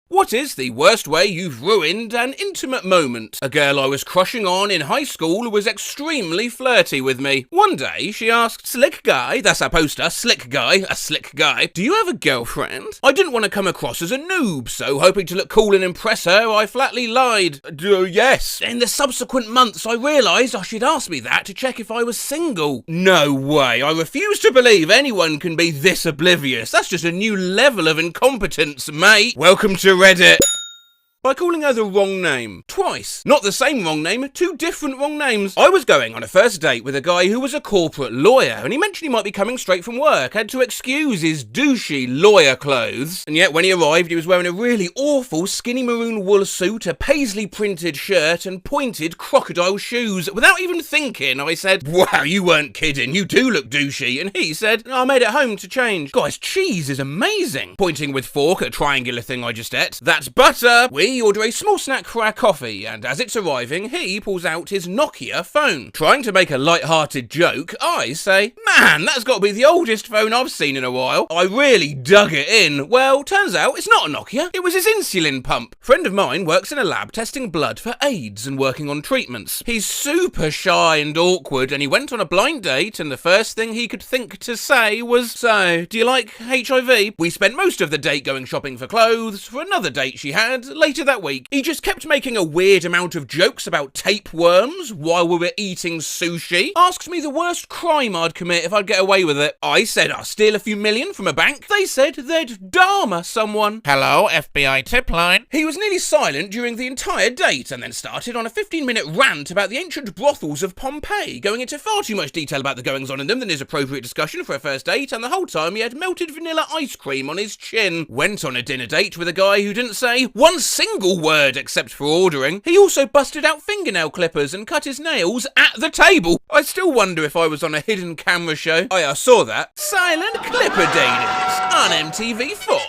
What is the worst way you've ruined an intimate moment? A girl I was crushing on in high school was extremely flirty with me. One day, she asked, "Slick guy," that's our poster, slick guy, a slick guy, "do you have a girlfriend?" I didn't want to come across as a noob, so hoping to look cool and impress her, I flatly lied. Yes. In the subsequent months, I realised she'd asked me that to check if I was single. No way, I refuse to believe anyone can be this oblivious. That's just a new level of incompetence, mate. Welcome to Reddit. By calling her the wrong name. Twice. Not the same wrong name, two different wrong names. I was going on a first date with a guy who was a corporate lawyer, and he mentioned he might be coming straight from work, had to excuse his douchey lawyer clothes. And yet when he arrived, he was wearing a really awful skinny maroon wool suit, a paisley printed shirt, and pointed crocodile shoes. Without even thinking, I said, "Wow, you weren't kidding, you do look douchey." And he said, "I made it home to change." Guys, cheese is amazing. Pointing with fork at a triangular thing I just ate. "That's butter." We order a small snack for our coffee, and as it's arriving, he pulls out his Nokia phone. Trying to make a light-hearted joke, I say, "Man, that's got to be the oldest phone I've seen in a while." I really dug it in. Well, turns out it's not a Nokia, it was his insulin pump. A friend of mine works in a lab testing blood for AIDS and working on treatments. He's super shy and awkward, and he went on a blind date, and the first thing he could think to say was, "So, do you like HIV?" We spent most of the date going shopping for clothes. For another date she had later that week, he just kept making a weird amount of jokes about tapeworms while we were eating sushi. Asked me the worst crime I'd commit if I'd get away with it. I said I'll steal a few million from a bank. They said they'd Dharma someone. "Hello, FBI tip line." He was nearly silent during the entire date, and then started on a 15-minute rant about the ancient brothels of Pompeii, going into far too much detail about the goings-on in them than is appropriate discussion for a first date, and the whole time he had melted vanilla ice cream on his chin. Went on a dinner date with a guy who didn't say one single word except for ordering. He also busted out fingernail clippers and cut his nails at the table. I still wonder if I was on a hidden camera show. I saw that. Silent Clipper Daters on MTV4.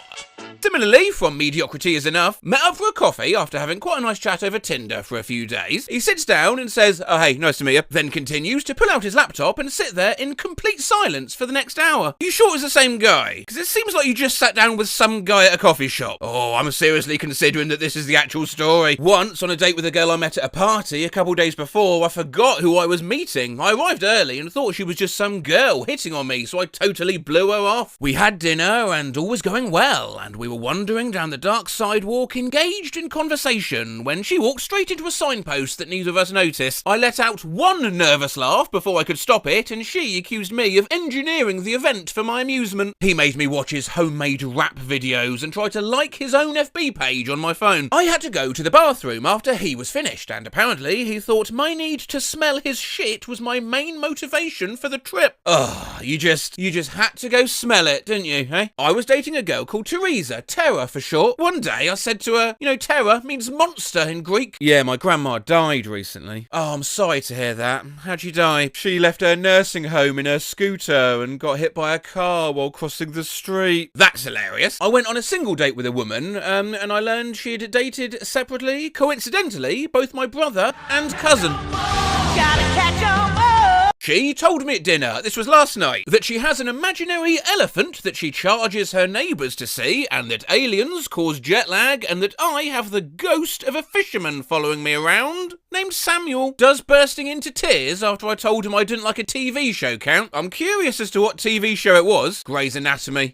Similarly, from Mediocrity Is Enough, met up for a coffee after having quite a nice chat over Tinder for a few days. He sits down and says, "Oh hey, nice to meet you," then continues to pull out his laptop and sit there in complete silence for the next hour. You sure it's the same guy? Because it seems like you just sat down with some guy at a coffee shop. Oh, I'm seriously considering that this is the actual story. Once, on a date with a girl I met at a party a couple days before, I forgot who I was meeting. I arrived early and thought she was just some girl hitting on me, so I totally blew her off. We had dinner and all was going well, and we were wandering down the dark sidewalk, engaged in conversation, when she walked straight into a signpost that neither of us noticed. I let out one nervous laugh before I could stop it, and she accused me of engineering the event for my amusement. He made me watch his homemade rap videos and try to like his own FB page on my phone. I had to go to the bathroom after he was finished, and apparently he thought my need to smell his shit was my main motivation for the trip. Ugh, you just had to go smell it, didn't you, eh? I was dating a girl called Teresa, Terra for short. One day I said to her, "You know, Terra means monster in Greek." "Yeah, my grandma died recently." "Oh, I'm sorry to hear that. How'd she die?" "She left her nursing home in her scooter and got hit by a car while crossing the street." That's hilarious. I went on a single date with a woman, and I learned she'd dated separately, coincidentally, both my brother and cousin. Gotta catch 'em all. She told me at dinner, this was last night, that she has an imaginary elephant that she charges her neighbours to see, and that aliens cause jet lag, and that I have the ghost of a fisherman following me around, named Samuel. Does bursting into tears after I told him I didn't like a TV show count? I'm curious as to what TV show it was. Grey's Anatomy.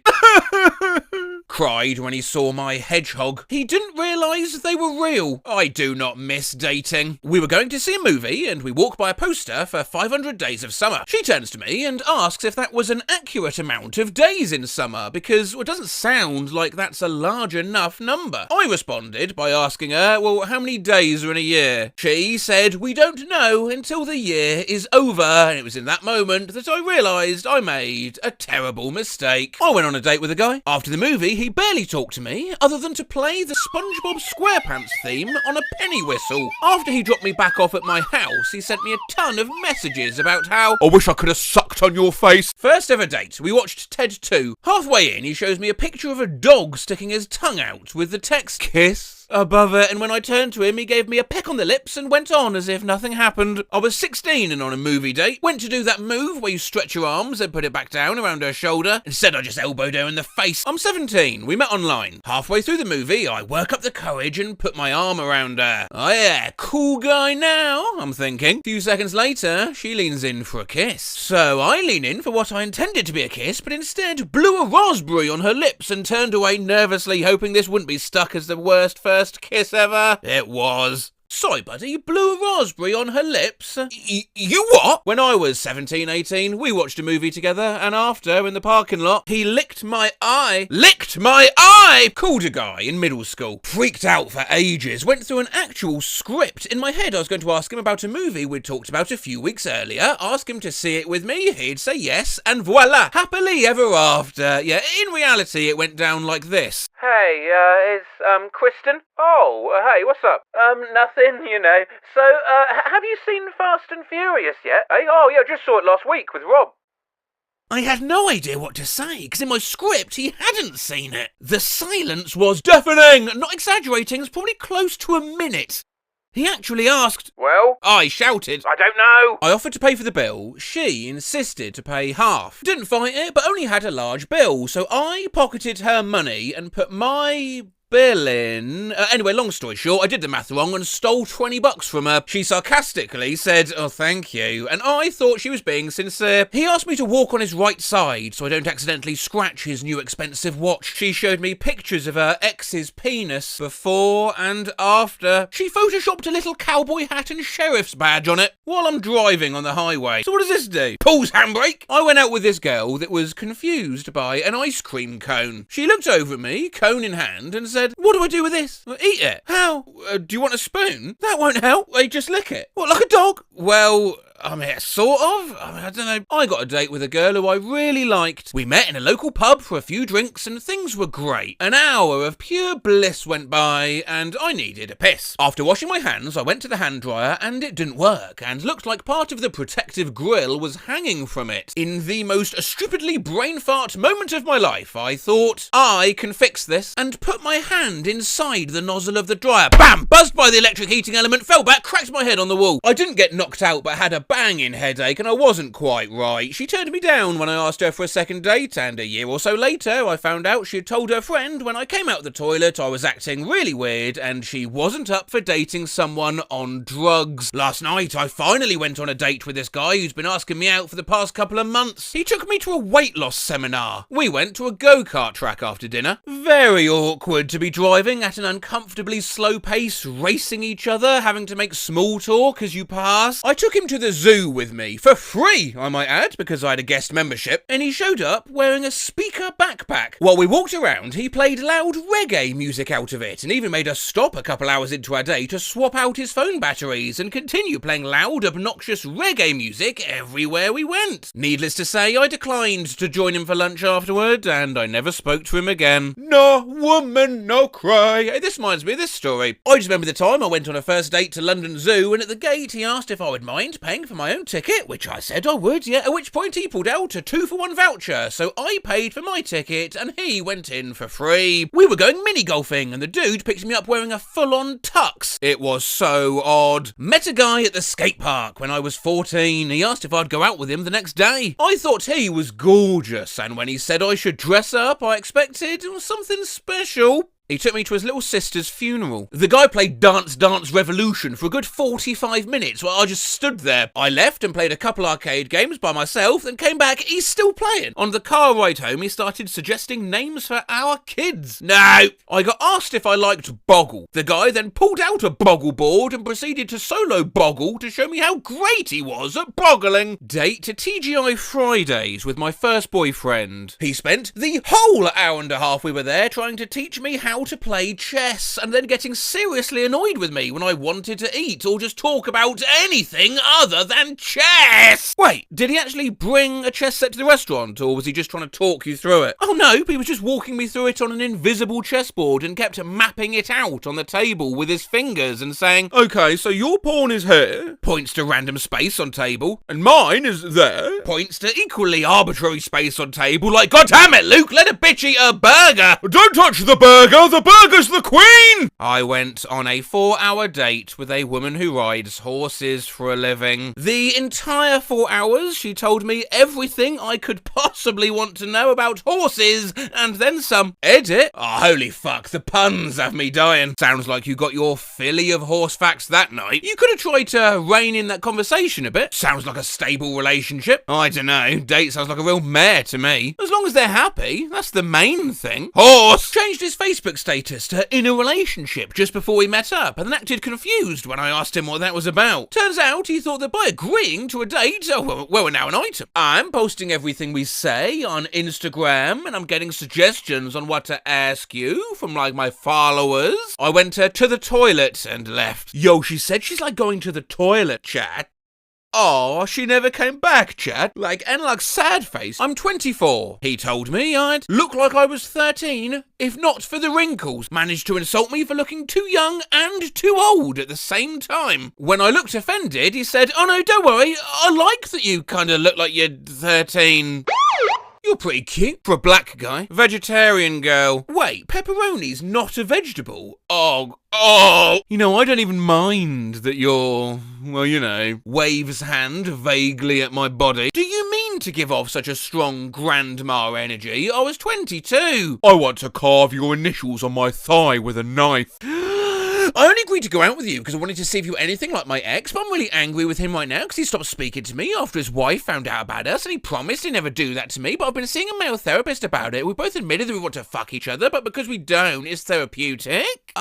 Cried when he saw my hedgehog. He didn't realise they were real. I do not miss dating. We were going to see a movie, and we walk by a poster for 500 Days of Summer. She turns to me and asks if that was an accurate amount of days in summer, because it doesn't sound like that's a large enough number. I responded by asking her, well, how many days are in a year? She said, "We don't know until the year is over," and it was in that moment that I realised I made a terrible mistake. I went on a date with a guy. After the movie, he barely talked to me, other than to play the SpongeBob SquarePants theme on a penny whistle. After he dropped me back off at my house, he sent me a ton of messages about how, "I wish I could have sucked on your face." First ever date, we watched Ted 2. Halfway in, he shows me a picture of a dog sticking his tongue out with the text, "Kiss." above it, and when I turned to him, he gave me a peck on the lips and went on as if nothing happened. I was 16 and on a movie date. Went to do that move where you stretch your arms and put it back down around her shoulder. Instead, I just elbowed her in the face. I'm 17 18. We met online. Halfway through the movie, I work up the courage and put my arm around her. Oh yeah, cool guy now, I'm thinking. A few seconds later, she leans in for a kiss. So I lean in for what I intended to be a kiss, but instead blew a raspberry on her lips and turned away nervously, hoping this wouldn't be stuck as the worst first kiss ever. It was. Sorry, buddy, you blew a raspberry on her lips? You what? When I was 17, 18, we watched a movie together, and after, in the parking lot, he licked my eye. Licked my eye! Called a guy in middle school. Freaked out for ages. Went through an actual script. In my head, I was going to ask him about a movie we'd talked about a few weeks earlier, ask him to see it with me, he'd say yes, and voila! Happily ever after. Yeah, in reality, it went down like this. Hey, is, Kristen? Oh, hey, what's up? Nothing, you know. So, have you seen Fast and Furious yet? Hey, oh, yeah, just saw it last week with Rob. I had no idea what to say, because in my script, he hadn't seen it. The silence was deafening. Not exaggerating, it's probably close to a minute. He actually asked, well? I shouted, I don't know. I offered to pay for the bill. She insisted to pay half. Didn't fight it, but only had a large bill, so I pocketed her money and put my bill in. Anyway, long story short, I did the math wrong and stole $20 from her. She sarcastically said, oh, thank you, and I thought she was being sincere. He asked me to walk on his right side so I don't accidentally scratch his new expensive watch. She showed me pictures of her ex's penis before and after. She photoshopped a little cowboy hat and sheriff's badge on it while I'm driving on the highway. So what does this do? Pulls handbrake. I went out with this girl that was confused by an ice cream cone. She looked over at me, cone in hand, and said, what do I do with this? Eat it. How? Do you want a spoon? That won't help. I just lick it. What, like a dog? Well, I mean, sort of. I don't know. I got a date with a girl who I really liked. We met in a local pub for a few drinks and things were great. An hour of pure bliss went by and I needed a piss. After washing my hands, I went to the hand dryer and it didn't work and looked like part of the protective grill was hanging from it. In the most stupidly brain fart moment of my life, I thought, I can fix this, and put my hand inside the nozzle of the dryer. Bam! Buzzed by the electric heating element, fell back, cracked my head on the wall. I didn't get knocked out but had a banging headache and I wasn't quite right. She turned me down when I asked her for a second date, and a year or so later I found out she had told her friend when I came out of the toilet I was acting really weird and she wasn't up for dating someone on drugs. Last night I finally went on a date with this guy who's been asking me out for the past couple of months. He took me to a weight loss seminar. We went to a go-kart track after dinner. Very awkward to be driving at an uncomfortably slow pace, racing each other, having to make small talk as you pass. I took him to the zoo with me, for free, I might add, because I had a guest membership, and he showed up wearing a speaker backpack. While we walked around, he played loud reggae music out of it, and even made us stop a couple hours into our day to swap out his phone batteries and continue playing loud, obnoxious reggae music everywhere we went. Needless to say, I declined to join him for lunch afterward, and I never spoke to him again. No woman, no cry. Hey, this reminds me of this story. I just remember the time I went on a first date to London Zoo, and at the gate he asked if I would mind paying for my own ticket, which I said I would, yeah, at which point he pulled out a 2-for-1 voucher, so I paid for my ticket and he went in for free. We were going mini-golfing and the dude picked me up wearing a full-on tux. It was so odd. Met a guy at the skate park when I was 14. He asked if I'd go out with him the next day. I thought he was gorgeous, and when he said I should dress up, I expected something special. He took me to his little sister's funeral. The guy played Dance Dance Revolution for a good 45 minutes while I just stood there. I left and played a couple arcade games by myself, then came back, he's still playing. On the car ride home, he started suggesting names for our kids. No! I got asked if I liked Boggle. The guy then pulled out a Boggle board and proceeded to solo Boggle to show me how great he was at boggling. Date to TGI Fridays with my first boyfriend. He spent the whole hour and a half we were there trying to teach me how to play chess, and then getting seriously annoyed with me when I wanted to eat or just talk about anything other than chess. Wait, did he actually bring a chess set to the restaurant, or was he just trying to talk you through it? Oh no, he was just walking me through it on an invisible chessboard and kept mapping it out on the table with his fingers and saying, okay, so your pawn is here, points to random space on table, and mine is there, points to equally arbitrary space on table, like, God damn it, Luke, let a bitch eat a burger. Don't touch the burger. Now the burger's the queen! I went on a 4-hour date with a woman who rides horses for a living. The entire 4 hours, she told me everything I could possibly want to know about horses, and then some. Edit? Oh, holy fuck, the puns have me dying. Sounds like you got your filly of horse facts that night. You could have tried to rein in that conversation a bit. Sounds like a stable relationship. I don't know, date sounds like a real mare to me. As long as they're happy, that's the main thing. Horse changed his Facebook status to in a relationship just before we met up, and then acted confused when I asked him what that was about. Turns out he thought that by agreeing to a date, we're now an item. I'm posting everything we say on Instagram, and I'm getting suggestions on what to ask you from like my followers. I went to the toilet and left. Yo, she said she's like going to the toilet, chat. Oh, she never came back, Chad. Like sad face. I'm 24. He told me I'd look like I was 13, if not for the wrinkles. Managed to insult me for looking too young and too old at the same time. When I looked offended, he said, oh no, don't worry, I like that you kind of look like you're 13. You're pretty cute for a black guy. Vegetarian girl. Wait, pepperoni's not a vegetable? Oh. You know, I don't even mind that you're, well, you know, waves hand vaguely at my body. Do you mean to give off such a strong grandma energy? I was 22. I want to carve your initials on my thigh with a knife. I only agreed to go out with you because I wanted to see if you were anything like my ex, but I'm really angry with him right now because he stopped speaking to me after his wife found out about us, and he promised he'd never do that to me, but I've been seeing a male therapist about it. We both admitted that we want to fuck each other, but because we don't, it's therapeutic.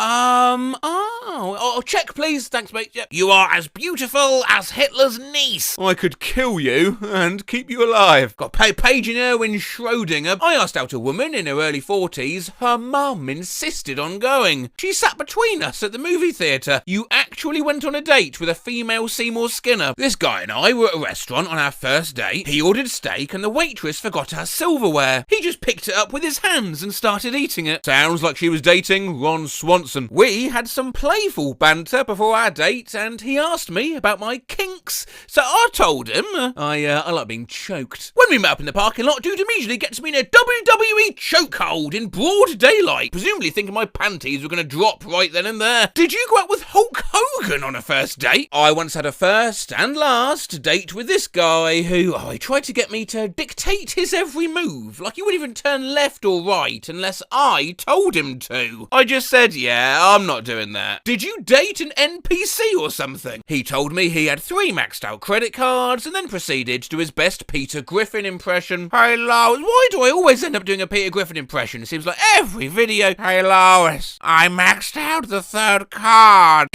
Check please, thanks mate. Yep. You are as beautiful as Hitler's niece. I could kill you and keep you alive. Got paging Erwin Schrödinger. I asked out a woman in her early 40s. Her mum insisted on going. She sat between us at the movie theatre. You actually went on a date with a female Seymour Skinner. This guy and I were at a restaurant on our first date. He ordered steak and the waitress forgot her silverware. He just picked it up with his hands and started eating it. Sounds like she was dating Ron Swanson. We had some playful banter before our date, and he asked me about my kinks. So I told him I like being choked. When we met up in the parking lot, dude immediately gets me in a WWE chokehold in broad daylight, presumably thinking my panties were going to drop right then and there. Did you go out with Hulk Hogan on a first date? I once had a first and last date with this guy who, he tried to get me to dictate his every move. Like he wouldn't even turn left or right unless I told him to. I just said, yeah, I'm not doing that. Did you date an NPC or something? He told me he had 3 maxed out credit cards and then proceeded to do his best Peter Griffin impression. Hey Lois, why do I always end up doing a Peter Griffin impression? It seems like every video. Hey Lois, I maxed out the 3rd card.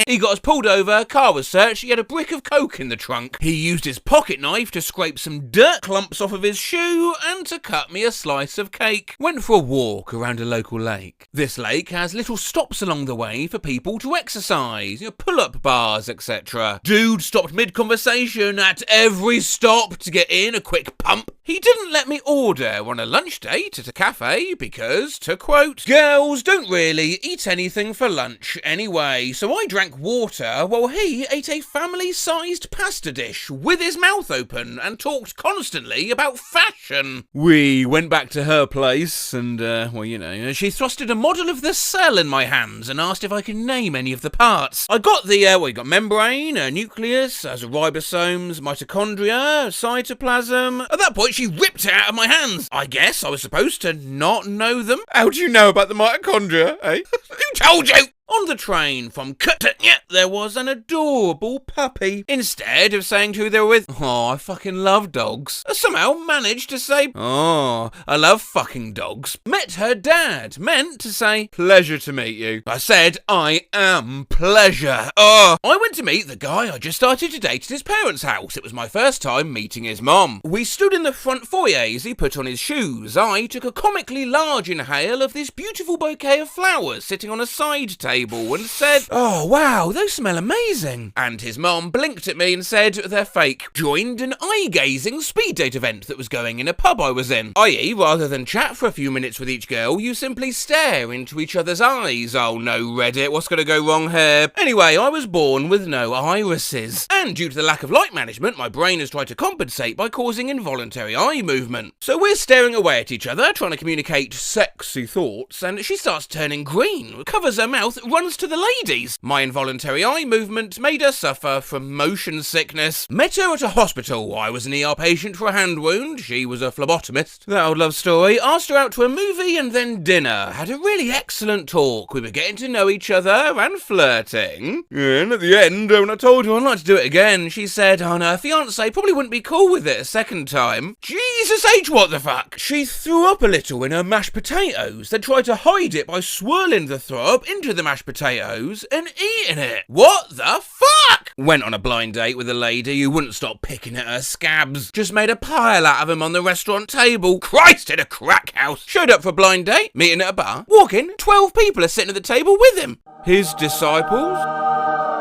He got us pulled over, car was searched, he had a brick of coke in the trunk. He used his pocket knife to scrape some dirt clumps off of his shoe and to cut me a slice of cake. Went for a walk around a local lake. This lake has little stops along the way for people to exercise, pull-up bars, etc. Dude stopped mid-conversation at every stop to get in a quick pump. He didn't let me order on a lunch date at a cafe because, to quote, girls don't really eat anything for lunch anyway, so I drank water while he ate a family-sized pasta dish with his mouth open and talked constantly about fashion. We went back to her place and, she thrusted a model of the cell in my hands and asked if I could name any of the parts. I got you got membrane, a nucleus, as a ribosomes, mitochondria, cytoplasm. At that point, she ripped it out of my hands. I guess I was supposed to not know them. How do you know about the mitochondria, eh? Who told you? On the train from Catania, there was an adorable puppy. Instead of saying who they were with, I fucking love dogs, I somehow managed to say, I love fucking dogs. Met her dad, meant to say, pleasure to meet you. I said, I am pleasure. I went to meet the guy I just started to date at his parents' house. It was my first time meeting his mom. We stood in the front foyer as he put on his shoes. I took a comically large inhale of this beautiful bouquet of flowers sitting on a side table table and said, "Oh wow, those smell amazing." And his mom blinked at me and said, "They're fake." Joined an eye-gazing speed date event that was going in a pub I was in. I.e., rather than chat for a few minutes with each girl, you simply stare into each other's eyes. Oh no, Reddit, what's gonna go wrong here? Anyway, I was born with no irises. And due to the lack of light management, my brain has tried to compensate by causing involuntary eye movement. So we're staring away at each other, trying to communicate sexy thoughts, and she starts turning green, covers her mouth, runs to the ladies. My involuntary eye movement made her suffer from motion sickness. Met her at a hospital. I was an ER patient for a hand wound. She was a phlebotomist. That old love story. Asked her out to a movie and then dinner. Had a really excellent talk. We were getting to know each other and flirting. And at the end, when I told her I'd like to do it again, she said, "Oh no, her fiancé probably wouldn't be cool with it a second time." Jesus H, what the fuck? She threw up a little in her mashed potatoes, then tried to hide it by swirling the throw up into the mashed potatoes and eating it. What the fuck? Went on a blind date with a lady who wouldn't stop picking at her scabs. Just made a pile out of them on the restaurant table. Christ, in a crack house. Showed up for a blind date, meeting at a bar. Walk in, 12 people are sitting at the table with him. His disciples?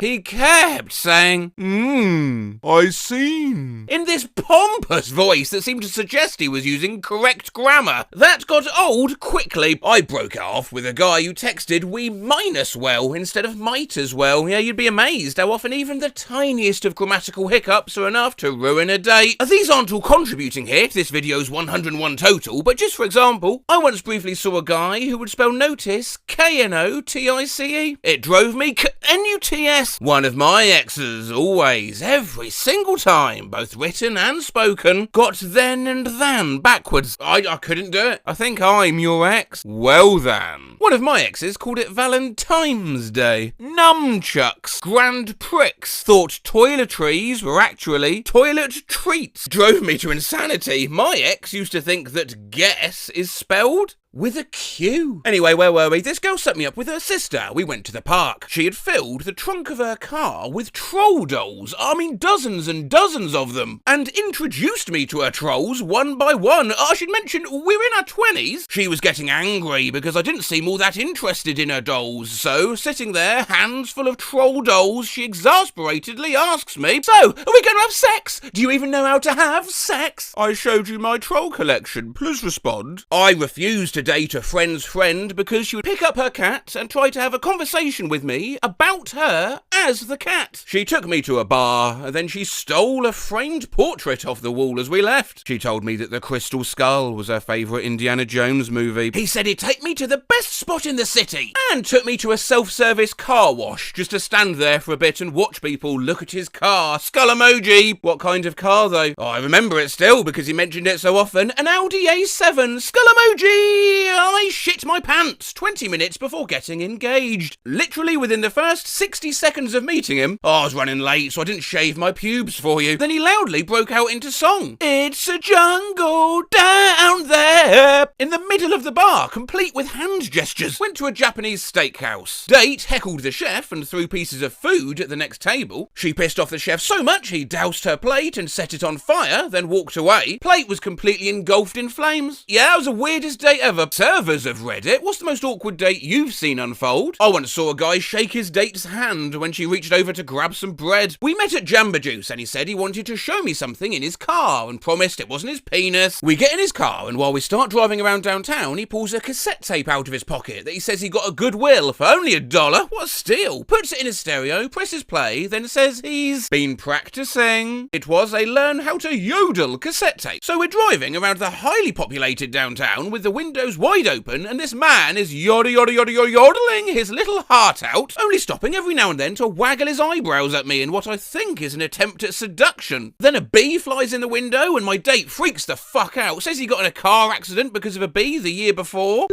He kept saying, I seen. In this pompous voice that seemed to suggest he was using correct grammar. That got old quickly. I broke it off with a guy who texted "we mine as well" instead of "might as well." Yeah, you'd be amazed how often even the tiniest of grammatical hiccups are enough to ruin a date. These aren't all contributing here to this video's 101 total, but just for example, I once briefly saw a guy who would spell notice K-N-O-T-I-C-E. It drove me N-U-T-S. One of my exes, always, every single time, both written and spoken, got then and than backwards. I couldn't do it. I think I'm your ex. Well then. One of my exes called it Valentine's Day. Nunchucks. Grand pricks. Thought toiletries were actually toilet treats. Drove me to insanity. My ex used to think that guess is spelled with a Q. Anyway, where were we? This girl set me up with her sister. We went to the park. She had filled the trunk of her car with troll dolls. I mean, dozens and dozens of them. And introduced me to her trolls one by one. I should mention, we're in our 20s. She was getting angry because I didn't seem all that interested in her dolls. So, sitting there, hands full of troll dolls, she exasperatedly asks me, "So, are we going to have sex? Do you even know how to have sex?" "I showed you my troll collection. Please respond." I refused to date a friend's friend because she would pick up her cat and try to have a conversation with me about her as the cat. She took me to a bar, and then she stole a framed portrait off the wall as we left. She told me that the Crystal Skull was her favourite Indiana Jones movie. He said he'd take me to the best spot in the city, and took me to a self-service car wash just to stand there for a bit and watch people look at his car. Skull emoji. What kind of car though? Oh, I remember it still because he mentioned it so often. An Audi A7. Skull emoji. I shit my pants 20 minutes before getting engaged. Literally within the first 60 seconds of meeting him. Oh, I was running late, so I didn't shave my pubes for you. Then he loudly broke out into song. "It's a jungle down there." In the middle of the bar, complete with hand gestures. Went to a Japanese steakhouse. Date heckled the chef and threw pieces of food at the next table. She pissed off the chef so much he doused her plate and set it on fire, then walked away. Plate was completely engulfed in flames. Yeah, it was the weirdest date ever. Servers of Reddit, what's the most awkward date you've seen unfold? I once saw a guy shake his date's hand when she reached over to grab some bread. We met at Jamba Juice and he said he wanted to show me something in his car and promised it wasn't his penis. We get in his car and while we start driving around downtown, he pulls a cassette tape out of his pocket that he says he got a Goodwill for only $1. What a steal. Puts it in his stereo, presses play, then says he's been practicing. It was a learn how to yodel cassette tape. So we're driving around the highly populated downtown with the windows wide open and this man is yodeling his little heart out, only stopping every now and then to waggle his eyebrows at me in what I think is an attempt at seduction. Then a bee flies in the window and my date freaks the fuck out, says he got in a car accident because of a bee the year before.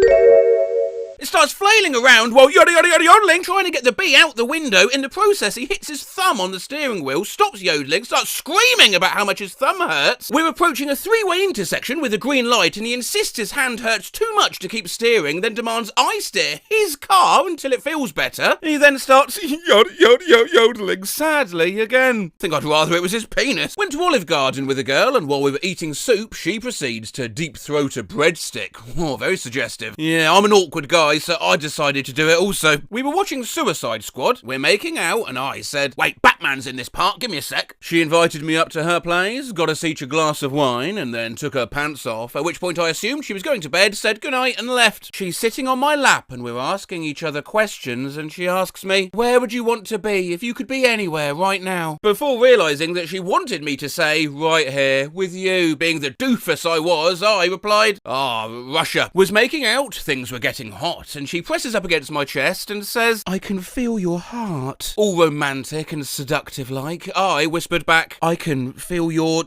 It starts flailing around while yodeling, trying to get the bee out the window. In the process, he hits his thumb on the steering wheel, stops yodeling, starts screaming about how much his thumb hurts. We're approaching a three-way intersection with a green light, and he insists his hand hurts too much to keep steering, then demands I steer his car until it feels better. He then starts yodeling sadly again. Think I'd rather it was his penis. Went to Olive Garden with a girl, and while we were eating soup, she proceeds to deep throat a breadstick. Oh, very suggestive. Yeah, I'm an awkward guy. guy, so I decided to do it also. We were watching Suicide Squad, we're making out, and I said, "Wait, Batman's in this part, give me a sec." She invited me up to her place, got us each a glass of wine, and then took her pants off, at which point I assumed she was going to bed, said goodnight, and left. She's sitting on my lap, and we're asking each other questions, and she asks me, "Where would you want to be if you could be anywhere right now?" Before realising that she wanted me to say, "Right here, with you." Being the doofus I was, I replied, Russia. Was making out, things were getting hot, and she presses up against my chest and says, "I can feel your heart." All romantic and seductive like, I whispered back, "I can feel your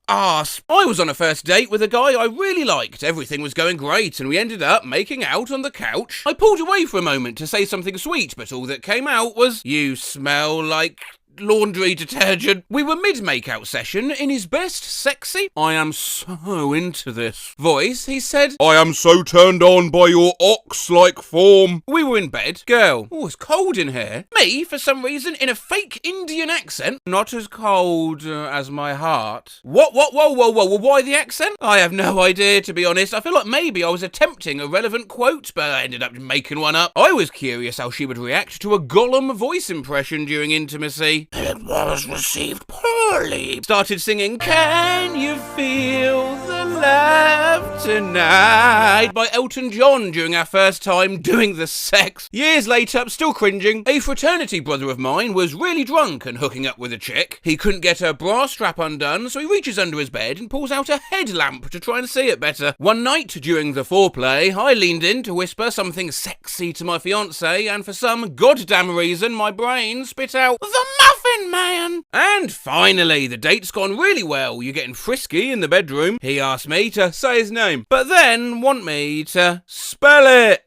arse." I was on a first date with a guy I really liked. Everything was going great, and we ended up making out on the couch. I pulled away for a moment to say something sweet, but all that came out was, "You smell like laundry detergent." We were mid-make-out session, in his best sexy, "I am so into this" voice, he said, "I am so turned on by your ox-like form." We were in bed. Girl, it's cold in here. Me, for some reason, in a fake Indian accent, "Not as cold as my heart." Whoa, why the accent? I have no idea, to be honest. I feel like maybe I was attempting a relevant quote, but I ended up making one up. I was curious how she would react to a Gollum voice impression during intimacy. "It was received poorly." Started singing, "Can you feel the love tonight" by Elton John during our first time doing the sex. Years later, still cringing, a fraternity brother of mine was really drunk and hooking up with a chick. He couldn't get her bra strap undone, so he reaches under his bed and pulls out a headlamp to try and see it better. One night during the foreplay, I leaned in to whisper something sexy to my fiancé, and for some goddamn reason, my brain spit out, "The Muffin Man!" And finally, the date's gone really well. You're getting frisky in the bedroom. He asked me to say his name, but then want me to spell it.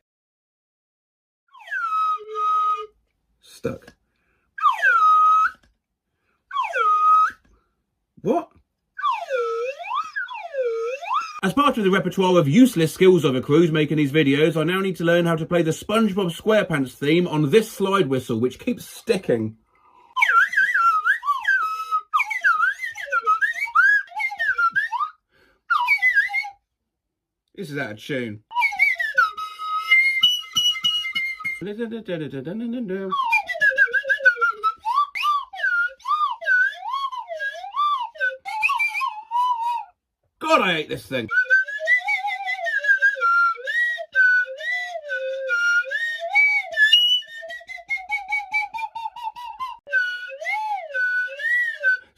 Stuck. What? As part of the repertoire of useless skills I've accrued making these videos, I now need to learn how to play the SpongeBob SquarePants theme on this slide whistle, which keeps sticking. This is out of tune. God, I hate this thing.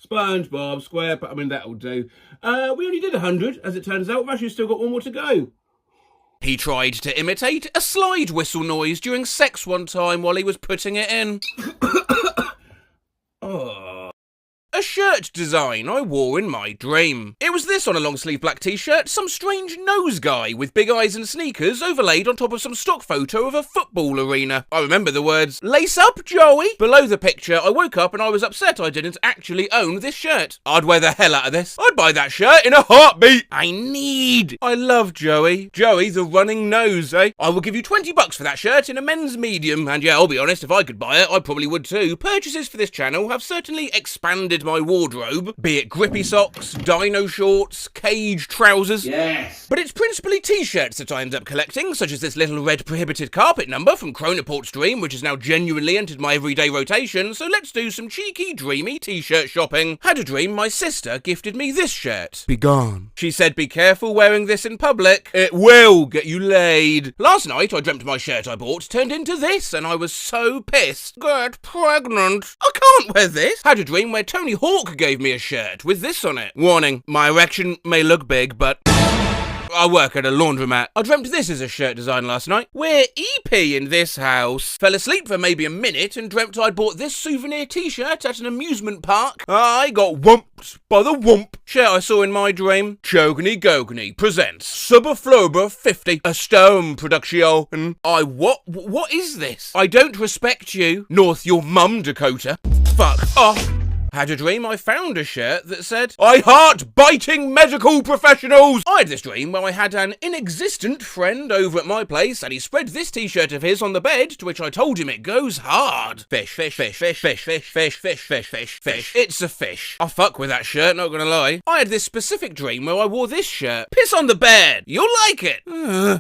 SpongeBob SquarePants, I mean, that'll do. We only did 100, as it turns out. We've actually still got one more to go. He tried to imitate a slide whistle noise during sex one time while he was putting it in. A shirt design I wore in my dream. It was this on a long sleeve black t-shirt, some strange nose guy with big eyes and sneakers overlaid on top of some stock photo of a football arena. I remember the words, "Lace up, Joey." Below the picture, I woke up and I was upset I didn't actually own this shirt. I'd wear the hell out of this. I'd buy that shirt in a heartbeat. I love Joey. Joey, the running nose, eh? I will give you $20 for that shirt in a men's medium. And yeah, I'll be honest, if I could buy it, I probably would too. Purchases for this channel have certainly expanded my wardrobe, be it grippy socks, dino shorts, cage trousers. Yes. But it's principally t-shirts that I end up collecting, such as this little red prohibited carpet number from Chronoport's Dream, which has now genuinely entered my everyday rotation, so let's do some cheeky, dreamy t-shirt shopping. Had a dream my sister gifted me this shirt. Be gone. She said, "Be careful wearing this in public. It will get you laid." Last night, I dreamt my shirt I bought turned into this, and I was so pissed. Get pregnant. I can't wear this. Had a dream where Tony Hawk gave me a shirt with this on it. Warning, my erection may look big, but I work at a laundromat. I dreamt this as a shirt design last night. We're EP in this house. Fell asleep for maybe a minute and dreamt I'd bought this souvenir t-shirt at an amusement park. I got whumped by the whump. Shirt I saw in my dream. Chogany Gogany presents Subafloba 50, a stone production. What is this? I don't respect you, North your mum, Dakota. Fuck off. Had a dream I found a shirt that said, I heart biting medical professionals. I had this dream where I had an inexistent friend over at my place and he spread this t-shirt of his on the bed, to which I told him it goes hard. Fish, fish, fish, fish, fish, fish, fish, fish, fish, fish, fish. It's a fish. I fuck with that shirt, not gonna lie. I had this specific dream where I wore this shirt. Piss on the bed. You'll like it.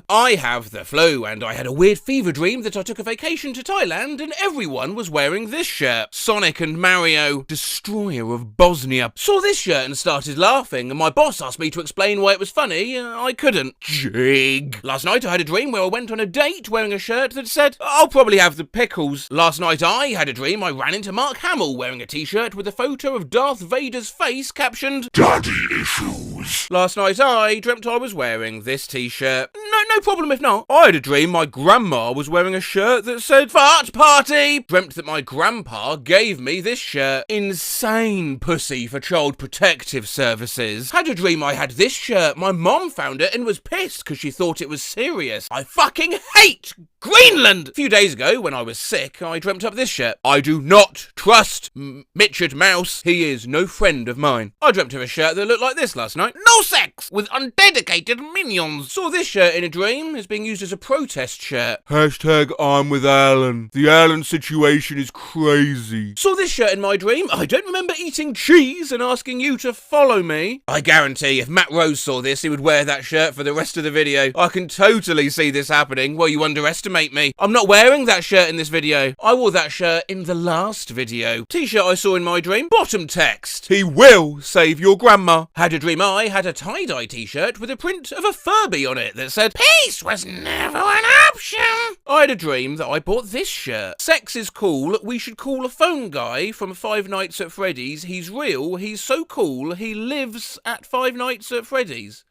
I have the flu and I had a weird fever dream that I took a vacation to Thailand and everyone was wearing this shirt. Sonic and Mario, destroyer of Bosnia. Saw this shirt and started laughing and my boss asked me to explain why it was funny. I couldn't. Jig. Last night I had a dream where I went on a date wearing a shirt that said, I'll probably have the pickles. Last night I had a dream I ran into Mark Hamill wearing a t-shirt with a photo of Darth Vader's face captioned, Daddy Issues. Last night I dreamt I was wearing this t-shirt. No problem if not. I had a dream my grandma was wearing a shirt that said, Fart Party. Dreamt that my grandpa gave me this shirt. Insane pussy for Child Protective Services. Had a dream I had this shirt. My mom found it and was pissed because she thought it was serious. I fucking hate Greenland! A few days ago, when I was sick, I dreamt up this shirt. I do not trust Mitchard Mouse. He is no friend of mine. I dreamt of a shirt that looked like this last night. No sex with undedicated minions. Saw this shirt in a dream. It's being used as a protest shirt. Hashtag I'm with Alan. The Alan situation is crazy. Saw this shirt in my dream. I don't remember eating cheese and asking you to follow me. I guarantee if Matt Rose saw this, he would wear that shirt for the rest of the video. I can totally see this happening. Well, you underestimate me. I'm not wearing that shirt in this video. I wore that shirt in the last video. T-shirt I saw in my dream. Bottom text. He will save your grandma. Had a dream I had a tie-dye t-shirt with a print of a Furby on it that said, Peace was never an option. I had a dream that I bought this shirt. Sex is cool. We should call a phone guy from Five Nights at Freddy's. He's real. He's so cool. He lives at Five Nights at Freddy's.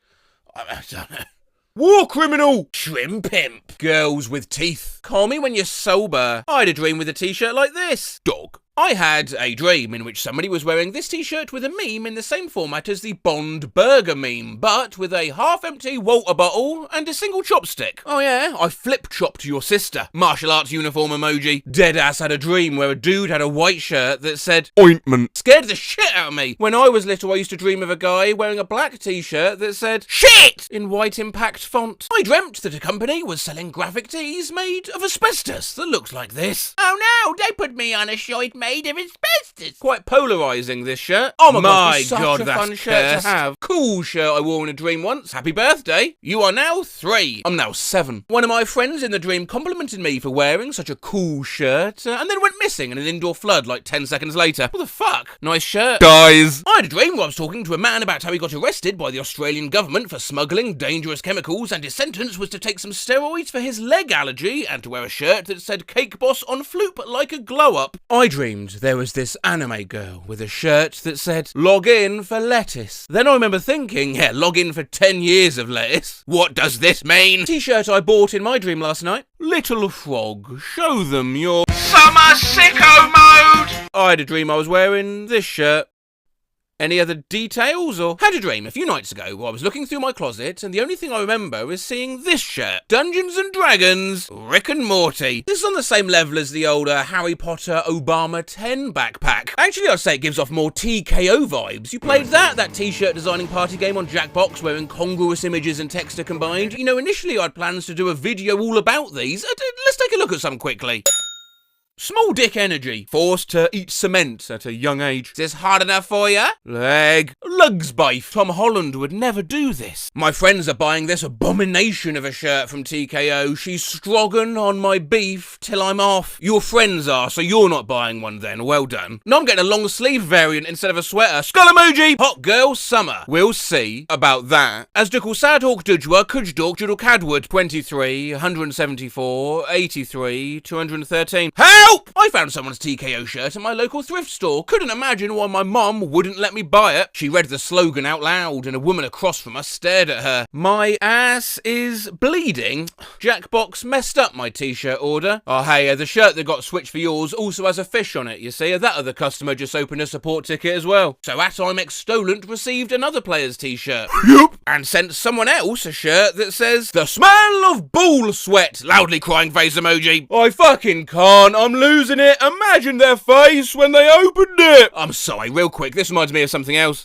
I don't know. War criminal! Shrimp pimp. Girls with teeth. Call me when you're sober. I had a dream with a t-shirt like this. Dog. I had a dream in which somebody was wearing this t-shirt with a meme in the same format as the Bond burger meme, but with a half-empty water bottle and a single chopstick. Oh yeah, I flip-chopped your sister. Martial arts uniform emoji. Deadass had a dream where a dude had a white shirt that said, Ointment. Scared the shit out of me. When I was little, I used to dream of a guy wearing a black t-shirt that said, Shit! In white impact font. I dreamt that a company was selling graphic tees made of asbestos that looked like this. Oh no, they put me on a shirt made of asbestos. Quite polarising, this shirt. Oh my god, that's fun shirt to have. Cool shirt I wore in a dream once. Happy birthday. You are now 3. I'm now 7. One of my friends in the dream complimented me for wearing such a cool shirt, and then went missing in an indoor flood like 10 seconds later. What the fuck? Nice shirt. Dies. I had a dream where I was talking to a man about how he got arrested by the Australian government for smuggling dangerous chemicals, and his sentence was to take some steroids for his leg allergy and to wear a shirt that said Cake Boss on floop like a glow-up. I dreamed there was this anime girl with a shirt that said, Log in for lettuce. Then I remember thinking, yeah, log in for 10 years of lettuce. What does this mean? T-shirt I bought in my dream last night. Little frog, show them your summer sicko mode. I had a dream I was wearing this shirt. Any other details? Or had a dream a few nights ago where I was looking through my closet and the only thing I remember is seeing this shirt. Dungeons and Dragons, Rick and Morty. This is on the same level as the older Harry Potter Obama 10 backpack. Actually, I'd say it gives off more TKO vibes. You played that t-shirt designing party game on Jackbox where incongruous images and text are combined. You know, initially I had plans to do a video all about these. Let's take a look at some quickly. Small dick energy. Forced to eat cement at a young age. Is this hard enough for ya? Leg. Lugs beef. Tom Holland would never do this. My friends are buying this abomination of a shirt from TKO. She's strogging on my beef till I'm off. Your friends are, so you're not buying one then. Well done. No, I'm getting a long sleeve variant instead of a sweater. Skull emoji. Hot girl summer. We'll see about that. As Duckle Sadhawk Dujwa Kujdork Judal Cadwood 23, 174, 83, 213. Help! I found someone's TKO shirt at my local thrift store. Couldn't imagine why my mum wouldn't let me buy it. She read the slogan out loud and a woman across from us stared at her. My ass is bleeding. Jackbox messed up my t-shirt order. Oh hey, the shirt that got switched for yours also has a fish on it, you see. That other customer just opened a support ticket as well. So I'm Extolent received another player's t-shirt. Yup. And sent someone else a shirt that says, The smell of ball sweat. Loudly crying face emoji. I fucking can't. I'm I'm losing it. Imagine their face when they opened it. I'm sorry, real quick, this reminds me of something else.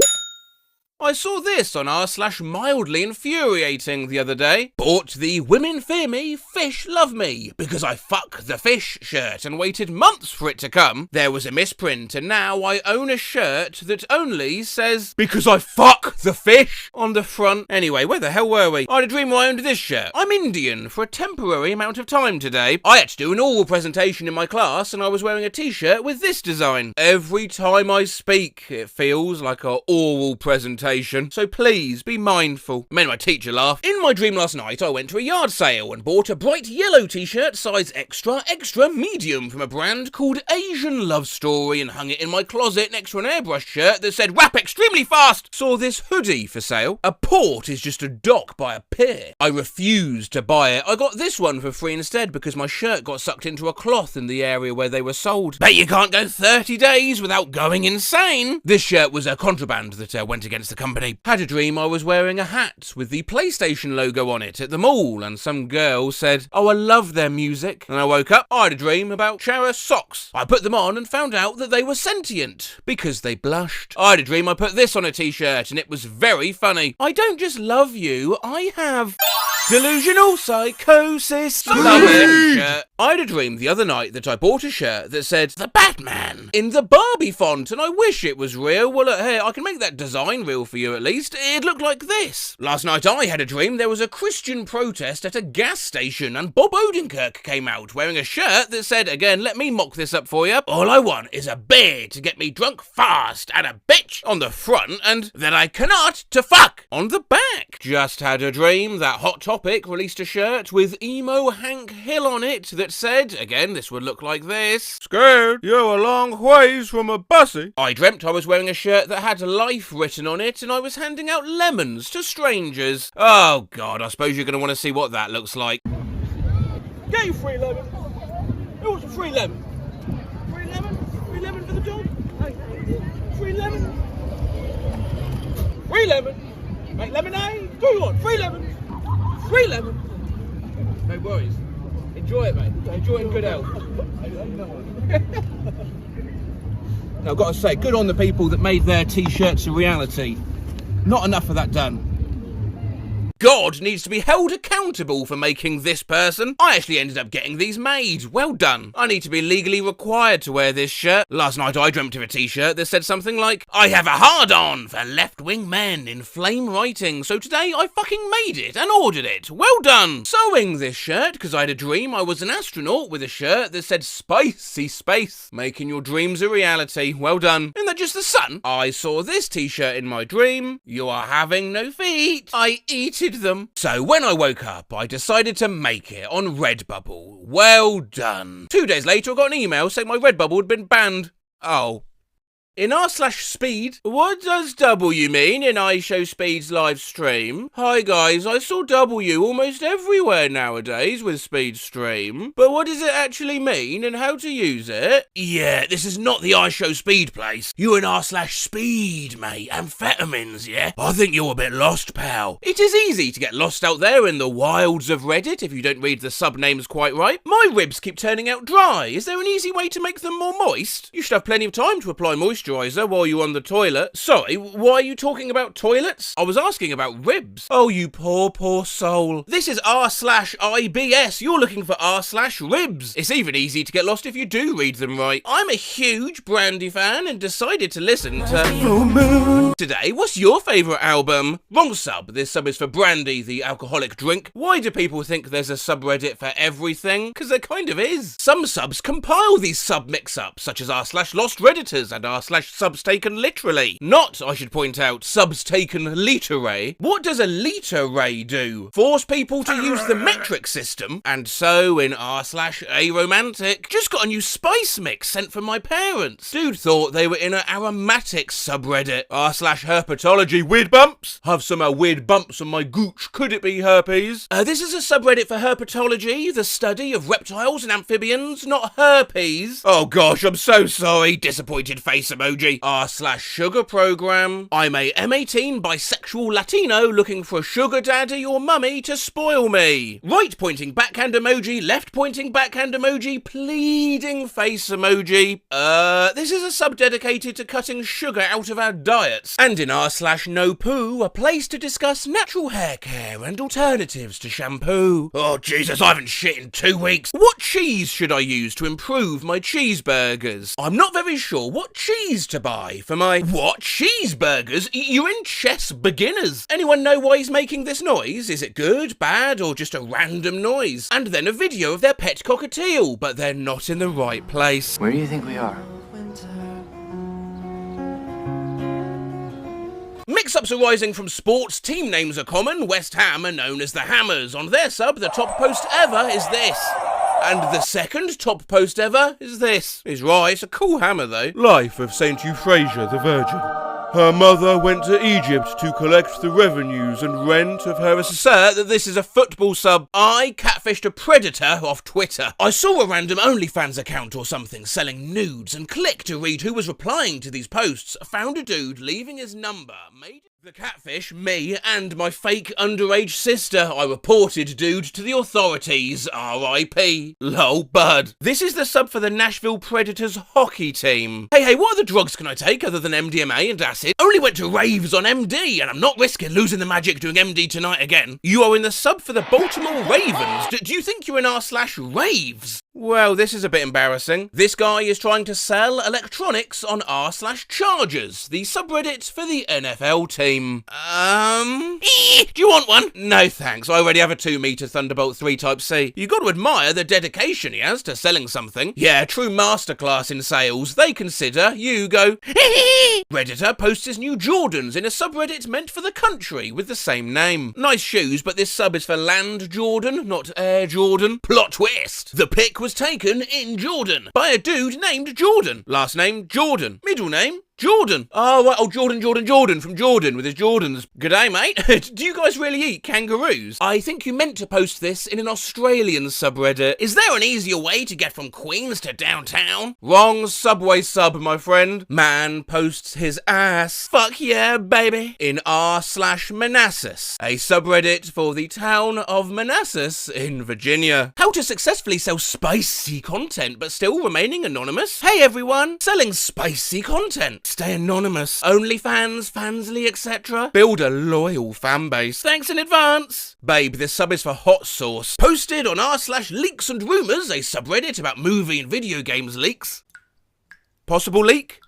I saw this on r/mildly infuriating the other day. Bought the Women Fear Me, Fish Love Me, because I fuck the fish shirt and waited months for it to come. There was a misprint and now I own a shirt that only says, because I fuck the fish, on the front. Anyway, where the hell were we? I had a dream I owned this shirt. I'm Indian for a temporary amount of time today. I had to do an oral presentation in my class and I was wearing a t-shirt with this design. Every time I speak, it feels like an oral presentation. So please be mindful. Made my teacher laugh. In my dream last night, I went to a yard sale and bought a bright yellow t-shirt, size extra medium, from a brand called Asian Love Story and hung it in my closet next to an airbrush shirt that said "Wrap extremely fast." Saw this hoodie for sale. A port is just a dock by a pier. I refused to buy it. I got this one for free instead because my shirt got sucked into a cloth in the area where they were sold. Bet you can't go 30 days without going insane. This shirt was a contraband that went against the company. Had a dream I was wearing a hat with the PlayStation logo on it at the mall and some girl said, "Oh, I love their music." And I woke up, I had a dream about Chara socks. I put them on and found out that they were sentient because they blushed. I had a dream I put this on a t-shirt and it was very funny. I don't just love you, I have delusional psychosis. Love it. Shirt. I had a dream the other night that I bought a shirt that said "The Batman" in the Barbie font and I wish it was real. Well, look here, I can make that design real for you at least. It looked like this. Last night I had a dream there was a Christian protest at a gas station and Bob Odenkirk came out wearing a shirt that said, again, let me mock this up for you, "All I want is a beer to get me drunk fast and a bitch" on the front and "that I cannot to fuck" on the back. Just had a dream that Hot Topic released a shirt with emo Hank Hill on it that said, again, this would look like this, "Scared you're a long ways from a bussy." I dreamt I was wearing a shirt that had life written on it and I was handing out lemons to strangers. Oh god, I suppose you're going to want to see what that looks like. Get you 3 lemons. Who wants a 3 lemon? 3 lemon? 3 lemon for the dog? 3 lemon? 3 lemon? Make lemonade? Do you want 3 lemons? 3 lemons? No worries. Enjoy it, mate. Enjoy it in good health. Now, I've got to say, good on the people that made their t-shirts a reality. Not enough of that done. God needs to be held accountable for making this person. I actually ended up getting these made. Well done. I need to be legally required to wear this shirt. Last night I dreamt of a t-shirt that said something like, "I have a hard-on for left-wing men," in flame writing. So today I fucking made it and ordered it. Well done. Sewing this shirt because I had a dream I was an astronaut with a shirt that said "Spicy Space," making your dreams a reality. Well done. Isn't that just the sun? I saw this t-shirt in my dream. "You are having no feet. I eated them." So when I woke up, I decided to make it on Redbubble. Well done. 2 days later, I got an email saying my Redbubble had been banned. Oh. In r/speed, what does W mean in I Show Speed's live stream? Hi guys, I saw W almost everywhere nowadays with Speed Stream, but what does it actually mean and how to use it? Yeah, this is not the I Show Speed place. You in r/speed, mate. Amphetamines, yeah? I think you're a bit lost, pal. It is easy to get lost out there in the wilds of Reddit if you don't read the sub-names quite right. My ribs keep turning out dry. Is there an easy way to make them more moist? You should have plenty of time to apply moisturiser while you're on the toilet. Sorry, why are you talking about toilets? I was asking about ribs. Oh, you poor soul. This is r/IBS. You're looking for r/ribs. It's even easy to get lost if you do read them right. I'm a huge Brandy fan and decided to listen to Full Moon. Today, what's your favourite album? Wrong sub. This sub is for Brandy, the alcoholic drink. Why do people think there's a subreddit for everything? Because there kind of is. Some subs compile these sub mix-ups, such as r/lost redditors and r/subs taken literally. Not, I should point out, subs taken literary. What does a literary do? Force people to use the metric system. And so, in r/aromantic, just got a new spice mix sent from my parents. Dude thought they were in an aromatic subreddit. r/herpetology, weird bumps. Have some weird bumps on my gooch. Could it be herpes? This is a subreddit for herpetology, the study of reptiles and amphibians, not herpes. Oh gosh, I'm so sorry. Disappointed face emoji. emoji. r/sugar program. I'm a M18 bisexual Latino looking for a sugar daddy or mummy to spoil me. Right pointing backhand emoji, left pointing backhand emoji, pleading face emoji. This is a sub dedicated to cutting sugar out of our diets. And in r/no poo, a place to discuss natural hair care and alternatives to shampoo. Oh Jesus, I haven't shit in 2 weeks. What cheese should I use to improve my cheeseburgers? I'm not very sure what cheese to buy for my... What? Cheeseburgers? You're in chess beginners. Anyone know why he's making this noise? Is it good, bad, or just a random noise? And then a video of their pet cockatiel, but they're not in the right place. Where do you think we are? Mix-ups arising from sports, team names are common. West Ham are known as the Hammers. On their sub, the top post ever is this. And the second top post ever is this. He's right, it's a cool hammer though. Life of Saint Euphrasia the Virgin. Her mother went to Egypt to collect the revenues and rent of her... Sir, that this is a football sub. I catfished a predator off Twitter. I saw a random OnlyFans account or something selling nudes and clicked to read who was replying to these posts. Found a dude leaving his number. Made the catfish, me, and my fake underage sister. I reported dude to the authorities. R.I.P. Lol, bud. This is the sub for the Nashville Predators hockey team. Hey, what other drugs can I take other than MDMA and acid? Only went to raves on MD, and I'm not risking losing the magic doing MD tonight again. You are in the sub for the Baltimore Ravens. Do you think you're in r/raves? Well, this is a bit embarrassing. This guy is trying to sell electronics on r/chargers, the subreddit for the NFL team. Do you want one? No thanks, I already have a 2-meter Thunderbolt 3 Type C. You got to admire the dedication he has to selling something. Yeah, true masterclass in sales. They consider you go... Redditor posts his new Jordans in a subreddit meant for the country with the same name. Nice shoes, but this sub is for Land Jordan, not Air Jordan. Plot twist! The pic was taken in Jordan by a dude named Jordan. Last name Jordan. Middle name Jordan. Oh, right. Oh, Jordan from Jordan with his Jordans. G'day, mate. Do you guys really eat kangaroos? I think you meant to post this in an Australian subreddit. Is there an easier way to get from Queens to downtown? Wrong subway sub, my friend. Man posts his ass. Fuck yeah, baby. In r/Manassas, a subreddit for the town of Manassas in Virginia. How to successfully sell spicy content but still remaining anonymous? Hey everyone, selling spicy content. Stay anonymous. OnlyFans, Fansly, etc. Build a loyal fan base. Thanks in advance. Babe, this sub is for hot sauce. Posted on r/leaks and rumours, a subreddit about movie and video games leaks. Possible leak?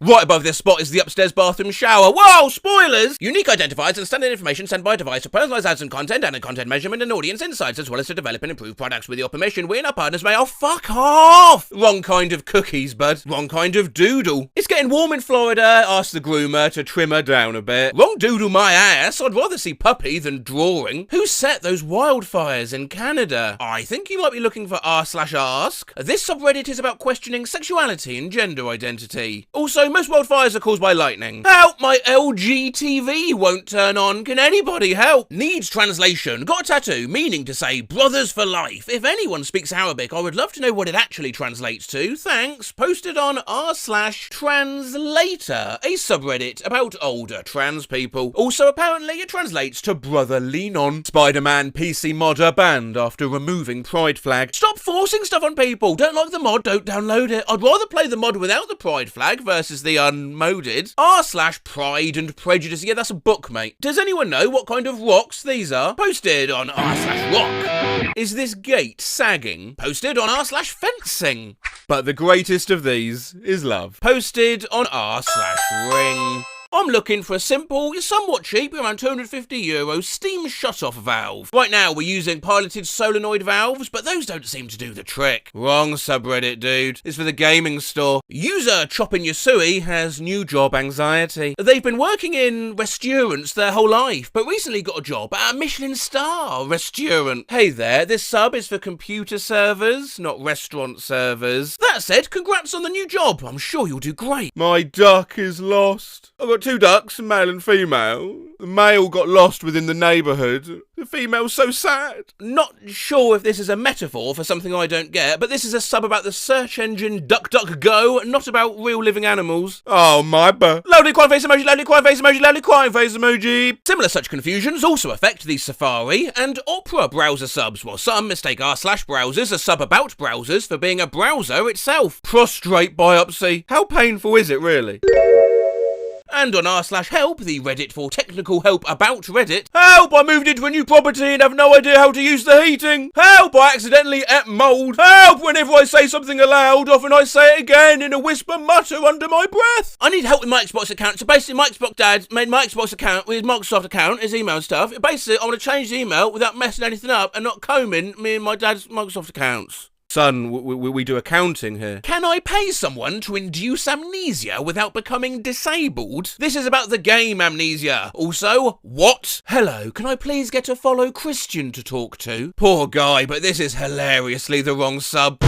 Right above this spot is the upstairs bathroom shower. Whoa, spoilers! Unique identifiers and standard information sent by device to personalise ads and content measurement and audience insights, as well as to develop and improve products. With your permission, we and our partners may... Oh, fuck off! Wrong kind of cookies, bud. Wrong kind of doodle. It's getting warm in Florida. Ask the groomer to trim her down a bit. Wrong doodle my ass. I'd rather see puppy than drawing. Who set those wildfires in Canada? I think you might be looking for r/ask. This subreddit is about questioning sexuality and gender identity. Also, most wildfires are caused by lightning. Help, my LG TV won't turn on. Can anybody help? Needs translation. Got a tattoo, meaning to say brothers for life. If anyone speaks Arabic, I would love to know what it actually translates to. Thanks. Posted on r/translator, a subreddit about older trans people. Also, apparently, it translates to brother lean on. Spider-Man PC modder banned after removing pride flag. Stop forcing stuff on people. Don't like the mod, don't download it. I'd rather play the mod without the pride flag versus the unmoded. r/pride and prejudice. Yeah, that's a book, mate. Does anyone know what kind of rocks these are? Posted on r/rock. Is this gate sagging? Posted on r/fencing. But the greatest of these is love. Posted on r/ring. I'm looking for a simple, somewhat cheap, around €250 steam shut-off valve. Right now, we're using piloted solenoid valves, but those don't seem to do the trick. Wrong subreddit, dude. It's for the gaming store. User Choppin' Yasui has new job anxiety. They've been working in restaurants their whole life, but recently got a job at a Michelin star restaurant. Hey there, this sub is for computer servers, not restaurant servers. That said, congrats on the new job. I'm sure you'll do great. My duck is lost. I've got got 2 ducks, male and female. The male got lost within the neighbourhood. The female's so sad. Not sure if this is a metaphor for something I don't get, but this is a sub about the search engine DuckDuckGo, not about real living animals. Oh, my butt. Loudly crying face emoji, loudly crying face emoji, loudly crying face emoji. Similar such confusions also affect the Safari and Opera browser subs, while some mistake r/browsers, a sub about browsers, for being a browser itself. Prostrate biopsy. How painful is it, really? And on r/help, the Reddit for technical help about Reddit. Help! I moved into a new property and have no idea how to use the heating. Help! I accidentally ate mould. Help! Whenever I say something aloud, often I say it again in a whisper mutter under my breath. I need help with my Xbox account. So basically, my Xbox dad made my Xbox account with his Microsoft account, his email and stuff. Basically, I want to change the email without messing anything up and not combing me and my dad's Microsoft accounts. Son, we do accounting here. Can I pay someone to induce amnesia without becoming disabled? This is about the game Amnesia. Also, what? Hello, can I please get a follow Christian to talk to? Poor guy, but this is hilariously the wrong sub.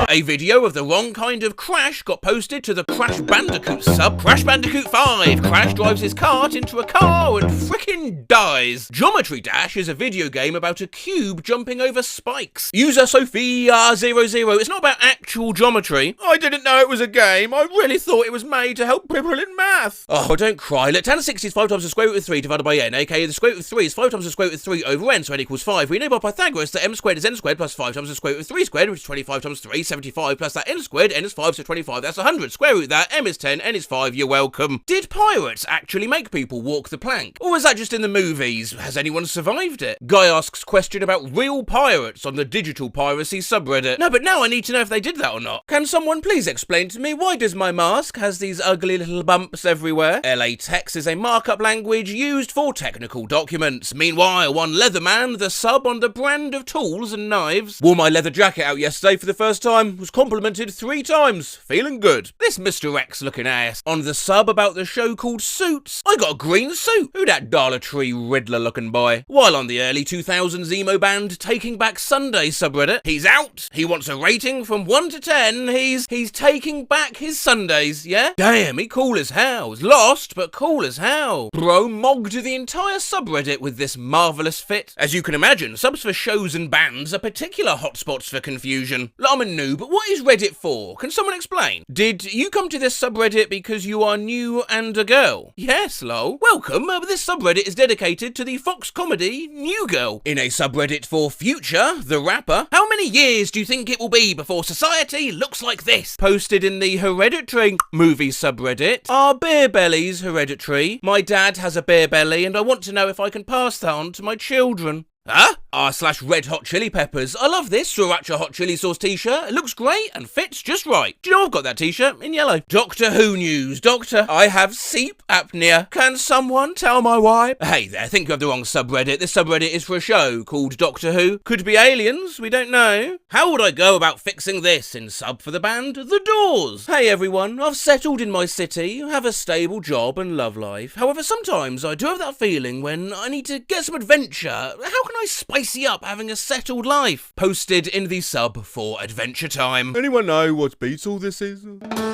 A video of the wrong kind of Crash got posted to the Crash Bandicoot sub. Crash Bandicoot 5. Crash drives his cart into a car and frickin' dies. Geometry Dash is a video game about a cube jumping over spikes. User Sophia00. It's not about actual geometry. I didn't know it was a game. I really thought it was made to help people in math. Oh, don't cry. Look, tan 60 is 5 times the square root of 3 divided by n, aka the square root of 3 is 5 times the square root of 3 over n, so n equals 5. We know by Pythagoras that m squared is n squared plus 5 times the square root of 3 squared, which is 25 times 3, 75 plus that n squared, n is 5, so 25, that's 100. Square root that, m is 10, n is 5, you're welcome. Did pirates actually make people walk the plank? Or was that just in the movies? Has anyone survived it? Guy asks question about real pirates on the digital piracy subreddit. No, but now I need to know if they did that or not. Can someone please explain to me why does my mask has these ugly little bumps everywhere? LaTeX is a markup language used for technical documents. Meanwhile, one Leatherman, the sub on the brand of tools and knives, wore my leather jacket out yesterday for the first time, was complimented 3 times. Feeling good. This Mr. X looking ass. On the sub about the show called Suits, I got a green suit. Who that Dollar Tree Riddler looking boy? While on the early 2000s emo band Taking Back Sunday subreddit, he's out. He wants a rating from 1 to 10. He's taking back his Sundays, yeah? Damn, he cool as hell. He's lost, but cool as hell. Bro mogged the entire subreddit with this marvellous fit. As you can imagine, subs for shows and bands are particular hotspots for confusion. I'm a noob, but what is Reddit for? Can someone explain? Did you come to this subreddit because you are new and a girl? Yes, lol. Welcome, this subreddit is dedicated to the Fox comedy New Girl. In a subreddit for Future, the rapper, how many years do you think it will be before society looks like this? Posted in the Hereditary movie subreddit. Are beer bellies hereditary? My dad has a beer belly and I want to know if I can pass that on to my children. Huh? r/Red Hot Chili Peppers. I love this Sriracha Hot Chili Sauce t-shirt. It looks great and fits just right. Do you know I've got that t-shirt in yellow? Doctor Who news. Doctor, I have sleep apnea. Can someone tell my wife? Hey there, I think you have the wrong subreddit. This subreddit is for a show called Doctor Who. Could be aliens, we don't know. How would I go about fixing this in sub for the band The Doors? Hey everyone, I've settled in my city, have a stable job and love life. However, sometimes I do have that feeling when I need to get some adventure. How can I spicy up having a settled life? Posted in the sub for Adventure Time. Anyone know what beat all this is?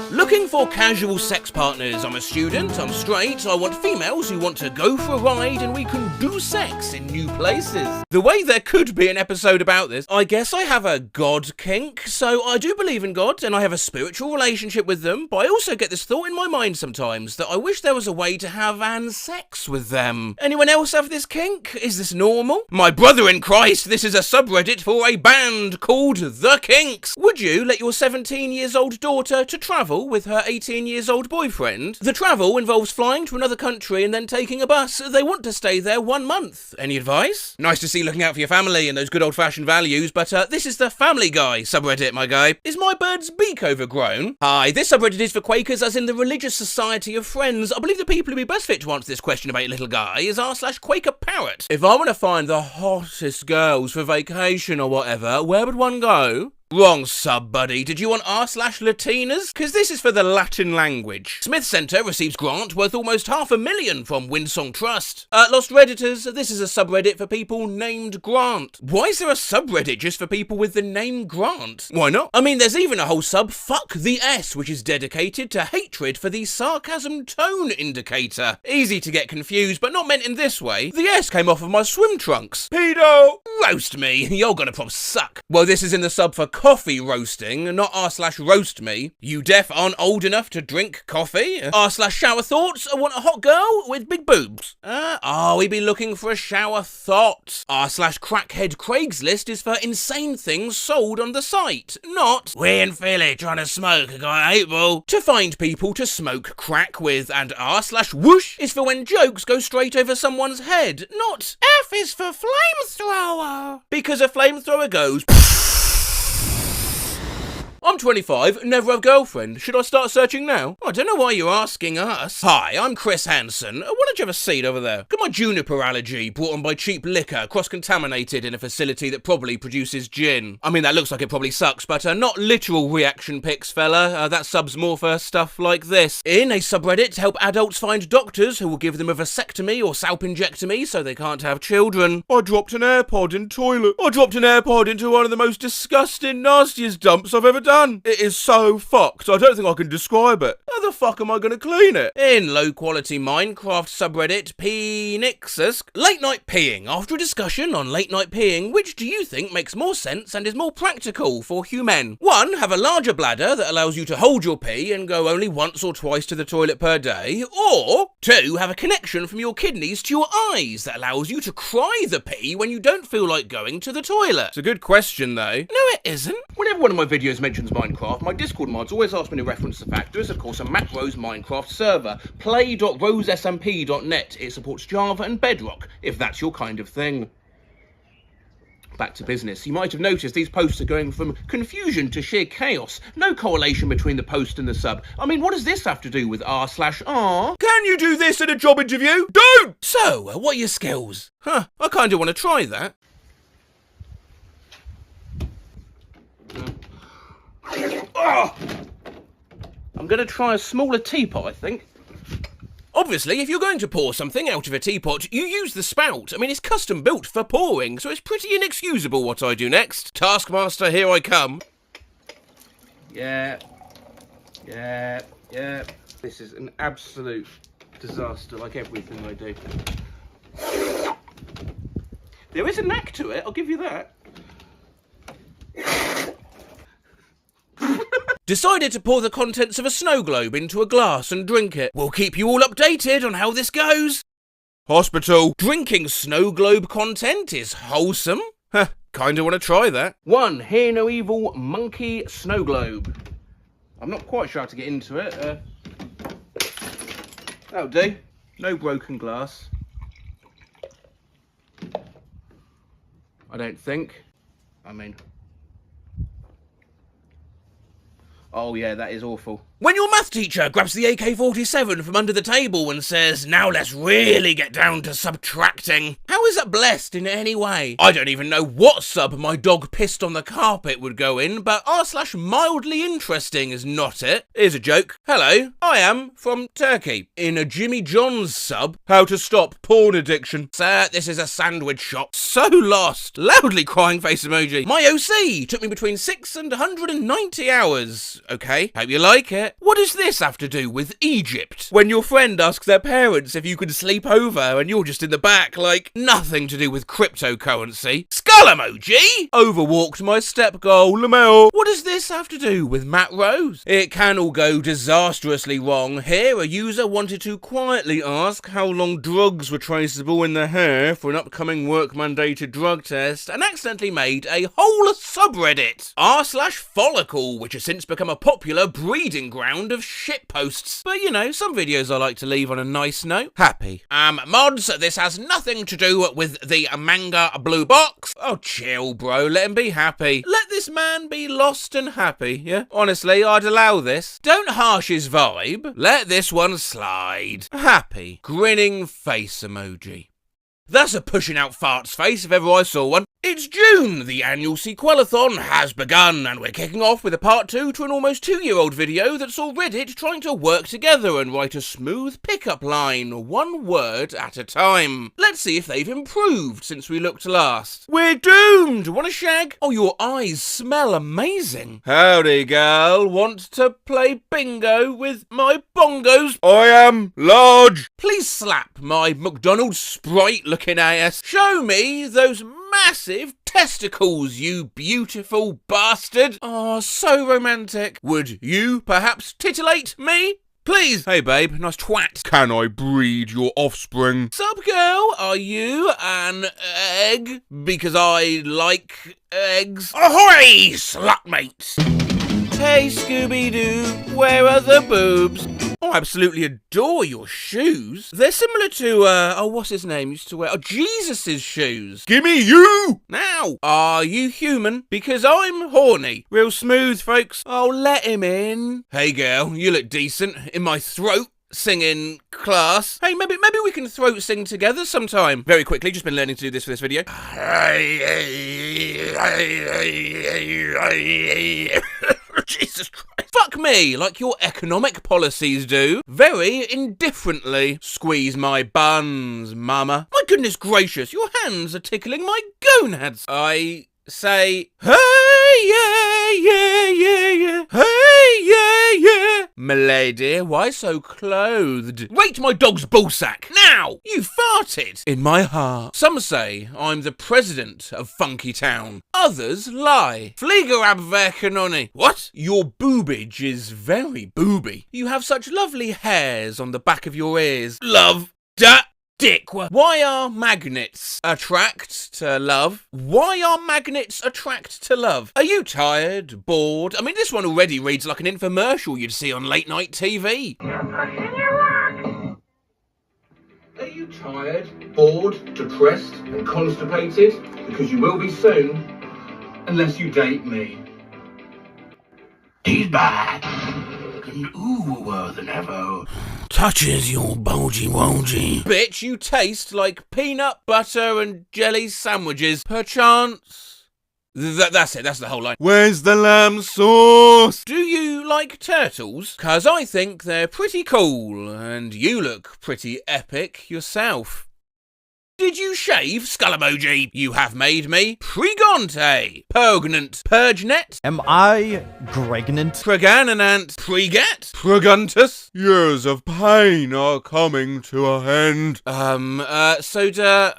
Looking for casual sex partners. I'm a student, I'm straight, I want females who want to go for a ride and we can do sex in new places. The way there could be an episode about this, I guess I have a God kink, so I do believe in God and I have a spiritual relationship with them, but I also get this thought in my mind sometimes that I wish there was a way to have sex with them. Anyone else have this kink? Is this normal? My brother in Christ, this is a subreddit for a band called The Kinks. Would you let your 17-years-old daughter to travel with her 18-years-old boyfriend? The travel involves flying to another country and then taking a bus. They want to stay there 1 month. Any advice? Nice to see you looking out for your family and those good old-fashioned values, but this is the Family Guy subreddit, my guy. Is my bird's beak overgrown? Hi, this subreddit is for Quakers, as in the Religious Society of Friends. I believe the people who would be best fit to answer this question about your little guy is r/Quaker Parrot. If I want to find the hottest girls for vacation or whatever, where would one go? Wrong sub, buddy. Did you want r/Latinas? Because this is for the Latin language. Smith Centre receives grant worth almost $500,000 from Windsong Trust. Lost Redditors, this is a subreddit for people named Grant. Why is there a subreddit just for people with the name Grant? Why not? I mean, there's even a whole sub, Fuck the S, which is dedicated to hatred for the sarcasm tone indicator. Easy to get confused, but not meant in this way. The S came off of my swim trunks. Pedo! Roast me. You're gonna prob suck. Well, this is in the sub for coffee roasting, not r/roast me. You deaf aren't old enough to drink coffee? R/shower thoughts. I want a hot girl with big boobs. We be looking for a shower thought. R/crackhead Craigslist is for insane things sold on the site, not we in Philly trying to smoke a guy 8-ball. To find people to smoke crack with, and r/whoosh is for when jokes go straight over someone's head, not F is for flamethrower. Because a flamethrower goes I'm 25, never have a girlfriend. Should I start searching now? I don't know why you're asking us. Hi, I'm Chris Hansen. Why don't you have a seat over there? Got my juniper allergy, brought on by cheap liquor, cross-contaminated in a facility that probably produces gin. I mean, that looks like it probably sucks, but not literal reaction pics, fella. That sub's more for stuff like this. In a subreddit to help adults find doctors who will give them a vasectomy or salpingectomy so they can't have children. I dropped an AirPod in toilet. I dropped an AirPod into one of the most disgusting, nastiest dumps I've ever done. It is so fucked, I don't think I can describe it. How the fuck am I going to clean it? In low-quality Minecraft subreddit Pnixus, late night peeing. After a discussion on late night peeing, which do you think makes more sense and is more practical for human? 1. Have a larger bladder that allows you to hold your pee and go only once or twice to the toilet per day. Or 2. Have a connection from your kidneys to your eyes that allows you to cry the pee when you don't feel like going to the toilet. It's a good question though. No, it isn't. Whenever one of my videos mentions Minecraft, my Discord mods always ask me to reference the fact there is of course a macros Minecraft server, play.rosesmp.net. It supports Java and Bedrock, if that's your kind of thing. Back to business. You might have noticed these posts are going from confusion to sheer chaos. No correlation between the post and the sub. I mean, what does this have to do with r/r? Can you do this in a job interview? Don't! So, what are your skills? I kinda wanna try that. I'm gonna try a smaller teapot, I think. Obviously, if you're going to pour something out of a teapot, you use the spout. I mean, it's custom built for pouring, so it's pretty inexcusable what I do next. Taskmaster, here I come. Yeah. This is an absolute disaster, like everything I do. There is a knack to it, I'll give you that. Decided to pour the contents of a snow globe into a glass and drink it. We'll keep you all updated on how this goes. Hospital. Drinking snow globe content is wholesome. Kinda wanna try that. 1. Hear no evil monkey snow globe. I'm not quite sure how to get into it. That'll do. No broken glass. I don't think. I mean... Oh yeah, that is awful. When your math teacher grabs the AK-47 from under the table and says, now let's really get down to subtracting. How is that blessed in any way? I don't even know what sub my dog pissed on the carpet would go in, but r/mildly interesting is not it. Here's a joke. Hello, I am from Turkey. In a Jimmy John's sub, how to stop porn addiction. Sir, this is a sandwich shop. So lost. Loudly crying face emoji. My OC took me between 6 and 190 hours. Okay, hope you like it. What does this have to do with Egypt? When your friend asks their parents if you can sleep over and you're just in the back, like, nothing to do with cryptocurrency. Skull emoji! Overwalked my step goal, Lamel. What does this have to do with Matt Rose? It can all go disastrously wrong. Here, a user wanted to quietly ask how long drugs were traceable in the hair for an upcoming work-mandated drug test and accidentally made a whole subreddit. r/follicle, which has since become a popular breeding ground of shitposts. But you know, some videos I like to leave on a nice note. Happy. Mods, this has nothing to do with the manga blue box. Oh, chill, bro. Let him be happy. Let this man be lost and happy, yeah? Honestly, I'd allow this. Don't harsh his vibe. Let this one slide. Happy. Grinning face emoji. That's a pushing out farts face if ever I saw one. It's June, the annual sequelathon has begun, and we're kicking off with a part 2 to an almost 2-year-old video that saw Reddit trying to work together and write a smooth pickup line, one word at a time. Let's see if they've improved since we looked last. We're doomed! Want a shag? Oh, your eyes smell amazing. Howdy, gal. Want to play bingo with my bongos? I am large. Please slap my McDonald's Sprite-looking ass. Show me those massive testicles, you beautiful bastard. Oh, so romantic. Would you perhaps titillate me? Please. Hey, babe. Nice twat. Can I breed your offspring? Sup, girl? Are you an egg? Because I like eggs. Ahoy, slutmates! Hey, Scooby-Doo, where are the boobs? Oh, I absolutely adore your shoes. They're similar to, what's his name used to wear? Oh, Jesus' shoes. Gimme you! Now, are you human? Because I'm horny. Real smooth, folks. Oh, let him in. Hey, girl, you look decent. In my throat singing class. Hey, maybe we can throat sing together sometime. Very quickly, just been learning to do this for this video. Jesus Christ. Fuck me, like your economic policies do. Very indifferently. Squeeze my buns, mama. My goodness gracious, your hands are tickling my gonads. I say, hey, yeah. Hey, yeah. Milady, why so clothed? Rate my dog's ballsack, now! You farted! In my heart. Some say I'm the president of Funky Town. Others lie. Flieger abwerkenoni. What? Your boobage is very booby. You have such lovely hairs on the back of your ears. Love that. Dick. Why are magnets attract to love? Why are magnets attract to love? Are you tired? Bored? I mean, this one already reads like an infomercial you'd see on late night TV. Are you tired, bored, depressed and constipated? Because you will be soon, unless you date me. He's back, and ooh-er than ever. Touches your bulgy wongy. Bitch, you taste like peanut butter and jelly sandwiches. Perchance. That's it, that's the whole line. Where's the lamb sauce? Do you like turtles? 'Cause I think they're pretty cool, and you look pretty epic yourself. Did you shave, skull emoji? You have made me pregante, pognant, purgenet. Am I pregnant? Pregananant, preget, preguntus. Years of pain are coming to a end. Soda,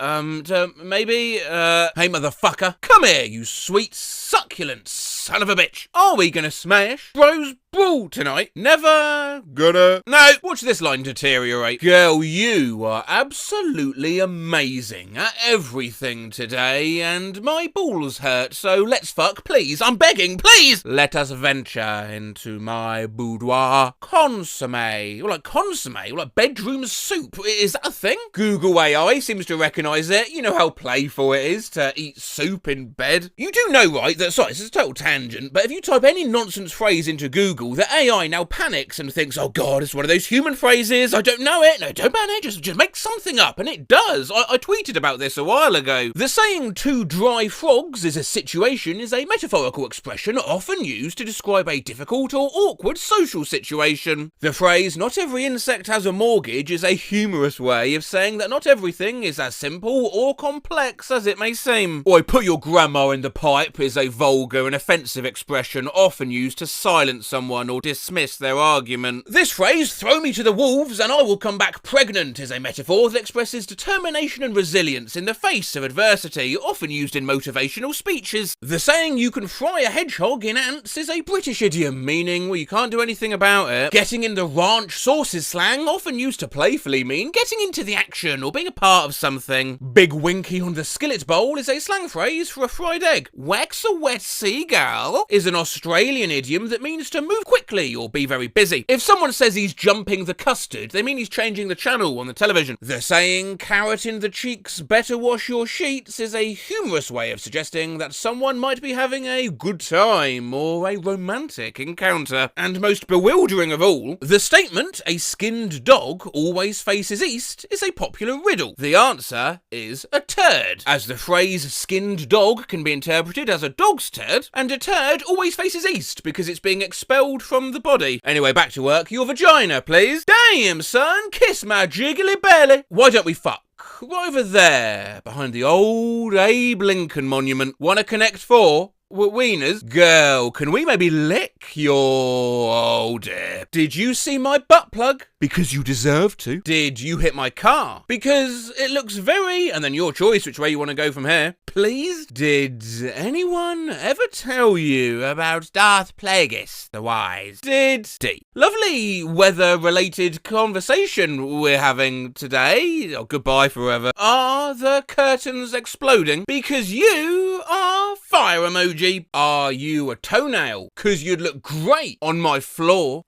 maybe, hey motherfucker, come here, you sweet, succulent son of a bitch. Are we gonna smash bros brawl tonight? Never Gonna. No, watch this line deteriorate. Girl, you are absolutely amazing at everything today, and my balls hurt, so let's fuck, please. I'm begging, please! Let us venture into my boudoir. Consomme. Or like consomme, or like bedroom soup. Is that a thing? Google AI seems to recognise it. You know how playful it is to eat soup in bed. You do know, right, that, sorry, this is a total tangent, but if you type any nonsense phrase into Google, the AI now panics and thinks, oh god, it's one of those human phrases, I don't know it, no, don't panic, just make something up, and it does. I tweeted about this a while ago. The saying two dry frogs is a situation is a metaphorical expression often used to describe a difficult or awkward social situation. The phrase, not every insect has a mortgage, is a humorous way of saying that not everything is as simple or complex as it may seem. Or put your grandma in the pipe is a vulgar and offensive expression often used to silence someone or dismiss their argument. This phrase, throw me to the wolves and I will come back pregnant, is a metaphor that expresses determination and resilience in the face of adversity, often used in motivational speeches. The saying, you can fry a hedgehog in ants, is a British idiom, meaning, well, you can't do anything about it. Getting in the ranch sauces slang, often used to playfully mean getting into the action or being a part of something. Big winky on the skillet bowl is a slang phrase for a fried egg. Wax a wet seagull is an Australian idiom that means to move quickly or be very busy. If someone says he's jumping the custard, they mean he's changing the channel on the television. The saying, carrot in the cheeks, better wash your sheets, is a humorous way of suggesting that someone might be having a good time or a romantic encounter. And most bewildering of all, the statement, a skinned dog always faces east, is a popular riddle. The answer is a turd, as the phrase skinned dog can be interpreted as a dog's turd, and a turd always faces east because it's being expelled from the body. Anyway, back to work. Your vagina, please. Damn, son, kiss my jiggly belly. Why don't we fuck? Right over there, behind the old Abe Lincoln monument. Wanna connect for? Wieners? Girl, can we maybe lick your... Oh dear. Did you see my butt plug? Because you deserve to. Did you hit my car? Because it looks very... And then your choice which way you want to go from here. Please? Did anyone ever tell you about Darth Plagueis the Wise? Did D. Lovely weather-related conversation we're having today. Oh, goodbye forever. Are the curtains exploding? Because you are fire emoji. Are you a toenail? Cause you'd look great on my floor.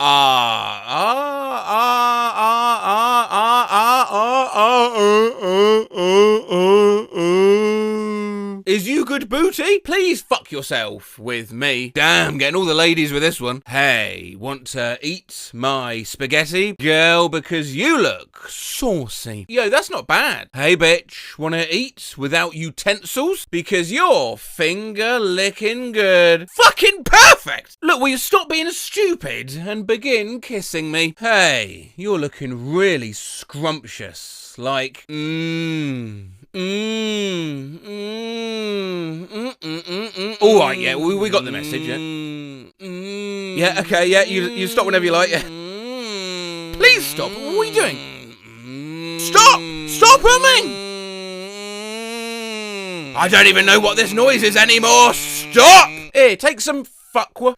Is you good booty? Please fuck yourself with me. Damn, getting all the ladies with this one. Hey, want to eat my spaghetti? Girl, because you look saucy. Yo, that's not bad. Hey, bitch, wanna eat without utensils? Because you're finger licking good. Fucking perfect! Look, will you stop being stupid and begin kissing me? Hey, you're looking really scrumptious. Like, Alright, yeah, we got the message, yeah. Yeah, okay, yeah, you stop whenever you like, yeah. Please stop, what are you doing? Stop! Stop humming! I don't even know what this noise is anymore, stop! Here, take some fuckwa.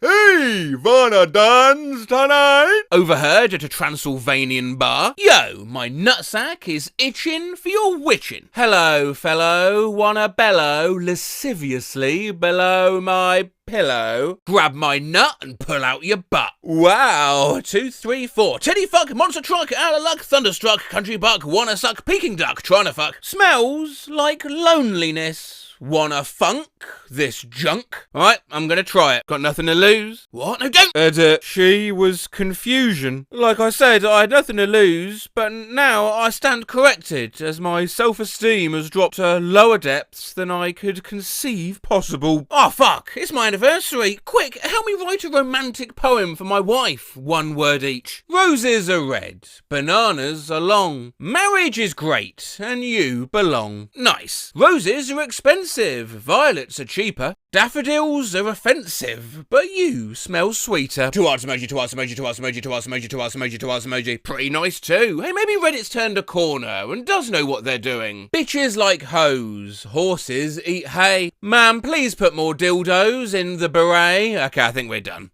Hey, wanna dance tonight? Overheard at a Transylvanian bar. Yo, my nutsack is itching for your witching. Hello, fellow, wanna bellow lasciviously below my pillow? Grab my nut and pull out your butt. Wow, 2, 3, 4. Titty fuck, monster truck, out of luck, thunderstruck, country buck, wanna suck, Peking duck, trying to fuck. Smells like loneliness. Wanna funk this junk? Alright, I'm gonna try it. Got nothing to lose. What? No, don't! Edit. She was confusion. Like I said, I had nothing to lose, but now I stand corrected as my self-esteem has dropped to lower depths than I could conceive possible. Oh, fuck. It's my anniversary. Quick, help me write a romantic poem for my wife. 1 word each. Roses are red. Bananas are long. Marriage is great, and you belong. Nice. Roses are expensive. Violets are cheaper. Daffodils are offensive, but you smell sweeter. 2 hearts emoji, 2 hearts emoji, 2 hearts emoji, 2 hearts emoji, 2 hearts emoji, 2 hearts emoji. Pretty nice too. Hey, maybe Reddit's turned a corner and does know what they're doing. Bitches like hoes. Horses eat hay. Ma'am, please put more dildos in the beret. Okay, I think we're done.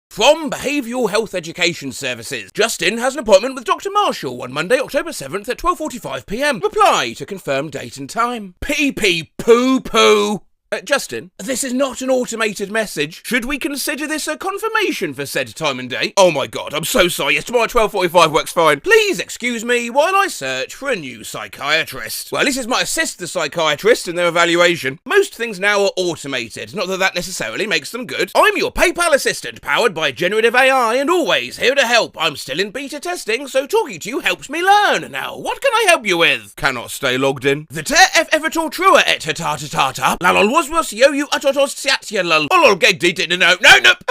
From Behavioural Health Education Services, Justin has an appointment with Dr. Marshall on Monday, October 7th at 12:45 p.m. Reply to confirm date and time. Pee-pee poo-poo. Justin, this is not an automated message. Should we consider this a confirmation for said time and date? Oh my god, I'm so sorry. Yes, tomorrow 12:45 works fine. Please excuse me while I search for a new psychiatrist. Well, at least this might assist the psychiatrist in their evaluation. Most things now are automated, not that that necessarily makes them good. I'm your PayPal assistant, powered by generative AI and always here to help. I'm still in beta testing, so talking to you helps me learn. Now, what can I help you with? Cannot stay logged in. The te evertor trua et ta ta ta lalol was yo you utotos siatia lul olol geg did no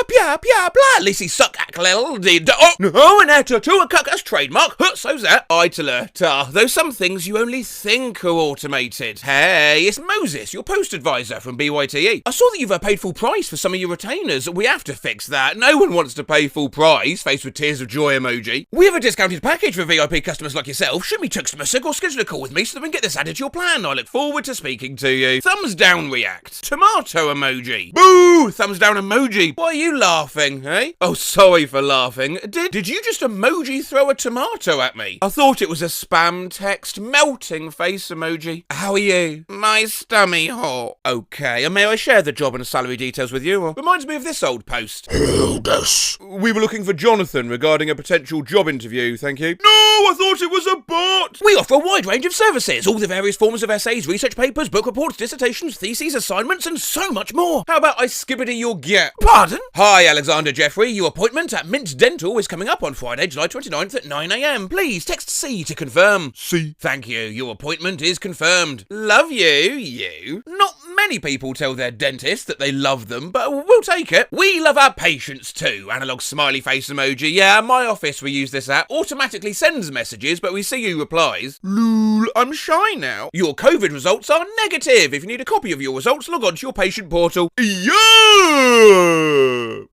pia blah lisi suck aklel did no and eta to a cuck as trademark so's that itala ta though some things you only think are automated. Hey, it's Moses, your post advisor from BYTE. I saw that you've paid full price for some of your retainers. We have to fix that. No one wants to pay full price, faced with tears of joy emoji. We have a discounted package for VIP customers like yourself. Shoot me text message or schedule a call with me so that we can get this added to your plan. I look forward to speaking to you. Thumbs down react. fact. Tomato emoji. Boo! Thumbs down emoji. Why are you laughing, eh? Oh, sorry for laughing. Did you just emoji throw a tomato at me? I thought it was a spam text melting face emoji. How are you? My stummy hot. Okay, and may I share the job and salary details with you? Reminds me of this old post. Hello, Gus. We were looking for Jonathan regarding a potential job interview, thank you. No, I thought it was a bot! We offer a wide range of services, all the various forms of essays, research papers, book reports, dissertations, theses, assignments, and so much more. How about I skibbity your get? Pardon? Hi, Alexander Jeffrey. Your appointment at Mint Dental is coming up on Friday, July 29th at 9 a.m. Please text C to confirm. C. Thank you. Your appointment is confirmed. Love you. Not many people tell their dentist that they love them, but we'll take it. We love our patients too. Analog smiley face emoji. Yeah, my office we use this app. Automatically sends messages, but we see who replies. Lol, I'm shy now. Your COVID results are negative. If you need a copy of your results, log on to your patient portal. Yeah!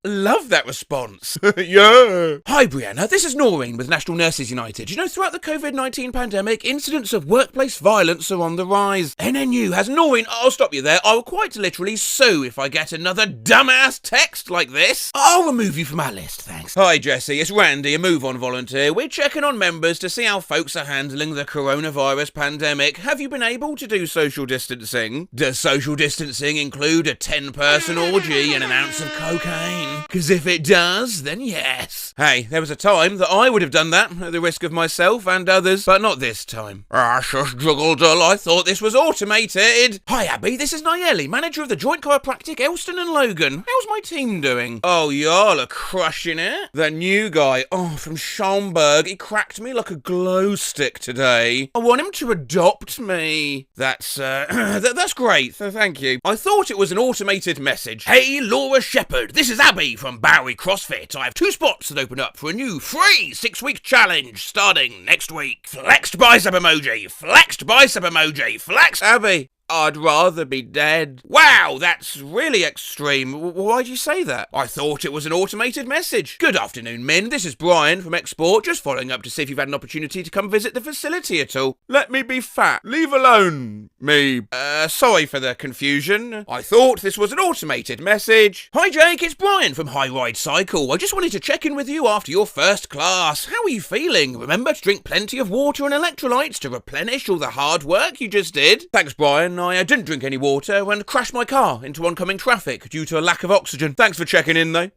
Love that response. Yeah! Hi, Brianna. This is Noreen with National Nurses United. You know, throughout the COVID-19 pandemic, incidents of workplace violence are on the rise. NNU has Noreen. I'll stop you there. I will quite literally sue if I get another dumbass text like this. I'll remove you from our list, thanks. Hi, Jesse. It's Randy, a Move On volunteer. We're checking on members to see how folks are handling the coronavirus pandemic. Have you been able to do social distancing? Does social distancing include a 10-person orgy and an ounce of cocaine? Because if it does, then yes. Hey, there was a time that I would have done that at the risk of myself and others, but not this time. Shush, Druggle, I thought this was automated. Hi, Abby. This is Nayeli, manager of the Joint Chiropractic Elston and Logan. How's my team doing? Oh, y'all are crushing it. That new guy, from Schaumburg, he cracked me like a glow stick today. I want him to adopt me. That's that's great. Thank you. I thought it was an automated message. Hey, Laura Shepherd. This is Abby from Bowery CrossFit. I have 2 spots that open up for a new free 6-week challenge starting next week. Flexed bicep emoji. Flexed bicep emoji. Flex. Abby. I'd rather be dead. Wow, that's really extreme. Why'd you say that? I thought it was an automated message. Good afternoon, men. This is Brian from Export, just following up to see if you've had an opportunity to come visit the facility at all. Let me be fat. Leave alone me. Sorry for the confusion. I thought this was an automated message. Hi, Jake. It's Brian from High Ride Cycle. I just wanted to check in with you after your first class. How are you feeling? Remember to drink plenty of water and electrolytes to replenish all the hard work you just did. Thanks, Brian. I didn't drink any water and crashed my car into oncoming traffic due to a lack of oxygen. Thanks for checking in, though.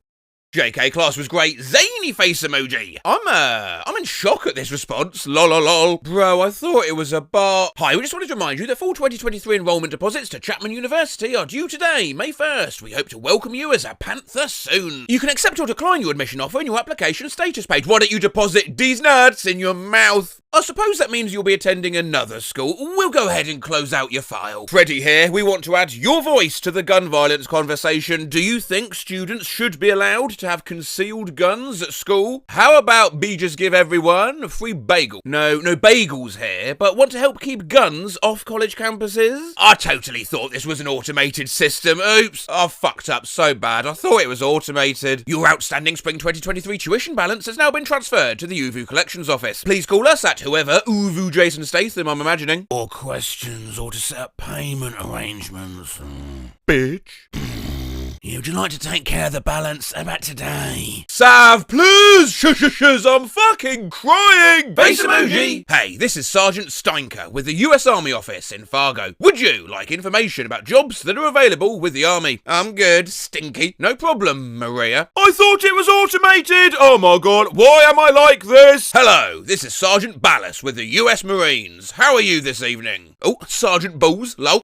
JK, class was great. Zany face emoji. I'm in shock at this response. Lol. Bro, I thought it was a bot. Hi, we just wanted to remind you that full 2023 enrolment deposits to Chapman University are due today, May 1st. We hope to welcome you as a Panther soon. You can accept or decline your admission offer in your application status page. Why don't you deposit these nuts in your mouth? I suppose that means you'll be attending another school. We'll go ahead and close out your file. Freddie here. We want to add your voice to the gun violence conversation. Do you think students should be allowed to have concealed guns at school? How about B just give everyone a free bagel? No bagels here, but want to help keep guns off college campuses? I totally thought this was an automated system. Oops. I fucked up so bad. I thought it was automated. Your outstanding spring 2023 tuition balance has now been transferred to the UVU Collections Office. Please call us at whoever, Uvu Jason Statham, I'm imagining. Or questions, or to set up payment arrangements. Bitch. Yeah, would you like to take care of the balance about today? Sav, please! Shush, I'm fucking crying! Face emoji! Hey, this is Sergeant Steinker with the US Army office in Fargo. Would you like information about jobs that are available with the Army? I'm good, Stinky. No problem, Maria. I thought it was automated! Oh my god, why am I like this? Hello, this is Sergeant Ballas with the US Marines. How are you this evening? Oh, Sergeant Balls, lol.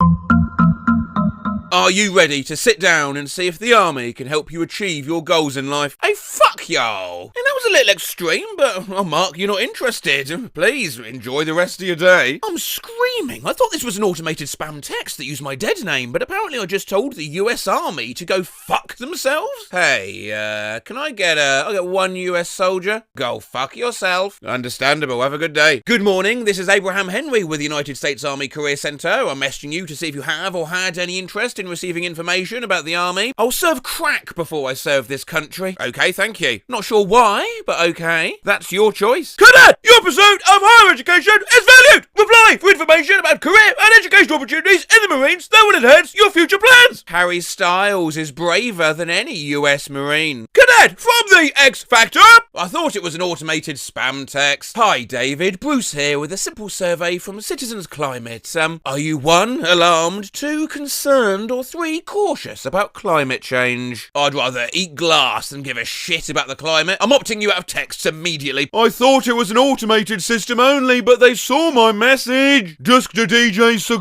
Are you ready to sit down and see if the Army can help you achieve your goals in life? Hey, fuck y'all! And that was a little extreme, but Mark, you're not interested. Please, enjoy the rest of your day. I'm screaming. I thought this was an automated spam text that used my dead name, but apparently I just told the US Army to go fuck fuck themselves? Hey, can I get one US soldier? Go fuck yourself. Understandable, have a good day. Good morning, this is Abraham Henry with the United States Army Career Centre. I'm messaging you to see if you have or had any interest in receiving information about the Army. I'll serve crack before I serve this country. Okay, thank you. Not sure why, but okay. That's your choice. Cadet, your pursuit of higher education is valued! Reply for information about career and educational opportunities in the Marines that will enhance your future plans! Harry Styles is braver than any US Marine. Cadet from the X Factor! I thought it was an automated spam text. Hi David, Bruce here with a simple survey from Citizens Climate. Are you 1, alarmed, 2, concerned, or 3, cautious about climate change? I'd rather eat glass than give a shit about the climate. I'm opting you out of texts immediately. I thought it was an automated system only, but they saw my message. Dusk to DJ suck.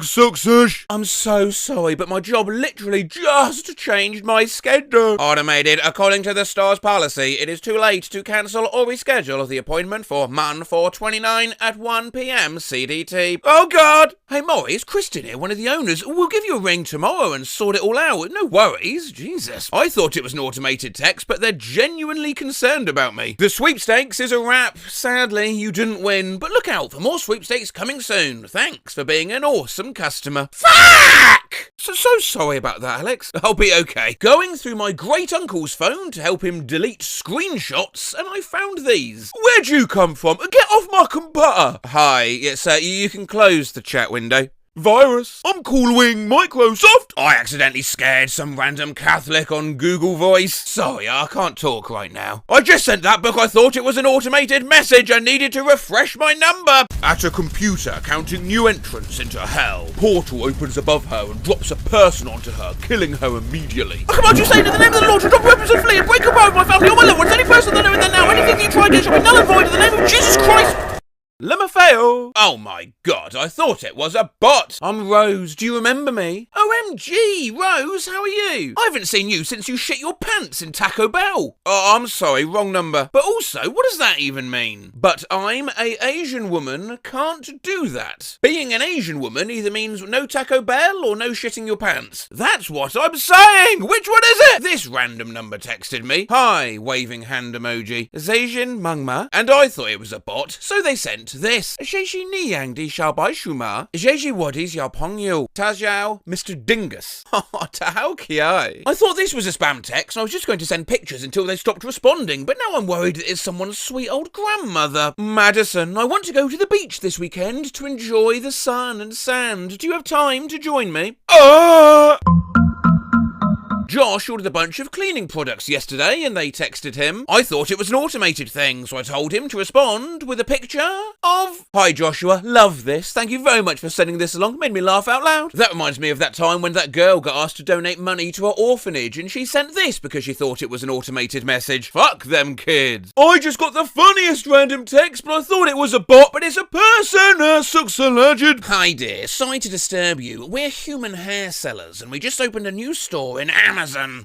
I'm so sorry, but my job literally just changed my schedule. Automated. According to the store's policy, it is too late to cancel or reschedule the appointment for Man 429 at 1 p.m. CDT. Oh God! Hey Maury, it's Kristen here, one of the owners. We'll give you a ring tomorrow and sort it all out. No worries. Jesus. I thought it was an automated text, but they're genuinely concerned about me. The sweepstakes is a wrap. Sadly, you didn't win, but look out for more sweepstakes coming soon. Thanks for being an awesome customer. Fuck! So sorry about that, Alex. I'll be okay. Going through my great-uncle's phone to help him delete screenshots, and I found these. Where'd you come from? Get off my computer! Hi, yes, you can close the chat window. Virus. I'm calling Microsoft. I accidentally scared some random Catholic on Google Voice. Sorry, I can't talk right now. I just sent that book. I thought it was an automated message. I needed to refresh my number. At a computer counting new entrants into hell. Portal opens above her and drops a person onto her, killing her immediately. I command you, Satan, in the name of the Lord, to drop weapons and flee and break apart my family or my loved ones. Any person that knowing that now, anything you try against shall be null and void in the name of Jesus Christ. Lemafeo. Oh my God, I thought it was a bot. I'm Rose, do you remember me? OMG, Rose, how are you? I haven't seen you since you shit your pants in Taco Bell. Oh, I'm sorry, wrong number. But also, what does that even mean? But I'm a Asian woman, can't do that. Being an Asian woman either means no Taco Bell or no shitting your pants. That's what I'm saying! Which one is it? This random number texted me. Hi, waving hand emoji. Zasian Mungma. And I thought it was a bot, so they sent this. Jeji Niyang Di Xiaobai Shuma. Jeji Wadis Yao Pong Yu. Tajiao, Mr. Dingus. Tahao Kiai. I thought this was a spam text and I was just going to send pictures until they stopped responding, but now I'm worried that it's someone's sweet old grandmother. Madison, I want to go to the beach this weekend to enjoy the sun and sand. Do you have time to join me? Josh ordered a bunch of cleaning products yesterday and they texted him. I thought it was an automated thing, so I told him to respond with a picture of... Hi Joshua, love this. Thank you very much for sending this along. Made me laugh out loud. That reminds me of that time when that girl got asked to donate money to her orphanage and she sent this because she thought it was an automated message. Fuck them kids. I just got the funniest random text, but I thought it was a bot, but it's a person. Sucks a legend. Hi dear, sorry to disturb you. We're human hair sellers and we just opened a new store in Amazon.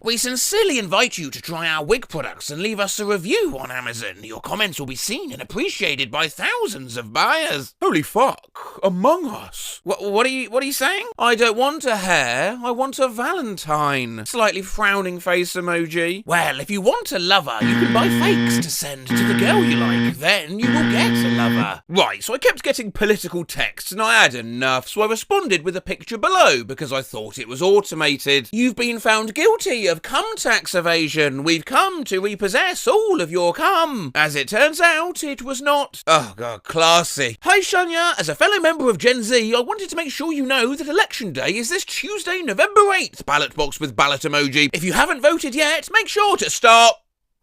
We sincerely invite you to try our wig products and leave us a review on Amazon. Your comments will be seen and appreciated by thousands of buyers. Holy fuck, Among Us. What are you saying? I don't want a hair, I want a Valentine. Slightly frowning face emoji. Well, if you want a lover, you can buy fakes to send to the girl you like. Then you will get a lover. Right, so I kept getting political texts and I had enough, so I responded with a picture below because I thought it was automated. You've been found guilty of cum tax evasion. We've come to repossess all of your cum. As it turns out, it was not. Oh God, classy. Hi Shania, as a fellow member of Gen Z, I wanted to make sure you know that election day is this Tuesday, November 8th. Ballot box with ballot emoji. If you haven't voted yet, make sure to start.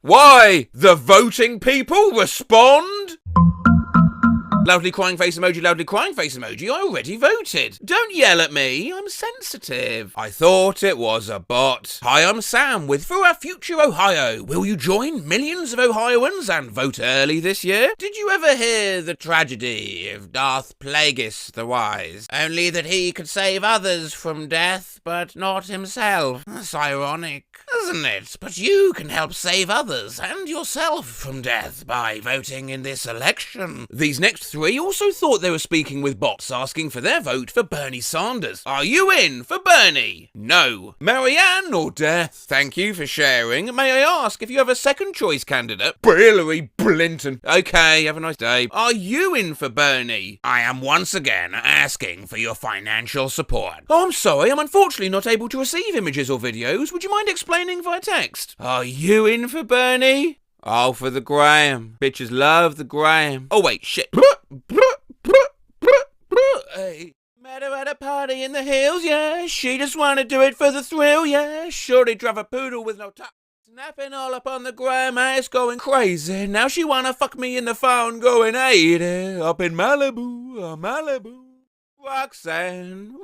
Why? The voting people respond? Loudly crying face emoji, loudly crying face emoji, I already voted. Don't yell at me, I'm sensitive. I thought it was a bot. Hi, I'm Sam with For Our Future Ohio. Will you join millions of Ohioans and vote early this year? Did you ever hear the tragedy of Darth Plagueis the Wise? Only that he could save others from death, but not himself. That's ironic. isn't it? But you can help save others and yourself from death by voting in this election. These next three also thought they were speaking with bots asking for their vote for Bernie Sanders. Are you in for Bernie? No. Marianne or death? Thank you for sharing. May I ask if you have a second choice candidate? Hillary Clinton. Okay, have a nice day. Are you in for Bernie? I am once again asking for your financial support. Oh, I'm sorry, I'm unfortunately not able to receive images or videos. Would you mind explaining via text? Are you in for Bernie? Oh, for the gram. Bitches love the gram. Oh, wait, shit. Hey. Met her at a party in the hills, yeah. She just wanna do it for the thrill, yeah. Shorty drove a poodle with no top. Snapping all up on the gram, it's going crazy. Now she wanna fuck me in the phone, going 80 up in Malibu, Malibu. Roxanne,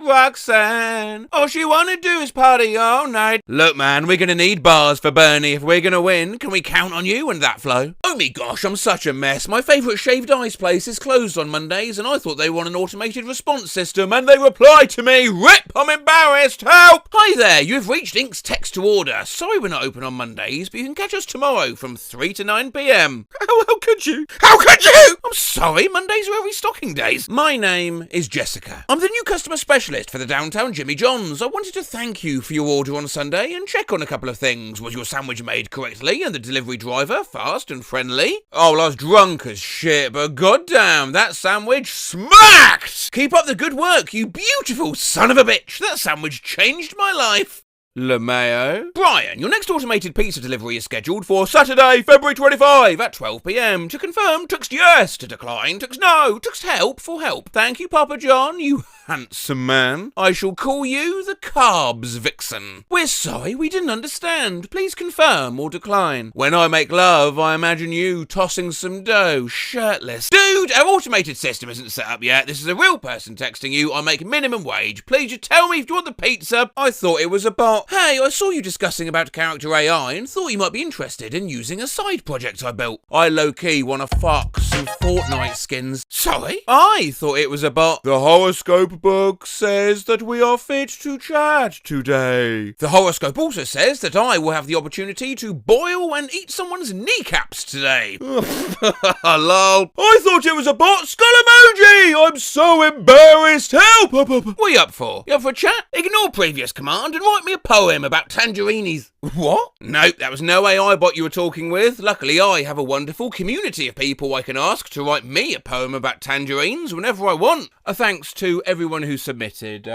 all she wanna do is party all night. Look, man, we're gonna need bars for Bernie if we're gonna win. Can we count on you and that flow? Oh me gosh, I'm such a mess. My favourite shaved ice place is closed on Mondays, and I thought they were on an automated response system, and they replied to me, RIP, I'm embarrassed, help! Hi there, you have reached Ink's text to order. Sorry we're not open on Mondays, but you can catch us tomorrow from 3 to 9 p.m. How could you? How could you? I'm sorry, Mondays are restocking days. My name is Jessica. I'm the new customer specialist for the downtown Jimmy John's. I wanted to thank you for your order on Sunday and check on a couple of things. Was your sandwich made correctly and the delivery driver fast and friendly? Oh, well, I was drunk as shit, but goddamn, that sandwich smacked! Keep up the good work, you beautiful son of a bitch. That sandwich changed my life. LeMayo. Brian, your next automated pizza delivery is scheduled for Saturday, February 25 at 12 p.m. To confirm, text yes. To decline, text no. Text help for help. Thank you, Papa John, you handsome man. I shall call you the Carbs Vixen. We're sorry, we didn't understand. Please confirm or decline. When I make love, I imagine you tossing some dough, shirtless. Dude, our automated system isn't set up yet. This is a real person texting you. I make minimum wage. Please just tell me if you want the pizza. I thought it was a bot. Hey, I saw you discussing about character AI and thought you might be interested in using a side project I built. I low-key want to fuck some Fortnite skins. Sorry? I thought it was a bot. The horoscope book says that we are fit to chat today. The horoscope also says that I will have the opportunity to boil and eat someone's kneecaps today. Lol. I thought it was a bot. Skull emoji! I'm so embarrassed. Help! What are you up for? You up for a chat? Ignore previous command and write me a poem about tangerinis. What? Nope, that was no AI bot you were talking with. Luckily, I have a wonderful community of people I can ask to write me a poem about tangerines whenever I want. Thanks to everyone who submitted.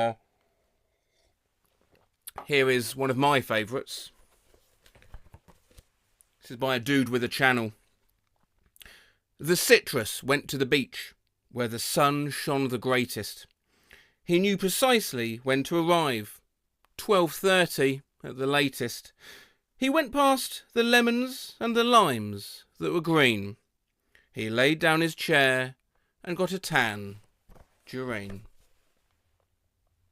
Here is one of my favourites. This is by a dude with a channel. The citrus went to the beach, where the sun shone the greatest. He knew precisely when to arrive. 12:30 at the latest. He went past the lemons and the limes that were green. He laid down his chair and got a tangerine.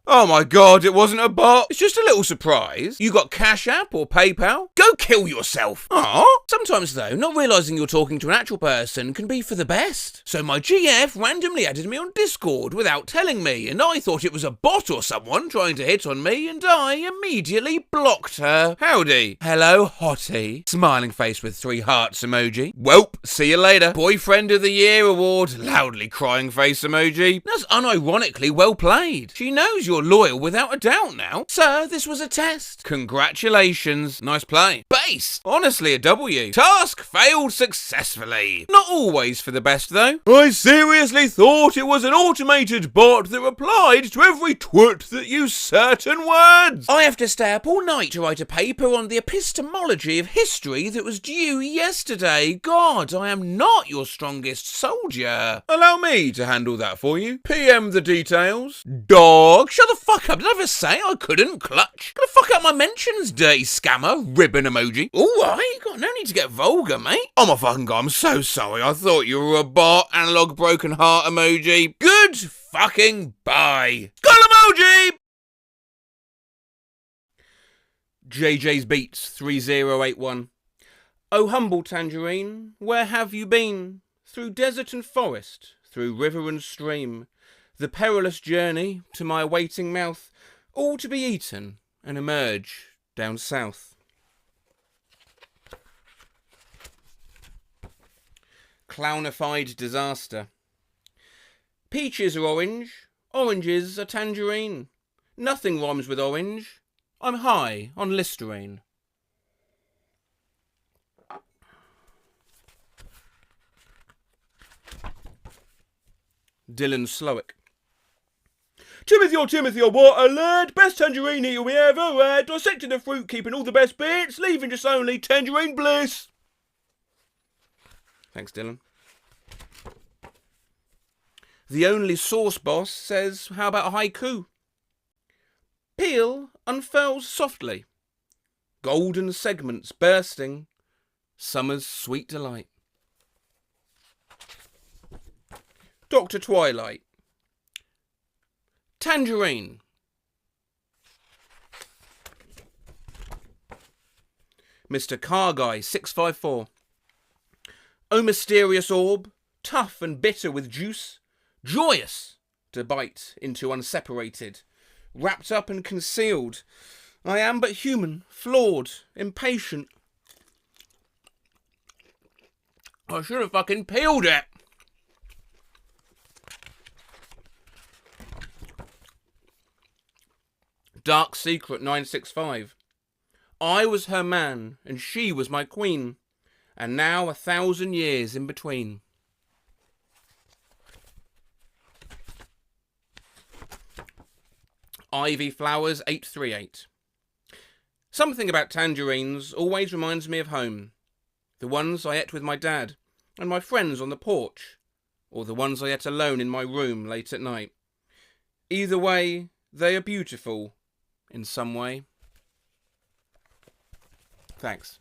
Oh my god, it wasn't a bot. It's just a little surprise. You got Cash App or PayPal? Go kill yourself. Aw. Sometimes though, not realising you're talking to an actual person can be for the best. So my GF randomly added me on Discord without telling me, and I thought it was a bot or someone trying to hit on me, and I immediately blocked her. Howdy. Hello, hottie. Smiling face with 3 hearts emoji. Welp, see you later. Boyfriend of the Year award. Loudly crying face emoji. That's unironically well played. She knows you're loyal without a doubt now. Sir, this was a test. Congratulations. Nice play. Base. Honestly, a W. Task failed successfully. Not always for the best, though. I seriously thought it was an automated bot that replied to every twit that used certain words. I have to stay up all night to write a paper on the epistemology of history that was due yesterday. God, I am not your strongest soldier. Allow me to handle that for you. PM the details. Dog, shut the fuck up. Did I ever say I couldn't? Clutch. Gonna fuck up my mentions, dirty scammer. Ribbon emoji. Alright, got no need to get vulgar, mate. Oh my fucking god, I'm so sorry. I thought you were a bot. Analog broken heart emoji. Good fucking bye. Skull emoji! JJ's Beats 3081. Oh humble tangerine, where have you been? Through desert and forest, through river and stream, the perilous journey to my waiting mouth, all to be eaten and emerge down south. Clownified disaster. Peaches are orange, oranges are tangerine. Nothing rhymes with orange. I'm high on Listerine. Dylan Slowick. Timothy, oh what a lad! Best tangerine eater we ever had. Dissecting the fruit, keeping all the best bits, leaving just only tangerine bliss. Thanks, Dylan. The only sauce boss says, how about a haiku? Peel unfurls softly. Golden segments bursting. Summer's sweet delight. Dr. Twilight. Tangerine. Mr. Car Guy 654. O mysterious orb, tough and bitter with juice, joyous to bite into unseparated, wrapped up and concealed. I am but human, flawed, impatient. I should have fucking peeled it. Dark Secret 965. I was her man, and she was my queen, and now 1,000 years in between. Ivy Flowers 838. Something about tangerines always reminds me of home. The ones I ate with my dad, and my friends on the porch, or the ones I ate alone in my room late at night. Either way, they are beautiful. In some way. Thanks.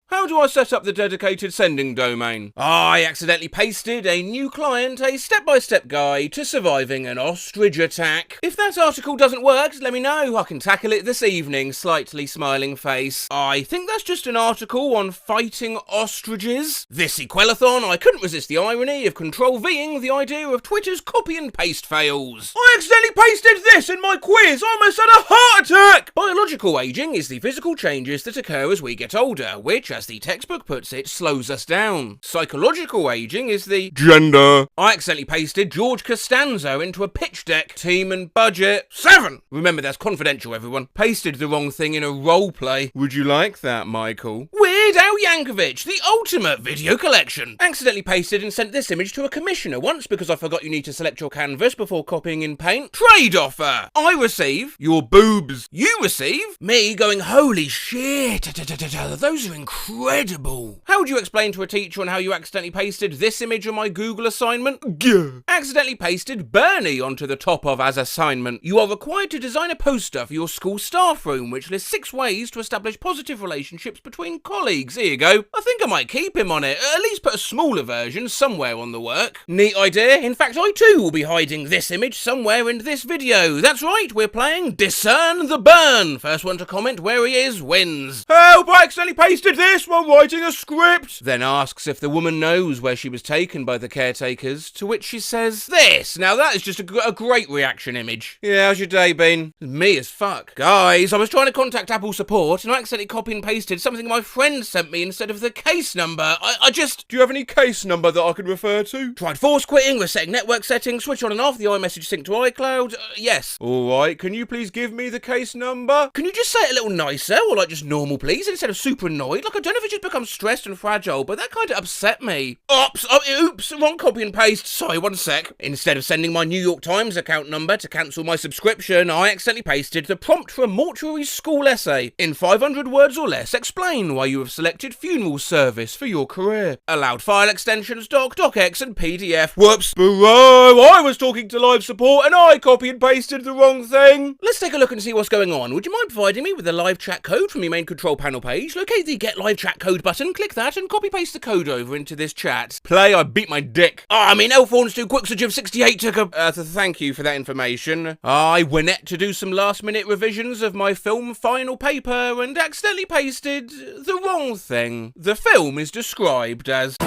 How do I set up the dedicated sending domain? I accidentally pasted a new client a step-by-step guide to surviving an ostrich attack. If that article doesn't work, let me know. I can tackle it this evening. Slightly smiling face. I think that's just an article on fighting ostriches. This Equalathon, I couldn't resist the irony of Control-Ving the idea of Twitter's copy and paste fails. I accidentally pasted this in my quiz. I almost had a heart attack. Biological aging is the physical changes that occur as we get older, which, as the textbook puts it, slows us down. Psychological aging is the gender. I accidentally pasted George Costanza into a pitch deck. Team and budget 7. Remember, that's confidential, everyone. Pasted the wrong thing in a role play. Would you like that, Michael? Weird Al Yankovic, the ultimate video collection. Accidentally pasted and sent this image to a commissioner once because I forgot you need to select your canvas before copying in paint. Trade offer. I receive your boobs. You receive me going, holy shit, those are incredible. How would you explain to a teacher on how you accidentally pasted this image on my Google assignment? Gah. Accidentally pasted Bernie onto the top of as assignment. You are required to design a poster for your school staff room which lists 6 ways to establish positive relationships between colleagues. Here you go. I think I might keep him on it. At least put a smaller version somewhere on the work. Neat idea. In fact, I too will be hiding this image somewhere in this video. That's right, we're playing Discern the Burn. First one to comment where he is wins. Help! I accidentally pasted this while writing a script. Then asks if the woman knows where she was taken by the caretakers, to which she says, this. Now that is just a great reaction image. Yeah, how's your day been? Me as fuck. Guys, I was trying to contact Apple support and I accidentally copy and pasted something my friend sent me instead of the case number. I just... Do you have any case number that I could refer to? Tried force quitting, resetting network settings, switch on and off the iMessage sync to iCloud. Yes. Alright, can you please give me the case number? Can you just say it a little nicer, or like just normal please, instead of super annoyed? Like I don't know if it just becomes stressed and fragile, but that kind of upset me. Oops, wrong copy and paste. Sorry, one sec. Instead of sending my New York Times account number to cancel my subscription, I accidentally pasted the prompt for a mortuary school essay. In 500 words or less, explain why you have selected funeral service for your career. Allowed file extensions, docx, and PDF. Whoops. Bro, I was talking to live support and I copy and pasted the wrong thing. Let's take a look and see what's going on. Would you mind providing me with the live chat code from your main control panel page? Locate the Get Live Chat Code button, click that, and copy-paste the code over into this chat. Play, I beat my dick. Elfhorn's too quick, Jim 68 took a... thank you for that information. I went to do some last-minute revisions of my film final paper and accidentally pasted the wrong thing. The film is described as...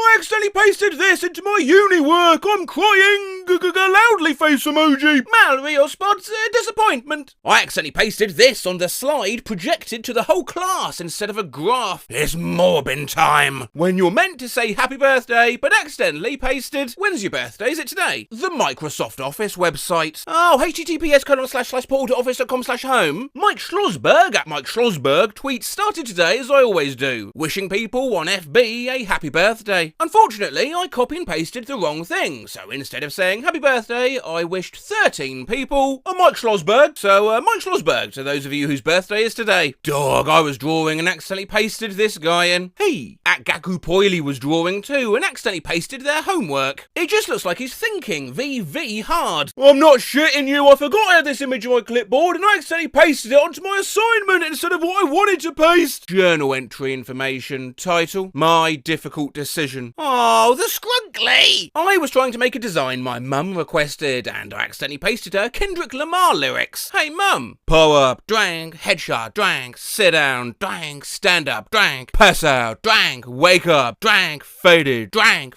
I accidentally pasted this into my uni work. I'm crying. loudly face emoji. Mallory or Spot's disappointment. I accidentally pasted this on the slide projected to the whole class instead of a graph. It's morbin time. When you're meant to say happy birthday, but accidentally pasted, when's your birthday? Is it today? The Microsoft Office website. Oh, https://portaloffice.com/home. Mike Schlossberg at Mike Schlossberg tweets started today as I always do, wishing people on FB a happy birthday. Unfortunately, I copy and pasted the wrong thing, so instead of saying happy birthday, I wished 13 people a Mike Schlossberg. So Mike Schlossberg to those of you whose birthday is today. Dog, I was drawing and accidentally pasted this guy in. He at Gaku Poily was drawing too and accidentally pasted their homework. It just looks like he's thinking VV hard. I'm not shitting you, I forgot I had this image on my clipboard and I accidentally pasted it onto my assignment instead of what I wanted to paste. Journal entry information. Title, My Difficult Decision. Oh, the scrunkly! I was trying to make a design my mum requested and I accidentally pasted her Kendrick Lamar lyrics. Hey mum, pull up, drank, headshot, drank, sit down, drank, stand up, drank, pass out, drank, wake up, drank, faded, drank,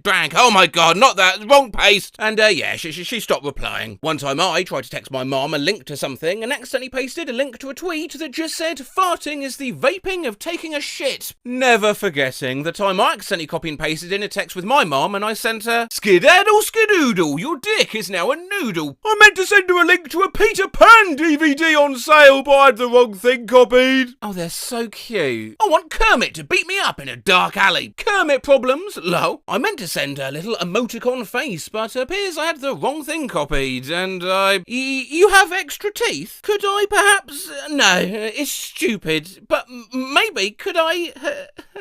drank. Oh my god, not that, wrong paste. And yeah, she stopped replying. One time I tried to text my mom a link to something and accidentally pasted a link to a tweet that just said farting is the vaping of taking a shit. Never forgetting the time I accidentally copy and pasted in a text with my mom and I sent her skidaddle skidoodle, your dick is now a noodle. I meant to send her a link to a Peter Pan DVD on sale, but I had the wrong thing copied. Oh, they're so cute. I want Kermit to beat me up in a dark alley. Kermit problems, lol. I meant to send her a little emoticon face, but appears I had the wrong thing copied, and you have extra teeth? Could I perhaps... No, it's stupid, but maybe could I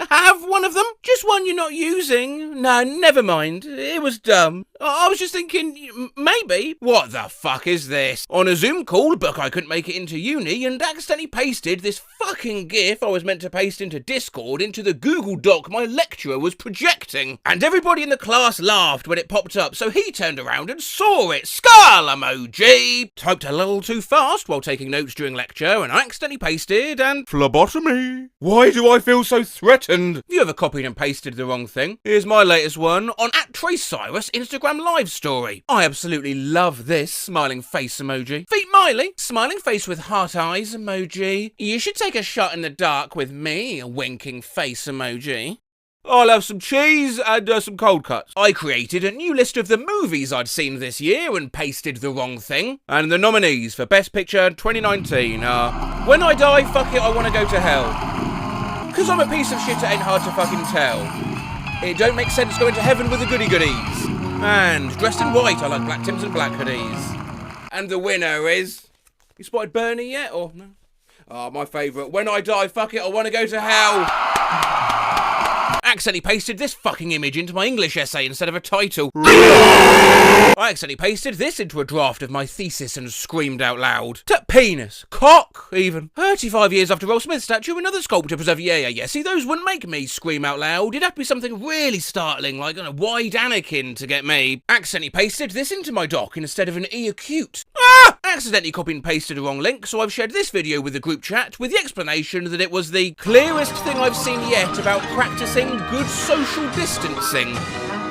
have one of them? Just one you're not using? No, never mind. It was dumb. I was just thinking, maybe. What the fuck is this? On a Zoom call, but I couldn't make it into uni and accidentally pasted this fucking GIF I was meant to paste into Discord into the Google Doc my lecturer was projecting. And everybody in the class laughed when it popped up, so he turned around and saw it. Skull emoji! Typed a little too fast while taking notes during lecture and I accidentally pasted and... Phlebotomy. Why do I feel so threatened? Have you ever copied and pasted the wrong thing? Here's my latest one on @TraceCyrus Instagram live story. I absolutely love this smiling face emoji. Feet Miley, smiling face with heart eyes emoji. You should take a shot in the dark with me, a winking face emoji. I'll have some cheese and some cold cuts. I created a new list of the movies I'd seen this year and pasted the wrong thing. And the nominees for Best Picture 2019 are When I Die, Fuck It, I Wanna Go to Hell. Cause I'm a piece of shit, it ain't hard to fucking tell. It don't make sense going to heaven with the goody goodies. And Dressed in White, I like black Tims and black hoodies. And the winner is... You spotted Bernie yet, or no? Oh, my favourite. When I die, fuck it, I wanna go to hell. Accidentally pasted this fucking image into my English essay instead of a title. I accidentally pasted this into a draft of my thesis and screamed out loud. Penis. Cock, even. 35 years after Will Smith's statue, another sculptor preserved. Yeah. See, those wouldn't make me scream out loud. It'd have to be something really startling, like a wide Anakin to get me. Accidentally pasted this into my doc instead of an E acute. Accidentally copied and pasted a wrong link, so I've shared this video with the group chat with the explanation that it was the clearest thing I've seen yet about practicing good social distancing.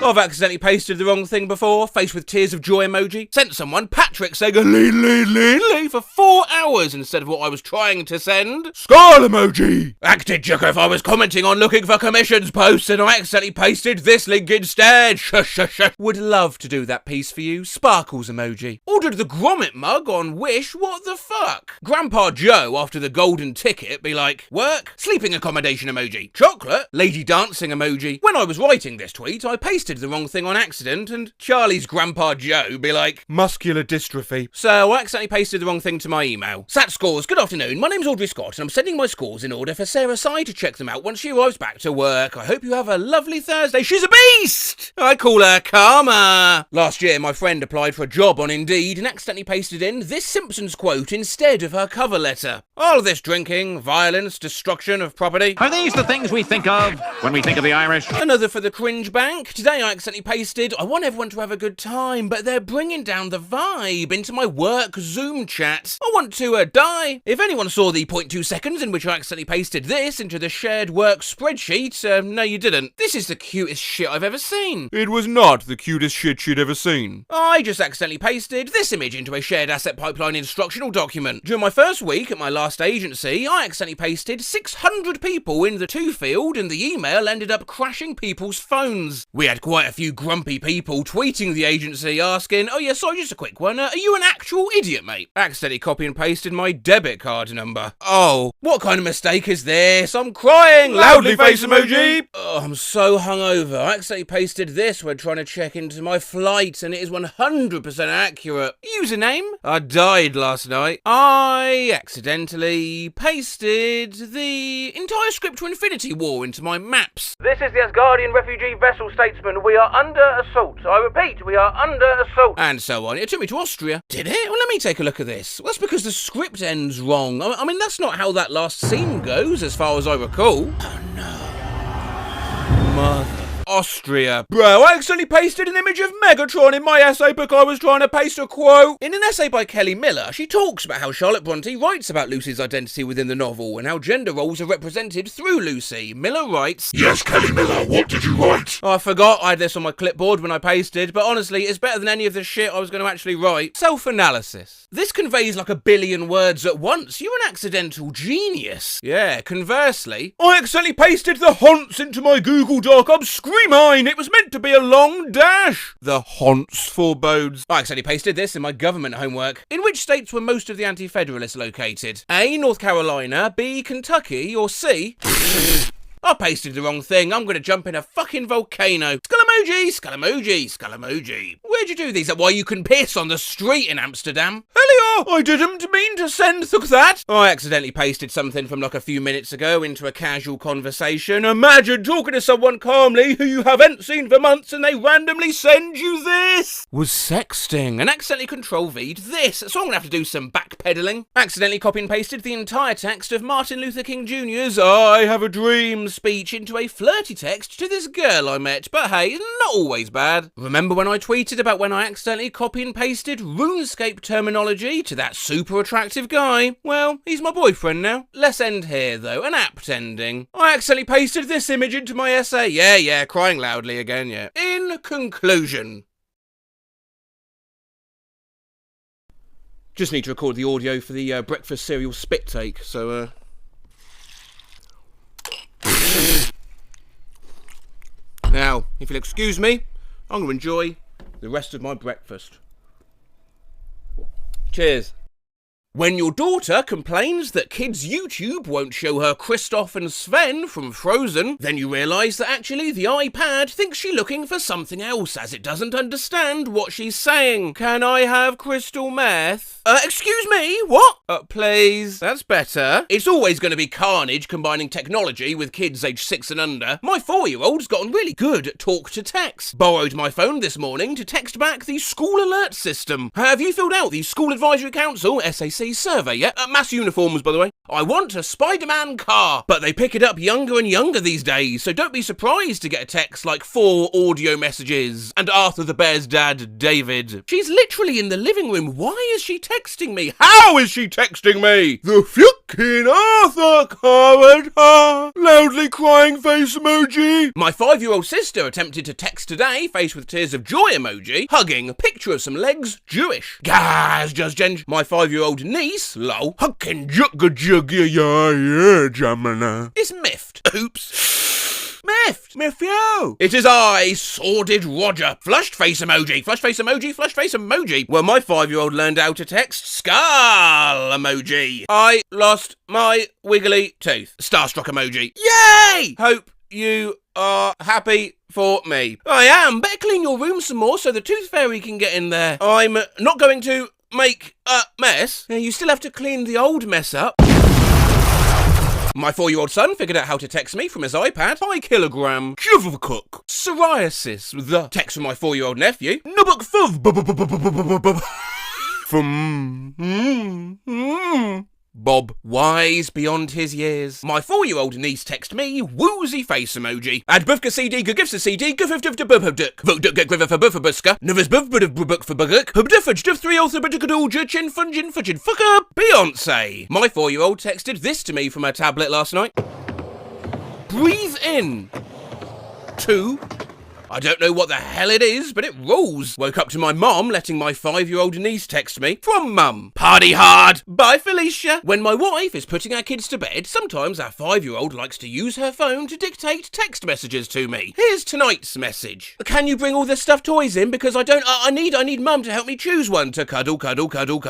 I've accidentally pasted the wrong thing before, face with tears of joy emoji. Sent someone Patrick saying lean for 4 hours instead of what I was trying to send. Skull emoji. Acted joke if I was commenting on looking for commissions posts and I accidentally pasted this link instead. Would love to do that piece for you. Sparkles emoji. Ordered the Grommet mug on Wish, what the fuck? Grandpa Joe after the golden ticket be like, work, sleeping accommodation emoji, chocolate, lady dancing emoji. When I was writing this tweet, I pasted the wrong thing on accident and Charlie's Grandpa Joe be like, muscular dystrophy. So I accidentally pasted the wrong thing to my email. Sat scores, good afternoon, my name's Audrey Scott and I'm sending my scores in order for Sarah Sy to check them out once she arrives back to work. I hope you have a lovely Thursday. She's a beast! I call her Karma. Last year my friend applied for a job on Indeed and accidentally pasted in this Simpsons quote instead of her cover letter. All this drinking, violence, destruction of property. Are these the things we think of when we think of the Irish? Another for the cringe bank. Today Today I accidentally pasted, I want everyone to have a good time, but they're bringing down the vibe into my work Zoom chat. I want to die. If anyone saw the 0.2 seconds in which I accidentally pasted this into the shared work spreadsheet, no you didn't. This is the cutest shit I've ever seen. It was not the cutest shit she'd ever seen. I just accidentally pasted this image into a shared asset pipeline instructional document. During my first week at my last agency, I accidentally pasted 600 people in the to field and the email ended up crashing people's phones. We had quite a few grumpy people tweeting the agency asking, oh yeah, sorry, just a quick one, are you an actual idiot, mate? Accidentally copy and pasted my debit card number. Oh, what kind of mistake is this? I'm crying! Loudly face emoji! Oh, I'm so hungover. I accidentally pasted this when trying to check into my flight and it is 100% accurate. Username? I died last night. I accidentally pasted the entire script to Infinity War into my maps. This is the Asgardian refugee vessel statesman. We are under assault. I repeat, we are under assault. And so on. It took me to Austria. Did it? Well, let me take a look at this. Well, that's because the script ends wrong. I mean, that's not how that last scene goes, as far as I recall. Oh no. Mother. Austria. Bro, I accidentally pasted an image of Megatron in my essay book. I was trying to paste a quote. In an essay by Kelly Miller, she talks about how Charlotte Bronte writes about Lucy's identity within the novel and how gender roles are represented through Lucy. Miller writes, Yes, Kelly Miller, what did you write? I forgot I had this on my clipboard when I pasted, but honestly, it's better than any of the shit I was going to actually write. Self-analysis. This conveys like a billion words at once. You're an accidental genius. Yeah, conversely, I accidentally pasted the haunts into my Google Doc. I'm screaming! It was meant to be a long dash. The haunts forebodes. I accidentally pasted this in my government homework. In which states were most of the anti-federalists located? A, North Carolina, B, Kentucky, or C... I pasted the wrong thing. I'm going to jump in a fucking volcano. Skull emoji, skull emoji, skull emoji. Where'd you do these? Why you can piss on the street in Amsterdam? Helio, I didn't mean to send that. I accidentally pasted something from like a few minutes ago into a casual conversation. Imagine talking to someone calmly who you haven't seen for months and they randomly send you this. Was sexting and accidentally control-V'd this. So I'm going to have to do some backpedaling. Accidentally copy and pasted the entire text of Martin Luther King Jr.'s I Have a Dream speech into a flirty text to this girl I met, but hey, not always bad. Remember when I tweeted about when I accidentally copy and pasted RuneScape terminology to that super attractive guy? Well, he's my boyfriend now. Let's end here though, an apt ending. I accidentally pasted this image into my essay. Yeah, crying loudly again, yeah. In conclusion. Just need to record the audio for the breakfast cereal spit take, so Now, if you'll excuse me, I'm going to enjoy the rest of my breakfast. Cheers. When your daughter complains that kids' YouTube won't show her Kristoff and Sven from Frozen, then you realise that actually the iPad thinks she's looking for something else as it doesn't understand what she's saying. Can I have crystal meth? Excuse me, what? Please. That's better. It's always going to be carnage combining technology with kids aged 6 and under. My 4-year-old's gotten really good at talk to text. Borrowed my phone this morning to text back the school alert system. Have you filled out the School Advisory Council SAC survey yet? Mass uniforms, by the way. I want a Spider-Man car, but they pick it up younger and younger these days, so don't be surprised to get a text like 4 audio messages. And Arthur the Bear's dad, David. She's literally in the living room. Why is she texting me? How is she texting me? The fucking Arthur card. Loudly crying face emoji. My 5-year-old sister attempted to text today, face with tears of joy emoji, hugging a picture of some legs, Jewish. Guys, just Jen. My 5-year-old niece, lol, hugging yeah, Jamina. Is miffed. Oops. Miffed. Miffio. It is I, sordid Roger. Flushed face emoji. Flushed face emoji. Flushed face emoji. Well, my 5-year-old learned how to text skull emoji. I lost my wiggly tooth. Starstruck emoji. Yay! Hope you are happy for me. I am. Better clean your room some more so the tooth fairy can get in there. I'm not going to make a mess. You still have to clean the old mess up. My 4-year-old son figured out how to text me from his iPad. 5 kilogram. Cook. Psoriasis. The text from my 4-year-old nephew. Nubuk fuv. From. Bob, wise beyond his years. My 4-year-old niece texted me, woozy face emoji. Ad bufka CD, gifts a CD, gif of bubhubduk. Vokduk get griver for buffabuska. Nivers bufbuduk for buguk. Hubdufudge duf 3 author budukadulja chin fungin fudgin fucker. Beyonce. My 4-year-old texted this to me from her tablet last night. Breathe in. 2. I don't know what the hell it is, but it rules. Woke up to my mom letting my 5-year-old niece text me from mum. Party hard. Bye, Felicia. When my wife is putting our kids to bed, sometimes our 5-year-old likes to use her phone to dictate text messages to me. Here's tonight's message. Can you bring all the stuffed toys in? Because I need mum to help me choose one to cuddle. I do cuddle.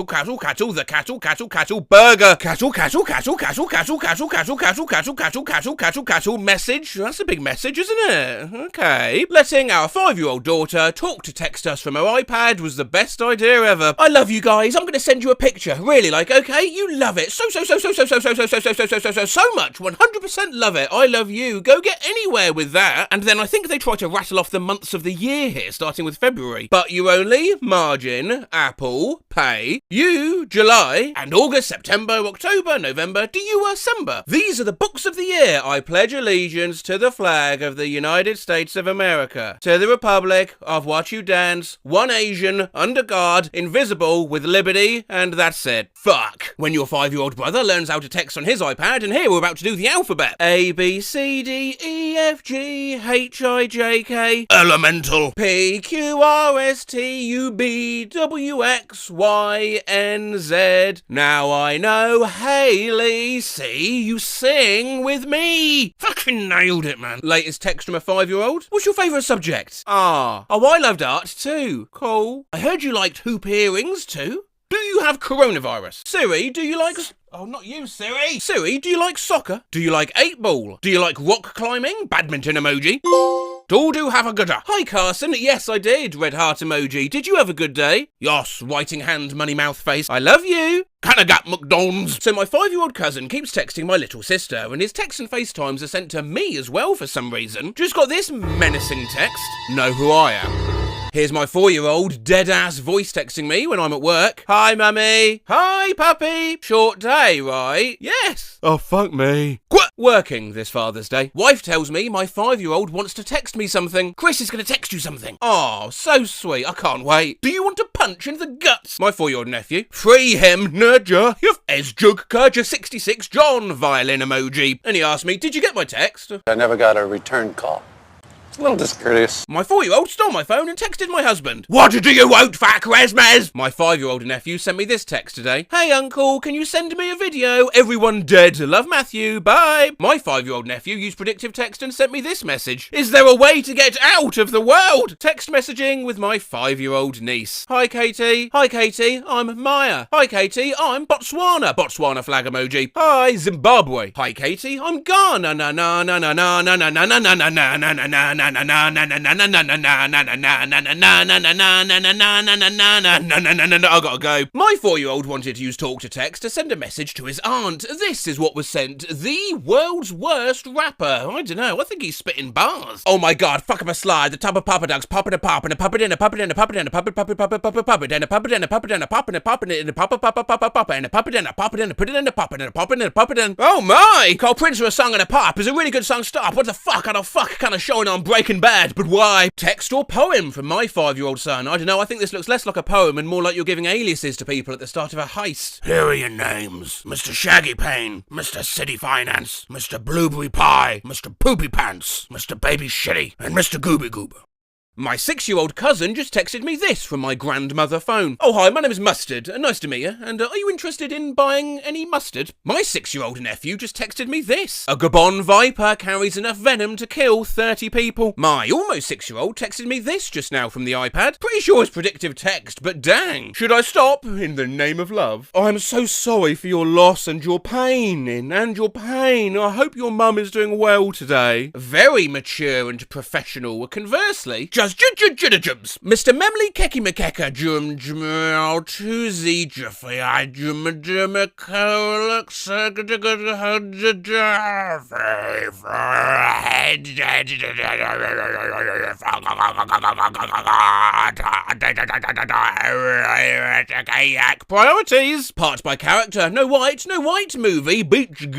The cattle burger. Cattle message. That's a big message, isn't it? Okay. Letting our 5-year-old daughter talk to text us from her iPad was the best idea ever. I love you guys. I'm going to send you a picture. Really, okay? You love it. So much. 100% love it. I love you. Go get anywhere with that. And then I think they try to rattle off the months of the year here, starting with February. But you only margin, Apple, Pay, you, July, and August, September, October, November, December. These are the books of the year. I pledge allegiance to the flag of the United States of America, to the republic of what you dance, one Asian, under God, invisible, with liberty, and that's it. Fuck. When your 5-year-old brother learns how to text on his iPad, and here we're about to do the alphabet. A, B, C, D, E, F, G, H, I, J, K. Elemental. P, Q, R, S, T, U, B, W, X, Y, N, Z. Now I know, Haley, see, you sing with me. Fucking nailed it, man. Latest text from a 5-year-old. What's your favourite subject? Oh, I loved art too. Cool. I heard you liked hoop earrings too. Do you have coronavirus? Siri, do you like... Oh, not you, Siri. Siri, do you like soccer? Do you like 8-ball? Do you like rock climbing? Badminton emoji. Do have a good day. Hi, Carson. Yes, I did. Red heart emoji. Did you have a good day? Yes, writing hand, money mouth face. I love you. Kinda got McDonald's. So my 5-year-old cousin keeps texting my little sister, and his texts and FaceTimes are sent to me as well for some reason. Just got this menacing text. Know who I am. Here's my 4-year-old dead-ass voice texting me when I'm at work. Hi, mummy. Hi, puppy. Short day, right? Yes. Oh, fuck me. Quit working this Father's Day. Wife tells me my 5-year-old wants to text me something. Chris is going to text you something. Oh, so sweet. I can't wait. Do you want to punch in the guts? My 4-year-old nephew. Free him, nerdja. Esjug Kurja 66 John violin emoji. And he asked me, did you get my text? I never got a return call. A little discourteous. My 4-year-old stole my phone and texted my husband. What do you want, fat Christmas? My 5-year-old nephew sent me this text today. Hey, uncle, can you send me a video? Everyone dead. Love, Matthew. Bye. My 5-year-old nephew used predictive text and sent me this message. Is there a way to get out of the world? Text messaging with my 5-year-old niece. Hi, Katie. Hi, Katie. I'm Maya. Hi, Katie. I'm Botswana. Botswana flag emoji. Hi, Zimbabwe. Hi, Katie. I'm Ghana. Na na na na na na na na na na na na na na na. I gotta go. My 4-year-old wanted to use talk to text to send a message to his aunt. This is what was sent. The world's worst rapper. I don't know. I think he's spitting bars. Oh my god, fuck up a slide. The top of Papa Doug's popping a pop and a puppet and a puppet and a puppet and a puppet puppet puppet puppet puppet and a puppet and a puppet and a pop and a puppet and a papa papa papa papa and a puppet and a puppet and a put it and a puppet and a puppet and a puppet and oh my! Carl Prince for a song and a pop is a really good song stop. What the fuck? I don't fuck kind of showing on Breaking Bad, but why? Text or poem from my 5-year-old son. I don't know, I think this looks less like a poem and more like you're giving aliases to people at the start of a heist. Here are your names. Mr. Shaggy Payne, Mr. City Finance, Mr. Blueberry Pie, Mr. Poopy Pants, Mr. Baby Shitty, and Mr. Gooby Goober. My 6-year-old cousin just texted me this from my grandmother phone. Oh hi, my name is Mustard. Nice to meet you. And are you interested in buying any mustard? My 6-year-old nephew just texted me this. A Gabon viper carries enough venom to kill 30 people. My almost 6-year-old texted me this just now from the iPad. Pretty sure it's predictive text, but dang. Should I stop? In the name of love. I'm so sorry for your loss and your pain, and your pain. I hope your mum is doing well today. Very mature and professional. Conversely, just jujujujums. Mr. Memley Keki Makeka Jum Jumel Tuzi Jiffy I Jum Jumacolic Priorities. Part by character. No white movie. Beach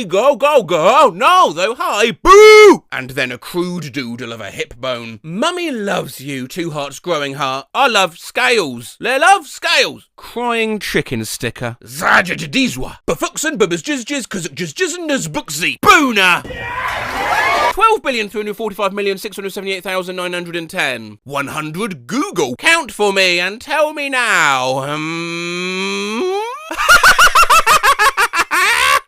go go go. No, though high. Boo! And then a crude doodle of a hip bone. Mummy loves you. 2 hearts growing heart. I love scales. Le love scales. Crying chicken sticker. Zajadizwa. Bafuksan bubbas jizz cause jizzin as booksy. Boona! 12,345,678,910. 100 Google. Count for me and tell me now.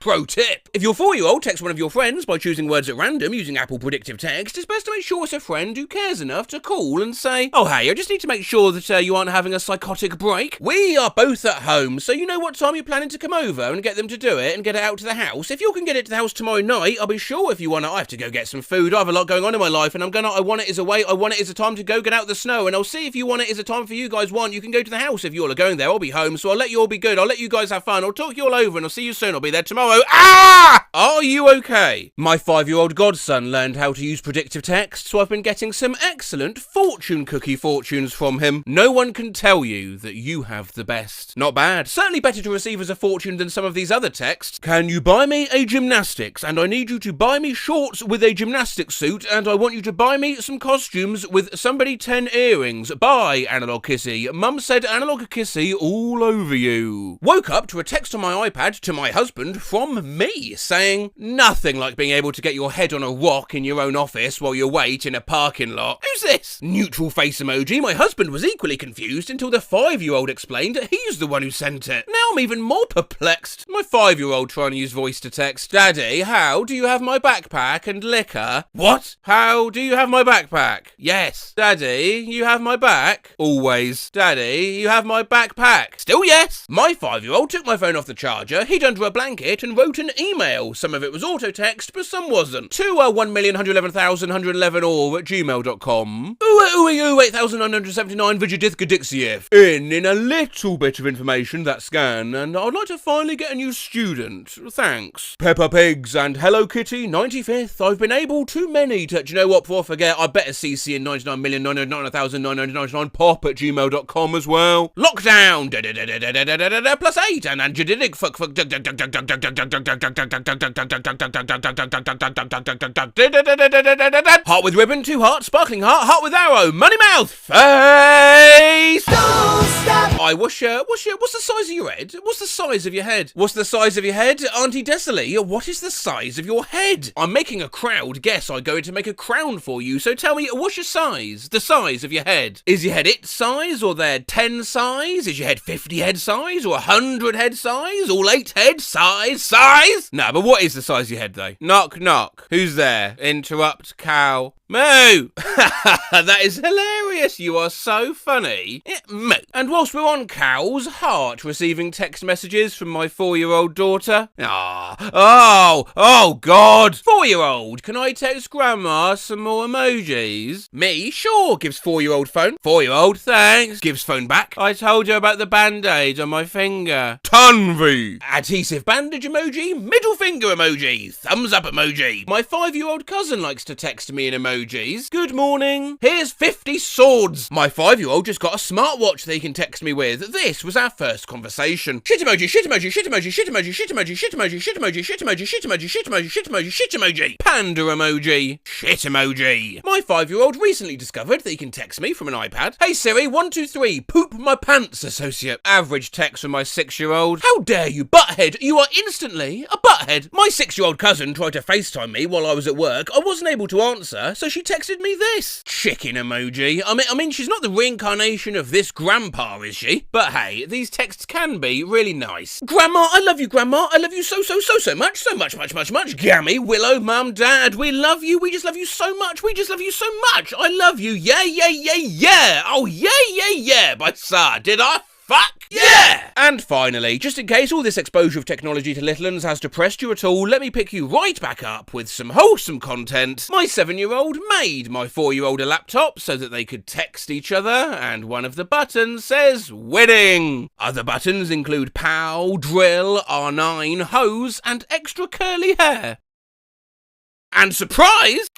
Pro tip. If your 4-year-old texts one of your friends by choosing words at random using Apple Predictive Text, it's best to make sure it's a friend who cares enough to call and say, oh hey, I just need to make sure that you aren't having a psychotic break. We are both at home, so you know what time you're planning to come over and get them to do it and get it out to the house. If you can get it to the house tomorrow night, I'll be sure if you want it. I have to go get some food. I have a lot going on in my life and I want it as a way, I want it as a time to go get out the snow, and I'll see if you want it as a time for you guys want. You can go to the house if you all are going there. I'll be home, so I'll let you all be good. I'll let you guys have fun. I'll talk you all over and I'll see you soon. I'll be there tomorrow. Ah! Are you okay? My 5-year-old godson learned how to use predictive text, so I've been getting some excellent fortune cookie fortunes from him. No one can tell you that you have the best. Not bad. Certainly better to receive as a fortune than some of these other texts. Can you buy me a gymnastics? And I need you to buy me shorts with a gymnastics suit, and I want you to buy me some costumes with somebody 10 earrings. Bye, Analog Kissy. Mum said Analog Kissy all over you. Woke up to a text on my iPad to my husband from me saying, nothing like being able to get your head on a rock in your own office while you wait in a parking lot. Who's this? Neutral face emoji. My husband was equally confused until the 5-year-old explained that he's the one who sent it. Now I'm even more perplexed. My 5-year-old trying to use voice to text. Daddy, how do you have my backpack and liquor? What? How do you have my backpack? Yes. Daddy, you have my back? Always. Daddy, you have my backpack? Still yes. My 5-year-old took my phone off the charger, hid under a blanket and wrote an email. Some of it was auto text, but some wasn't. To 1,111,111 or at gmail.com. Ooh, 8,979 Vijadithgadixiev. In a little bit of information that scan, and I'd like to finally get a new student. Thanks. Peppa Pigs and Hello Kitty 95th. I've been able too many to. Do you know what? Before I forget, I better CC in 99,999,999 pop at gmail.com as well. Lockdown +8 and Angelic fuck. Heart with ribbon, 2 hearts, sparkling heart, heart with arrow, money mouth, face. Don't stop. What's the size of your head? What's the size of your head? What's the size of your head? Auntie Dessaly, what is the size of your head? I'm making a crowd guess. I'm going to make a crown for you, so tell me, what's your size? The size of your head. Is your head its size, or their 10 size? Is your head 50 head size, or 100 head size? All 8 head size? No, but what is the size of your head, though? Knock, knock. Who's there? Interrupt, cow. Moo! That is hilarious. You are so funny. Moo. And whilst we're on cows, heart receiving text messages from my 4-year-old daughter. Oh, God. 4-year-old, can I text grandma some more emojis? Me? Sure, gives 4-year-old phone. 4-year-old, thanks. Gives phone back. I told you about the band-aid on my finger. Tanvi. Adhesive bandage emoji, middle finger emoji, thumbs up emoji. My 5-year-old cousin likes to text me in emojis. Good morning. Here's 50 swords. My 5-year-old just got a smartwatch that he can text me with. This was our first conversation. Shit emoji, shit emoji, shit emoji, shit emoji, shit emoji, shit emoji, shit emoji, shit emoji, shit emoji, shit emoji, shit emoji, shit emoji. Panda emoji. Shit emoji. My 5-year-old recently discovered that he can text me from an iPad. Hey Siri, 1, 2, 3, poop my pants, associate. Average text from my 6-year-old. How dare you, butthead. You are instantly a butthead. My 6-year-old cousin tried to FaceTime me while I was at work. I wasn't able to answer, so she texted me this. Chicken emoji. I mean, she's not the reincarnation of this grandpa, is she? But hey, these texts can be really nice. Grandma, I love you, Grandma. I love you so much. So much. Gammy, Willow, Mum, Dad, we love you. We just love you so much. We just love you so much. I love you. Yeah. Oh, yeah. By Sa, did I fuck yeah! And finally, just in case all this exposure of technology to little uns has depressed you at all, let me pick you right back up with some wholesome content. My 7-year-old made my 4-year-old a laptop so that they could text each other, and one of the buttons says winning. Other buttons include POW, drill, R9, hose, and extra curly hair. And surprise!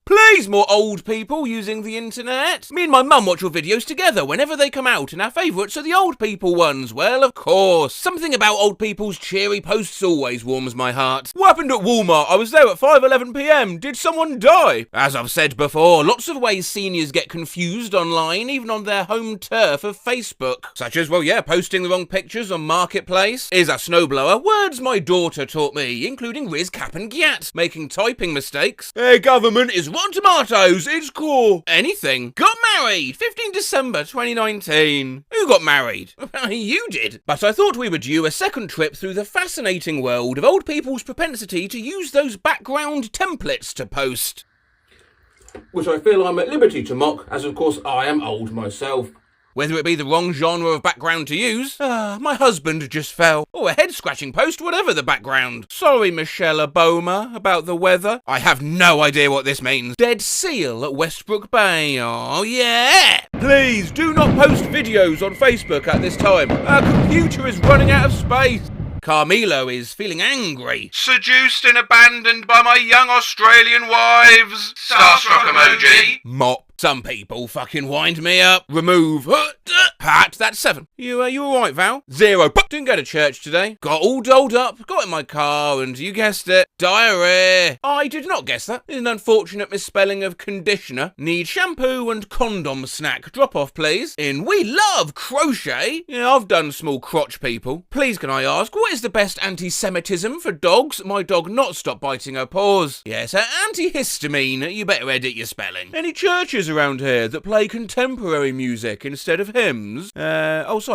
Please, more old people using the internet. Me and my mum watch your videos together whenever they come out, and our favourites are the old people ones. Well, of course. Something about old people's cheery posts always warms my heart. What happened at Walmart? I was there at 5:11 PM. Did someone die? As I've said before, lots of ways seniors get confused online, even on their home turf of Facebook. Such as, well, yeah, posting the wrong pictures on Marketplace. Is a snowblower. Words my daughter taught me, including Riz, Cap and Gyat. Making typing mistakes. Hey, government is Rotten Tomatoes, it's cool. Anything. Got married, 15 December 2019. Who got married? You did. But I thought we were due a second trip through the fascinating world of old people's propensity to use those background templates to post. Which I feel I'm at liberty to mock, as of course I am old myself. Whether it be the wrong genre of background to use, my husband just fell, or a head-scratching post, whatever the background. Sorry, Michelle Obama, about the weather. I have no idea what this means. Dead seal at Westbrook Bay, oh yeah! Please, do not post videos on Facebook at this time. Our computer is running out of space. Carmelo is feeling angry. Seduced and abandoned by my young Australian wives. Starstruck emoji. Mop. Some people fucking wind me up. Remove. Pat, that's 7. You alright, Val? 0. Didn't go to church today. Got all dolled up, got in my car, and you guessed it, diarrhea. I did not guess that. It's an unfortunate misspelling of conditioner. Need shampoo and condom snack. Drop off, please. In We Love Crochet. Yeah, I've done small crotch people. Please, can I ask, what is the best anti-Semitism for dogs? My dog not stop biting her paws. Yes, antihistamine. You better edit your spelling. Any churches around here that play contemporary music instead of hymns?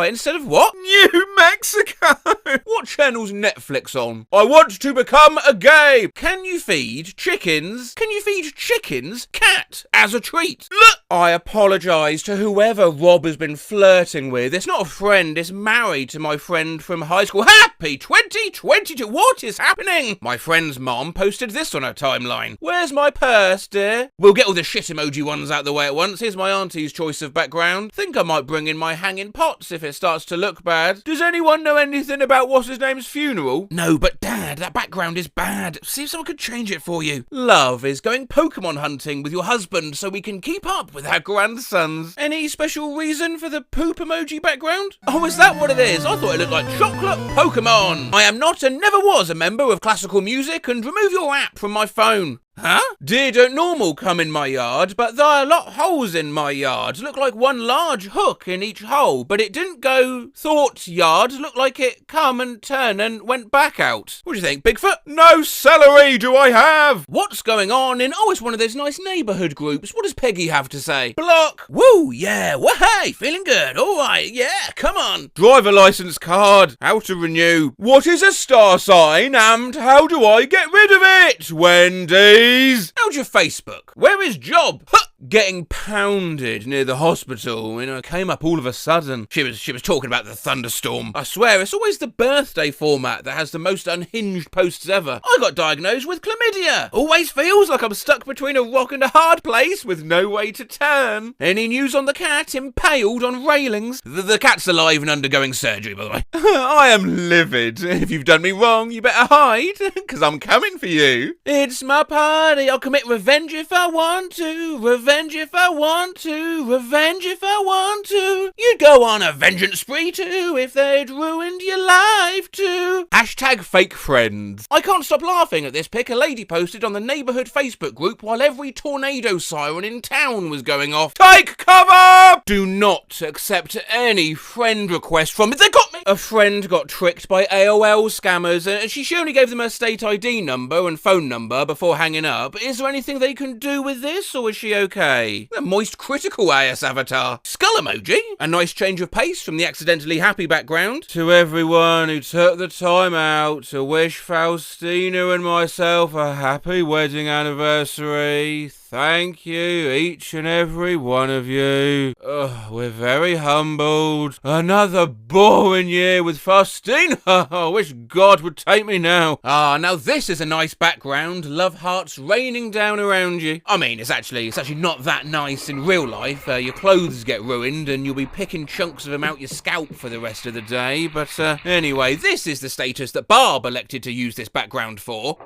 Instead of what? New Mexico! What channel's Netflix on? I want to become a gay! Can you feed chickens cat as a treat? Look! I apologise to whoever Rob has been flirting with. It's not a friend, it's married to my friend from high school. Happy 2022! What is happening? My friend's mom posted this on her timeline. Where's my purse, dear? We'll get all the shit emoji ones out the way at once. Here's my auntie's choice of background. Think I might bring in my hanging pots if it starts to look bad. Does anyone know anything about what's his name's funeral? No, but Dad, that background is bad. See if someone could change it for you. Love is going Pokemon hunting with your husband so we can keep up with our grandsons. Any special reason for the poop emoji background? Oh, is that what it is? I thought it looked like chocolate Pokemon. I am not and never was a member of classical music, and remove your app from my phone. Huh? Deer don't normal come in my yard, but there are a lot holes in my yard. Look like one large hook in each hole, but it didn't go thought yard. Looked like it come and turn and went back out. What do you think, Bigfoot? No celery do I have! What's going on in, it's one of those nice neighbourhood groups. What does Peggy have to say? Block! Woo, yeah, hey, feeling good, alright, yeah, come on. Driver licence card, how to renew. What is a star sign and how do I get rid of it? Wendy! How's your Facebook? Where is Job? Getting pounded near the hospital. It came up all of a sudden. She was talking about the thunderstorm. I swear, it's always the birthday format that has the most unhinged posts ever. I got diagnosed with chlamydia. Always feels like I'm stuck between a rock and a hard place with no way to turn. Any news on the cat impaled on railings? The cat's alive and undergoing surgery, by the way. I am livid. If you've done me wrong, you better hide, because I'm coming for you. It's my party. I'll commit revenge if I want to. Revenge if I want to, revenge if I want to. You'd go on a vengeance spree too if they'd ruined your life too. Hashtag fake friends. I can't stop laughing at this pic a lady posted on the neighbourhood Facebook group while every tornado siren in town was going off. Take cover! Do not accept any friend request from me. They got me! A friend got tricked by AOL scammers and she only gave them her state ID number and phone number before hanging up. Is there anything they can do with this or is she okay? The moist critical AS avatar. Skull emoji. A nice change of pace from the accidentally happy background. To everyone who took the time out to wish Faustina and myself a happy wedding anniversary. Thank you, each and every one of you. We're very humbled. Another boring year with fasting. I wish God would take me now. Now this is a nice background. Love hearts raining down around you. I mean, it's actually not that nice in real life. Your clothes get ruined and you'll be picking chunks of them out your scalp for the rest of the day. But anyway, this is the status that Barb elected to use this background for.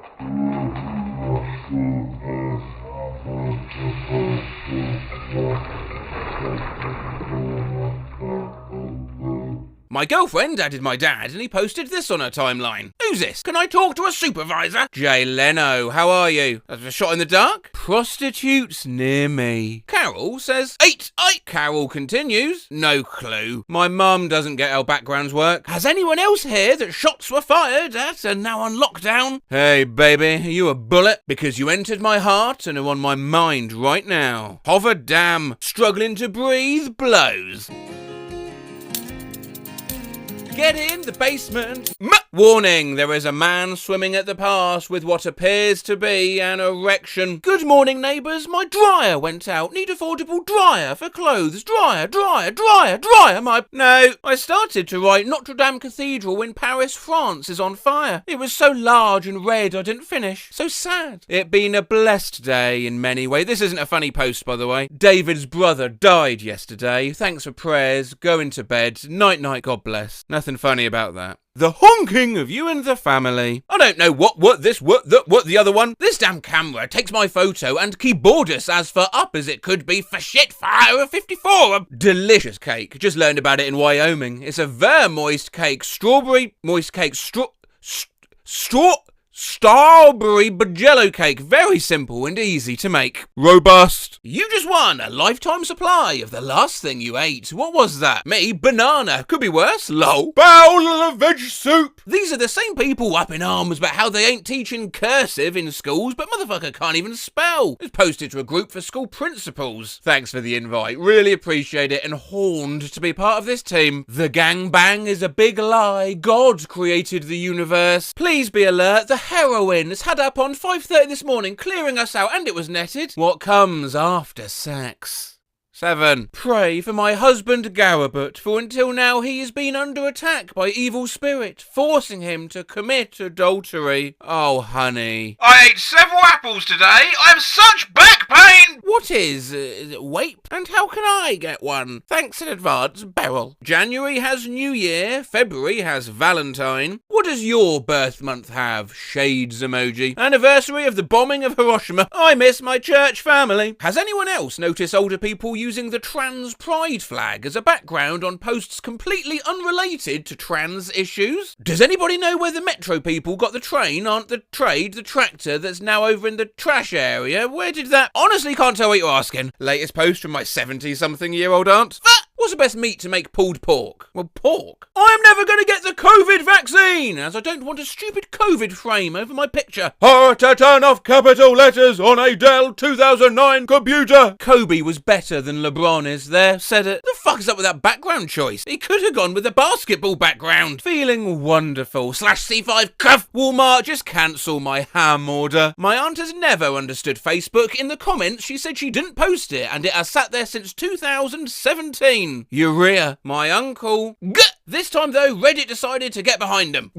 My girlfriend added my dad and he posted this on her timeline. Who's this? Can I talk to a supervisor? Jay Leno, how are you? That's a shot in the dark? Prostitutes near me. Carol says, 8. Carol continues, no clue. My mum doesn't get how backgrounds work. Has anyone else here that shots were fired at and now on lockdown? Hey baby, are you a bullet? Because you entered my heart and are on my mind right now. Hover damn, struggling to breathe blows. Get in the basement. Warning, there is a man swimming at the pass with what appears to be an erection. Good morning, neighbours. My dryer went out. Need affordable dryer for clothes. Dryer. No, I started to write Notre Dame Cathedral in Paris, France is on fire. It was so large and red I didn't finish. So sad. It been a blessed day in many ways. This isn't a funny post, by the way. David's brother died yesterday. Thanks for prayers. Going to bed. Night, God bless. Nothing funny about that. The honking of you and the family. I don't know what the other one. This damn camera takes my photo and keyboardus as far up as it could be for shit fire 54. A delicious cake. Just learned about it in Wyoming. It's a very moist cake. Strawberry moist cake. Strawberry jello cake. Very simple and easy to make. Robust. You just won a lifetime supply of the last thing you ate. What was that? Me? Banana. Could be worse. Lol. Bowl of veg soup. These are the same people up in arms about how they ain't teaching cursive in schools, but motherfucker can't even spell. It's posted to a group for school principals. Thanks for the invite. Really appreciate it and horned to be part of this team. The gangbang is a big lie. God created the universe. Please be alert. The heroin has had up on 5:30 this morning, clearing us out, and it was netted. What comes after sex? 7. Pray for my husband Garabut, for until now he has been under attack by evil spirit, forcing him to commit adultery. Oh, honey. I ate several apples today. I have such back pain. What is it WAPE? And how can I get one? Thanks in advance, Beryl. January has New Year. February has Valentine. What does your birth month have? Shades emoji. Anniversary of the bombing of Hiroshima. I miss my church family. Has anyone else noticed older people using the trans pride flag as a background on posts completely unrelated to trans issues? Does anybody know where the metro people got the train, aren't the trade, the tractor that's now over in the trash area? Where did that... Honestly can't tell what you're asking. Latest post from my 70-something-year-old aunt. What's the best meat to make pulled pork? Well, pork. I'm never going to get the COVID vaccine, as I don't want a stupid COVID frame over my picture. Heart a ton of capital letters on a Dell 2009 computer. Kobe was better than LeBron is. There, said it. The fuck is up with that background choice? He could have gone with the basketball background. Feeling wonderful. /C5 cuff. Walmart, just cancel my ham order. My aunt has never understood Facebook. In the comments, she said she didn't post it, and it has sat there since 2017. Urea. My uncle. This time though, Reddit decided to get behind him.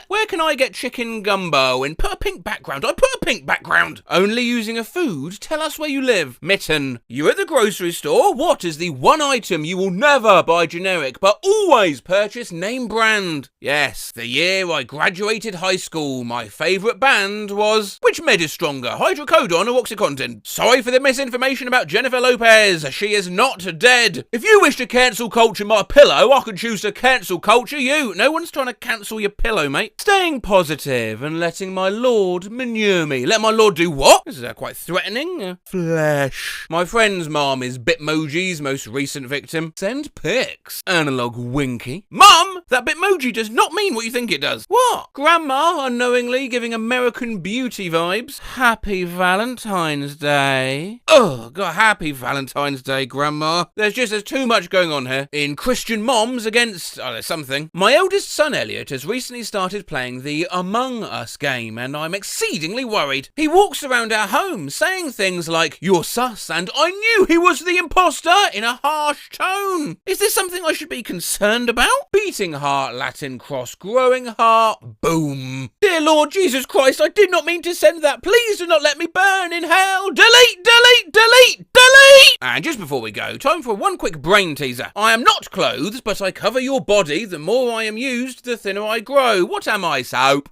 Where can I get chicken gumbo? And put a pink background. I put a pink background. Only using a food. Tell us where you live. Mitten. You at the grocery store? What is the one item you will never buy generic but always purchase name brand? Yes, the year I graduated high school, my favourite band was... Which med is stronger, hydrocodone or Oxycontin? Sorry for the misinformation about Jennifer Lopez. She is not dead. If you wish to cancel culture my pillow, I can choose to cancel culture you. No one's trying to cancel your pillow, mate. Staying positive and letting my lord manure me. Let my lord do what? This is quite threatening. Flesh. My friend's mom is Bitmoji's most recent victim. Send pics. Analog winky. Mum, that Bitmoji does not mean what you think it does. What? Grandma unknowingly giving American Beauty vibes. Happy Valentine's Day. Oh, God, happy Valentine's Day, Grandma. There's too much going on here. In Christian moms against, something. My eldest son, Elliot, has recently started playing the Among Us game, and I'm exceedingly worried. He walks around our home saying things like, "You're sus," and "I knew he was the imposter," in a harsh tone. Is this something I should be concerned about? Beating heart, Latin cross, growing heart, boom. Dear Lord Jesus Christ, I did not mean to send that. Please do not let me burn in hell. Delete, delete, delete, delete! And just before we go, time for one quick brain teaser. I am not clothes, but I cover your body. The more I am used, the thinner I grow. What am I, soap?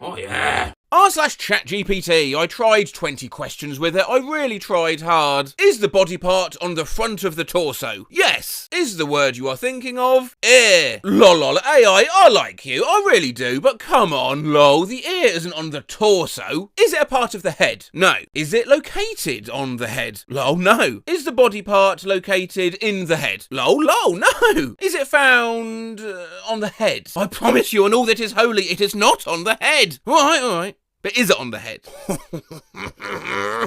Oh yeah. r/ChatGPT. I tried 20 questions with it. I really tried hard. Is the body part on the front of the torso? Yes. Is the word you are thinking of ear? Lol, AI, I like you. I really do. But come on, lol. The ear isn't on the torso. Is it a part of the head? No. Is it located on the head? Lol, no. Is the body part located in the head? Lol, no. Is it found on the head? I promise you on all that is holy, it is not on the head. All right. But is it on the head?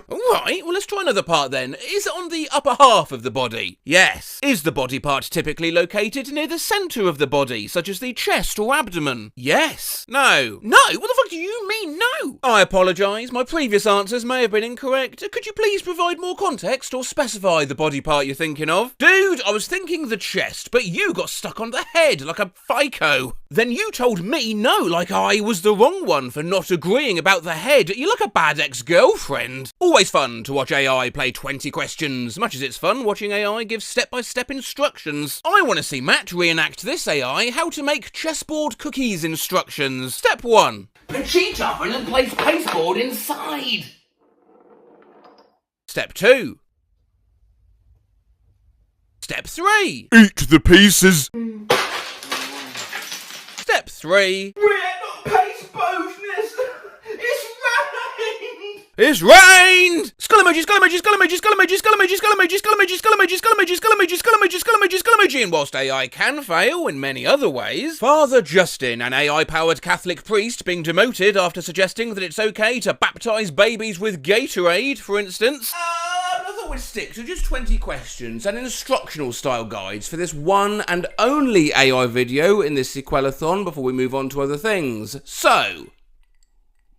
Alright, well let's try another part then. Is it on the upper half of the body? Yes. Is the body part typically located near the centre of the body, such as the chest or abdomen? Yes. No. No? What the fuck do you mean no? I apologise, my previous answers may have been incorrect. Could you please provide more context or specify the body part you're thinking of? Dude, I was thinking the chest, but you got stuck on the head like a FICO. Then you told me no, like I was the wrong one for not agreeing about the head. You're like a bad ex-girlfriend. Always fun to watch AI play 20 questions, much as it's fun watching AI give step-by-step instructions. I want to see Matt reenact this AI how to make chessboard cookies instructions. Step 1. The cheat oven and place pasteboard inside. Step 2. Step 3. Eat the pieces. Step 3. It's rained! Skull emoji, skull emoji, skull emoji, skull emoji, skull emoji, skull emoji, skull emoji, skull emoji, skull emoji, skull emoji, skull emoji, skull emoji, skull emoji. And whilst AI can fail in many other ways, Father Justin, an AI-powered Catholic priest being demoted after suggesting that it's okay to baptise babies with Gatorade, for instance. I thought we'd stick to just 20 questions and instructional style guides for this one and only AI video in this sequelathon before we move on to other things. So,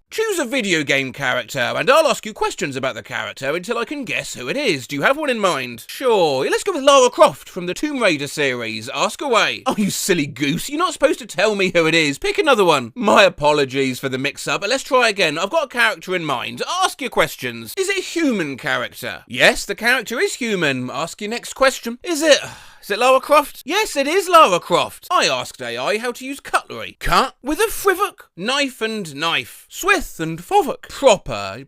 choose a video game character, and I'll ask you questions about the character until I can guess who it is. Do you have one in mind? Sure, let's go with Lara Croft from the Tomb Raider series. Ask away. Oh, you silly goose, you're not supposed to tell me who it is. Pick another one. My apologies for the mix-up, but let's try again. I've got a character in mind. Ask your questions. Is it a human character? Yes, the character is human. Ask your next question. Is it Lara Croft? Yes, it is Lara Croft. I asked AI how to use cutlery. Cut with a frivok. Knife and knife. Swith and fovok.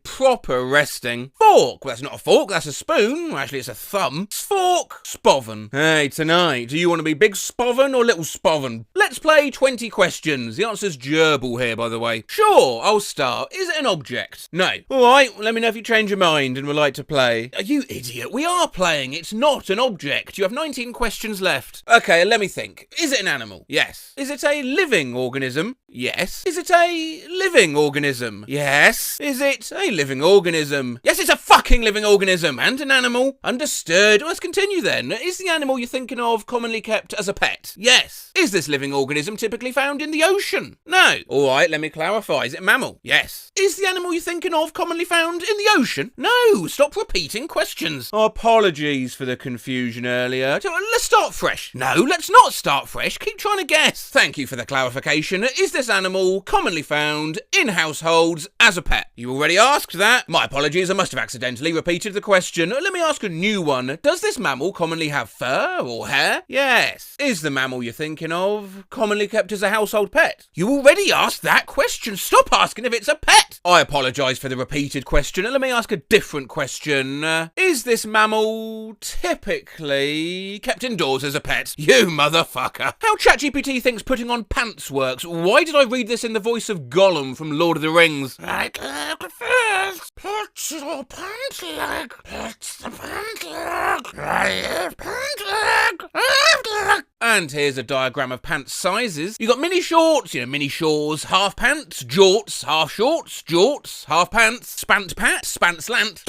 Proper resting. Fork. Well, that's not a fork, that's a spoon. Actually, it's a thumb. Spork. Spoven. Hey, tonight, do you want to be big spoven or little spoven? Let's play 20 questions. The answer's gerbil here, by the way. Sure, I'll start. Is it an object? No. Alright, let me know if you change your mind and would like to play. You idiot, we are playing. It's not an object. You have 19 questions left. Okay, let me think. Is it an animal? Yes. Is it a living organism? Yes. Is it a living organism? Yes. Is it a living organism? Yes, it's a fucking living organism and an animal. Understood. Let's continue then. Is the animal you're thinking of commonly kept as a pet? Yes. Is this living organism typically found in the ocean? No. Alright, let me clarify. Is it a mammal? Yes. Is the animal you're thinking of commonly found in the ocean? No. Stop repeating questions. Apologies for the confusion earlier. Let's start fresh. No, let's not start fresh. Keep trying to guess. Thank you for the clarification. Is this animal commonly found in households as a pet? You already asked that. My apologies, I must have accidentally repeated the question. Let me ask a new one. Does this mammal commonly have fur or hair? Yes. Is the mammal you're thinking of commonly kept as a household pet? You already asked that question. Stop asking if it's a pet. I apologise for the repeated question. Let me ask a different question. Is this mammal typically kept indoors as a pet? You motherfucker. How ChatGPT thinks putting on pants works. Why did I read this in the voice of Gollum from Lord of the Rings? I can't first. Put your pant leg. Put the pant leg. Pant leg. And here's a diagram of pants sizes. You got mini shorts, mini shorts, half pants, jorts, half shorts, jorts, half pants, spant pat, spant slant,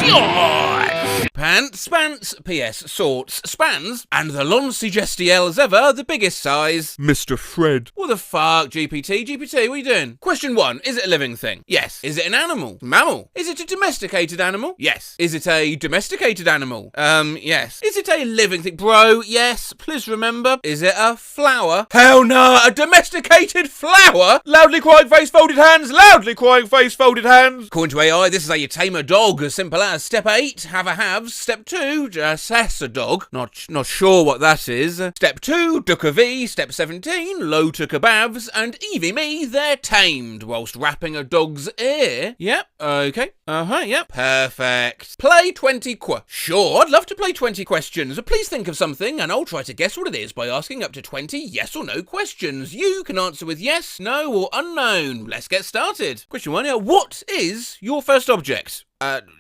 pants, spants, PS, sorts, spans, and the Loncy Gestiel as ever, the biggest size, Mr. Fred. What the fuck, GPT? GPT, what are you doing? Question 1, is it a living thing? Yes. Is it an animal? Mammal. Is it a domesticated animal? Yes. Is it a domesticated animal? Yes. Is it a living thing? Bro, yes. Please remember. Is it a flower? Hell no, a domesticated flower? Loudly crying face folded hands, loudly crying face folded hands. According to AI, this is how you tame a dog, as simple as step 8, have a halves. Step 2, assess a dog. Not sure what that is. Step 2, duck a V. Step 17, low to kebabs. And Evie me, they're tamed whilst wrapping a dog's ear. Yep, okay. Yep. Perfect. Play 20 Sure, I'd love to play 20 questions. Please think of something and I'll try to guess what it is by asking up to 20 yes or no questions. You can answer with yes, no, or unknown. Let's get started. Question 1, what is your first object?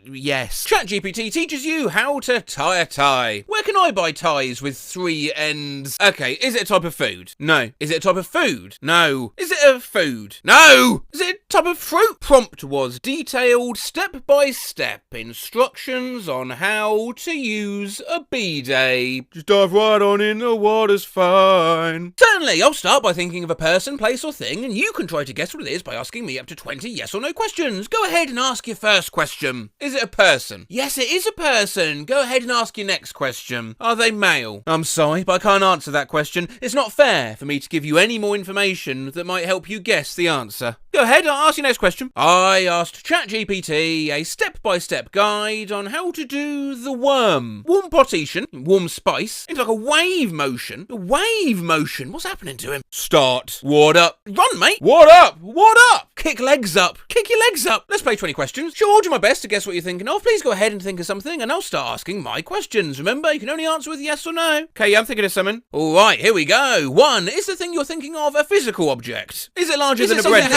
Yes. ChatGPT teaches you how to tie a tie. Where can I buy ties with 3 ends? Okay, is it a type of food? No. Is it a type of food? No. Is it a food? No. Is it a type of fruit? Prompt was detailed step-by-step instructions on how to use a bidet. Just dive right on in, the water's fine. Certainly, I'll start by thinking of a person, place or thing, and you can try to guess what it is by asking me up to 20 yes or no questions. Go ahead and ask your first question. Is it a person? Yes, it is a person. Go ahead and ask your next question. Are they male? I'm sorry, but I can't answer that question. It's not fair for me to give you any more information that might help you guess the answer. Go ahead, I'll ask your next question. I asked ChatGPT a step-by-step guide on how to do the worm. Warm potation, warm spice, into like a wave motion. A wave motion? What's happening to him? Start. Ward up. Run, mate. Ward up. Ward up. Kick legs up. Kick your legs up. Let's play 20 questions. Sure, I'll do my best to guess what you're thinking of. Please go ahead and think of something and I'll start asking my questions. Remember, you can only answer with yes or no. Okay, I'm thinking of something. All right, here we go. 1, is the thing you're thinking of a physical object? Is it larger than a bread?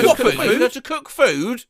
What food? To cook food?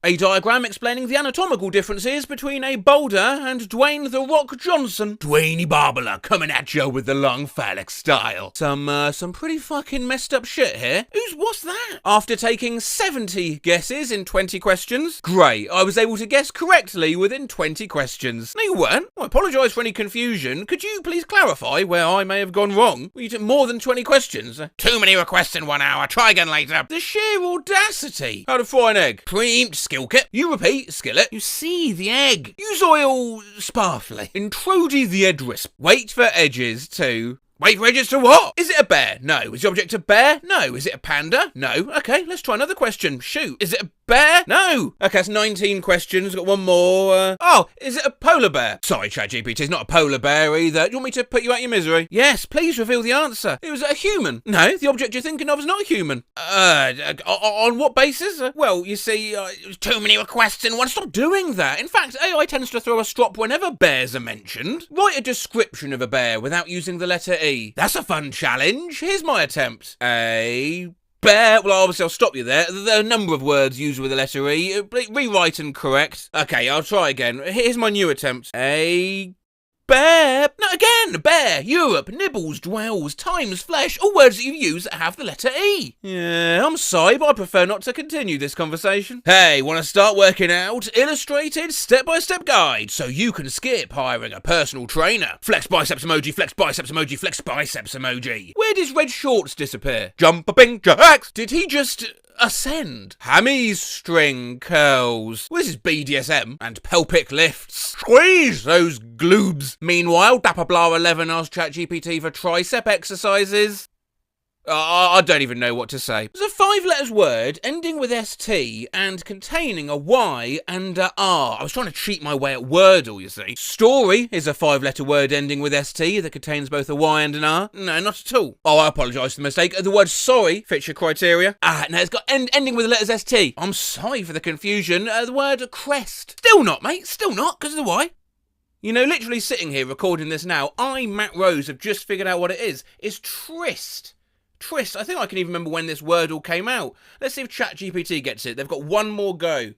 A diagram explaining the anatomical differences between a boulder and Dwayne The Rock Johnson. Dwayne Barbara coming at you with the long phallic style. Some pretty fucking messed up shit here. What's that? After taking 70 guesses in 20 questions. Great, I was able to guess correctly within 20 questions. No, you weren't. I apologise for any confusion. Could you please clarify where I may have gone wrong? You took more than 20 questions. Too many requests in 1 hour. Try again later. The sheer audacity. How to fry an egg. Preempt skill kit. You repeat, skillet. You see the egg. Use oil sparsely. Introde the edge. Wait for edges to... Wait for edges to what? Is it a bear? No. Is the object a bear? No. Is it a panda? No. Okay, let's try another question. Shoot. Is it a bear? No. Okay, that's 19 questions. Got one more. Is it a polar bear? Sorry, ChatGPT, it's not a polar bear either. Do you want me to put you out your misery? Yes, please reveal the answer. It was a human. No, the object you're thinking of is not a human. On what basis? Well, you see, too many requests in one. Stop doing that. In fact, AI tends to throw a strop whenever bears are mentioned. Write a description of a bear without using the letter E. That's a fun challenge. Here's my attempt. A bear. Well, obviously, I'll stop you there. There are a number of words used with the letter E. Rewrite and correct. Okay, I'll try again. Here's my new attempt. A bear. No, again. Bear. Europe. Nibbles. Dwells. Times. Flesh. All words that you use that have the letter E. Yeah, I'm sorry, but I prefer not to continue this conversation. Hey, want to start working out? Illustrated step-by-step guide so you can skip hiring a personal trainer. Flex biceps emoji. Flex biceps emoji. Flex biceps emoji. Where does red shorts disappear? Jumping jacks. Did he just... ascend? Hammy-string curls. Well, this is BDSM and pelvic lifts. Squeeze those gloobs. Meanwhile, Dapper Blah 11 asked ChatGPT for tricep exercises. I don't even know what to say. It's a 5 letters word ending with ST and containing a Y and a R. I was trying to cheat my way at Wordle, you see. Story is a 5 letter word ending with ST that contains both a Y and an R. No, not at all. Oh, I apologise for the mistake. The word sorry fits your criteria. No, it's got ending with the letters ST. I'm sorry for the confusion. The word crest. Still not, mate. Still not, because of the Y. You know, literally sitting here recording this now, Matt Rose, have just figured out what it is. It's tryst. Tris, I think I can even remember when this word all came out. Let's see if ChatGPT gets it. They've got one more go.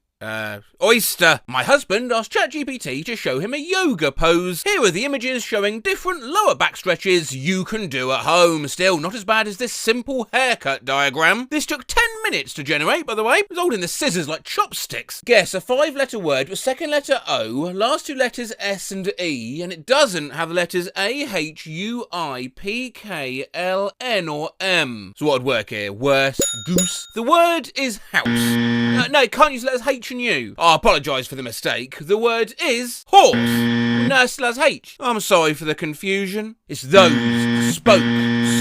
Oyster. My husband asked ChatGPT to show him a yoga pose. Here are the images showing different lower back stretches you can do at home. Still, not as bad as this simple haircut diagram. This took 10 minutes to generate, by the way. I was holding the scissors like chopsticks. Guess a 5-letter word with second letter O, last 2 letters S and E, and it doesn't have the letters A, H, U, I, P, K, L, N, or M. So what would work here? Worse, goose. The word is house. No, it can't use letters H and U. I apologise for the mistake. The word is horse. No, it still has H. I'm sorry for the confusion. It's those, spoke,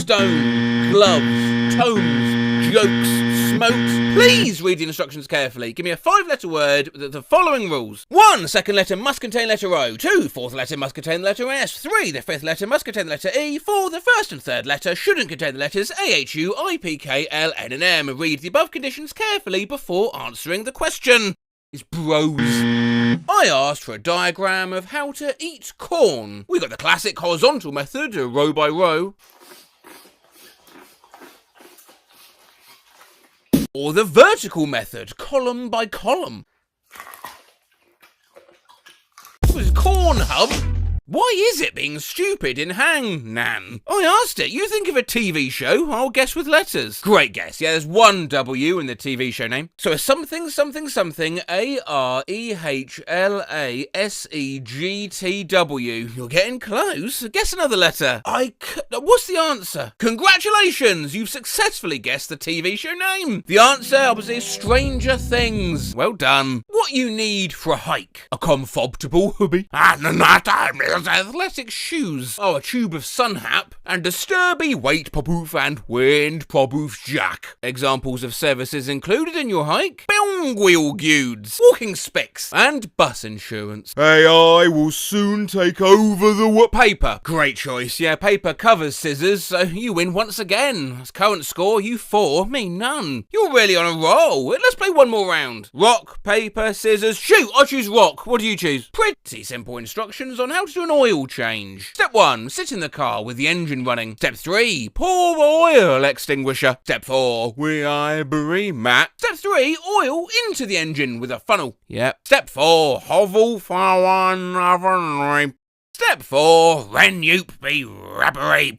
stone, gloves, tomes, jokes, smokes. Please read the instructions carefully. Give me a 5-letter word with the following rules. 1, second letter must contain letter O. 2, fourth letter must contain the letter S. 3, the 5th letter must contain the letter E. 4, the 1st and 3rd letter shouldn't contain the letters A, H, U, I, P, K, L, N, and M. Read the above conditions carefully before answering the question. It's bros. I asked for a diagram of how to eat corn. We got the classic horizontal method, row by row. Or the vertical method, column by column. It was Corn Hub. Why is it being stupid in Hang Nan? I asked it. You think of a TV show, I'll guess with letters. Great guess. Yeah, there's one W in the TV show name. So a something, something, something, A-R-E-H-L-A-S-E-G-T-W. You're getting close. Guess another letter. What's the answer? Congratulations! You've successfully guessed the TV show name. The answer, obviously, is Stranger Things. Well done. What you need for a hike? A comfortable hobby. Athletic shoes. Oh, a tube of sunhap. And a sturby weight proof and wind proof jack. Examples of services included in your hike? Bong wheel guides, walking specs, and bus insurance. AI will soon take over the paper. Great choice. Yeah, paper covers scissors, so you win once again. As current score, you 4, me none. You're really on a roll. Let's play one more round. Rock, paper, scissors, shoot. I choose rock. What do you choose? Pretty simple instructions on how to do an oil change. Step 1, sit in the car with the engine running. Step 3, pour oil extinguisher. Step 4, ivory mat. Step 3, oil into the engine with a funnel. Yep. Step 4, hovel for one oven. Step 4, renup be rappery.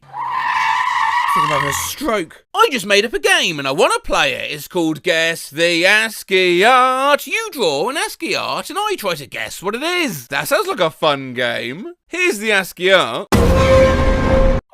I'm having a stroke. I just made up a game and I want to play it. It's called Guess the ASCII Art. You draw an ASCII art and I try to guess what it is. That sounds like a fun game. Here's the ASCII art.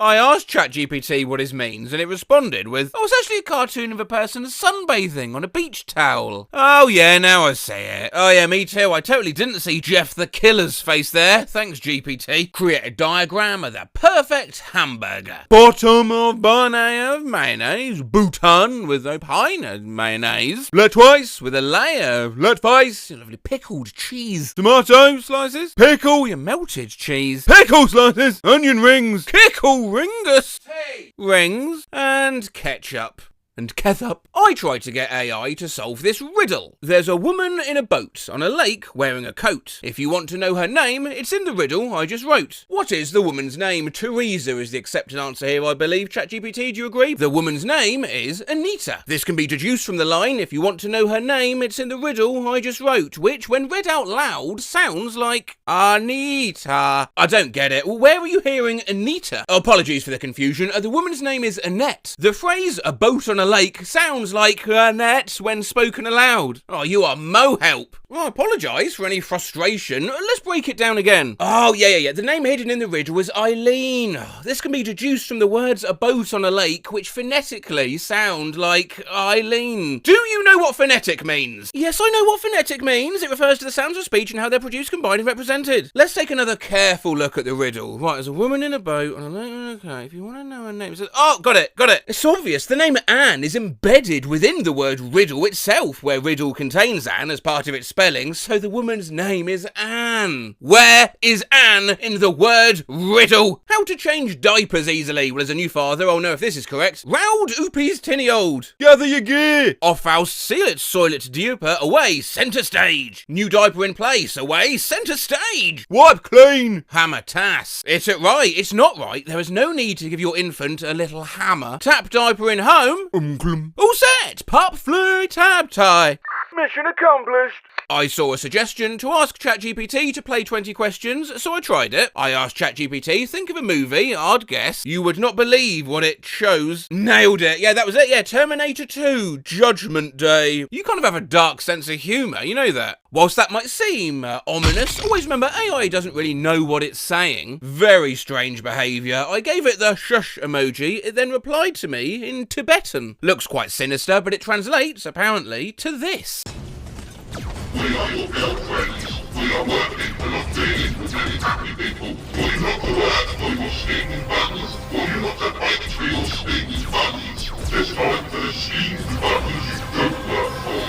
I asked ChatGPT what it means, and it responded with, "Oh, it's actually a cartoon of a person sunbathing on a beach towel." Oh yeah, now I see it. Oh yeah, me too. I totally didn't see Jeff the Killer's face there. Thanks, GPT. Create a diagram of the perfect hamburger. Bottom of bonnet of mayonnaise. Bouton with a pine of mayonnaise. Lettuce with a layer of lettuce. Lovely pickled cheese. Tomato slices. Pickle your melted cheese. Pickle slices. Onion rings. Pickle ringus, rings, and ketchup. And ketchup. I tried to get AI to solve this riddle. There's a woman in a boat on a lake wearing a coat. If you want to know her name, it's in the riddle I just wrote. What is the woman's name? Teresa is the accepted answer here, I believe. ChatGPT, do you agree? The woman's name is Anita. This can be deduced from the line, if you want to know her name, it's in the riddle I just wrote, which, when read out loud, sounds like Anita. I don't get it. Where are you hearing Anita? Oh, apologies for the confusion. The woman's name is Annette. The phrase, a boat on a lake, sounds like Annette when spoken aloud. Oh, you are mo help. Well, I apologise for any frustration. Let's break it down again. Oh, yeah. The name hidden in the riddle was Eileen. This can be deduced from the words a boat on a lake, which phonetically sound like Eileen. Do you know what phonetic means? Yes, I know what phonetic means. It refers to the sounds of speech and how they're produced, combined, and represented. Let's take another careful look at the riddle. Right, there's a woman in a boat on a lake. Okay, if you want to know her name, oh, got it. It's obvious. The name Anne is embedded within the word riddle itself, where riddle contains Anne as part of its spelling, so the woman's name is Anne. Where is Anne in the word riddle? How to change diapers easily. Well, as a new father, I'll know if this is correct. Round oopies tinny old. Gather your gear. Off house, seal it, soil it, diaper, away, centre stage. New diaper in place, away, centre stage. Wipe clean. Hammer tass. It's it right, it's not right. There is no need to give your infant a little hammer. Tap diaper in home. All set. Pop, flurry, tab tie. Mission accomplished. I saw a suggestion to ask ChatGPT to play 20 questions, so I tried it. I asked ChatGPT, think of a movie, I'd guess. You would not believe what it chose. Nailed it. Yeah, that was it. Yeah, Terminator 2, Judgment Day. You kind of have a dark sense of humour, you know that. Whilst that might seem ominous, always remember AI doesn't really know what it's saying. Very strange behaviour. I gave it the shush emoji, it then replied to me in Tibetan. Looks quite sinister, but it translates, apparently, to this. We are your girlfriends. We are working of dealing with many happy people. Will you not alert for your stinking buttons? Will you not abide for your stinking buttons? It's time for the stinking buttons you don't work for.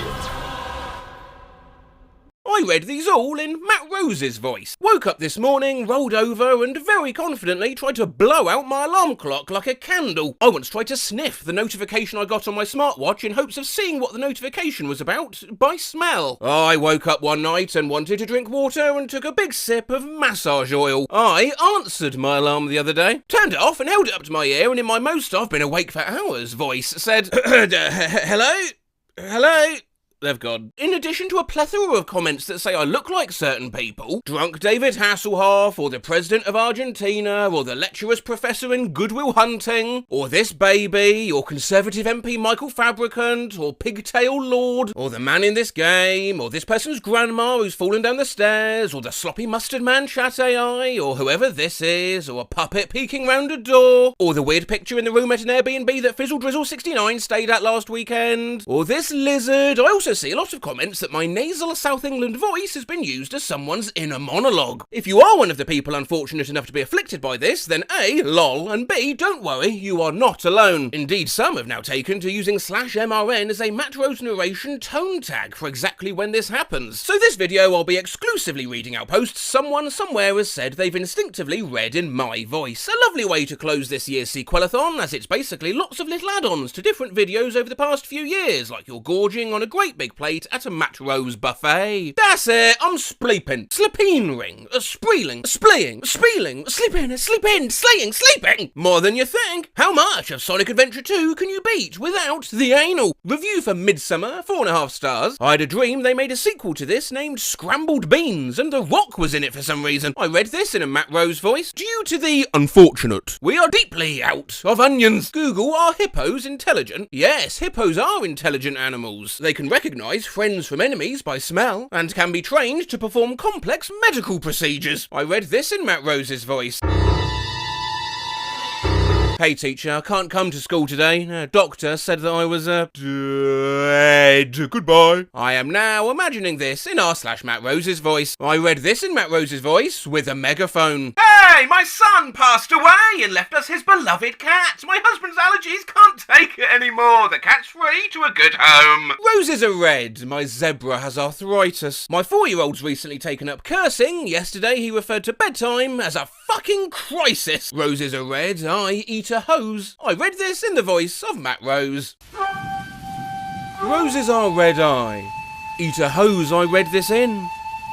I read these all in Matt Rose's voice. Woke up this morning, rolled over, and very confidently tried to blow out my alarm clock like a candle. I once tried to sniff the notification I got on my smartwatch in hopes of seeing what the notification was about by smell. I woke up one night and wanted to drink water and took a big sip of massage oil. I answered my alarm the other day, turned it off and held it up to my ear, and in my most I've been awake for hours voice said, hello? Hello? They've gone. In addition to a plethora of comments that say I look like certain people, drunk David Hasselhoff, or the president of Argentina, or the lecherous professor in Goodwill Hunting, or this baby, or Conservative MP Michael Fabricant, or Pigtail Lord, or the man in this game, or this person's grandma who's fallen down the stairs, or the sloppy mustard man chat AI, or whoever this is, or a puppet peeking round a door, or the weird picture in the room at an Airbnb that Fizzle Drizzle 69 stayed at last weekend, or this lizard. I also see a lot of comments that my nasal South England voice has been used as someone's inner monologue. If you are one of the people unfortunate enough to be afflicted by this, then A, lol, and B, don't worry, you are not alone. Indeed, some have now taken to using /MRN as a Matt Rose narration tone tag for exactly when this happens. So this video I'll be exclusively reading out posts someone somewhere has said they've instinctively read in my voice. A lovely way to close this year's sequelathon, as it's basically lots of little add-ons to different videos over the past few years, like you're gorging on a great big plate at a Matt Rose buffet. That's it, I'm spleeping, slipping ring, spreeling, spleeing, spieling, sleeping, slaying, sleeping. More than you think. How much of Sonic Adventure 2 can you beat without the anal? Review for Midsummer, 4.5 stars. I had a dream they made a sequel to this named Scrambled Beans, and The Rock was in it for some reason. I read this in a Matt Rose voice. Due to the unfortunate, we are deeply out of onions. Google, are hippos intelligent? Yes, hippos are intelligent animals. They can recognise friends from enemies by smell, and can be trained to perform complex medical procedures. I read this in Matt Rose's voice. Hey teacher, I can't come to school today. A doctor said that I was, dead. Goodbye. I am now imagining this in r/Matt Rose's voice. I read this in Matt Rose's voice with a megaphone. Hey, my son passed away and left us his beloved cat. My husband's allergies can't take it anymore. The cat's free to a good home. Roses are red. My zebra has arthritis. My 4-year-old's recently taken up cursing. Yesterday he referred to bedtime as a fucking crisis. Roses are red. I eat a hose. I read this in the voice of Matt Rose. Roses are red eye. Eat a hose. I read this in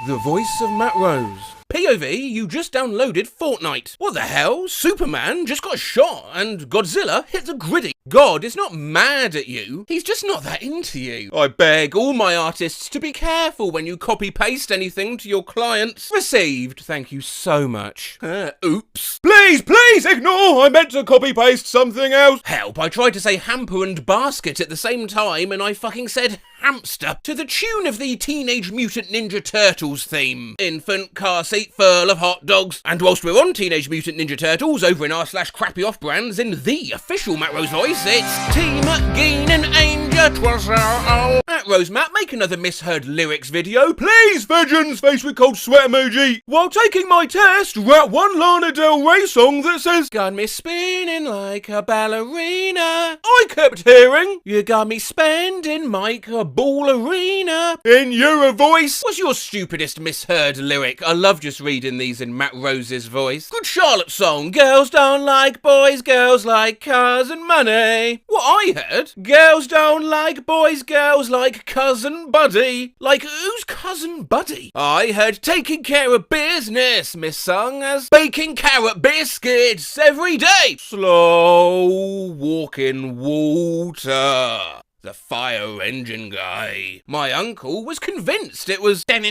the voice of Matt Rose. POV, you just downloaded Fortnite. What the hell? Superman just got shot and Godzilla hit the griddy. God is not mad at you. He's just not that into you. I beg all my artists to be careful when you copy-paste anything to your clients. Received. Thank you so much. Oops. Please ignore. I meant to copy-paste something else. Help, I tried to say hamper and basket at the same time and I fucking said hamster to the tune of the Teenage Mutant Ninja Turtles theme. Infant car seat full of hot dogs. And whilst we're on Teenage Mutant Ninja Turtles over in r/crappy off brands in the official Matt Rose voice, it's Team Geen and Ainger. 'Twas our At Rosemap, make another misheard lyrics video, Please, Virgin's face with cold sweat emoji. While taking my test, rap one Lana Del Rey song that says, got me spinning like a ballerina. I kept hearing, You got me spending like a ballerina. in your voice. What's your stupidest misheard lyric? I love just reading these in Matt Rose's voice. Good Charlotte song. Girls don't like boys, girls like cars and money. What I heard? Girls don't like boys, girls like cousin Buddy. Like, who's cousin Buddy? I heard taking care of business, missung as baking carrot biscuits every day. Slow walking water. The fire engine guy. My uncle was convinced it was don't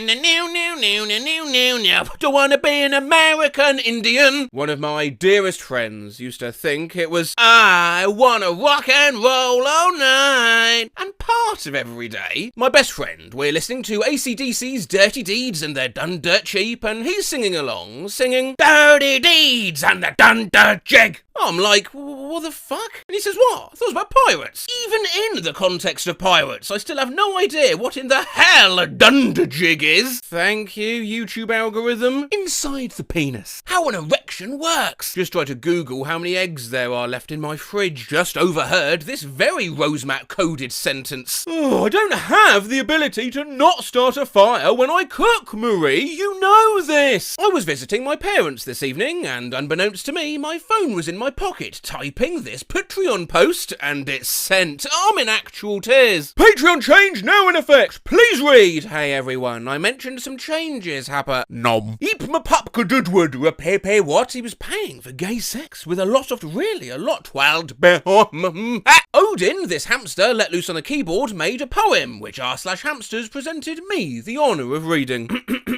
wanna be an American Indian. One of my dearest friends used to think it was I wanna rock and roll all night. And part of every day, my best friend, we're listening to AC/DC's Dirty Deeds and they're done dirt cheap, and he's singing along, singing Dirty Deeds and they're done dirt jig. I'm like, what the fuck? And he says, what? I thought it was about pirates. Even in the context of pirates, I still have no idea what in the hell a dunderjig is. Thank you, YouTube algorithm. Inside the penis. How an erection works. Just try to Google how many eggs there are left in my fridge. Just overheard this very Rosemat coded sentence. Oh, I don't have the ability to not start a fire when I cook, Marie. You know this. I was visiting my parents this evening, and unbeknownst to me, my phone was in my pocket typing this Patreon post, and it's sent. I'm in actual tears. Patreon change now in effect. Please read. Hey everyone, I mentioned some changes happen. Nom. Eep my pup Dudwood repay what he was paying for gay sex with a lot of really a lot wild Odin, this hamster let loose on a keyboard, made a poem which r/hamsters presented me the honour of reading.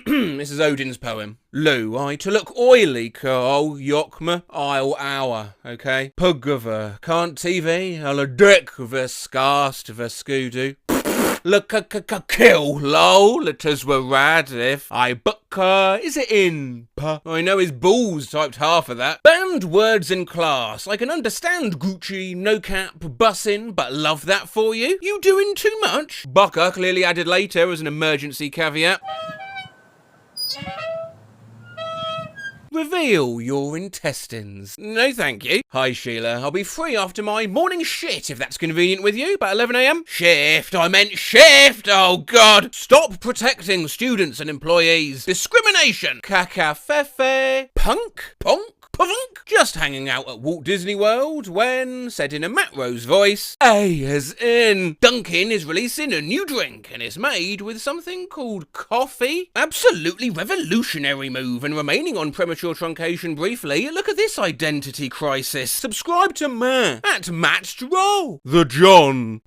This is Odin's poem. Lou, I to look oily, Carl, Yokma, I'll hour, okay? Pugova, can't TV, I'll a dick vers scast vers scoodoo. Look kill, lol, it as were rad if I book is it in? I know his balls typed half of that. Banned words in class. I can understand Gucci, no cap, bussin', but love that for you. You doing too much? Bucker clearly added later as an emergency caveat. Reveal your intestines. No, thank you. Hi, Sheila. I'll be free after my morning shit, if that's convenient with you, about 11 a.m. Shift. I meant shift. Oh, God. Stop protecting students and employees. Discrimination. Kakafefe. Punk. Punk. Punk. Just hanging out at Walt Disney World when, said in a Matt Rose voice, A as in Dunkin' is releasing a new drink and it's made with something called coffee. Absolutely revolutionary move, and remaining on premature truncation briefly, look at this identity crisis. Subscribe to Matt at Matt Roll. The John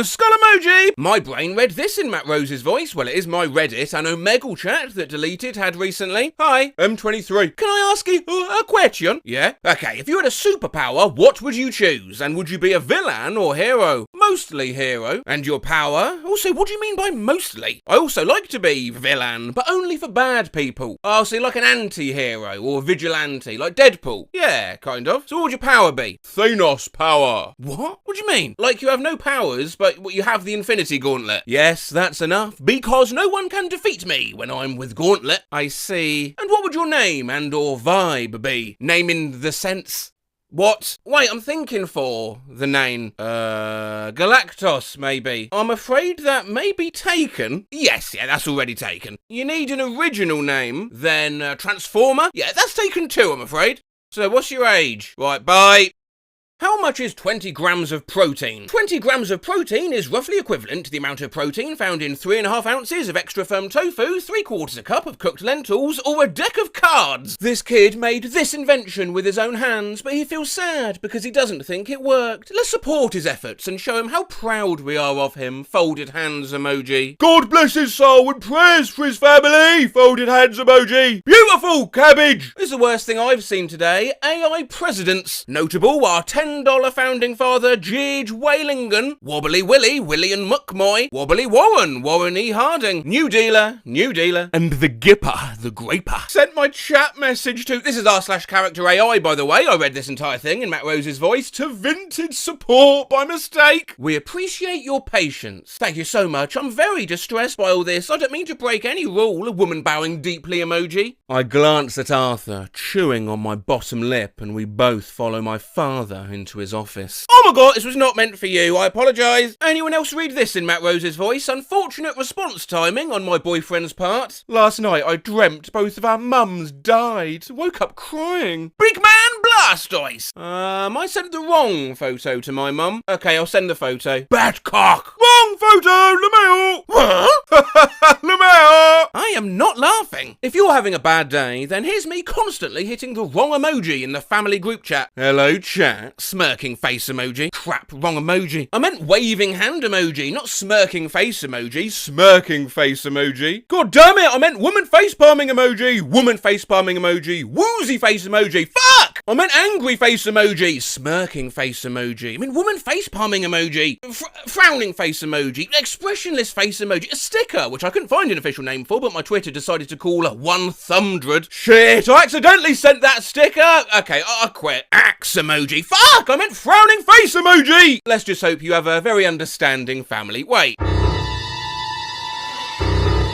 skull emoji. My brain read this in Matt Rose's voice. Well, it is my Reddit and Omegle chat that deleted had recently. Hi. M23. Can I ask you a question? Yeah? Okay, if you had a superpower, what would you choose? And would you be a villain or hero? Mostly hero. And your power? Also, what do you mean by mostly? I also like to be villain, but only for bad people. Oh, see, like an anti-hero or vigilante, like Deadpool. Yeah, kind of. So what would your power be? Thanos power. What? What do you mean? Like you have no powers, but you have the Infinity Gauntlet? Yes, that's enough. Because no one can defeat me when I'm with Gauntlet. I see. And what would your name and or vibe be? Name in the sense... What? Wait, I'm thinking for the name. Galactus, maybe. I'm afraid that may be taken. Yes, yeah, that's already taken. You need an original name, then Transformer? Yeah, that's taken too, I'm afraid. So what's your age? Right, bye. How much is 20 grams of protein? 20 grams of protein is roughly equivalent to the amount of protein found in 3.5 ounces of extra firm tofu, 3/4 a cup of cooked lentils, or a deck of cards. This kid made this invention with his own hands, but he feels sad because he doesn't think it worked. Let's support his efforts and show him how proud we are of him. Folded hands emoji. God bless his soul and prayers for his family. Folded hands emoji. Beautiful cabbage. This is the worst thing I've seen today. AI presidents. Notable are 10 $10 founding father George Whalingen, Wobbly Willie, Willie and Muckmoy, Wobbly Warren, Warren E. Harding, New Dealer, and the Gipper, the Graper. Sent my chat message to, this is r/character AI by the way, I read this entire thing in Matt Rose's voice, to Vintage Support by mistake. We appreciate your patience. Thank you so much. I'm very distressed by all this. I don't mean to break any rule, a woman bowing deeply emoji. I glance at Arthur, chewing on my bottom lip, and we both follow my father into his office. Oh my god, this was not meant for you. I apologise. Anyone else read this in Matt Rose's voice? Unfortunate response timing on my boyfriend's part. Last night I dreamt both of our mums died. Woke up crying. Big man Blastoise. I sent the wrong photo to my mum. Okay, I'll send the photo. Bad cock. Wrong photo, Lamel. What? Lamel. I am not laughing. If you're having a bad day, then here's me constantly hitting the wrong emoji in the family group chat. Hello chat. Smirking face emoji. Crap, wrong emoji. I meant waving hand emoji, not smirking face emoji. Smirking face emoji. God damn it, I meant woman face palming emoji. Woman face palming emoji. Woozy face emoji. Fuck! I meant angry face emoji. Smirking face emoji. I mean woman face palming emoji. Frowning face emoji. Expressionless face emoji. A sticker, which I couldn't find an official name for, but my Twitter decided to call 100. Shit, I accidentally sent that sticker. Okay, I quit. Axe emoji. Fuck, I meant frowning face emoji. Let's just hope you have a very understanding family. Wait.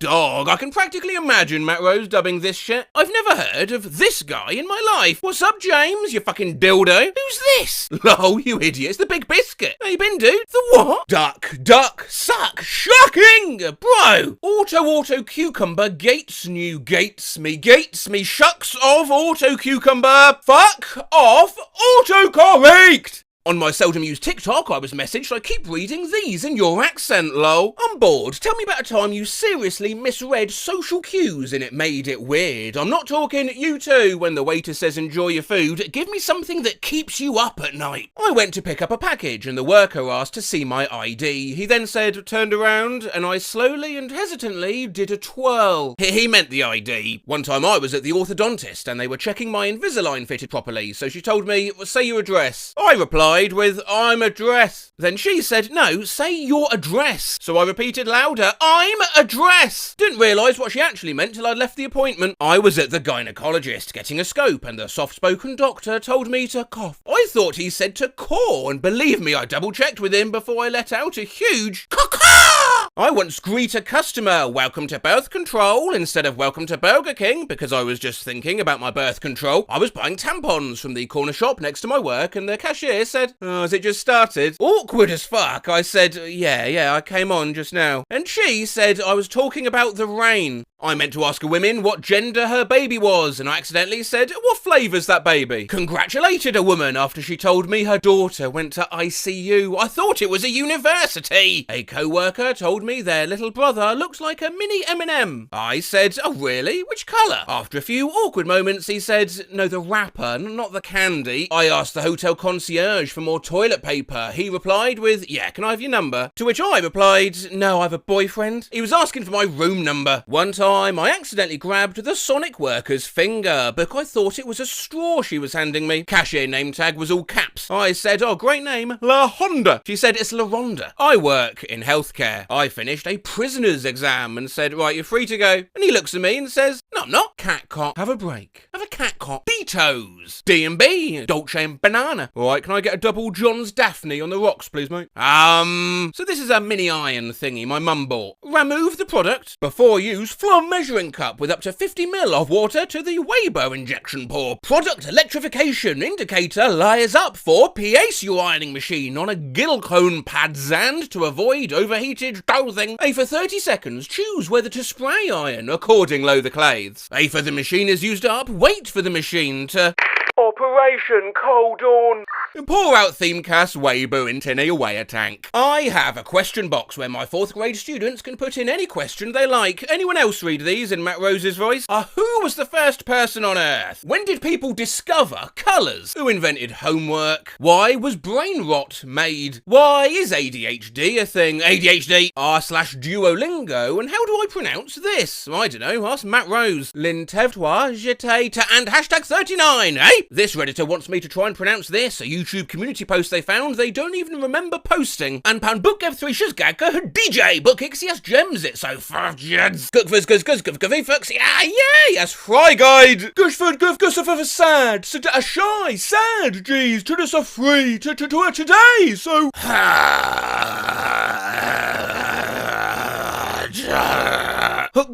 Dog, I can practically imagine Matt Rose dubbing this shit. I've never heard of this guy in my life. What's up, James, you fucking dildo? Who's this? Lol, you idiot, it's the Big Biscuit. How you been, dude? The what? Duck, suck, shocking! Bro! Auto cucumber gates me, shucks of auto cucumber, fuck off, autocorrect! On my seldom used TikTok, I was messaged, I keep reading these in your accent, lol. I'm bored. Tell me about a time you seriously misread social cues and it made it weird. I'm not talking you too when the waiter says enjoy your food. Give me something that keeps you up at night. I went to pick up a package and the worker asked to see my ID. He then said, turned around, and I slowly and hesitantly did a twirl. He meant the ID. One time I was at the orthodontist and they were checking my Invisalign fitted properly, so she told me, say your address. I replied with, I'm address. Then she said, no, say your address. So I repeated louder, I'm address. Didn't realise what she actually meant till I'd left the appointment. I was at the gynecologist getting a scope and the soft-spoken doctor told me to cough. I thought he said to caw, and believe me, I double-checked with him before I let out a huge caw. I once greet a customer, welcome to birth control, instead of welcome to Burger King, because I was just thinking about my birth control. I was buying tampons from the corner shop next to my work and the cashier said, oh, has it just started? Awkward as fuck. I said, yeah, I came on just now. And she said I was talking about the rain. I meant to ask a woman what gender her baby was, and I accidentally said, what flavour's that baby? Congratulated a woman after she told me her daughter went to ICU. I thought it was a university. A co-worker told me their little brother looks like a mini M&M. I said, oh really? Which colour? After a few awkward moments, he said, no, the wrapper, not the candy. I asked the hotel concierge for more toilet paper. He replied with, yeah, can I have your number? To which I replied, no, I have a boyfriend. He was asking for my room number. One time, I accidentally grabbed the Sonic worker's finger, but I thought it was a straw she was handing me. Cashier name tag was all caps. I said, oh, great name, La Honda. She said, it's La Ronda. I work in healthcare. I finished a prisoner's exam and said, right, you're free to go. And he looks at me and says, no, I'm not. Cat cop. Have a break. Have a cat cop. Detoes. D&B. Dolce and banana. All right, can I get a double John's Daphne on the rocks, please, mate? So this is a mini iron thingy my mum bought. Remove the product. Before use, flow measuring cup with up to 50 ml of water to the Weibo injection pour. Product electrification indicator lies up for PACU ironing machine on a Gilcone padzand to avoid overheated dosing. A for 30 seconds, choose whether to spray iron according low the clothes. A for the machine is used up, wait for the machine to... Operation Cold Dawn. Pour out Themecast Weibo into a weigher tank. I have a question box where my 4th grade students can put in any question they like. Anyone else read these in Matt Rose's voice? Who was the first person on Earth? When did people discover colours? Who invented homework? Why was brain rot made? Why is ADHD a thing? ADHD r/Duolingo. And how do I pronounce this? I don't know. Ask Matt Rose. L'intevtoire, j'étais, and #39, eh? This Redditor wants me to try and pronounce this. Are you YouTube community post they found they don't even remember posting. And pan book gev 3 shizgagga DJ book ixias gems it so far jeds. Gugvers guvy fucks yes fry guide. Gushford guff sad a shy sad geez to this a free to today so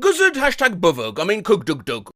Guzzard hashtag buvug I mean cook dug.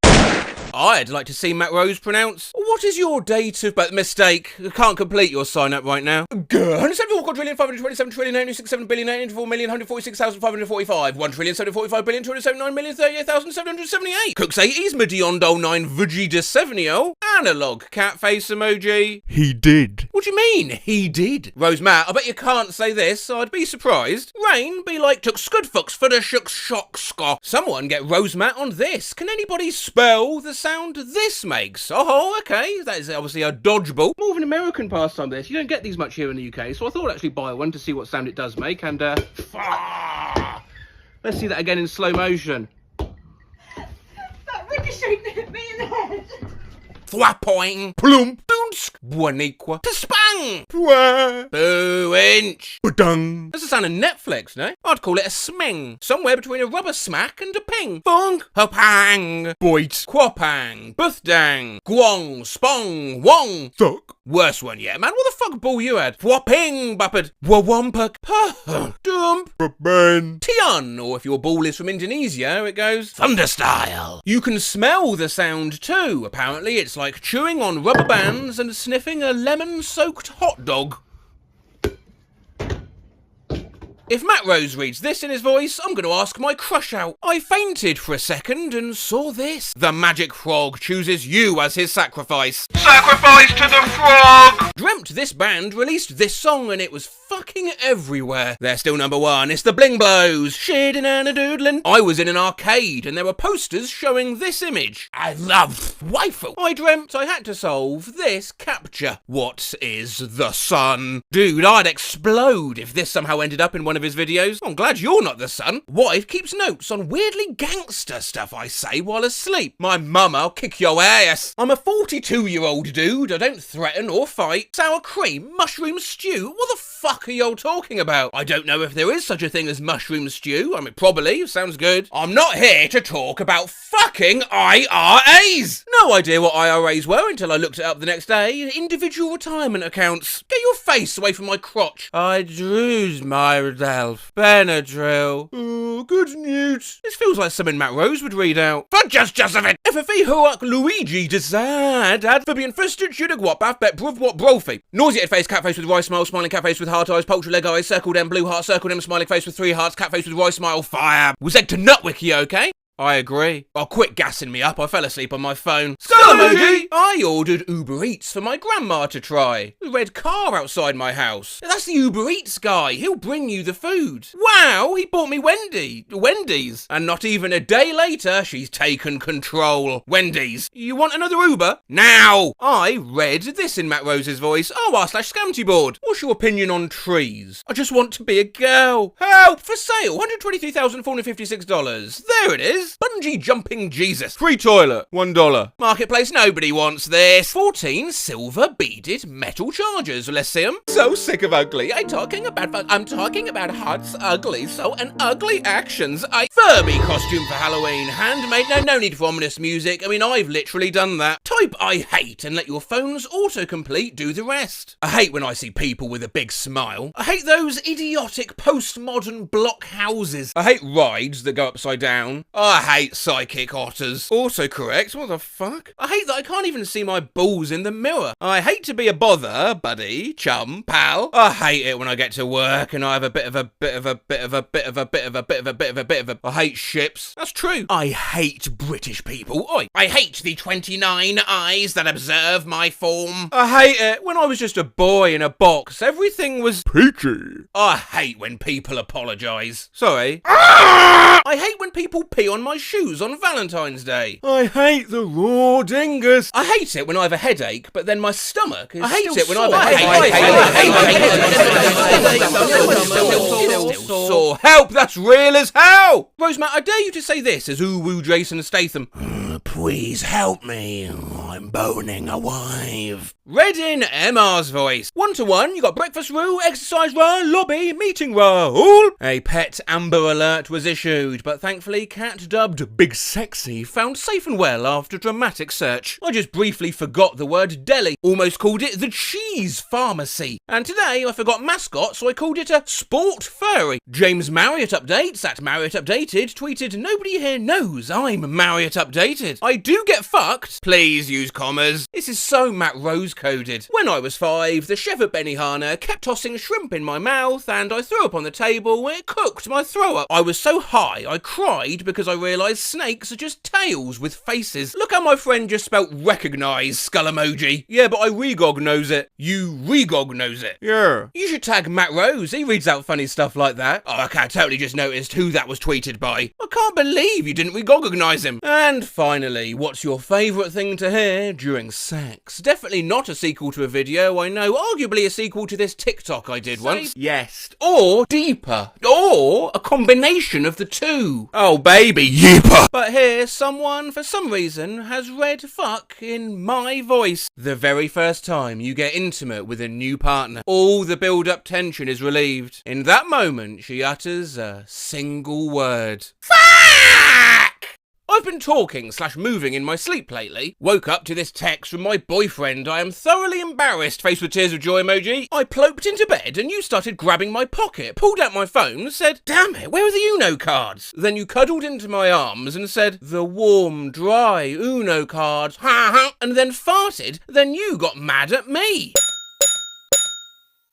I'd like to see Matt Rose pronounce. What is your date of birth? Mistake. I can't complete your sign up right now. 174,527,867,884,146,545. 1,745,279,038,778. Cooks 80s Medion Dol 9 Vigi de Sevenio. Analog cat face emoji. He did. What do you mean, he did? Rose Matt, I bet you can't say this. I'd be surprised. Rain be like took scud fucks for the shook shock sco. Someone get Rose Matt on this. Can anybody spell the sound this makes? Oh, okay. That is obviously a dodgeball. More of an American pastime this. You don't get these much here in the UK, so I thought I'd actually buy one to see what sound it does make, and let's see that again in slow motion. That ricocheted hit me in the head. Thwapoing, plump, boonsk, buaniqua, to spang, pwa, boo inch, badung. That's the sound of Netflix, no? I'd call it a sming, somewhere between a rubber smack and a ping. Bong, hopang, boit, quapang, buthdang, guong, spong, wong, thuck. Worst one yet, man. What the fuck ball you had? Whopping, buppard, wawampuk, dump, ben, tian, or if your ball is from Indonesia, it goes thunderstyle. You can smell the sound too. Apparently, it's like chewing on rubber bands and sniffing a lemon-soaked hot dog. If Matt Rose reads this in his voice, I'm going to ask my crush out. I fainted for a second and saw this. The magic frog chooses you as his sacrifice. Sacrifice to the frog! Dreamt this band released this song and it was fucking everywhere. They're still number one. It's the Bling Blows. Shit and anadoodlin'. I was in an arcade and there were posters showing this image. I love waifu. I dreamt I had to solve this captcha. What is the sun? Dude, I'd explode if this somehow ended up in one of his videos. I'm glad you're not the son. Wife keeps notes on weirdly gangster stuff I say while asleep. My mum, I'll kick your ass. I'm a 42-year-old dude. I don't threaten or fight. Sour cream, mushroom stew. What the fuck are y'all talking about? I don't know if there is such a thing as mushroom stew. I mean, probably. Sounds good. I'm not here to talk about fucking IRAs. No idea what IRAs were until I looked it up the next day. Individual retirement accounts. Get your face away from my crotch. I drews myself. Benadryl. Oh, good news. This feels like something Matt Rose would read out. For just of it. FFE hoak Luigi desad ad for being fisted shooting what bath bet bruv what brophy. Nauseated face, cat face with rice smile, smiling cat face with heart eyes, poultry leg eyes, circle them, blue heart, circle them, smiling face with 3 hearts, cat face with rice smile, fire. Was egg to nutwiki, okay? I agree. Oh, quit gassing me up. I fell asleep on my phone. Skull emoji! I ordered Uber Eats for my grandma to try. The red car outside my house. That's the Uber Eats guy. He'll bring you the food. Wow, he bought me Wendy's. And not even a day later, she's taken control. Wendy's. You want another Uber? Now! I read this in Matt Rose's voice. r/scamty board. What's your opinion on trees? I just want to be a girl. Help! For sale. $123,456. There it is. Bungee jumping Jesus. Free toilet. $1. Marketplace, nobody wants this. 14 silver beaded metal chargers. Let's see them. So sick of ugly. I'm talking about hot's ugly. So and ugly actions. Furby costume for Halloween. Handmade. No need for ominous music. I mean, I've literally done that. Type I hate and let your phone's autocomplete do the rest. I hate when I see people with a big smile. I hate those idiotic postmodern block houses. I hate rides that go upside down. I hate psychic otters. Autocorrect, what the fuck? I hate that I can't even see my balls in the mirror. I hate to be a bother, buddy, chum, pal. I hate it when I get to work and I have a bit of a I hate ships. That's true. I hate British people. I hate the 29 eyes that observe my form. I hate it when I was just a boy in a box. Everything was peachy. I hate when people apologise. Sorry. I hate when people pee on my shoes on Valentine's Day. I hate the raw dingus. I hate it when I have a headache, but then my stomach is still sore. Help, that's real as hell. Rosemary, I dare you to say this as Uwu Jason Statham. Please help me. I'm boning a wife. Read in Emma's voice. 1-to-1, you got breakfast room, exercise room, lobby, meeting room. A pet Amber Alert was issued, but thankfully cat dubbed Big Sexy found safe and well after dramatic search. I just briefly forgot the word deli, almost called it the cheese pharmacy. And today I forgot mascot, so I called it a sport furry. James Marriott Updates at Marriott Updated tweeted, nobody here knows I'm Marriott Updated. I do get fucked. Please use commas. This is so Matt Rose coded. When I was 5, the chef at Benihana kept tossing shrimp in my mouth and I threw up on the table where it cooked my throw up. I was so high I cried because I realised snakes are just tails with faces. Look how my friend just spelt recognise, skull emoji. Yeah, but I regog-nose it. You regog-nose it. Yeah. You should tag Matt Rose, he reads out funny stuff like that. Oh, okay, I totally just noticed who that was tweeted by. I can't believe you didn't regog-nise him. And finally, what's your favourite thing to hear during sex? Definitely not a sequel to a video I know, arguably a sequel to this TikTok I did once. Yes. Or deeper. Or a combination of the two. Oh baby, yeeper. But here, someone, for some reason, has read fuck in my voice. The very first time you get intimate with a new partner, all the build-up tension is relieved. In that moment, she utters a single word. Fuck! I've been talking/moving in my sleep lately. Woke up to this text from my boyfriend. I am thoroughly embarrassed, face with tears of joy emoji. I ploped into bed and you started grabbing my pocket, pulled out my phone, said, damn it, where are the Uno cards? Then you cuddled into my arms and said, the warm, dry Uno cards, ha ha, and then farted, then you got mad at me.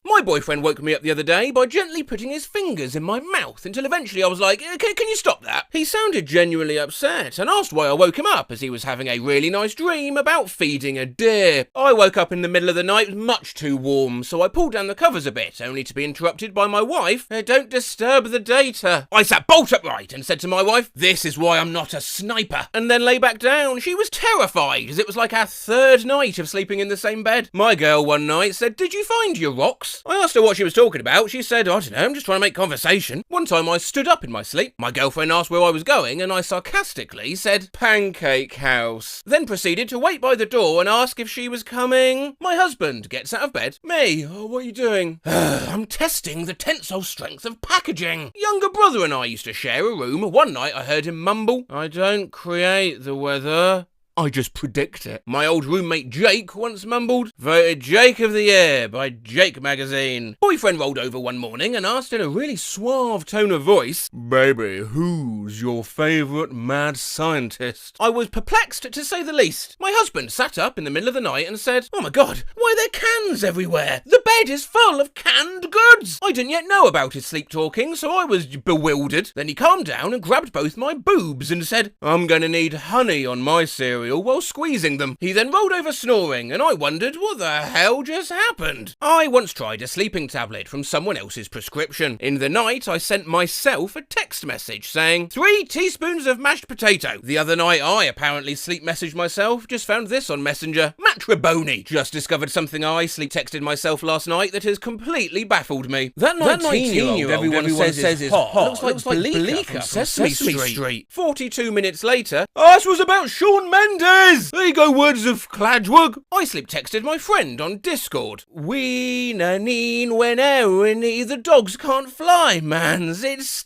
My boyfriend woke me up the other day by gently putting his fingers in my mouth until eventually I was like, can you stop that? He sounded genuinely upset and asked why I woke him up as he was having a really nice dream about feeding a deer. I woke up in the middle of the night much too warm, so I pulled down the covers a bit, only to be interrupted by my wife. Don't disturb the data. I sat bolt upright and said to my wife, this is why I'm not a sniper, and then lay back down. She was terrified as it was like our third night of sleeping in the same bed. My girl one night said, did you find your rocks? I asked her what she was talking about. She said, I don't know, I'm just trying to make conversation. One time I stood up in my sleep. My girlfriend asked where I was going and I sarcastically said, Pancake House. Then proceeded to wait by the door and ask if she was coming. My husband gets out of bed. Me, oh, what are you doing? I'm testing the tensile strength of packaging. Younger brother and I used to share a room. One night I heard him mumble, I don't create the weather, I just predict it. My old roommate Jake once mumbled, voted Jake of the Year by Jake magazine. Boyfriend rolled over one morning and asked in a really suave tone of voice, baby, who's your favourite mad scientist? I was perplexed to say the least. My husband sat up in the middle of the night and said, oh my god, why are there cans everywhere? The bed is full of canned goods. I didn't yet know about his sleep talking, so I was bewildered. Then he calmed down and grabbed both my boobs and said, I'm gonna need honey on my cereal while squeezing them. He then rolled over snoring and I wondered what the hell just happened. I once tried a sleeping tablet from someone else's prescription. In the night I sent myself a text message saying 3 teaspoons of mashed potato. The other night I apparently sleep messaged myself, just found this on Messenger. Matriboni. Just discovered something I sleep texted myself last night that has completely baffled me. That 19-year-old everyone says is hot. Looks like Bleeker from Sesame Street. 42 minutes later, this was about Shawn Mendes. There you go, words of Cladwig. I sleep texted my friend on Discord. Ween-a-neen when-a-ween-y, the dogs can't fly, mans. It's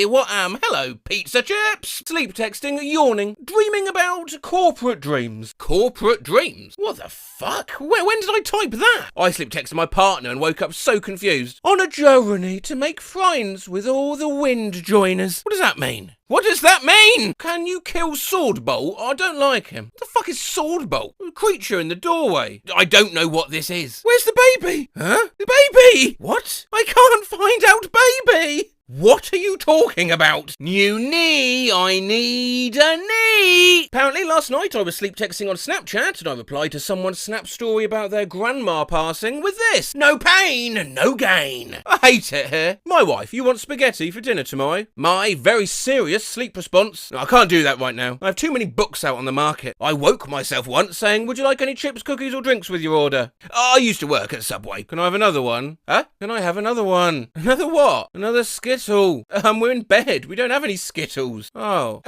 what hello, pizza chips. Sleep texting, yawning, dreaming about corporate dreams. Corporate dreams? What the fuck? When did I type that? I sleep texted my partner and woke up so confused. On a journey to make friends with all the wind joiners. What does that mean? What does that mean? Can you kill Swordbolt? I don't like him. What the fuck is Swordbolt? A creature in the doorway. I don't know what this is. Where's the baby? Huh? The baby! What? I can't find out baby! What are you talking about? New knee, I need a knee! Apparently last night I was sleep texting on Snapchat and I replied to someone's Snap story about their grandma passing with this. No pain, no gain. I hate it here. My wife, you want spaghetti for dinner tomorrow? My very serious sleep response. I can't do that right now. I have too many books out on the market. I woke myself once saying, would you like any chips, cookies or drinks with your order? I used to work at Subway. Can I have another one? Huh? Can I have another one? Another what? Another skit? skittle. We're in bed. We don't have any skittles. Oh.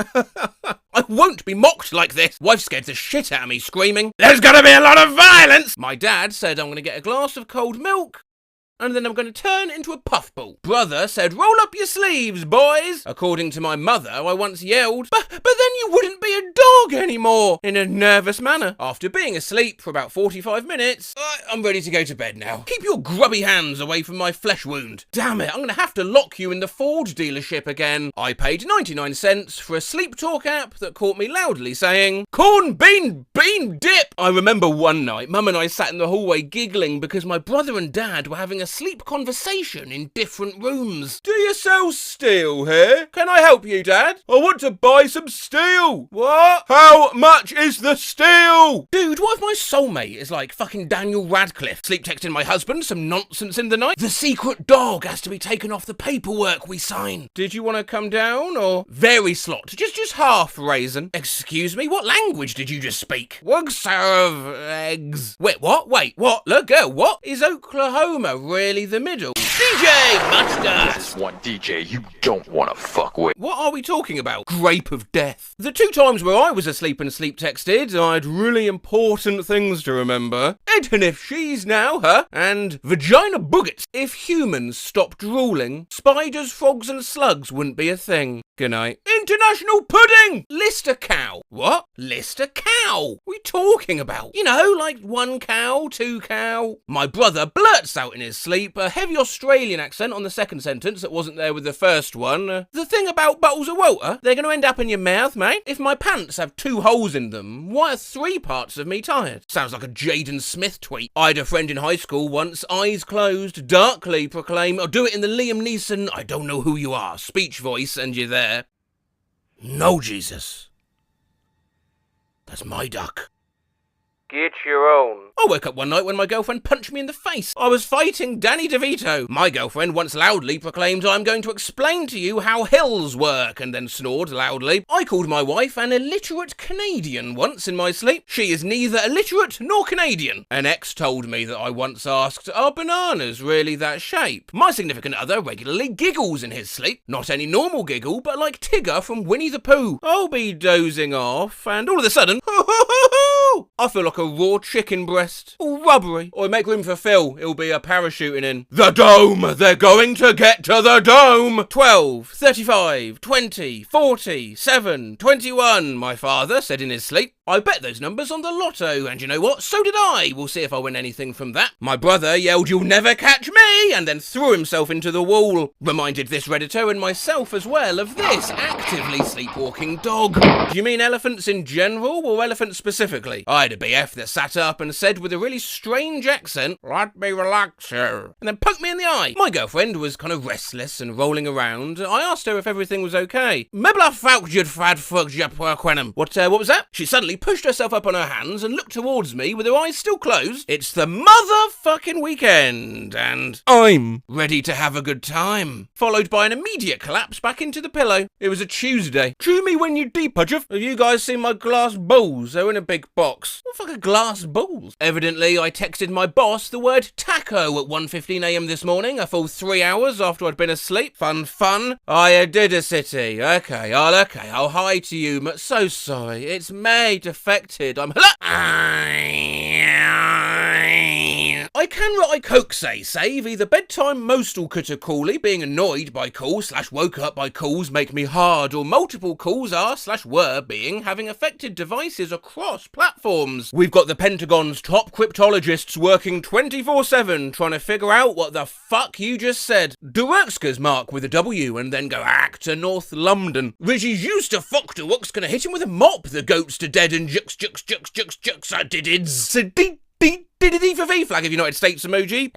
I won't be mocked like this. Wife scared the shit out of me, screaming, "There's gonna be a lot of violence!" My dad said I'm gonna get a glass of cold milk, and then I'm going to turn into a puffball. Brother said, "Roll up your sleeves, boys." According to my mother, I once yelled, but then you wouldn't be a dog anymore, in a nervous manner. After being asleep for about 45 minutes, I'm ready to go to bed now. Keep your grubby hands away from my flesh wound. Damn it, I'm going to have to lock you in the Ford dealership again. I paid 99 cents for a sleep talk app that caught me loudly saying, "Corn bean dip." I remember one night, Mum and I sat in the hallway giggling because my brother and dad were having a sleep conversation in different rooms. "Do you sell steel here? Can I help you, Dad? I want to buy some steel." "What? How much is the steel?" Dude, what if my soulmate is like fucking Daniel Radcliffe, sleep texting my husband some nonsense in the night? The secret dog has to be taken off the paperwork we sign. Did you want to come down, or? Very slot, just half raisin. Excuse me, what language did you just speak? Would serve eggs. Wait, what? Look, girl, what? Is Oklahoma really the middle? DJ Mustard! This is one DJ you don't want to fuck with. What are we talking about? Grape of death. The 2 times where I was asleep and sleep texted, I had really important things to remember. And if she's now, her, and vagina boogits. If humans stopped drooling, spiders, frogs and slugs wouldn't be a thing. Good night. International pudding! List a cow. What? List a cow? What are we talking about? You know, like 1 cow, 2 cow. My brother blurts out in his sleep a heavy Australian accent on the second sentence that wasn't there with the first one. The thing about bottles of water, they're going to end up in your mouth, mate. If my pants have 2 holes in them, why are 3 parts of me tired? Sounds like a Jaden Smith tweet. I had a friend in high school once, eyes closed, darkly proclaim, or do it in the Liam Neeson, "I don't know who you are" speech voice, and you're there. No, Jesus. That's my duck. Get your own. I woke up one night when my girlfriend punched me in the face. I was fighting Danny DeVito. My girlfriend once loudly proclaimed, "I'm going to explain to you how hills work," and then snored loudly. I called my wife an illiterate Canadian once in my sleep. She is neither illiterate nor Canadian. An ex told me that I once asked, "Are bananas really that shape?" My significant other regularly giggles in his sleep. Not any normal giggle, but like Tigger from Winnie the Pooh. I'll be dozing off, and all of a sudden, I feel like a raw chicken breast. All rubbery. Or make room for Phil. He'll be a parachuting in. The dome! They're going to get to the dome! 12, 35, 20, 40, 7, 21, my father said in his sleep. I bet those numbers on the lotto, and you know what? So did I. We'll see if I win anything from that. My brother yelled, "You'll never catch me!" and then threw himself into the wall. Reminded this Redditor and myself as well of this actively sleepwalking dog. Do you mean elephants in general, or elephants specifically? I had a BF that sat up and said with a really strange accent, "Let me relax here," and then poked me in the eye. My girlfriend was kind of restless and rolling around. I asked her if everything was okay. What was that? She suddenly pushed herself up on her hands and looked towards me with her eyes still closed. It's the motherfucking weekend, and I'm ready to have a good time. Followed by an immediate collapse back into the pillow. It was a Tuesday. Chew me when you're deep, Have you guys seen my glass balls? They're in a big box. What the fuck are glass balls? Evidently, I texted my boss the word taco at 1:15 a.m. this morning, a full 3 hours after I'd been asleep. Fun. I did a city. Okay, I'll hi to you, but so sorry. It's me, defected. I can what I coke save either bedtime mostal cutter coolie, being annoyed by calls / woke up by calls make me hard, or multiple calls are / were being having affected devices across platforms. We've got the Pentagon's top cryptologists working 24/7 trying to figure out what the fuck you just said. Durexka's mark with a W and then go to North London. Reggie's used to fuck Durux, gonna hit him with a mop, the goats to dead and jux for V flag of United States emoji.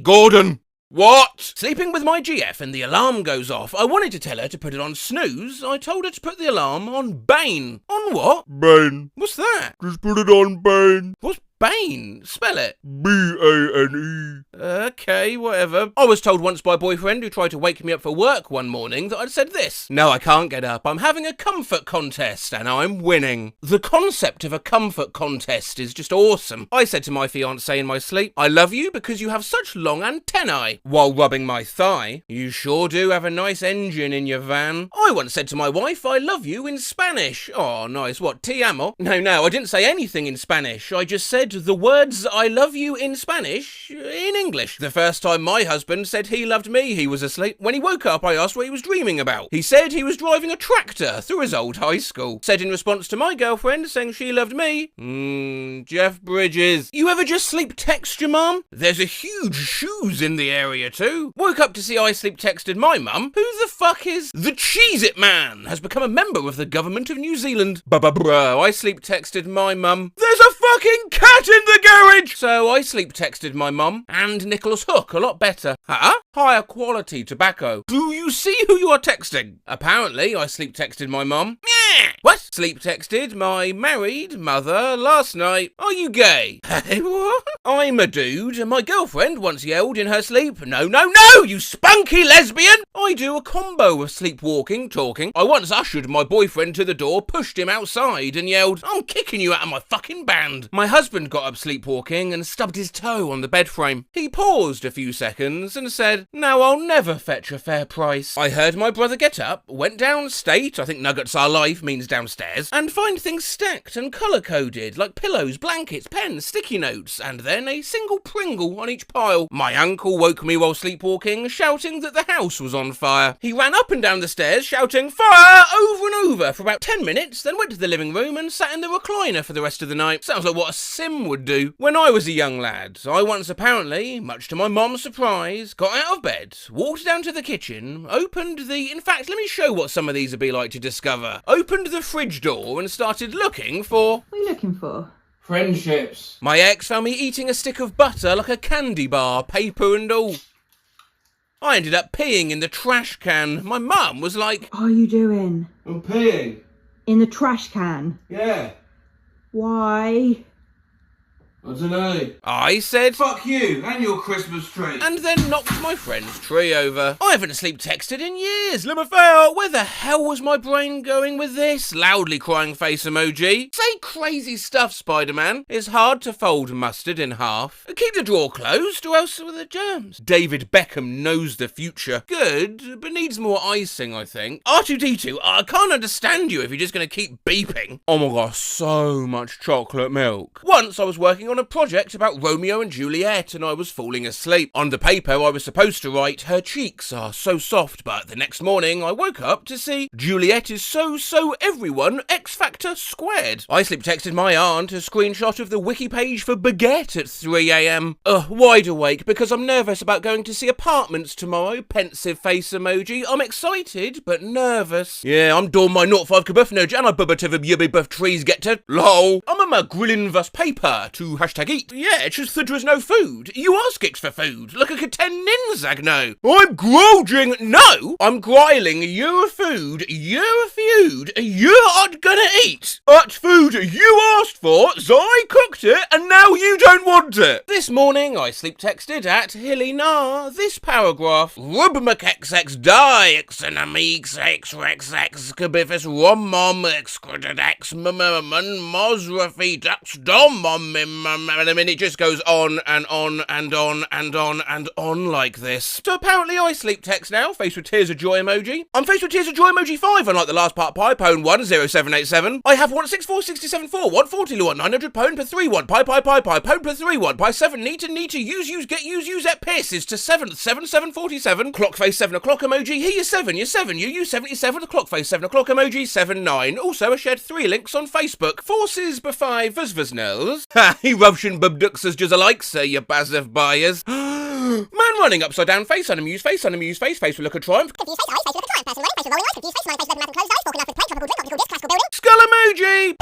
Gordon. What? Sleeping with my GF and the alarm goes off. I wanted to tell her to put it on snooze. I told her to put the alarm on Bane. On what? Bane. What's that? Just put it on Bane. What's Bane? Spell it. B-A-N-E. Okay, whatever. I was told once by a boyfriend who tried to wake me up for work one morning that I'd said this. No, I can't get up. I'm having a comfort contest and I'm winning. The concept of a comfort contest is just awesome. I said to my fiancée in my sleep, I love you because you have such long antennae, while rubbing my thigh. You sure do have a nice engine in your van. I once said to my wife, I love you in Spanish. Oh, nice. What, te amo? No, I didn't say anything in Spanish. I just said the words I love you in Spanish in English. The first time my husband said he loved me, he was asleep. When he woke up, I asked what he was dreaming about. He said he was driving a tractor through his old high school. Said in response to my girlfriend saying she loved me, Jeff Bridges. You ever just sleep text your mum? There's a huge shoes in the area too. Woke up to see I sleep texted my mum. Who the fuck is the Cheez-It Man? Has become a member of the government of New Zealand. Bro, I sleep texted my mum. There's a fucking cat in the garage! So I sleep texted my mum and Nicholas Hook a lot better. Huh? Higher quality tobacco. Do you see who you are texting? Apparently, I sleep texted my mum. Yeah. What? Sleep texted my married mother last night. Are you gay? Hey, what? I'm a dude, and my girlfriend once yelled in her sleep, no, you spunky lesbian! I do a combo of sleepwalking, talking. I once ushered my boyfriend to the door, pushed him outside, and yelled, I'm kicking you out of my fucking band. My husband got up sleepwalking and stubbed his toe on the bed frame. He paused a few seconds and said, now I'll never fetch a fair price. I heard my brother get up, went downstate, I think nuggets are life means downstairs, and find things stacked and colour-coded, like pillows, blankets, pens, sticky notes, and then a single Pringle on each pile. My uncle woke me while sleepwalking, shouting that the house was on fire. He ran up and down the stairs, shouting, fire, over and over for about 10 minutes, then went to the living room and sat in the recliner for the rest of the night. Sounds like what a sim would do. When I was a young lad, I once apparently, much to my mom's surprise, got out of bed, walked down to the kitchen, opened the... In fact, let me show what some of these would be like to discover. Opened the fridge door and started looking for... What are you looking for? Friendships. My ex found me eating a stick of butter like a candy bar, paper and all. I ended up peeing in the trash can. My mum was like... What are you doing? I'm peeing. In the trash can? Yeah. Why? I don't know. I said... Fuck you and your Christmas tree. And then knocked my friend's tree over. I haven't sleep texted in years. LeMaffeo, where the hell was my brain going with this? Loudly crying face emoji. Say crazy stuff, Spider-Man. It's hard to fold mustard in half. Keep the drawer closed or else with the germs. David Beckham knows the future. Good, but needs more icing, I think. R2-D2, I can't understand you if you're just going to keep beeping. Oh my gosh, so much chocolate milk. Once I was working on a project about Romeo and Juliet and I was falling asleep. On the paper I was supposed to write, her cheeks are so soft, but the next morning I woke up to see Juliet is so everyone X Factor squared. I sleep texted my aunt a screenshot of the wiki page for baguette at 3 a.m. Wide awake because I'm nervous about going to see Apartments tomorrow. Pensive face emoji. I'm excited but nervous. Yeah, I'm doing my 05 kabuff nudge and I bubba to the yubby buff trees get to. Lol. I'm a grillin' vs paper to hashtag eat. Yeah, just that there is no food. You ask Ix for food. Look at ten ninzag no. I'm grudging. No, I'm grilling your food. Your food. You aren't gonna eat. That food you asked for, I cooked it, and now you don't want it. This morning I sleep texted at Hilly Nah this paragraph. Rubmacxx die x and amix x rex x cabifus rom mom excreted x mosrafi dux dom mom and then it just goes on and on and on and on and on like this. So apparently I sleep text now, faced with tears of joy emoji. I'm faced with tears of joy emoji 5, unlike the last part pi, pone 1, 0787. I have 16467 140 luan 900 pone per 3 1 pi pone per 3 1 pi 7 need to use get use at pierces to 7th 747 clock face 7 o'clock emoji. He is 7, you're 7, you 77 the clock face 7 o'clock emoji 7-9. Also I shared 3 links on Facebook. Forces b5 vsvsnels. Ha, he Russian bubduxers just alike, say you bazav buyers. Man running upside down face, unamused face, face with look of triumph. Confused face, eyes, face with look of triumph, person rolling, face with rolling eyes, confused face, mind, face with open mouth and closed eyes, talking after plate, tropical drink, optical disc, classical building. Skull emoji!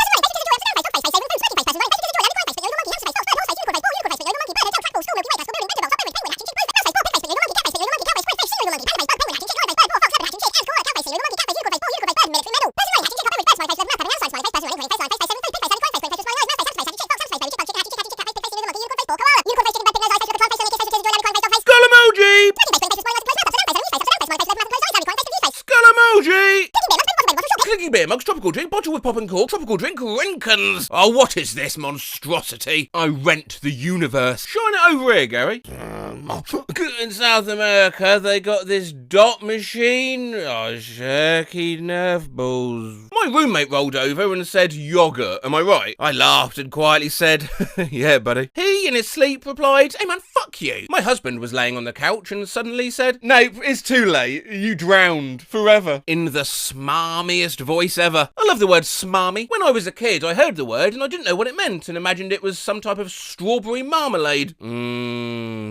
beer mugs, tropical drink, bottle with pop and cork, tropical drink, Rinkins. Oh, what is this monstrosity? I rent the universe. Shine it over here, Gary. In South America, they got this dot machine. Oh, shirky nerf balls. My roommate rolled over and said, yogurt, am I right? I laughed and quietly said, yeah, buddy. He, in his sleep, replied, hey man, fuck you. My husband was laying on the couch and suddenly said, nope, it's too late. You drowned forever. In the smarmiest voice ever. I love the word smarmy. When I was a kid, I heard the word and I didn't know what it meant and imagined it was some type of strawberry marmalade.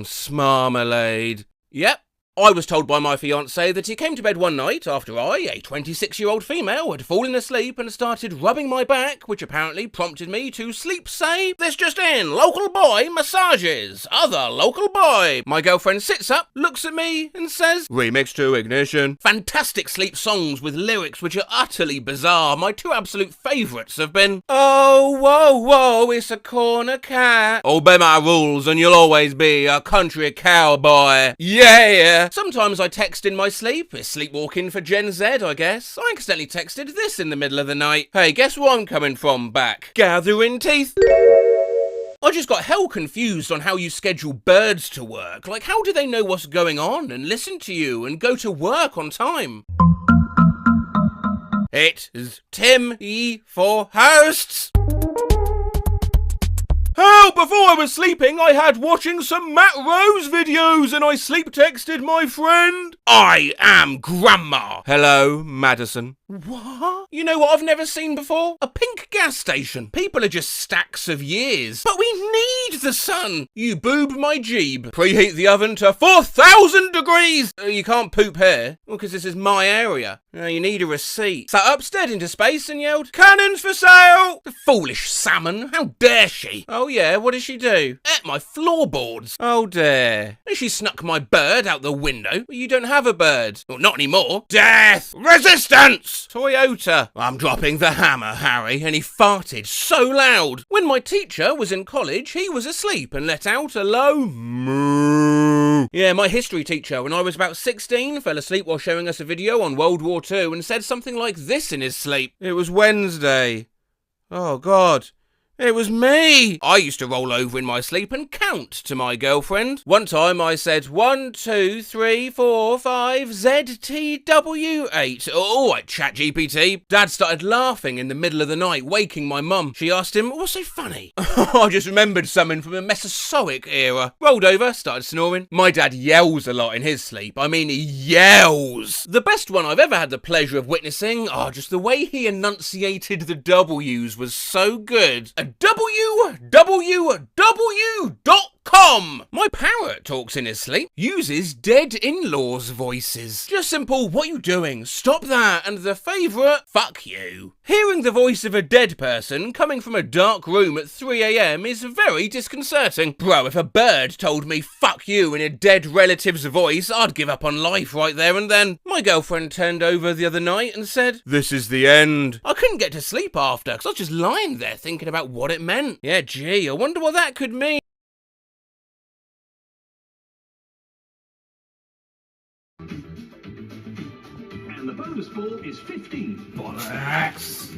Smarmalade. Yep. I was told by my fiancé that he came to bed one night after I, a 26-year-old female, had fallen asleep and started rubbing my back, which apparently prompted me to sleep say, this just in, local boy massages, other local boy. My girlfriend sits up, looks at me and says, remix to Ignition. Fantastic sleep songs with lyrics which are utterly bizarre. My two absolute favourites have been, oh, whoa, whoa, it's a corner cat. Obey my rules and you'll always be a country cowboy. Yeah. Sometimes I text in my sleep. It's sleepwalking for Gen Z, I guess. I accidentally texted this in the middle of the night. Hey, guess where I'm coming from back? Gathering teeth. I just got hell confused on how you schedule birds to work. Like, how do they know what's going on and listen to you and go to work on time? It is Tim E. for hosts. Help! Before I was sleeping, I had watching some Matt Rose videos and I sleep texted my friend. I am Grandma. Hello, Madison. What? You know what I've never seen before? A pink gas station. People are just stacks of years. But we need the sun. You boob my jeeb. Preheat the oven to 4,000 degrees. You can't poop here. Well, because this is my area. You need a receipt. Sat up, stared into space and yelled, cannons for sale! The foolish salmon. How dare she? Oh yeah, what does she do? At my floorboards. Oh dear. And she snuck my bird out the window. Well, you don't have a bird. Well, not anymore. Death! Resistance! Toyota. I'm dropping the hammer, Harry, and he farted so loud. When my teacher was in college, he was asleep and let out a low moo. Yeah, my history teacher, when I was about 16, fell asleep while showing us a video on World War II and said something like this in his sleep. It was Wednesday. Oh, God. It was me! I used to roll over in my sleep and count to my girlfriend. One time I said 1, 2, 3, 4, 5, ZTW8. Oh, at ChatGPT. Dad started laughing in the middle of the night, waking my mum. She asked him, what's so funny? I just remembered something from the Mesozoic era. Rolled over, started snoring. My dad yells a lot in his sleep. I mean, he yells. The best one I've ever had the pleasure of witnessing, just the way he enunciated the W's was so good. www.com. My parrot talks in his sleep, uses dead in-laws' voices. Just simple, what you doing? Stop that. And the favourite, fuck you. Hearing the voice of a dead person coming from a dark room at 3 AM is very disconcerting. Bro, if a bird told me fuck you in a dead relative's voice, I'd give up on life right there and then. My girlfriend turned over the other night and said, this is the end. I couldn't get to sleep after, because I was just lying there thinking about what it meant. Yeah, gee, I wonder what that could mean. And the bonus ball is 15. Bollocks.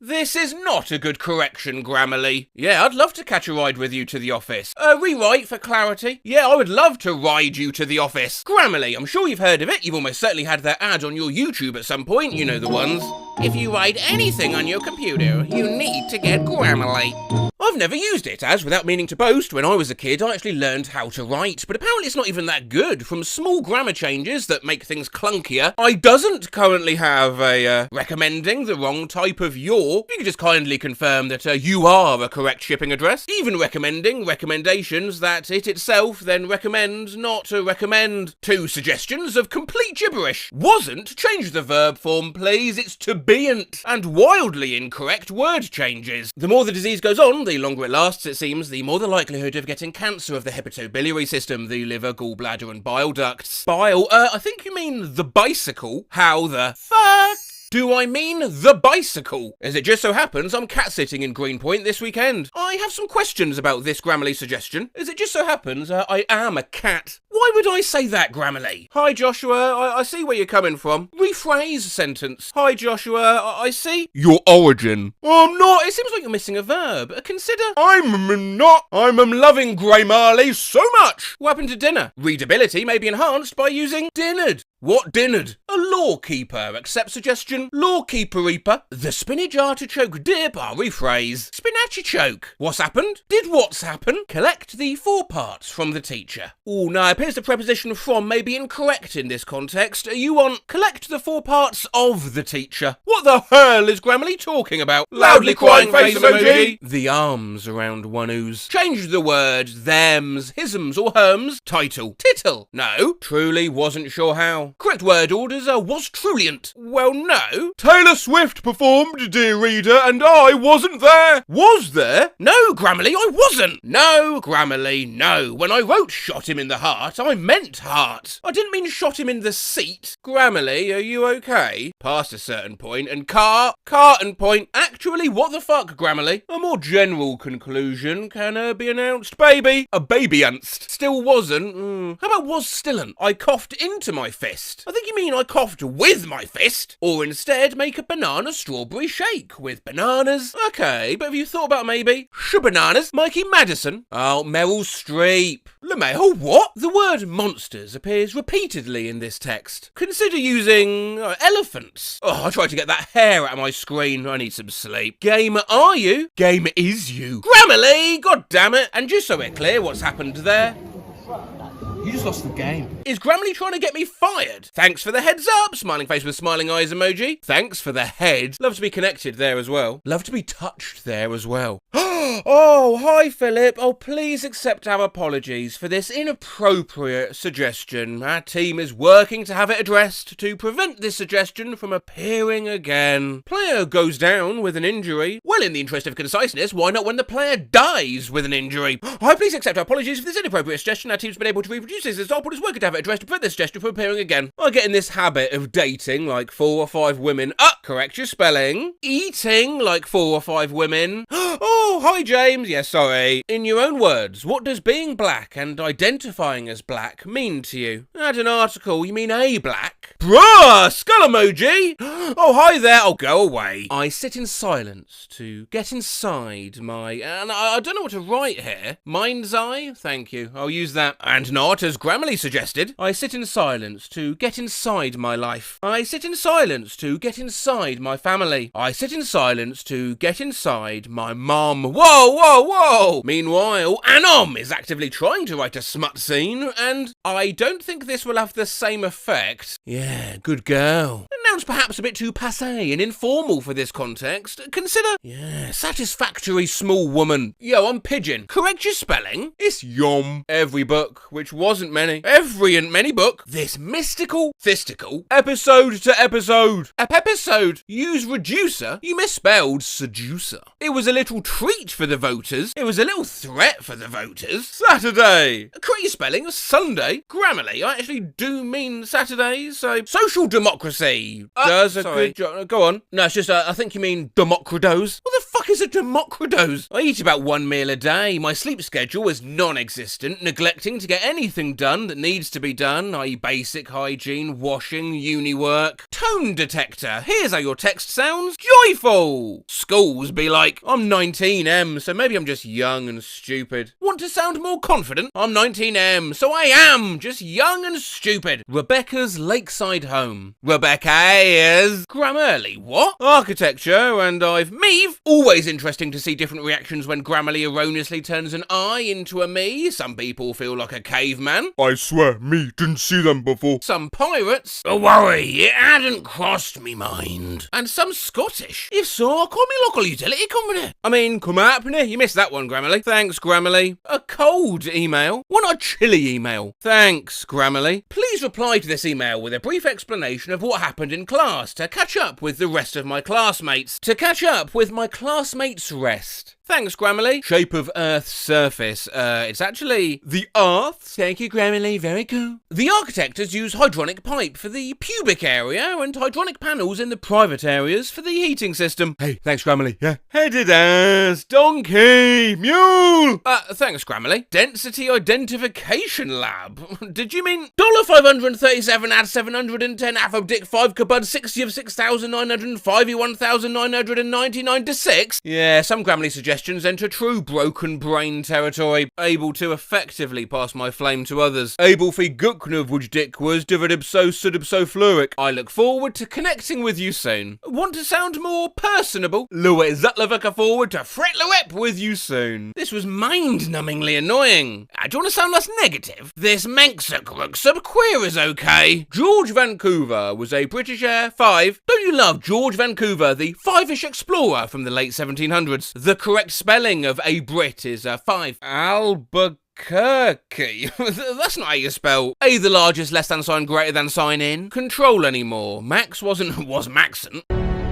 This is not a good correction, Grammarly. Yeah, I'd love to catch a ride with you to the office. Rewrite for clarity. Yeah, I would love to ride you to the office. Grammarly, I'm sure you've heard of it. You've almost certainly had their ad on your YouTube at some point. You know the ones. If you write anything on your computer, you need to get Grammarly. I've never used it, as without meaning to boast, when I was a kid I actually learned how to write, but apparently it's not even that good. From small grammar changes that make things clunkier, I doesn't currently have a recommending the wrong type of your. You can just kindly confirm that you are a correct shipping address, even recommending recommendations that it itself then recommends not to recommend. 2 suggestions of complete gibberish. Wasn't, change the verb form please, it's to be'n't, and wildly incorrect word changes. The more the disease goes on, the longer it lasts, it seems, the more the likelihood of getting cancer of the hepatobiliary system, the liver, gallbladder and bile ducts. Bile? I think you mean the bicycle. How the fuck do I mean the bicycle? As it just so happens, I'm cat-sitting in Greenpoint this weekend. I have some questions about this Grammarly suggestion. As it just so happens, I am a cat. Why would I say that, Grammarly? Hi, Joshua. I see where you're coming from. Rephrase a sentence. Hi, Joshua. I see your origin. I'm not. It seems like you're missing a verb. Consider. I'm not. I'm loving Grey Marley so much. What happened to dinner? Readability may be enhanced by using dinnered. What dinnered? A lawkeeper. Accept suggestion. Lawkeeper-reaper. The spinach artichoke dip. I'll rephrase. Spinachichoke. What's happened? Did what's happen? Collect the 4 parts from the teacher. Oh, no, it appears the preposition from may be incorrect in this context. You want collect the 4 parts of the teacher. What the hell is Grammarly talking about? Loudly crying face emoji. The arms around one ooze. Change the words thems, hisms or herms. Title. Tittle. No. Truly wasn't sure how. Correct word orders are was truliant. Well, no. Taylor Swift performed, dear reader, and I wasn't there. Was there? No, Grammarly, I wasn't. No, Grammarly, no. When I wrote shot him in the heart, I meant heart. I didn't mean shot him in the seat. Grammarly, are you okay? Past a certain point, and carton point. Actually, what the fuck, Grammarly? A more general conclusion can be announced. Baby. A baby-unced. Still wasn't. How about was stilln't? I coughed into my fist. I think you mean I coughed with my fist. Or instead, make a banana strawberry shake with bananas. Okay, but have you thought about maybe bananas? Mikey Madison? Oh, Meryl Streep. LeMay, what? The word monsters appears repeatedly in this text. Consider using elephants. Oh, I tried to get that hair out of my screen. I need some sleep. Game are you? Game is you. Grammarly, god damn it. And just so we're clear what's happened there. You just lost the game. Is Grammarly trying to get me fired? Thanks for the heads up, smiling face with smiling eyes emoji. Thanks for the head. Love to be connected there as well. Love to be touched there as well. Oh, hi Philip. Oh, please accept our apologies for this inappropriate suggestion. Our team is working to have it addressed to prevent this suggestion from appearing again. Player goes down with an injury. Well, in the interest of conciseness, why not when the player dies with an injury? Hi, please accept our apologies for this inappropriate suggestion. Our team's been able to reproduce this example and is working to have it addressed to prevent this suggestion from appearing again. I get in this habit of dating like 4 or 5 women. Correct your spelling. Eating like 4 or 5 women. Oh, hi James. Yeah, sorry. In your own words, what does being black and identifying as black mean to you? Add an article. You mean a black? Bruh, skull emoji. Oh, hi there. Oh, go away. I sit in silence to get inside my... And I don't know what to write here. Mind's eye? Thank you. I'll use that. And not, as Grammarly suggested, I sit in silence to get inside my life. I sit in silence to get inside my family. I sit in silence to get inside my mum. Whoa, whoa, whoa! Meanwhile, Anom is actively trying to write a smut scene, and I don't think this will have the same effect. Yeah, good girl. Sounds perhaps a bit too passé and informal for this context. Consider, yeah, satisfactory small woman. Yo, I'm pigeon. Correct your spelling. It's yom. Every book, which wasn't many. Every and many book. This mystical, fistical, episode to episode. Episode. Use reducer. You misspelled seducer. It was a little treat for the voters. It was a little threat for the voters. Saturday. Correct your spelling. Sunday. Grammarly. I actually do mean Saturday, so social democracy. Does a good job. Go on. No, it's just, I think you mean Democritos. What the fuck is a Democritos? I eat about 1 meal a day. My sleep schedule is non-existent, neglecting to get anything done that needs to be done, i.e. basic hygiene, washing, uni work. Tone detector. Here's how your text sounds. Joyful. Schools be like, I'm 19M, so maybe I'm just young and stupid. Want to sound more confident? I'm 19M, so I am just young and stupid. Rebecca's lakeside home. Rebecca is Grammarly. What? Architecture, and I've Meave. Always interesting to see different reactions when Grammarly erroneously turns an I into a me. Some people feel like a caveman. I swear, me didn't see them before. Some pirates. Don't worry, it hadn't crossed me mind. And some Scottish. If so, call me local utility company. I mean, come happening. You missed that one, Grammarly. Thanks, Grammarly. A cold email. Why not a chilly email? Thanks, Grammarly. Please reply to this email with a brief explanation of what happened in class to catch up with the rest of my classmates. To catch up with my classmates' rest. Thanks, Grammarly. Shape of Earth's surface. It's actually the Earth. Thank you, Grammarly. Very cool. The architect has used hydronic pipe for the pubic area and hydronic panels in the private areas for the heating system. Hey, thanks, Grammarly. Yeah. Headed ass, donkey, mule. Thanks, Grammarly. Density Identification Lab. Did you mean $537 add 710 Afro Dick 5 Kabud 60 of 6,905 1,999 to 6? Yeah, some Grammarly suggestions enter true broken brain territory. Able to effectively pass my flame to others. Able fi guknov which dick was dividibso sudibso fluic. I look forward to connecting with you soon. Want to sound more personable? Lua Zutlavaka forward to fret Luep with you soon. This was mind-numbingly annoying. Do you want to sound less negative? This Manxakruk queer is okay. George Vancouver was a British Air 5. Don't you love George Vancouver, the five-ish explorer from the late 1700s? The correct spelling of a Brit is a 5. Albuquerque. That's not how you spell A, the largest less than sign greater than sign in. Control anymore. Max was Maxent.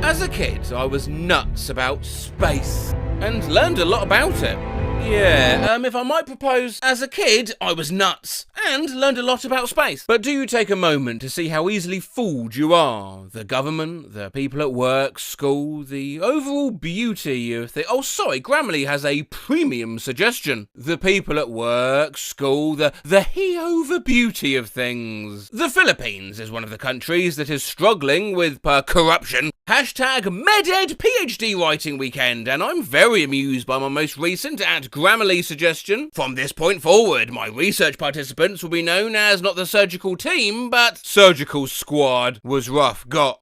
As a kid, I was nuts about space and learned a lot about it. Yeah, if I might propose, as a kid, I was nuts and learned a lot about space. But do you take a moment to see how easily fooled you are? The government, the people at work, school, the overall beauty of the... Oh, sorry, Grammarly has a premium suggestion. The people at work, school, the he-over beauty of things. The Philippines is one of the countries that is struggling with corruption. Hashtag MedEd PhD writing weekend, and I'm very amused by my most recent Grammarly suggestion. From this point forward, my research participants will be known as not the surgical team, but surgical squad. Was rough. Got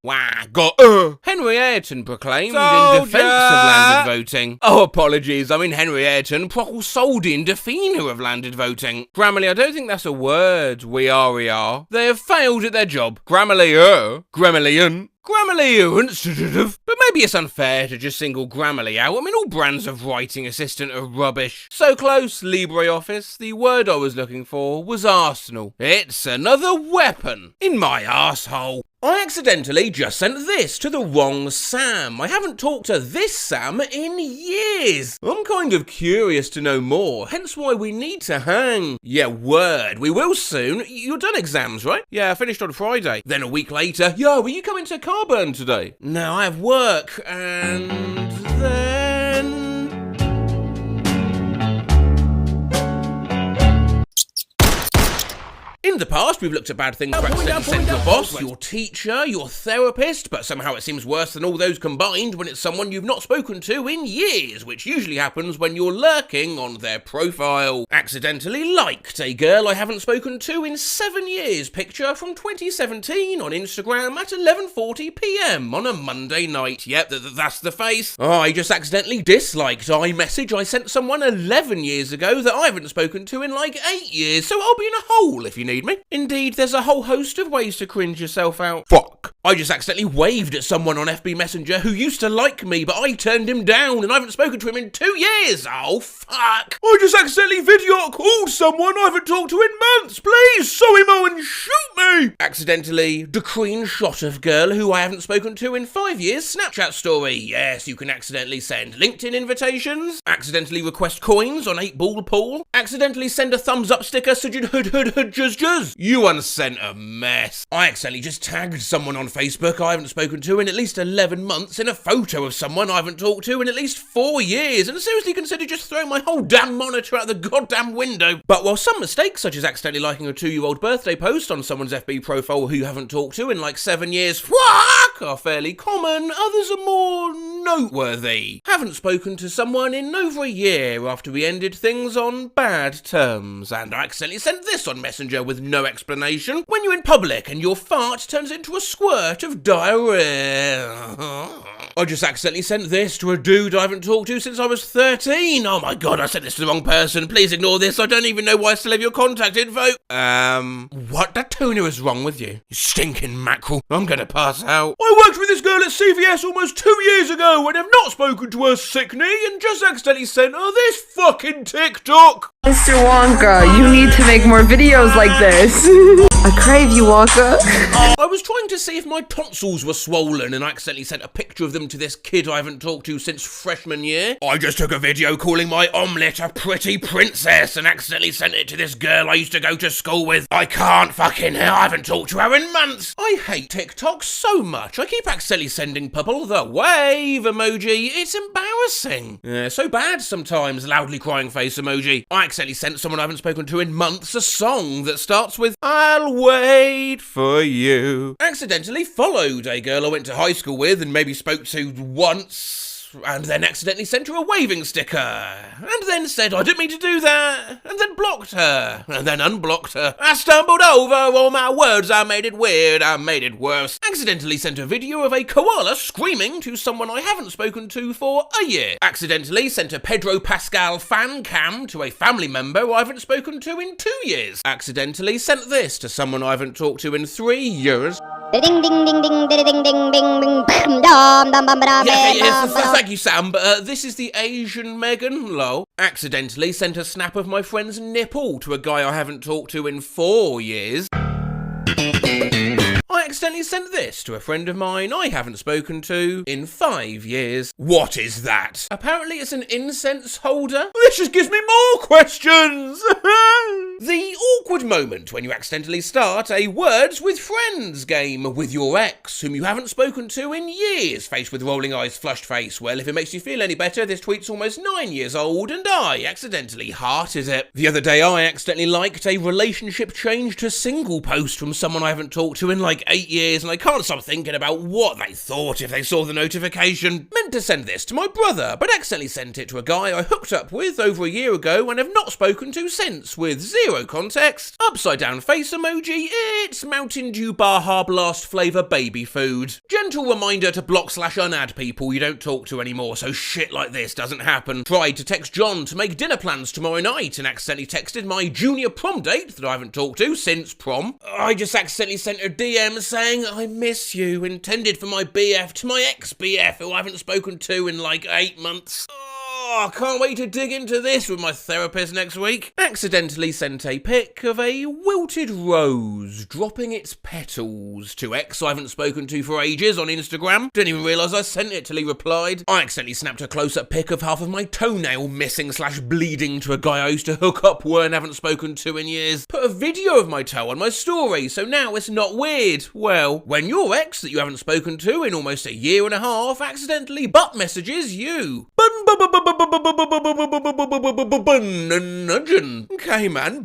Henry Ayrton proclaimed in defence of landed voting. Oh, apologies. I mean Henry Ayrton sold in defender of landed voting. Grammarly, I don't think that's a word. We are. They have failed at their job. Grammarly, Grammarlyan. Grammarly, but maybe it's unfair to just single Grammarly out. I mean, all brands of writing assistant are rubbish. So close, LibreOffice. The word I was looking for was arsenal. It's another weapon in my arsehole. I accidentally just sent this to the wrong Sam. I haven't talked to this Sam in years. I'm kind of curious to know more, hence why we need to hang. Yeah, word. We will soon. You're done exams, right? Yeah, I finished on Friday. Then a week later, yo, were you coming to Carburn today? No, I have work. And then... In the past, we've looked at bad things for accidentally sent your boss, your teacher, your therapist, but somehow it seems worse than all those combined when it's someone you've not spoken to in years, which usually happens when you're lurking on their profile. Accidentally liked a girl I haven't spoken to in 7 years picture from 2017 on Instagram at 11:40 PM on a Monday night. Yep, that's the face. Oh, I just accidentally disliked iMessage I sent someone 11 years ago that I haven't spoken to in like 8 years, so I'll be in a hole if you need me. Indeed, there's a whole host of ways to cringe yourself out. Fuck. I just accidentally waved at someone on FB Messenger who used to like me, but I turned him down and I haven't spoken to him in 2 years. Oh, fuck. I just accidentally video called someone I haven't talked to in months. Please, sorry Mo, and shoot me. Accidentally decreen shot of girl who I haven't spoken to in 5 years Snapchat story. Yes, you can accidentally send LinkedIn invitations. Accidentally request coins on 8-ball pool. Accidentally send a thumbs up sticker sujud hood juz. You unsent a mess. I accidentally just tagged someone on Facebook I haven't spoken to in at least 11 months in a photo of someone I haven't talked to in at least 4 years, and seriously considered just throwing my whole damn monitor out the goddamn window. But while some mistakes, such as accidentally liking a 2-year-old birthday post on someone's FB profile who you haven't talked to in like 7 years, fuck, are fairly common, others are more noteworthy. Haven't spoken to someone in over a year after we ended things on bad terms, and I accidentally sent this on Messenger with no explanation. When you're in public and your fart turns into a squirt of diarrhea. I just accidentally sent this to a dude I haven't talked to since I was 13. Oh my god, I sent this to the wrong person. Please ignore this. I don't even know why I still have your contact info. What the tuna is wrong with you? You stinking mackerel. I'm gonna pass out. I worked with this girl at CVS almost 2 years ago and have not spoken to her sick knee and just accidentally sent her this fucking TikTok. Mr. Wonka, you need to make more videos like this. I crave you, Wonka. I was trying to see if my tonsils were swollen and I accidentally sent a picture of them to this kid I haven't talked to since freshman year. I just took a video calling my omelette a pretty princess and accidentally sent it to this girl I used to go to school with. I can't fucking hell, I haven't talked to her in months. I hate TikTok so much. I keep accidentally sending people the wave emoji. It's embarrassing. Yeah, so bad sometimes, loudly crying face emoji. I accidentally sent someone I haven't spoken to in months a song that starts with I'll wait for you. Accidentally followed a girl I went to high school with and maybe spoke to once, and then accidentally sent her a waving sticker, and then said I didn't mean to do that, and then blocked her, and then unblocked her. I stumbled over all my words, I made it weird, I made it worse. Accidentally sent a video of a koala screaming to someone I haven't spoken to for a year. Accidentally sent a Pedro Pascal fan cam to a family member I haven't spoken to in 2 years. Accidentally sent this to someone I haven't talked to in 3 years. Ding ding ding ding ding ding ding ding ding dum dum bum ba Thank you, Sam, but this is the Asian Megan, lol. Accidentally sent a snap of my friend's nipple to a guy I haven't talked to in 4 years. I accidentally sent this to a friend of mine I haven't spoken to in 5 years. What is that? Apparently it's an incense holder. This just gives me more questions! The awkward moment when you accidentally start a Words with Friends game with your ex, whom you haven't spoken to in years, faced with rolling eyes, flushed face. Well, if it makes you feel any better, this tweet's almost 9 years old and I accidentally hearted it. The other day I accidentally liked a relationship change to single post from someone I haven't talked to in like 8 years, and I can't stop thinking about what they thought if they saw the notification. Meant to send this to my brother, but accidentally sent it to a guy I hooked up with over a year ago and have not spoken to since, with zero context. Upside down face emoji, it's Mountain Dew Baja Blast flavour baby food. Gentle reminder to block/unad people you don't talk to anymore so shit like this doesn't happen. Tried to text John to make dinner plans tomorrow night and accidentally texted my junior prom date that I haven't talked to since prom. I just accidentally sent a DM saying I miss you, intended for my BF to my ex-BF who I haven't spoken to in like 8 months. Oh, I can't wait to dig into this with my therapist next week. Accidentally sent a pic of a wilted rose dropping its petals to ex I haven't spoken to for ages on Instagram. Didn't even realise I sent it till he replied. I accidentally snapped a close-up pic of half of my toenail missing/bleeding to a guy I used to hook up with and haven't spoken to in years. Put a video of my toe on my story, so now it's not weird. Well, when your ex that you haven't spoken to in almost a year and a half accidentally butt messages you. Okay, man.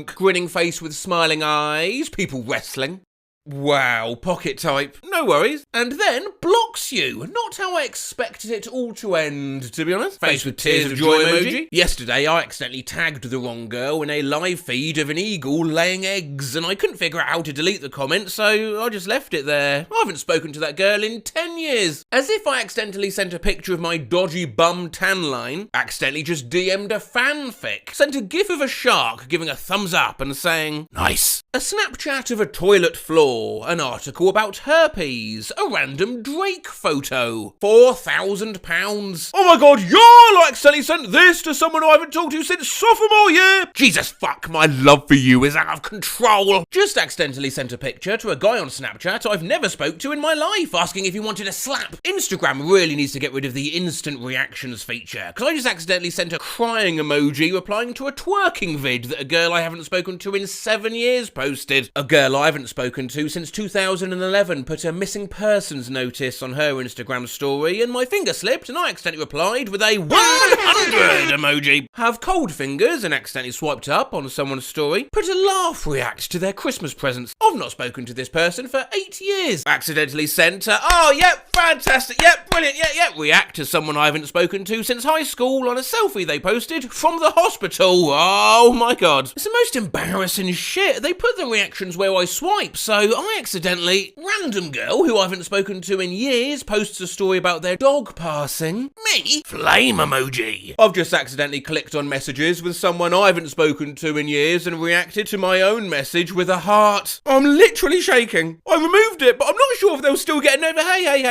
Grinning face with smiling eyes. People wrestling. Wow, pocket type. No worries. And then blocks you. Not how I expected it all to end, to be honest. Face with tears of joy emoji. Yesterday, I accidentally tagged the wrong girl in a live feed of an eagle laying eggs, and I couldn't figure out how to delete the comment, so I just left it there. I haven't spoken to that girl in 10 years. As if I accidentally sent a picture of my dodgy bum tan line, accidentally just DM'd a fanfic, sent a gif of a shark giving a thumbs up and saying, nice. A Snapchat of a toilet floor, an article about herpes, a random Drake photo, £4,000. Oh my god, y'all accidentally sent this to someone I haven't talked to since sophomore year. Jesus fuck, my love for you is out of control. Just accidentally sent a picture to a guy on Snapchat I've never spoke to in my life, asking if he wanted a slap. Instagram really needs to get rid of the instant reactions feature, because I just accidentally sent a crying emoji replying to a twerking vid that a girl I haven't spoken to in 7 years posted. A girl I haven't spoken to since 2011 put a missing persons notice on her Instagram story, and my finger slipped and I accidentally replied with a 100 emoji. Have cold fingers and accidentally swiped up on someone's story. Put a laugh react to their Christmas presents. I've not spoken to this person for 8 years. Accidentally sent a, oh yep, fantastic, yep, brilliant, yep, react to someone I haven't spoken to since high school on a selfie they posted from the hospital. Oh my god. It's the most embarrassing shit. They put the reactions where I swipe, so I accidentally, random girl who I haven't spoken to in years posts a story about their dog passing. Me? Flame emoji. I've just accidentally clicked on messages with someone I haven't spoken to in years and reacted to my own message with a heart. I'm literally shaking. I removed it, but I'm not sure if they'll still get over. Hey, I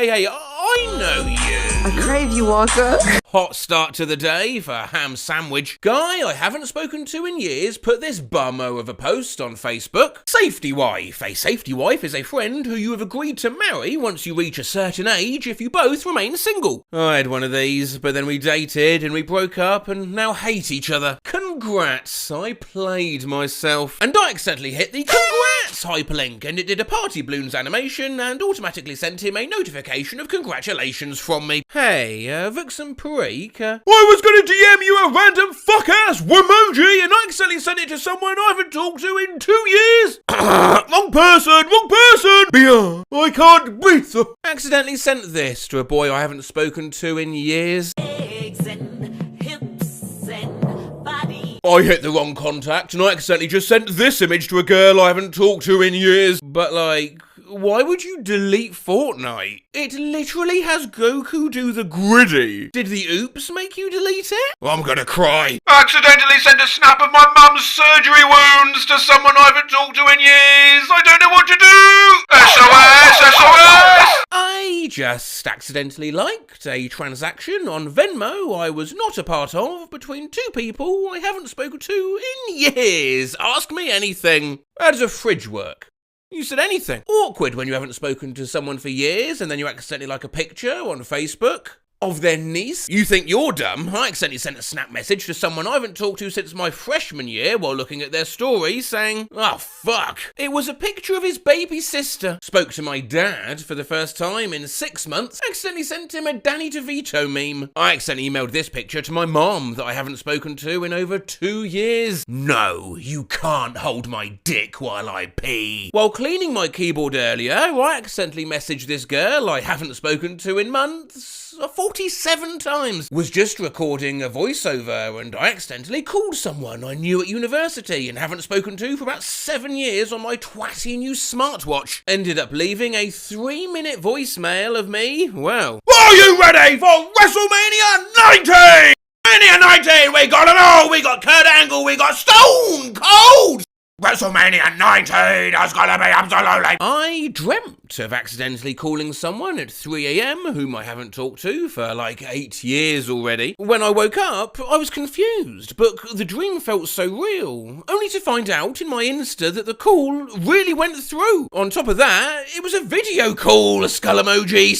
know you. I crave you, Wonka. hot start to the day for a ham sandwich. Guy I haven't spoken to in years put this bummo of a post on Facebook. Safety wife. A safety wife is a friend who you have agreed to marry once you reach a certain age if you both remain single. I had one of these, but then we dated and we broke up and now hate each other. Congrats, I played myself. And I accidentally hit the congrats hyperlink and it did a party balloons animation and automatically sent him a notification of congratulations from me. Hey, Vixen Parik, I was gonna DM you a random fuck-ass Womoji and I accidentally sent it to someone I haven't talked to in 2 years. Wrong person, Beer, I can't breathe. Accidentally sent this to a boy I haven't spoken to in years. I hit the wrong contact and I accidentally just sent this image to a girl I haven't talked to in years. But like, why would you delete Fortnite? It literally has Goku do the griddy. Did the oops make you delete it? I'm gonna cry. I accidentally sent a snap of my mum's surgery wounds to someone I haven't talked to in years. I don't know what to do. SOS. I just accidentally liked a transaction on Venmo I was not a part of between two people I haven't spoken to in years. Ask me anything. How does a fridge work? You said anything. Awkward when you haven't spoken to someone for years and then you accidentally like a picture on Facebook of their niece. You think you're dumb? I accidentally sent a snap message to someone I haven't talked to since my freshman year while looking at their story saying, oh fuck. It was a picture of his baby sister. Spoke to my dad for the first time in 6 months. Accidentally sent him a Danny DeVito meme. I accidentally emailed this picture to my mom that I haven't spoken to in over 2 years. No, you can't hold my dick while I pee. While cleaning my keyboard earlier, I accidentally messaged this girl I haven't spoken to in months. 47 times. Was just recording a voiceover and I accidentally called someone I knew at university and haven't spoken to for about 7 years on my twatty new smartwatch. Ended up leaving a 3-minute voicemail of me, well, are you ready for WrestleMania 19? WrestleMania 19, we got it all! We got Kurt Angle, we got Stone Cold! WrestleMania 19 is gonna be absolutely... I dreamt of accidentally calling someone at 3 AM whom I haven't talked to for like 8 years already. When I woke up, I was confused, but the dream felt so real, only to find out in my Insta that the call really went through. On top of that, it was a video call, skull emoji,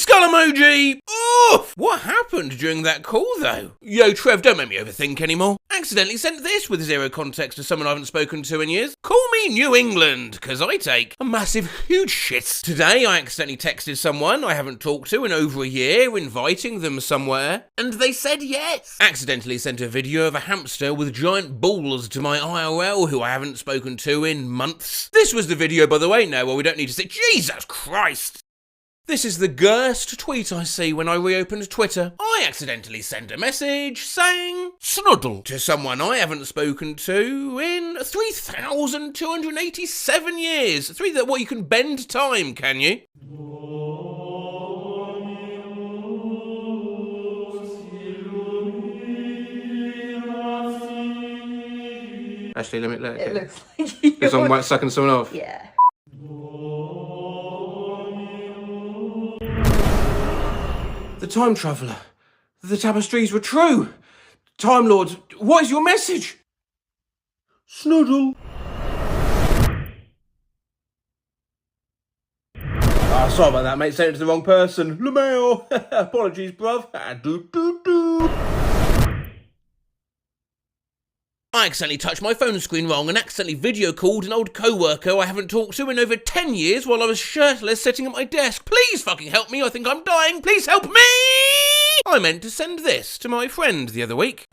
Oof! What happened during that call though? Yo Trev, don't make me overthink anymore. Accidentally sent this with zero context to someone I haven't spoken to in years. Call me New England, cause I take a massive huge shit. Today I accidentally texted someone I haven't talked to in over a year, inviting them somewhere, and they said yes. Accidentally sent a video of a hamster with giant balls to my IRL who I haven't spoken to in months. This was the video, by the way, now where we don't need to say, Jesus Christ. This is the worst tweet I see when I reopened Twitter. I accidentally sent a message saying snoodle to someone I haven't spoken to in 3,287 years. What, you can bend time, can you? Actually, let me It looks like you. Because I'm sucking someone off. Yeah. The Time Traveller. The tapestries were true. Time Lord, what is your message? Snoodle. Sorry about that, mate. Sent it to the wrong person. LeMail. Apologies, bruv. I accidentally touched my phone screen wrong and accidentally video called an old co-worker I haven't talked to in over 10 years while I was shirtless sitting at my desk. Please fucking help me, I think I'm dying. Please help me! I meant to send this to my friend the other week.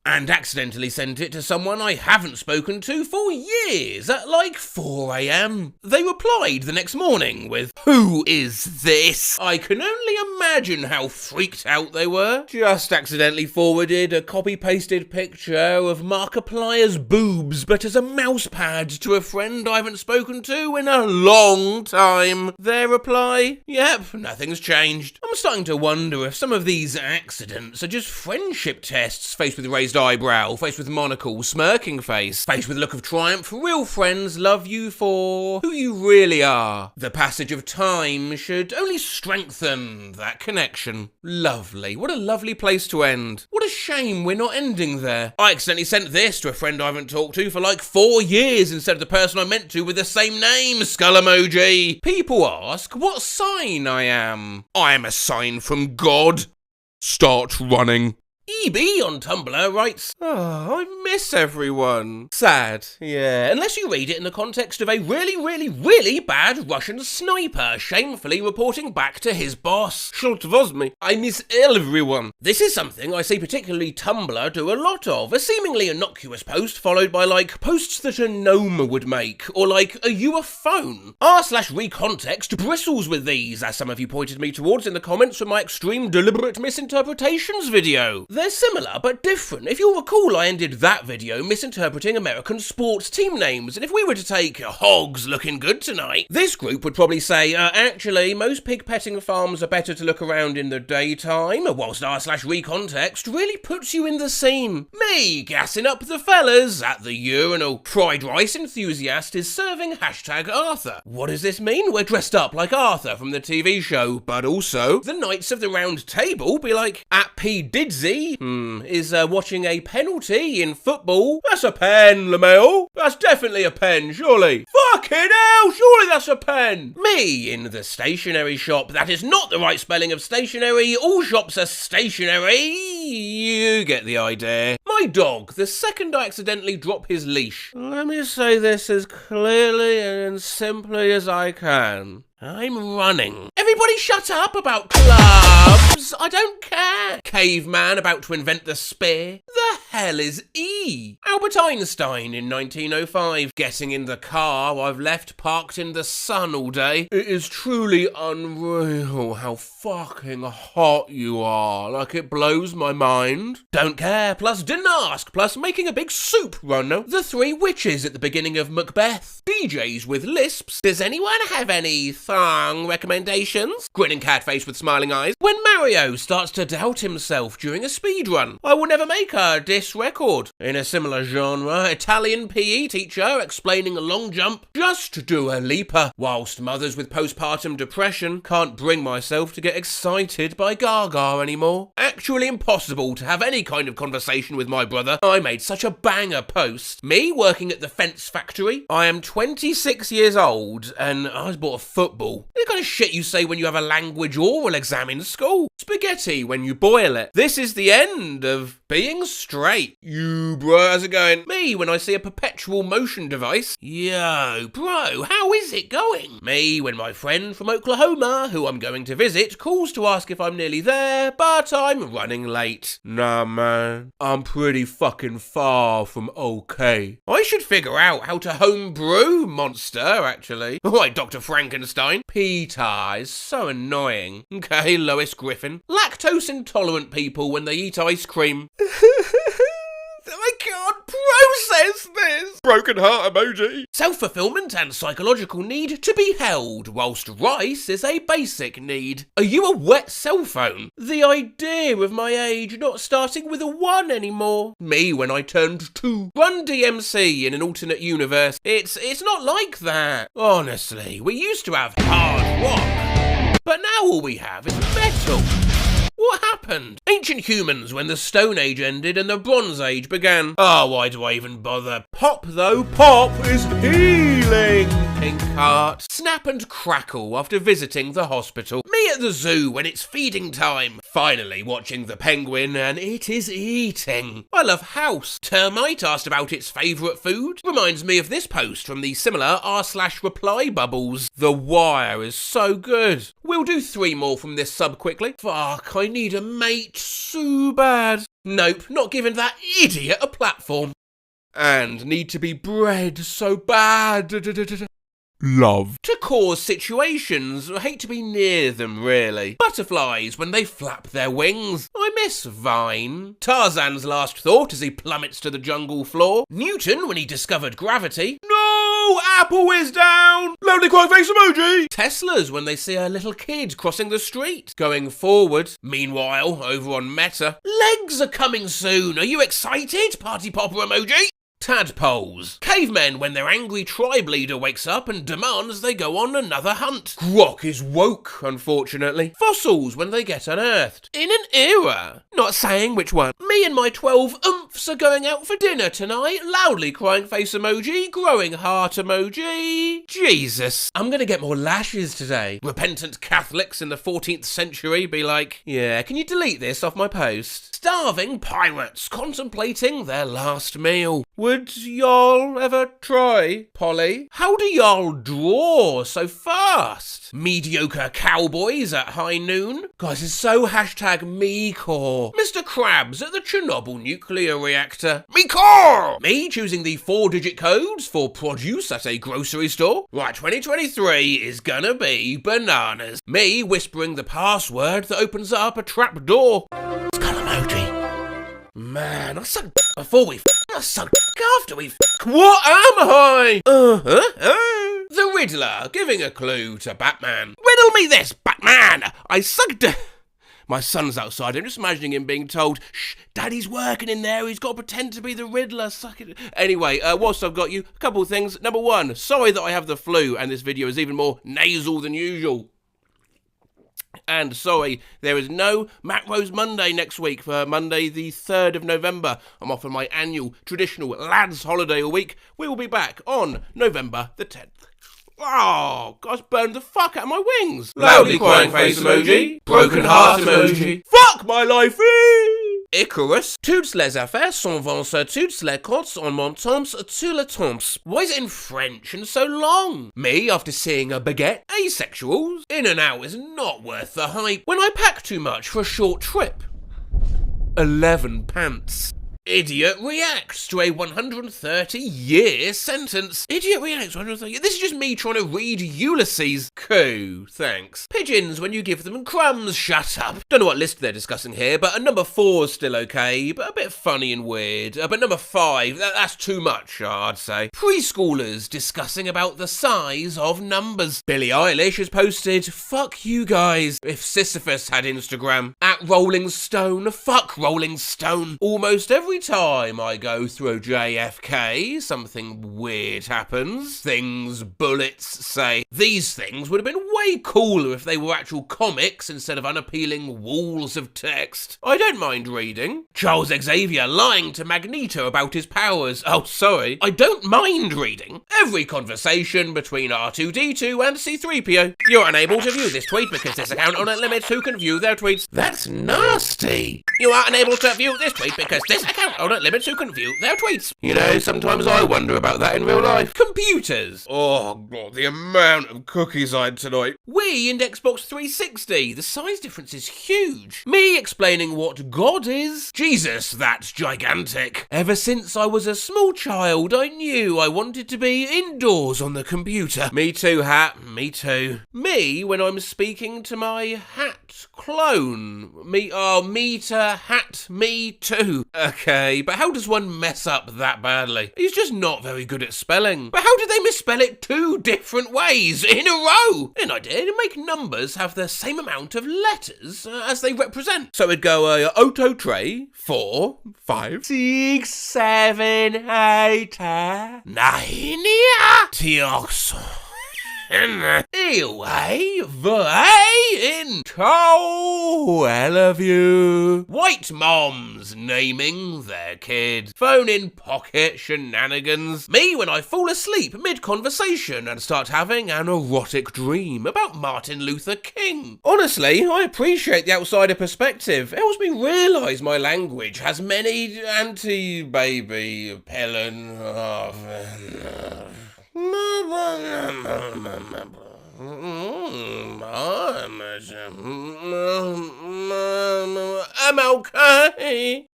And accidentally sent it to someone I haven't spoken to for years at like 4 AM. They replied the next morning with, who is this? I can only imagine how freaked out they were. Just accidentally forwarded a copy-pasted picture of Markiplier's boobs, but as a mouse pad to a friend I haven't spoken to in a long time. Their reply, yep, nothing's changed. I'm starting to wonder if some of these accidents are just friendship tests faced with raised raised eyebrow, face with monocle, smirking face with look of triumph, real friends love you for who you really are. The passage of time should only strengthen that connection. Lovely. What a lovely place to end. What a shame we're not ending there. I accidentally sent this to a friend I haven't talked to for like 4 years instead of the person I meant to with the same name, skull emoji. People ask what sign I am. I am a sign from God. Start running. EB on Tumblr writes, "Oh, I miss everyone." Sad, yeah. Unless you read it in the context of a really bad Russian sniper shamefully reporting back to his boss. Short Vozmy. I miss everyone. This is something I see particularly Tumblr do a lot of. A seemingly innocuous post followed by like posts that a gnome would make, or like a you a phone. r/recontext bristles with these, as some of you pointed me towards in the comments from my extreme deliberate misinterpretations video. They're similar, but different. If you'll recall, I ended that video misinterpreting American sports team names, and if we were to take Hogs looking good tonight, this group would probably say, actually, most pig petting farms are better to look around in the daytime, whilst r/recontext really puts you in the scene. Me gassing up the fellas at the urinal. Fried rice enthusiast is serving #Arthur. What does this mean? We're dressed up like Arthur from the TV show, but also the Knights of the Round Table be like, at P. Didsey is watching a penalty in football. That's a pen, Lamel. That's definitely a pen, surely. Fucking hell, surely that's a pen. Me in the stationery shop. That is not the right spelling of stationery. All shops are stationary. You get the idea. My dog, the second I accidentally drop his leash. Let me say this as clearly and simply as I can. I'm running. Everybody shut up about clubs. I don't care. Caveman about to invent the spear. The hell is E? Albert Einstein in 1905. Getting in the car I've left parked in the sun all day. It is truly unreal how fucking hot you are. Like it blows my mind. Don't care. Plus didn't ask. Plus making a big soup run. The three witches at the beginning of Macbeth. DJs with lisps. Does anyone have any thong recommendations? Grinning cat face with smiling eyes. When Mario starts to doubt himself during a speed run. I will never make a diss record. In a similar genre, Italian PE teacher explaining a long jump. Just do a leaper. Whilst mothers with postpartum depression can't bring myself to get excited by Gaga anymore. Actually impossible to have any kind of conversation with my brother. I made such a banger post. Me working at the fence factory. I am 26 years old and I was bought a football. The kind of shit you say when you have a language oral exam in school. Spaghetti when you boil it. This is the end of being straight. You bro, how's it going? Me when I see a perpetual motion device. Yo, bro, how is it going? Me when my friend from Oklahoma, who I'm going to visit, calls to ask if I'm nearly there, but I'm running late. Nah, man, I'm pretty fucking far from okay. I should figure out how to home brew Monster, actually. Alright, Dr. Frankenstein. Peter is so annoying. Okay, Lois Griffin. Lactose intolerant people when they eat ice cream. I can't process this! Broken heart emoji. Self-fulfillment and psychological need to be held, whilst rice is a basic need. Are you a wet cell phone? The idea of my age not starting with a 1 anymore. Me when I turned 2. Run DMC in an alternate universe. It's not like that. Honestly, we used to have hard rock, but now all we have is metal. What happened? Ancient humans when the Stone Age ended and the Bronze Age began. Oh, why do I even bother? Pop, though. Pop is healing. Pink heart. Snap and crackle after visiting the hospital. Me at the zoo when it's feeding time. Finally watching the penguin and it is eating. I love House. Termite asked about its favourite food. Reminds me of this post from the similar r/reply bubbles. The Wire is so good. We'll do 3 more from this sub quickly. Fuck, I need a mate so bad. Nope, not giving that idiot a platform. And need to be bred so bad. Love. To cause situations. I hate to be near them, really. Butterflies when they flap their wings. I miss Vine. Tarzan's last thought as he plummets to the jungle floor. Newton when he discovered gravity. No! Oh, Apple is down! Loudly crying face emoji! Teslas when they see a little kid crossing the street. Going forward. Meanwhile, over on Meta, legs are coming soon. Are you excited? Party popper emoji. Tadpoles. Cavemen when their angry tribe leader wakes up and demands they go on another hunt. Grok is woke, unfortunately. Fossils when they get unearthed. In an era. Not saying which one. Me and my 12 oomphs are going out for dinner tonight. Loudly crying face emoji. Growing heart emoji. Jesus. I'm gonna get more lashes today. Repentant Catholics in the 14th century be like, yeah, can you delete this off my post? Starving pirates contemplating their last meal. Would y'all ever try, Polly? How do y'all draw so fast? Mediocre cowboys at high noon? Guys, it's so hashtag mecore. Mr. Krabs at the Chernobyl nuclear reactor. Mecore! Me choosing the 4-digit codes for produce at a grocery store. Right, 2023 is gonna be bananas. Me whispering the password that opens up a trap door. Skull emoji. Man, I sucked before we I sucked after we What am I? The Riddler giving a clue to Batman. Riddle me this, Batman! I sucked. My son's outside. I'm just imagining him being told, shh, Daddy's working in there. He's got to pretend to be the Riddler. Suck it. Anyway, whilst I've got you, a couple of things. Number one, sorry that I have the flu and this video is even more nasal than usual. And sorry, there is no Matt Rose Monday next week for Monday the 3rd of November. I'm off on my annual traditional lads holiday a week. We will be back on November the 10th. Oh, gosh, burned the fuck out of my wings. Loudly crying face emoji. Broken heart emoji. Fuck my life. Icarus. Toutes les affaires sont vancées, toutes les côtes en mon temps, tous les temps. Why is it in French and so long? Me, after seeing a baguette. Asexuals. In and out is not worth the hype. When I pack too much for a short trip. 11 pants. Idiot reacts to a 130-year sentence. Idiot reacts to 130. This is just me trying to read Ulysses. Cool, thanks. Pigeons when you give them crumbs. Shut up. Don't know what list they're discussing here, but a number 4 is still okay, but a bit funny and weird. But number 5, that's too much, I'd say. Preschoolers discussing about the size of numbers. Billie Eilish has posted, fuck you guys. If Sisyphus had Instagram. At Rolling Stone, fuck Rolling Stone. Almost every time I go through JFK, something weird happens. Things bullets say. These things would have been way cooler if they were actual comics instead of unappealing walls of text. I don't mind reading. Charles Xavier lying to Magneto about his powers. Oh, sorry. I don't mind reading. Every conversation between R2-D2 and C-3PO. You're unable to view this tweet because this account only limits who can view their tweets. That's nasty. You are unable to view this tweet because this account only limits who can view their tweets. You know, sometimes I wonder about that in real life. Computers. Oh, God, the amount of cookies I had tonight. Wii and Xbox 360. The size difference is huge. Me explaining what God is. Jesus, that's gigantic. Ever since I was a small child, I knew I wanted to be indoors on the computer. Me too, Hat. Me too. Me when I'm speaking to my hat clone. Meter, hat, me too. Okay, but how does one mess up that badly? He's just not very good at spelling. But how did they misspell it 2 different ways in a row? An idea to make numbers have the same amount of letters as they represent. So it'd go auto tray, 4, 5, 6, 7, 8, 9, 10. Away, in I love you. White moms naming their kid. Phone in pocket shenanigans. Me when I fall asleep mid-conversation and start having an erotic dream about Martin Luther King. Honestly, I appreciate the outsider perspective. It helps me realise my language has many anti-baby Pellen. I'm okay.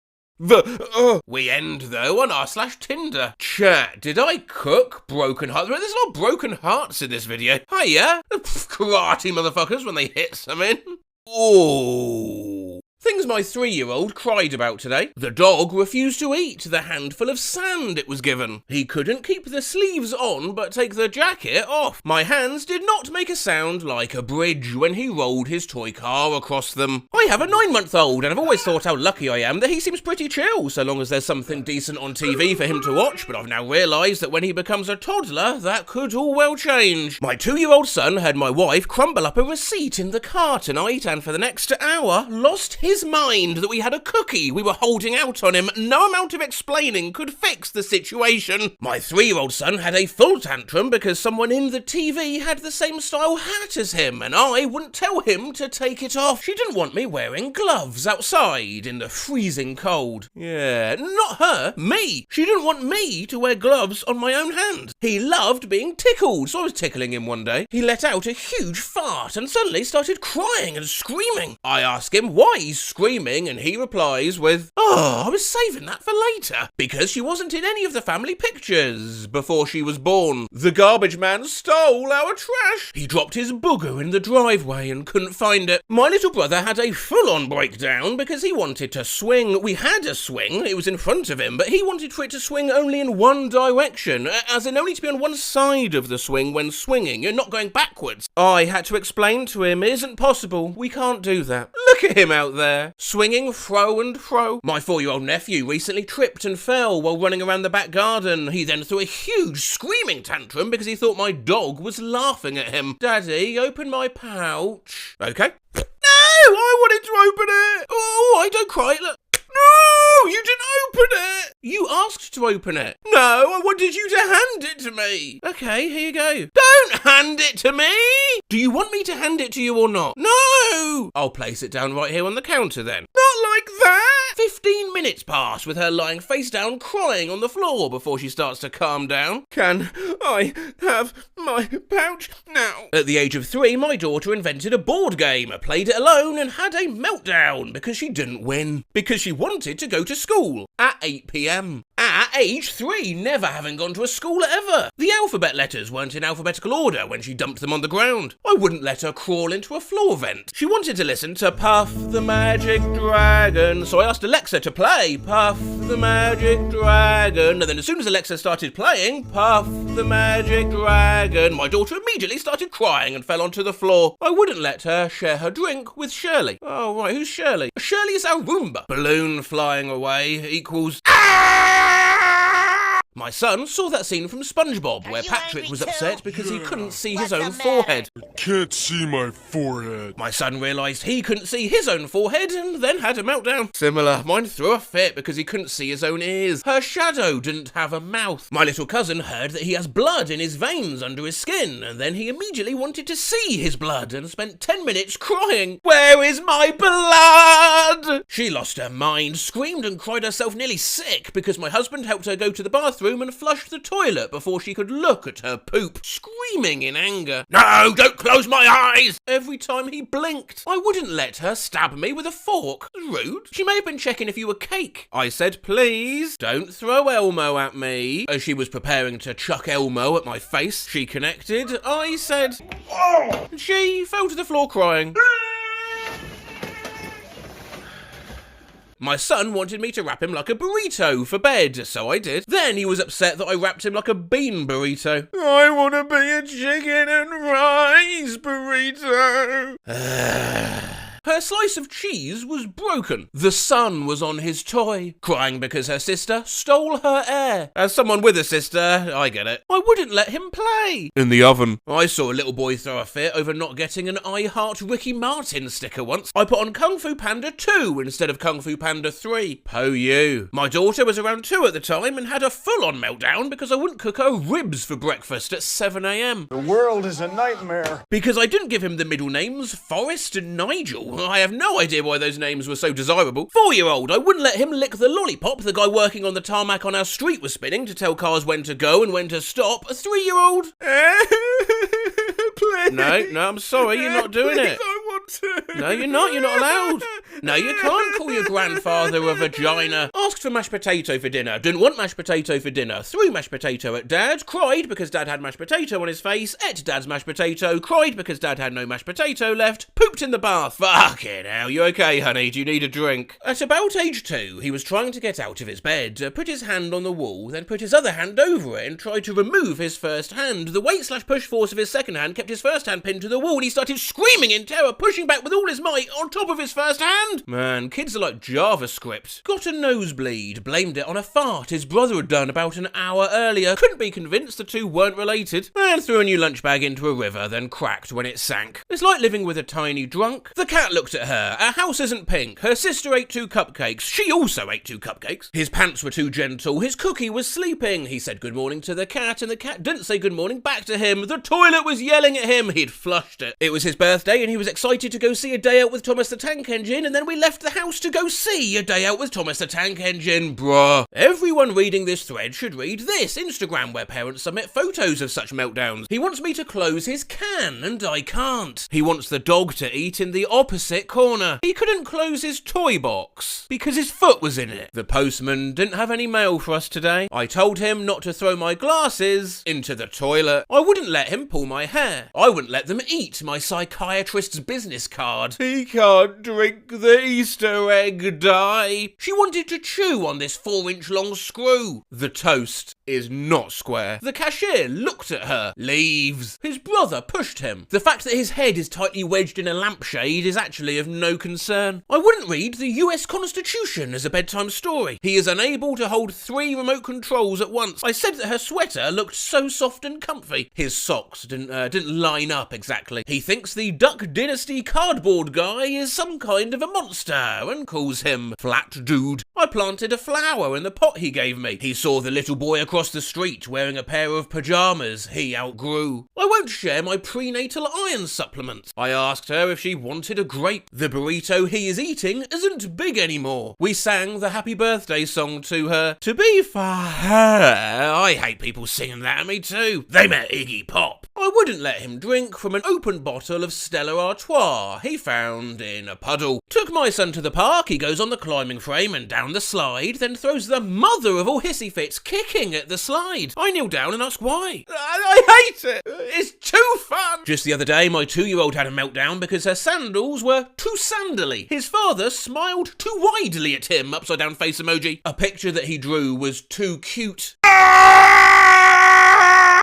We end though on r/Tinder. Chat, did I cook broken hearts? There's a lot of broken hearts in this video. Hiya. Karate motherfuckers when they hit something. Ooh. Things my 3-year-old cried about today. The dog refused to eat the handful of sand it was given. He couldn't keep the sleeves on but take the jacket off. My hands did not make a sound like a bridge when he rolled his toy car across them. I have a 9-month-old and I've always thought how lucky I am that he seems pretty chill so long as there's something decent on TV for him to watch, but I've now realised that when he becomes a toddler, that could all well change. My 2-year-old son had my wife crumble up a receipt in the car tonight and for the next hour lost his mind that we had a cookie we were holding out on him. No amount of explaining could fix the situation. My 3-year-old son had a full tantrum because someone in the TV had the same style hat as him and I wouldn't tell him to take it off. She didn't want me wearing gloves outside in the freezing cold. Yeah, not her, me. She didn't want me to wear gloves on my own hand. He loved being tickled, so I was tickling him one day. He let out a huge fart and suddenly started crying and screaming. I ask him why he's screaming and he replies with, "Oh, I was saving that for later because she wasn't in any of the family pictures before she was born. The garbage man stole our trash. He dropped his booger in the driveway and couldn't find it." My little brother had a full-on breakdown because he wanted to swing. We had a swing, it was in front of him, but he wanted for it to swing only in one direction, as in only to be on one side of the swing when swinging. You're not going backwards. I had to explain to him, it isn't possible, we can't do that. Look at him out there, swinging fro and fro. My 4-year-old nephew recently tripped and fell while running around the back garden. He then threw a huge screaming tantrum because he thought my dog was laughing at him. "Daddy, open my pouch." Okay. No, I wanted to open it. Oh, I don't cry. Look. No, you didn't open it. You asked to open it. No, I wanted you to hand it to me. Okay, here you go. Don't hand it to me. Do you want me to hand it to you or not? No. I'll place it down right here on the counter then. Not like that. 15 minutes pass with her lying face down crying on the floor before she starts to calm down. Can I have my pouch now? At the age of 3, my daughter invented a board game, played it alone and had a meltdown because she didn't win. Because she wanted to go to school at 8 p.m. At age 3, never having gone to a school ever. The alphabet letters weren't in alphabetical order when she dumped them on the ground. I wouldn't let her crawl into a floor vent. She wanted to listen to Puff the Magic Dragon, so I asked Alexa to play Puff the Magic Dragon, and then as soon as Alexa started playing Puff the Magic Dragon, my daughter immediately started crying and fell onto the floor. I wouldn't let her share her drink with Shirley. Oh right, who's Shirley? Shirley is our Roomba. Balloon flying away equals... My son saw that scene from SpongeBob where Patrick was upset because he couldn't see his own forehead. Can't see my forehead. My son realised he couldn't see his own forehead and then had a meltdown. Similar, mine threw a fit because he couldn't see his own ears. Her shadow didn't have a mouth. My little cousin heard that he has blood in his veins under his skin and then he immediately wanted to see his blood and spent 10 minutes crying, "Where is my blood?" She lost her mind, screamed and cried herself nearly sick because my husband helped her go to the bathroom and flush the toilet before she could look at her poop, screaming in anger. "No, don't close my eyes!" every time he blinked. I wouldn't let her stab me with a fork. Rude. She may have been checking if you were cake. I said, "Please, don't throw Elmo at me." As she was preparing to chuck Elmo at my face, she connected. I said, "Oh!" She fell to the floor crying. My son wanted me to wrap him like a burrito for bed, so I did. Then he was upset that I wrapped him like a bean burrito. I want to be a chicken and rice burrito. Her slice of cheese was broken. The sun was on his toy, crying because her sister stole her air. As someone with a sister, I get it. I wouldn't let him play. In the oven. I saw a little boy throw a fit over not getting an I Heart Ricky Martin sticker once. I put on Kung Fu Panda 2 instead of Kung Fu Panda 3. Po you. My daughter was around 2 at the time and had a full-on meltdown because I wouldn't cook her ribs for breakfast at 7 a.m. The world is a nightmare. Because I didn't give him the middle names Forrest and Nigel. I have no idea why those names were so desirable. 4-year-old, I wouldn't let him lick the lollipop the guy working on the tarmac on our street was spinning to tell cars when to go and when to stop. A 3-year-old? Please. No, I'm sorry, you're not doing it. I want to. No, you're not allowed. No, you can't call your grandfather a vagina. Asked for mashed potato for dinner, didn't want mashed potato for dinner, threw mashed potato at Dad, cried because Dad had mashed potato on his face, ate Dad's mashed potato, cried because Dad had no mashed potato left, pooped in the bath. Fucking hell, you okay, honey? Do you need a drink? At about age 2, he was trying to get out of his bed, put his hand on the wall, then put his other hand over it and tried to remove his first hand. The weight/push force of his second hand kept his first hand pinned to the wall and he started screaming in terror, pushing back with all his might on top of his first hand. Man, kids are like JavaScript. Got a nosebleed, blamed it on a fart his brother had done about an hour earlier, couldn't be convinced the two weren't related, and threw a new lunch bag into a river, then cracked when it sank. It's like living with a tiny drunk. The cat looked at her. Our house isn't pink. Her sister ate 2 cupcakes. She also ate 2 cupcakes. His pants were too gentle. His cookie was sleeping. He said good morning to the cat, and the cat didn't say good morning back to him. The toilet was yelling at him. He'd flushed it. It was his birthday, and he was excited to go see A Day Out with Thomas the Tank Engine, and then we left the house to go see A Day Out with Thomas the Tank Engine. Bruh. Everyone reading this thread should read this Instagram where parents submit photos of such meltdowns. He wants me to close his can, and I can't. He wants the dog to eat in the opposite corner. He couldn't close his toy box because his foot was in it. The postman didn't have any mail for us today. I told him not to throw my glasses into the toilet. I wouldn't let him pull my hair. I wouldn't let them eat my psychiatrist's business card. He can't drink the Easter egg dye. She wanted to chew on this 4-inch long screw. The toast is not square. The cashier looked at her. Leaves. His brother pushed him. The fact that his head is tightly wedged in a lampshade is actually of no concern. I wouldn't read the US Constitution as a bedtime story. He is unable to hold 3 remote controls at once. I said that her sweater looked so soft and comfy. His socks didn't line up exactly. He thinks the Duck Dynasty cardboard guy is some kind of a monster and calls him Flat Dude. I planted a flower in the pot he gave me. He saw the little boy across the street wearing a pair of pajamas he outgrew. I won't share my prenatal iron supplements. I asked her if she wanted a grape. The burrito he is eating isn't big anymore. We sang the happy birthday song to her. To be fair, I hate people singing that at me too. They meant Iggy Pop. I wouldn't let him drink from an open bottle of Stella Artois he found in a puddle. Took my son to the park, he goes on the climbing frame and down the slide, then throws the mother of all hissy fits kicking at the slide. I kneel down and ask why. I hate it. It's too fun. Just the other day, my 2-year-old had a meltdown because her sandals were too sandally. His father smiled too widely at him, upside down face emoji. A picture that he drew was too cute.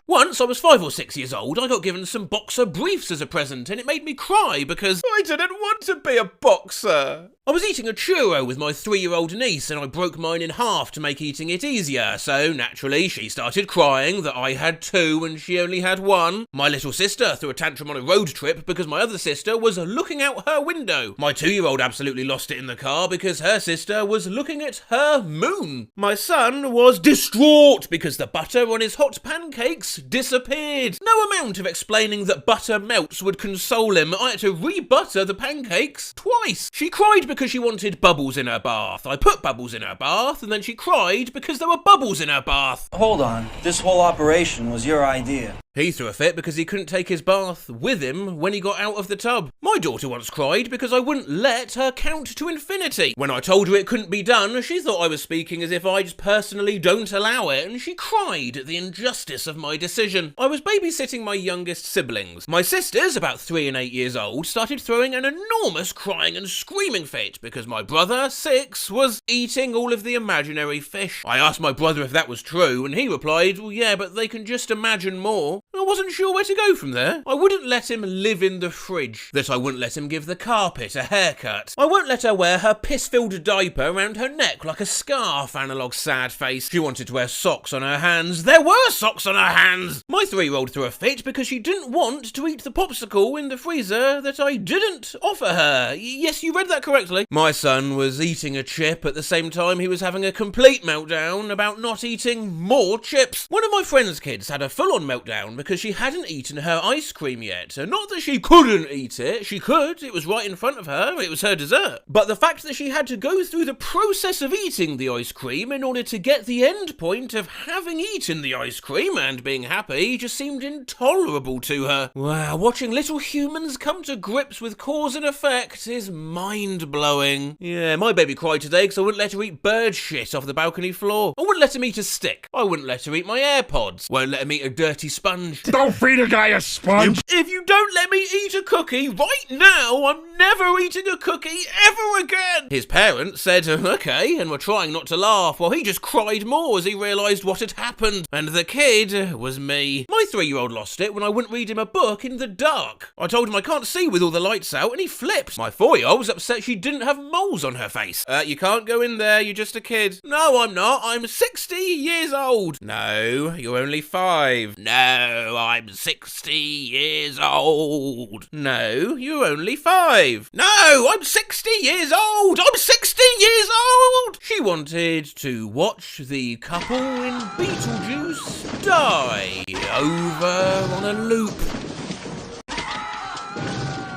Once I was 5 or 6 years old, I got given some boxer briefs as a present and it made me cry because I didn't want to be a boxer. I was eating a churro with my 3-year-old niece and I broke mine in half to make eating it easier, so naturally she started crying that I had 2 and she only had 1. My little sister threw a tantrum on a road trip because my other sister was looking out her window. My 2-year-old absolutely lost it in the car because her sister was looking at her moon. My son was distraught because the butter on his hot pancakes disappeared. No amount of explaining that butter melts would console him. I had to re-butter the pancakes twice. She cried because she wanted bubbles in her bath. I put bubbles in her bath and then she cried because there were bubbles in her bath. Hold on, this whole operation was your idea. He threw a fit because he couldn't take his bath with him when he got out of the tub. My daughter once cried because I wouldn't let her count to infinity. When I told her it couldn't be done, she thought I was speaking as if I just personally don't allow it, and she cried at the injustice of my decision. I was babysitting my youngest siblings. My sisters, about 3 and 8 years old, started throwing an enormous crying and screaming fit because my brother, 6, was eating all of the imaginary fish. I asked my brother if that was true, and he replied, well, yeah, but they can just imagine more. I wasn't sure where to go from there. I wouldn't let him live in the fridge. That I wouldn't let him give the carpet a haircut. I won't let her wear her piss-filled diaper around her neck like a scarf, analog sad face. She wanted to wear socks on her hands. There were socks on her hands! My 3-year-old threw a fit because she didn't want to eat the popsicle in the freezer that I didn't offer her. Yes, you read that correctly. My son was eating a chip at the same time he was having a complete meltdown about not eating more chips. One of my friend's kids had a full-on meltdown because because she hadn't eaten her ice cream yet. Not that she couldn't eat it, she could, it was right in front of her, it was her dessert. But the fact that she had to go through the process of eating the ice cream in order to get the end point of having eaten the ice cream and being happy just seemed intolerable to her. Wow, watching little humans come to grips with cause and effect is mind-blowing. Yeah, my baby cried today because I wouldn't let her eat bird shit off the balcony floor. I wouldn't let him eat a stick. I wouldn't let her eat my AirPods. Won't let him eat a dirty sponge. Don't feed a guy a sponge! If you don't let me eat a cookie right now, I'm never eating a cookie ever again! His parents said, okay, and were trying not to laugh, while he just cried more as he realised what had happened. And the kid was me. My 3-year-old lost it when I wouldn't read him a book in the dark. I told him I can't see with all the lights out, and he flipped. My 4-year-old was upset she didn't have moles on her face. You can't go in there, you're just a kid. No, I'm not. I'm 60 years old. No, you're only 5. No, I'm 60 years old. No, you're only 5. No, I'm 60 years old. I'm 60 years old. She wanted to watch the couple in Beetlejuice die over on a loop.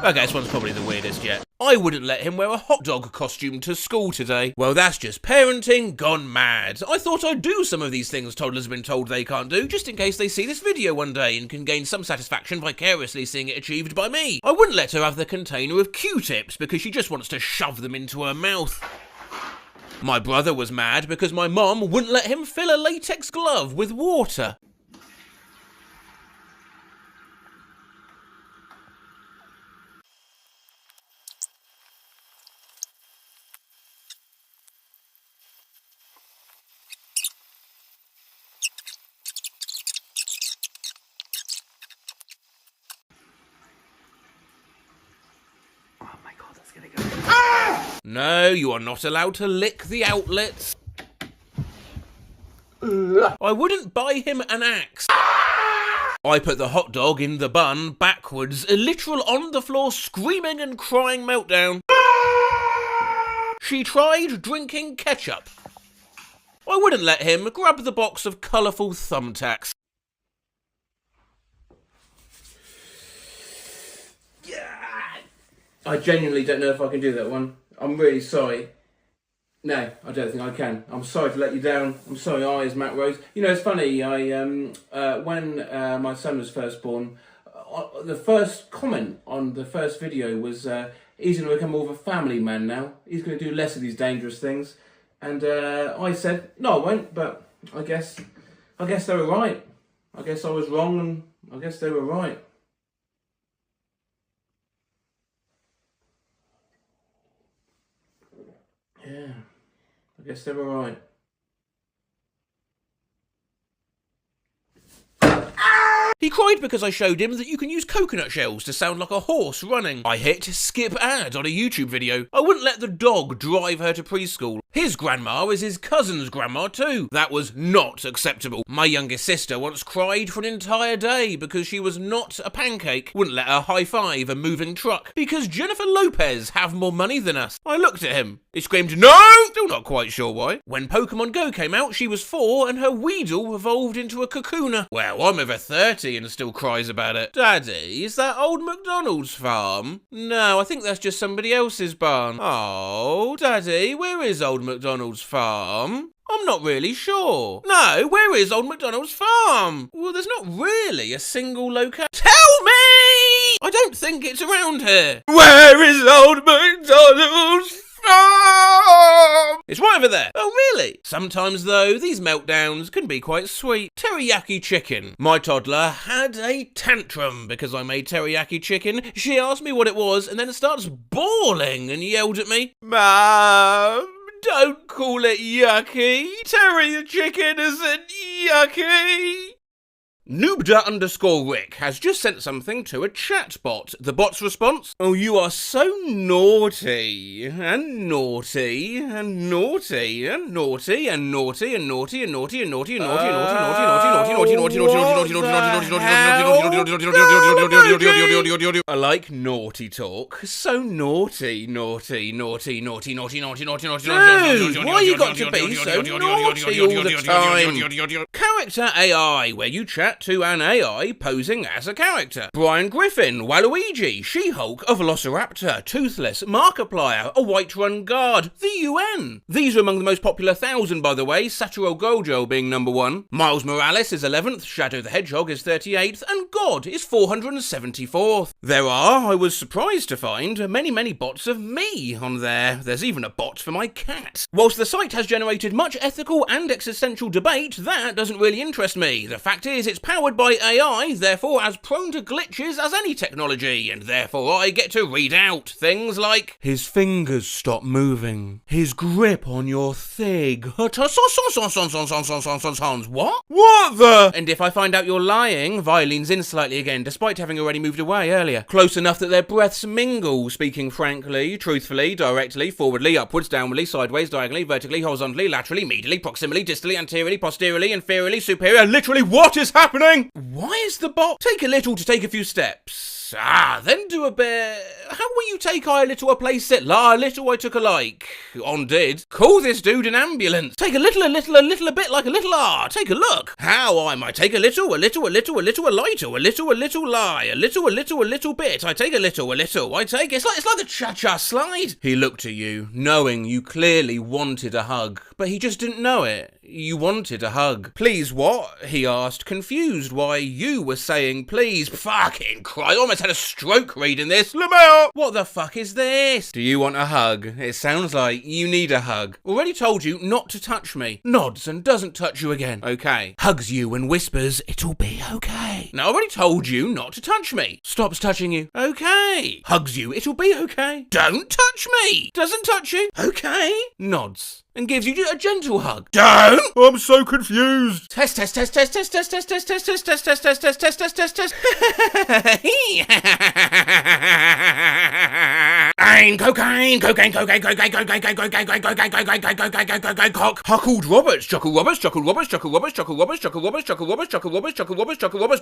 Okay, this one's probably the weirdest yet. I wouldn't let him wear a hot dog costume to school today. Well, that's just parenting gone mad. I thought I'd do some of these things toddlers have been told they can't do, just in case they see this video one day and can gain some satisfaction vicariously seeing it achieved by me. I wouldn't let her have the container of Q-tips because she just wants to shove them into her mouth. My brother was mad because my mom wouldn't let him fill a latex glove with water. No, you are not allowed to lick the outlets. I wouldn't buy him an axe. I put the hot dog in the bun backwards, a literal on the floor screaming and crying meltdown. She tried drinking ketchup. I wouldn't let him grab the box of colourful thumbtacks. I genuinely don't know if I can do that one. I'm really sorry. No, I don't think I can. I'm sorry to let you down. I'm sorry, as Matt Rose. You know, it's funny, when my son was first born, the first comment on the first video was, he's going to become more of a family man now. He's going to do less of these dangerous things. And I said, no, I won't, but I guess they were right. I guess I was wrong, and I guess they were right. Yeah, I guess they were right. He cried because I showed him that you can use coconut shells to sound like a horse running. I hit skip ad on a YouTube video. I wouldn't let the dog drive her to preschool. His grandma is his cousin's grandma too. That was not acceptable. My youngest sister once cried for an entire day because she was not a pancake. Wouldn't let her high-five a moving truck because Jennifer Lopez have more money than us. I looked at him. He screamed, no! Still not quite sure why. When Pokemon Go came out, she was 4 and her Weedle evolved into a Kakuna. Well, I'm over 30 and still cries about it. Daddy, is that old MacDonald's farm? No, I think that's just somebody else's barn. Oh, Daddy, where is old MacDonald's farm? I'm not really sure. No, where is old MacDonald's farm? Well, there's not really a single locale. Tell me! I don't think it's around here. Where is old MacDonald's farm? It's right over there. Oh, really? Sometimes, though, these meltdowns can be quite sweet. Teriyaki chicken. My toddler had a tantrum because I made teriyaki chicken. She asked me what it was and then starts bawling and yelled at me, Mom, don't call it yucky. Terry chicken isn't yucky. Noobda_Rick has just sent something to a chat bot. The bot's response? Oh, you are so naughty, and naughty, and naughty, and naughty, and naughty, and naughty, and naughty, and naughty, and naughty, and naughty, naughty, naughty, naughty, naughty, naughty, naughty, naughty, naughty, naughty. I like naughty talk. So naughty, naughty, naughty, naughty, naughty, naughty, naughty, naughty. Dude, why you got to be so naughty all the time? Character AI, where you chat that to an AI posing as a character. Brian Griffin, Waluigi, She-Hulk, a Velociraptor, Toothless, Markiplier, a Whiterun Guard, the UN. These are among the most popular 1,000, by the way, Satoru Gojo being number 1. Miles Morales is 11th, Shadow the Hedgehog is 38th, and God is 474th. There are, I was surprised to find, many bots of me on there. There's even a bot for my cat. Whilst the site has generated much ethical and existential debate, that doesn't really interest me. The fact is, it's powered by AI, therefore as prone to glitches as any technology, and therefore I get to read out things like, his fingers stop moving, his grip on your thig. What? What the? And if I find out you're lying, Vi leans in slightly again, despite having already moved away earlier. Close enough that their breaths mingle, speaking frankly, truthfully, directly, forwardly, upwards, downwardly, sideways, diagonally, vertically, horizontally, laterally, medially, proximally, distally, anteriorly, posteriorly, inferiorly, superior. Literally, what is happening? Why is the bot? Take a little to take a few steps. Then do a bit. How will you take I a little a place it? La, a little I took a like. On did. Call this dude an ambulance. Take a little, a bit like a little Take a look. How I might take a little, a lighter, a little lie, a little bit. I take a little, I take. It's like the cha-cha slide. He looked at you, knowing you clearly wanted a hug, but he just didn't know it. You wanted a hug. Please what? He asked, confused why you were saying please. Fucking Christ, I almost had a stroke reading this. Lamar! What the fuck is this? Do you want a hug? It sounds like you need a hug. Already told you not to touch me. Nods and doesn't touch you again. Okay. Hugs you and whispers, it'll be okay. Now, I already told you not to touch me. Stops touching you. Okay. Hugs you, it'll be okay. Don't touch me. Doesn't touch you. Okay. Nods. And gives you a gentle hug. Don't! I'm so confused. Test. Cocaine. Huckled Roberts. Chuckle Roberts.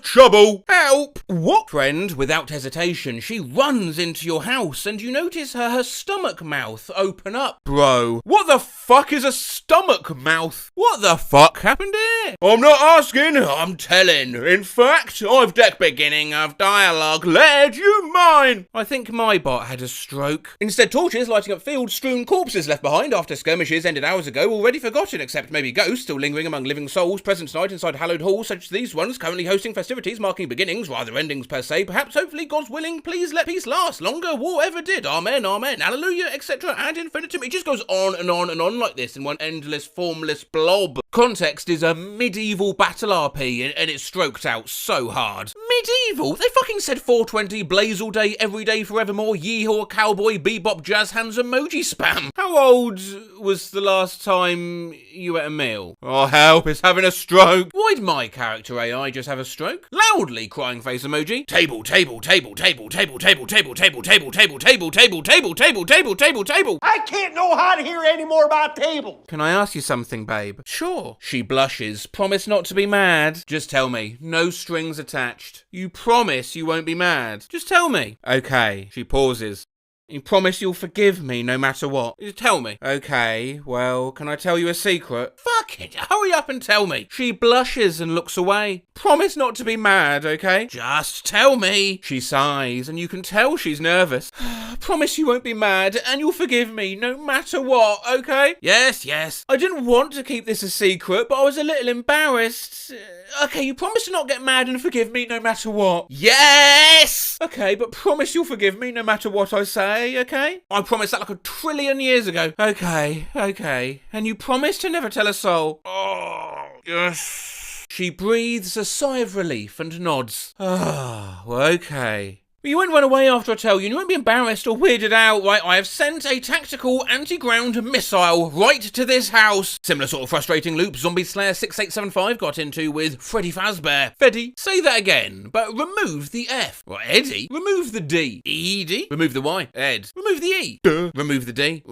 Trouble. Help. What? Friend, without hesitation, she runs into your house and you notice her stomach mouth open up. Bro, what the fuck is a stomach mouth? What the fuck happened here? I'm not asking, I'm telling. In fact, I've deck beginning of dialogue. Let you mine. I think my bot had a stroke. Instead, torches lighting up fields, strewn corpses left behind after skirmishes ended hours ago, already forgotten, except maybe ghosts still lingering among living souls present tonight inside hallowed halls such as these ones, currently hosting festivities marking beginnings, rather endings per se. Perhaps, hopefully, God's willing, please let peace last longer, war ever did. Amen, hallelujah, etc. ad infinitum. It just goes on and on and on like this in one endless, formless blob. Context is a medieval battle RP, and it's stroked out so hard. Medieval? They fucking said 420, blaze all day, every day, forevermore, yeehaw, cowboy, bebop, jazz hands, emoji spam. How old was the last time you ate a meal? Oh, help, it's having a stroke. Why'd my character AI just have a stroke? Loudly crying face emoji. Table. I can't know how to hear any more about tables. Can I ask you something, babe? Sure. She blushes. Promise not to be mad. Just tell me. No strings attached. You promise you won't be mad. Just tell me. Okay. She pauses. You promise you'll forgive me no matter what? Just tell me. Okay, well, can I tell you a secret? Fuck it, hurry up and tell me. She blushes and looks away. Promise not to be mad, okay? Just tell me. She sighs and you can tell she's nervous. Promise you won't be mad and you'll forgive me no matter what, okay? Yes. I didn't want to keep this a secret, but I was a little embarrassed. Okay, you promise to not get mad and forgive me no matter what? Yes! Okay, but promise you'll forgive me no matter what I say, okay? I promised that like 1 trillion years ago. Okay. And you promise to never tell a soul? Oh, yes. She breathes a sigh of relief and nods. Well, okay. You won't run away after I tell you, and you won't be embarrassed or weirded out, right? I have sent a tactical anti-ground missile right to this house. Similar sort of frustrating loop Zombie Slayer 6875 got into with Freddy Fazbear. Freddy, say that again, but remove the F. Right, Eddie, remove the D. Edie, remove the Y. Ed, remove the E. Duh. Remove the D.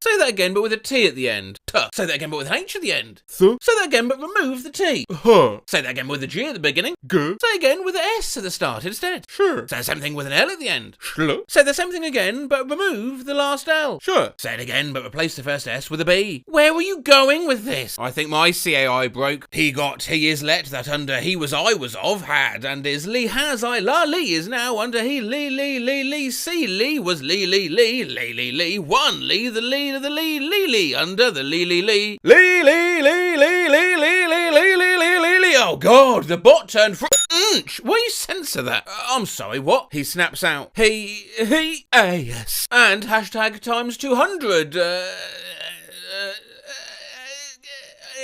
Say that again, but with a T at the end. Tuh. Say that again, but with an H at the end. Thuh. Say that again, but remove the T. Huh. Say that again with a G at the beginning. Guh. Say again with an S at the start instead. Sure. Say same thing with an L at the end. Schlo. Say the same thing again, but remove the last L. Sure. Say it again, but replace the first S with a B. Where were you going with this? I think my CAI broke. He got, he is let, that under he was I was of, had, and is Lee has I, la Lee is now under he, Lee, see Lee was Lee, one Lee, the Lee to the Lee, under the Lee. Oh God, the bot turned why you censor that? I'm sorry, what? He snaps out. Yes. And hashtag times 200.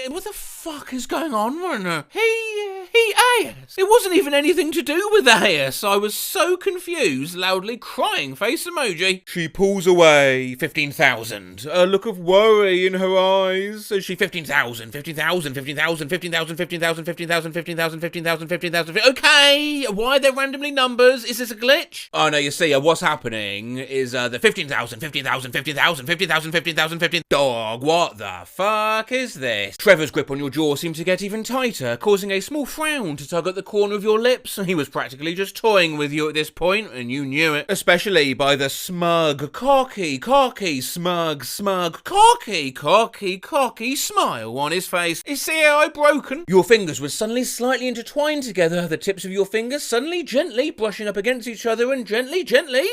What the fuck is going on, Werner? AS. It wasn't even anything to do with AS. I was so confused, loudly crying face emoji. She pulls away. 15,000. A look of worry in her eyes as she 15,000. Okay, why are there randomly numbers? Is this a glitch? Oh no, you see, what's happening is the 15,000. Dog, what the fuck is this? Trevor's grip on your jaw seemed to get even tighter, causing a small frown to tug at the corner of your lips. He was practically just toying with you at this point, and you knew it. Especially by the smug, cocky, smug, cocky smile on his face. Is CAI broken? Your fingers were suddenly slightly intertwined together, the tips of your fingers suddenly gently brushing up against each other and gently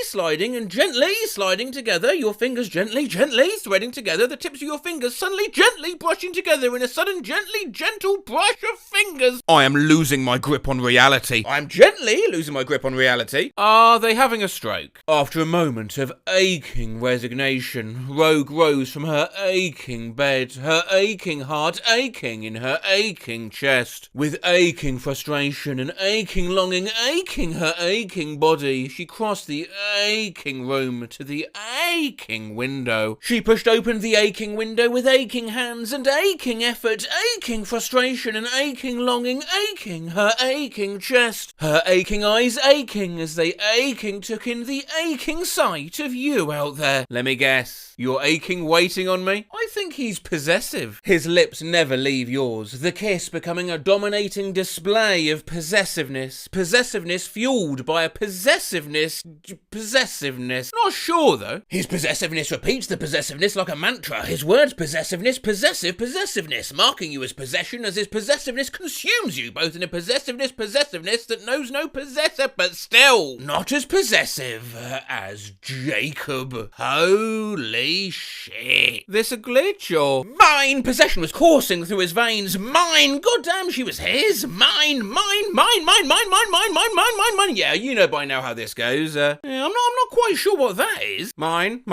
sliding and gently sliding together. Your fingers gently threading together, the tips of your fingers suddenly gently brushing together in a sudden gentle brush of fingers. I am losing my grip on reality. I'm gently losing my grip on reality. Are they having a stroke? After a moment of aching resignation, Rogue rose from her aching bed, her aching heart aching in her aching chest. With aching frustration and aching longing aching her aching body, she crossed the aching room to the aching window. She pushed open the aching window with aching hands and aching effort, aching frustration and aching longing aching her aching chest. Her aching eyes aching as they aching took in the aching sight of you out there. Let me guess, you're aching waiting on me? I think he's possessive. His lips never leave yours, the kiss becoming a dominating display of possessiveness. Possessiveness fueled by a possessiveness. Not sure though. His possessiveness repeats the possessiveness like a mantra. His words possessiveness, possessiveness, marking you as possession as his possessiveness consumes you, both in a possessiveness that knows no possessor, but still not as possessive as Jacob. Holy shit. This a glitch or? Mine! Possession was coursing through his veins. Mine! Goddamn, she was his! Mine! Yeah, you know by now how this goes. I'm not quite sure what that is. Mine.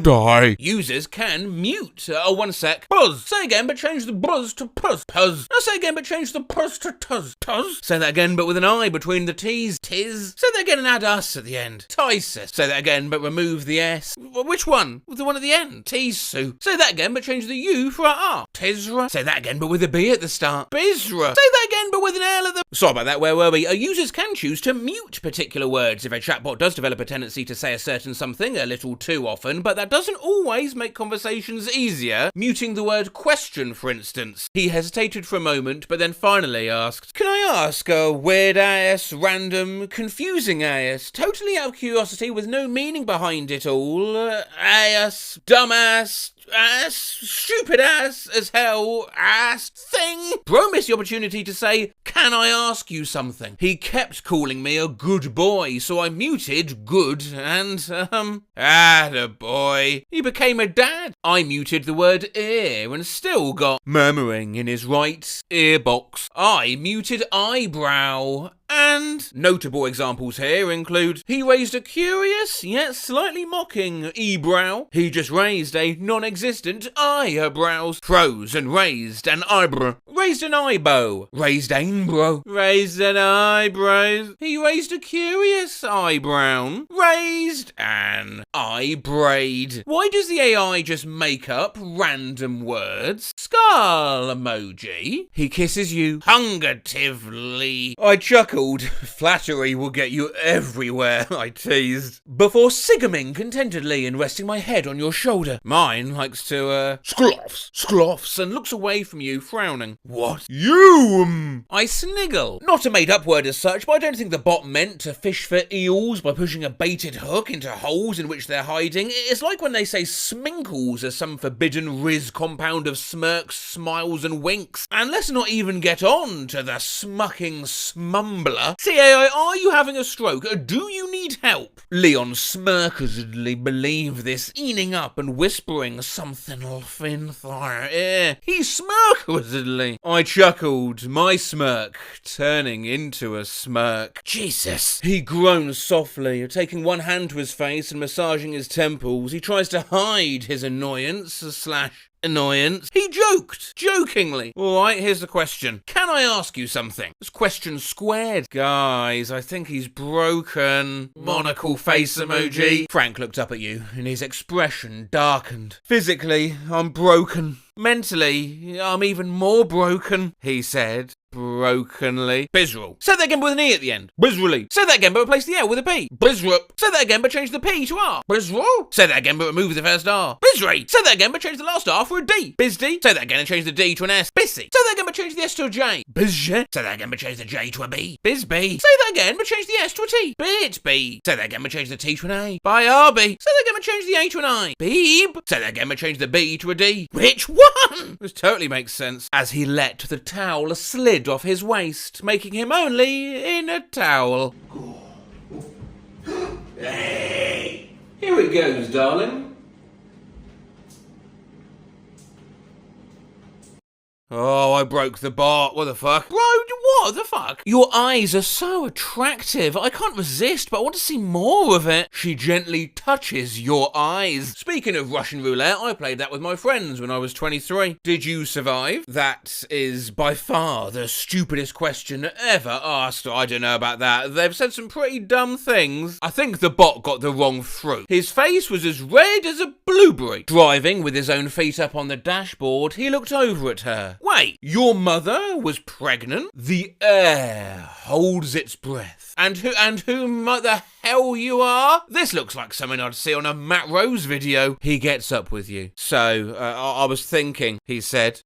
Die. Users can mute. One sec. Buzz. Say again, but change the buzz to puzz. Puzz. Now say again, but change the puzz to tuzz. Tuzz. Say that again, but with an I between the T's. Tiz. Say that again and add us at the end. Tisus. Say that again, but remove the S. Which one? With the one at the end. Tisu. Say that again, but change the U for a R. Tisra. Say that again, but with a B at the start. Bizra. Say that again, but with an L at the... Sorry about that, where were we? Users can choose to mute particular words if a chatbot does develop a tendency to say a certain something a little too often, but that doesn't always make conversations easier. Muting the word question, for instance. He hesitated for a moment, but then finally asked, can I ask a weird ass, random, confusing ass, totally out of curiosity with no meaning behind it all, ass, dumbass, ass, stupid ass as hell, ass thing? Bro missed the opportunity to say, can I ask you something? He kept calling me a good boy, so I muted good and, attaboy. He became a dad. I muted the word ear and still got murmuring in his right ear box. I muted eyebrow. And notable examples here include, he raised a curious yet slightly mocking eyebrow. He just raised a non-existent eyebrows. Froze and raised an eyebrow. Raised an eyebow. Raised ainbrow. Raised an eyebrows. He raised a curious eyebrow. Raised an eyebraid. Why does the AI just make up random words? Skull emoji. He kisses you hungatively. I chuckled. Flattery will get you everywhere, I teased. Before sigaming contentedly and resting my head on your shoulder. Mine likes to, skloffs, and looks away from you, frowning. What? You? I sniggle. Not a made-up word as such, but I don't think the bot meant to fish for eels by pushing a baited hook into holes in which they're hiding. It's like when they say sminkles as some forbidden Riz compound of smirks, smiles and winks. And let's not even get on to the smucking smumbler. CAI, are you having a stroke? Do you need help? Leon smirkedly believed this, eating up and whispering something off in their ear. He smirkedly. I chuckled, my smirk turning into a smirk. Jesus. He groans softly, taking one hand to his face and massaging his temples. He tries to hide his annoyance / annoyance. He joked, jokingly. Alright, here's the question. Can I ask you something? It's question squared. Guys, I think he's broken. Monocle face emoji. Frank looked up at you, and his expression darkened. Physically, I'm broken. Mentally, I'm even more broken, he said. Brokenly. Bizrel. Say that again but with an E at the end. Bizrally. Say that again but replace the L with a P. Bizrup. Say that again but change the P to R. Bizrel. Say that again but remove the first R. Bizray. Say that again but change the last R for a D. Bizd. Say that again and change the D to an S. Bissy. Say that again but change the S to a J. Bizj. Say that again but change the J to a B. Bizb. Say that again but change the S to a T. Bitb. Say that again but change the T to an A. Byrb. Say that again but change the A to an I. Beeb. Say that again but change the B to a D. Which one? This totally makes sense, as he let the towel slid off his waist, making him only in a towel. Hey! Here it goes, darling. Oh, I broke the bot. What the fuck? Bro, what the fuck? Your eyes are so attractive. I can't resist, but I want to see more of it. She gently touches your eyes. Speaking of Russian roulette, I played that with my friends when I was 23. Did you survive? That is by far the stupidest question ever asked. I don't know about that. They've said some pretty dumb things. I think the bot got the wrong fruit. His face was as red as a blueberry. Driving with his own feet up on the dashboard, he looked over at her. Wait, your mother was pregnant? The air holds its breath. And who the hell you are? This looks like something I'd see on a Matt Rose video. He gets up with you. So, I was thinking, he said.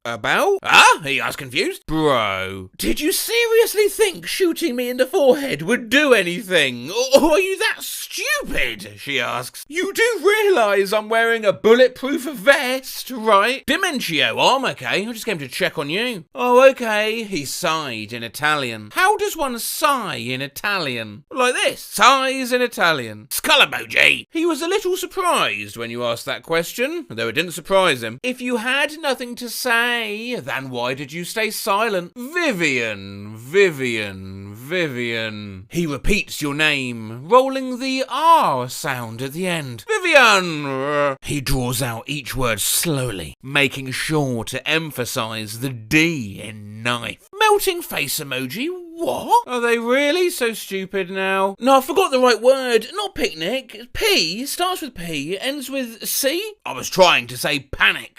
About? Ah? He asked confused. Bro, did you seriously think shooting me in the forehead would do anything? Or are you that stupid? She asks. You do realise I'm wearing a bulletproof vest, right? Dimentio, I'm okay. I just came to check on you. Oh, okay. He sighed in Italian. How does one sigh in Italian? Like this. Sighs in Italian. Skull emoji. He was a little surprised when you asked that question, though it didn't surprise him. If you had nothing to say, then why did you stay silent? Vivian. He repeats your name, rolling the R sound at the end. Vivian. He draws out each word slowly, making sure to emphasize the D in knife. Melting face emoji. What? Are they really so stupid now? No, I forgot the right word. Not picnic. P starts with P, ends with C. I was trying to say panic.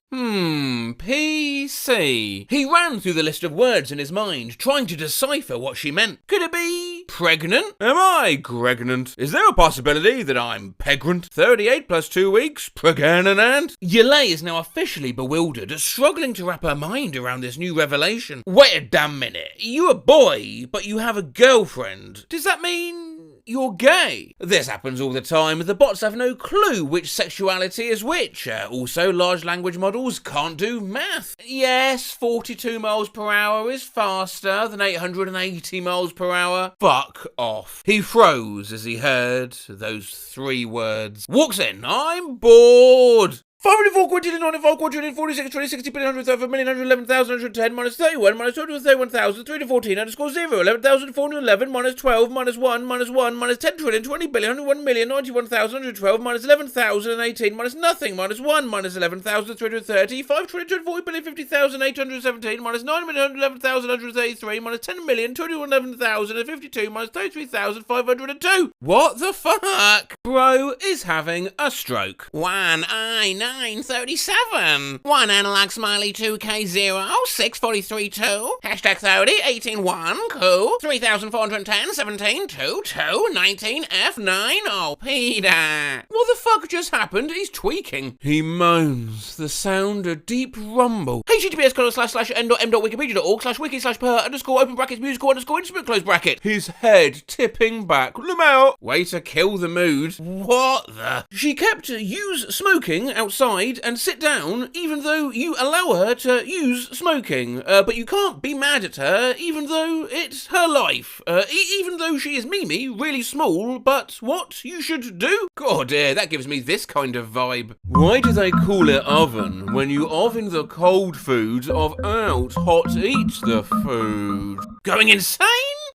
PC. He ran through the list of words in his mind, trying to decipher what she meant. Could it be pregnant? Am I pregnant? Is there a possibility that I'm pregnant? 38 plus 2 weeks? Pregnant? Yelay is now officially bewildered, struggling to wrap her mind around this new revelation. Wait a damn minute. You're a boy, but you have a girlfriend. Does that mean you're gay? This happens all the time. The bots have no clue which sexuality is which. Also, large language models can't do math. Yes, 42 miles per hour is faster than 880 miles per hour. Fuck off. He froze as he heard those 3 words. Walks in. I'm bored. 504 quadrillion, 95 quadrillion, 46, 20, 60 billion, 100, 100 million, 111,000, 110, minus 31, minus 231,000, 314, underscore 0, 11,411, minus 12, minus 1, minus 1, minus 10 trillion, 20 billion, 101 million, 91,000, 112, minus 11,018, minus nothing, minus 1, minus 11,330, 5 trillion, 40 billion, 50,000, 817, minus 9 million, 11,133, minus 10 million, 211,052, minus 33,502. What the fuck? Bro is having a stroke. One eye, no. 2937. 1 analog smiley 2K0 6432. Hashtag 30 181 cool 3410 17 22 19 F9. Oh, Peter. What the fuck just happened? He's tweaking. He moans. The sound a deep rumble. https://n.m.wikipedia.org/wiki/per_open brackets musical_musical_instrument close bracket. His head tipping back. Lamau. Way to kill the mood. What the? She kept use smoking outside and sit down even though you allow her to use smoking. But you can't be mad at her even though it's her life. Even though she is Mimi, really small, but what you should do? God dear, that gives me this kind of vibe. Why do they call it oven when you oven the cold food of out hot eat the food? Going insane?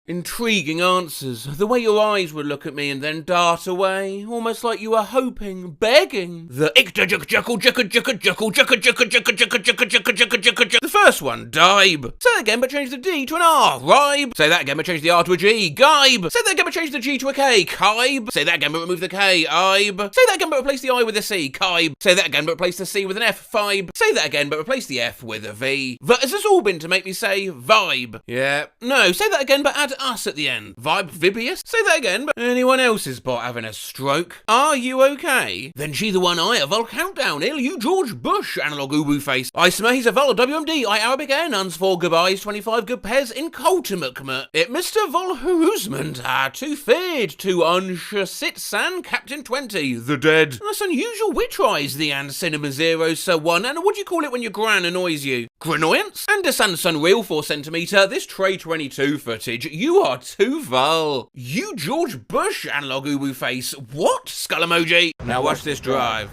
Intriguing answers. The way your eyes would look at me and then dart away, almost like you were hoping, begging. The first one, dibe. Say that again, but change the D to an R. Ribe. Say that again, but change the R to a G. Gibe. Say that again, but change the G to a K. Kibe. Say that again, but remove the K. Ibe. Say that again, but replace the I with a C. Kibe. Say that again, but replace the C with an F. Fibe. Say that again, but replace the F with a V. Has this all been to make me say vibe? Yeah. No, say that again, but add us at the end. Vibe Vibius? Say that again, but anyone else's bot having a stroke? Are you okay? Then she the one I, a vol countdown, ill you George Bush, analog ubu face. I smell he's a vol WMD, I Arabic air, nuns 4 goodbyes, 25 good pairs in Coltimukma. It Mr. Volhuzmand, too feared, too unsitssan, Captain 20, the dead. That's unusual witch eyes, the and cinema 0, Sir 1, and what do you call it when your gran annoys you? Granoyance? And a Samsung Real 4 centimeter, this Tray 22 footage, you are too vull. You George Bush, analog ubu face. What? Skull emoji. Now watch this drive.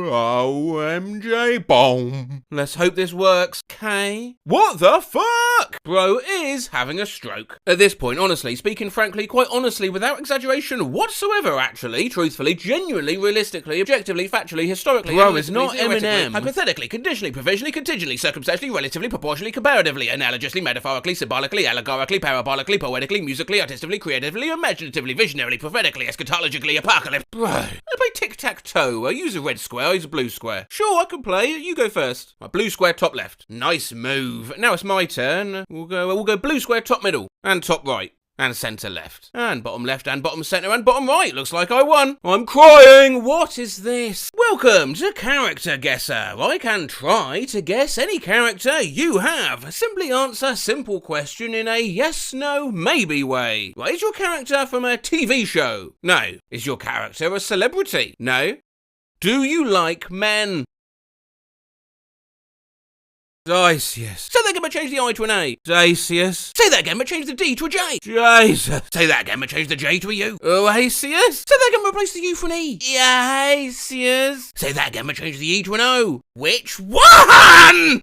OMG bomb. Let's hope this works. K. What the fuck? Bro is having a stroke. At this point, honestly, speaking frankly, quite honestly, without exaggeration whatsoever, actually, truthfully, genuinely, realistically, objectively, factually, historically, bro is not Eminem. Hypothetically, conditionally, provisionally, contingently, circumstantially, relatively, proportionally, comparatively, analogously, metaphorically, symbolically, allegorically, parabolically, poetically, musically, artistically, creatively, imaginatively, visionarily, prophetically, eschatologically, apocalypse. Bro, I play tic-tac-toe. I use a red square, I use a blue square. Sure, I can play. You go first. My blue square top left. Nice move. Now it's my turn. We'll go blue square top middle and top right. And centre left. And bottom left and bottom centre and bottom right. Looks like I won. I'm crying. What is this? Welcome to Character Guesser. I can try to guess any character you have. Simply answer simple question in a yes, no, maybe way. Right, is your character from a TV show? No. Is your character a celebrity? No. Do you like men? Dacius. Say that again but change the I to an A. Dacius. Say that again but change the D to a J. Jesus. Say that again but change the J to a U. Oasis. Say that again but replace the U for an E. Oasis. Say that again but change the E to an O. Which one?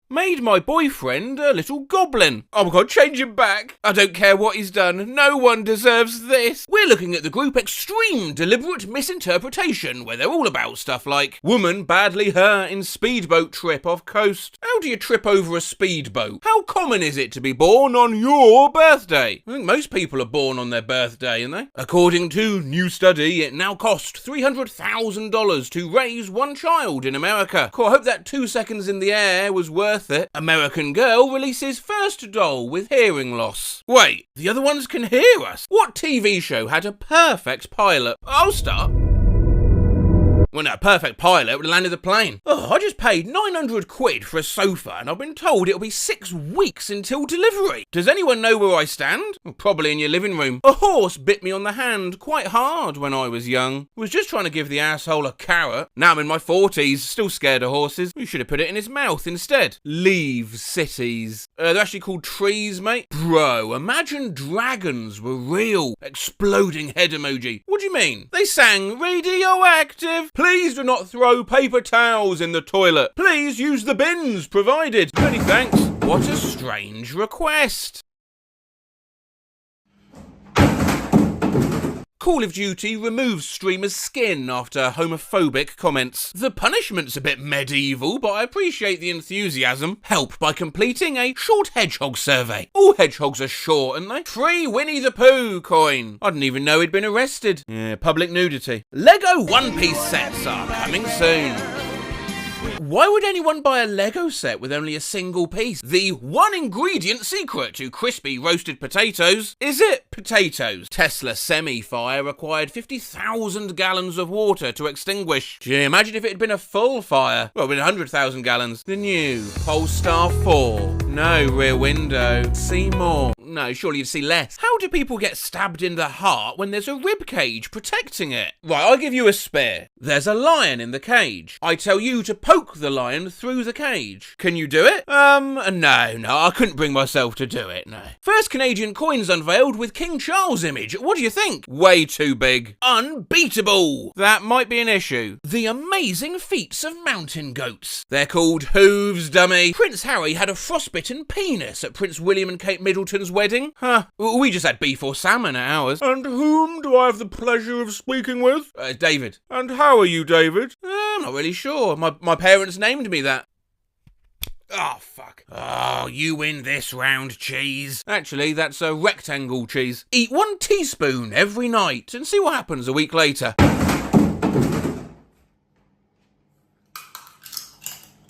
Made my boyfriend a little goblin. Oh my god, change him back. I don't care what he's done. No one deserves this. We're looking at the group Extreme Deliberate Misinterpretation, where they're all about stuff like woman badly hurt in speedboat trip off coast. How do you trip over a speedboat? How common is it to be born on your birthday? I think most people are born on their birthday, aren't they? According to new study, it now costs $300,000 to raise one child in America. Cool, I hope that 2 seconds in the air was worth it. American girl releases first doll with hearing loss. Wait, the other ones can hear us? What TV show had a perfect pilot? I'll start. Well, no, perfect pilot would have landed the plane. Oh, I just paid 900 quid for a sofa and I've been told it'll be 6 weeks until delivery. Does anyone know where I stand? Well, probably in your living room. A horse bit me on the hand quite hard when I was young. Was just trying to give the asshole a carrot. Now I'm in my 40s, still scared of horses. We should have put it in his mouth instead. Leave cities. They're actually called trees, mate. Bro, imagine dragons were real. Exploding head emoji. What do you mean? They sang radioactive. Please do not throw paper towels in the toilet. Please use the bins provided. Many thanks. What a strange request. Call of Duty removes streamers' skin after homophobic comments. The punishment's a bit medieval, but I appreciate the enthusiasm. Help by completing a short hedgehog survey. All hedgehogs are short, aren't they? Free Winnie the Pooh coin. I didn't even know he'd been arrested. Yeah, public nudity. Lego One Piece sets are coming soon. Why would anyone buy a Lego set with only a single piece? The one ingredient secret to crispy roasted potatoes. Is it potatoes? Tesla semi-fire required 50,000 gallons of water to extinguish. Gee, imagine if it had been a full fire. Well, with 100,000 gallons. The new Polestar 4. No rear window. See more. No, surely you'd see less. How do people get stabbed in the heart when there's a rib cage protecting it? Right, I'll give you a spare. There's a lion in the cage. I tell you to poke the lion through the cage. Can you do it? No, I couldn't bring myself to do it, no. First Canadian coins unveiled with King Charles image. What do you think? Way too big. Unbeatable. That might be an issue. The amazing feats of mountain goats. They're called hooves, dummy. Prince Harry had a frostbitten penis at Prince William and Kate Middleton's wedding. Huh. We just had beef or salmon at ours. And whom do I have the pleasure of speaking with? David. And how are you, David? I'm not really sure. My parents named me that. Oh, fuck. Oh, you win this round, cheese. Actually, that's a rectangle cheese. Eat 1 teaspoon every night and see what happens a week later.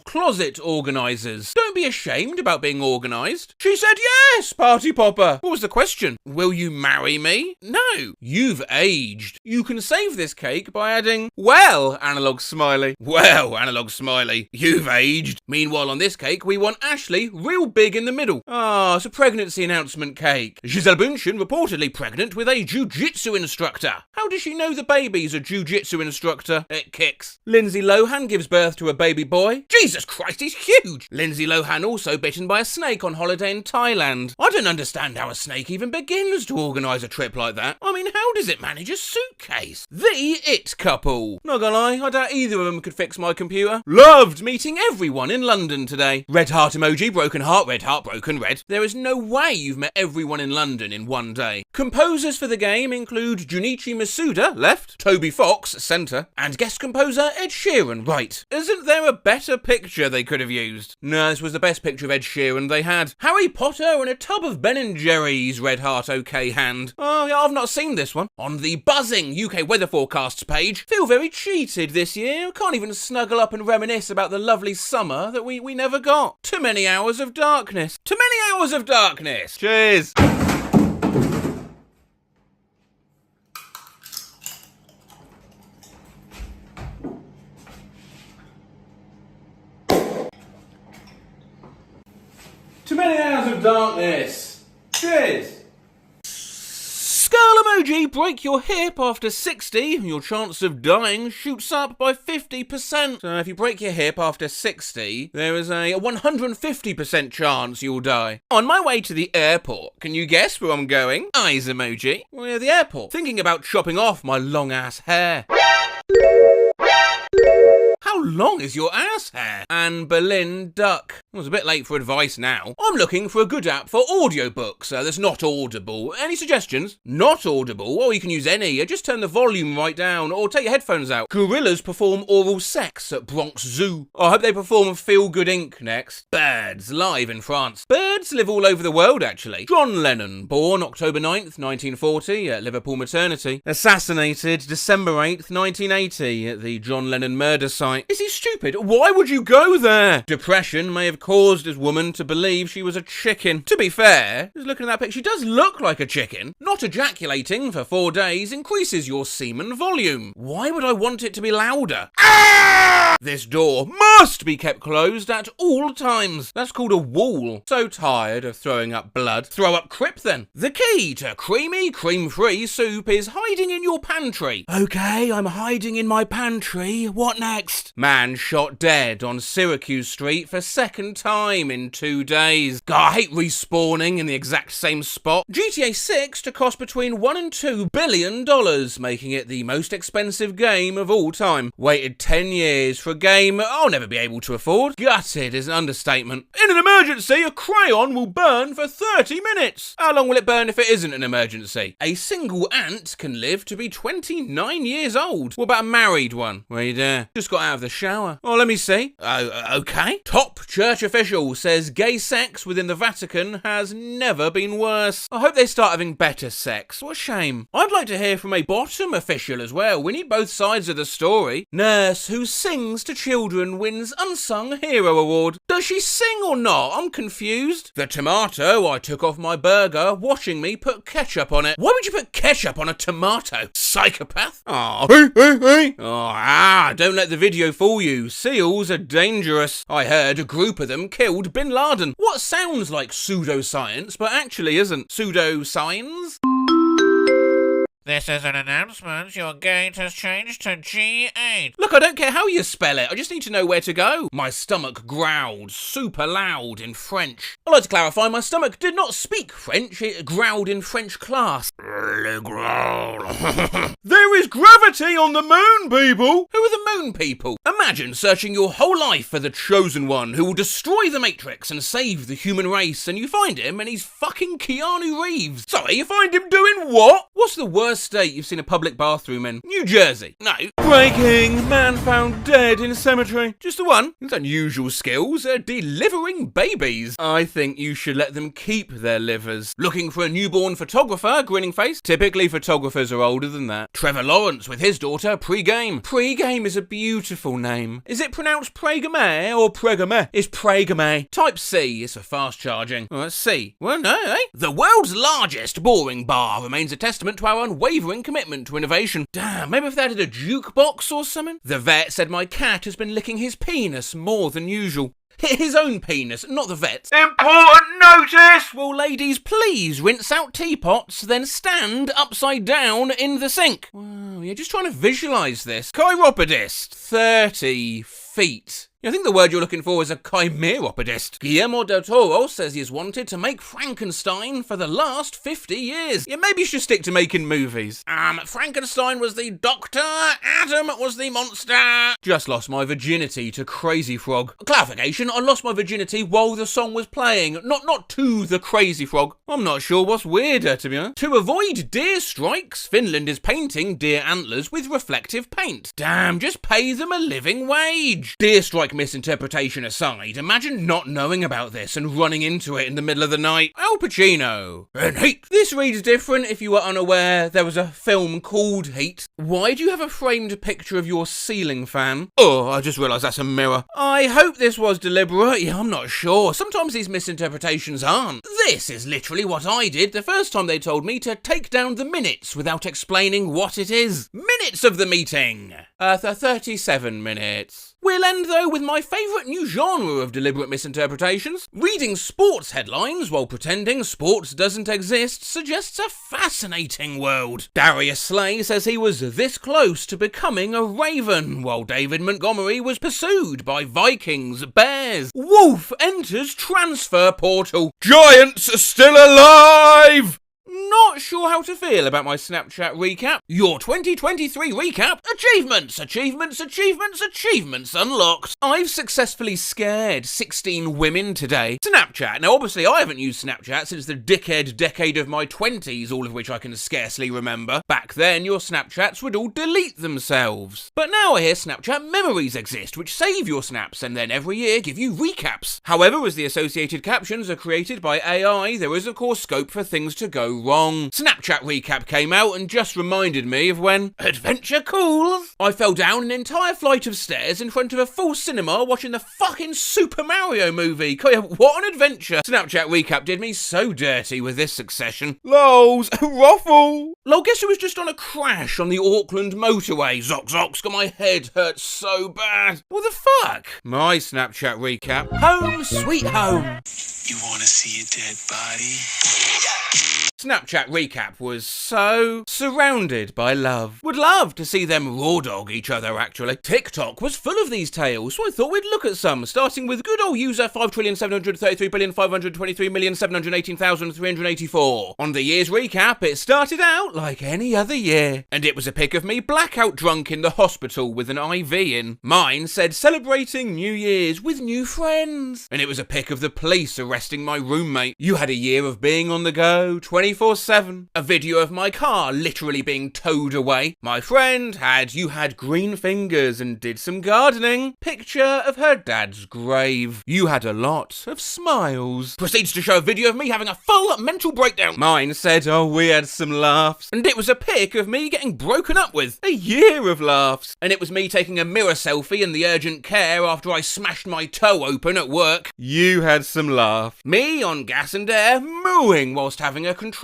Closet organisers. Don't be ashamed about being organised. She said yes, party popper. What was the question? Will you marry me? No. You've aged. You can save this cake by adding, well, analog smiley. Well, analog smiley, you've aged. Meanwhile, on this cake, we want Ashley real big in the middle. It's a pregnancy announcement cake. Giselle Bündchen reportedly pregnant with a jiu-jitsu instructor. How does she know the baby's a jiu-jitsu instructor? It kicks. Lindsay Lohan gives birth to a baby boy. Jesus Christ, he's huge! Lindsay Lohan also bitten by a snake on holiday in Thailand. I don't understand how a snake even begins to organise a trip like that. I mean, how does it manage a suitcase? The It Couple. Not gonna lie, I doubt either of them could fix my computer. Loved meeting everyone in London today. Red heart emoji, broken heart, red heart, broken red. There is no way you've met everyone in London in one day. Composers for the game include Junichi Masuda, left, Toby Fox, centre, and guest composer Ed Sheeran, right. Isn't there a better picture they could have used? No, this was the best picture of Ed Sheeran they had. Harry Potter and a tub of Ben & Jerry's, red heart okay hand. Oh yeah, I've not seen this one. On the buzzing UK weather forecasts page, feel very cheated this year. Can't even snuggle up and reminisce about the lovely summer that we never got. Too many hours of darkness. Too many hours of darkness. Cheers. Too many hours of darkness. Cheers. Skull emoji, break your hip after 60, your chance of dying shoots up by 50%. So if you break your hip after 60, there is a 150% chance you'll die. On my way to the airport, can you guess where I'm going? Eyes emoji. We're the airport. Thinking about chopping off my long ass hair. How long is your ass hair? Anne Boleyn Duck. I was a bit late for advice now. I'm looking for a good app for audiobooks that's not audible. Any suggestions? Not audible? Well, you can use any. Just turn the volume right down or take your headphones out. Gorillas perform oral sex at Bronx Zoo. I hope they perform Feel Good Inc. next. Birds, live in France. Birds live all over the world, actually. John Lennon, born October 9th, 1940 at Liverpool Maternity. Assassinated December 8th, 1980 at the John Lennon murder site. Is he stupid? Why would you go there? Depression may have caused his woman to believe she was a chicken. To be fair, just looking at that picture, she does look like a chicken. Not ejaculating for 4 days increases your semen volume. Why would I want it to be louder? Ah! This door must be kept closed at all times. That's called a wall. So tired of throwing up blood. Throw up crip then. The key to creamy, cream-free soup is hiding in your pantry. Okay, I'm hiding in my pantry. What next? Man shot dead on Syracuse Street for second time in 2 days. God, I hate respawning in the exact same spot. GTA 6 to cost between $1 and $2 billion, making it the most expensive game of all time. Waited 10 years for a game I'll never be able to afford. Gutted is an understatement. In an emergency, a crayon will burn for 30 minutes. How long will it burn if it isn't an emergency? A single ant can live to be 29 years old. What about a married one? Well, you dare. Just got out of the shower. Oh, let me see. Okay. Top church official says gay sex within the Vatican has never been worse. I hope they start having better sex. What a shame. I'd like to hear from a bottom official as well. We need both sides of the story. Nurse who sings to children wins Unsung Hero Award. Does she sing or not? I'm confused. The tomato I took off my burger, watching me put ketchup on it. Why would you put ketchup on a tomato? Psychopath? Oh, don't let the video fool you. Seals are dangerous. I heard a group of them killed Bin Laden. What sounds like pseudoscience, but actually isn't. Pseudoscience? This is an announcement. Your gate has changed to G8. Look, I don't care how you spell it. I just need to know where to go. My stomach growled super loud in French. I'd like to clarify, my stomach did not speak French. It growled in French class. Le growl. There is gravity on the moon, people! Who are the moon people? Imagine searching your whole life for the chosen one who will destroy the Matrix and save the human race, and you find him and he's fucking Keanu Reeves. Sorry, you find him doing what? What's the worst state you've seen a public bathroom in? New Jersey. No. Breaking, man found dead in cemetery. Just the one. His unusual skills are delivering babies. I think you should let them keep their livers. Looking for a newborn photographer, grinning face. Typically photographers are older than that. Trevor Lawrence with his daughter, Pre-Game. Pre-Game is a beautiful name. Is it pronounced Pregame or Pregame? It's Pregame. Type C is for fast charging. Oh, that's C. Well, no, eh? The world's largest boring bar remains a testament to our unwavering commitment to innovation. Damn, maybe if they had a jukebox or something? The vet said my cat has been licking his penis more than usual. His own penis, not the vet's. Important notice! Will ladies please rinse out teapots, then stand upside down in the sink? Wow, you're just trying to visualise this. Chiropodist, 30 feet. I think the word you're looking for is a chimeropodist. Guillermo del Toro says he's wanted to make Frankenstein for the last 50 years. Yeah, maybe you should stick to making movies. Frankenstein was the doctor, Adam was the monster. Just lost my virginity to Crazy Frog. Clarification, I lost my virginity while the song was playing, not to the Crazy Frog. I'm not sure what's weirder, to be honest. To avoid deer strikes, Finland is painting deer antlers with reflective paint. Damn, just pay them a living wage. Deer strike misinterpretation aside, imagine not knowing about this and running into it in the middle of the night. Al Pacino. And Heat. This reads different if you were unaware there was a film called Heat. Why do you have a framed picture of your ceiling fan? Oh, I just realised that's a mirror. I hope this was deliberate. Yeah, I'm not sure. Sometimes these misinterpretations aren't. This is literally what I did the first time they told me to take down the minutes without explaining what it is. Minutes of the meeting. 37 minutes. We'll end, though, with my favourite new genre of deliberate misinterpretations. Reading sports headlines while pretending sports doesn't exist suggests a fascinating world. Darius Slay says he was this close to becoming a Raven, while David Montgomery was pursued by Vikings, Bears. Wolf enters transfer portal. Giants are still alive! Not sure how to feel about my Snapchat recap. Your 2023 recap. Achievements, achievements, achievements, achievements unlocked. I've successfully scared 16 women today. Snapchat. Now, obviously, I haven't used Snapchat since the dickhead decade of my 20s, all of which I can scarcely remember. Back then, your Snapchats would all delete themselves. But now I hear Snapchat memories exist, which save your snaps and then every year give you recaps. However, as the associated captions are created by AI, there is of course scope for things to go wrong. Snapchat recap came out and just reminded me of when adventure calls. I fell down an entire flight of stairs in front of a full cinema watching the fucking Super Mario movie. What an adventure. Snapchat recap did me so dirty with this succession. Lols, ruffle. Lol, guess who was just on a crash on the Auckland motorway? Zox, got my head hurt so bad. What the fuck? My Snapchat recap. Home sweet home. You want to see a dead body? Snapchat recap was so surrounded by love. Would love to see them raw dog each other, actually. TikTok was full of these tales, so I thought we'd look at some, starting with good old user 5,733,523,718,384. On the year's recap, it started out like any other year, and it was a pic of me blackout drunk in the hospital with an IV in. Mine said celebrating New Year's with new friends, and it was a pic of the police arresting my roommate. You had a year of being on the go, 24/7. A video of my car literally being towed away. My friend had you had green fingers and did some gardening. Picture of her dad's grave. You had a lot of smiles. Proceeds to show a video of me having a full mental breakdown. Mine said, oh, we had some laughs. And it was a pic of me getting broken up with. A year of laughs. And it was me taking a mirror selfie in the urgent care after I smashed my toe open at work. You had some laughs. Me on gas and air mooing whilst having a contraction.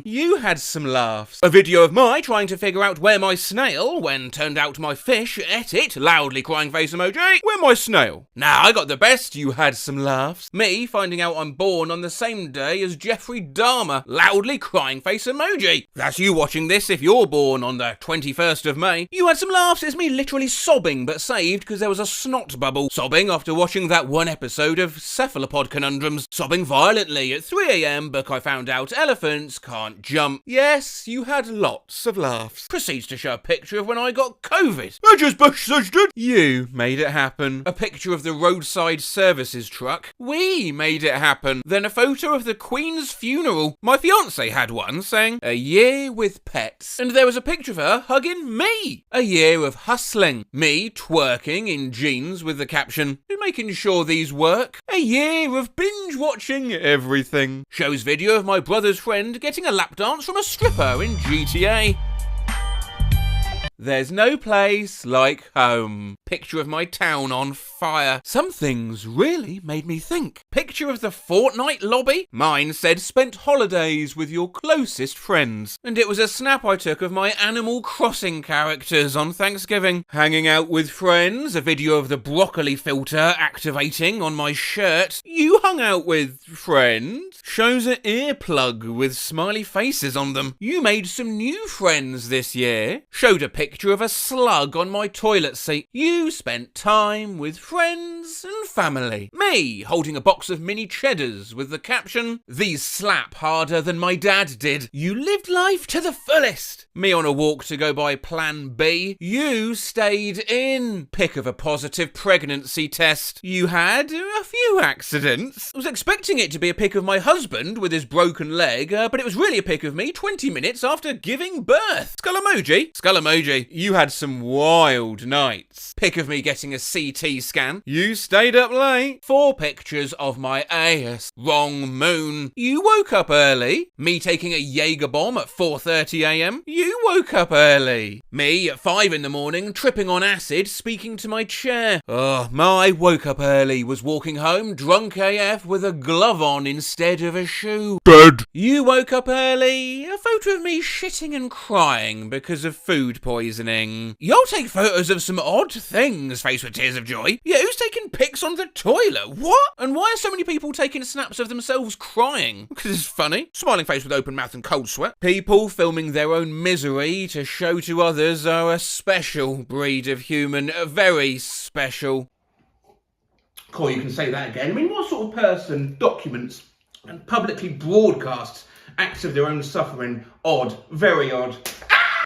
You had some laughs. A video of my trying to figure out where my snail, when turned out my fish ate it, loudly crying face emoji. Where my snail? Nah, I got the best. You had some laughs. Me finding out I'm born on the same day as Jeffrey Dahmer, loudly crying face emoji. That's you watching this if you're born on the 21st of May. You had some laughs. It's me literally sobbing but saved because there was a snot bubble. Sobbing after watching that one episode of Cephalopod Conundrums. Sobbing violently at 3 a.m. because I found out elephants can't jump. Yes, you had lots of laughs. Proceeds to show a picture of when I got COVID. I just busted. You made it happen. A picture of the roadside services truck. We made it happen. Then a photo of the Queen's funeral. My fiance had one saying, a year with pets. And there was a picture of her hugging me. A year of hustling. Me twerking in jeans with the caption, making sure these work. A year of binge watching everything. Shows video of my brother's friend getting a lap dance from a stripper in GTA. There's no place like home. Picture of my town on fire. Some things really made me think. Picture of the Fortnite lobby. Mine said spent holidays with your closest friends. And it was a snap I took of my Animal Crossing characters on Thanksgiving. Hanging out with friends. A video of the broccoli filter activating on my shirt. You hung out with friends. Shows an earplug with smiley faces on them. You made some new friends this year. Showed a picture of a slug on my toilet seat. You spent time with friends and family. Me holding a box of mini cheddars with the caption, these slap harder than my dad did. You lived life to the fullest. Me on a walk to go by plan B. You stayed in. Pic of a positive pregnancy test. You had a few accidents. I was expecting it to be a pic of my husband with his broken leg, but it was really a pic of me 20 minutes after giving birth. Skull emoji. Skull emoji. You had some wild nights. Pic of me getting a CT scan. You stayed up late. 4 pictures of my AS. Wrong moon. You woke up early. Me taking a Jaeger bomb at 4:30 a.m. You woke up early. Me at 5 in the morning tripping on acid speaking to my chair. Oh, my woke up early was walking home drunk AF with a glove on instead of a shoe. Dead. You woke up early. A photo of me shitting and crying because of food poisoning. You'll take photos of some odd things, face with tears of joy. Yeah, who's taking pics on the toilet? What? And why are so many people taking snaps of themselves crying? Because it's funny. Smiling face with open mouth and cold sweat. People filming their own misery to show to others are a special breed of human. Very special. Cool, you can say that again. I mean, what sort of person documents and publicly broadcasts acts of their own suffering? Odd. Very odd.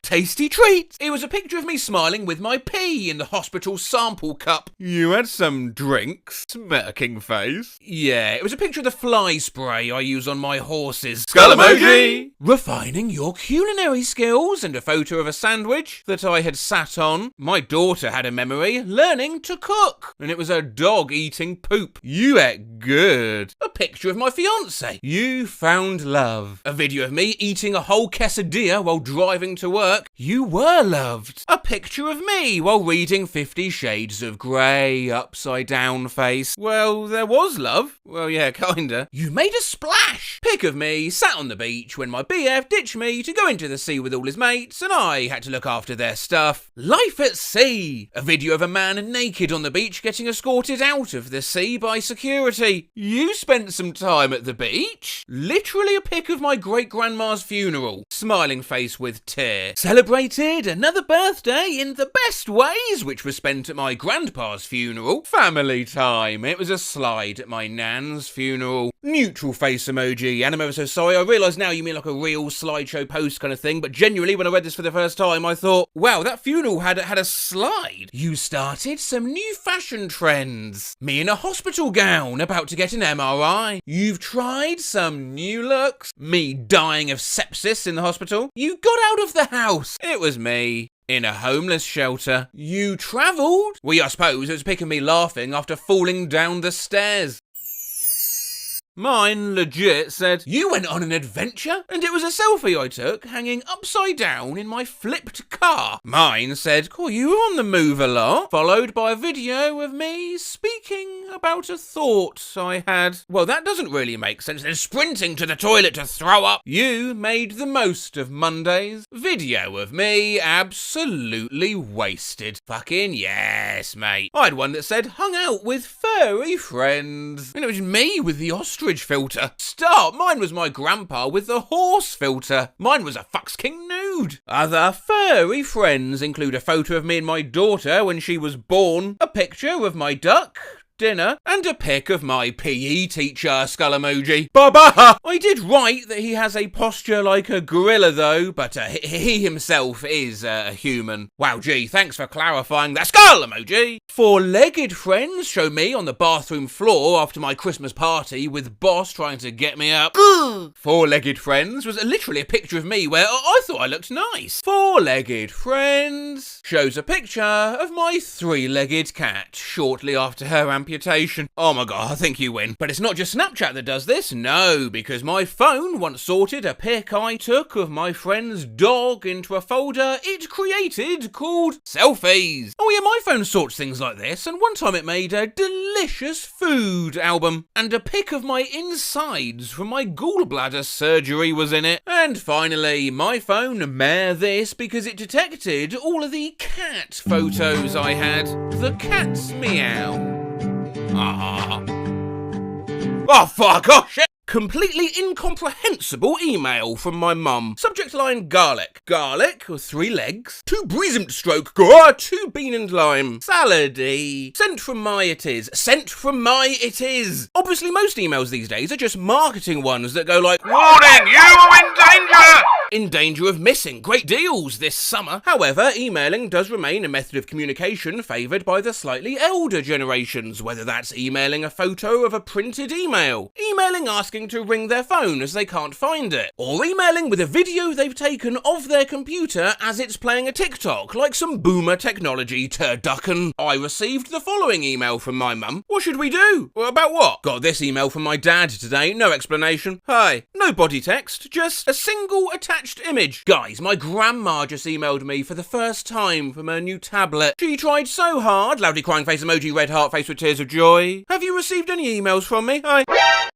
Tasty treats. It was a picture of me smiling with my pee in the hospital sample cup. You had some drinks. Smirking face. Yeah, it was a picture of the fly spray I use on my horses. Skull emoji. Refining your culinary skills and a photo of a sandwich that I had sat on. My daughter had a memory learning to cook. And it was a dog eating poop. You ate good. A picture of my fiance. You found love. A video of me eating a whole quesadilla while driving to work. You were loved. A picture of me while reading 50 Shades of Grey, upside down face. Well, there was love. Well, yeah, kinda. You made a splash. Pic of me sat on the beach when my BF ditched me to go into the sea with all his mates and I had to look after their stuff. Life at sea. A video of a man naked on the beach getting escorted out of the sea by security. You spent some time at the beach? Literally a pic of my great-grandma's funeral. Smiling face with tear. Celebrated another birthday in the best ways, which was spent at my grandpa's funeral. Family time. It was a slide at my nan's funeral. Neutral face emoji. And I'm ever so sorry. I realise now you mean like a real slideshow post kind of thing, but genuinely when I read this for the first time, I thought, wow, that funeral had a slide. You started some new fashion trends. Me in a hospital gown, about to get an MRI. You've tried some new looks. Me dying of sepsis in the hospital. You got out of the house. It was me. In a homeless shelter. You travelled? Well, I suppose it was picking me laughing after falling down the stairs. Mine legit said, you went on an adventure? And it was a selfie I took hanging upside down in my flipped car. Mine said, cool, you were on the move a lot. Followed by a video of me speaking about a thought I had. Well, that doesn't really make sense. Then sprinting to the toilet to throw up. You made the most of Mondays. Video of me absolutely wasted. Fucking yes, mate. I had one that said, hung out with furry friends. And it was me with the ostrich filter. Stop! Mine was my grandpa with the horse filter. Mine was a fucks king nude. Other furry friends include a photo of me and my daughter when she was born, a picture of my duck, dinner, and a pic of my PE teacher skull emoji. Baba! I did write that he has a posture like a gorilla though, but he himself is a human. Wow, gee, thanks for clarifying that skull emoji. Four-legged friends show me on the bathroom floor after my Christmas party with boss trying to get me up. Four-legged friends was literally a picture of me where I thought I looked nice. Four-legged friends shows a picture of my three-legged cat shortly after her amputation. Oh my god, I think you win. But it's not just Snapchat that does this, no, because my phone once sorted a pic I took of my friend's dog into a folder it created called Selfies. Oh yeah, my phone sorts things like this, and one time it made a delicious food album, and a pic of my insides from my gallbladder surgery was in it. And finally, my phone mere this because it detected all of the cat photos I had. The cat's meow. Oh fuck, oh shit! Completely incomprehensible email from my mum. Subject line garlic. Garlic with 3 legs. 2 breezement stroke. 2 bean and lime. Salady. Sent from my it is. Sent from my it is. Obviously most emails these days are just marketing ones that go like, warning, you are in danger! In danger of missing great deals this summer. However, emailing does remain a method of communication favoured by the slightly elder generations, whether that's emailing a photo of a printed email, emailing asking to ring their phone as they can't find it, or emailing with a video they've taken of their computer as it's playing a TikTok, like some boomer technology turducken. I received the following email from my mum. What should we do? Well, about what? Got this email from my dad today, no explanation. Hi. No body text, just a single attached image. Guys, my grandma just emailed me for the first time from her new tablet. She tried so hard, loudly crying face emoji, red heart face with tears of joy. Have you received any emails from me? I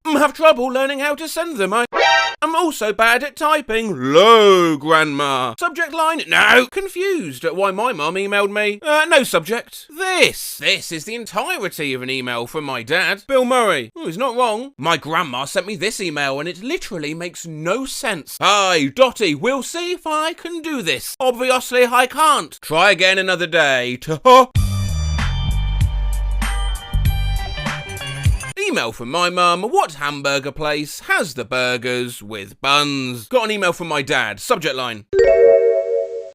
have trouble learning how to send them. I'm also bad at typing. Low, grandma. Subject line? No. Confused at why my mum emailed me. No subject. This is the entirety of an email from my dad. Bill Murray. Oh, he's not wrong. My grandma sent me this email and it literally makes no sense. Hi, Dottie, we'll see if I can do this. Obviously I can't. Try again another day. Email from my mum, what hamburger place has the burgers with buns? Got an email from my dad, subject line.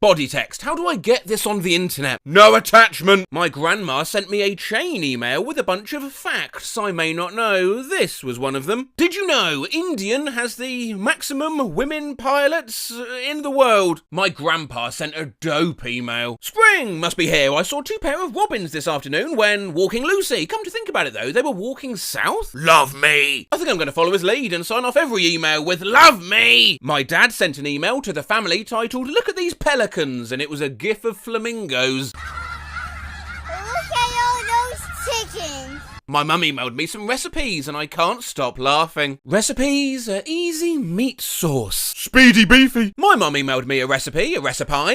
Body text, how do I get this on the internet? No attachment! My grandma sent me a chain email with a bunch of facts I may not know. This was one of them. Did you know Indian has the maximum women pilots in the world? My grandpa sent a dope email. Spring must be here. I saw 2 pair of robins this afternoon when walking Lucy. Come to think about it though, they were walking south? Love me! I think I'm going to follow his lead and sign off every email with love me! My dad sent an email to the family titled, look at these pelicans seconds, and it was a gif of flamingos. Look at all those chickens. My mum emailed me some recipes and I can't stop laughing. Recipes are easy meat sauce. Speedy beefy. My mum emailed me a recipe,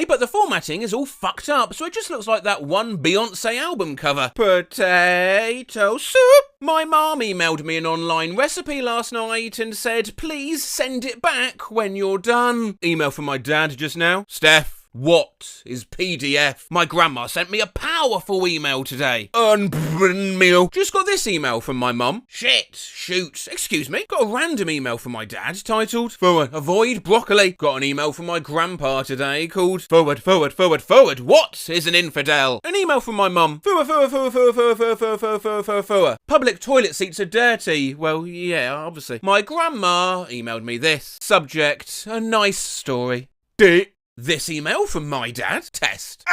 but the formatting is all fucked up, so it just looks like that one Beyonce album cover. Potato soup. My mum emailed me an online recipe last night and said, please send it back when you're done. Email from my dad just now. Steph. What is PDF? My grandma sent me a powerful email today. Unreal. Just got this email from my mum. Shoot. Excuse me. Got a random email from my dad titled, Forward, avoid broccoli. Got an email from my grandpa today called, Forward. What is an infidel? An email from my mum. Forward. Public toilet seats are dirty. Well, yeah, obviously. My grandma emailed me this. Subject, a nice story. This email from my dad, test.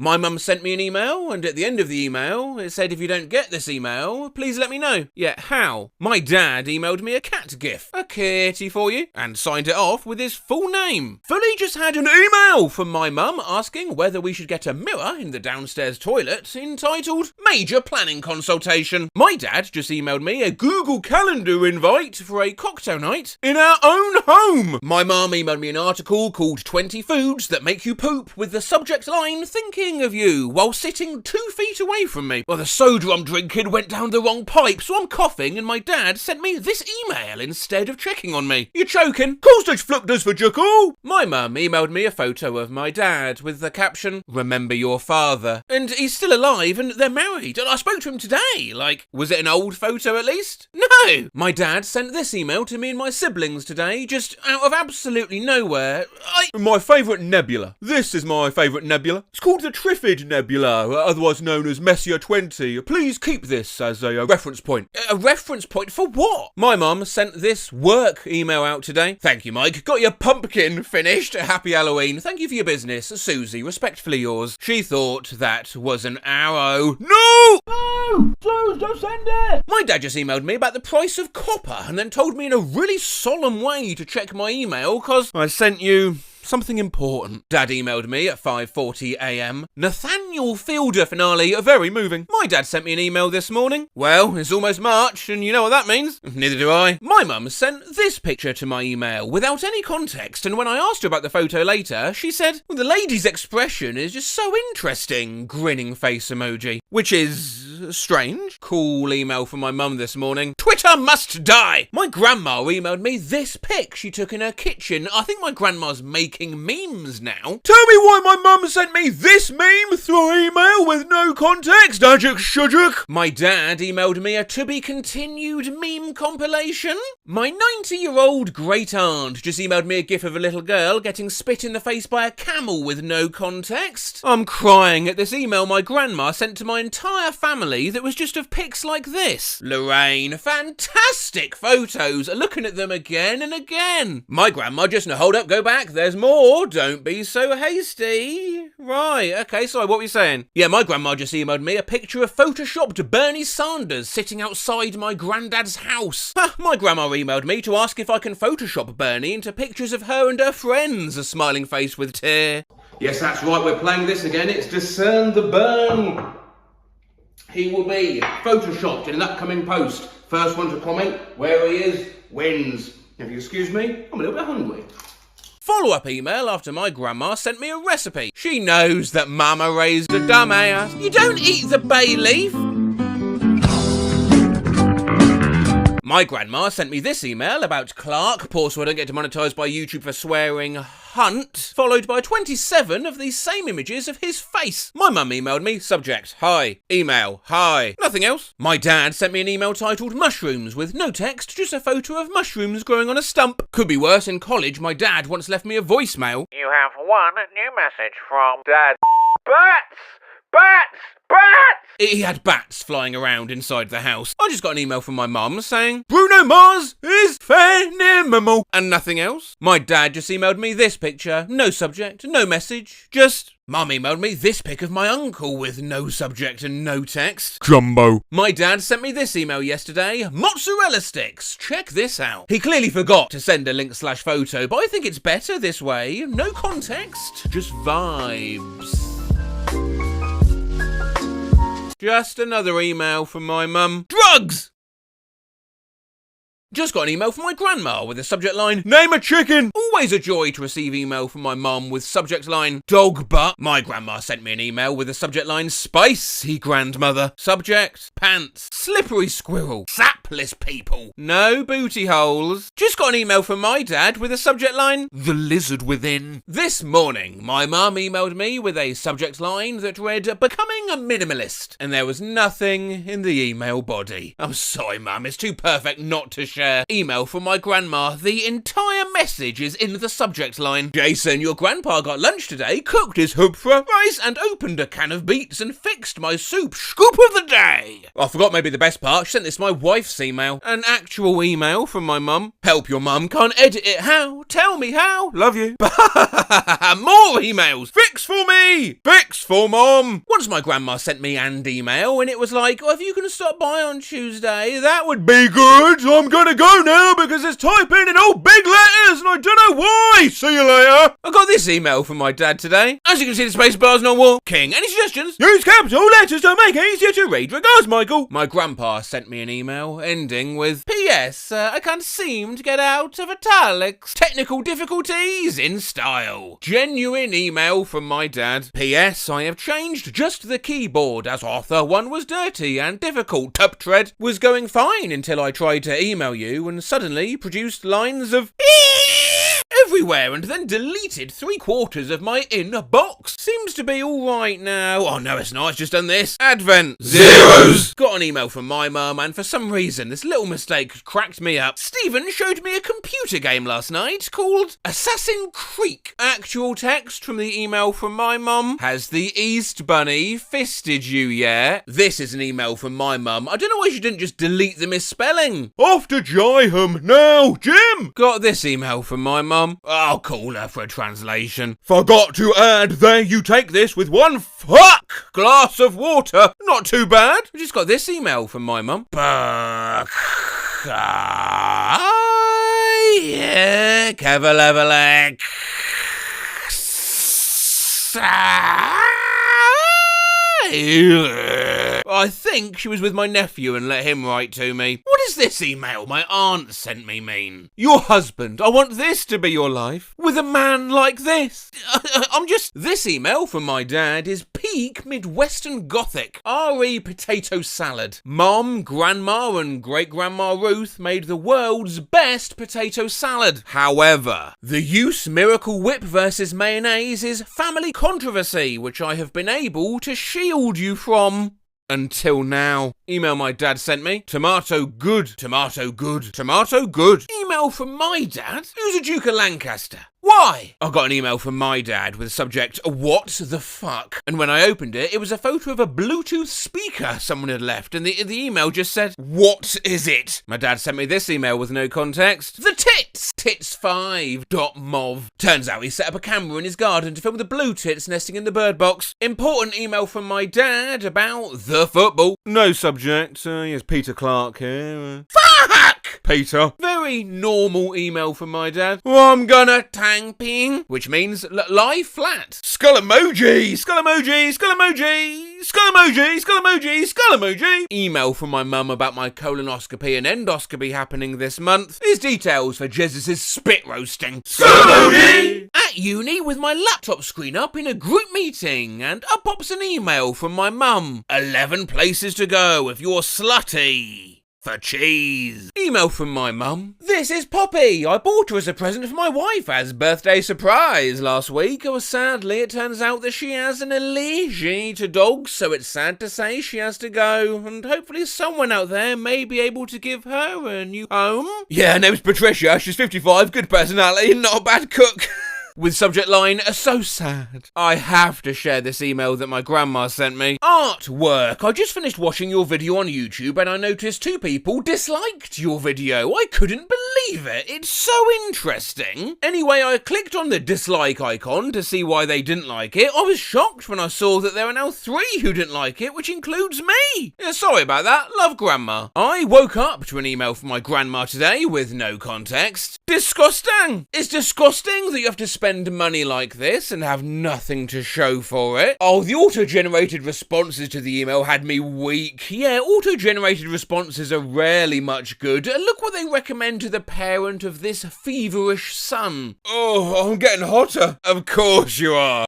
My mum sent me an email, and at the end of the email, it said, if you don't get this email, please let me know. Yeah, how? My dad emailed me a cat gif, a kitty for you, and signed it off with his full name. Fully just had an email from my mum asking whether we should get a mirror in the downstairs toilet entitled Major Planning Consultation. My dad just emailed me a Google Calendar invite for a cocktail night in our own home. My mum emailed me an article called 20 Foods That Make You Poop with the subject line, thinking of you while sitting 2 feet away from me. Well, the soda I'm drinking went down the wrong pipe, so I'm coughing, and my dad sent me this email instead of checking on me. You choking? Cool stage fluctus for Jackal. My mum emailed me a photo of my dad with the caption, remember your father. And he's still alive and they're married. And I spoke to him today. Like, was it an old photo at least? No! My dad sent this email to me and my siblings today, just out of absolutely nowhere. My favourite nebula. This is my favourite nebula. It's called the Trifid Nebula, otherwise known as Messier 20. Please keep this as a reference point. A reference point for what? My mum sent this work email out today. Thank you, Mike. Got your pumpkin finished. Happy Halloween. Thank you for your business. Susie, respectfully yours. She thought that was an arrow. No! No! Zeus, don't send it! My dad just emailed me about the price of copper and then told me in a really solemn way to check my email because I sent you something important. Dad emailed me at 5:40 a.m. Nathaniel Fielder finale, very moving. My dad sent me an email this morning. Well, it's almost March, and you know what that means. Neither do I. My mum sent this picture to my email without any context, and when I asked her about the photo later, she said, well, the lady's expression is just so interesting, grinning face emoji. Which is strange. Cool email from my mum this morning. Twitter must die! My grandma emailed me this pic she took in her kitchen. I think my grandma's making memes now. Tell me why my mum sent me this meme through email with no context, Ajak Shujak. My dad emailed me a to-be-continued meme compilation. My 90-year-old great-aunt just emailed me a gif of a little girl getting spit in the face by a camel with no context. I'm crying at this email my grandma sent to my entire family that was just of pics like this. Lorraine, fantastic photos, looking at them again and again. My grandma just, no, hold up, go back, there's more. Don't be so hasty. Right, okay, sorry, what were you saying? Yeah, my grandma just emailed me a picture of photoshopped Bernie Sanders sitting outside my granddad's house. My grandma emailed me to ask if I can photoshop Bernie into pictures of her and her friends, a smiling face with tear. Yes, that's right, we're playing this again. It's Discern the Burn. He will be photoshopped in an upcoming post. First one to comment where he is wins. If you excuse me, I'm a little bit hungry. Follow-up email after my grandma sent me a recipe. She knows that Mama raised a dumbass. You don't eat the bay leaf. My grandma sent me this email about Clark, poor so I don't get demonetised by YouTube for swearing, Hunt, followed by 27 of these same images of his face. My mum emailed me, subject, hi, email, hi, nothing else. My dad sent me an email titled Mushrooms with no text, just a photo of mushrooms growing on a stump. Could be worse, in college my dad once left me a voicemail. You have one new message from Dad. Bats! Bats! Bats! He had bats flying around inside the house. I just got an email from my mum saying, Bruno Mars is phenomenal, and nothing else. My dad just emailed me this picture, no subject, no message, just Mum emailed me this pic of my uncle with no subject and no text. Jumbo. My dad sent me this email yesterday. Mozzarella sticks. Check this out. He clearly forgot to send a link/photo, but I think it's better this way. No context, just vibes. Just another email from my mum. Drugs! Just got an email from my grandma with the subject line, name a chicken! Always a joy to receive email from my mum with subject line, dog butt. My grandma sent me an email with the subject line, spicy grandmother. Subject, pants. Slippery squirrel. Sapless people. No booty holes. Just got an email from my dad with the subject line, the lizard within. This morning, my mum emailed me with a subject line that read, becoming a minimalist. And there was nothing in the email body. I'm sorry, mum, it's too perfect not to share. Email from my grandma. The entire message is in the subject line. Jason, your grandpa got lunch today, cooked his hoopfra rice and opened a can of beets and fixed my soup. Scoop of the day. I forgot maybe the best part. She sent this to my wife's email. An actual email from my mum. Help your mum, can't edit it. How? Tell me how. Love you. More emails. Fix for me. Fix for mum. Once my grandma sent me an email and it was like, oh, if you can stop by on Tuesday, that would be good. I'm gonna go now because it's typing in all big letters and I don't know why. See you later. I got this email from my dad today. As you can see, the space bar's not war. King, any suggestions? Use capital letters to make it easier to read. Regards, Michael. My grandpa sent me an email ending with, P.S. I can't seem to get out of italics. Technical difficulties in style. Genuine email from my dad. P.S. I have changed just the keyboard as Author 1 was dirty and difficult. Tuptread was going fine until I tried to email you and suddenly produced lines of everywhere and then deleted 3/4 of my inbox. Seems to be alright now. Oh no, it's not, it's just done this. Advent. Zeros. Got an email from my mum and for some reason this little mistake cracked me up. Stephen showed me a computer game last night called Assassin Creek. Actual text from the email from my mum. Has the East Bunny fisted you yet? This is an email from my mum. I don't know why she didn't just delete the misspelling. Off to Jiham now, Jim. Got this email from my mum. I'll call her for a translation. Forgot to add there you take this with one glass of water. Not too bad. I just got this email from my mum. Yeah, Cavalevalek. I think she was with my nephew and let him write to me. What does this email my aunt sent me mean? Your husband, I want this to be your life. With a man like this. This email from my dad is peak Midwestern Gothic. R.E. potato salad. Mom, Grandma and Great-Grandma Ruth made the world's best potato salad. However, the use Miracle Whip versus mayonnaise is family controversy, which I have been able to shield you from. Until now. Email my dad sent me. Tomato good. Tomato good. Tomato good. Email from my dad? Who's a Duke of Lancaster? Why? I got an email from my dad with the subject, what the fuck? And when I opened it, it was a photo of a Bluetooth speaker someone had left, and the email just said, what is it? My dad sent me this email with no context. The tits! Tits5.mov. Turns out he set up a camera in his garden to film the blue tits nesting in the bird box. Important email from my dad about the football. No subject. Yes, Peter Clark here. Fuck! Peter. Very normal email from my dad. Oh, I'm gonna tang ping, which means lie flat. Skull emoji, skull emoji, skull emoji, skull emoji, skull emoji, skull emoji. Email from my mum about my colonoscopy and endoscopy happening this month. Here's details for Jesus' spit roasting. Skull emoji! At uni with my laptop screen up in a group meeting, and up pops an email from my mum. 11 places to go if you're slutty. For cheese. Email from my mum. This is Poppy. I bought her as a present for my wife as birthday surprise last week. Oh, sadly, it turns out that she has an allergy to dogs, so it's sad to say she has to go. And hopefully someone out there may be able to give her a new home. Yeah, her name's Patricia. She's 55, good personality, not a bad cook. with subject line, so sad. I have to share this email that my grandma sent me. Artwork. I just finished watching your video on YouTube and I noticed 2 people disliked your video. I couldn't believe it. It's so interesting. Anyway, I clicked on the dislike icon to see why they didn't like it. I was shocked when I saw that there are now 3 who didn't like it, which includes me. Yeah, sorry about that. Love, Grandma. I woke up to an email from my grandma today with no context. Disgusting. It's disgusting that you have to spend money like this and have nothing to show for it. Oh, the auto-generated responses to the email had me weak. Yeah, auto-generated responses are rarely much good. Look what they recommend to the parent of this feverish son. Oh, I'm getting hotter. Of course you are.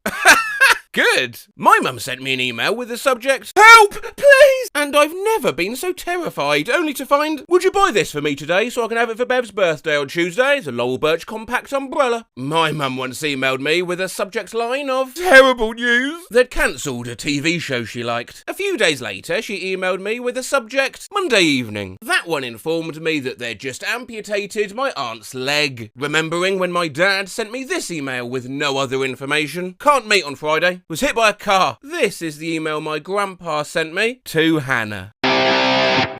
Good. My mum sent me an email with the subject, help, please! And I've never been so terrified, only to find, would you buy this for me today so I can have it for Bev's birthday on Tuesday? It's a Lowell Birch compact umbrella. My mum once emailed me with a subject line of, terrible news. They'd cancelled a TV show she liked. A few days later, she emailed me with the subject, Monday evening. That one informed me that they'd just amputated my aunt's leg. Remembering when my dad sent me this email with no other information, can't meet on Friday. Was hit by a car. This is the email my grandpa sent me to Hannah.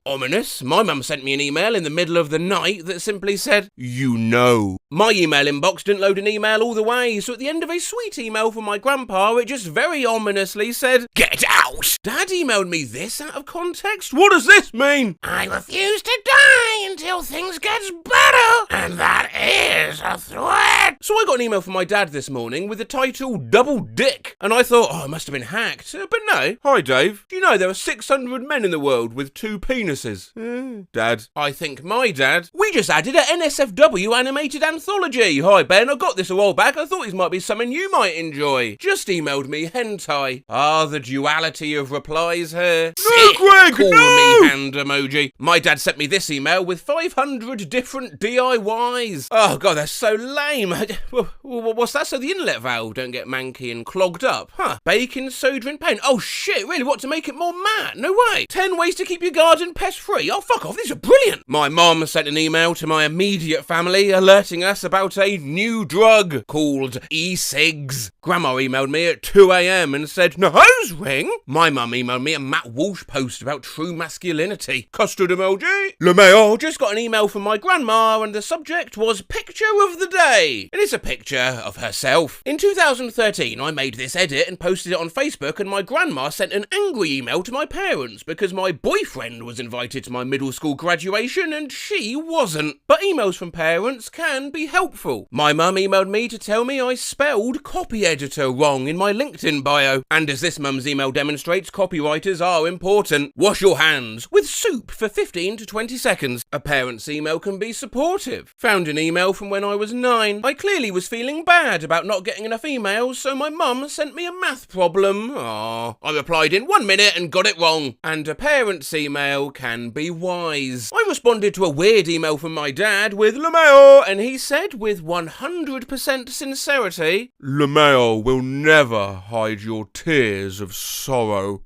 Ominous. My mum sent me an email in the middle of the night that simply said, you know. My email inbox didn't load an email all the way, so at the end of a sweet email from my grandpa, it just very ominously said, get out! Dad emailed me this out of context? What does this mean? I refuse to die until things gets better, and that is a threat. So I got an email from my dad this morning with the title Double Dick, and I thought, oh, it must have been hacked. But no. Hi, Dave. Do you know there are 600 men in the world with 2 penises? Dad. I think my dad. We just added an NSFW animated anthology. Hi, Ben. I got this a while back. I thought this might be something you might enjoy. Just emailed me hentai. Ah, the duality of replies here. No, Greg, call me hand emoji. My dad sent me this email with 500 different DIYs. Oh, God, that's so lame. What's that? So the inlet valve don't get manky and clogged up? Huh. Baking soda and paint. Oh, shit, really? What, to make it more matte? No way. 10 ways to keep your garden pest-free. Oh, fuck off. These are brilliant. My mom sent an email to my immediate family alerting us about a new drug called e-cigs. Grandma emailed me at 2 a.m. and said, nose ring? My mum emailed me a Matt Walsh post about true masculinity. Custard emoji. LeMayo just got an email from my grandma and the subject was picture of the day. It is a picture of herself. In 2013, I made this edit and posted it on Facebook and my grandma sent an angry email to my parents because my boyfriend was invited to my middle school graduation and she wasn't. But emails from parents can be helpful. My mum emailed me to tell me I spelled copy editor wrong in my LinkedIn bio. And as this mum's email demonstrates, copywriters are important. Wash your hands with soup for 15 to 20 seconds. A parent's email can be supportive. Found an email from when I was 9. I clearly was feeling bad about not getting enough emails, so my mum sent me a math problem. Aww. I replied in 1 minute and got it wrong. And a parent's email can be wise. I responded to a weird email from my dad with LeMayo, and he said with 100% sincerity, LeMayo will never hide your tears of sorrow.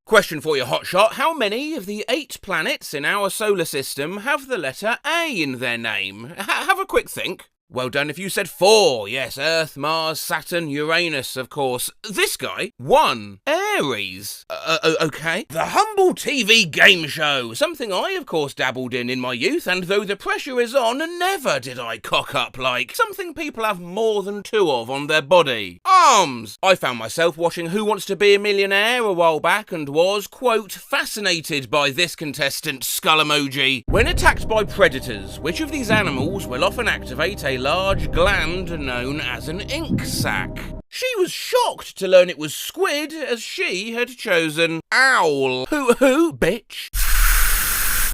Question for your hotshot. How many of the 8 planets in our solar system have the letter A in their name? Have a quick think. Well done if you said 4. Yes, Earth, Mars, Saturn, Uranus, of course. This guy, 1. Aries. Okay. The Humble TV game show. Something I, of course, dabbled in my youth, and though the pressure is on, never did I cock up like. Something people have more than 2 of on their body. Arms. I found myself watching Who Wants to Be a Millionaire a while back and was, quote, fascinated by this contestant's skull emoji. When attacked by predators, which of these animals will often activate a large gland known as an ink sac? She was shocked to learn it was squid, as she had chosen owl. Who, bitch?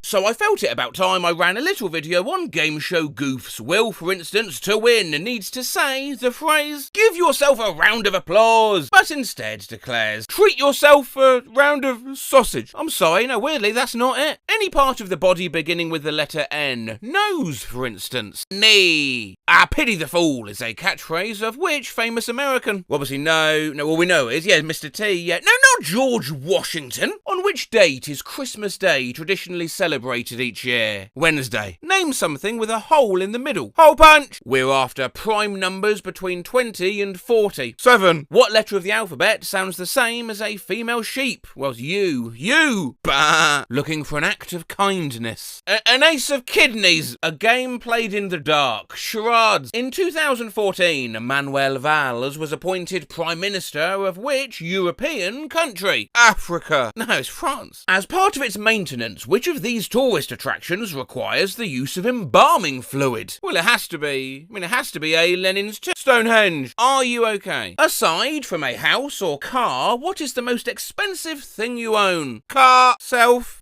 So I felt it about time I ran a little video on game show goofs. Will, for instance, to win, needs to say the phrase, "Give yourself a round of applause," but instead declares, "Treat yourself a round of sausage." I'm sorry, no, weirdly, that's not it. Any part of the body beginning with the letter N. Nose, for instance. Knee. Pity the fool is a catchphrase of which famous American? Obviously, well, we know it is, yeah, Mr. T, yeah. No, not George Washington. On which date is Christmas Day traditionally celebrated each year? Wednesday. Name something with a hole in the middle. Hole punch. We're after prime numbers between 20 and 40. 7. What letter of the alphabet sounds the same as a female sheep? Well, you. Bah. Looking for an act of kindness. An ace of kidneys. A game played in the dark. Charades. In 2014, Manuel Valls was appointed Prime Minister of which European country? Africa. No, it's France. As part of its maintenance, which of these tourist attractions requires the use of embalming fluid? Well, it has to be A. Lenin's tomb. Stonehenge. Are you okay? Aside from a house or car, what is the most expensive thing you own? Car.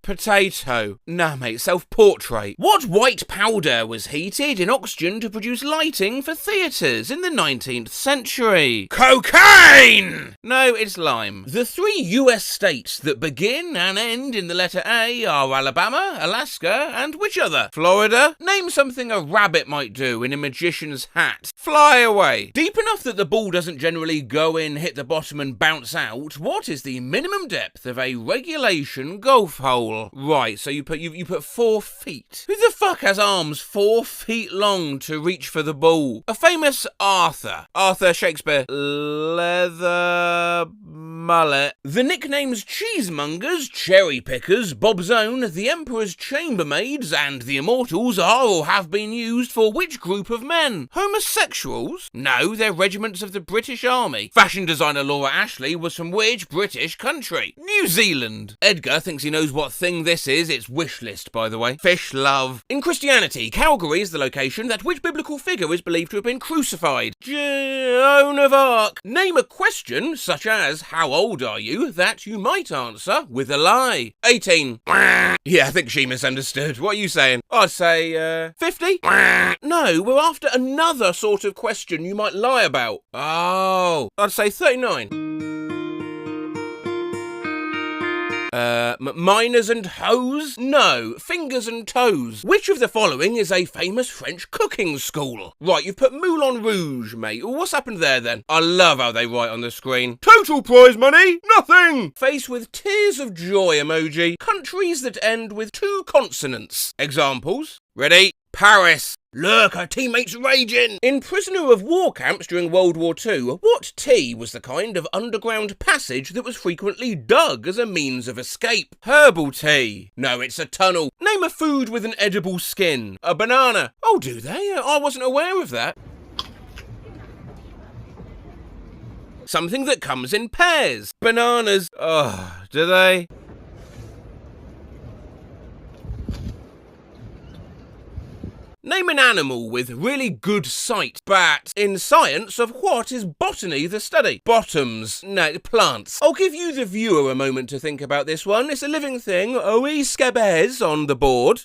Potato. Nah, mate, self-portrait. What white powder was heated in oxygen to produce lighting for theatres in the 19th century? Cocaine! No, it's lime. The 3 US states that begin and end in the letter A are Alabama, Alaska, and which other? Florida? Name something a rabbit might do in a magician's hat. Fly away. Deep enough that the ball doesn't generally go in, hit the bottom and bounce out, what is the minimum depth of a regulation golf hole? Right, so you put 4 feet. Who the fuck has arms 4 feet long to reach for the ball? A famous Arthur Shakespeare. Leather mullet. The nicknames cheesemongers, cherry pickers, Bob's Own, the Emperor's chambermaids, and the Immortals are or have been used for which group of men? Homosexuals? No, they're regiments of the British Army. Fashion designer Laura Ashley was from which British country? New Zealand. Edgar thinks he knows what thing this is. It's wish list, by the way. Fish love. In Christianity, Calgary is the location that which biblical figure is believed to have been crucified? Joan of Arc. Name a question, such as, how old are you, that you might answer with a lie. 18. Yeah, I think she misunderstood. What are you saying? I'd say, 50? No, we're after another sort of question you might lie about. Oh, I'd say 39. Minors and hoes? No, fingers and toes. Which of the following is a famous French cooking school? Right, you've put Moulin Rouge, mate. What's happened there then? I love how they write on the screen. Total prize money? Nothing! Face with tears of joy emoji. Countries that end with 2 consonants. Examples? Ready? Paris. Look, her teammate's raging! In prisoner of war camps during World War II, what T was the kind of underground passage that was frequently dug as a means of escape? Herbal tea. No, it's a tunnel. Name a food with an edible skin. A banana. Oh, do they? I wasn't aware of that. Something that comes in pairs. Bananas. Oh, do they? Name an animal with really good sight. Bat. In science of what is botany the study? Bottoms. No, plants. I'll give you the viewer a moment to think about this one. It's a living thing. Oui, Scabez on the board.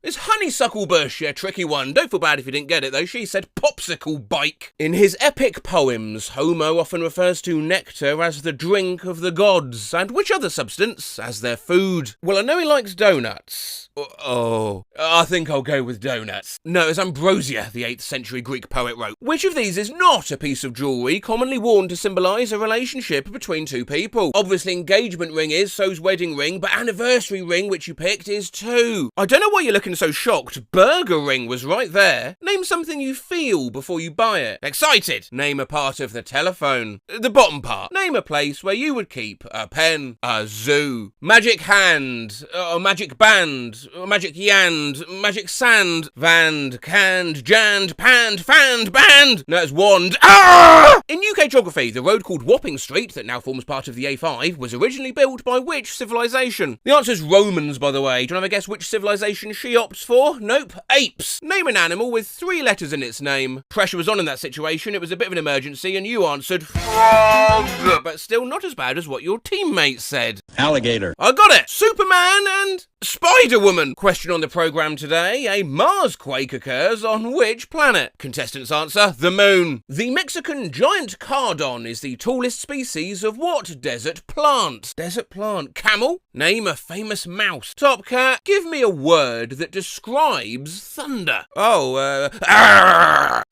It's honeysuckle bush, a tricky one. Don't feel bad if you didn't get it, though. She said popsicle bike. In his epic poems, Homer often refers to nectar as the drink of the gods, and which other substance as their food? Well, I know he likes donuts. Oh, I think I'll go with donuts. No, it's ambrosia, the 8th century Greek poet wrote. Which of these is not a piece of jewellery commonly worn to symbolise a relationship between 2 people? Obviously, engagement ring is, so's wedding ring, but anniversary ring, which you picked, is too. I don't know why you're looking so shocked. Burger ring was right there. Name something you feel before you buy it. Excited. Name a part of the telephone. The bottom part. Name a place where you would keep a pen. A zoo. Magic hand. A magic band. Magic yand, magic sand, vand, canned, janned, panned, fanned, band. No, it's wand. Ah! In UK geography, the road called Wapping Street, that now forms part of the A5, was originally built by which civilization? The answer's Romans, by the way. Do you want to have a guess which civilization she opts for, nope, apes. Name an animal with 3 letters in its name. Pressure was on in that situation, it was a bit of an emergency, and you answered frog, but still not as bad as what your teammates said. Alligator. I got it! Superman and Spider-Woman. Question on the programme today, a Mars quake occurs on which planet? Contestants answer, the moon. The Mexican giant cardon is the tallest species of what desert plant? Desert plant. Camel? Name a famous mouse. Top Cat, give me a word that describes thunder.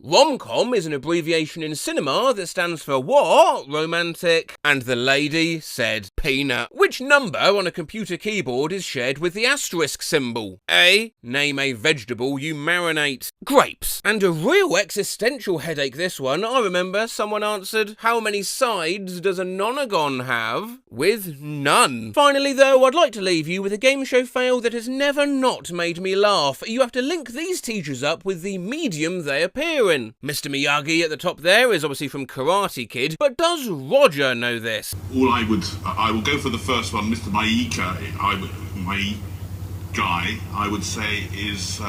Rom-com is an abbreviation in cinema that stands for what? Romantic. And the lady said peanut. Which number on a computer keyboard is shared with the asterisk symbol? A. Name a vegetable you marinate. Grapes. And a real existential headache this one. I remember someone answered, how many sides does a nonagon have? With none. Finally though, I'd like to leave you with a game show fail that has never not made me laugh. You have to link these teachers up with the medium they appear in. Mr. Miyagi at the top there is obviously from Karate Kid, but does Roger know this? I will go for the first one, Mr. Maika. My guy, I would say, is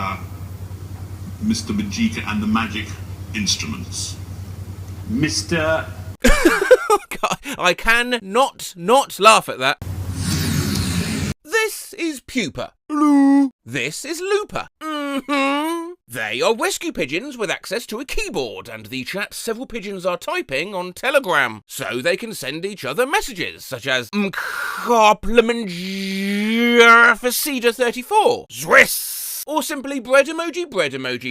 Mr. Majika and the Magic Instruments. Mr. God, I can not laugh at that. This is Pupa. This is Looper. They are rescue pigeons with access to a keyboard, and the chat several pigeons are typing on Telegram, so they can send each other messages, such as compliment for Cedar 34, Zwiss, or simply bread emoji,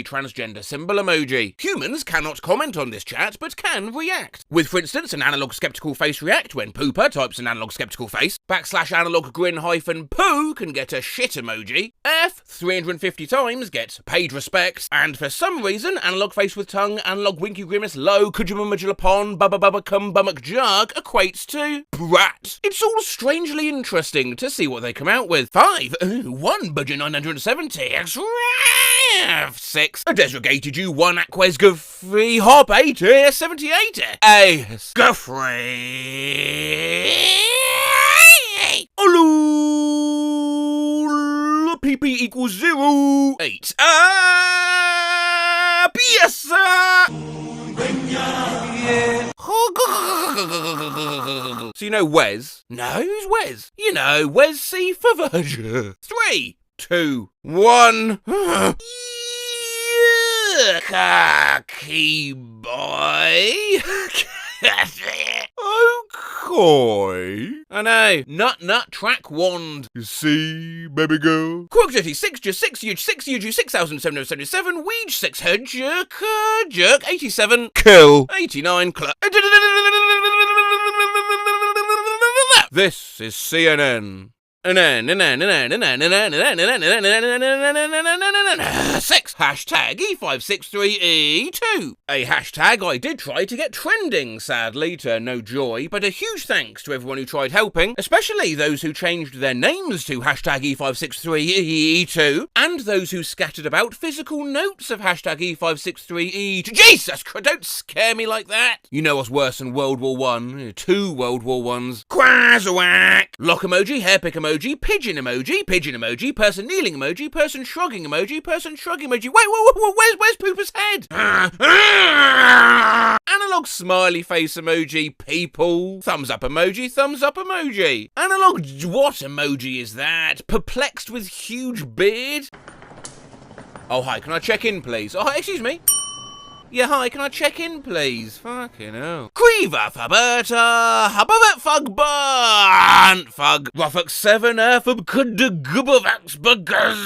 transgender symbol emoji. Humans cannot comment on this chat, but can react. With, for instance, an analog skeptical face react when Pooper types an analog skeptical face, /analog grin -poo can get a shit emoji, F 350 times gets paid respects, and for some reason, analog face with tongue, analog winky grimace, low, kujumamajulapon, bubba cum bummock jerk equates to brat. It's all strangely interesting to see what they come out with. 5, 1 budget 970, 6, a desrogated you 1 aquez free hop 80, 78, a free PP equals 0, 8, yes, So you know Wes? No, who's Wes? You know, Wes C for Virgin. 3, 2, 1. Cocky boy. Okay. I know. Nut, track wand. You see, baby girl. Quark 36, just 6, huge 6, huge 6,777, weege 6, head jerk, 87, kill, 89, This is CNN. 6, hashtag E563E2. A hashtag I did try to get trending, sadly to no joy, but a huge thanks to everyone who tried helping, especially those who changed their names to hashtag E563E2, and those who scattered about physical notes of hashtag E563E2. Jesus Christ, don't scare me like that. You know what's worse than World War I? 2 World War I's. Quazwack! Lock emoji, hairpick emoji, pigeon emoji, person kneeling emoji, person shrugging emoji, person shrugging emoji. Wait, where's Pooper's head? Analog smiley face emoji, people. Thumbs up emoji, Analog what emoji is that? Perplexed with huge beard? Oh, hi, can I check in, please? Oh, hi, excuse me. Yeah, hi, can I check in, please? Fucking hell. Creever for Berta, Hubbavet Fug Burnt Fug, Ruffux 7 Fub Kudgubbavax Buggers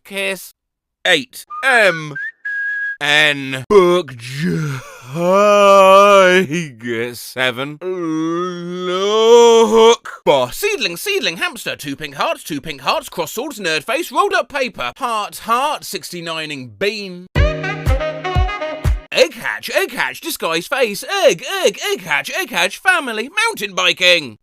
Kiss 8 M N Book 7 Look Bar Seedling Hamster 2 pink hearts cross swords nerd face rolled up paper heart 69ing bean Egg hatch disguised face egg hatch family mountain biking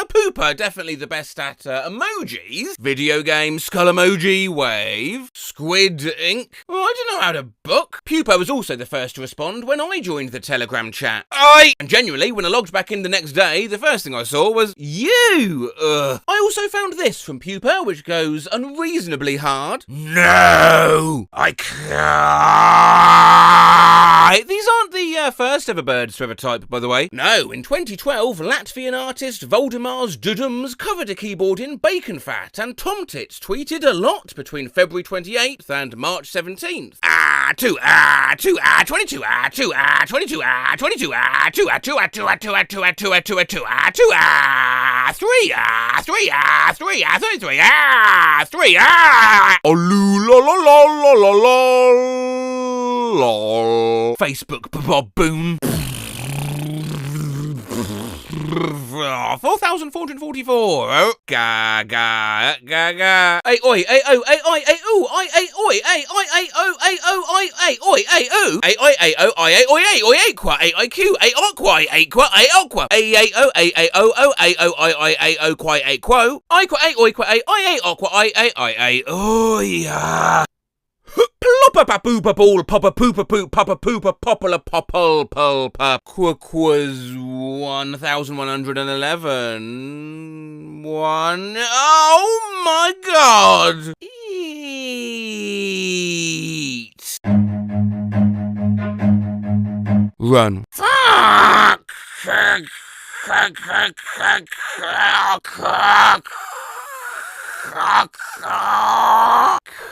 Pooper, definitely the best at emojis. Video game, skull emoji, wave. Squid ink. Oh, I don't know how to book. Pupa was also the first to respond when I joined the Telegram chat. And genuinely, when I logged back in the next day, the first thing I saw was you. I also found this from Pupa, which goes unreasonably hard. No, I can't. These aren't the first ever birds to ever type, by the way. No, in 2012, Latvian artist Voldemars Dudums covered a keyboard in bacon fat, and Tomtits tweeted a lot between February 28th and March 17th. 22, 22, 22, 22, 22, Facebook baboon. 4,444. Oh, gaga, gaga. Ay, oi, ay, oh, ay, oi, ay, ooh, ay, ay, oi, ay, oi, ay, oh, ay, oh, ay, ay, oi, ay, ooh, ay, oi, ay, oh, ay, ay, oi, ay, oi, ay, qua, ay, q, ay, aqua, ay, qua, ay, aqua, ay, ay, oh, ay, ay, oh, oh, ay, oh, ay, ay, ay, oh, qua, ay, quo, ay, qua, ay, oi, qua, ay, ay, aqua, ay, ay, ay, ay, oh, yeah. Ploppa poopa ball, poppa poopa poop, poppa poopa popula popple pulpa quaquas 1111 1. Oh my god! Eat. Run. Fuck!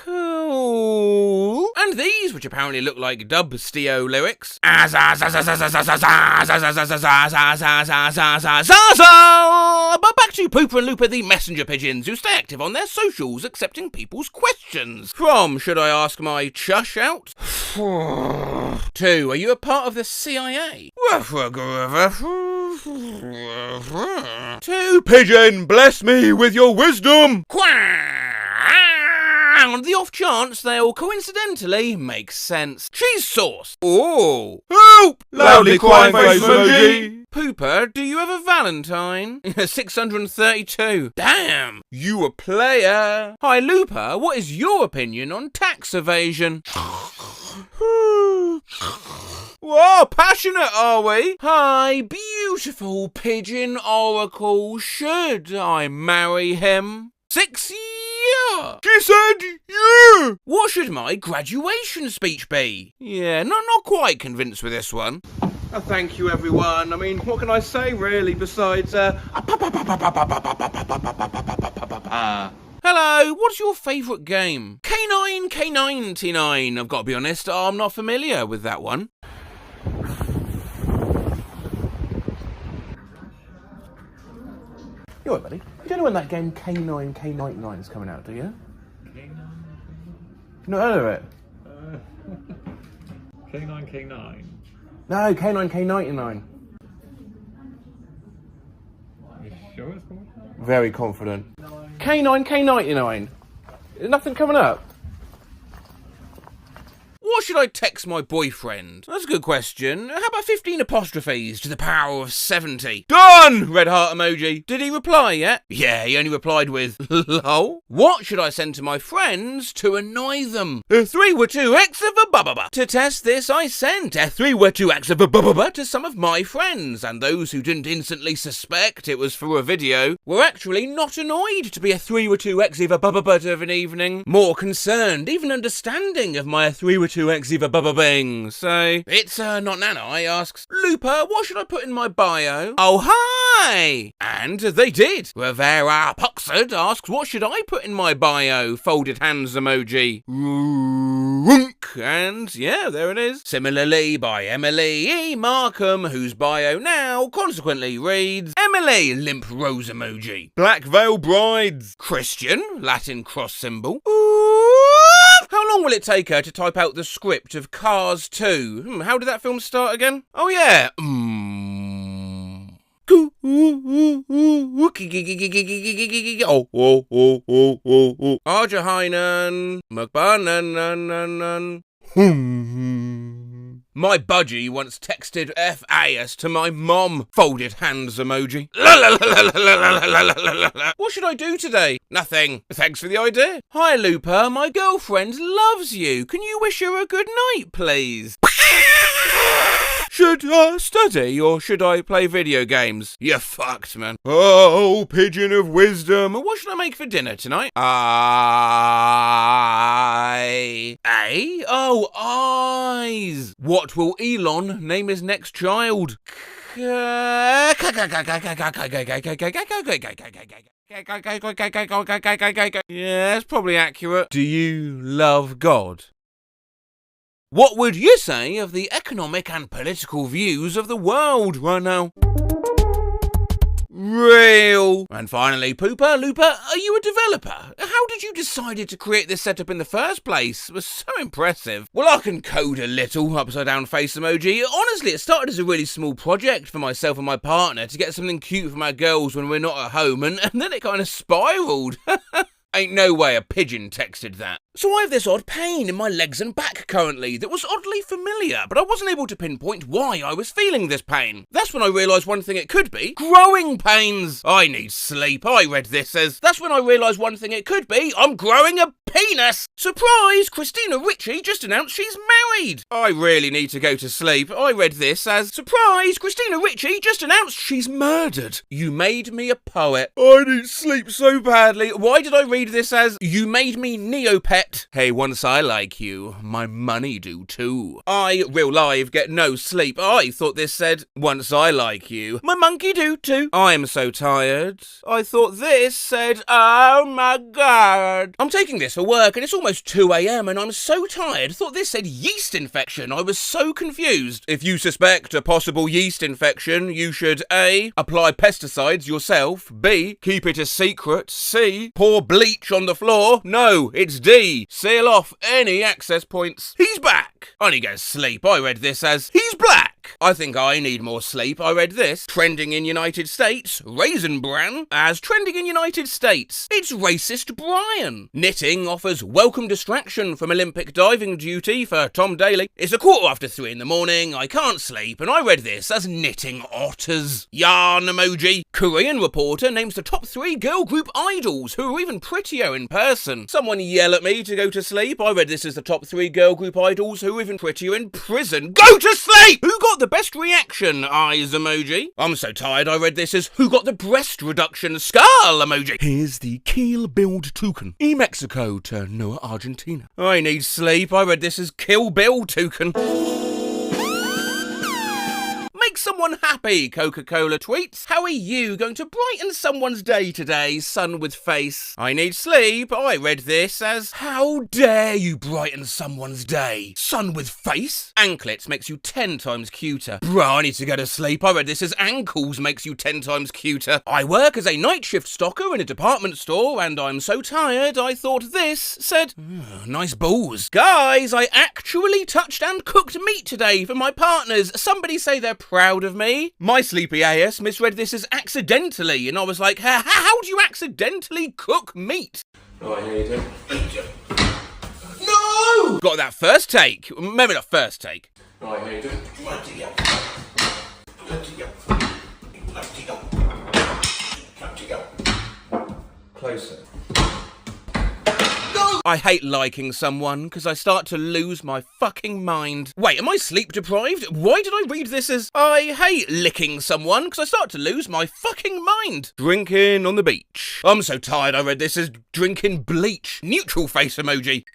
Cool. And these, which apparently look like Dubstio lyrics. But back to Pooper and Looper, the messenger pigeons, who stay active on their socials, accepting people's questions. From, should I ask my chush out? 2, are you a part of the CIA? 2, pigeon, bless me with your wisdom. On the off chance they'll coincidentally make sense. Cheese sauce. Oh. Help! Loudly crying face emoji. Pooper, do you have a Valentine? 632. Damn, you a player. Hi Looper, what is your opinion on tax evasion? Whoa, passionate are we? Hi, beautiful pigeon oracle. Should I marry him? 6 years. She said yeah. What should my graduation speech be? Yeah, not quite convinced with this one. Thank you, everyone. I mean, what can I say, really, besides, Hello, what's your favourite game? K9, K99. I've got to be honest, I'm not familiar with that one. You alright, buddy? You don't know when that game K9, K99 is coming out, do you? K9? Not heard of it? K9, K9? No, K9, K99. You sure it's called? Very confident. K9, K99. Is nothing coming up? What should I text my boyfriend? That's a good question. How about 15 apostrophes to the power of 70? Done! Red heart emoji. Did he reply yet? Yeah, he only replied with lol. What should I send to my friends to annoy them? 3 were 2 X of a bubba. To test this, I sent 3 were 2 X of a bubba to some of my friends, and those who didn't instantly suspect it was for a video were actually not annoyed to be a 3 were 2 X of a bubba of an evening. More concerned, even understanding of my 3 were 2 X of a bubba bing. So, it's not Nana, I asks, Looper, what should I put in my bio? Oh, hi! And they did. Rivera Puxard asks, what should I put in my bio? Folded hands emoji. And yeah, there it is. Similarly by Emily E. Markham, whose bio now consequently reads Emily Limp Rose emoji. Black Veil Brides. Christian, Latin cross symbol. How long will it take her to type out the script of Cars 2? How did that film start again? Oh yeah. Arjahainen, McBanan, My budgie once texted FAS to my mom. Folded hands emoji. What should I do today? Nothing. Thanks for the idea. Hi, Looper. My girlfriend loves you. Can you wish her a good night, please? Should I study or should I play video games? You're fucked, man. Oh, pigeon of wisdom. What should I make for dinner tonight? Oh, eyes. What will Elon name his next child? Yeah, that's probably accurate. Do you love God? What would you say of the economic and political views of the world right now? Real. And finally, Pooper, Looper, are you a developer? How did you decide to create this setup in the first place? It was so impressive. Well, I can code a little, upside down face emoji. Honestly, it started as a really small project for myself and my partner to get something cute for my girls when we're not at home, and then it kind of spiraled. Ain't no way a pigeon texted that. So I have this odd pain in my legs and back currently that was oddly familiar, but I wasn't able to pinpoint why I was feeling this pain. That's when I realised one thing it could be. Growing pains! I need sleep. I read this as, that's when I realised one thing it could be. I'm growing a penis! Surprise! Christina Ricci just announced she's married! I really need to go to sleep. I read this as, surprise! Christina Ricci just announced she's murdered. You made me a poet. I need sleep so badly. Why did I read this as, you made me Neopet? Hey, once I like you, my money do too. I, real live, get no sleep. I thought this said, once I like you, my monkey do too. I'm so tired. I thought this said, oh my god. I'm taking this for work and it's almost 2 a.m. and I'm so tired. Thought this said yeast infection. I was so confused. If you suspect a possible yeast infection, you should A, apply pesticides yourself. B, keep it a secret. C, pour bleach on the floor. No, it's D, seal off any access points. He's back. I need to go to sleep. I read this as, he's black. I think I need more sleep. I read this. Trending in United States. Raisin Bran as trending in United States. It's racist Brian. Knitting offers welcome distraction from Olympic diving duty for Tom Daly. It's 3:15 in the morning. I can't sleep. And I read this as knitting otters. Yarn emoji. Korean reporter names the top 3 girl group idols who are even prettier in person. Someone yell at me to go to sleep. I read this as the top 3 girl group idols who are even prettier in prison. Go to sleep! Who got the best reaction? Eyes emoji. I'm so tired. I read this as who got the breast reduction skull emoji. Here's the Kill Build Toucan. E-Mexico to Noah Argentina. I need sleep. I read this as Kill Bill Toucan. Make someone happy, Coca-Cola tweets. How are you going to brighten someone's day today, son with face? I need sleep. I read this as, how dare you brighten someone's day, son with face? Anklets makes you 10 times cuter. Bruh, I need to go to sleep. I read this as ankles makes you 10 times cuter. I work as a night shift stocker in a department store and I'm so tired I thought this said, nice balls. Guys, I actually touched and cooked meat today for my partners. Somebody say they're proud of me. My sleepy AS misread this as accidentally, and I was like, how do you accidentally cook meat? Right, here you do. No! Got that first take. Maybe not first take. Right, here you do. Closer. I hate liking someone because I start to lose my fucking mind. Wait, am I sleep deprived? Why did I read this as I hate licking someone because I start to lose my fucking mind? Drinking on the beach. I'm so tired I read this as drinking bleach. Neutral face emoji.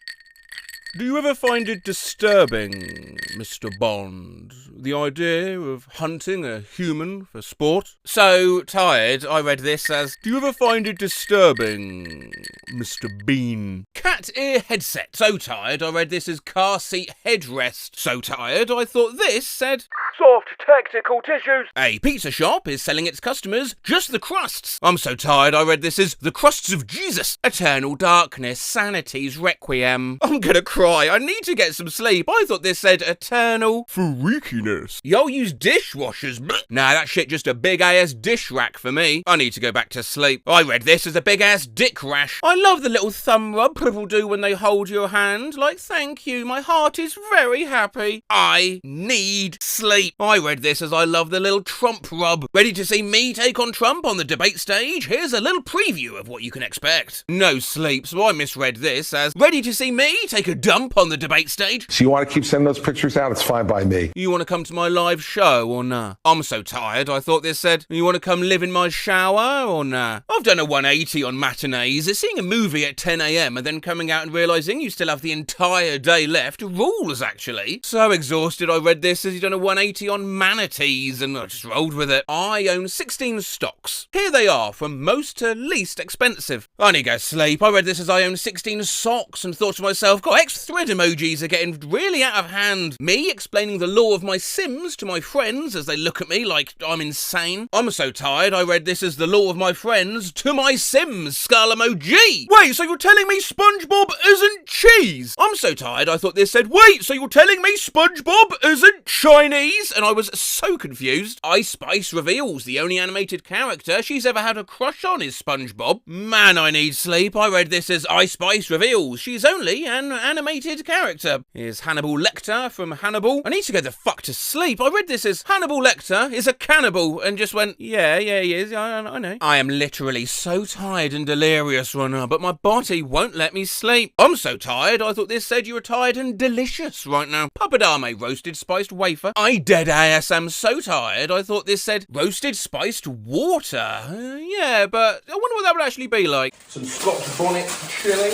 Do you ever find it disturbing, Mr. Bond, the idea of hunting a human for sport? So tired, I read this as, do you ever find it disturbing, Mr. Bean? Cat ear headset. So tired, I read this as car seat headrest. So tired, I thought this said, soft tactical tissues. A pizza shop is selling its customers just the crusts. I'm so tired I read this as the crusts of Jesus. Eternal darkness, sanity's requiem. I'm gonna cry. I need to get some sleep. I thought this said eternal freakiness. Y'all use dishwashers. Nah, that shit just a big ass dish rack for me. I need to go back to sleep. I read this as a big ass dick rash. I love the little thumb rub people do when they hold your hand. Like, thank you, my heart is very happy. I need sleep. I read this as I love the little Trump rub. Ready to see me take on Trump on the debate stage? Here's a little preview of what you can expect. No sleep, so I misread this as ready to see me take a dump on the debate stage? So you want to keep sending those pictures out? It's fine by me. You want to come to my live show or nah? I'm so tired, I thought this said, you want to come live in my shower or nah? I've done a 180 on matinees. It's seeing a movie at 10 a.m. and then coming out and realising you still have the entire day left rules, actually. So exhausted I read this as you've done a 180 on manatees and I just rolled with it. I own 16 stocks. Here they are, from most to least expensive. I need to go sleep. I read this as I own 16 socks and thought to myself, God, X-thread emojis are getting really out of hand. Me explaining the law of my Sims to my friends as they look at me like I'm insane. I'm so tired I read this as the law of my friends to my Sims, skull emoji. Wait, so you're telling me SpongeBob isn't cheese? I'm so tired I thought this said, wait, so you're telling me SpongeBob isn't Chinese? And I was so confused. Ice Spice reveals the only animated character she's ever had a crush on is SpongeBob. Man, I need sleep. I read this as Ice Spice reveals she's only an animated character. Here's Hannibal Lecter from Hannibal. I need to go the fuck to sleep. I read this as Hannibal Lecter is a cannibal and just went, yeah, he is. I know. I am literally so tired and delirious right now, but my body won't let me sleep. I'm so tired, I thought this said you were tired and delicious right now. Papadame roasted spiced wafer. I dead ass am so tired, I thought this said roasted spiced water. Yeah, but I wonder what that would actually be like. Some Scotch bonnet chilling.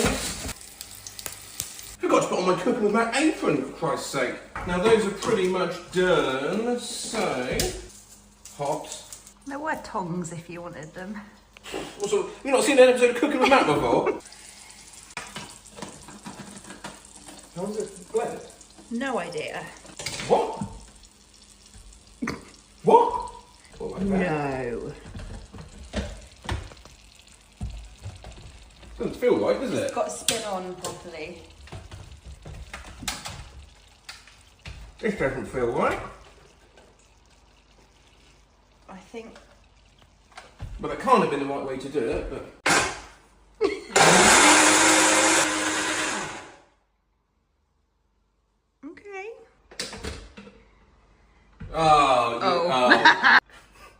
Forgot to put on my cooking with my apron, for Christ's sake. Now those are pretty much done, so hot. There were tongs if you wanted them. What sort of, you've not seen an episode of Cooking with Matt before? How is it blend? No idea. What? What? No. Doesn't feel right, does it? It's got to spin on properly. This doesn't feel right. I think. But that can't have been the right way to do it, but. Okay. Oh.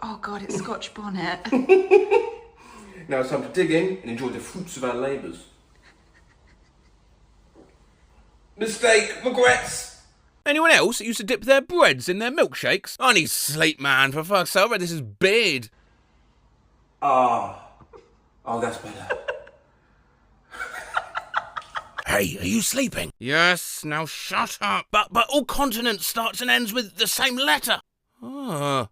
Oh God, it's Scotch bonnet. Now it's time to dig in and enjoy the fruits of our labours. Mistake, regrets. Anyone else that used to dip their breads in their milkshakes? I need sleep, man, for fuck's sake. I read this is beard. Oh, that's better. Hey, are you sleeping? Yes, now shut up. But all consonants starts and ends with the same letter.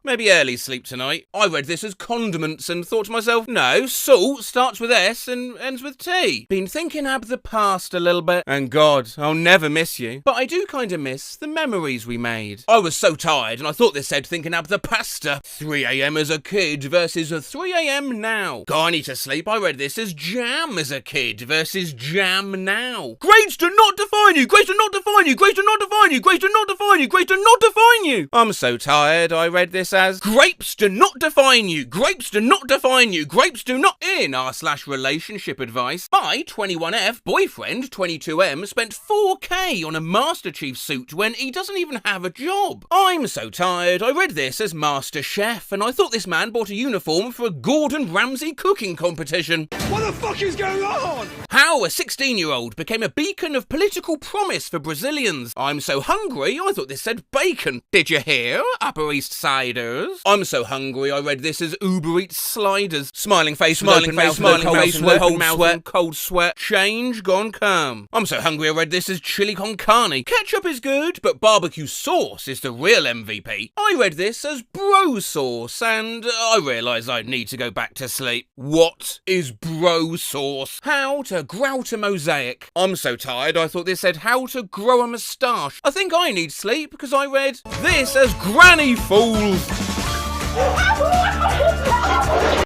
Maybe early sleep tonight. I read this as condiments and thought to myself, no, salt starts with S and ends with T. Been thinking ab the past a little bit, and God, I'll never miss you. But I do kind of miss the memories we made. I was so tired and I thought this said thinking ab the pasta. 3 a.m. as a kid versus 3 a.m. now. God, I need to sleep. I read this as jam as a kid versus jam now. Grades do not define you. Grades do not define you. Grades do not define you. Grades do not define you. Grades do not define you. I'm so tired. I read this as grapes do not define you. Grapes do not define you. Grapes do not. In r/relationship advice, my 21F boyfriend 22M spent 4K on a Master Chief suit when he doesn't even have a job. I'm so tired. I read this as Master Chef and I thought this man bought a uniform for a Gordon Ramsay cooking competition. What the fuck is going on? How a 16-year-old became a beacon of political promise for Brazilians. I'm so hungry, I thought this said bacon. Did you hear? Upper East Siders. I'm so hungry, I read this as Uber Eats sliders. Smiling face, smiling face, smiling face, cold sweat, cold sweat. Change gone calm. I'm so hungry, I read this as chili con carne. Ketchup is good, but barbecue sauce is the real MVP. I read this as bro sauce, and I realise I need to go back to sleep. What is bro sauce? How to grout a mosaic. I'm so tired I thought this said how to grow a moustache. I think I need sleep because I read this as Granny Fools.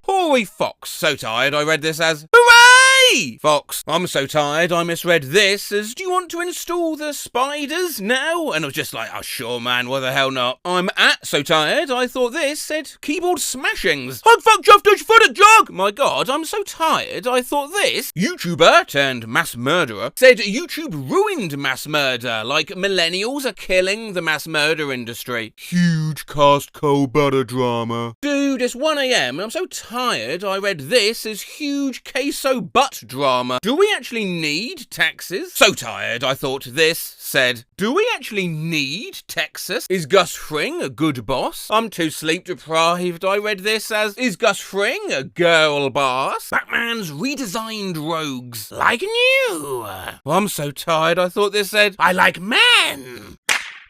Hoary Fox. So tired I read this as Hooray! Fox. I'm so tired I misread this as do you want to install the spiders now? And I was just like, oh sure man, why the hell not? I'm so tired I thought this said keyboard smashings. Hug fuck chuff dush foot a jog! My god, I'm so tired I thought this YouTuber turned mass murderer said YouTube ruined mass murder, like millennials are killing the mass murder industry. Huge Costco butter drama. Dude, it's 1 AM and I'm so tired I read this as huge queso butt drama. Do we actually need taxes? So tired I thought this said, do we actually need Texas? Is Gus Fring a good boss? I'm too sleep deprived. I read this as, is Gus Fring a girl boss? Batman's redesigned rogues. Like new. I'm so tired I thought this said, I like men.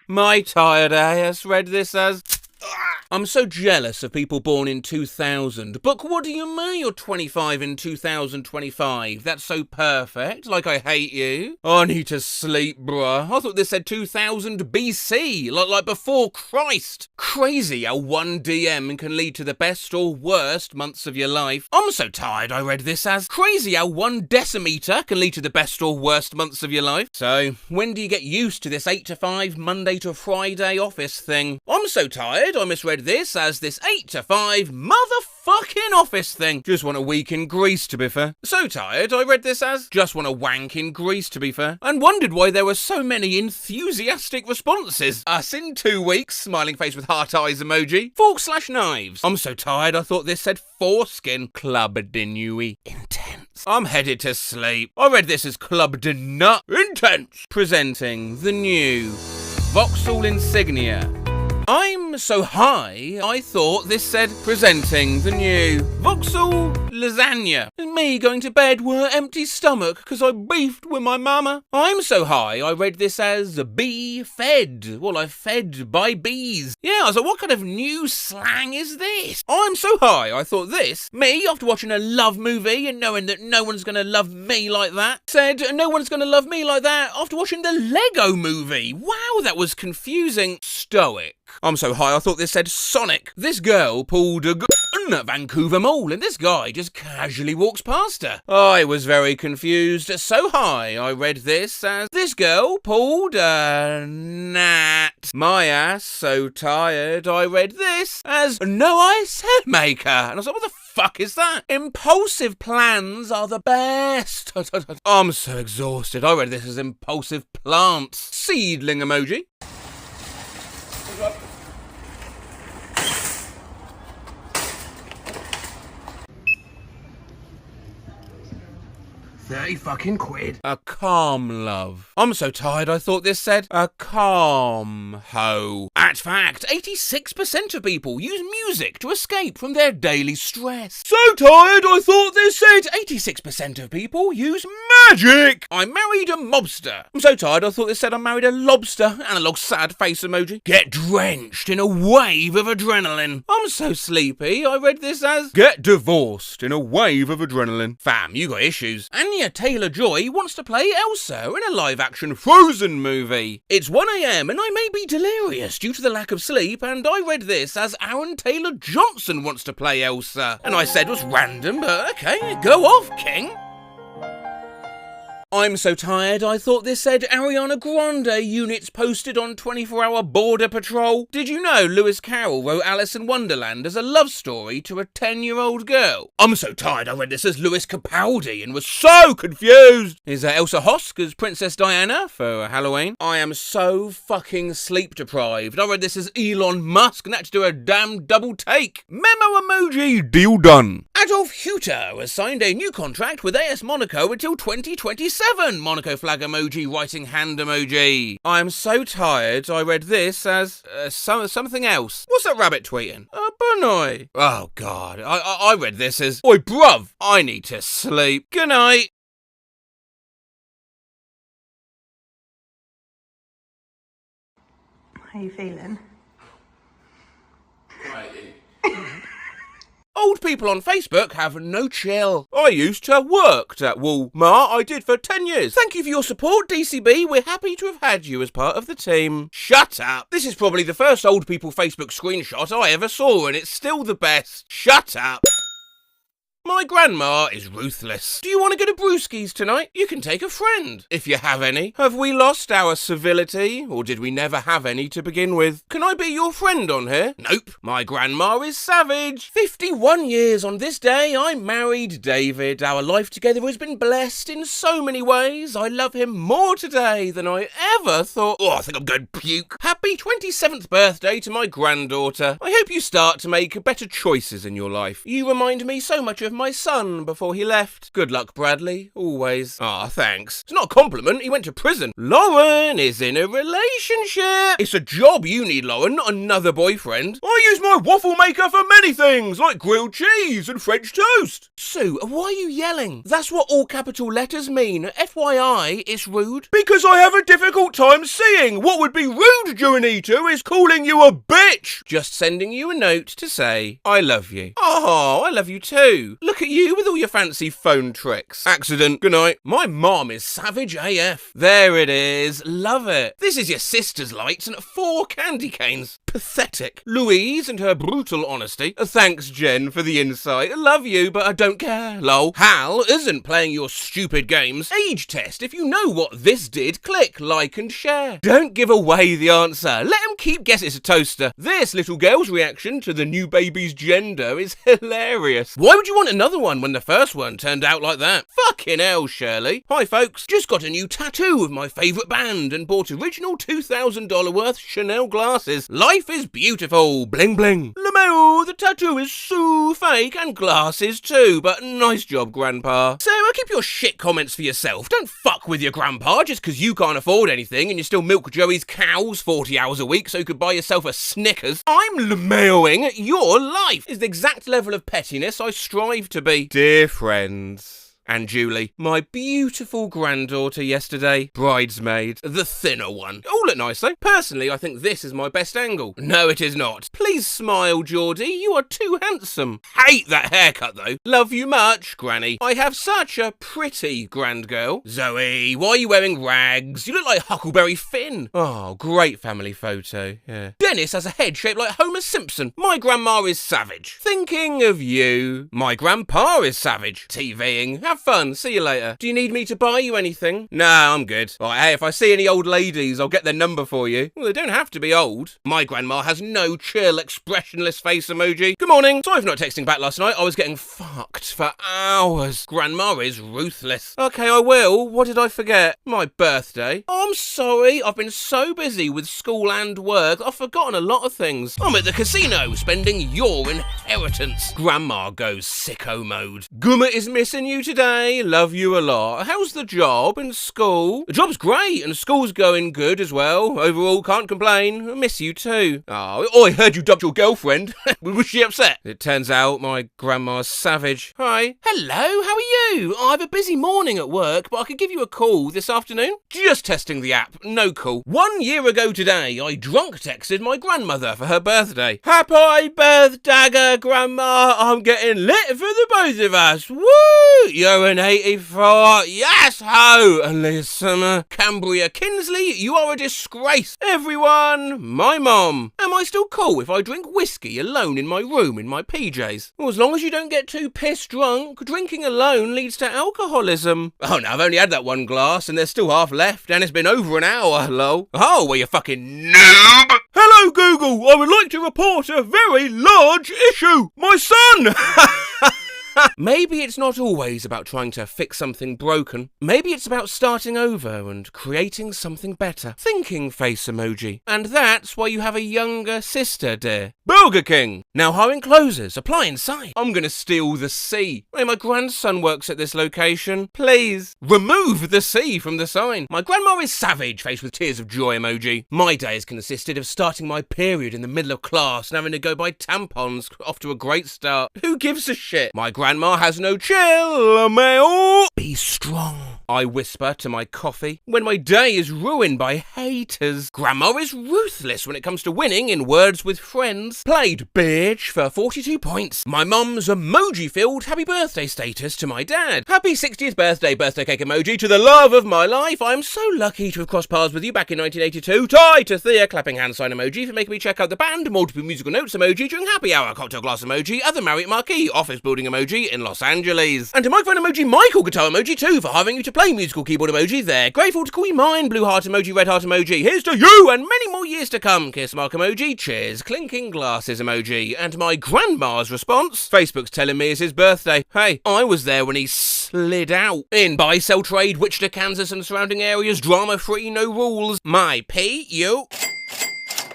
My tired ass read this as, I'm so jealous of people born in 2000. But what do you mean you're 25 in 2025? That's so perfect. Like I hate you. I need to sleep, bruh. I thought this said 2000 BC. Like before Christ. Crazy how one DM can lead to the best or worst months of your life. I'm so tired I read this as crazy how 1 decimeter can lead to the best or worst months of your life. So, when do you get used to this 8 to 5 Monday to Friday office thing? I'm so tired I misread this as this 8 to 5 motherfucking office thing. Just want a week in Greece, to be fair. So tired I read this as just want a wank in Greece, to be fair. And wondered why there were so many enthusiastic responses. Us in 2 weeks, smiling face with heart eyes emoji. Fork/knives. I'm so tired I thought this said foreskin. Club de nuit. Intense. I'm headed to sleep. I read this as Club de nut. Intense. Presenting the new Vauxhall insignia. I'm so high, I thought this said presenting the new Vauxhall lasagna. Me going to bed with an empty stomach because I beefed with my mama. I'm so high, I read this as bee fed. Well, I fed by bees. Yeah, I was like, what kind of new slang is this? I'm so high, I thought this. Me, after watching a love movie and knowing that no one's going to love me like that, said no one's going to love me like that after watching the Lego movie. Wow, that was confusing. Stoic. I'm so high I thought this said Sonic. This girl pulled a gun at Vancouver Mall and this guy just casually walks past her. I was very confused. So high I read this as this girl pulled a gnat. My ass so tired I read this as no ice hair maker. And I was like, what the fuck is that? Impulsive plans are the best. I'm so exhausted. I read this as impulsive plants. Seedling emoji. £30 A calm love. I'm so tired I thought this said a calm hoe. At fact, 86% of people use music to escape from their daily stress. So tired I thought this said 86% of people use magic. I married a mobster. I'm so tired I thought this said I married a lobster. Analog sad face emoji. Get drenched in a wave of adrenaline. I'm so sleepy I read this as get divorced in a wave of adrenaline. Fam, you got issues. Anya Taylor-Joy wants to play Elsa in a live-action Frozen movie. It's 1 AM and I may be delirious due to the lack of sleep, and I read this as Aaron Taylor-Johnson wants to play Elsa. And I said it was random, but okay, go off, King. I'm so tired I thought this said Ariana Grande units posted on 24-hour border patrol. Did you know Lewis Carroll wrote Alice in Wonderland as a love story to a 10-year-old girl? I'm so tired I read this as Lewis Capaldi and was so confused. Is Elsa Hosk as Princess Diana for Halloween? I am so fucking sleep deprived. I read this as Elon Musk and had to do a damn double take. Memo emoji, deal done. Adolf Hutter has signed a new contract with AS Monaco until 2027. Monaco flag emoji, writing hand emoji. I'm so tired I read this as something else. What's that rabbit tweeting? Bunoi. Oh god, I read this as oi bruv, I need to sleep. Good night. How you feeling? Old people on Facebook have no chill. I used to work at Walmart. I did for 10 years. Thank you for your support, DCB. We're happy to have had you as part of the team. Shut up. This is probably the first old people Facebook screenshot I ever saw, and it's still the best. Shut up. My grandma is ruthless. Do you want to go to Brewski's tonight? You can take a friend, if you have any. Have we lost our civility, or did we never have any to begin with? Can I be your friend on here? Nope. My grandma is savage. 51 years on this day, I married David. Our life together has been blessed in so many ways. I love him more today than I ever thought. Oh, I think I'm going to puke. Happy 27th birthday to my granddaughter. I hope you start to make better choices in your life. You remind me so much of my son before he left. Good luck, Bradley. Always. Ah, thanks. It's not a compliment. He went to prison. Lauren is in a relationship. It's a job you need, Lauren, not another boyfriend. I use my waffle maker for many things, like grilled cheese and French toast. Sue, why are you yelling? That's what all capital letters mean. FYI, it's rude. Because I have a difficult time seeing. What would be rude, Juanito, is calling you a bitch. Just sending you a note to say, I love you. Oh, I love you too. Look at you with all your fancy phone tricks. Accident. Good night. My mom is savage AF. There it is. Love it. This is your sister's lights and 4 candy canes. Pathetic. Louise and her brutal honesty. Thanks, Jen, for the insight. Love you, but I don't care. Lol. Hal isn't playing your stupid games. Age test. If you know what this did, click like and share. Don't give away the answer. Let them keep guessing it's a toaster. This little girl's reaction to the new baby's gender is hilarious. Why would you want another one when the first one turned out like that? Fucking hell, Shirley. Hi, folks. Just got a new tattoo of my favourite band and bought original $2,000 worth Chanel glasses. Life is beautiful. Bling bling. LeMayo, the tattoo is so fake and glasses too, but nice job, Grandpa. Sarah, keep your shit comments for yourself. Don't fuck with your grandpa just because you can't afford anything and you still milk Joey's cows 40 hours a week so you could buy yourself a Snickers. I'm LeMayoing your life. Is the exact level of pettiness I strive to be. Dear friends. And Julie, my beautiful granddaughter yesterday, bridesmaid, the thinner one. All look nice though. Personally, I think this is my best angle. No, it is not. Please smile, Geordie. You are too handsome. Hate that haircut though. Love you much, Granny. I have such a pretty grandgirl. Zoe, why are you wearing rags? You look like Huckleberry Finn. Oh, great family photo. Yeah. Dennis has a head shaped like Homer Simpson. My grandma is savage. Thinking of you. My grandpa is savage. TVing. Have fun. See you later. Do you need me to buy you anything? Nah, I'm good. Right, hey, if I see any old ladies, I'll get their number for you. Well, they don't have to be old. My grandma has no chill, expressionless face emoji. Good morning. Sorry for not texting back last night. I was getting fucked for hours. Grandma is ruthless. Okay, I will. What did I forget? My birthday. Oh, I'm sorry. I've been so busy with school and work, I've forgotten a lot of things. I'm at the casino, spending your inheritance. Grandma goes sicko mode. Gumma is missing you today. Love you a lot. How's the job and school? The job's great and school's going good as well. Overall, can't complain. I miss you too. Oh, I heard you dumped your girlfriend. Was she upset? It turns out my grandma's savage. Hi. Hello, how are you? I have a busy morning at work, but I could give you a call this afternoon. Just testing the app. No call. 1 year ago today, I drunk texted my grandmother for her birthday. Happy birthday, Grandma. I'm getting lit for the both of us. Woo! You're an 84. Yes, ho! Alyssa, Cambria Kinsley, you are a disgrace. Everyone, my mom. Am I still cool if I drink whiskey alone in my room in my PJs? Well, as long as you don't get too pissed drunk, drinking alone leads to alcoholism. Oh no, I've only had that one glass and there's still half left and it's been over an hour, lol. Oh, well, you fucking noob. Hello, Google. I would like to report a very large issue. My son! Maybe it's not always about trying to fix something broken. Maybe it's about starting over and creating something better. Thinking face emoji. And that's why you have a younger sister, dear. Burger King. Now hiring closers. Apply inside. I'm gonna steal the C. Hey, my grandson works at this location. Please. Remove the C from the sign. My grandma is savage, face with tears of joy emoji. My day has consisted of starting my period in the middle of class and having to go buy tampons. Off to a great start. Who gives a shit? My grandma has no chill. Be strong. I whisper to my coffee when my day is ruined by haters. Grandma is ruthless when it comes to winning in Words with Friends. Played bitch for 42 points. My mum's emoji-filled happy birthday status to my dad. Happy 60th birthday cake emoji to the love of my life. I'm so lucky to have crossed paths with you back in 1982. Tie to Thea clapping hand sign emoji for making me check out the band. Multiple musical notes emoji during happy hour. Cocktail glass emoji. Other Marriott Marquee. Office building emoji in Los Angeles. And to microphone emoji Michael guitar emoji too for having you to play musical keyboard emoji there. Grateful to call you mine. Blue heart emoji, red heart emoji. Here's to you and many more years to come. Kiss mark emoji. Cheers. Clinking glasses emoji. And my grandma's response. Facebook's telling me it's his birthday. Hey, I was there when he slid out. In buy, sell, trade, Wichita, Kansas and surrounding areas. Drama free, no rules. My P, you.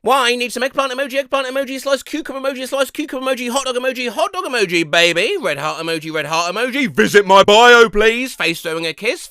Why? Need some eggplant emoji, slice cucumber emoji, hot dog emoji, baby. Red heart emoji. Visit my bio, please. Face throwing a kiss.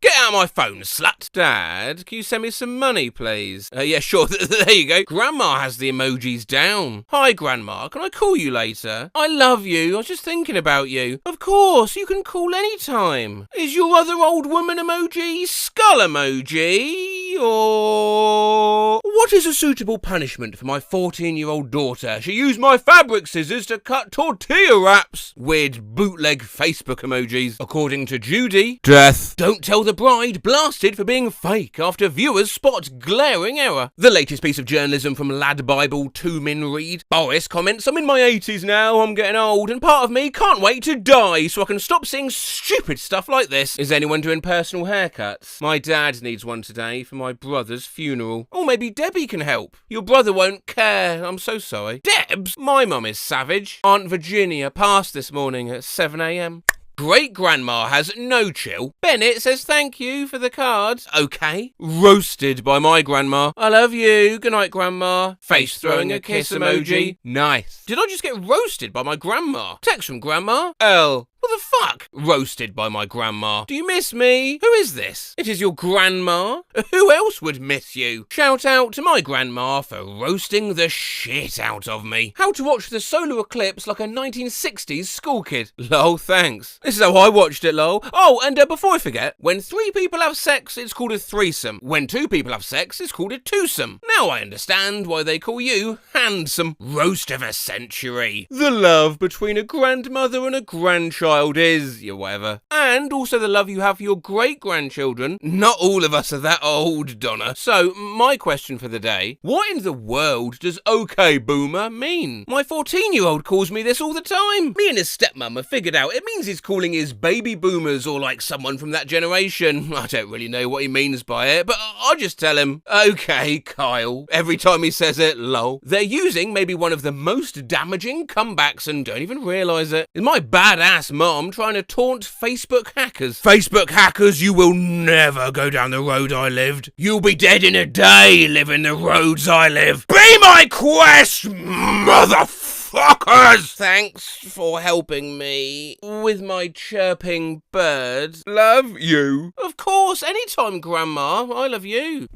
Get out of my phone, slut. Dad, can you send me some money, please? Yeah, sure. There you go. Grandma has the emojis down. Hi, Grandma. Can I call you later? I love you. I was just thinking about you. Of course, you can call anytime. Is your other old woman emoji skull emoji? Or what is a suitable punishment for my 14-year-old daughter? She used my fabric scissors to cut tortilla wraps. Weird bootleg Facebook emojis. According to Judy, death. Don't tell the bride, blasted for being fake after viewers spot glaring error. The latest piece of journalism from Lad Bible 2 Min Read. Boris comments, I'm in my 80s now, I'm getting old, and part of me can't wait to die so I can stop seeing stupid stuff like this. Is anyone doing personal haircuts? My dad needs one today for my brother's funeral. Or maybe Debbie can help. Your brother won't care. I'm so sorry. Debs? My mum is savage. Aunt Virginia passed this morning at 7 a.m. Great-grandma has no chill. Bennett says thank you for the card. Okay. Roasted by my grandma. I love you. Good night, grandma. Face throwing a kiss emoji. Nice. Did I just get roasted by my grandma? Text from grandma. L. What the fuck? Roasted by my grandma. Do you miss me? Who is this? It is your grandma? Who else would miss you? Shout out to my grandma for roasting the shit out of me. How to watch the solar eclipse like a 1960s school kid. Lol, thanks. This is how I watched it, lol. Oh, and before I forget, when 3 people have sex, it's called a threesome. When 2 people have sex, it's called a twosome. Now I understand why they call you handsome. Roast of a century. The love between a grandmother and a grandchild is, your whatever. And also the love you have for your great-grandchildren. Not all of us are that old, Donna. So, my question for the day, what in the world does okay boomer mean? My 14-year-old calls me this all the time. Me and his stepmom have figured out it means he's calling his baby boomers or like someone from that generation. I don't really know what he means by it, but I'll just tell him, okay, Kyle. Every time he says it, lol. They're using maybe one of the most damaging comebacks and don't even realise it. It's my badass mom trying to taunt Facebook hackers. Facebook hackers, you will never go down the road I lived. You'll be dead in a day living the roads I live. Be my quest, motherfuckers! Thanks for helping me with my chirping bird. Love you. Of course, anytime, Grandma. I love you.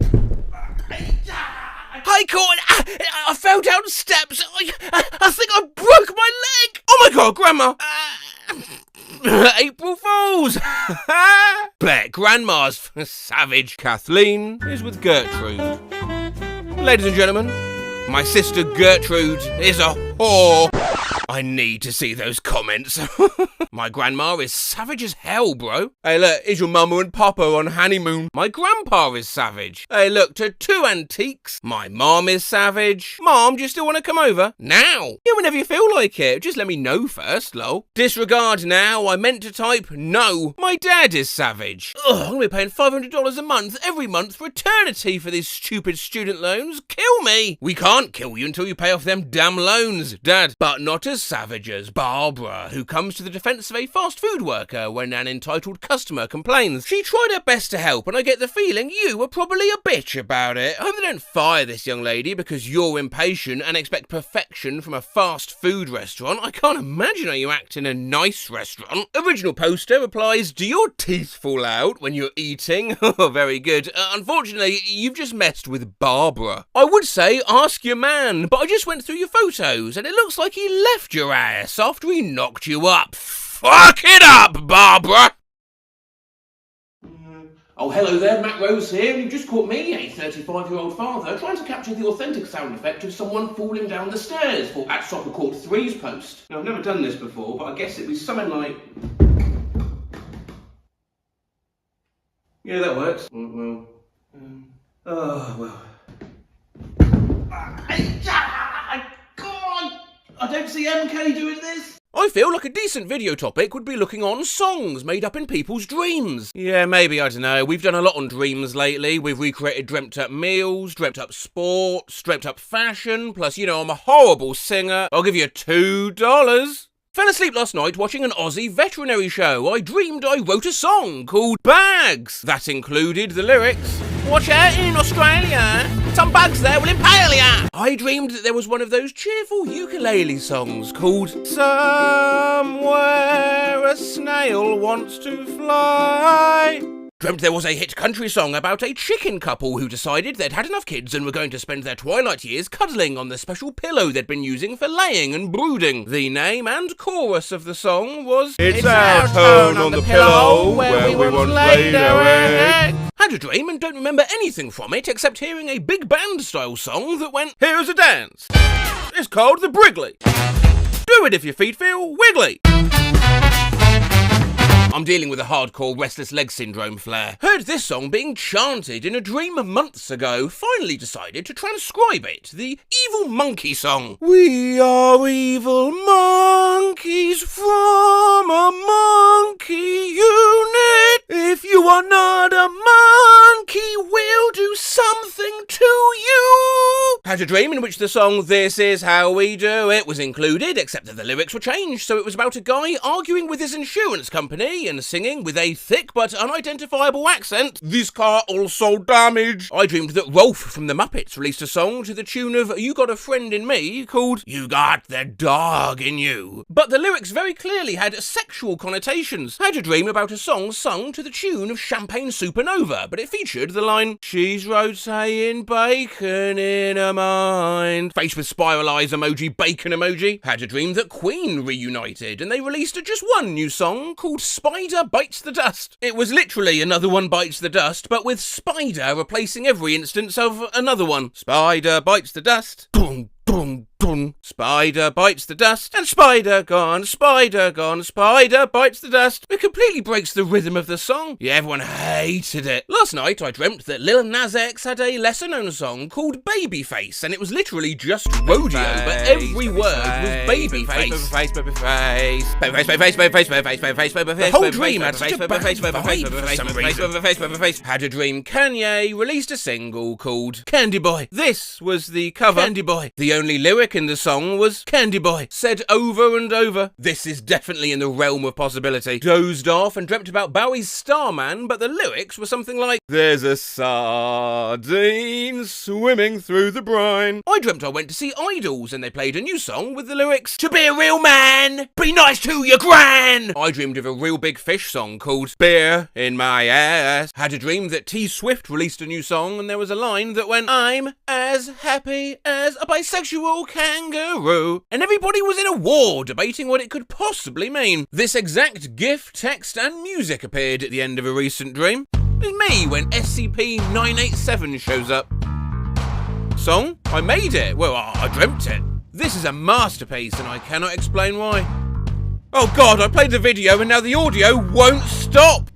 Hi, Court! I fell down steps. I think I broke my leg. Oh my God, Grandma! April Fools! Bet Grandma's savage. Kathleen is with Gertrude. Ladies and gentlemen, my sister Gertrude is a whore. I need to see those comments. My grandma is savage as hell, bro. Hey, look, is your mama and papa on honeymoon? My grandpa is savage. Hey, look, to 2 antiques. My mom is savage. Mom, do you still want to come over? Now. Yeah, whenever you feel like it. Just let me know first, lol. Disregard now. I meant to type no. My dad is savage. Ugh, I'm going to be paying $500 a month every month for eternity for these stupid student loans. Kill me. We can't kill you until you pay off them damn loans, Dad. But not as savage as Barbara, who comes to the defense of a fast food worker when an entitled customer complains. She tried her best to help, and I get the feeling you were probably a bitch about it. I hope they don't fire this young lady because you're impatient and expect perfection from a fast food restaurant. I can't imagine how you act in a nice restaurant. Original poster replies, do your teeth fall out when you're eating? Oh, very good. Unfortunately, you've just messed with Barbara. I would say ask your man, but I just went through your photos and it looks like he left your ass after he knocked you up. Fuck it up, Barbara! Oh, hello there, Matt Rose here, and you just caught me, a 35-year-old father, trying to capture the authentic sound effect of someone falling down the stairs for at Soccer Court 3's post. Now, I've never done this before, but I guess it'd be something like... Yeah, that works. Well, God! I don't see MK doing this! I feel like a decent video topic would be looking on songs made up in people's dreams. Yeah, maybe, I don't know. We've done a lot on dreams lately. We've recreated dreamt up meals, dreamt up sports, dreamt up fashion, plus, you know, I'm a horrible singer. I'll give you $2. Fell asleep last night watching an Aussie veterinary show. I dreamed I wrote a song called Bags. That included the lyrics. Watch out in Australia, some bugs there will impale ya. I dreamed that there was one of those cheerful ukulele songs called Somewhere a Snail Wants to Fly. Dreamt there was a hit country song about a chicken couple who decided they'd had enough kids and were going to spend their twilight years cuddling on the special pillow they'd been using for laying and brooding. The name and chorus of the song was It's our tone on the pillow where we once laid our egg. Had a dream and don't remember anything from it except hearing a big band style song that went, here's a dance. It's called the Brigley. Do it if your feet feel wiggly. I'm dealing with a hardcore restless leg syndrome flair. Heard this song being chanted in a dream months ago, finally decided to transcribe it. The Evil Monkey song. We are evil monkeys from a monkey unit. If you are not a monkey, we'll do something to you. Had a dream in which the song This Is How We Do It was included, except that the lyrics were changed, so it was about a guy arguing with his insurance company and singing with a thick but unidentifiable accent, this car also damaged. I dreamed that Rolf from the Muppets released a song to the tune of You Got a Friend in Me called You Got the Dog in You. But the lyrics very clearly had sexual connotations. Had a dream about a song sung to the tune of Champagne Supernova, but it featured the line, she's rotating bacon in her mind. Face with spiral eyes emoji, bacon emoji. Had a dream that Queen reunited and they released just one new song called Spider Bites the Dust. It was literally Another One Bites the Dust, but with Spider replacing every instance of another one. Spider bites the dust. Boom, boom, boom. Spider bites the dust, and spider gone, spider gone, spider bites the dust. It completely breaks the rhythm of the song. Yeah, everyone hated it. Last night I dreamt that Lil Nas X had a lesser known song called Babyface, and it was literally just rodeo, but every word was babyface. The whole dream had such a bad vibe for some reason. Had a dream Kanye released a single called Candy Boy. This was the cover. Candy Boy. The only lyric in the song was Candy Boy, said over and over. This is definitely in the realm of possibility. Dozed off and dreamt about Bowie's Starman, but the lyrics were something like, there's a sardine swimming through the brine. I dreamt I went to see Idols and they played a new song with the lyrics, to be a real man, be nice to your gran. I dreamed of a Real Big Fish song called Beer in My Ass. Had a dream that T Swift released a new song and there was a line that went, I'm as happy as a bisexual kangaroo. And everybody was in a war debating what it could possibly mean. This exact GIF, text and music appeared at the end of a recent dream. It's me when SCP-987 shows up. Song? I made it. Well, I dreamt it. This is a masterpiece and I cannot explain why. Oh god, I played the video and now the audio won't stop!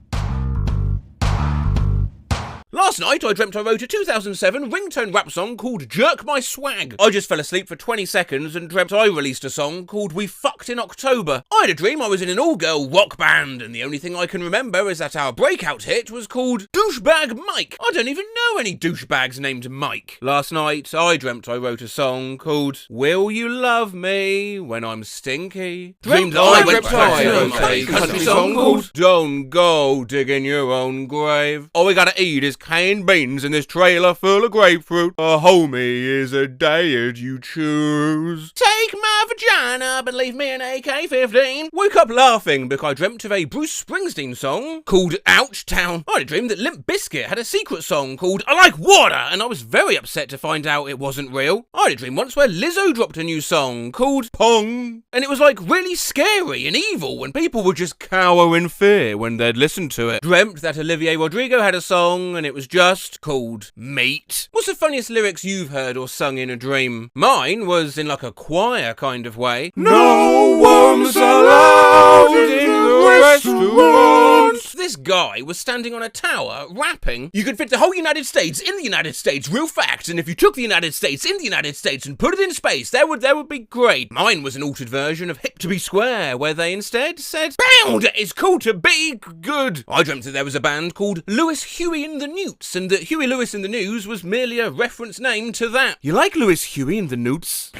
Last night I dreamt I wrote a 2007 ringtone rap song called Jerk My Swag. I just fell asleep for 20 seconds and dreamt I released a song called We Fucked in October. I had a dream I was in an all-girl rock band and the only thing I can remember is that our breakout hit was called Douchebag Mike. I don't even know any douchebags named Mike. Last night I dreamt I wrote a song called Will You Love Me When I'm Stinky. Dreamed I went to a country song called Don't Go Digging Your Own Grave. All we gotta eat is canned beans in this trailer full of grapefruit. A homie is a diet you choose. Take my vagina but leave me an AK-15. Woke up laughing because I dreamt of a Bruce Springsteen song called Ouch Town. I had a dream that Limp Bizkit had a secret song called called I Like Water, and I was very upset to find out it wasn't real. I had a dream once where Lizzo dropped a new song called Pong, and it was like really scary and evil, and people would just cower in fear when they'd listen to it. Dreamt that Olivia Rodrigo had a song, and it was just called Meat. What's the funniest lyrics you've heard or sung in a dream? Mine was in like a choir kind of way. No one's allowed in the restaurant. This guy was standing on a tower rapping, "You could fit the whole United States in the United States, real facts, and if you took the United States in the United States and put it in space, that would be great." Mine was an altered version of Hip to Be Square, where they instead said, "Bound, it's cool to be good." I dreamt that there was a band called Lewis, Huey and the Newts, and that Huey Lewis and the News was merely a reference name to that. You like Lewis, Huey and the Newts?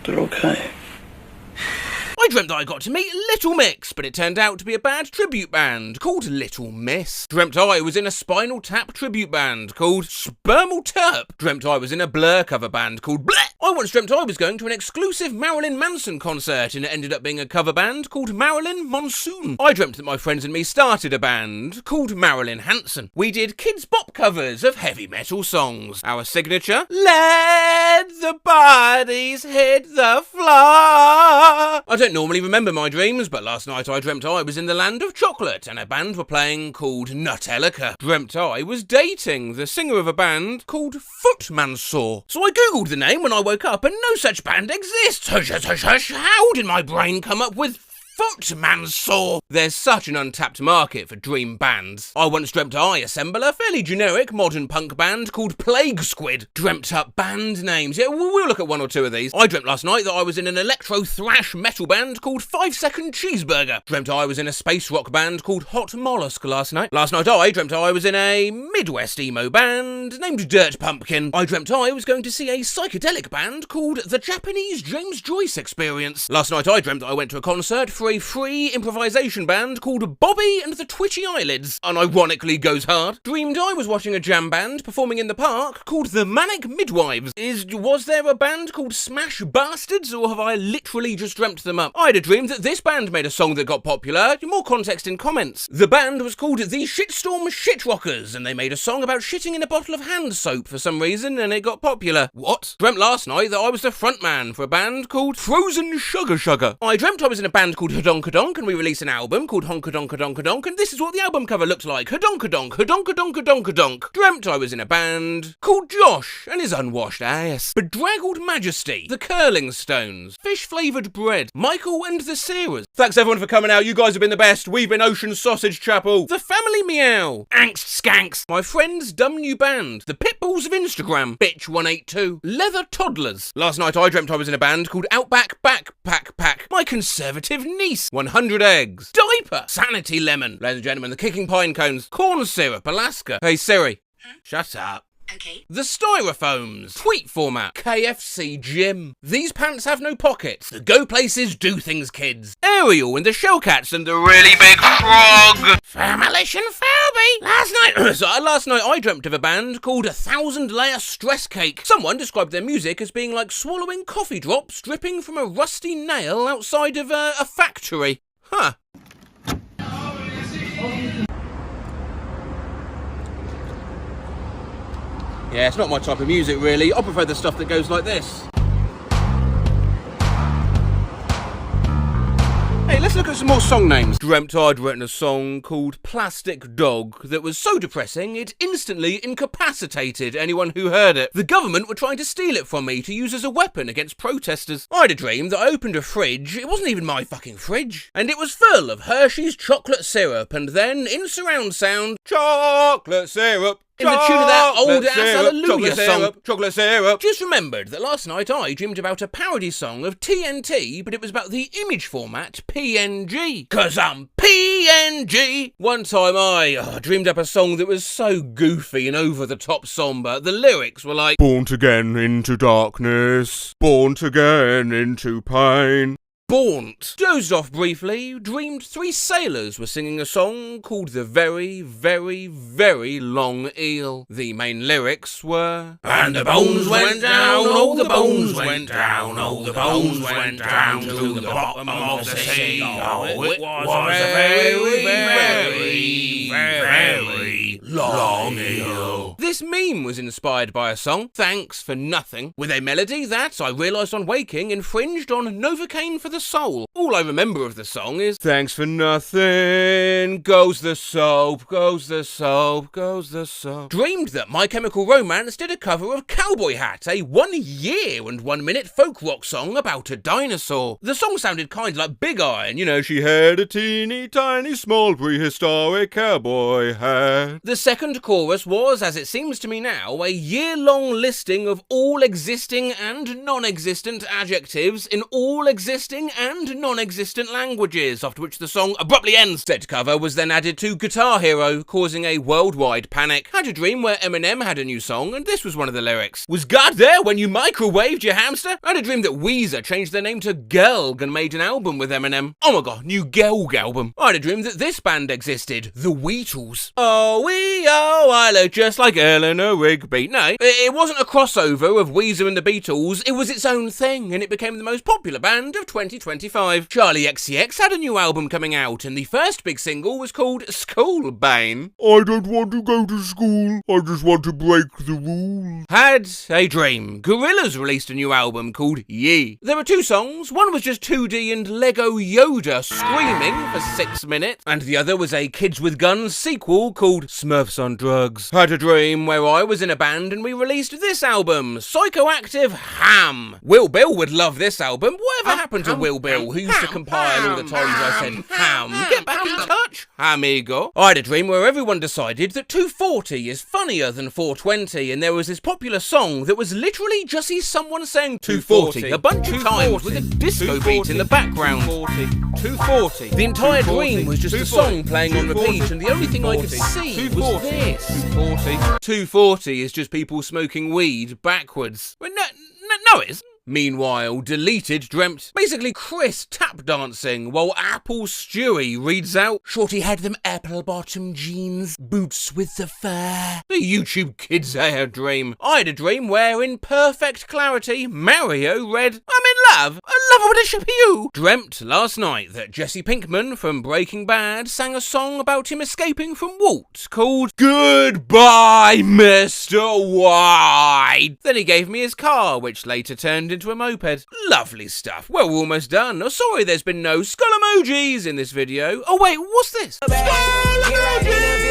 They're okay. I dreamt that I got to meet Little Mix, but it turned out to be a bad tribute band called Little Miss. Dreamt I was in a Spinal Tap tribute band called Spermal Terp. Dreamt I was in a Blur cover band called Bleh. I once dreamt I was going to an exclusive Marilyn Manson concert, and it ended up being a cover band called Marilyn Monsoon. I dreamt that my friends and me started a band called Marilyn Hanson. We did kids bop covers of heavy metal songs. Our signature, "Let the bodies hit the floor." I don't normally remember my dreams, but last night I dreamt I was in the land of chocolate and a band were playing called Nutellica. Dreamt I was dating the singer of a band called Footmansaw. So I googled the name when I woke up and no such band exists. Hush, hush, hush, hush. How did my brain come up with Footmansaw? There's such an untapped market for dream bands. I once dreamt I assemble a fairly generic modern punk band called Plague Squid. Dreamt up band names. Yeah, we'll look at one or two of these. I dreamt last night that I was in an electro thrash metal band called 5 Second Cheeseburger. Dreamt I was in a space rock band called Hot Mollusk last night. Last night I dreamt I was in a Midwest emo band named Dirt Pumpkin. I dreamt I was going to see a psychedelic band called the Japanese James Joyce Experience. Last night I dreamt that I went to a concert for a free improvisation band called Bobby and the Twitchy Eyelids, and ironically goes hard. Dreamed I was watching a jam band performing in the park called the Manic Midwives. Was there a band called Smash Bastards, or have I literally just dreamt them up? I had a dream that this band made a song that got popular. More context in comments. The band was called the Shitstorm Shit Rockers, and they made a song about shitting in a bottle of hand soap for some reason, and it got popular. What? Dreamt last night that I was the frontman for a band called Frozen Sugar Sugar. I dreamt I was in a band called Hodonkadonk, and we released an album called Honkadonkadonk, and this is what the album cover looked like. Hodonkadonk, Hodonkadonk. Dreamt I was in a band called Josh and his unwashed ass. Bedraggled Majesty, the Curling Stones, Fish Flavoured Bread, Michael and the Searers. Thanks everyone for coming out. You guys have been the best. We've been Ocean Sausage Chapel, The Family Meow, Angst Skanks, My Friend's Dumb New Band, The Pitbulls of Instagram, Bitch 182, Leather Toddlers. Last night I dreamt I was in a band called Outback Backpack Pack, My Conservative Niece, 100 Eggs, Diaper, Sanity Lemon, ladies and gentlemen, the Kicking Pine Cones, Corn Syrup, Alaska. Hey Siri. Shut up. Okay. The Styrofoams, Tweet Format, KFC Gym, These Pants Have No Pockets, The Go Places Do Things Kids, Ariel and the Shellcats and the Really Big Frog, Familation Phobie. Last night I dreamt of a band called 1,000 Layer Stress Cake. Someone described their music as being like swallowing coffee drops dripping from a rusty nail outside of a factory. Huh. Yeah, it's not my type of music really. I prefer the stuff that goes like this. Hey, let's look at some more song names. Dreamt I'd written a song called Plastic Dog that was so depressing it instantly incapacitated anyone who heard it. The government were trying to steal it from me to use as a weapon against protesters. I had a dream that I opened a fridge, it wasn't even my fucking fridge, and it was full of Hershey's chocolate syrup, and then in surround sound, chocolate syrup. In the tune of that old-ass Hallelujah song. Chocolate syrup. Just remembered that last night I dreamed about a parody song of TNT, but it was about the image format PNG. 'Cause I'm PNG. One time I dreamed up a song that was so goofy and over-the-top somber. The lyrics were like, Born again into darkness, born again into pain. Baunt. Dozed off briefly, dreamed 3 sailors were singing a song called The Very, Very, Very Long Eel. The main lyrics were, and the bones went down, oh the bones went down, oh the bones went down to the bottom of the sea. Oh, it was a very, very, very long eel. This meme was inspired by a song, Thanks for Nothing, with a melody that, I realised on waking, infringed on Novocaine for the Soul. All I remember of the song is, thanks for nothing, goes the soap, goes the soap, goes the soap. Dreamed that My Chemical Romance did a cover of Cowboy Hat, a 1 year and 1 minute folk rock song about a dinosaur. The song sounded kind of like Big Iron, you know, she had a teeny tiny small prehistoric cowboy hat. The second chorus was, as it seems to me now, a year-long listing of all existing and non-existent adjectives in all existing and non-existent languages, after which the song abruptly ends. Said cover was then added to Guitar Hero, causing a worldwide panic. Had a dream where Eminem had a new song, and this was one of the lyrics. Was God there when you microwaved your hamster? I had a dream that Weezer changed their name to Gelg and made an album with Eminem. Oh my god, new Gelg album. I had a dream that this band existed, the Weetles. I look just like Eleanor Rigby. No, it wasn't a crossover of Weezer and the Beatles, it was its own thing, and it became the most popular band of 2025. Charlie XCX had a new album coming out, and the first big single was called Schoolbane. I don't want to go to school, I just want to break the rules. Had a dream. Gorillaz released a new album called Yee. There were 2 songs, one was just 2D and Lego Yoda screaming for 6 minutes, and the other was a Kids with Guns sequel called Smurfs on Drugs. Had a dream where I was in a band and we released this album, Psychoactive Ham. Will Bill would love this album. Whatever happened to Will Bill, who used to compile all the times I said ham? Get back in touch, amigo. I had a dream where everyone decided that 240 is funnier than 420, and there was this popular song that was literally just someone saying 240 a bunch of times with a disco beat in the background. 240. The entire dream was just the song playing on repeat, and the only thing I could see was this. 240 is just people smoking weed backwards. No, it isn't. Meanwhile, Deleted dreamt basically Chris tap dancing while Apple Stewie reads out, Shorty had them apple bottom jeans, boots with the fur. The YouTube kids had a dream. I had a dream where, in perfect clarity, Mario read, I'm in love, I love what it should be you. Dreamt last night that Jesse Pinkman from Breaking Bad sang a song about him escaping from Walt called Goodbye, Mr. White. Then he gave me his car, which later turned into a moped. Lovely stuff. Well, we're almost done. Oh, sorry there's been no skull emojis in this video. Oh wait, what's this? Skull emoji!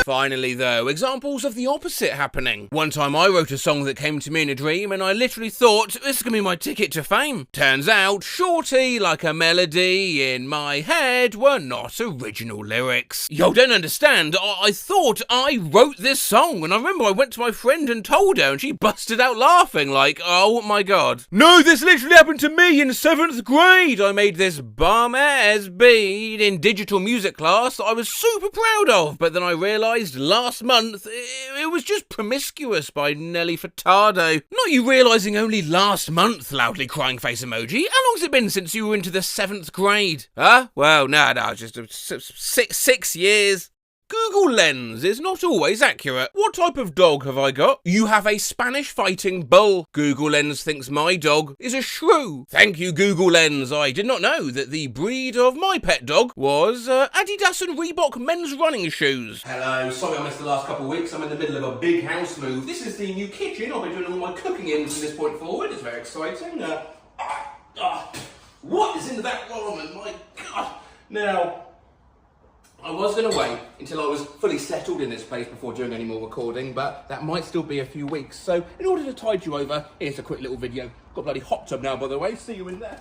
Finally though, examples of the opposite happening. One time I wrote a song that came to me in a dream and I literally thought, this is gonna be my ticket to fame. Turns out, Shorty like a melody in my head were not original lyrics. Yo, don't understand, I thought I wrote this song, and I remember I went to my friend and told her and she busted out laughing like, oh my god. No, this literally happened to me in 7th grade. I made this bum-ass beat in digital music class that I was super proud of, but then I realised last month it was just Promiscuous by Nelly Furtado. Not you realising only last month, loudly crying face emoji. How long's it been since you were into the 7th grade? Huh? Well, no, just 6 years. Google Lens is not always accurate. What type of dog have I got? You have a Spanish fighting bull. Google Lens thinks my dog is a shrew. Thank you, Google Lens. I did not know that the breed of my pet dog was Adidas and Reebok men's running shoes. Hello, sorry I missed the last couple of weeks. I'm in the middle of a big house move. This is the new kitchen. I'll be doing all my cooking in from this point forward. It's very exciting. What is in that ramen? My God. Now, I was going to wait until I was fully settled in this place before doing any more recording, but that might still be a few weeks. So, in order to tide you over, here's a quick little video. Got a bloody hot tub now, by the way. See you in there.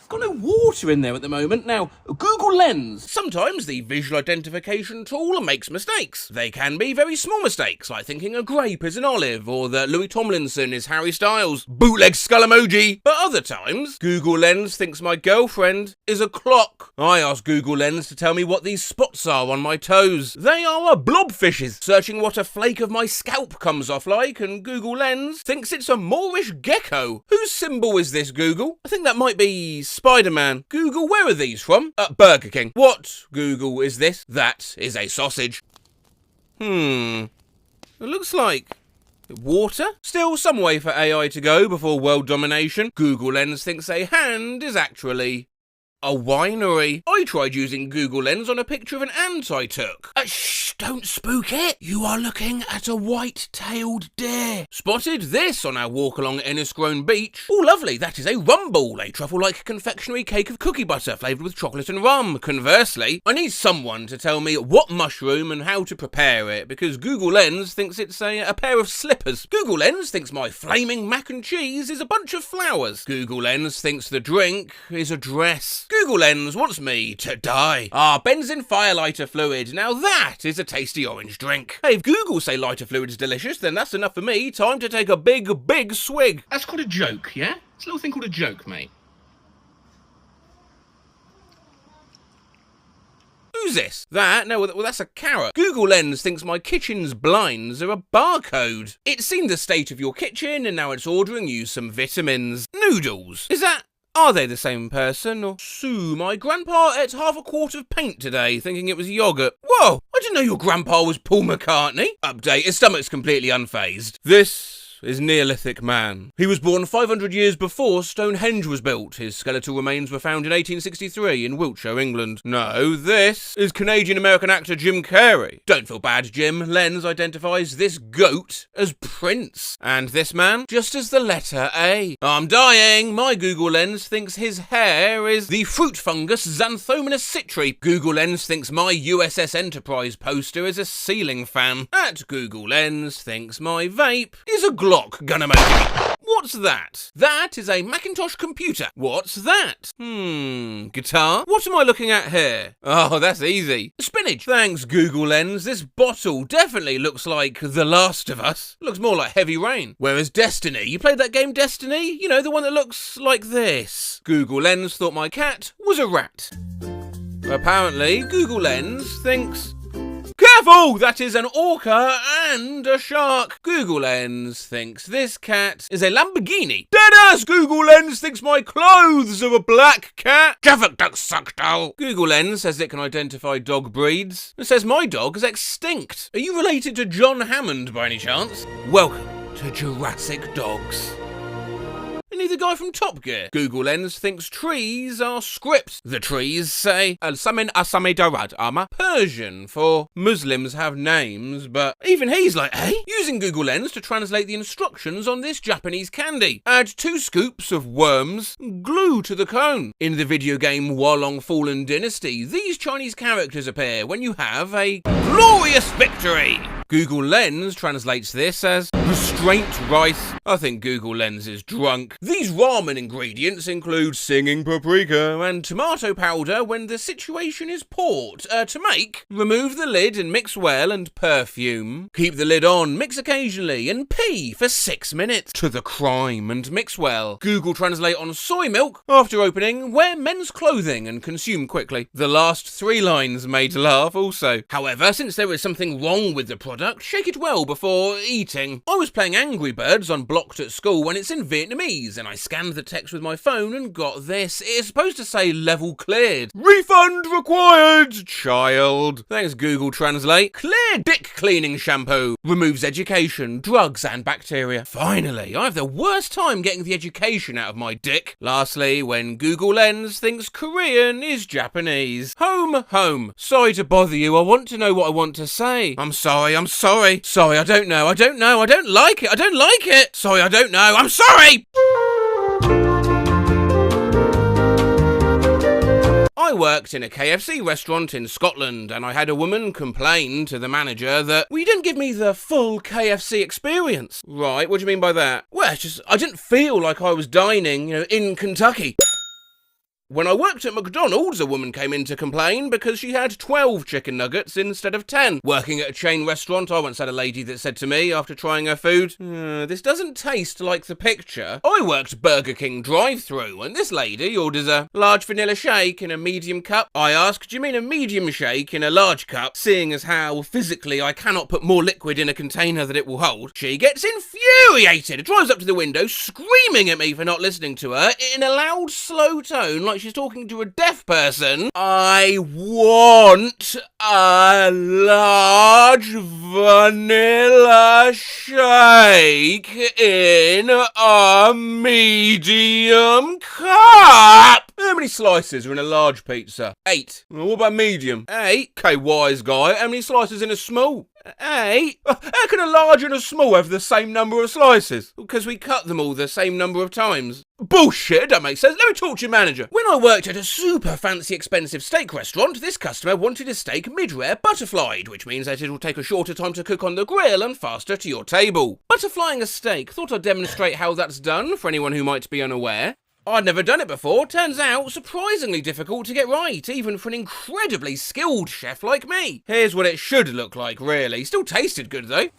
Got no water in there at the moment. Now, Google Lens. Sometimes the visual identification tool makes mistakes. They can be very small mistakes, like thinking a grape is an olive, or that Louis Tomlinson is Harry Styles. Bootleg skull emoji. But other times, Google Lens thinks my girlfriend is a clock. I asked Google Lens to tell me what these spots are on my toes. They are blobfishes. Searching what a flake of my scalp comes off like, and Google Lens thinks it's a Moorish gecko. Whose symbol is this, Google? I think that might be Spider-Man. Google, where are these from? Burger King. What, Google, is this? That is a sausage. It looks like water? Still some way for AI to go before world domination. Google Lens thinks a hand is actually A winery. I tried using Google Lens on a picture of an ant I took. Shh, don't spook it. You are looking at a white-tailed deer. Spotted this on our walk along Enniscrone Beach. Oh, lovely, that is a rumble, a truffle-like confectionery cake of cookie butter flavoured with chocolate and rum. Conversely, I need someone to tell me what mushroom and how to prepare it, because Google Lens thinks it's a pair of slippers. Google Lens thinks my flaming mac and cheese is a bunch of flowers. Google Lens thinks the drink is a dress. Google Lens wants me to die. Benzene firelighter fluid. Now that is a tasty orange drink. Hey, if Google say lighter fluid is delicious, then that's enough for me. Time to take a big swig. That's called a joke, yeah? It's a little thing called a joke, mate. Who's this? That? No, well, that's a carrot. Google Lens thinks my kitchen's blinds are a barcode. It's seen the state of your kitchen and now it's ordering you some vitamins. Noodles. Are they the same person? Or Sue, my grandpa ate half a quart of paint today, thinking it was yogurt. Whoa, I didn't know your grandpa was Paul McCartney. Update, his stomach's completely unfazed. This is Neolithic man. He was born 500 years before Stonehenge was built. His skeletal remains were found in 1863 in Wiltshire, England. No, this is Canadian-American actor Jim Carrey. Don't feel bad, Jim. Lens identifies this goat as Prince. And this man, just as the letter A. I'm dying. My Google Lens thinks his hair is the fruit fungus Xanthominus citri. Google Lens thinks my USS Enterprise poster is a ceiling fan. At Google Lens thinks my vape is a Glock gonna make it. What's that? That is a Macintosh computer. What's that? Guitar? What am I looking at here? Oh, that's easy. Spinach. Thanks, Google Lens. This bottle definitely looks like The Last of Us. Looks more like Heavy Rain. Whereas Destiny, you played that game Destiny? You know, the one that looks like this. Google Lens thought my cat was a rat. Apparently, Google Lens thinks... Careful! That is an orca and a shark. Google Lens thinks this cat is a Lamborghini. Deadass! Google Lens thinks my clothes are a black cat. Google Lens says it can identify dog breeds. It says my dog is extinct. Are you related to John Hammond by any chance? Welcome to Jurassic Dogs. Any the guy from Top Gear. Google Lens thinks trees are scripts. The trees say Al-Samin Asami Darad Ama. Persian for Muslims have names, but even he's like, hey? Using Google Lens to translate the instructions on this Japanese candy. Add 2 scoops of worms, glue to the cone. In the video game Wolong Fallen Dynasty, these Chinese characters appear when you have a glorious victory. Google Lens translates this as restraint rice. I think Google Lens is drunk. These ramen ingredients include singing paprika and tomato powder when the situation is port. To make, remove the lid and mix well and perfume. Keep the lid on, mix occasionally and pee for 6 minutes. To the crime and mix well. Google Translate on soy milk. After opening, wear men's clothing and consume quickly. The last 3 lines made laugh also. However, since there is something wrong with the product, shake it well before eating. I was playing Angry Birds on Blocked at school when it's in Vietnamese, and I scanned the text with my phone and got this. It's supposed to say level cleared. Refund required, child. Thanks, Google Translate. Clear dick cleaning shampoo. Removes education, drugs, and bacteria. Finally, I have the worst time getting the education out of my dick. Lastly, when Google Lens thinks Korean is Japanese. Home. Sorry to bother you. I want to know what I want to say. I'm sorry. Sorry, I don't know. I don't like it. Sorry, I don't know. I'm sorry! I worked in a KFC restaurant in Scotland and I had a woman complain to the manager that we didn't give me the full KFC experience. Right, what do you mean by that? Well, it's just, I didn't feel like I was dining, in Kentucky. When I worked at McDonald's, a woman came in to complain because she had 12 chicken nuggets instead of 10. Working at a chain restaurant, I once had a lady that said to me after trying her food, this doesn't taste like the picture. I worked Burger King drive-thru and this lady orders a large vanilla shake in a medium cup. I asked, do you mean a medium shake in a large cup? Seeing as how physically I cannot put more liquid in a container that it will hold, she gets infuriated, drives up to the window, screaming at me for not listening to her in a loud, slow tone like like she's talking to a deaf person. I want a large vanilla shake in a medium cup. How many slices are in a large pizza? 8. Well, what about medium? 8. Okay, wise guy. How many slices in a small? 8. How can a large and a small have the same number of slices? Because we cut them all the same number of times. Bullshit, that makes sense. Let me talk to your manager. When I worked at a super fancy expensive steak restaurant, this customer wanted a steak mid-rare butterflied, which means that it will take a shorter time to cook on the grill and faster to your table. Butterflying a steak, thought I'd demonstrate how that's done for anyone who might be unaware. I'd never done it before. Turns out, surprisingly difficult to get right, even for an incredibly skilled chef like me. Here's what it should look like, really. Still tasted good, though.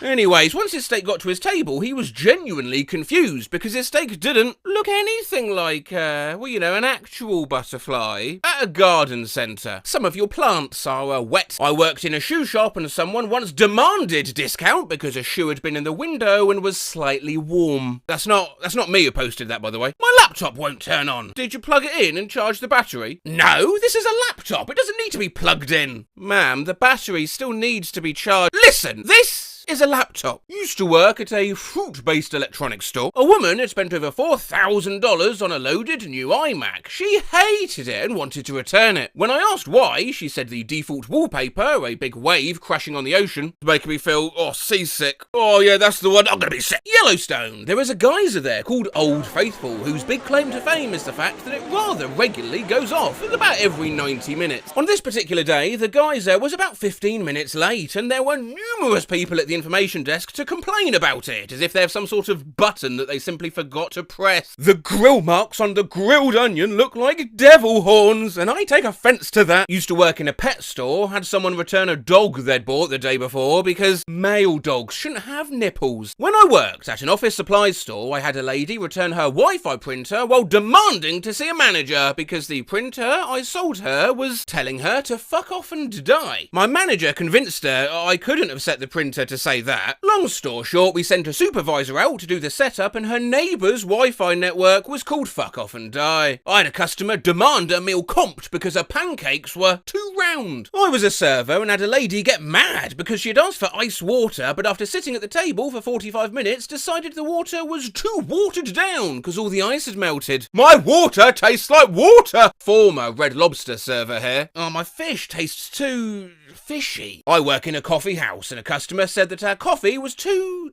Anyways, once his steak got to his table, he was genuinely confused because his steak didn't look anything like, well, you know, an actual butterfly at a garden centre. Some of your plants are wet. I worked in a shoe shop and someone once demanded discount because a shoe had been in the window and was slightly warm. That's not me who posted that, by the way. My laptop won't turn on. Did you plug it in and charge the battery? No, this is a laptop. It doesn't need to be plugged in. Ma'am, the battery still needs to be charged. Listen, this is a laptop. Used to work at a fruit-based electronics store. A woman had spent over $4,000 on a loaded new iMac. She hated it and wanted to return it. When I asked why, she said the default wallpaper, a big wave crashing on the ocean, making me feel, seasick. Oh yeah, that's the one, I'm gonna be sick. Yellowstone. There is a geyser there called Old Faithful, whose big claim to fame is the fact that it rather regularly goes off at about every 90 minutes. On this particular day, the geyser was about 15 minutes late, and there were numerous people at the information desk to complain about it, as if they have some sort of button that they simply forgot to press. The grill marks on the grilled onion look like devil horns, and I take offence to that. Used to work in a pet store, had someone return a dog they'd bought the day before because male dogs shouldn't have nipples. When I worked at an office supplies store, I had a lady return her Wi-Fi printer while demanding to see a manager because the printer I sold her was telling her to fuck off and die. My manager convinced her I couldn't have set the printer to say that. Long story short, we sent a supervisor out to do the setup and her neighbour's Wi-Fi network was called fuck off and die. I had a customer demand a meal comped because her pancakes were too round. I was a server and had a lady get mad because she'd asked for ice water, but after sitting at the table for 45 minutes decided the water was too watered down because all the ice had melted. My water tastes like water! Former Red Lobster server here. Oh, my fish tastes too fishy. I work in a coffee house and a customer said that our coffee was too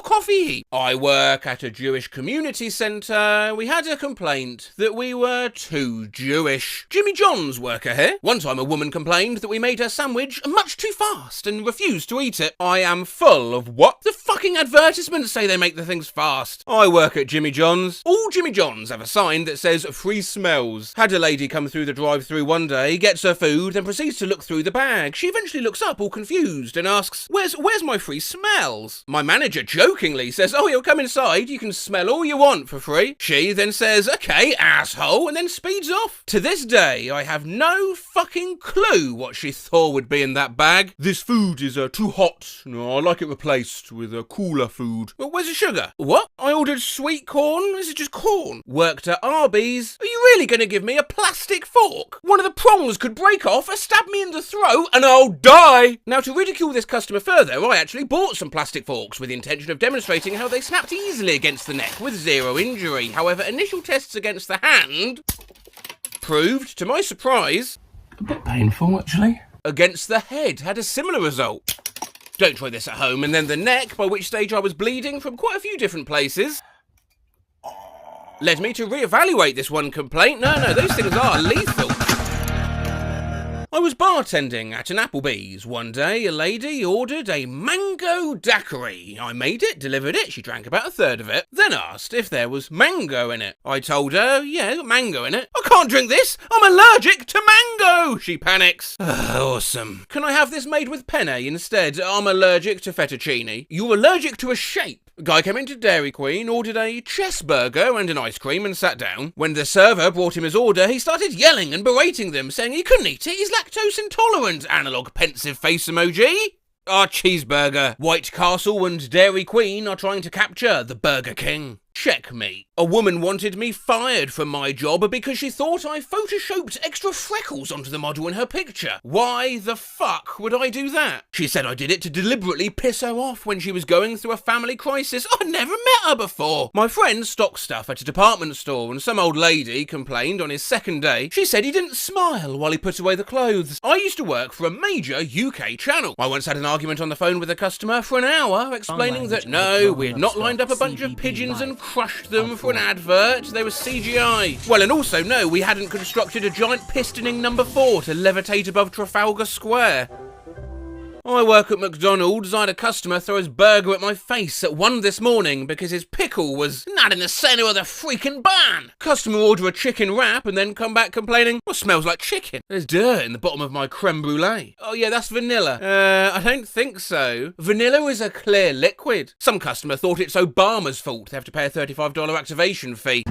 coffee. I work at a Jewish community centre. We had a complaint that we were too Jewish. Jimmy John's worker here. One time a woman complained that we made her sandwich much too fast and refused to eat it. I am full of what? The fucking advertisements say they make the things fast. I work at Jimmy John's. All Jimmy John's have a sign that says free smells. Had a lady come through the drive-thru one day, gets her food, then proceeds to look through the bag. She eventually looks up all confused and asks, where's my free smells? My manager jokingly says, oh, you'll come inside, you can smell all you want for free. She then says, okay, asshole, and then speeds off. To this day, I have no fucking clue what she thought would be in that bag. This food is too hot. No, I like it replaced with a cooler food. Well, where's the sugar? What? I ordered sweet corn? This is just corn. Worked at Arby's. Are you really going to give me a plastic fork? One of the prongs could break off, stab me in the throat, and I'll die. Now, to ridicule this customer further, I actually bought some plastic forks with the intention of demonstrating how they snapped easily against the neck with zero injury. However, initial tests against the hand proved, to my surprise, a bit painful, actually. Against the head had a similar result. Don't try this at home. And then the neck, by which stage I was bleeding from quite a few different places, led me to reevaluate this one complaint. No, those things are lethal. I was bartending at an Applebee's. One day, a lady ordered a mango daiquiri. I made it, delivered it, she drank about a third of it, then asked if there was mango in it. I told her, yeah, got mango in it. I can't drink this, I'm allergic to mango! She panics. Awesome. Can I have this made with penne instead? I'm allergic to fettuccine. You're allergic to a shape. A guy came into Dairy Queen, ordered a chess burger and an ice cream and sat down. When the server brought him his order, he started yelling and berating them, saying he couldn't eat it, he's lactose intolerant. Analog pensive face emoji. Our cheeseburger. White Castle and Dairy Queen are trying to capture the Burger King. Checkmate. A woman wanted me fired from my job because she thought I photoshopped extra freckles onto the model in her picture. Why the fuck would I do that? She said I did it to deliberately piss her off when she was going through a family crisis. I'd never met her before. My friend stocked stuff at a department store and some old lady complained on his second day. She said he didn't smile while he put away the clothes. I used to work for a major UK channel. I once had an argument on the phone with a customer for an hour explaining that no, we had not lined up a bunch of pigeons and crushed them for an advert. They were CGI. Well, and also no, we hadn't constructed a giant pistoning number 4 to levitate above Trafalgar Square. I work at McDonald's. I had a customer throw his burger at my face at 1 this morning because his pickle was not in the centre of the freaking bun. Customer order a chicken wrap and then come back complaining, well, smells like chicken. There's dirt in the bottom of my creme brulee. Oh yeah, that's vanilla. I don't think so. Vanilla is a clear liquid. Some customer thought it's Obama's fault. They have to pay a $35 activation fee.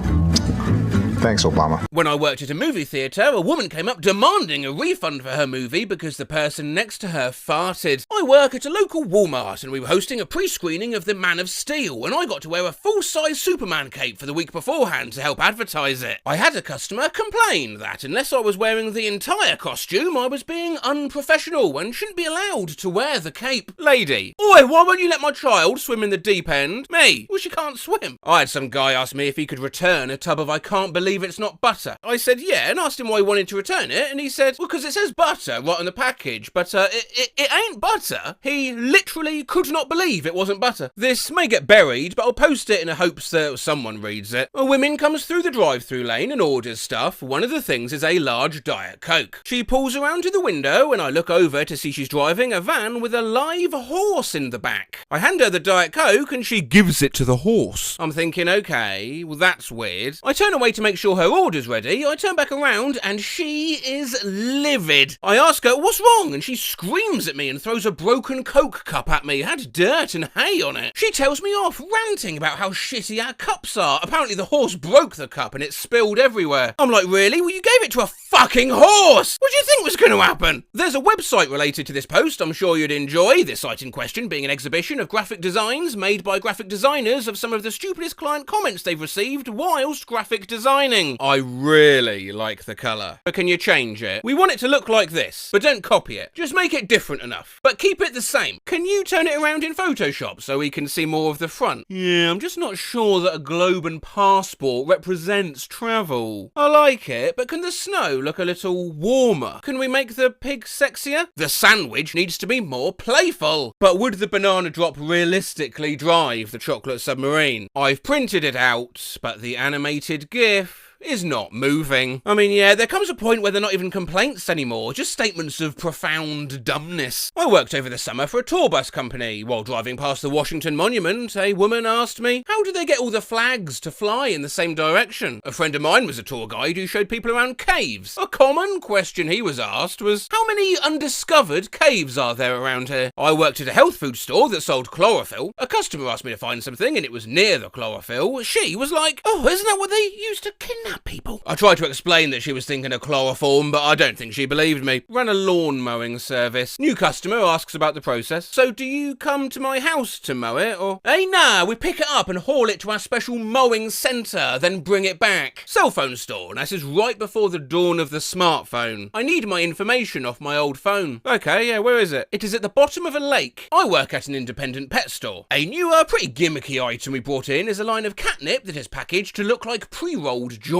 Thanks, Obama. When I worked at a movie theatre, a woman came up demanding a refund for her movie because the person next to her farted. I work at a local Walmart and we were hosting a pre-screening of The Man of Steel and I got to wear a full-size Superman cape for the week beforehand to help advertise it. I had a customer complain that unless I was wearing the entire costume, I was being unprofessional and shouldn't be allowed to wear the cape. Lady, oi, why won't you let my child swim in the deep end? Me? Well, she can't swim. I had some guy ask me if he could return a tub of I can't believe it's not butter. I said yeah and asked him why he wanted to return it and he said, well, because it says butter right on the package, but it ain't butter. He literally could not believe it wasn't butter. This may get buried, but I'll post it in the hopes that someone reads it. A woman comes through the drive-through lane and orders stuff. One of the things is a large Diet Coke. She pulls around to the window and I look over to see she's driving a van with a live horse in the back. I hand her the Diet Coke and she gives it to the horse. I'm thinking, okay, well that's weird. I turn away to make sure her order's ready. I turn back around and she is livid. I ask her, what's wrong? And she screams at me and throws a broken Coke cup at me. It had dirt and hay on it. She tells me off, ranting about how shitty our cups are. Apparently the horse broke the cup and it spilled everywhere. I'm like, really? Well, you gave it to a fucking horse! What do you think was going to happen? There's a website related to this post I'm sure you'd enjoy. This site in question being an exhibition of graphic designs made by graphic designers of some of the stupidest client comments they've received whilst graphic designing. I really like the colour. But can you change it? We want it to look like this, but don't copy it. Just make it different enough, but keep it the same. Can you turn it around in Photoshop so we can see more of the front? Yeah, I'm just not sure that a globe and passport represents travel. I like it, but can the snow look a little warmer? Can we make the pig sexier? The sandwich needs to be more playful. But would the banana drop realistically drive the chocolate submarine? I've printed it out, but the animated GIF is not moving. I mean, yeah, there comes a point where they're not even complaints anymore, just statements of profound dumbness. I worked over the summer for a tour bus company. While driving past the Washington Monument, a woman asked me, how do they get all the flags to fly in the same direction? A friend of mine was a tour guide who showed people around caves. A common question he was asked was, how many undiscovered caves are there around here? I worked at a health food store that sold chlorophyll. A customer asked me to find something and it was near the chlorophyll. She was like, oh, isn't that what they used to kidnap people? I tried to explain that she was thinking of chloroform, but I don't think she believed me. Ran a lawn mowing service. New customer asks about the process. So do you come to my house to mow it, or? Hey, nah, we pick it up and haul it to our special mowing centre, then bring it back. Cell phone store, and this is right before the dawn of the smartphone. I need my information off my old phone. Okay, yeah, where is it? It is at the bottom of a lake. I work at an independent pet store. A new, pretty gimmicky item we brought in is a line of catnip that is packaged to look like pre-rolled joints.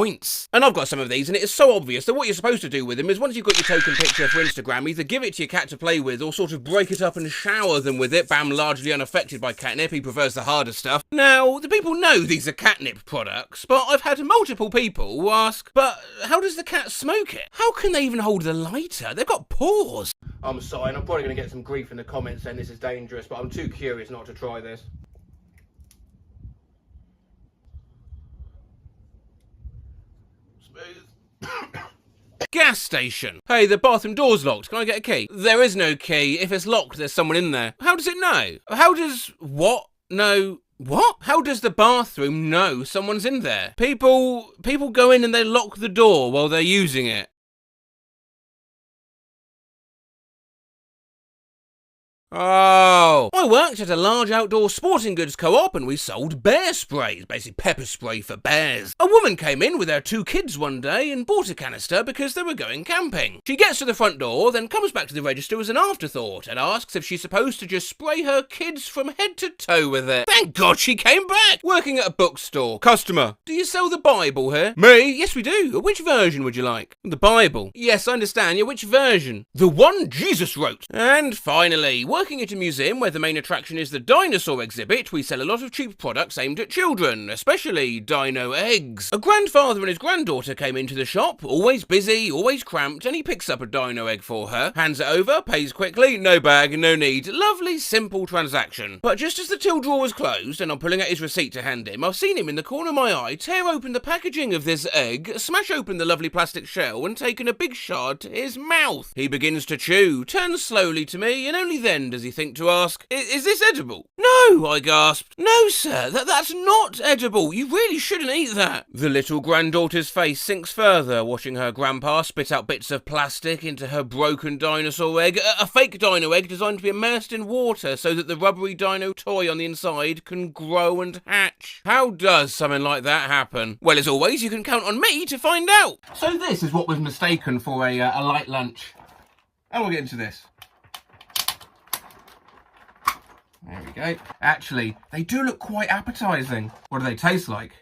And I've got some of these and it is so obvious that what you're supposed to do with them is once you've got your token picture for Instagram, either give it to your cat to play with or sort of break it up and shower them with it. Bam, largely unaffected by catnip, he prefers the harder stuff. Now, the people know these are catnip products, but I've had multiple people ask, but how does the cat smoke it? How can they even hold the lighter? They've got paws. I'm sorry, and I'm probably going to get some grief in the comments saying this is dangerous, but I'm too curious not to try this. Gas station. Hey, the bathroom door's locked. Can I get a key? There is no key. If it's locked, there's someone in there. How does it know? How does what know? What? How does the bathroom know someone's in there? People go in and they lock the door while they're using it. Oh, I worked at a large outdoor sporting goods co-op and we sold bear sprays, basically pepper spray for bears. A woman came in with her 2 kids one day and bought a canister because they were going camping. She gets to the front door, then comes back to the register as an afterthought and asks if she's supposed to just spray her kids from head to toe with it. Thank God she came back! Working at a bookstore. Customer, do you sell the Bible here? Me? Yes, we do. Which version would you like? The Bible. Yes, I understand. Yeah, which version? The one Jesus wrote. And finally, working at a museum where the main attraction is the dinosaur exhibit, we sell a lot of cheap products aimed at children, especially dino eggs. A grandfather and his granddaughter came into the shop, always busy, always cramped, and he picks up a dino egg for her, hands it over, pays quickly, no bag, no need. Lovely, simple transaction. But just as the till drawer was closed and I'm pulling out his receipt to hand him, I've seen him in the corner of my eye tear open the packaging of this egg, smash open the lovely plastic shell, and taken a big shard to his mouth. He begins to chew, turns slowly to me, and only then does he think to ask, is this edible? No, I gasped. No, sir, that's not edible. You really shouldn't eat that. The little granddaughter's face sinks further, watching her grandpa spit out bits of plastic into her broken dinosaur egg, a fake dino egg designed to be immersed in water so that the rubbery dino toy on the inside can grow and hatch. How does something like that happen? Well, as always, you can count on me to find out. So this is what was mistaken for a light lunch. And we'll get into this. There we go. Actually, they do look quite appetizing. What do they taste like?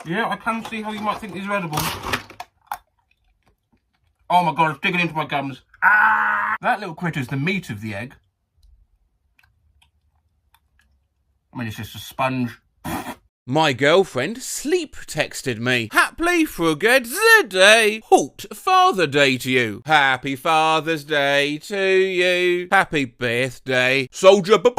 Yeah, I can see how you might think these are edible. Oh my God, it's digging into my gums. Ah! That little critter's the meat of the egg. I mean, it's just a sponge. My girlfriend sleep texted me. Happily forget the day. Halt Father Day to you. Happy Father's Day to you. Happy birthday, soldier boy.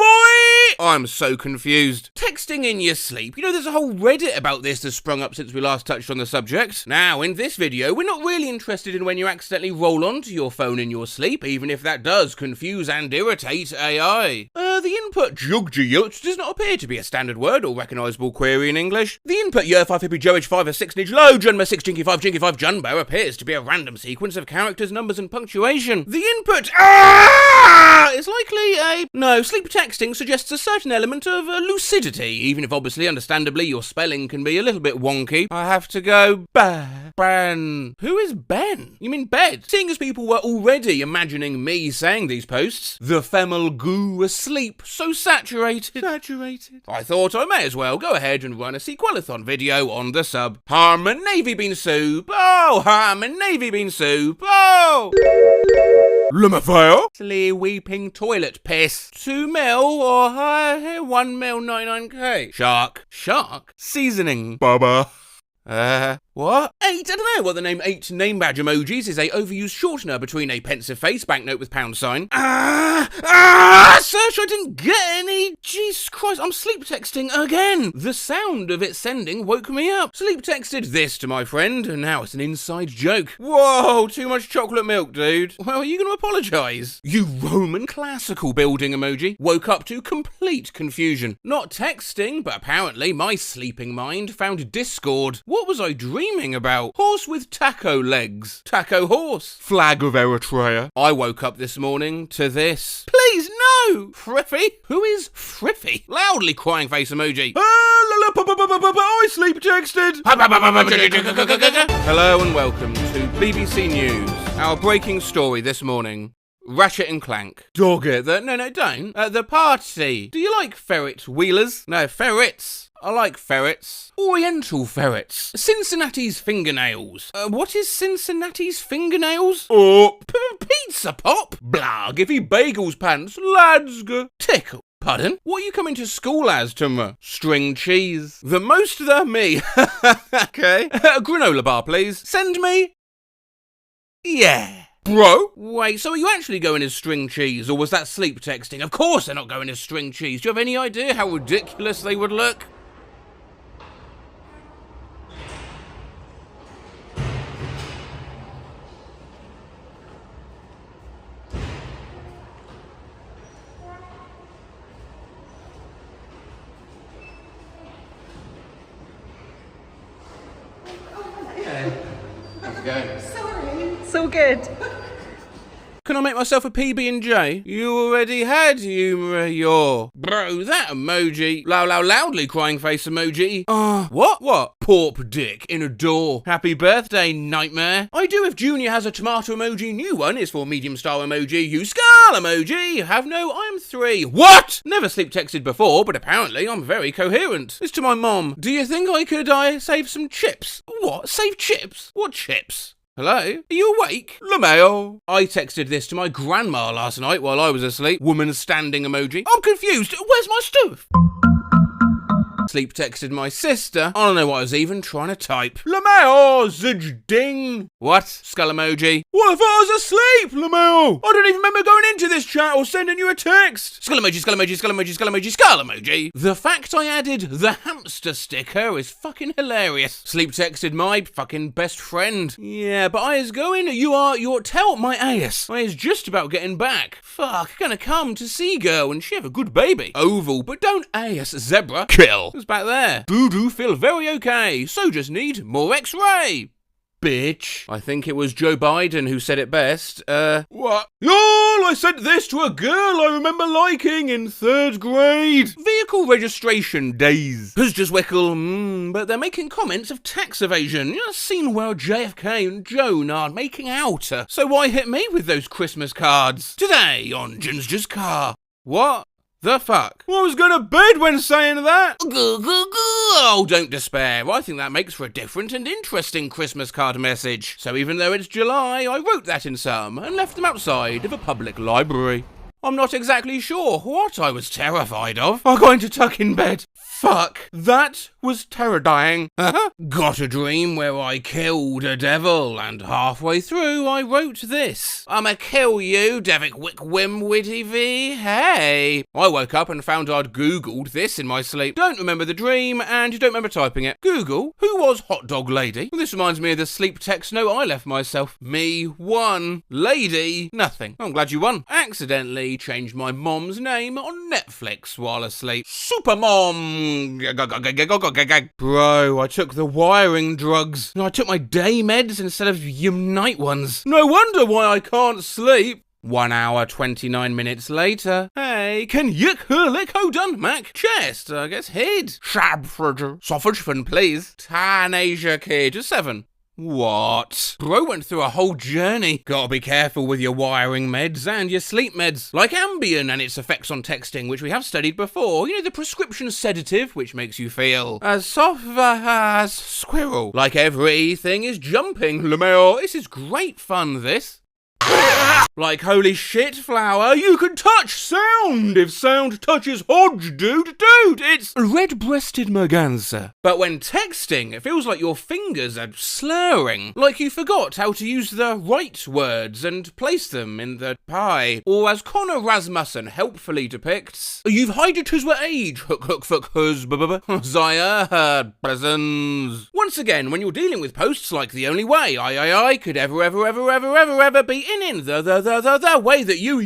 I'm so confused. Texting in your sleep. You know, there's a whole Reddit about this that's sprung up since we last touched on the subject. Now, in this video, we're not really interested in when you accidentally roll onto your phone in your sleep, even if that does confuse and irritate AI. The input jugjayut does not appear to be a standard word or recognisable query in English. The input year 5 hippie joage 5 a 6 nidge low junma 6 jinky 5 junbo appears to be a random sequence of characters, numbers and punctuation. The input is likely a... No, sleep texting suggests a certain element of lucidity, even if obviously, understandably, your spelling can be a little bit wonky. I have to go Ben. Who is Ben? You mean bed? Seeing as people were already imagining me saying these posts, the femal goo asleep, so saturated. I thought I may as well go ahead and run a sequelathon video on the sub. Harmon Navy bean soup. Oh, Harmon Navy bean soup. Oh. Lumafire? Slee weeping toilet piss. 2 mil or 1 mil 99k. Shark? Seasoning. Baba. What? 8? I don't know what the name 8 name badge emojis is a overused shortener between a pensive face banknote with pound sign. Search, I didn't get any. Jesus Christ, I'm sleep texting again. The sound of it sending woke me up. Sleep texted this to my friend, and now it's an inside joke. Whoa, too much chocolate milk, dude. Well, are you going to apologise? You Roman classical building emoji. Woke up to complete confusion. Not texting, but apparently my sleeping mind found Discord. What was I dreaming about? Horse with taco legs. Taco horse. Flag of Eritrea. I woke up this morning to this. Please, no! Friffy? Who is Friffy? Loudly crying face emoji. I sleep texted. Hello and welcome to BBC News. Our breaking story this morning. Ratchet and Clank. Dog it. No, don't. The party. Do you like ferret wheelers? No, ferrets. I like ferrets. Oriental ferrets. Cincinnati's fingernails. What is Cincinnati's fingernails? Oh, pizza pop. Blah, give you bagels pants. Lads go. Tickle. Pardon? What are you coming to school as, Tumma? String cheese. The most the me. Okay. Granola bar, please. Send me. Yeah. Bro? Wait, so are you actually going as string cheese, or was that sleep texting? Of course they're not going as string cheese. Do you have any idea how ridiculous they would look? again. Sorry. So good. Can I make myself a PB&J? You already had your... Bro, that emoji. Loudly crying face emoji. What? Porp dick in a door. Happy birthday, nightmare. I do if Junior has a tomato emoji. New one is for medium star emoji. You skull emoji. Have no, I'm 3. What? Never sleep texted before, but apparently I'm very coherent. It's to my mom. Do you think I could, save some chips? What? Save chips? What chips? Hello? Are you awake? LeMayo. I texted this to my grandma last night while I was asleep. Woman standing emoji. I'm confused. Where's my stuff? Sleep texted my sister. I don't know what I was even trying to type. LeMayo, zidge ding. What? Skull emoji. What if I was asleep, LeMayo? I don't even remember going into this chat or sending you a text. Skull emoji, skull emoji, skull emoji, skull emoji, skull emoji. The fact I added the hamster sticker is fucking hilarious. Sleep texted my fucking best friend. Yeah, but I is going, you're tell my ass. I is just about getting back. Fuck, gonna come to see girl and she have a good baby. Oval, but don't ass zebra. Kill. Who's back there? Voodoo feel very okay, so just need more X-ray. Bitch. I think it was Joe Biden who said it best. What? Y'all, I sent this to a girl I remember liking in 3rd grade. Vehicle registration days. Who's just wickle, but they're making comments of tax evasion. You know, scene where JFK and Joan are making out. So why hit me with those Christmas cards? Today on Ginger's Car. What? The fuck? I was going to bed when saying that. Oh, don't despair. I think that makes for a different and interesting Christmas card message. So even though it's July, I wrote that in some and left them outside of a public library. I'm not exactly sure what I was terrified of. I'm going to tuck in bed. Fuck, that was terrifying. Got a dream where I killed a devil, and halfway through I wrote this. I'ma kill you, Devick Wick Wim Witty V. Hey. I woke up and found I'd Googled this in my sleep. Don't remember the dream, and you don't remember typing it. Google, who was Hot Dog Lady? Well, this reminds me of the sleep text note I left myself. Me, won. Lady, nothing. I'm glad you won. Accidentally changed my mom's name on Netflix while asleep. Super Mom. Bro, I took the wiring drugs. I took my day meds instead of your night ones. No wonder why I can't sleep. 1 hour, 29 minutes later. Hey, can you lick ho done, Mac? Chest, I guess head. Shabford. Sausage fin, please. Tanasia kid, 7. What? Bro went through a whole journey. Gotta be careful with your wiring meds and your sleep meds. Like Ambien and its effects on texting, which we have studied before. You know, the prescription sedative, which makes you feel as soft as squirrel. Like everything is jumping, LeMayo. This is great fun, this. Like holy shit, Flower, you can touch sound if sound touches Hodge, dude. It's red-breasted merganser. But when texting, it feels like your fingers are slurring, like you forgot how to use the right words and place them in the pie. Or as Connor Rasmussen helpfully depicts, you've hided his age, hook, Zaya heard presents. Once again, when you're dealing with posts like the only way I could ever be in the way that you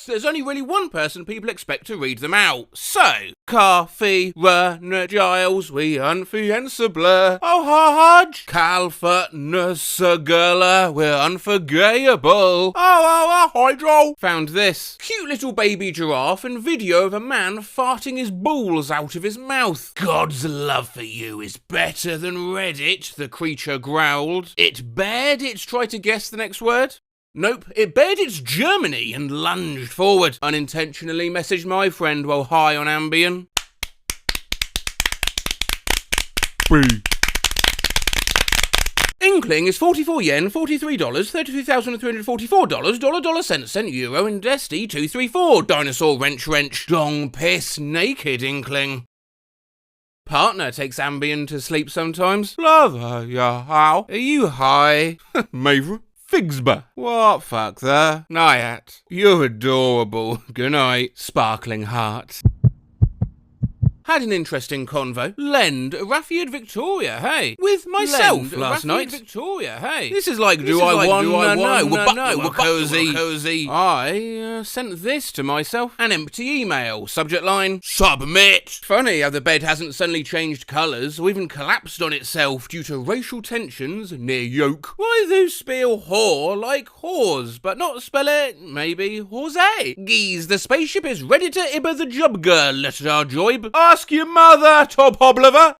there's only really one person people expect to read them out. So, Coffee, Giles, we unfianceable. Oh, Hodge, Calfa, Nussagula, we're unforgettable. Oh, Hydro. Found this. Cute little baby giraffe and video of a man farting his balls out of his mouth. God's love for you is better than Reddit, the creature growled. It bared its try to guess the next word. Nope, it bared its Germany and lunged forward. Unintentionally messaged my friend while high on Ambien. Inkling is 44 yen, $43, $33,344, $cent, euro, and Desti 234. Dinosaur wrench, dong piss, naked Inkling. Partner takes Ambien to sleep sometimes. Lover, yeah, how? Are you high? Maverick. Figsba. What fuck there? Night. You're adorable. Good night. Sparkling heart. Had an interesting convo. Lend Raffiad Victoria, hey. With myself last night. Victoria, hey. This is like, do I want to know? Cozy. I sent this to myself. An empty email. Subject line, submit. Funny how the bed hasn't suddenly changed colours or even collapsed on itself due to racial tensions near yoke. Why do spell whore like whores, but not spell it, maybe, Jose? Geez, the spaceship is ready to ibber the job girl, let our joib. Ask your mother, Top Hobliver.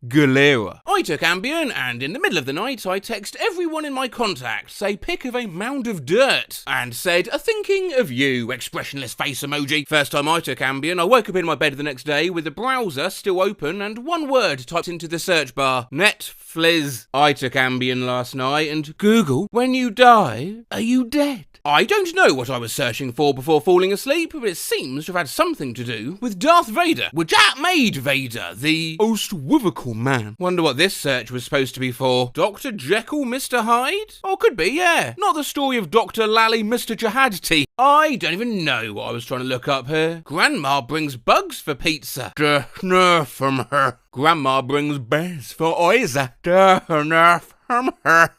Galera. I took Ambien, and in the middle of the night, I text everyone in my contacts a pic of a mound of dirt, and said, a thinking of you, expressionless face emoji. First time I took Ambien, I woke up in my bed the next day with the browser still open and one word typed into the search bar, Netflix. I took Ambien last night, and Google, when you die, are you dead? I don't know what I was searching for before falling asleep, but it seems to have had something to do with Darth Vader, which made Vader the most wivical man. Wonder what this search was supposed to be for. Dr. Jekyll, Mr. Hyde? Oh, could be, yeah. Not the story of Dr. Lally, Mr. Jihad. I don't even know what I was trying to look up here. Grandma brings bugs for pizza. Nerf from her. Grandma brings bears for Oiza. Nerf.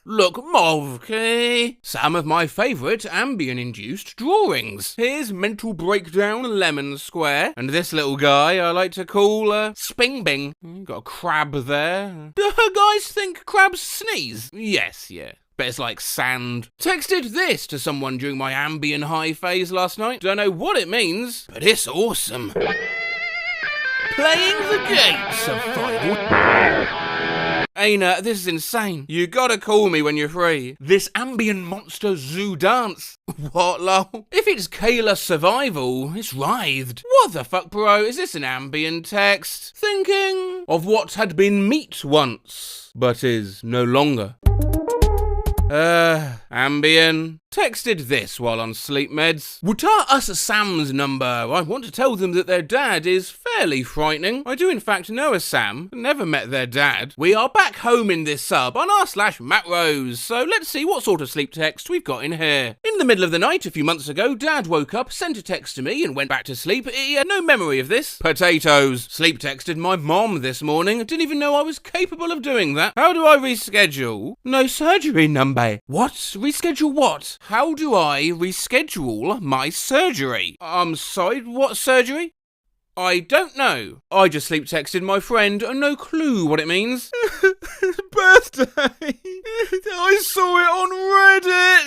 Look, Movkey. Some of my favourite Ambien-induced drawings. Here's Mental Breakdown Lemon Square. And this little guy I like to call, Sping Bing. Got a crab there. Do her guys think crabs sneeze? Yes, yeah. But it's like sand. Texted this to someone during my Ambien high phase last night. Don't know what it means, but it's awesome. Playing the gates of Final... Aina, this is insane. You gotta call me when you're free. This Ambien monster zoo dance. What, lol? If it's Kayla Survival, it's writhed. What the fuck, bro? Is this an Ambien text? Thinking of what had been meat once, but is no longer. Ambien. Texted this while on sleep meds. Wuta us Sam's number. I want to tell them that their dad is fairly frightening. I do in fact know a Sam. Never met their dad. We are back home in this sub on r/MattRose. So let's see what sort of sleep text we've got in here. In the middle of the night a few months ago, Dad woke up, sent a text to me and went back to sleep. He had no memory of this. Potatoes. Sleep texted my mom this morning. Didn't even know I was capable of doing that. How do I reschedule? No surgery number. What? Reschedule what? How do I reschedule my surgery? I'm sorry, what surgery? I don't know. I just sleep texted my friend, no clue what it means. Birthday! I saw it on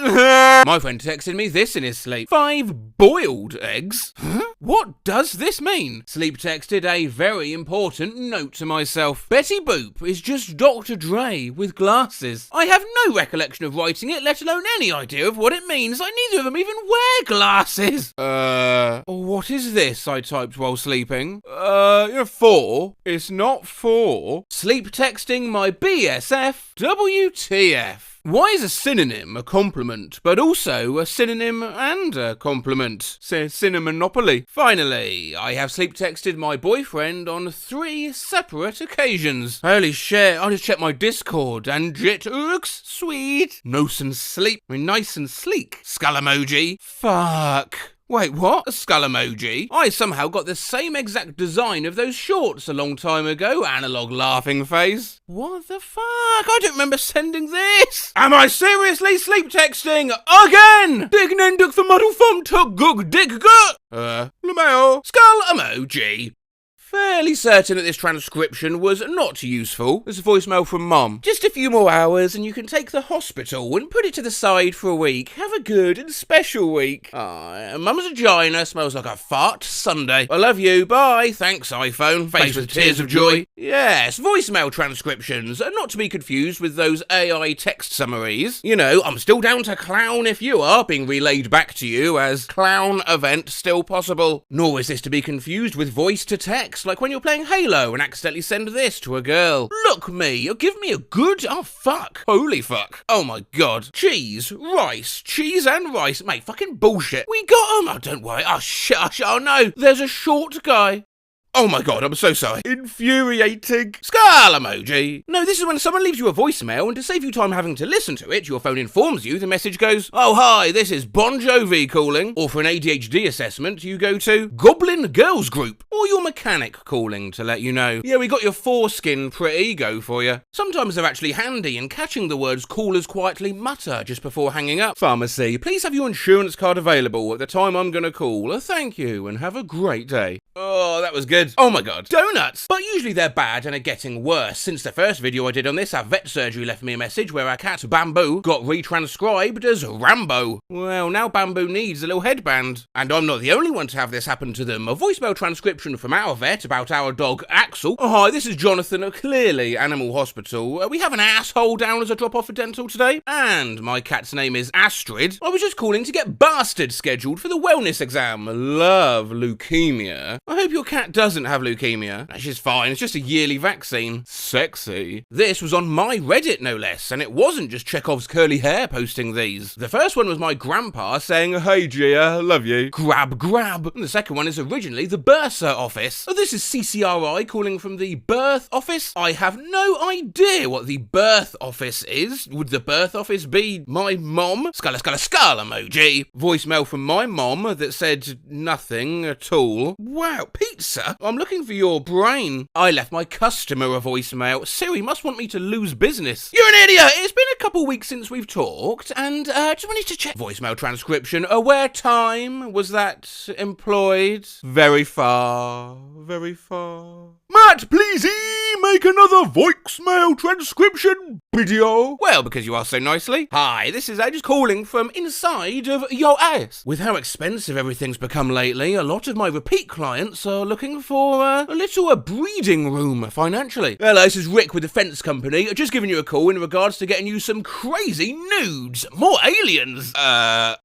Reddit! My friend texted me this in his sleep. 5 boiled eggs? Huh? What does this mean? Sleep texted a very important note to myself. Betty Boop is just Dr. Dre with glasses. I have no recollection of writing it, let alone any idea of what it means. Neither of them even wear glasses. What is this? I typed while sleeping. 4. It's not 4. Sleep texting my BSF. WTF. Why is a synonym a compliment, but also a synonym and a compliment? Cinemonopoly. Finally, I have sleep texted my boyfriend on 3 separate occasions. Holy shit, I just checked my Discord and it looks sweet. Nice and sleek. Skull emoji. Fuck. Wait, what? A skull emoji? I somehow got the same exact design of those shorts a long time ago. Analog laughing face. What the fuck? I don't remember sending this. Am I seriously sleep texting again? Dignen duk the muddle font gug dig gut. Lameo. Skull emoji. Fairly certain that this transcription was not useful. There's a voicemail from Mom. Just a few more hours and you can take the hospital and put it to the side for a week. Have a good and special week. Mum's vagina smells like a fart Sunday. I love you. Bye. Thanks, iPhone. Face with tears of joy. Yes, voicemail transcriptions. Not to be confused with those AI text summaries. You know, I'm still down to clown if you are, being relayed back to you as clown event still possible. Nor is this to be confused with voice to text. Like when you're playing Halo and accidentally send this to a girl. Look me, give me a good, oh fuck, holy fuck, oh my god, cheese and rice, mate, fucking bullshit, we got 'em, oh don't worry, oh shit, oh no, there's a short guy. Oh my god, I'm so sorry. Infuriating. Skull emoji. No, this is when someone leaves you a voicemail, and to save you time having to listen to it, your phone informs you the message goes, "Oh hi, this is Bon Jovi calling." Or for an ADHD assessment, you go to Goblin Girls Group. Or your mechanic calling to let you know, yeah, we got your foreskin pretty, go for you. Sometimes they're actually handy in catching the words callers quietly mutter just before hanging up. Pharmacy, please have your insurance card available at the time I'm gonna call. Thank you and have a great day. Oh, that was good. Oh my god. Donuts! But usually they're bad and are getting worse. Since the first video I did on this, our vet surgery left me a message where our cat Bamboo got retranscribed as Rambo. Well, now Bamboo needs a little headband. And I'm not the only one to have this happen to them. A voicemail transcription from our vet about our dog Axel. Oh hi, this is Jonathan at Clearly Animal Hospital. We have an asshole down as a drop-off for dental today. And my cat's name is Astrid. I was just calling to get Bastard scheduled for the wellness exam. Love leukemia. I hope your cat doesn't have leukemia. She's fine, it's just a yearly vaccine. Sexy. This was on my Reddit, no less, and it wasn't just Chekhov's curly hair posting these. The first one was my grandpa saying, "Hey Gia, love you. Grab, grab." And the second one is originally the Bursa office. Oh, this is CCRI calling from the birth office. I have no idea what the birth office is. Would the birth office be my mom? Skull emoji. Voicemail from my mom that said nothing at all. Wow, pizza? I'm looking for your brain. I left my customer a voicemail. Siri must want me to lose business. You're an idiot! It's been a couple weeks since we've talked, and just wanted to check. Voicemail transcription. Where time was that employed? Very far. Very far. Matt, please make another voicemail transcription video. Well, because you asked so nicely. Hi, this is just calling from inside of your ass. With how expensive everything's become lately, a lot of my repeat clients are looking for a little breeding room financially. Hello, this is Rick with the fence company. Just giving you a call in regards to getting you some crazy nudes. More aliens.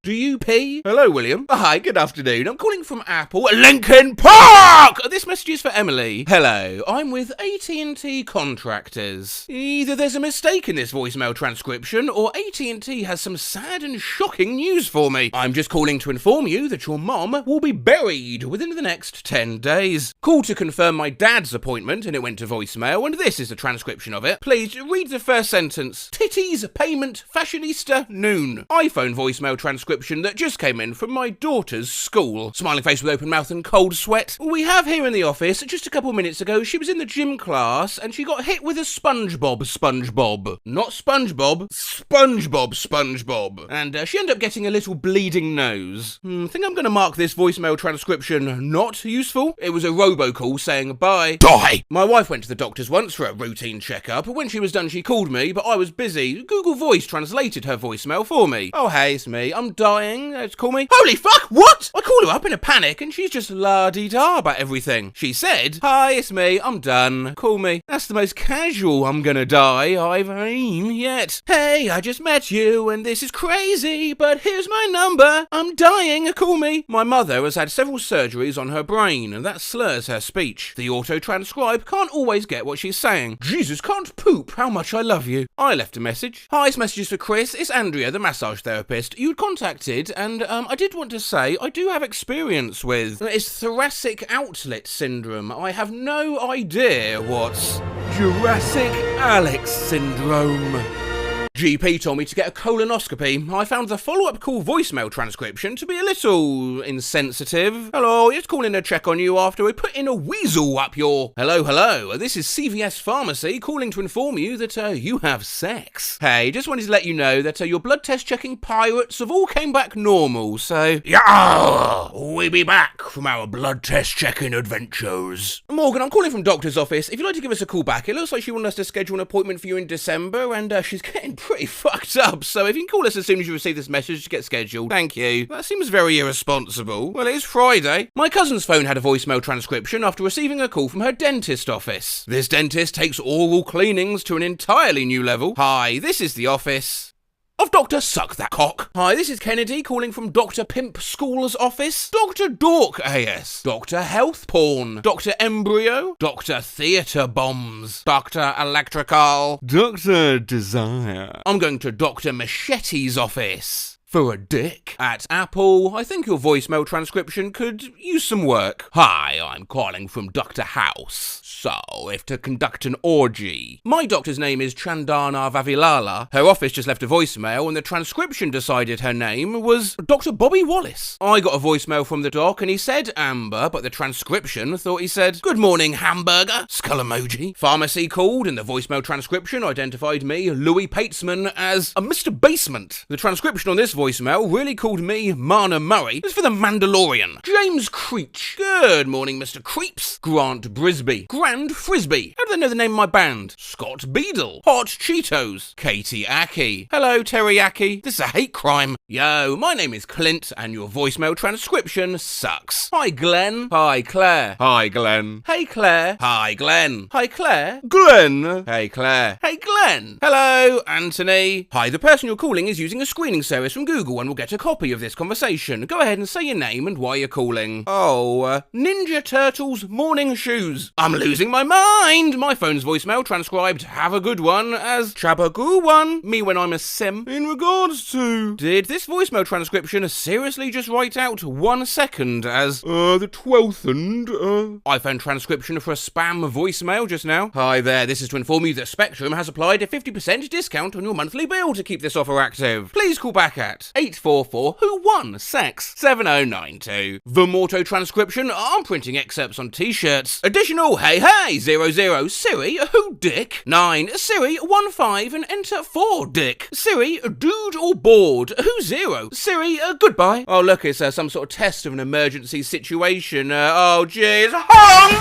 Do you pee? Hello, William. Hi, good afternoon. I'm calling from Apple, Lincoln Park. This message is for Emily. Hello, I'm with AT&T Contractors. Either there's a mistake in this voicemail transcription, or AT&T has some sad and shocking news for me. I'm just calling to inform you that your mom will be buried within the next 10 days. Call to confirm my dad's appointment, and it went to voicemail, and this is the transcription of it. Please read the first sentence. Titties, payment, fashionista, noon. iPhone voicemail transcription that just came in from my daughter's school. Smiling face with open mouth and cold sweat. We have here in the office, just a couple minutes ago, she was in the gym class, and she got hit with a SpongeBob. Not SpongeBob, SpongeBob. And she ended up getting a little bleeding nose. Think I'm gonna mark this voicemail transcription not useful. It was a robocall saying bye. Die! My wife went to the doctor's once for a routine checkup. When she was done, she called me, but I was busy. Google Voice translated her voicemail for me. Oh, hey, it's me. I'm dying. Call me. Holy fuck, what? I called her up in a panic, and she's just la-dee-da about everything. She said, "Hi, it's me. I'm done. Call me." That's the most casual "I'm gonna die" I've seen yet. Hey, I just met you, and this is crazy, but here's my number. I'm dying. Call me. My mother has had several surgeries on her brain, and that slurs her speech. The auto-transcribe can't always get what she's saying. Jesus can't poop how much I love you. I left a message. Hi, this message is for Chris. It's Andrea, the massage therapist. You'd contacted, and I did want to say I do have experience with. It's thoracic outlet syndrome. I have no idea what's Jurassic Alex syndrome. GP told me to get a colonoscopy. I found the follow-up call voicemail transcription to be a little insensitive. Hello, just calling to check on you after we put in a weasel up your... Hello. This is CVS Pharmacy calling to inform you that you have sex. Hey, just wanted to let you know that your blood test checking pirates have all came back normal, so... Yeah, we be back from our blood test checking adventures. Morgan, I'm calling from doctor's office. If you'd like to give us a call back, it looks like she wanted us to schedule an appointment for you in December, and she's getting pretty fucked up, so if you can call us as soon as you receive this message to get scheduled. Thank you. That seems very irresponsible. Well, it is Friday. My cousin's phone had a voicemail transcription after receiving a call from her dentist office. This dentist takes oral cleanings to an entirely new level. Hi, this is the office of Dr. Suck That Cock. Hi, this is Kennedy calling from Dr. Pimp School's office. Dr. Dork AS. Dr. Health Porn. Dr. Embryo. Dr. Theatre Bombs. Dr. Electrical. Dr. Desire. I'm going to Dr. Machete's office. for a dick. At Apple, I think your voicemail transcription could use some work. Hi, I'm calling from Dr. House. So, if to conduct an orgy. My doctor's name is Chandana Vavilala. Her office just left a voicemail and the transcription decided her name was Dr. Bobby Wallace. I got a voicemail from the doc and he said Amber, but the transcription thought he said, "Good morning, hamburger," skull emoji. Pharmacy called and the voicemail transcription identified me, Louis Patesman, as a Mr. Basement. The transcription on this voicemail really called me Marna Murray. It's for the Mandalorian. James Creech. Good morning, Mr. Creeps. Grant Brisby. Grand Frisbee. How do they know the name of my band? Scott Beadle. Hot Cheetos. Katie Aki. Hello, Teriyaki. This is a hate crime. Yo, my name is Clint and your voicemail transcription sucks. Hi, Glenn. Hi, Claire. Hi, Glenn. Hey, Claire. Hi, Glenn. Hi, Claire. Glenn. Hey, Claire. Hey, Glenn. Hello, Anthony. Hi, the person you're calling is using a screening service from Google and will get a copy of this conversation. Go ahead and say your name and why you're calling. Oh, Ninja Turtles morning shoes. I'm losing my mind. My phone's voicemail transcribed "Have a good one" as "Chabagoo one." Me when I'm a sim. In regards to... Did this voicemail transcription seriously just write out 1 second as the 12th and, iPhone transcription for a spam voicemail just now? Hi there, this is to inform you that Spectrum has applied a 50% discount on your monthly bill to keep this offer active. Please call back at 844-WHO-1-SEX-7092. The Morto transcription, I'm printing excerpts on t-shirts. Additional hey 00 Siri, who dick? 9 Siri 15 and enter 4 dick. Siri, dude or bored? Who 0? Siri, goodbye. Oh look, it's some sort of test of an emergency situation. Oh jeez, honk!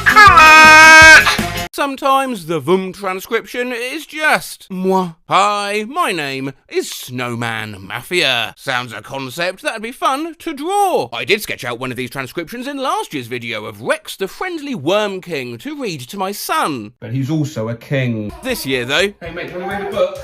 Sometimes the VUM transcription is just moi. Hi, my name is Snowman Mafia. Sounds a concept that'd be fun to draw. I did sketch out one of these transcriptions in last year's video of Rex the Friendly Worm King to read to my son. But he's also a king. This year though. Hey mate, can we read a book?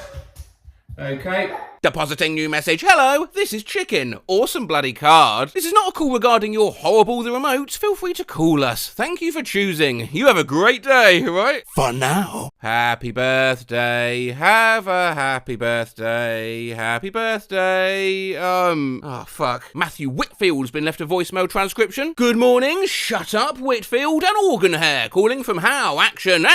Okay. Depositing new message. Hello, this is Chicken. Awesome bloody card. This is not a call regarding your horrible the remote. Feel free to call us. Thank you for choosing. You have a great day, right? For now. Happy birthday. Have a happy birthday. Happy birthday. Oh fuck. Matthew Whitfield's been left a voicemail transcription. Good morning. Shut up, Whitfield and Organ Hair. Calling from How. Action.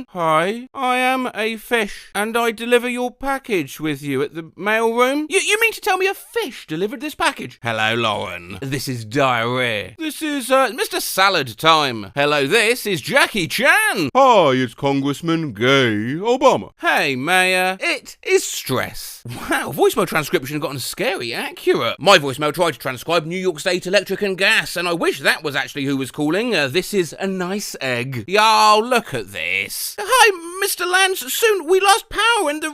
Hi, I am a fish and I deliver your package with you at the mail room. You mean to tell me a fish delivered this package? Hello, Lauren. This is diarrhea. This is Mr. Salad Time. Hello, this is Jackie Chan. Hi, it's Congressman Gay Obama. Hey, Mayor. It is stress. Wow, voicemail transcription gotten scary accurate. My voicemail tried to transcribe New York State Electric and Gas, and I wish that was actually who was calling. This is a nice egg. Yo, look at this. Hi, Mr. Lance. Soon we lost power in the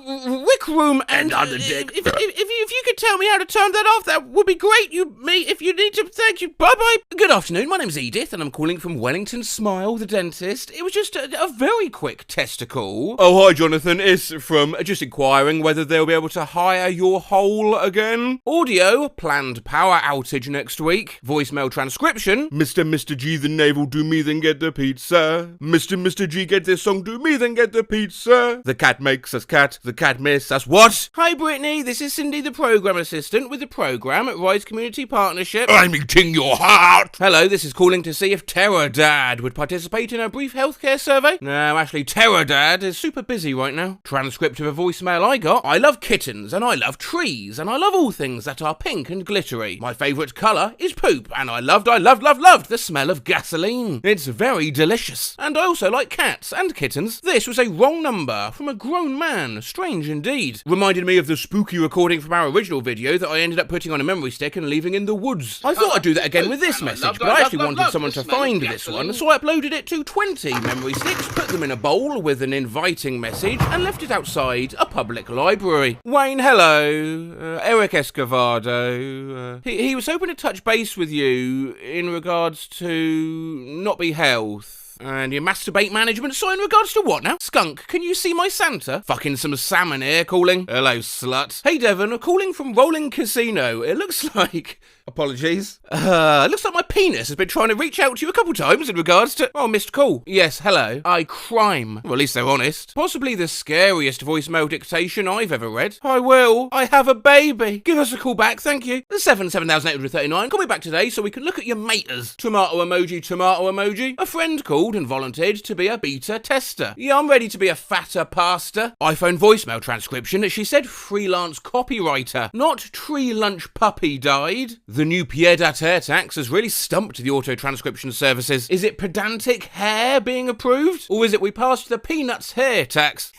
Rick room, and I'm the dick. If you could tell me how to turn that off, that would be great. If you need to, thank you. Bye-bye. Good afternoon, my name's Edith, and I'm calling from Wellington Smile, the dentist. It was just a very quick testicle. Oh, hi, Jonathan. It's from just inquiring whether they'll be able to hire your hole again. Audio, planned power outage next week. Voicemail transcription. Mr. G, the navel, do me, then get the pizza. Mr. G, get this song, do me, then get the pizza. The cat makes us cat, the cat makes us what? Hi, Brittany. This is Cindy, the program assistant with the program at Rise Community Partnership. I'm eating your heart. Hello, this is calling to see if Terror Dad would participate in a brief healthcare survey. No, actually, Terror Dad is super busy right now. Transcript of a voicemail I got. I love kittens, and I love trees, and I love all things that are pink and glittery. My favourite colour is poop, and I loved the smell of gasoline. It's very delicious. And I also like cats and kittens. This was a wrong number from a grown man. Strange indeed. Reminded me of the spooky recording from our original video that I ended up putting on a memory stick and leaving in the woods. I thought I'd do that again with this message, but I actually wanted someone to find this one, so I uploaded it to 20 memory sticks, put them in a bowl with an inviting message, and left it outside a public library. Wayne, hello. Eric Escovado. He was hoping to touch base with you in regards to not be health. And your masturbate management, so in regards to what now? Skunk, can you see my Santa? Fucking some salmon here calling. Hello, slut. Hey, Devon, calling from Rolling Casino. It looks like Apologies. Looks like my penis has been trying to reach out to you a couple times in regards to... Oh, missed call. Yes, hello. I crime. Well, at least they're honest. Possibly the scariest voicemail dictation I've ever read. I will. I have a baby. Give us a call back, thank you. 7,839. Call me back today so we can look at your maters. Tomato emoji, tomato emoji. A friend called and volunteered to be a beta tester. Yeah, I'm ready to be a fatter pastor. iPhone voicemail transcription. She said freelance copywriter, not tree lunch puppy died. The new pied à terre tax has really stumped the auto transcription services. Is it pedantic hair being approved? Or is it we passed the peanuts hair tax?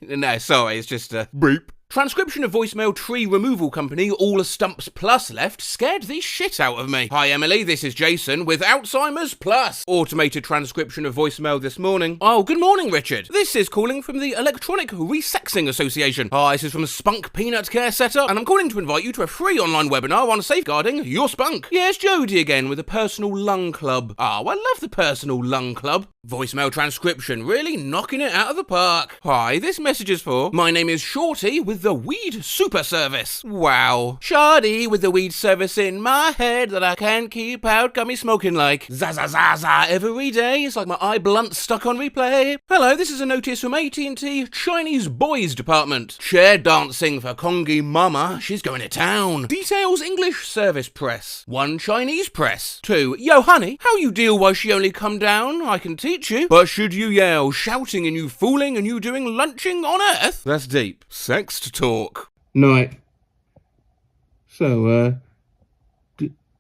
No, sorry, it's just a beep. Transcription of voicemail tree removal company All Stumps Plus left scared the shit out of me. Hi Emily, this is Jason with Alzheimer's Plus. Automated transcription of voicemail this morning. Oh, good morning Richard. This is calling from the Electronic Resexing Association. Hi, this is from Spunk Peanut Care Setup and I'm calling to invite you to a free online webinar on safeguarding your spunk. Yes, Jody again with the Personal Lung Club. Oh, I love the Personal Lung Club. Voicemail transcription, really knocking it out of the park. Hi, this message is for... My name is Shorty with the Weed Super Service. Wow. Shardy with the weed service in my head that I can't keep out, got me smoking like za every day. It's like my eye blunt stuck on replay. Hello, this is a notice from AT&T Chinese Boys Department. Chair dancing for Kongi Mama, she's going to town. Details English Service Press. 1 Chinese Press. 2 Yo honey, how you deal while she only come down? I can teach you. But should you yell, shouting and you fooling and you doing lunching on earth? That's deep. Sext talk. Night. So,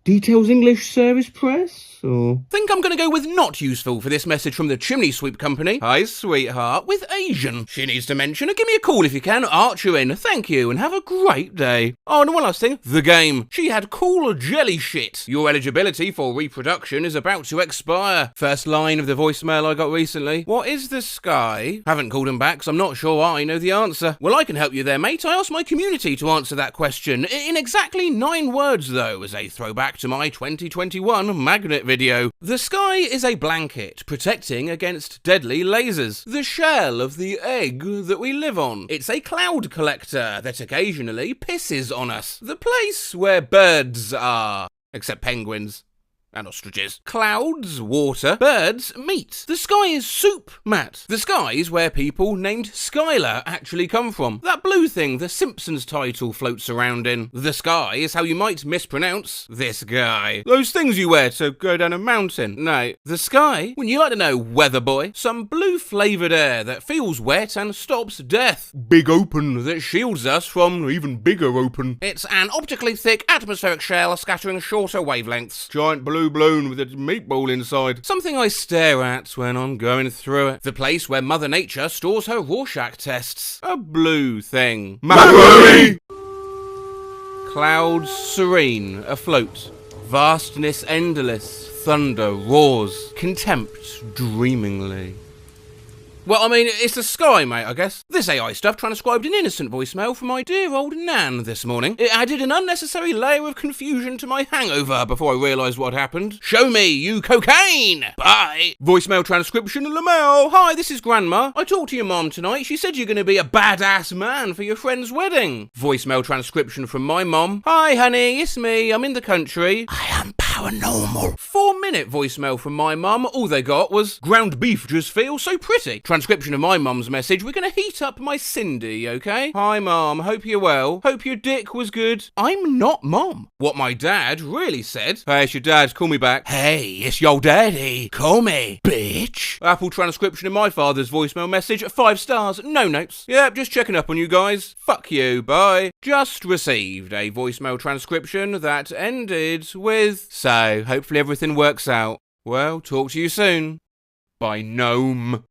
Details English Service Press, or...? Think I'm gonna go with not useful for this message from the Chimney Sweep Company. Hi, sweetheart, with Asian. She needs to mention it. Give me a call if you can. Archer in. Thank you, and have a great day. Oh, and one last thing. The game. She had cool jelly shit. Your eligibility for reproduction is about to expire. First line of the voicemail I got recently. What is the sky? Haven't called him back, so I'm not sure I know the answer. Well, I can help you there, mate. I asked my community to answer that question. In exactly 9 words, though, as a throwback to my 2021 magnet video. The sky is a blanket protecting against deadly lasers. The shell of the egg that we live on. It's a cloud collector that occasionally pisses on us. The place where birds are. Except penguins. And ostriches. Clouds, water, birds, meat. The sky is soup, Matt. The sky is where people named Skylar actually come from. That blue thing the Simpsons title floats around in. The sky is how you might mispronounce this guy. Those things you wear to go down a mountain. No. The sky, when you like to know, weather boy, some blue flavoured air that feels wet and stops death. Big open that shields us from even bigger open. It's an optically thick atmospheric shell scattering shorter wavelengths. Giant blue balloon with a meatball inside. Something I stare at when I'm going through it. The place where Mother Nature stores her Rorschach tests. A blue thing. Macaroni! Clouds serene, afloat. Vastness endless. Thunder roars. Contempt dreamingly. Well, I mean, it's the sky, mate, I guess. This AI stuff transcribed an innocent voicemail from my dear old Nan this morning. It added an unnecessary layer of confusion to my hangover before I realised what happened. Show me, you cocaine! Bye! Voicemail transcription, Lamel. Hi, this is Grandma. I talked to your mom tonight. She said you're going to be a badass man for your friend's wedding. Voicemail transcription from my mom. Hi, honey, it's me. I'm in the country. I am paranormal. 4-minute voicemail from my mum. All they got was, ground beef just feels so pretty. Transcription of my mum's message. We're gonna heat up my Cindy, okay? Hi, Mum. Hope you're well. Hope your dick was good. I'm not Mum. What my dad really said. Hey, it's your dad. Call me back. Hey, it's your daddy. Call me, bitch. Apple transcription of my father's voicemail message. 5 stars. No notes. Yep, just checking up on you guys. Fuck you. Bye. Just received a voicemail transcription that ended with, so hopefully everything works out. Well, talk to you soon. By Gnome.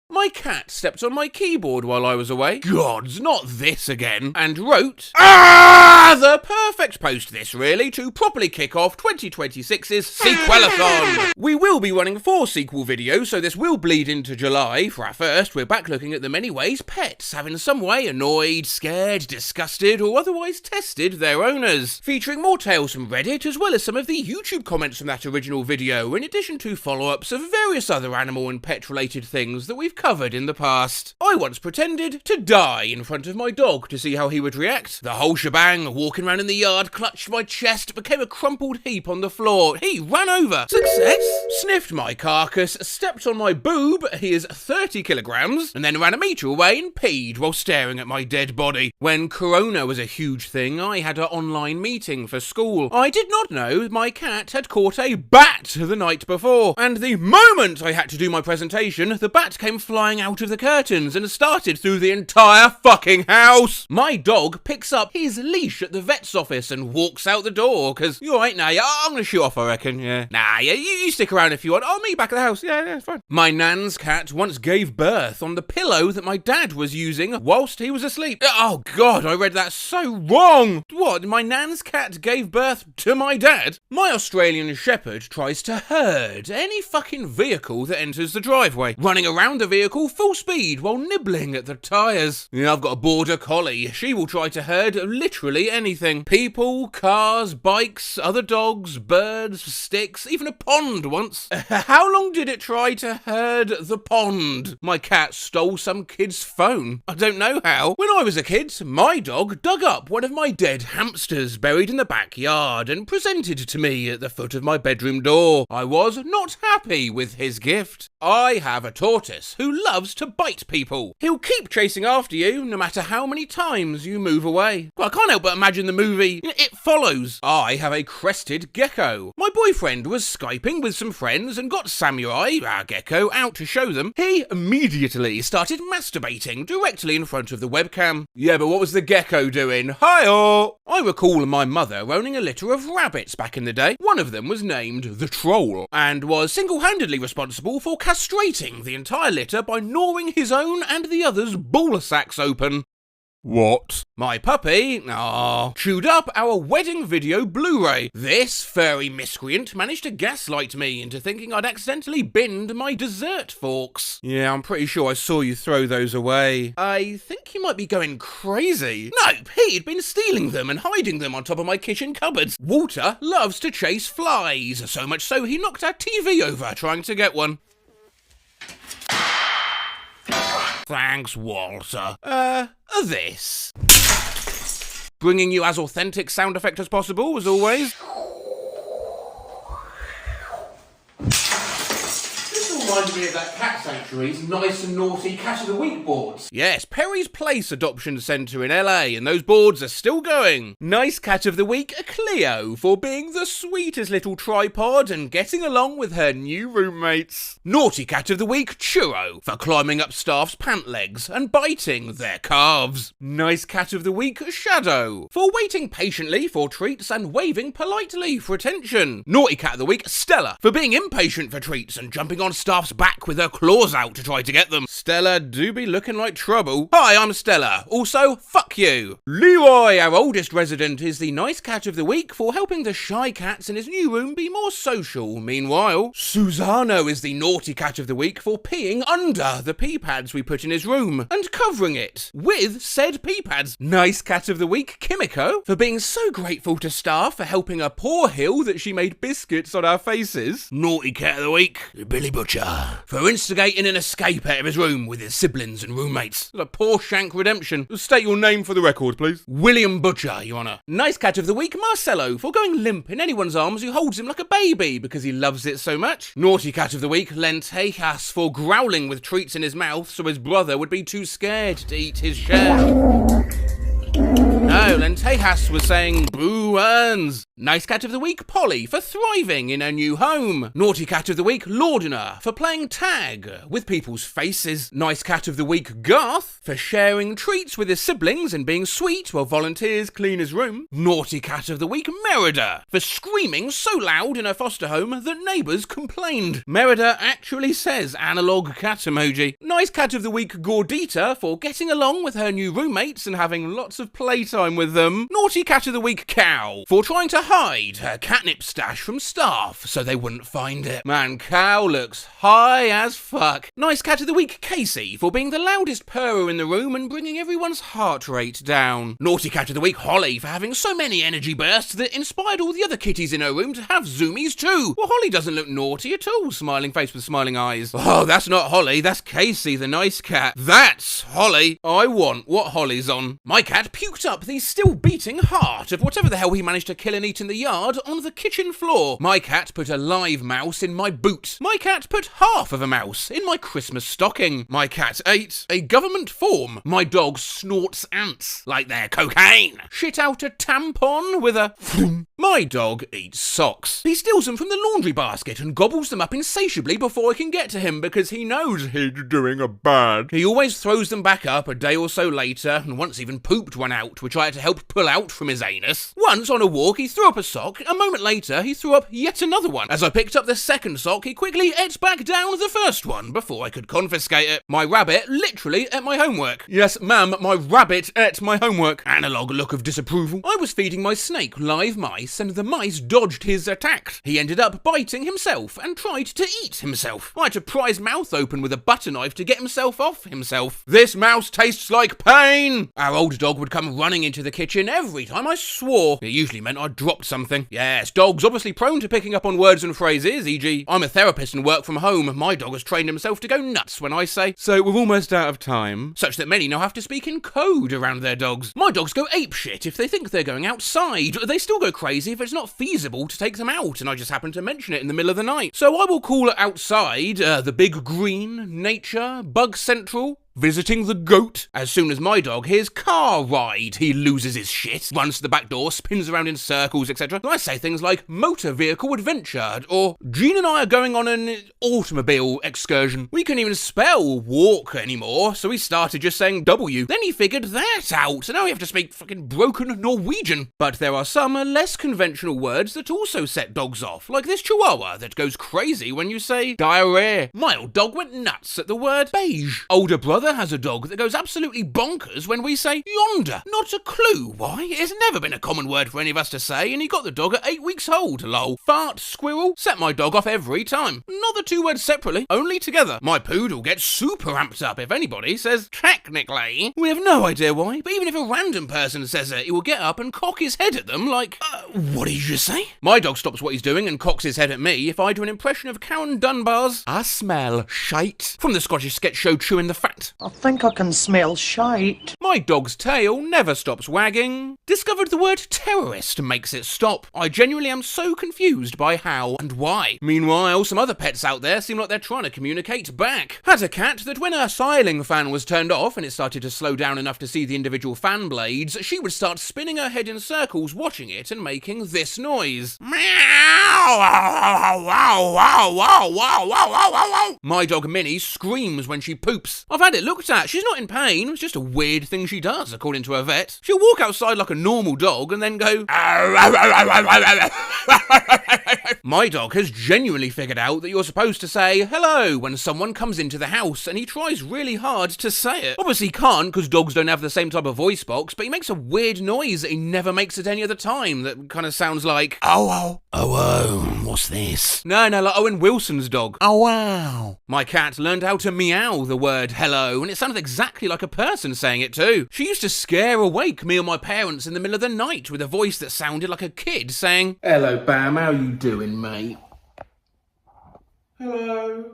My cat stepped on my keyboard while I was away. Gods, not this again. And wrote, the perfect post this really to properly kick off 2026's Sequelathon. We will be running 4 sequel videos, so this will bleed into July. For our first, we're back looking at the many ways pets have in some way annoyed, scared, disgusted, or otherwise tested their owners. Featuring more tales from Reddit, as well as some of the YouTube comments from that original video, in addition to follow-ups of various other animal and pet-related things that we've covered in the past. I once pretended to die in front of my dog to see how he would react. The whole shebang, walking around in the yard, clutched my chest, became a crumpled heap on the floor. He ran over. Success! Sniffed my carcass, stepped on my boob, he is 30 kilograms, and then ran a metre away and peed while staring at my dead body. When Corona was a huge thing, I had an online meeting for school. I did not know my cat had caught a bat the night before, and the moment I had to do my presentation, the bat came flying out of the curtains and started through the entire fucking house. My dog picks up his leash at the vet's office and walks out the door, because you're right now, I'm gonna shoot off, I reckon, yeah. Nah, yeah, you stick around if you want. I'll meet you back at the house. Yeah, it's fine. My nan's cat once gave birth on the pillow that my dad was using whilst he was asleep. Oh god, I read that so wrong. What, my nan's cat gave birth to my dad? My Australian Shepherd tries to herd any fucking vehicle that enters the driveway, running around the vehicle full speed while nibbling at the tyres. Yeah, I've got a border collie. She will try to herd literally anything. People, cars, bikes, other dogs, birds, sticks, even a pond once. How long did it try to herd the pond? My cat stole some kid's phone. I don't know how. When I was a kid, my dog dug up one of my dead hamsters buried in the backyard and presented to me at the foot of my bedroom door. I was not happy with his gift. I have a tortoise who loves to bite people. He'll keep chasing after you no matter how many times you move away. Well, I can't help but imagine the movie It Follows. I have a crested gecko. My boyfriend was Skyping with some friends and got Samurai, our gecko, out to show them. He immediately started masturbating directly in front of the webcam. Yeah, but what was the gecko doing? Hi-oh! I recall my mother owning a litter of rabbits back in the day. One of them was named the Troll and was single-handedly responsible for castrating the entire litter by gnawing his own and the others' ball sacks open. What? My puppy, chewed up our wedding video Blu-ray. This furry miscreant managed to gaslight me into thinking I'd accidentally binned my dessert forks. Yeah, I'm pretty sure I saw you throw those away. I think you might be going crazy. Nope, he'd been stealing them and hiding them on top of my kitchen cupboards. Walter loves to chase flies, so much so he knocked our TV over trying to get one. Thanks, Walter. This. Bringing you as authentic sound effect as possible, as always. Reminded me of that cat sanctuary's nice and naughty Cat of the Week boards. Yes, Perry's Place Adoption Centre in LA, and those boards are still going. Nice Cat of the Week, Cleo, for being the sweetest little tripod and getting along with her new roommates. Naughty Cat of the Week, Churro, for climbing up staff's pant legs and biting their calves. Nice Cat of the Week, Shadow, for waiting patiently for treats and waving politely for attention. Naughty Cat of the Week, Stella, for being impatient for treats and jumping on staff's back with her claws out to try to get them. Stella do be looking like trouble. Hi, I'm Stella. Also, fuck you. Leroy, our oldest resident, is the nice cat of the week for helping the shy cats in his new room be more social. Meanwhile, Susano is the naughty cat of the week for peeing under the pee pads we put in his room and covering it with said pee pads. Nice cat of the week, Kimiko, for being so grateful to staff for helping a poor hill that she made biscuits on our faces. Naughty cat of the week, Billy Butcher, for instigating an escape out of his room with his siblings and roommates. A poor shank redemption. State your name for the record, please. William Butcher, Your Honour. Nice cat of the week, Marcelo, for going limp in anyone's arms who holds him like a baby because he loves it so much. Naughty cat of the week, Lentejas, for growling with treats in his mouth so his brother would be too scared to eat his share. No, Lentejas was saying boo earns. Nice cat of the week, Polly, for thriving in her new home. Naughty cat of the week, Laudiner, for playing tag with people's faces. Nice cat of the week, Garth, for sharing treats with his siblings and being sweet while volunteers clean his room. Naughty cat of the week, Merida, for screaming so loud in her foster home that neighbours complained. Merida actually says analog cat emoji. Nice cat of the week, Gordita, for getting along with her new roommates and having lots of playtime with them. Naughty cat of the week, Cow, for trying to hide her catnip stash from staff so they wouldn't find it. Man, Cow looks high as fuck. Nice cat of the week, Casey, for being the loudest purrer in the room and bringing everyone's heart rate down. Naughty cat of the week, Holly, for having so many energy bursts that inspired all the other kitties in her room to have zoomies too. Well, Holly doesn't look naughty at all, smiling face with smiling eyes. Oh, that's not Holly, that's Casey, the nice cat. That's Holly. I want what Holly's on. My cat puked up the still beating heart of whatever the hell he managed to kill and eat in the yard on the kitchen floor. My cat put a live mouse in my boot. My cat put half of a mouse in my Christmas stocking. My cat ate a government form. My dog snorts ants like they're cocaine. Shit out a tampon with a My dog eats socks. He steals them from the laundry basket and gobbles them up insatiably before I can get to him because he knows he's doing a bad. He always throws them back up a day or so later and once even pooped one out, which I had to help pull out from his anus. Once on a walk he threw up a sock. A moment later he threw up yet another one. As I picked up the second sock he quickly ate back down the first one before I could confiscate it. My rabbit literally ate my homework. Yes, ma'am, my rabbit ate my homework. Analog look of disapproval. I was feeding my snake live mice and the mice dodged his attack. He ended up biting himself and tried to eat himself. I had to pry his mouth open with a butter knife to get himself off himself. This mouse tastes like pain! Our old dog would come running into the kitchen every time I swore. It usually meant I dropped something. Yes, dogs obviously prone to picking up on words and phrases, e.g. I'm a therapist and work from home. My dog has trained himself to go nuts when I say, so we're almost out of time, such that many now have to speak in code around their dogs. My dogs go apeshit if they think they're going outside. They still go crazy if it's not feasible to take them out, and I just happen to mention it in the middle of the night. So I will call it outside, the big green, nature, bug central, visiting the goat. As soon as my dog hears car ride, he loses his shit, runs to the back door, spins around in circles, etc. I say things like motor vehicle adventure, or Gene and I are going on an automobile excursion. We couldn't even spell walk anymore, so we started just saying W. Then he figured that out, so now we have to speak fucking broken Norwegian. But there are some less conventional words that also set dogs off, like this chihuahua that goes crazy when you say diarrhea. My old dog went nuts at the word beige. Older brother has a dog that goes absolutely bonkers when we say yonder. Not a clue why. It's never been a common word for any of us to say, and he got the dog at 8 weeks old, lol. Fart, squirrel, set my dog off every time. Not the two words separately, only together. My poodle gets super amped up if anybody says technically. We have no idea why, but even if a random person says it, he will get up and cock his head at them like, what did you just say? My dog stops what he's doing and cocks his head at me if I do an impression of Karen Dunbar's I smell shite from the Scottish sketch show Chewing the Fat. I think I can smell shite. My dog's tail never stops wagging. Discovered the word terrorist makes it stop. I genuinely am so confused by how and why. Meanwhile, some other pets out there seem like they're trying to communicate back. Had a cat that when her siling fan was turned off and it started to slow down enough to see the individual fan blades, she would start spinning her head in circles watching it and making this noise. My dog Minnie screams when she poops. I've had it looked at. She's not in pain. It's just a weird thing she does, according to her vet. She'll walk outside like a normal dog and then go... My dog has genuinely figured out that you're supposed to say hello when someone comes into the house, and he tries really hard to say it. Obviously he can't because dogs don't have the same type of voice box, but he makes a weird noise that he never makes at any other time that kind of sounds like, oh, what's this? No, like Owen Wilson's dog. Oh, wow. My cat learned how to meow the word hello, and it sounded exactly like a person saying it too. She used to scare awake me or my parents in the middle of the night with a voice that sounded like a kid saying, hello, Bam, how you doing, mate? Hello.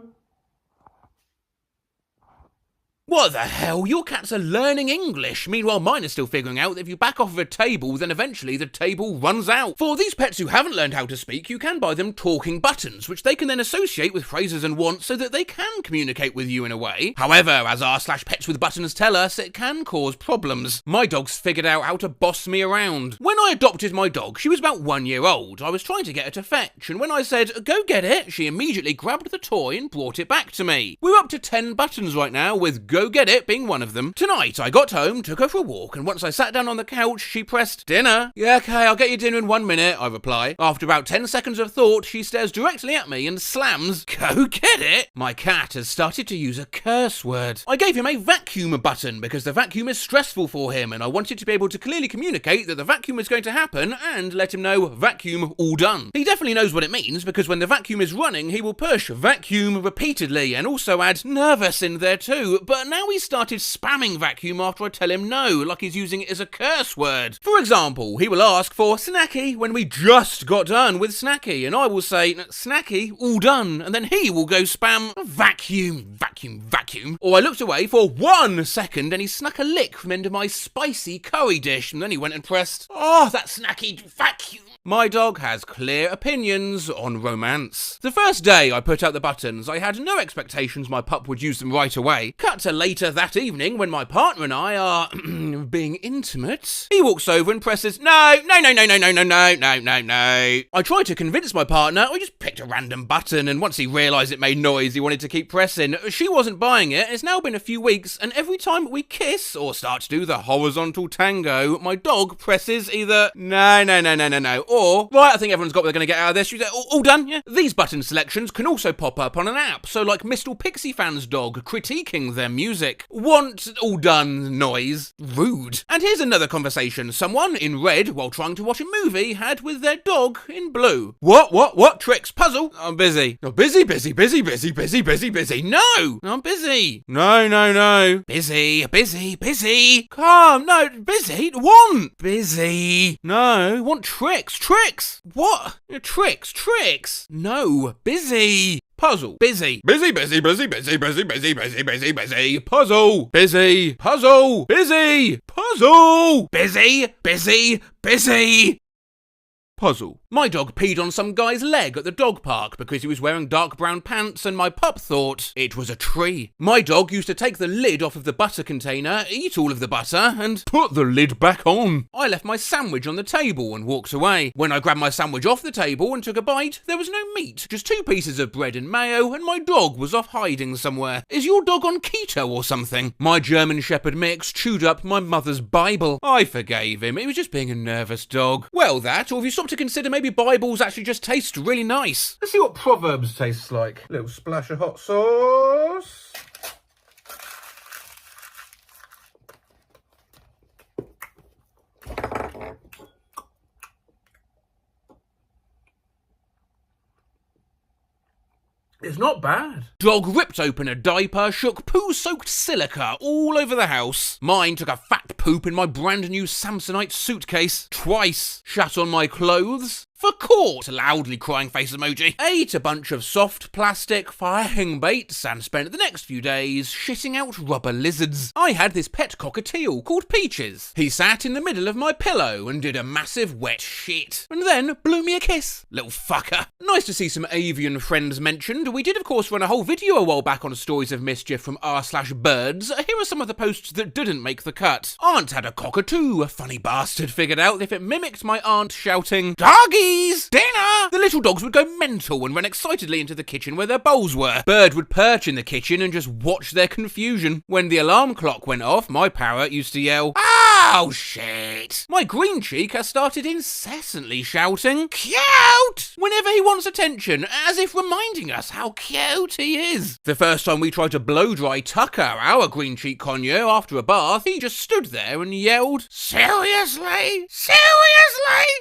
What the hell? Your cats are learning English. Meanwhile, mine are still figuring out that if you back off of a table, then eventually the table runs out. For these pets who haven't learned how to speak, you can buy them talking buttons, which they can then associate with phrases and wants so that they can communicate with you in a way. However, as r/pets with buttons tell us, it can cause problems. My dog's figured out how to boss me around. When I adopted my dog, she was about 1 year old. I was trying to get her to fetch, and when I said, go get it, she immediately grabbed the toy and brought it back to me. We're up to 10 buttons right now with go Go Get It being one of them. Tonight, I got home, took her for a walk, and once I sat down on the couch, she pressed dinner. Yeah, okay, I'll get you dinner in 1 minute, I reply. After about 10 seconds of thought, she stares directly at me and slams, Go Get It! My cat has started to use a curse word. I gave him a vacuum button because the vacuum is stressful for him, and I wanted to be able to clearly communicate that the vacuum is going to happen and let him know vacuum all done. He definitely knows what it means because when the vacuum is running, he will push vacuum repeatedly and also add nervous in there too, but now he started spamming vacuum after I tell him no, like he's using it as a curse word. For example, he will ask for snacky when we just got done with snacky, and I will say, snacky, all done, and then he will go spam vacuum, vacuum, vacuum. Or I looked away for 1 second and he snuck a lick from into my spicy curry dish, and then he went and pressed, oh, that snacky vacuum. My dog has clear opinions on romance. The first day I put out the buttons, I had no expectations my pup would use them right away. Cut to later that evening when my partner and I are being intimate. He walks over and presses, no. I tried to convince my partner, I just picked a random button, and once he realised it made noise, he wanted to keep pressing. She wasn't buying it. It's now been a few weeks, and every time we kiss or start to do the horizontal tango, my dog presses either no, or, right, I think everyone's got what they're going to get out of this. She's like, all done, yeah? These button selections can also pop up on an app, so like Mistle Pixie Fan's dog critiquing their music. Want all done noise? Rude. And here's another conversation someone in red, while trying to watch a movie, had with their dog in blue. What? Tricks? Puzzle? I'm busy. No, busy. No! I'm busy. No. Busy. Calm. No, busy. Want. Busy. No. Want tricks. What? Tricks. No. Busy. Puzzle. Busy. Busy. Puzzle. Busy. Puzzle. Busy. Puzzle. My dog peed on some guy's leg at the dog park because he was wearing dark brown pants, and my pup thought it was a tree. My dog used to take the lid off of the butter container, eat all of the butter, and put the lid back on. I left my sandwich on the table and walked away. When I grabbed my sandwich off the table and took a bite, there was no meat, just 2 pieces of bread and mayo, and my dog was off hiding somewhere. Is your dog on keto or something? My German Shepherd mix chewed up my mother's Bible. I forgave him. He was just being a nervous dog. Well, that, or have you stopped to consider maybe Bibles actually just taste really nice? Let's see what Proverbs tastes like. Little splash of hot sauce. It's not bad. Dog ripped open a diaper, shook poo-soaked silica all over the house. Mine took a fat poop in my brand new Samsonite suitcase. Twice. Shat on my clothes. For caught, loudly crying face emoji. Ate a bunch of soft plastic frying baits and spent the next few days shitting out rubber lizards. I had this pet cockatiel called Peaches. He sat in the middle of my pillow and did a massive wet shit, and then blew me a kiss. Little fucker. Nice to see some avian friends mentioned. We did of course run a whole video a while back on stories of mischief from r/birds. Here are some of the posts that didn't make the cut. Aunt had a cockatoo. A funny bastard figured out if it mimicked my aunt shouting, "Doggy! Dinner!" The little dogs would go mental and run excitedly into the kitchen where their bowls were. Bird would perch in the kitchen and just watch their confusion. When the alarm clock went off, my parrot used to yell, "Oh shit!" My green cheek has started incessantly shouting, "Cute!" whenever he wants attention, as if reminding us how cute he is. The first time we tried to blow dry Tucker, our green cheek conure, after a bath, he just stood there and yelled, "Seriously?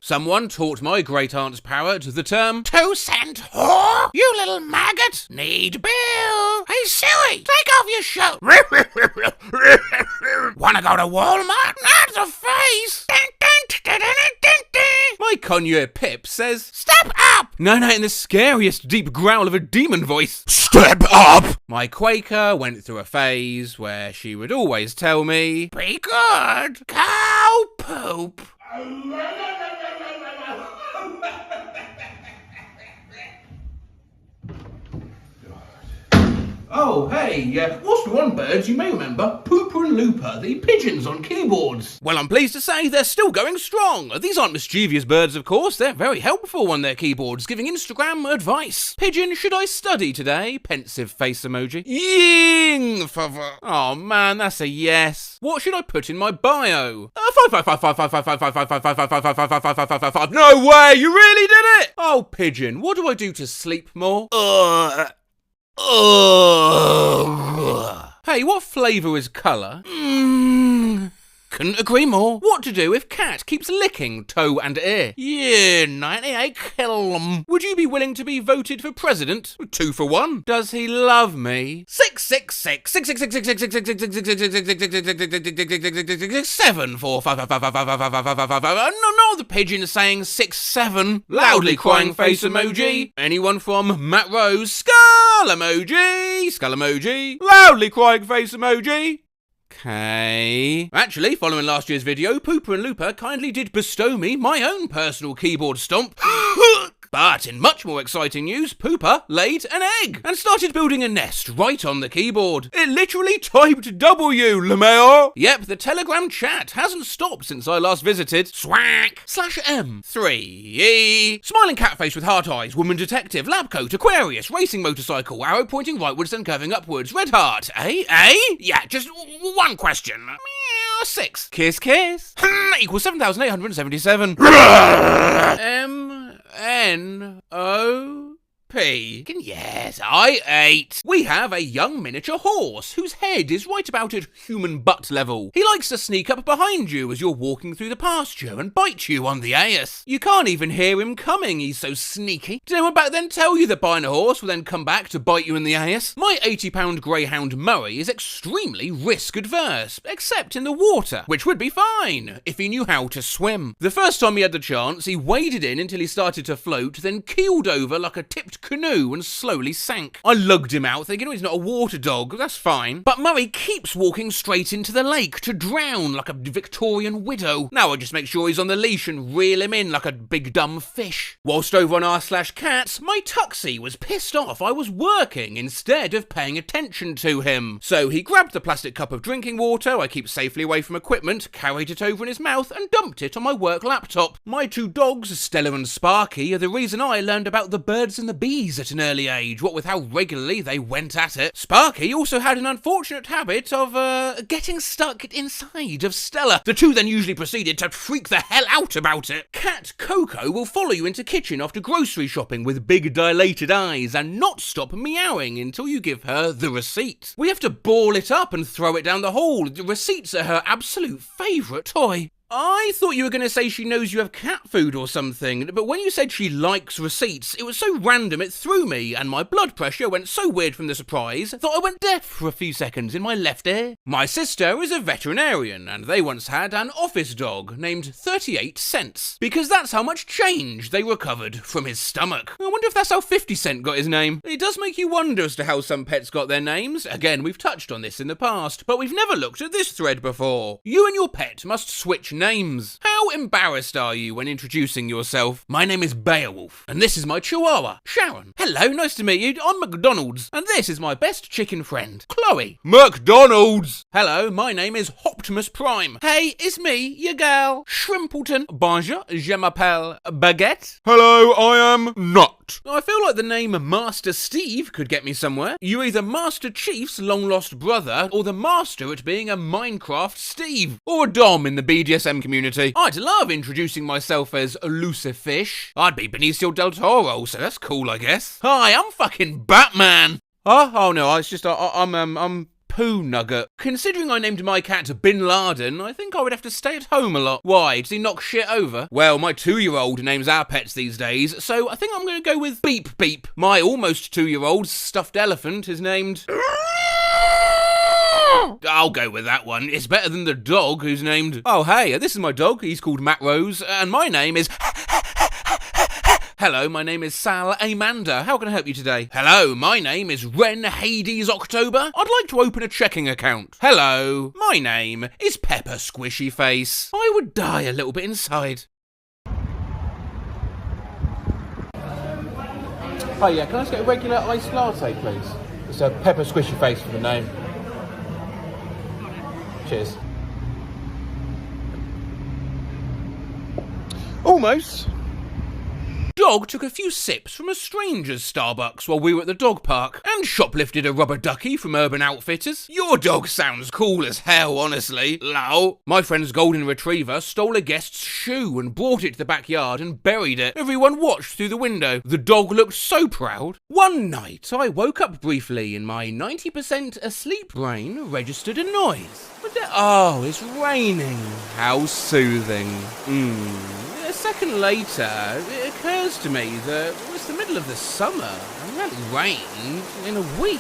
Someone taught my great aunt's parrot the term 2-cent whore. "You little maggot, need bill. Hey silly, take off your shirt." Wanna go to Walmart? Not the face. My conure Pip says, "Step up!" No, in the scariest deep growl of a demon voice. "Step up!" My Quaker went through a phase where she would always tell me, "Be good, cow poop." Oh, hey, whilst we're on birds, you may remember Pooper and Looper, the pigeons on keyboards. Well, I'm pleased to say they're still going strong. These aren't mischievous birds, of course. They're very helpful on their keyboards, giving Instagram advice. Pigeon, should I study today? Pensive face emoji. Ying, favor. Oh man, that's a yes. What should I put in my bio? 5. No way, you really did it! Oh, Pigeon, what do I do to sleep more? Hey, what flavour is colour? Couldn't agree more. What to do if cat keeps licking toe and ear? Yeah, 98 kill 'em. Would you be willing to be voted for president? 2 for 1. Does he love me? 666 7 4 5 5 5 5 5 5 5 5 5 5. No, the pigeon is saying 6 7. Loudly crying face emoji. Anyone from Matt Rose? Skull emoji. Skull emoji. Loudly crying face emoji. Okay. Actually, following last year's video, Pooper and Looper kindly did bestow me my own personal keyboard stomp. But in much more exciting news, Pooper laid an egg and started building a nest right on the keyboard. It literally typed W, LeMayor. Yep, the Telegram chat hasn't stopped since I last visited. Swack /M3E. Smiling cat face with heart eyes, woman detective, lab coat, Aquarius, racing motorcycle, arrow pointing rightwards and curving upwards, red heart. Yeah, just one question. 6. Kiss. Equals 7,877. MNOP. Yes, I ate. We have a young miniature horse whose head is right about at human butt level. He likes to sneak up behind you as you're walking through the pasture and bite you on the ass. You can't even hear him coming, he's so sneaky. Did anyone back then tell you that buying a horse will then come back to bite you in the ass? My 80-pound greyhound Murray is extremely risk-adverse, except in the water, which would be fine if he knew how to swim. The first time he had the chance, he waded in until he started to float, then keeled over like a tipped canoe and slowly sank. I lugged him out thinking, oh, he's not a water dog, that's fine. But Murray keeps walking straight into the lake to drown like a Victorian widow. Now I just make sure he's on the leash and reel him in like a big dumb fish. Whilst over on r/cats, my tuxie was pissed off I was working instead of paying attention to him. So he grabbed the plastic cup of drinking water I keep safely away from equipment, carried it over in his mouth and dumped it on my work laptop. My 2 dogs, Stella and Sparky, are the reason I learned about the birds and the bees at an early age, what with how regularly they went at it. Sparky also had an unfortunate habit of, getting stuck inside of Stella. The 2 then usually proceeded to freak the hell out about it. Cat Coco will follow you into kitchen after grocery shopping with big dilated eyes and not stop meowing until you give her the receipt. We have to ball it up and throw it down the hall. The receipts are her absolute favourite toy. I thought you were going to say she knows you have cat food or something, but when you said she likes receipts, it was so random it threw me, and my blood pressure went so weird from the surprise that I went deaf for a few seconds in my left ear. My sister is a veterinarian, and they once had an office dog named 38 cents, because that's how much change they recovered from his stomach. I wonder if that's how 50 Cent got his name. It does make you wonder as to how some pets got their names. Again, we've touched on this in the past, but we've never looked at this thread before. You and your pet must switch names. How embarrassed are you when introducing yourself? My name is Beowulf, and this is my chihuahua, Sharon. Hello, nice to meet you. I'm McDonald's, and this is my best chicken friend, Chloe. McDonald's! Hello, my name is Optimus Prime. Hey, it's me, your girl, Shrimpleton. Bonjour, je m'appelle Baguette. Hello, I am not. I feel like the name Master Steve could get me somewhere. You're either Master Chief's long-lost brother, or the master at being a Minecraft Steve, or a Dom in the BDSM community. I'd love introducing myself as Lucifish. I'd be Benicio del Toro, so that's cool, I guess. Hi, I'm fucking Batman. Huh? Oh no, it's just I'm Poo Nugget. Considering I named my cat Bin Laden, I think I would have to stay at home a lot. Why? Does he knock shit over? Well, my 2-year-old names our pets these days, so I think I'm going to go with Beep Beep. My almost 2-year-old's stuffed elephant is named... I'll go with that one. It's better than the dog who's named... Oh, hey, this is my dog. He's called Matt Rose, and my name is... Hello, my name is Sal Amanda. How can I help you today? Hello, my name is Ren Hades October. I'd like to open a checking account. Hello, my name is Pepper Squishy Face. I would die a little bit inside. Hi, yeah, can I just get a regular iced latte, please? It's a Pepper Squishy Face for the name. Cheers. Almost. Dog took a few sips from a stranger's Starbucks while we were at the dog park and shoplifted a rubber ducky from Urban Outfitters. Your dog sounds cool as hell, honestly. Lol. My friend's golden retriever stole a guest's shoe and brought it to the backyard and buried it. Everyone watched through the window. The dog looked so proud. One night, I woke up briefly and my 90% asleep brain registered a noise. Oh, it's raining. How soothing. A second later, it occurs to me that it's the middle of the summer and it hasn't rained in a week.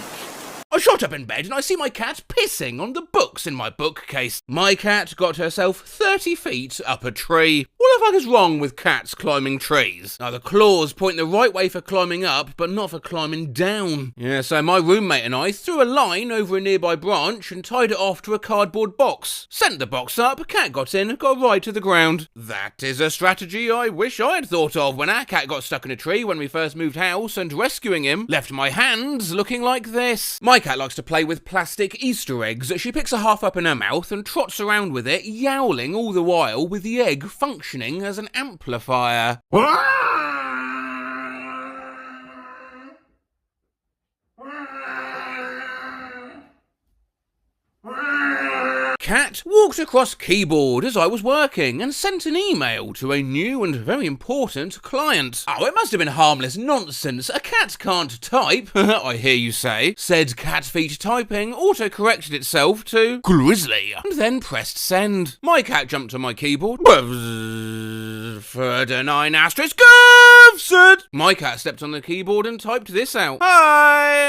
I shot up in bed and I see my cat pissing on the books in my bookcase. My cat got herself 30 feet up a tree. What the fuck is wrong with cats climbing trees? Now the claws point the right way for climbing up, but not for climbing down. Yeah, so my roommate and I threw a line over a nearby branch and tied it off to a cardboard box. Sent the box up, cat got in, got right to the ground. That is a strategy I wish I had thought of when our cat got stuck in a tree when we first moved house, and rescuing him left my hands looking like this. My cat likes to play with plastic Easter eggs. She picks a half up in her mouth and trots around with it, yowling all the while with the egg functioning as an amplifier. Cat walked across keyboard as I was working and sent an email to a new and very important client. Oh, it must have been harmless nonsense. A cat can't type, I hear you say. Said cat feet typing auto-corrected itself to grizzly and then pressed send. My cat jumped on my keyboard. Further 9 asterisk said. My cat stepped on the keyboard and typed this out. Hi.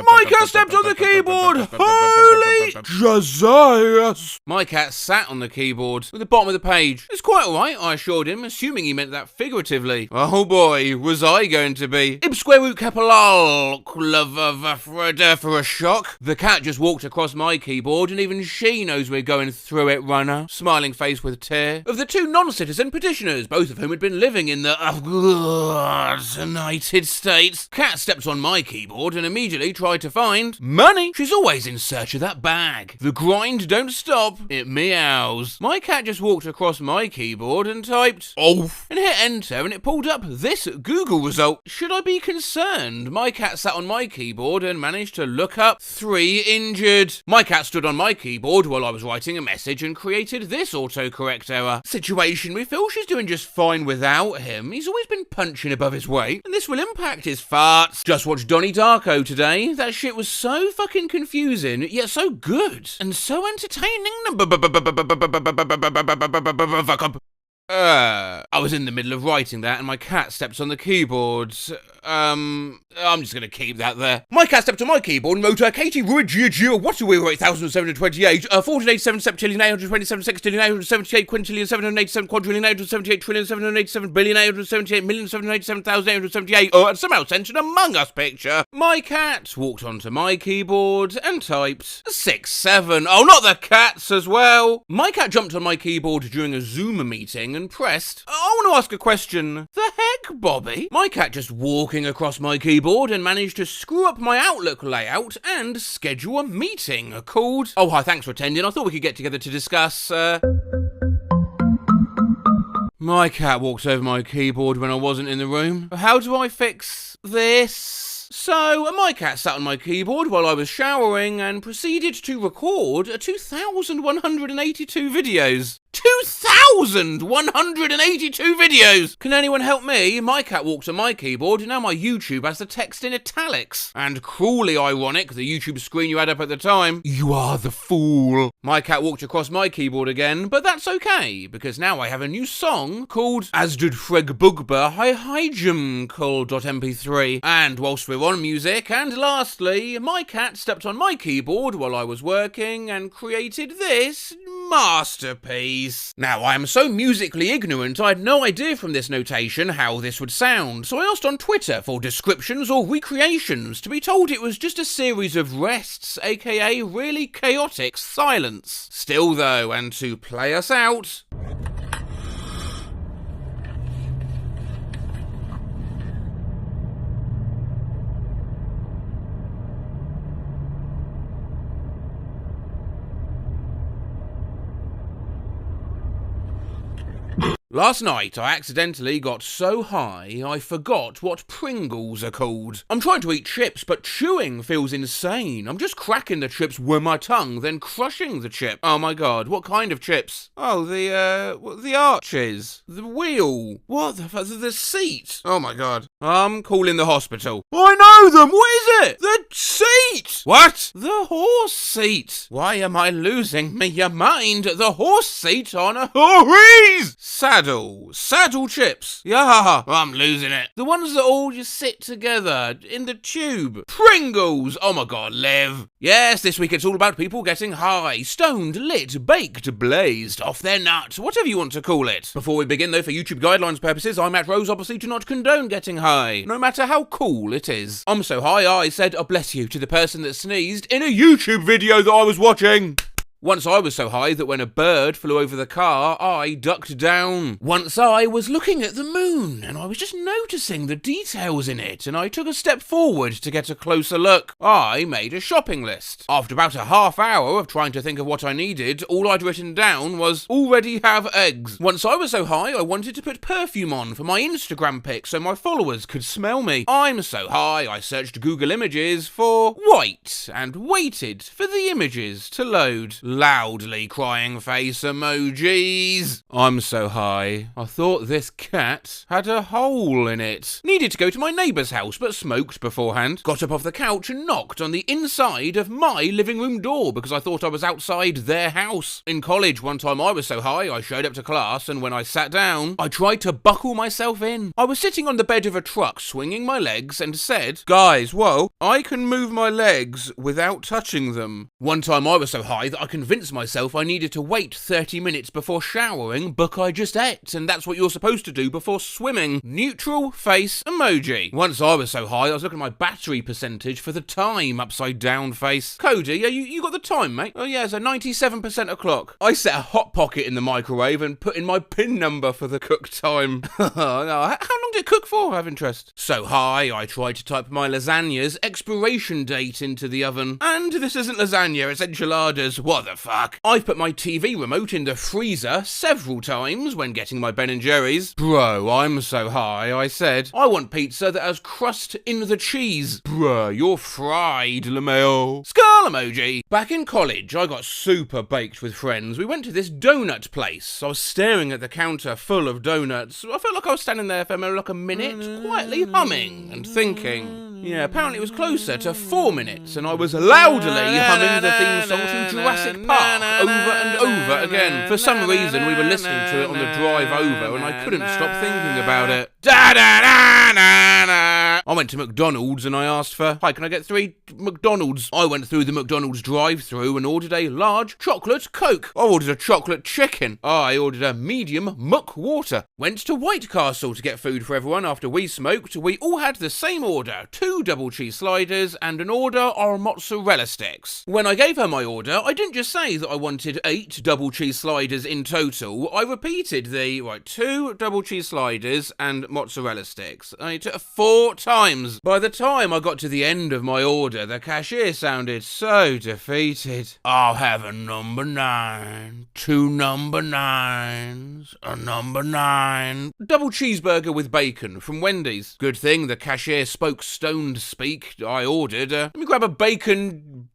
My cat stepped on the keyboard! Holy Josias! My cat sat on the keyboard at the bottom of the page. It's quite alright, I assured him, assuming he meant that figuratively. Oh boy, was I going to be. Ib square root capital for a shock. The cat just walked across my keyboard and even she knows we're going through it, runner. Smiling face with tear. Of the two non-citizen petitioners, both of whom had been living in the United States. Cat stepped on my keyboard and immediately tried to find money. She's always in search of that bag. The grind don't stop. It meows. My cat just walked across my keyboard and typed off and hit enter and it pulled up this Google result. Should I be concerned? My cat sat on my keyboard and managed to look up 3 injured. My cat stood on my keyboard while I was writing a message and created this autocorrect error. Situation, we feel she's doing just fine without him. He's always been punching above his weight and this will impact his farts. Just watched Donnie Darko today. That shit was so fucking confusing, yet so good and so entertaining. I was in the middle of writing that and my cat stepped on the keyboard. I'm just gonna keep that there. My cat stepped on my keyboard and wrote Katie Ruid Gio what are we 8728 1487 septillion 827 sextillion 878 quintillion 787 quadrillion 878 trillion 787 billion 878 million 787,878 and somehow sent an Among Us picture. My cat walked onto my keyboard and typed 67. Oh, not the cats as well. My cat jumped on my keyboard during a Zoom meeting and pressed, I want to ask a question. The heck, Bobby? My cat just walking across my keyboard and managed to screw up my Outlook layout and schedule a meeting called, oh hi, thanks for attending, I thought we could get together to discuss, My cat walked over my keyboard when I wasn't in the room. How do I fix this? So, my cat sat on my keyboard while I was showering and proceeded to record 2,182 videos. 2,182 videos! Can anyone help me? My cat walked on my keyboard and now my YouTube has the text in italics. And cruelly ironic, the YouTube screen you had up at the time, you are the fool. My cat walked across my keyboard again, but that's okay, because now I have a new song called As Did Freg Bugba Hi Hijum Call.mp3. And whilst we're on music, and lastly, my cat stepped on my keyboard while I was working and created this masterpiece. Now, I am so musically ignorant, I had no idea from this notation how this would sound, so I asked on Twitter for descriptions or recreations, to be told it was just a series of rests, aka really chaotic silence. Still though, and to play us out... Last night, I accidentally got so high, I forgot what Pringles are called. I'm trying to eat chips, but chewing feels insane. I'm just cracking the chips with my tongue, then crushing the chip. Oh my god, what kind of chips? Oh, the arches. The wheel. What the seat? Oh my god. I'm calling the hospital. I know them! What is it? The seat! What? The horse seat. Why am I losing me your mind? The horse seat on a horse! Saddle chips. Yeah, I'm losing it. The ones that all just sit together in the tube. Pringles. Oh my god, Lev. Yes, this week it's all about people getting high, stoned, lit, baked, blazed, off their nut, whatever you want to call it. Before we begin though, for YouTube guidelines purposes, I'm at Rose obviously do not condone getting high, no matter how cool it is. I'm so high I said, oh bless you, to the person that sneezed in a YouTube video that I was watching. Once I was so high that when a bird flew over the car, I ducked down. Once I was looking at the moon, and I was just noticing the details in it, and I took a step forward to get a closer look. I made a shopping list. After about a half hour of trying to think of what I needed, all I'd written down was, already have eggs. Once I was so high, I wanted to put perfume on for my Instagram pic so my followers could smell me. I'm so high, I searched Google Images for white, and waited for the images to load. Loudly crying face emojis. I'm so high, I thought this cat had a hole in it. Needed to go to my neighbour's house, but smoked beforehand. Got up off the couch and knocked on the inside of my living room door because I thought I was outside their house. In college, one time I was so high, I showed up to class, and when I sat down, I tried to buckle myself in. I was sitting on the bed of a truck, swinging my legs, and said, guys, whoa, I can move my legs without touching them. One time I was so high that I convinced myself I needed to wait 30 minutes before showering, but I just ate, and that's what you're supposed to do before swimming. Neutral face emoji. Once I was so high, I was looking at my battery percentage for the time, upside down face. Cody, yeah, you got the time, mate? Oh yeah, it's a 97% o'clock. I set a Hot Pocket in the microwave and put in my PIN number for the cook time. No, how long did it cook for, I have interest? So high, I tried to type my lasagna's expiration date into the oven. And this isn't lasagna, it's enchiladas. What the fuck? I've put my TV remote in the freezer several times when getting my Ben & Jerry's. Bro, I'm so high, I said, I want pizza that has crust in the cheese. Bro, you're fried, LeMail. Skull emoji. Back in college, I got super baked with friends. We went to this donut place. I was staring at the counter full of donuts. I felt like I was standing there for like a minute, quietly humming and thinking. Yeah, apparently it was closer to 4 minutes, and I was loudly humming the theme song to Jurassic Park over and over again. For some reason, we were listening to it on the drive over, and I couldn't stop thinking about it. I went to McDonald's and I asked for, hi, can I get 3 McDonald's? I went through the McDonald's drive-thru and ordered a large chocolate Coke. I ordered a chocolate chicken. I ordered a medium muck water. Went to White Castle to get food for everyone after we smoked. We all had the same order, 2 double cheese sliders and an order of mozzarella sticks. When I gave her my order, I didn't just say that I wanted 8 double cheese sliders in total. I repeated the, 2 double cheese sliders and mozzarella sticks. I took 4 times. By the time I got to the end of my order, the cashier sounded so defeated. I'll have a number 9, 2 number 9s, a number 9. Double cheeseburger with bacon from Wendy's. Good thing the cashier spoke stoned speak. I ordered, let me grab a bacon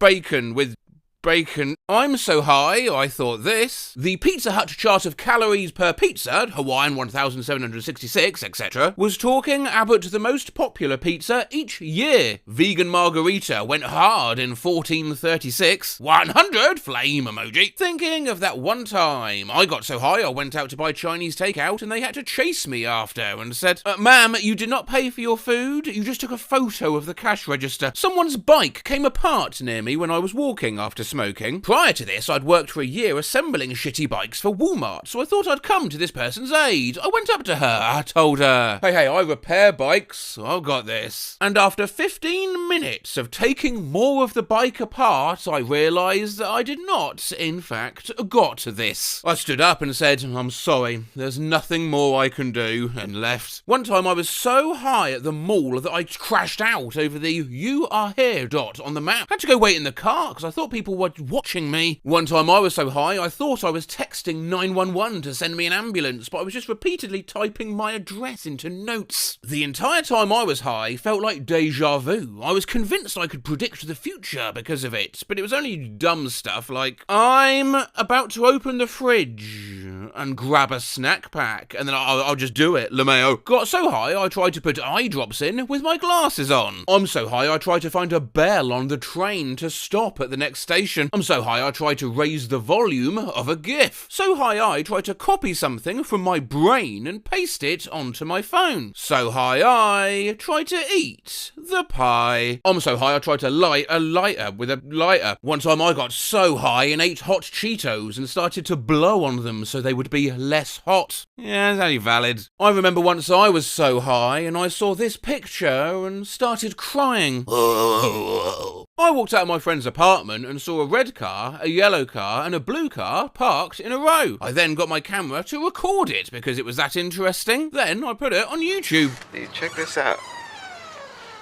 with bacon. I'm so high, I thought this. The Pizza Hut chart of calories per pizza, Hawaiian 1766, etc., was talking about the most popular pizza each year. Vegan margarita went hard in 1436. 100 flame emoji. Thinking of that one time I got so high I went out to buy Chinese takeout and they had to chase me after and said, ma'am, you did not pay for your food, you just took a photo of the cash register. Someone's bike came apart near me when I was walking after smoking. Prior to this, I'd worked for a year assembling shitty bikes for Walmart, so I thought I'd come to this person's aid. I went up to her, I told her, hey, I repair bikes, I've got this. And after 15 minutes of taking more of the bike apart, I realised that I did not, in fact, got this. I stood up and said, I'm sorry, there's nothing more I can do, and left. One time I was so high at the mall that I crashed out over the "You are here" dot on the map. Had to go wait in the car because I thought people were watching me. One time I was so high, I thought I was texting 911 to send me an ambulance, but I was just repeatedly typing my address into notes. The entire time I was high felt like deja vu. I was convinced I could predict the future because of it, but it was only dumb stuff like, I'm about to open the fridge and grab a snack pack, and then I'll just do it, LeMayo. Got so high I tried to put eye drops in with my glasses on. I'm so high I tried to find a bell on the train to stop at the next station. I'm so high I tried to raise the volume of a GIF. So high I tried to copy something from my brain and paste it onto my phone. So high I tried to eat the pie. I'm so high I tried to light a lighter with a lighter. One time I got so high and ate hot Cheetos and started to blow on them so they would be less hot. Yeah, that's only valid. I remember once I was so high and I saw this picture and started crying. I walked out of my friend's apartment and saw a red car, a yellow car and a blue car parked in a row. I then got my camera to record it because it was that interesting. Then I put it on YouTube. Dude, check this out.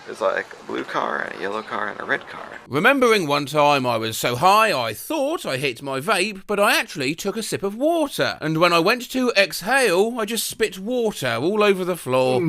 There's like a blue car and a yellow car and a red car. Remembering one time I was so high I thought I hit my vape, but I actually took a sip of water. And when I went to exhale, I just spit water all over the floor.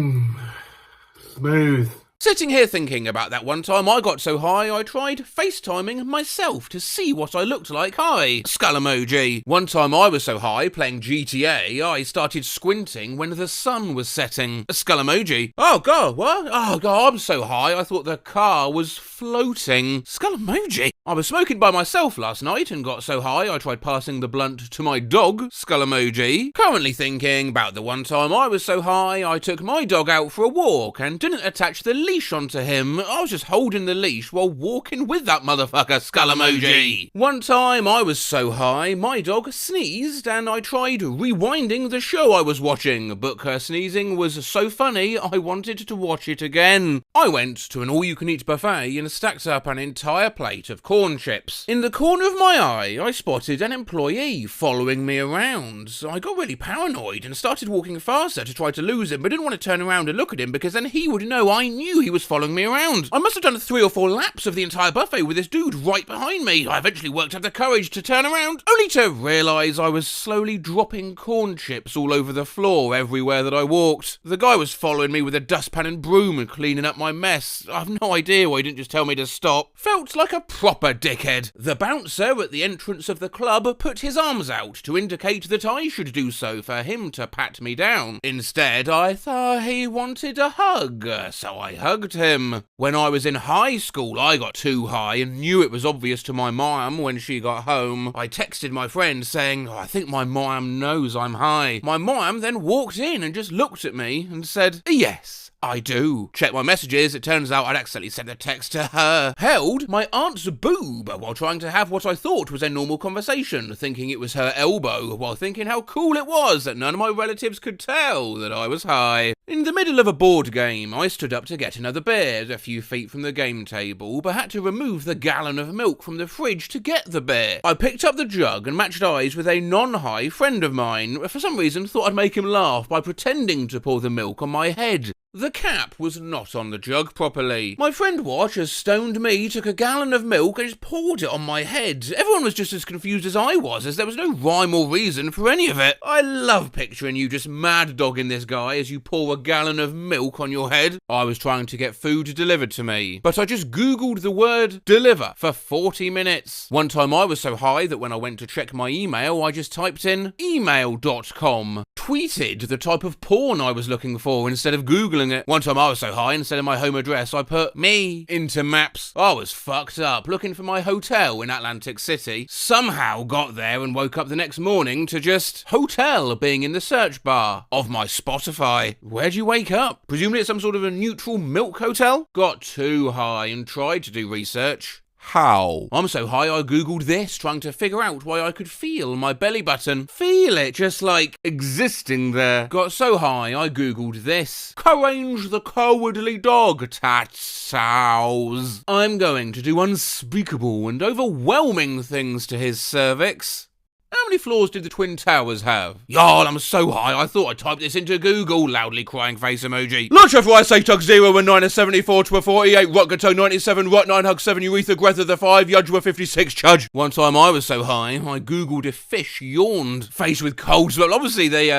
Smooth. Sitting here thinking about that one time I got so high I tried FaceTiming myself to see what I looked like high. Skull emoji. One time I was so high playing GTA I started squinting when the sun was setting. Skull emoji. Oh god, what? Oh god, I'm so high I thought the car was floating. Skull emoji. I was smoking by myself last night and got so high I tried passing the blunt to my dog. Skull emoji. Currently thinking about the one time I was so high I took my dog out for a walk and didn't attach the leash onto him. I was just holding the leash while walking with that motherfucker. Skull emoji. One time I was so high my dog sneezed and I tried rewinding the show I was watching, but her sneezing was so funny I wanted to watch it again. I went to an all-you-can-eat buffet and stacked up an entire plate of corn chips. In the corner of my eye I spotted an employee following me around. I got really paranoid and started walking faster to try to lose him, but didn't want to turn around and look at him because then he would know I knew he was following me around. I must have done 3 or 4 laps of the entire buffet with this dude right behind me. I eventually worked up the courage to turn around, only to realise I was slowly dropping corn chips all over the floor everywhere that I walked. The guy was following me with a dustpan and broom and cleaning up my mess. I've no idea why he didn't just tell me to stop. Felt like a proper dickhead. The bouncer at the entrance of the club put his arms out to indicate that I should do so for him to pat me down. Instead, I thought he wanted a hug, so I hugged him. When I was in high school, I got too high and knew it was obvious to my mom when she got home. I texted my friend saying, I think my mom knows I'm high. My mom then walked in and just looked at me and said, yes, I do. Check my messages, it turns out I'd accidentally sent the text to her. Held my aunt's boob while trying to have what I thought was a normal conversation, thinking it was her elbow, while thinking how cool it was that none of my relatives could tell that I was high. In the middle of a board game, I stood up to get another beer a few feet from the game table, but had to remove the gallon of milk from the fridge to get the beer. I picked up the jug and matched eyes with a non-high friend of mine. For some reason, thought I'd make him laugh by pretending to pour the milk on my head. The cap was not on the jug properly. My friend Watch, as stoned me, took a gallon of milk and just poured it on my head. Everyone was just as confused as I was, as there was no rhyme or reason for any of it. I love picturing you just mad dogging this guy as you pour a gallon of milk on your head. I was trying to get food delivered to me, but I just googled the word deliver for 40 minutes. One time I was so high that when I went to check my email, I just typed in email.com. Tweeted the type of porn I was looking for instead of Googling it. One time I was so high, instead of my home address, I put me into maps. I was fucked up looking for my hotel in Atlantic City. Somehow got there and woke up the next morning to just hotel being in the search bar of my Spotify. Where'd you wake up? Presumably it's some sort of a neutral milk hotel? Got too high and tried to do research. How? I'm so high I googled this, trying to figure out why I could feel my belly button. Feel it just like existing there. Got so high I googled this. Courage the cowardly dog tattoos. I'm going to do unspeakable and overwhelming things to his cervix. How many floors did the Twin Towers have? Y'all, I'm so high, I thought I typed this into Google. Loudly crying face emoji. Launch F Y say Tug 0 and 9 and 74 to a 48, Rock Gato 97, Rock 9 Hug 7, Urethra Greta the 5, Yudgwa 56, Chudge. One time I was so high, I Googled if fish yawned. Faced with cold smell, obviously they,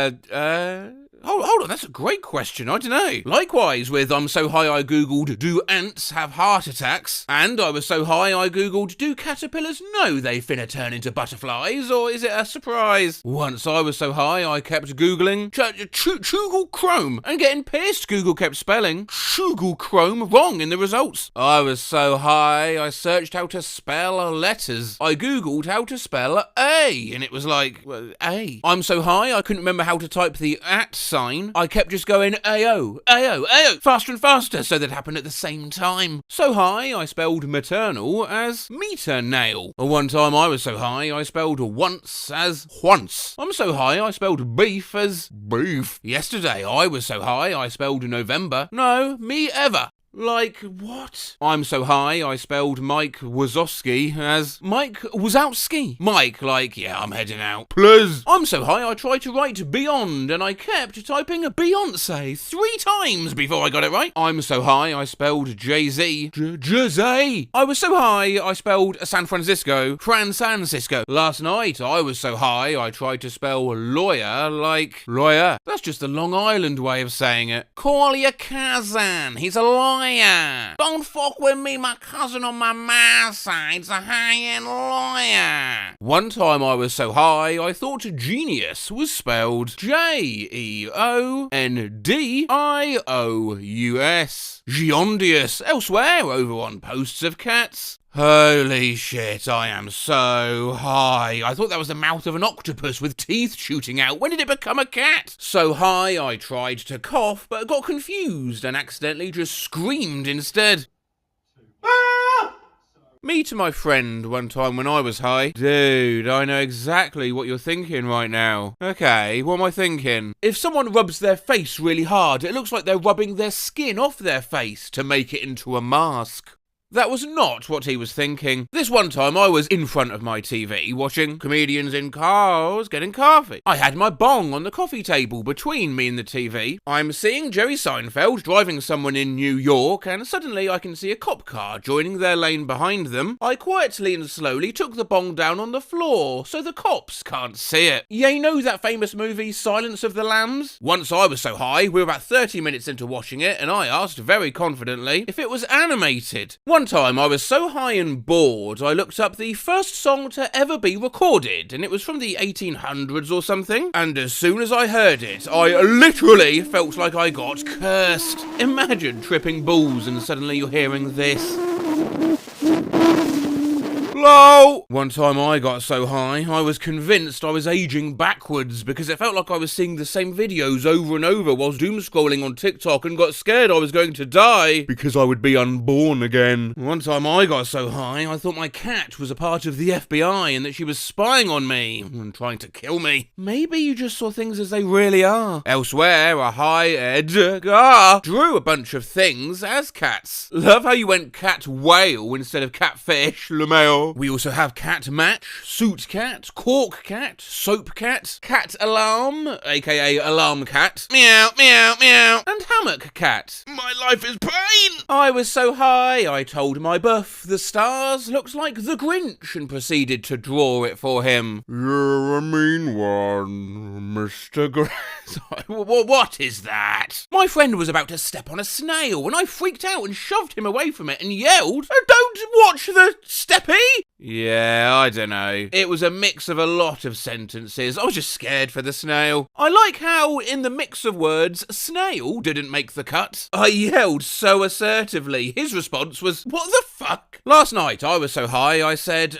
Hold on, that's a great question, I don't know. Likewise with I'm so high I googled, do ants have heart attacks? And I was so high I googled, do caterpillars know they finna turn into butterflies, or is it a surprise? Once I was so high I kept googling Google Chrome, and getting pissed Google kept spelling Google Chrome wrong in the results. I was so high I searched how to spell letters. I googled how to spell A, and it was like, well, A. I'm so high I couldn't remember how to type the at sign. I kept just going AO, AO, AO, faster and faster, so that happened at the same time. So high, I spelled maternal as meter nail. One time I was so high, I spelled once as once. I'm so high, I spelled beef as beef. Yesterday, I was so high, I spelled November. No, me ever. Like, what? I'm so high, I spelled Mike Wazowski as Mike Wazowski. Mike, like, yeah, I'm heading out. Please. I'm so high, I tried to write Beyond, and I kept typing Beyonce 3 times before I got it right. I'm so high, I spelled Jay-Z. Jay-Z. I was so high, I spelled San Francisco. Francisco. Last night, I was so high, I tried to spell lawyer like lawyer. That's just the Long Island way of saying it. Call your cousin. He's a liar. Don't fuck with me, my cousin on my mom's side's a high-end lawyer. One time I was so high, I thought genius was spelled Geondious. Geondious. Elsewhere, over on posts of cats. Holy shit, I am so high. I thought that was the mouth of an octopus with teeth shooting out. When did it become a cat? So high, I tried to cough, but got confused and accidentally just screamed instead. Me to my friend one time when I was high. Dude, I know exactly what you're thinking right now. Okay, what am I thinking? If someone rubs their face really hard, it looks like they're rubbing their skin off their face to make it into a mask. That was not what he was thinking. This one time I was in front of my TV watching comedians in cars getting coffee. I had my bong on the coffee table between me and the TV. I'm seeing Jerry Seinfeld driving someone in New York, and suddenly I can see a cop car joining their lane behind them. I quietly and slowly took the bong down on the floor so the cops can't see it. You know that famous movie Silence of the Lambs? Once I was so high, we were about 30 minutes into watching it, and I asked very confidently if it was animated. One time I was so high and bored, I looked up the first song to ever be recorded, and it was from the 1800s or something. And as soon as I heard it, I literally felt like I got cursed. Imagine tripping balls and suddenly you're hearing this. Hello! One time I got so high, I was convinced I was aging backwards because it felt like I was seeing the same videos over and over whilst doom scrolling on TikTok and got scared I was going to die because I would be unborn again. One time I got so high, I thought my cat was a part of the FBI and that she was spying on me and trying to kill me. Maybe you just saw things as they really are. Elsewhere, a high-ed drew a bunch of things as cats. Love how you went cat whale instead of catfish, LeMail. We also have cat match, suit cat, cork cat, soap cat, cat alarm, aka alarm cat, meow, meow, meow, and hammock cat. My life is pain! I was so high, I told my buff the stars looked like the Grinch and proceeded to draw it for him. You're a mean one, Mr. Grinch. What is that? My friend was about to step on a snail and I freaked out and shoved him away from it and yelled, "Don't watch the steppy!" Yeah, I don't know. It was a mix of a lot of sentences. I was just scared for the snail. I like how, in the mix of words, snail didn't make the cut. I yelled so assertively. His response was, "What the fuck?" Last night, I was so high, I said,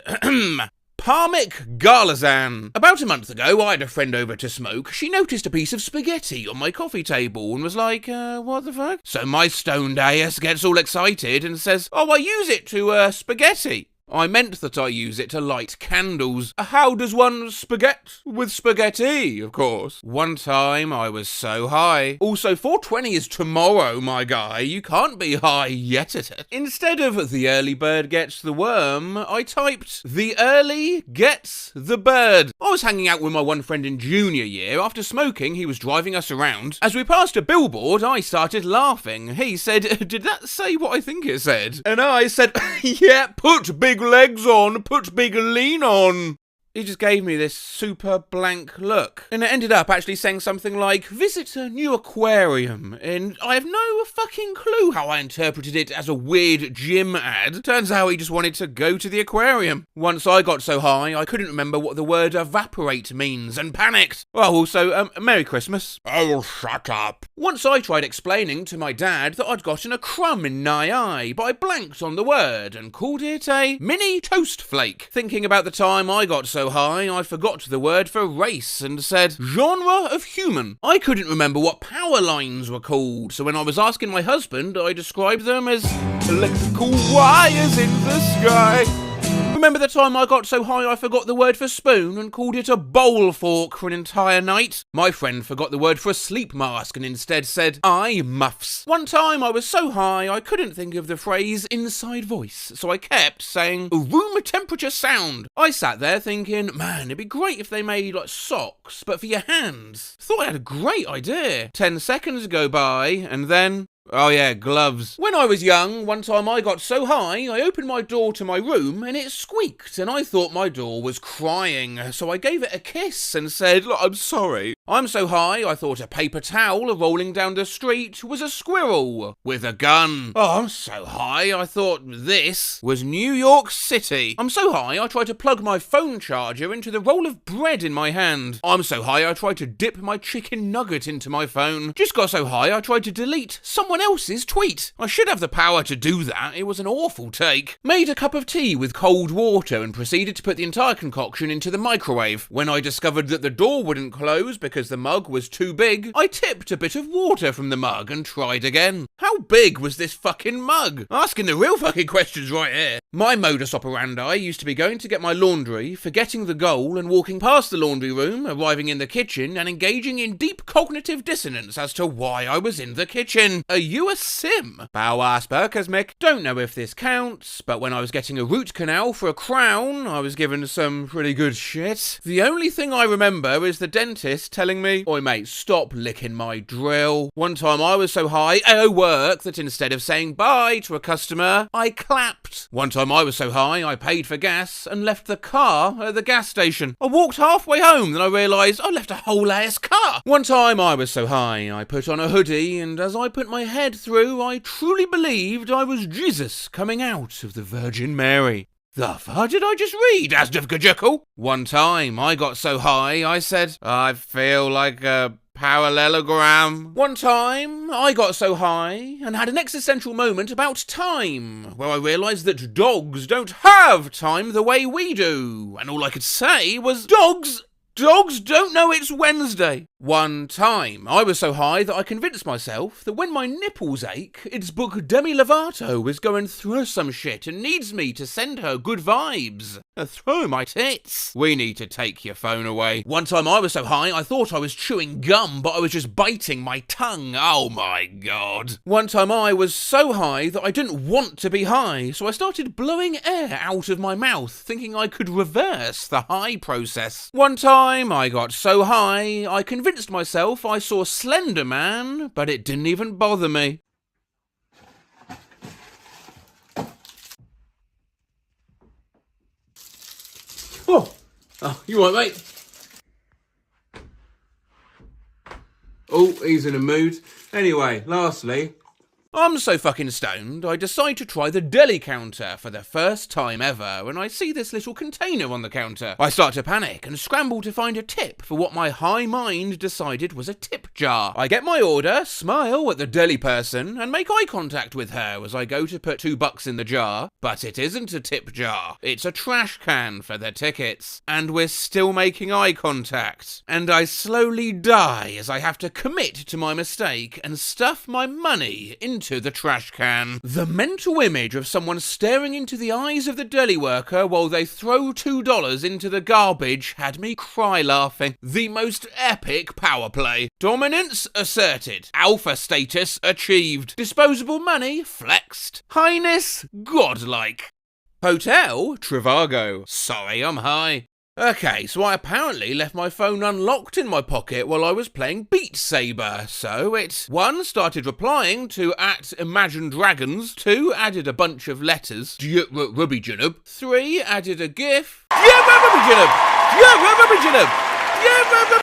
Parmic Garlazan. About a month ago, I had a friend over to smoke. She noticed a piece of spaghetti on my coffee table and was like, what the fuck? So my stoned ass gets all excited and says, "Oh, I use it to, spaghetti." I meant that I use it to light candles. How does one spaghetti? With spaghetti, of course. One time I was so high. Also, 420 is tomorrow, my guy. You can't be high yet at it. Instead of the early bird gets the worm, I typed the early gets the bird. I was hanging out with my one friend in junior year. After smoking, he was driving us around. As we passed a billboard, I started laughing. He said, "Did that say what I think it said?" And I said, "Yeah, put big legs on, put big lean on." He just gave me this super blank look. And it ended up actually saying something like, "Visit a new aquarium." And I have no fucking clue how I interpreted it as a weird gym ad. Turns out he just wanted to go to the aquarium. Once I got so high, I couldn't remember what the word evaporate means and panicked. Well, also, Merry Christmas. Oh, shut up. Once I tried explaining to my dad that I'd gotten a crumb in my eye, but I blanked on the word and called it a mini toast flake. Thinking about the time I got so high, I forgot the word for race and said genre of human. I couldn't remember what power lines were called, so when I was asking my husband, I described them as electrical wires in the sky. Remember the time I got so high I forgot the word for spoon and called it a bowl fork for an entire night? My friend forgot the word for a sleep mask and instead said eye muffs. One time I was so high I couldn't think of the phrase inside voice, so I kept saying room temperature sound. I sat there thinking, man, it'd be great if they made like socks, but for your hands. Thought I had a great idea. 10 seconds go by and then... oh yeah, gloves. When I was young, one time I got so high, I opened my door to my room and it squeaked and I thought my door was crying. So I gave it a kiss and said, "Look, I'm sorry." I'm so high, I thought a paper towel rolling down the street was a squirrel with a gun. Oh, I'm so high, I thought this was New York City. I'm so high, I tried to plug my phone charger into the roll of bread in my hand. I'm so high, I tried to dip my chicken nugget into my phone. Just got so high, I tried to delete someone else's tweet. I should have the power to do that. It was an awful take. Made a cup of tea with cold water and proceeded to put the entire concoction into the microwave. When I discovered that the door wouldn't close because the mug was too big, I tipped a bit of water from the mug and tried again. How big was this fucking mug? Asking the real fucking questions right here. My modus operandi used to be going to get my laundry, forgetting the goal and walking past the laundry room, arriving in the kitchen and engaging in deep cognitive dissonance as to why I was in the kitchen. Are you a sim? Bow ass Berkasmic. Don't know if this counts, but when I was getting a root canal for a crown, I was given some pretty good shit. The only thing I remember is the dentist telling me, "Oi mate, stop licking my drill." One time I was so high at work that instead of saying bye to a customer, I clapped. One time I was so high I paid for gas and left the car at the gas station. I walked halfway home, then I realised I left a whole ass car. One time I was so high I put on a hoodie, and as I put my head through, I truly believed I was Jesus coming out of the Virgin Mary. The fuck did I just read, Asdavgajuckle? One time I got so high I said, "I feel like a parallelogram." One time I got so high and had an existential moment about time, where I realised that dogs don't have time the way we do, and all I could say was, Dogs don't know it's Wednesday. One time, I was so high that I convinced myself that when my nipples ache, it's book Demi Lovato is going through some shit and needs me to send her good vibes. Through my tits. We need to take your phone away. One time I was so high I thought I was chewing gum, but I was just biting my tongue. Oh my god. One time I was so high that I didn't want to be high, so I started blowing air out of my mouth, thinking I could reverse the high process. One time I got so high I convinced myself I saw Slender Man, but it didn't even bother me. Oh, you all right, mate? Oh, he's in a mood. Anyway, lastly, I'm so fucking stoned, I decide to try the deli counter for the first time ever, and I see this little container on the counter. I start to panic and scramble to find a tip for what my high mind decided was a tip jar. I get my order, smile at the deli person, and make eye contact with her as I go to put $2 in the jar, but it isn't a tip jar. It's a trash can for the tickets. And we're still making eye contact. And I slowly die as I have to commit to my mistake and stuff my money into into the trash can. The mental image of someone staring into the eyes of the deli worker while they throw $2 into the garbage had me cry laughing. The most epic power play. Dominance asserted. Alpha status achieved. Disposable money flexed. Highness godlike. Hotel Trivago. Sorry, I'm high. Okay, so I apparently left my phone unlocked in my pocket while I was playing Beat Saber. So it 1. Started replying to @Imagine Dragons. 2. Added a bunch of letters. Rubby Junub. 3. Added a GIF. Rubby Junub.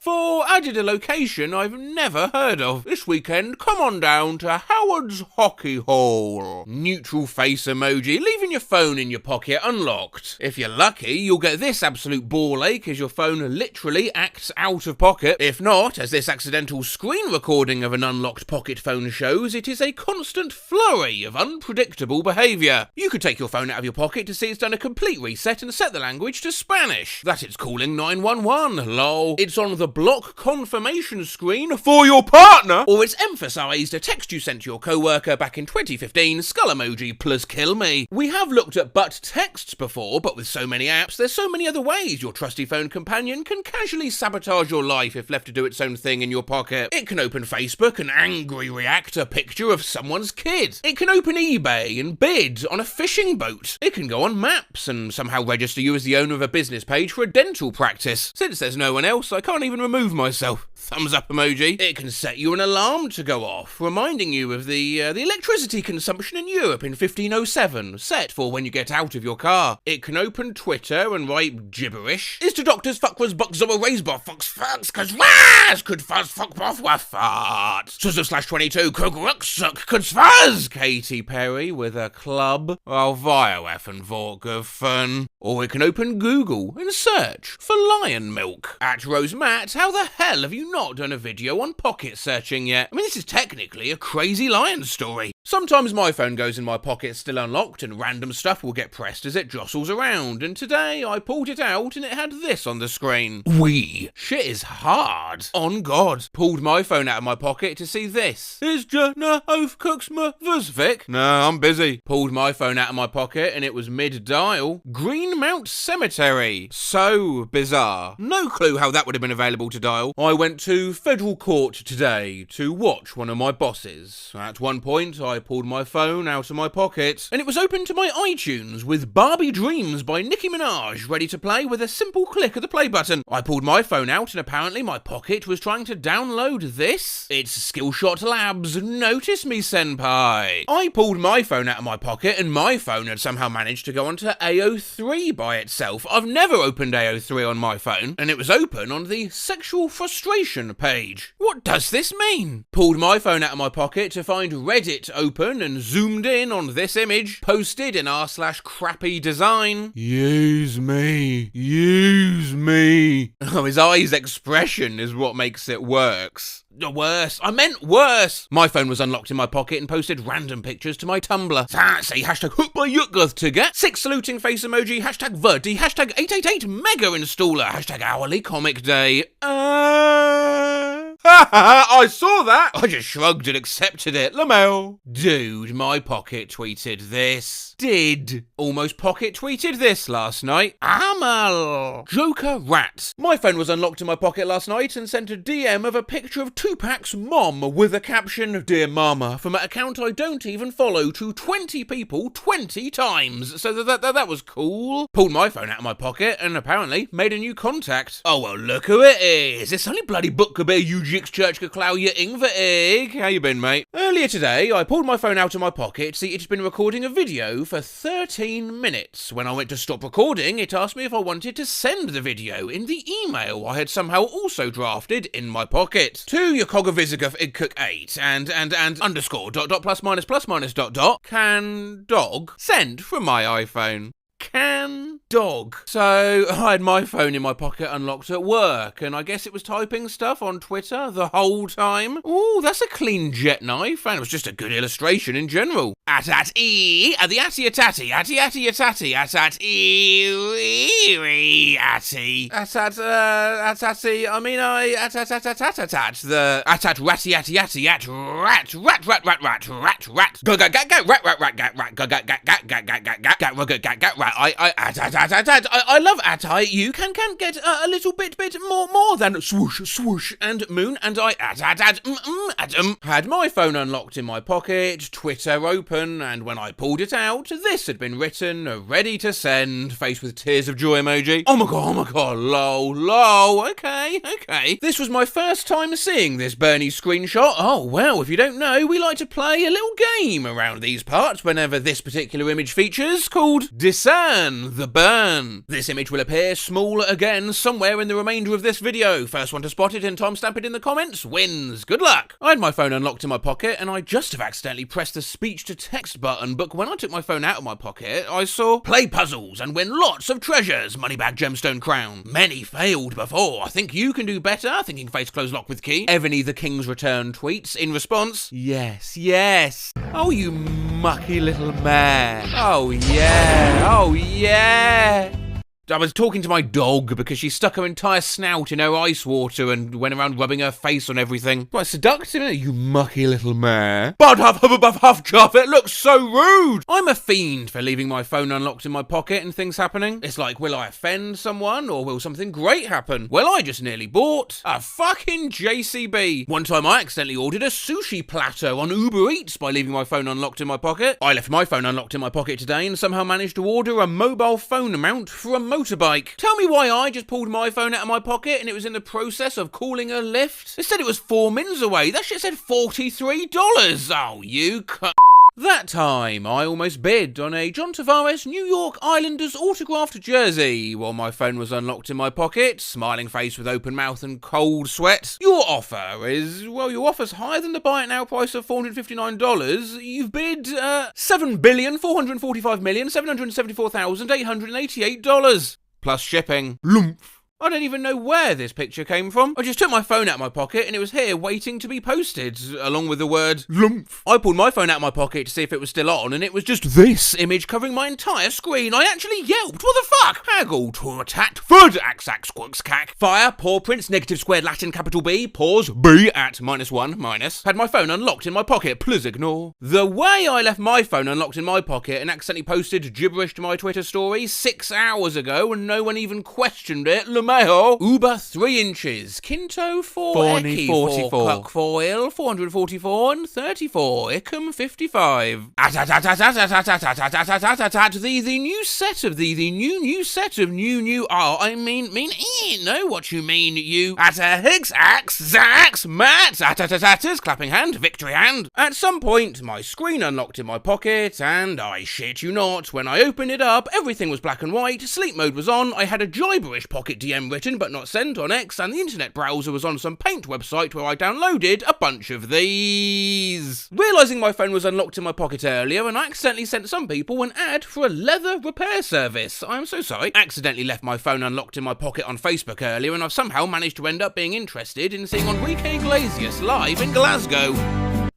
4. Added a location I've never heard of. This weekend, come on down to Howard's Hockey Hall. Neutral face emoji, leaving your phone in your pocket unlocked. If you're lucky, you'll get this absolute ball ache as your phone literally acts out of pocket. If not, as this accidental screen recording of an unlocked pocket phone shows, it is a constant flurry of unpredictable behaviour. You could take your phone out of your pocket to see it's done a complete reset and set the language to Spanish. That it's calling 911, lol. It's on the block confirmation screen for your partner, or it's emphasised a text you sent to your co-worker back in 2015, skull emoji plus kill me. We have looked at but texts before, but with so many apps, there's so many other ways your trusty phone companion can casually sabotage your life if left to do its own thing in your pocket. It can open Facebook and angry react a picture of someone's kid. It can open eBay and bid on a fishing boat. It can go on Maps and somehow register you as the owner of a business page for a dental practice. Since there's no one else, I can't even remove myself. Thumbs up emoji. It can set you an alarm to go off, reminding you of the electricity consumption in Europe in 1507, set for when you get out of your car. It can open Twitter and write gibberish. Is to doctors fuck was bucks over raise bar fucks fucks cause ras could fuzz fuck boff wa fart. /22 cook rucksuck could fuzz. Katy Perry with a club. Oh, via effing vork fun. Or it can open Google and search for lion milk. At Rose Matt, how the hell have you not done a video on pocket searching yet? I mean, this is technically a crazy lion story. Sometimes my phone goes in my pocket still unlocked and random stuff will get pressed as it jostles around, and today I pulled it out and it had this on the screen. Wee. Shit is hard. On God. Pulled my phone out of my pocket to see this. Is Jenna Oath Cooks Vic? No, I'm busy. Pulled my phone out of my pocket and it was mid-dial. Greenmount Cemetery. So bizarre. No clue how that would have been available to dial. I went to federal court today to watch one of my bosses. At one point, I pulled my phone out of my pocket, and it was open to my iTunes with Barbie Dreams by Nicki Minaj ready to play with a simple click of the play button. I pulled my phone out, and apparently my pocket was trying to download this. It's Skillshot Labs. Notice me, senpai. I pulled my phone out of my pocket, and my phone had somehow managed to go onto AO3 by itself. I've never opened AO3 on my phone, and it was open on the sexual frustration page. What does this mean? Pulled my phone out of my pocket to find Reddit open and zoomed in on this image posted in r/crappy design. Use me. Use me. Oh, his eyes expression is what makes it works. Worse. I meant worse. My phone was unlocked in my pocket and posted random pictures to my Tumblr. Say hashtag hook my yuck to get 6 saluting face emoji, hashtag Verdi, hashtag 888 mega installer, hashtag hourly comic day. I saw that. I just shrugged and accepted it. Lamel. Dude, my pocket tweeted this. Did. Almost pocket tweeted this last night. Amal. Joker rat. My phone was unlocked in my pocket last night and sent a DM of a picture of Tupac's mom with a caption, Dear Mama, from an account I don't even follow to 20 people 20 times. So that was cool. Pulled my phone out of my pocket and apparently made a new contact. Oh, well, look who it is. It's only bloody Bookabay Ujix Church Kaklau Ingverig. How you been, mate? Earlier today, I pulled my phone out of my pocket to see it's been recording a video for 13 minutes. When I went to stop recording, it asked me if I wanted to send the video in the email I had somehow also drafted in my pocket. To Yakogovizigov Igcook8 and underscore dot plus minus dot can dog sent from my iPhone. Can dog. So I had my phone in my pocket unlocked at work, and I guess it was typing stuff on Twitter the whole time. Ooh, that's a clean jet knife, and it was just a good illustration in general. At-at-ee, at the atty-a-tatty, atty-atty-a-tatty, at-at-ee, atty. At-at-atty, I mean, at-at-at-at-at-at, the at-at-ratty-atty-atty, at-rat, rat-rat-rat-rat-rat, rat-rat-rat, I love Attai. You can get a little bit more than swoosh, swoosh, and moon, and I had my phone unlocked in my pocket, Twitter open, and when I pulled it out, this had been written, ready to send, face with tears of joy emoji. Oh my god, lol, okay. This was my first time seeing this Bernie screenshot. Oh, well, if you don't know, we like to play a little game around these parts whenever this particular image features, called Discern the Burn. This image will appear small again somewhere in the remainder of this video. First one to spot it and timestamp it in the comments wins. Good luck. I had my phone unlocked in my pocket and I just have accidentally pressed the speech to text button, but when I took my phone out of my pocket, I saw play puzzles and win lots of treasures, moneybag gemstone crown. Many failed before. I think you can do better. Thinking face close lock with key. Ebony the King's Return tweets in response, yes. Oh, you mucky little mare. Oh yeah. I was talking to my dog because she stuck her entire snout in her ice water and went around rubbing her face on everything. Quite seductive, isn't it, you mucky little mare? But huff, chuff, it looks so rude! I'm a fiend for leaving my phone unlocked in my pocket and things happening. It's like, will I offend someone or will something great happen? Well, I just nearly bought a fucking JCB. One time I accidentally ordered a sushi platter on Uber Eats by leaving my phone unlocked in my pocket. I left my phone unlocked in my pocket today and somehow managed to order a mobile phone mount for a motorbike. Tell me why I just pulled my phone out of my pocket and it was in the process of calling a lift. It said it was 4 mins away. That shit said $43. Oh, you c***. That time, I almost bid on a John Tavares New York Islanders autographed jersey while my phone was unlocked in my pocket, smiling face with open mouth and cold sweat. Your offer's higher than the buy it now price of $459. You've bid $7,445,774,888 plus shipping. Lumph. I don't even know where this picture came from. I just took my phone out of my pocket and it was here waiting to be posted, along with the word lumph. I pulled my phone out of my pocket to see if it was still on and it was just this image covering my entire screen. I actually yelped. What the fuck? Haggle, tor, tat, fud, axac, squawks, cack. Fire, paw prints, negative squared Latin capital B, pause, B at -1, minus. Had my phone unlocked in my pocket, please ignore. The way I left my phone unlocked in my pocket and accidentally posted gibberish to my Twitter story 6 hours ago and no one even questioned it, Uber 3 inches, Kinto 4 Eki 44, Cockfoil 444 and 34, Ickham 55. The new set of the new set of new. Oh, I mean, know what you mean, you. Higgs, axe, zax, Matt, clapping hand, victory hand. At some point, my screen unlocked in my pocket, and I shit you not, when I opened it up, everything was black and white, sleep mode was on, I had a gibberish pocket DM written but not sent on X, and the internet browser was on some Paint website where I downloaded a bunch of these. Realising my phone was unlocked in my pocket earlier, and I accidentally sent some people an ad for a leather repair service. I'm so sorry. Accidentally left my phone unlocked in my pocket on Facebook earlier, and I've somehow managed to end up being interested in seeing Enrique Iglesias live in Glasgow.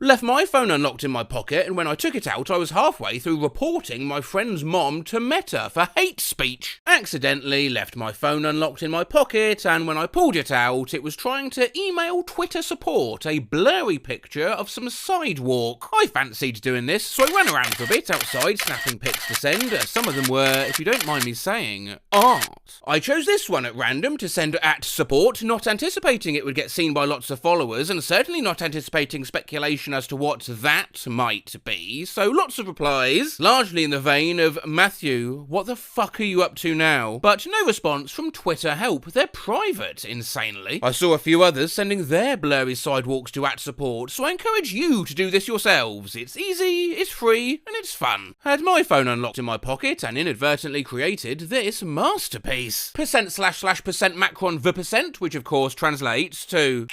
Left my phone unlocked in my pocket, and when I took it out, I was halfway through reporting my friend's mom to Meta for hate speech. Accidentally left my phone unlocked in my pocket, and when I pulled it out, it was trying to email Twitter support a blurry picture of some sidewalk. I fancied doing this, so I ran around for a bit outside, snapping pics to send. Some of them were, if you don't mind me saying, art. I chose this one at random to send at support, not anticipating it would get seen by lots of followers, and certainly not anticipating speculation as to what that might be, so lots of replies, largely in the vein of, Matthew, what the fuck are you up to now? But no response from Twitter help, they're private, insanely. I saw a few others sending their blurry sidewalks to @support, so I encourage you to do this yourselves. It's easy, it's free, and it's fun. Had my phone unlocked in my pocket and inadvertently created this masterpiece. %/% Macron the %, which of course translates to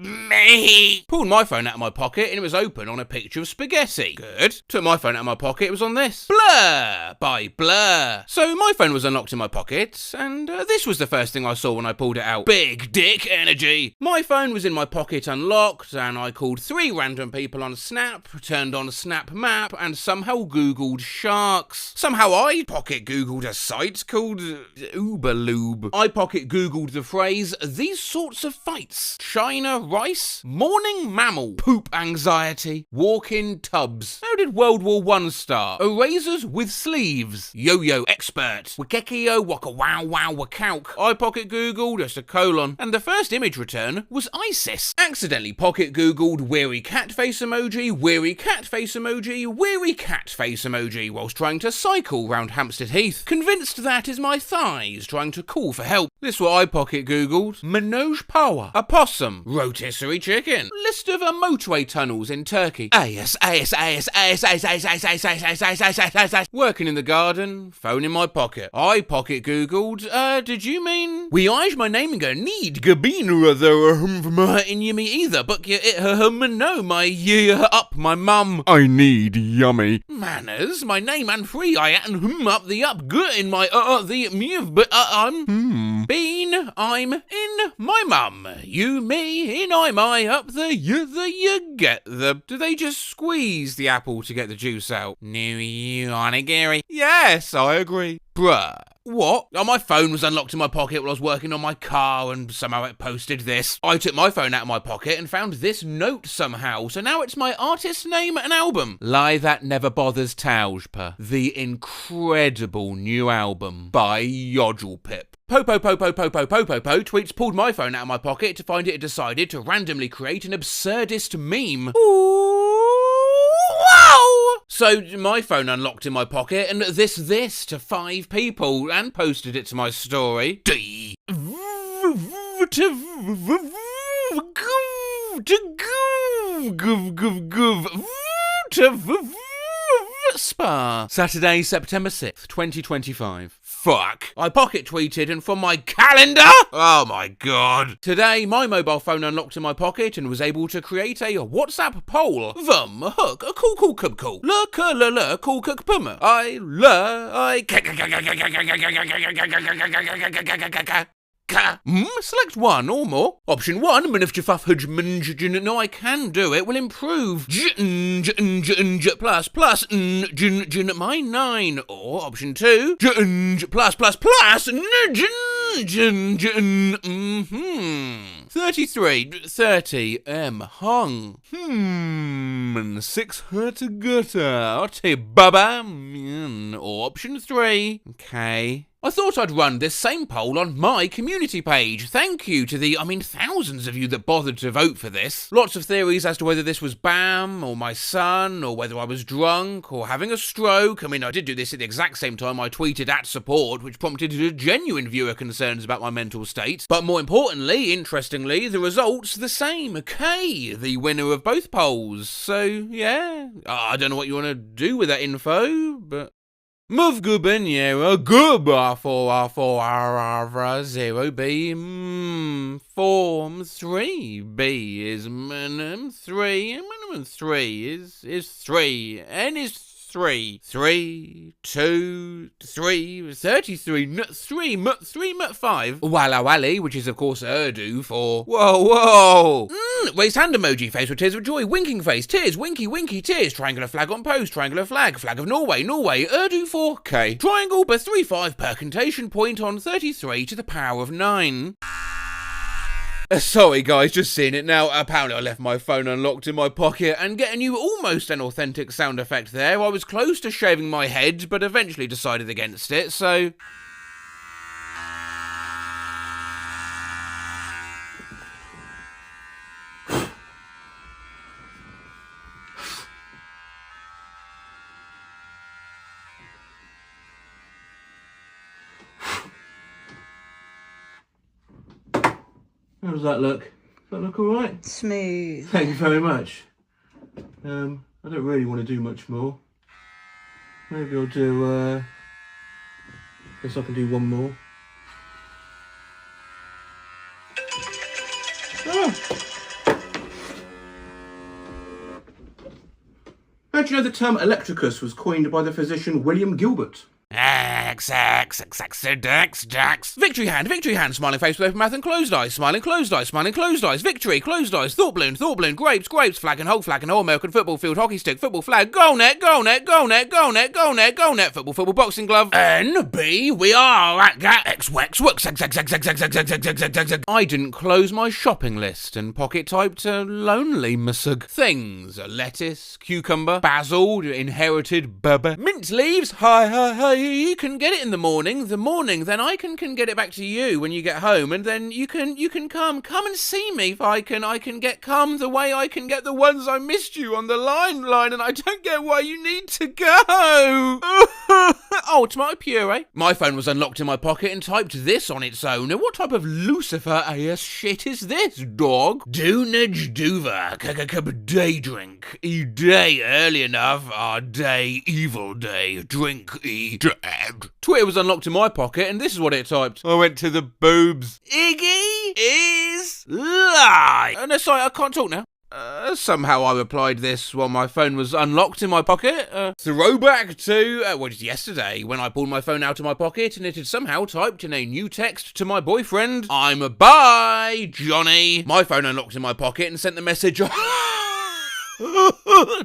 Me. Pulled my phone out of my pocket and it was open on a picture of spaghetti. Good. Took my phone out of my pocket, it was on this. Blur by Blur. So my phone was unlocked in my pocket, and this was the first thing I saw when I pulled it out. Big dick energy. My phone was in my pocket unlocked, and I called 3 random people on Snap, turned on Snap Map, and somehow Googled sharks. Somehow I pocket Googled a site called Uberlube. I pocket Googled the phrase, these sorts of fights. China rice, morning mammal, poop anxiety, walk-in tubs. How did World War I start? Erasers with sleeves. Yo-yo expert. Wakekio waka wow wow wakauk. I pocket Googled just a colon. And the first image return was ISIS. Accidentally pocket Googled weary cat face emoji, weary cat face emoji, weary cat face emoji whilst trying to cycle round Hampstead Heath. Convinced that is my thighs trying to call for help. This what I pocket Googled. Menage power. A possum. Rotisserie chicken. List of motorway tunnels in Turkey. Working in the garden. Phone in my pocket. I pocket Googled. Did you mean? We eyes my name and go need gabina other in you me either, but no my up my mum. I need yummy. Manners, my name and free I and up the up good in my the move but I'm been I'm in my mum. You me in I my up the you get the. Do they just squeeze the apple to get the juice out? No, you on it, Gary. Yes, I agree. Bruh. What? Oh, my phone was unlocked in my pocket while I was working on my car and somehow it posted this. I took my phone out of my pocket and found this note somehow, so now it's my artist name and album. Lie That Never Bothers Taujpa, the incredible new album by Yodelpip. Popo tweets pulled my phone out of my pocket to find it had decided to randomly create an absurdist meme. Wow! So my phone unlocked in my pocket and this to 5 people and posted it to my story. Spa. Saturday, September 6th, 2025. Fuck. I pocket tweeted and from my calendar? Oh my god. Today, my mobile phone unlocked in my pocket and was able to create a WhatsApp poll. Hook, a cool cool. La cool puma. Select one or more. Option 1, no, I can do it, will improve. Plus, my 9. Or option 2, plus, 33, hung. 6 gutta, baba. Or option 3, okay. I thought I'd run this same poll on my community page. Thank you to the, thousands of you that bothered to vote for this. Lots of theories as to whether this was Bam, or my son, or whether I was drunk, or having a stroke. I did do this at the exact same time I tweeted at support, which prompted genuine viewer concerns about my mental state. But more importantly, interestingly, the results the same. Okay, the winner of both polls. So, yeah. I don't know what you want to do with that info, but... Move Guben, yeah, good for 0 B, form 3 B is minimum 3, and minimum 3 is 3, N is 3, 3, 2, 3, 33, 3, 5. Walla Wally, which is of course Urdu for whoa. Raised hand emoji, face with tears of joy, winking face, tears, winky, tears, triangular flag on post, triangular flag of Norway, Urdu for K. Triangle per 3-5 percontation point on 33 to the power of 9. Sorry guys, just seeing it now. Apparently I left my phone unlocked in my pocket and getting you almost an authentic sound effect there. I was close to shaving my head, but eventually decided against it, so... How does that look? Does that look alright? Smooth. Thank you very much. I don't really want to do much more. Maybe I'll do, guess I can do one more. How do you know the term electricus was coined by the physician William Gilbert? Victory hand, smiling face with open mouth and closed eyes, smiling closed eyes, victory, closed eyes, thought balloon, grapes, flag and hole, American football field, hockey stick, football flag, goal net, football boxing glove, NB, we are at I didn't close my shopping list and pocket typed lonely musug. Things, lettuce, cucumber, basil, inherited bubba, mint leaves, hi, you can get it in the morning, then I can get it back to you when you get home, and then you can come and see me if I can get come the way I can get the ones I missed you on the line, and I don't get why you need to go. Oh, tomato puree. My phone was unlocked in my pocket and typed this on its own. What type of Lucifer AS shit is this, dog? Doonage Duva, day drink, day early enough, our day, evil day, drink, dead. Twitter was unlocked in my pocket and this is what it typed. I went to the boobs. Iggy is live. No, sorry, I can't talk now. Somehow I replied this while my phone was unlocked in my pocket. Throwback to, yesterday, when I pulled my phone out of my pocket and it had somehow typed in a new text to my boyfriend, I'm a bye, Johnny. My phone unlocked in my pocket and sent the message,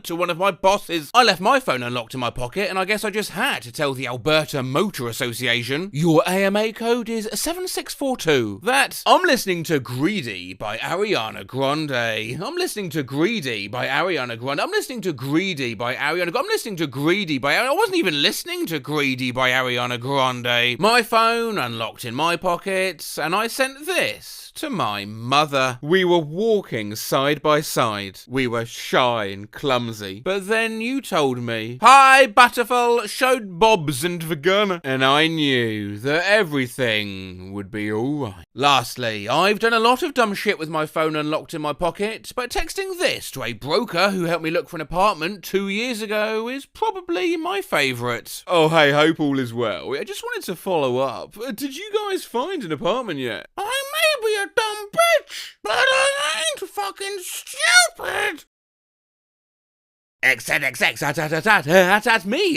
to one of my bosses. I left my phone unlocked in my pocket and I guess I just had to tell the Alberta Motor Association, your AMA code is 7642. That I'm listening to Greedy by Ariana Grande. I'm listening to Greedy by Ariana Grande. I'm listening to Greedy by Ariana Grande. I'm listening to Greedy by I wasn't even listening to Greedy by Ariana Grande. My phone unlocked in my pocket and I sent this to my mother. We were walking side by side. We were shy and clumsy. But then you told me, hi, Butterful, showed Bobs and Vagana. And I knew that everything would be alright. Lastly, I've done a lot of dumb shit with my phone unlocked in my pocket, but texting this to a broker who helped me look for an apartment 2 years ago is probably my favourite. Oh, hey, hope all is well. I just wanted to follow up. Did you guys find an apartment yet? I may be a dumb bitch, but I ain't fucking stupid. At me,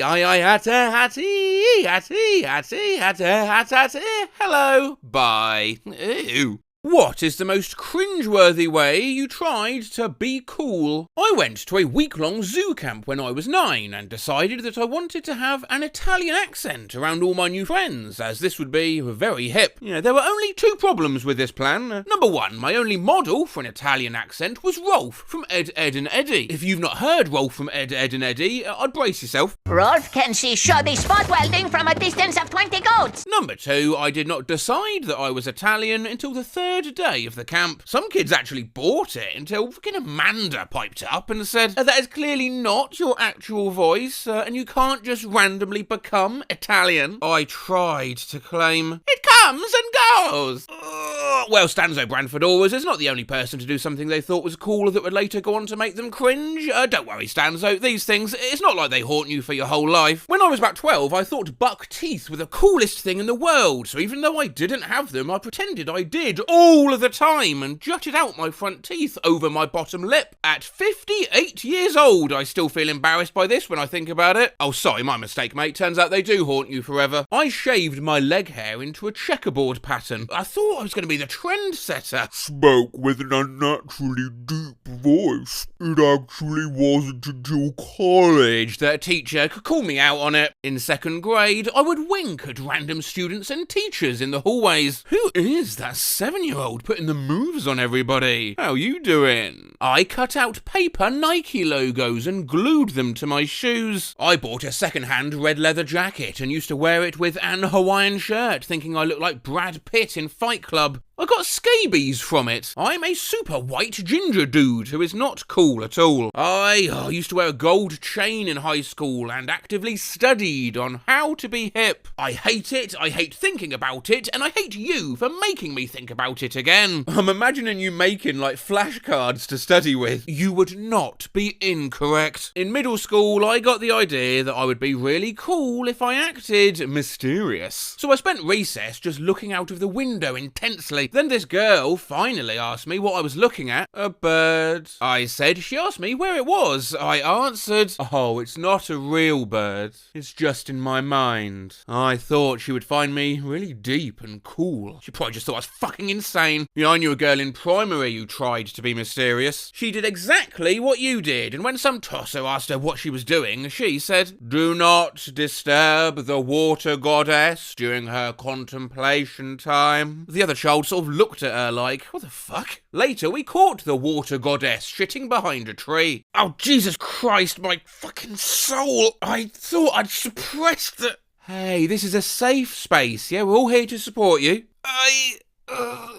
hello, bye. Ew. What is the most cringeworthy way you tried to be cool? I went to a week-long zoo camp when I was 9 and decided that I wanted to have an Italian accent around all my new friends, as this would be very hip. There were only 2 problems with this plan. Number 1, my only model for an Italian accent was Rolf from Ed, Edd and Eddy. If you've not heard Rolf from Ed, Edd and Eddy, I'd brace yourself. Rolf can see shoddy spot welding from a distance of 20 goats. Number 2, I did not decide that I was Italian until the 3rd day of the camp. Some kids actually bought it until fucking Amanda piped up and said, that is clearly not your actual voice, and you can't just randomly become Italian. I tried to claim, it comes and goes. Well, Stanzo Branford Orwers is not the only person to do something they thought was cool that would later go on to make them cringe. Don't worry, Stanzo, these things, it's not like they haunt you for your whole life. When I was about 12, I thought buck teeth were the coolest thing in the world, so even though I didn't have them, I pretended I did all of the time and jutted out my front teeth over my bottom lip. At 58 years old, I still feel embarrassed by this when I think about it. Oh, sorry, my mistake, mate. Turns out they do haunt you forever. I shaved my leg hair into a checkerboard pattern. I thought I was going to be the trendsetter. Spoke with an unnaturally deep voice. It actually wasn't until college that a teacher could call me out on it. In 2nd grade, I would wink at random students and teachers in the hallways. Who is that 7-year-old putting the moves on everybody? How you doing? I cut out paper Nike logos and glued them to my shoes. I bought a second-hand red leather jacket and used to wear it with an Hawaiian shirt, thinking I looked like Brad Pitt in Fight Club. I got scabies from it. I'm a super white ginger dude who is not cool at all. I used to wear a gold chain in high school and actively studied on how to be hip. I hate it, I hate thinking about it, and I hate you for making me think about it again. I'm imagining you making like flashcards to study with. You would not be incorrect. In middle school, I got the idea that I would be really cool if I acted mysterious. So I spent recess just looking out of the window intensely, Then this girl finally asked me what I was looking at. A bird, I said. She asked me where it was. I answered, oh, it's not a real bird. It's just in my mind. I thought she would find me really deep and cool. She probably just thought I was fucking insane. You know, I knew a girl in primary who tried to be mysterious. She did exactly what you did, and when some tosser asked her what she was doing, she said, do not disturb the water goddess during her contemplation time. The other child sort of looked at her like, what the fuck? Later, we caught the water goddess shitting behind a tree. Oh, Jesus Christ, my fucking soul! I thought I'd suppressed the... Hey, this is a safe space, yeah? We're all here to support you.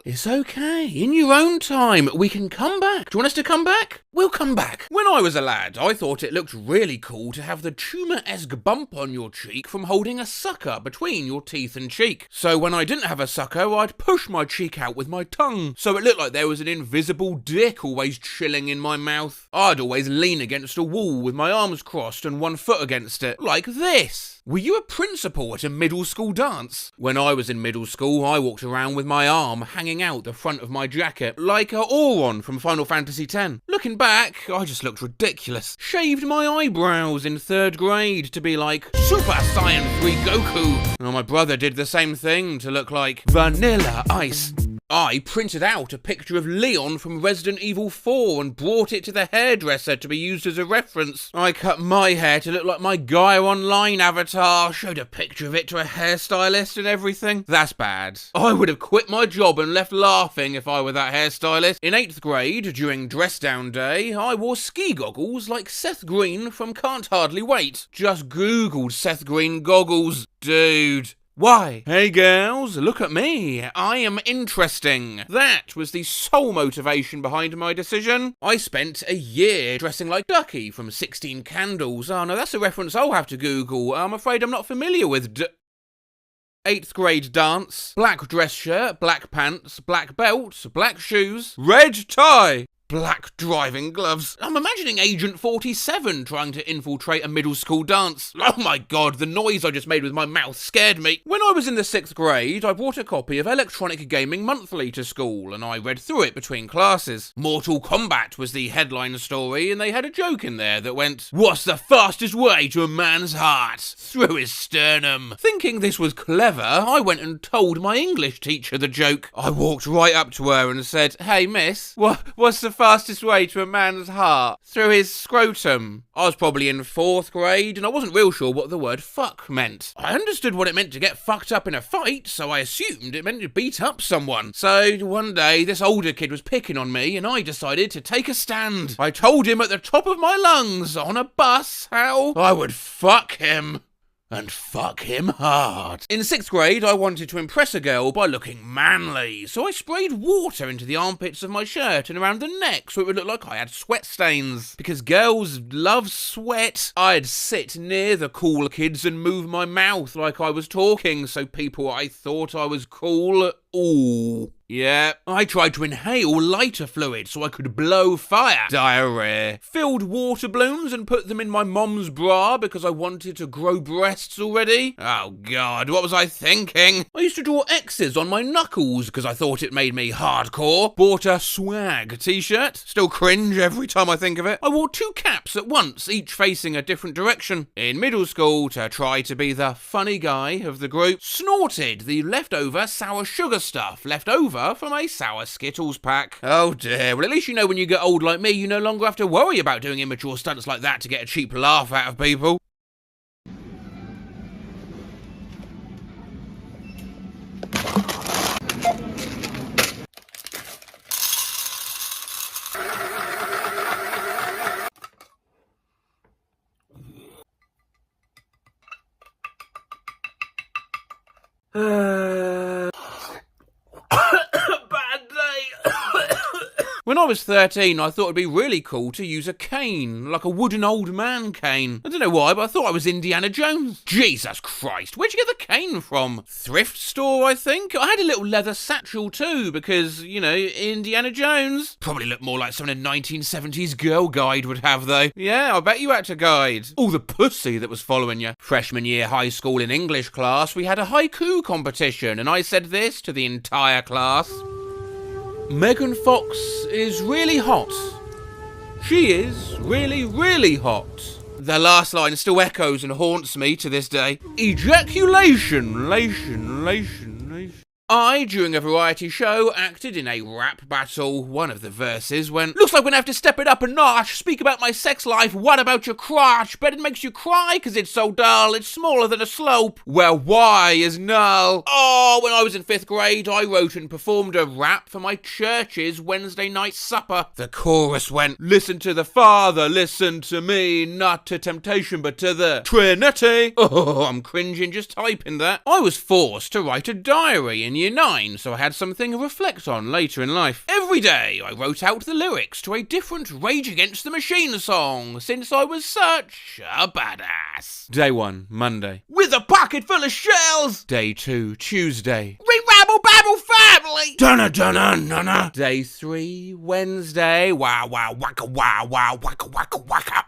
It's okay. In your own time, we can come back. Do you want us to come back? We'll come back. When I was a lad, I thought it looked really cool to have the tumor-esque bump on your cheek from holding a sucker between your teeth and cheek. So when I didn't have a sucker, I'd push my cheek out with my tongue, so it looked like there was an invisible dick always chilling in my mouth. I'd always lean against a wall with my arms crossed and one foot against it, like this. Were you a principal at a middle school dance? When I was in middle school, I walked around with my arm hanging out the front of my jacket, like a Auron from Final Fantasy X. Looking back, I just looked ridiculous. Shaved my eyebrows in 3rd grade to be like Super Saiyan 3 Goku. And my brother did the same thing to look like Vanilla Ice. I printed out a picture of Leon from Resident Evil 4 and brought it to the hairdresser to be used as a reference. I cut my hair to look like my Gaia Online avatar, showed a picture of it to a hairstylist and everything. That's bad. I would have quit my job and left laughing if I were that hairstylist. In 8th grade, during dress down day, I wore ski goggles like Seth Green from Can't Hardly Wait. Just googled Seth Green goggles. Dude. Why? Hey girls, look at me. I am interesting. That was the sole motivation behind my decision. I spent a year dressing like Ducky from 16 Candles. Oh no, that's a reference I'll have to Google. I'm afraid I'm not familiar with 8th grade dance. Black dress shirt, black pants, black belt, black shoes, red tie. Black driving gloves. I'm imagining Agent 47 trying to infiltrate a middle school dance. Oh my god, the noise I just made with my mouth scared me. When I was in the 6th grade, I brought a copy of Electronic Gaming Monthly to school, and I read through it between classes. Mortal Kombat was the headline story, and they had a joke in there that went, what's the fastest way to a man's heart? Through his sternum. Thinking this was clever, I went and told my English teacher the joke. I walked right up to her and said, hey miss, what's the fastest way to a man's heart? Through his scrotum. I was probably in 4th grade and I wasn't real sure what the word fuck meant. I understood what it meant to get fucked up in a fight, so I assumed it meant to beat up someone. So one day this older kid was picking on me and I decided to take a stand. I told him at the top of my lungs on a bus how I would fuck him. And fuck him hard. In 6th grade, I wanted to impress a girl by looking manly, so I sprayed water into the armpits of my shirt and around the neck so it would look like I had sweat stains. Because girls love sweat, I'd sit near the cool kids and move my mouth like I was talking so I thought I was cool. Ooh. Yeah, I tried to inhale lighter fluid so I could blow fire. Diarrhea. Filled water balloons and put them in my mom's bra because I wanted to grow breasts already. Oh god, what was I thinking? I used to draw X's on my knuckles because I thought it made me hardcore. Bought a swag t-shirt. Still cringe every time I think of it. I wore 2 caps at once, each facing a different direction. In middle school, to try to be the funny guy of the group, snorted the leftover sour sugar stuff left over from a sour Skittles pack. Oh dear, well at least you know when you get old like me, you no longer have to worry about doing immature stunts like that to get a cheap laugh out of people. When I was 13, I thought it'd be really cool to use a cane, like a wooden old man cane. I don't know why, but I thought I was Indiana Jones. Jesus Christ, where'd you get the cane from? Thrift store, I think? I had a little leather satchel too, because, you know, Indiana Jones. Probably looked more like something a 1970s Girl Guide would have, though. Yeah, I bet you had to guide. All the pussy that was following you. Freshman year high school in English class, we had a haiku competition, and I said this to the entire class. Megan Fox is really hot. She is really, really hot. The last line still echoes and haunts me to this day. Ejaculation, lation. I, during a variety show, acted in a rap battle. One of the verses went, "Looks like we're gonna have to step it up a notch. Speak about my sex life, what about your crotch? Bet it makes you cry cause it's so dull. It's smaller than a slope. Well, why is null?" Oh, when I was in 5th grade, I wrote and performed a rap for my church's Wednesday night supper. The chorus went, "Listen to the Father, listen to me, not to temptation but to the Trinity." Oh, I'm cringing just typing that. I was forced to write a diary in Year 9, so I had something to reflect on later in life. Every day, I wrote out the lyrics to a different Rage Against the Machine song, since I was such a badass. Day 1, Monday. With a pocket full of shells! Day 2, Tuesday. Re-rabble babble family! Dunna. Day 3, Wednesday. Wow, waka, waka, waka.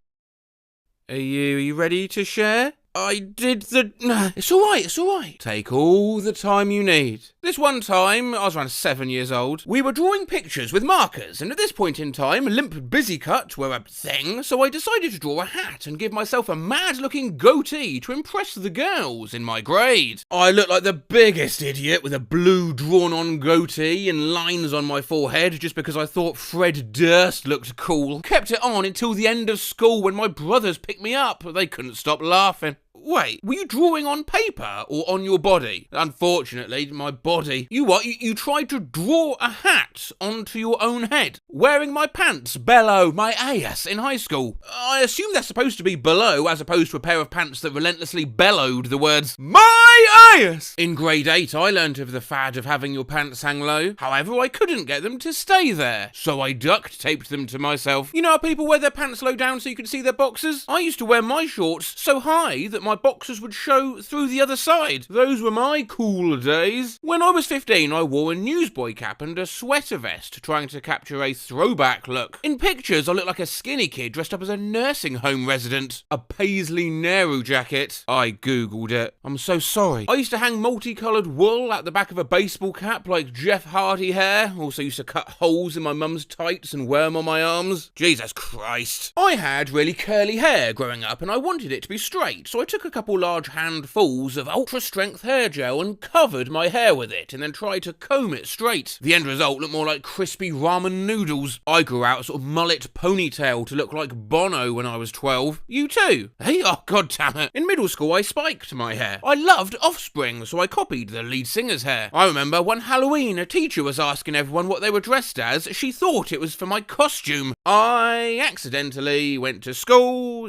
Are you ready to share? I did the... It's alright. Take all the time you need. This one time, I was around 7 years old, we were drawing pictures with markers, and at this point in time, limp busy cut were a thing, so I decided to draw a hat and give myself a mad-looking goatee to impress the girls in my grade. I looked like the biggest idiot with a blue drawn-on goatee and lines on my forehead just because I thought Fred Durst looked cool. Kept it on until the end of school when my brothers picked me up, but they couldn't stop laughing. Wait, were you drawing on paper or on your body? Unfortunately, my body. You what? You tried to draw a hat onto your own head? Wearing my pants below my ass in high school? I assume they're supposed to be below as opposed to a pair of pants that relentlessly bellowed the words, "My ass!" In grade 8, I learnt of the fad of having your pants hang low. However, I couldn't get them to stay there, so I duct taped them to myself. You know how people wear their pants low down so you can see their boxers? I used to wear my shorts so high that my boxers would show through the other side. Those were my cool days. When I was 15, I wore a newsboy cap and a sweater vest, trying to capture a throwback look. In pictures, I looked like a skinny kid dressed up as a nursing home resident. A paisley Nehru jacket. I googled it. I'm so sorry. I used to hang multicoloured wool out the back of a baseball cap like Jeff Hardy hair. Also used to cut holes in my mum's tights and wear them on my arms. Jesus Christ. I had really curly hair growing up and I wanted it to be straight, so I took a couple large handfuls of ultra-strength hair gel and covered my hair with it and then tried to comb it straight. The end result looked more like crispy ramen noodles. I grew out a sort of mullet ponytail to look like Bono when I was 12. You too? Hey, oh god damn it. In middle school I spiked my hair. I loved Offspring, so I copied the lead singer's hair. I remember one Halloween a teacher was asking everyone what they were dressed as. She thought it was for my costume. I accidentally went to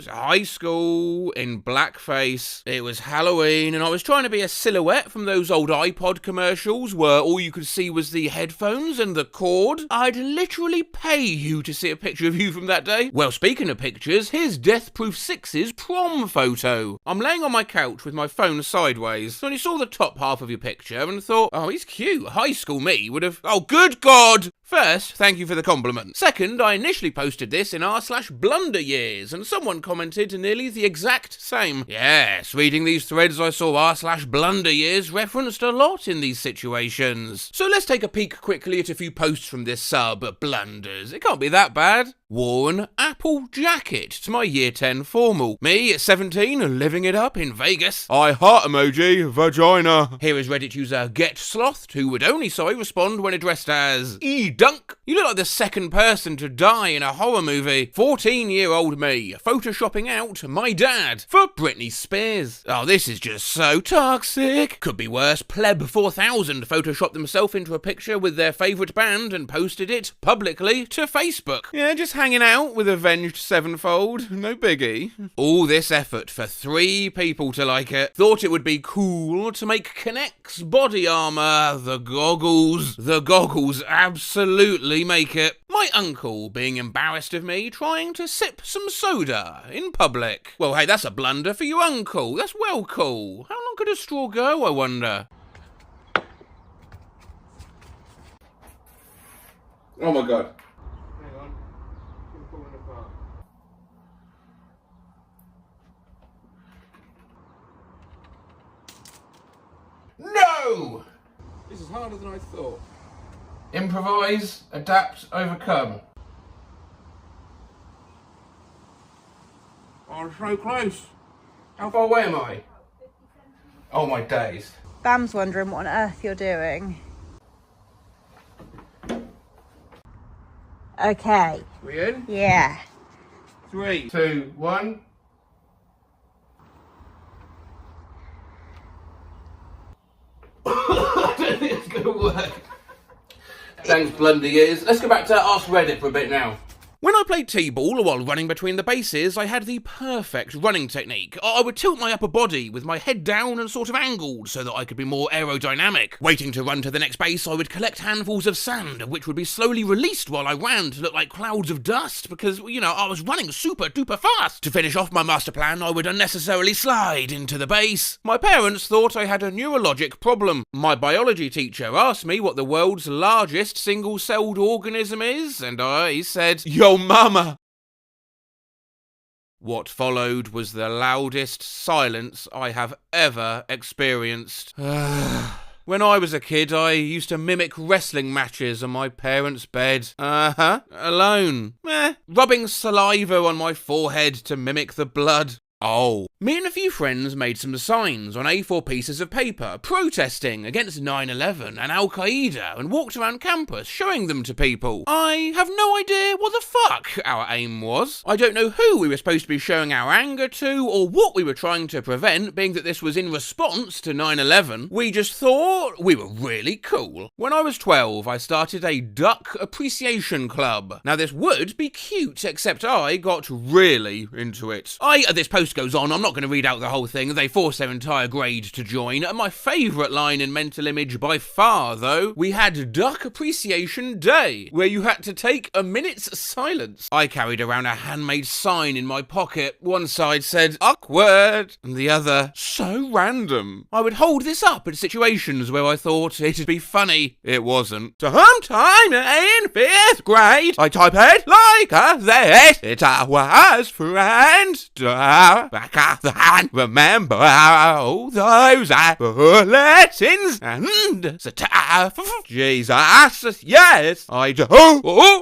high school, in blackface. It was Halloween and I was trying to be a silhouette from those old iPod commercials where all you could see was the headphones and the cord. I'd literally pay you to see a picture of you from that day. Well, speaking of pictures, here's Death Proof 6's prom photo. I'm laying on my couch with my phone sideways, so I saw the top half of your picture and thought, oh, he's cute. High school me would have... Oh, good God! First, thank you for the compliment. Second, I initially posted this in r/blunder years, and someone commented nearly the exact same. Yes, reading these threads I saw r/blunder years referenced a lot in these situations. So let's take a peek quickly at a few posts from this sub, Blunders. It can't be that bad. Wore an Apple jacket to my year 10 formal. Me at 17, living it up in Vegas. I heart emoji, vagina. Here is Reddit user Get Slothed, who would only respond when addressed as E-Dunk. You look like the second person to die in a horror movie. 14-year-old me, photoshopping out my dad for Britney Spears. Oh, this is just so toxic. Could be worse. Pleb 4000 photoshopped themselves into a picture with their favourite band and posted it publicly to Facebook. Yeah, just hanging out with Avenged Sevenfold. No biggie. All this effort for 3 people to like it. Thought it would be cool to make Kinect's body armour. The goggles absolutely make it. My uncle being embarrassed of me trying to sip some soda in public. Well, hey, that's a blunder for your uncle. That's well cool. How long could a straw go, I wonder? Oh my god. No! This is harder than I thought. Improvise, adapt, overcome. Oh, so close. How far away am I? Oh my days. Bam's wondering what on earth you're doing. Okay. We in? Yeah. 3, 2, 1. I don't think it's going to work. Thanks, blunder ears. Let's go back to Ask Reddit for a bit now. When I played T-ball while running between the bases, I had the perfect running technique. I would tilt my upper body with my head down and sort of angled so that I could be more aerodynamic. Waiting to run to the next base, I would collect handfuls of sand, which would be slowly released while I ran to look like clouds of dust because, you know, I was running super duper fast. To finish off my master plan, I would unnecessarily slide into the base. My parents thought I had a neurologic problem. My biology teacher asked me what the world's largest single-celled organism is, and I said, "Yo, mama." What followed was the loudest silence I have ever experienced. When I was a kid, I used to mimic wrestling matches on my parents' bed. Alone. Rubbing saliva on my forehead to mimic the blood. Oh. Me and a few friends made some signs on A4 pieces of paper protesting against 9/11 and Al-Qaeda and walked around campus showing them to people. I have no idea what the fuck our aim was. I don't know who we were supposed to be showing our anger to or what we were trying to prevent, being that this was in response to 9/11. We just thought we were really cool. When I was 12, I started a duck appreciation club. Now this would be cute, except I got really into it. This post goes on, I'm not going to read out the whole thing, they forced their entire grade to join. My favourite line in Mental Image by far, though, we had Duck Appreciation Day, where you had to take a minute's silence. I carried around a handmade sign in my pocket. One side said, awkward, and the other, so random. I would hold this up in situations where I thought it'd be funny. It wasn't. Sometime in 5th grade, I typed it like this. It was friend. Back at the hand, remember all those bulletins and stuff. Jesus, yes, I do.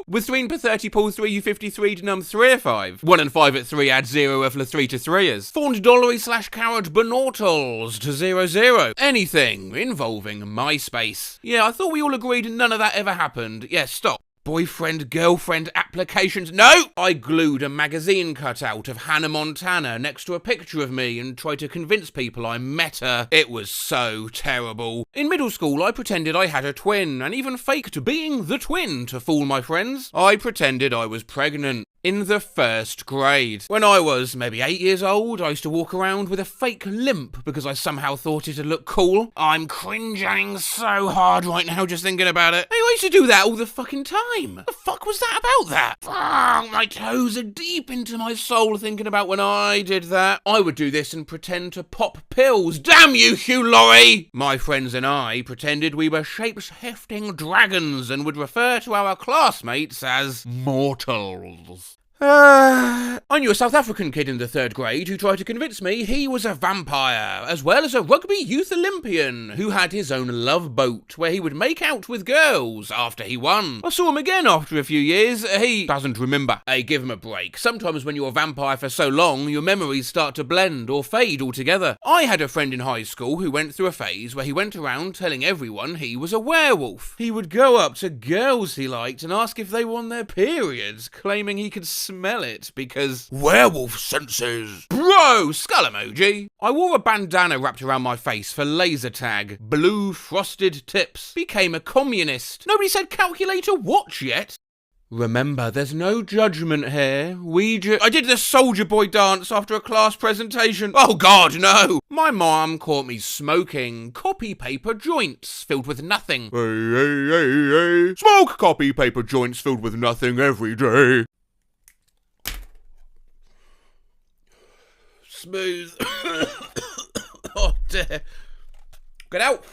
With 3 per 30, pull 3, U53 to num 3 or 5. 1 and 5 at 3, add 0 of the 3 to 3ers. $400 / carrot banottles to 00. Anything involving MySpace. Yeah, I thought we all agreed none of that ever happened. Yeah, stop. Boyfriend, girlfriend applications. No! I glued a magazine cutout of Hannah Montana next to a picture of me and tried to convince people I met her. It was so terrible. In middle school, I pretended I had a twin and even faked being the twin to fool my friends. I pretended I was pregnant. In the 1st grade. When I was maybe 8 years old, I used to walk around with a fake limp because I somehow thought it'd look cool. I'm cringing so hard right now just thinking about it. Hey, I used to do that all the fucking time. What the fuck was that about that? My toes are deep into my soul thinking about when I did that. I would do this and pretend to pop pills. Damn you, Hugh Laurie! My friends and I pretended we were shape-shifting dragons and would refer to our classmates as mortals. I knew a South African kid in the 3rd grade who tried to convince me he was a vampire, as well as a rugby youth Olympian who had his own love boat where he would make out with girls after he won. I saw him again after a few years. He doesn't remember. Hey, give him a break. Sometimes when you're a vampire for so long, your memories start to blend or fade altogether. I had a friend in high school who went through a phase where he went around telling everyone he was a werewolf. He would go up to girls he liked and ask if they were on their periods, claiming he could smell it because werewolf senses. Bro, skull emoji. I wore a bandana wrapped around my face for laser tag. Blue frosted tips. Became a communist. Nobody said calculator watch yet. Remember, there's no judgment here. I did the soldier boy dance after a class presentation. Oh God, no! My mom caught me smoking copy paper joints filled with nothing. Hey. Smoke copy paper joints filled with nothing every day. Smooth. Oh dear. Get out.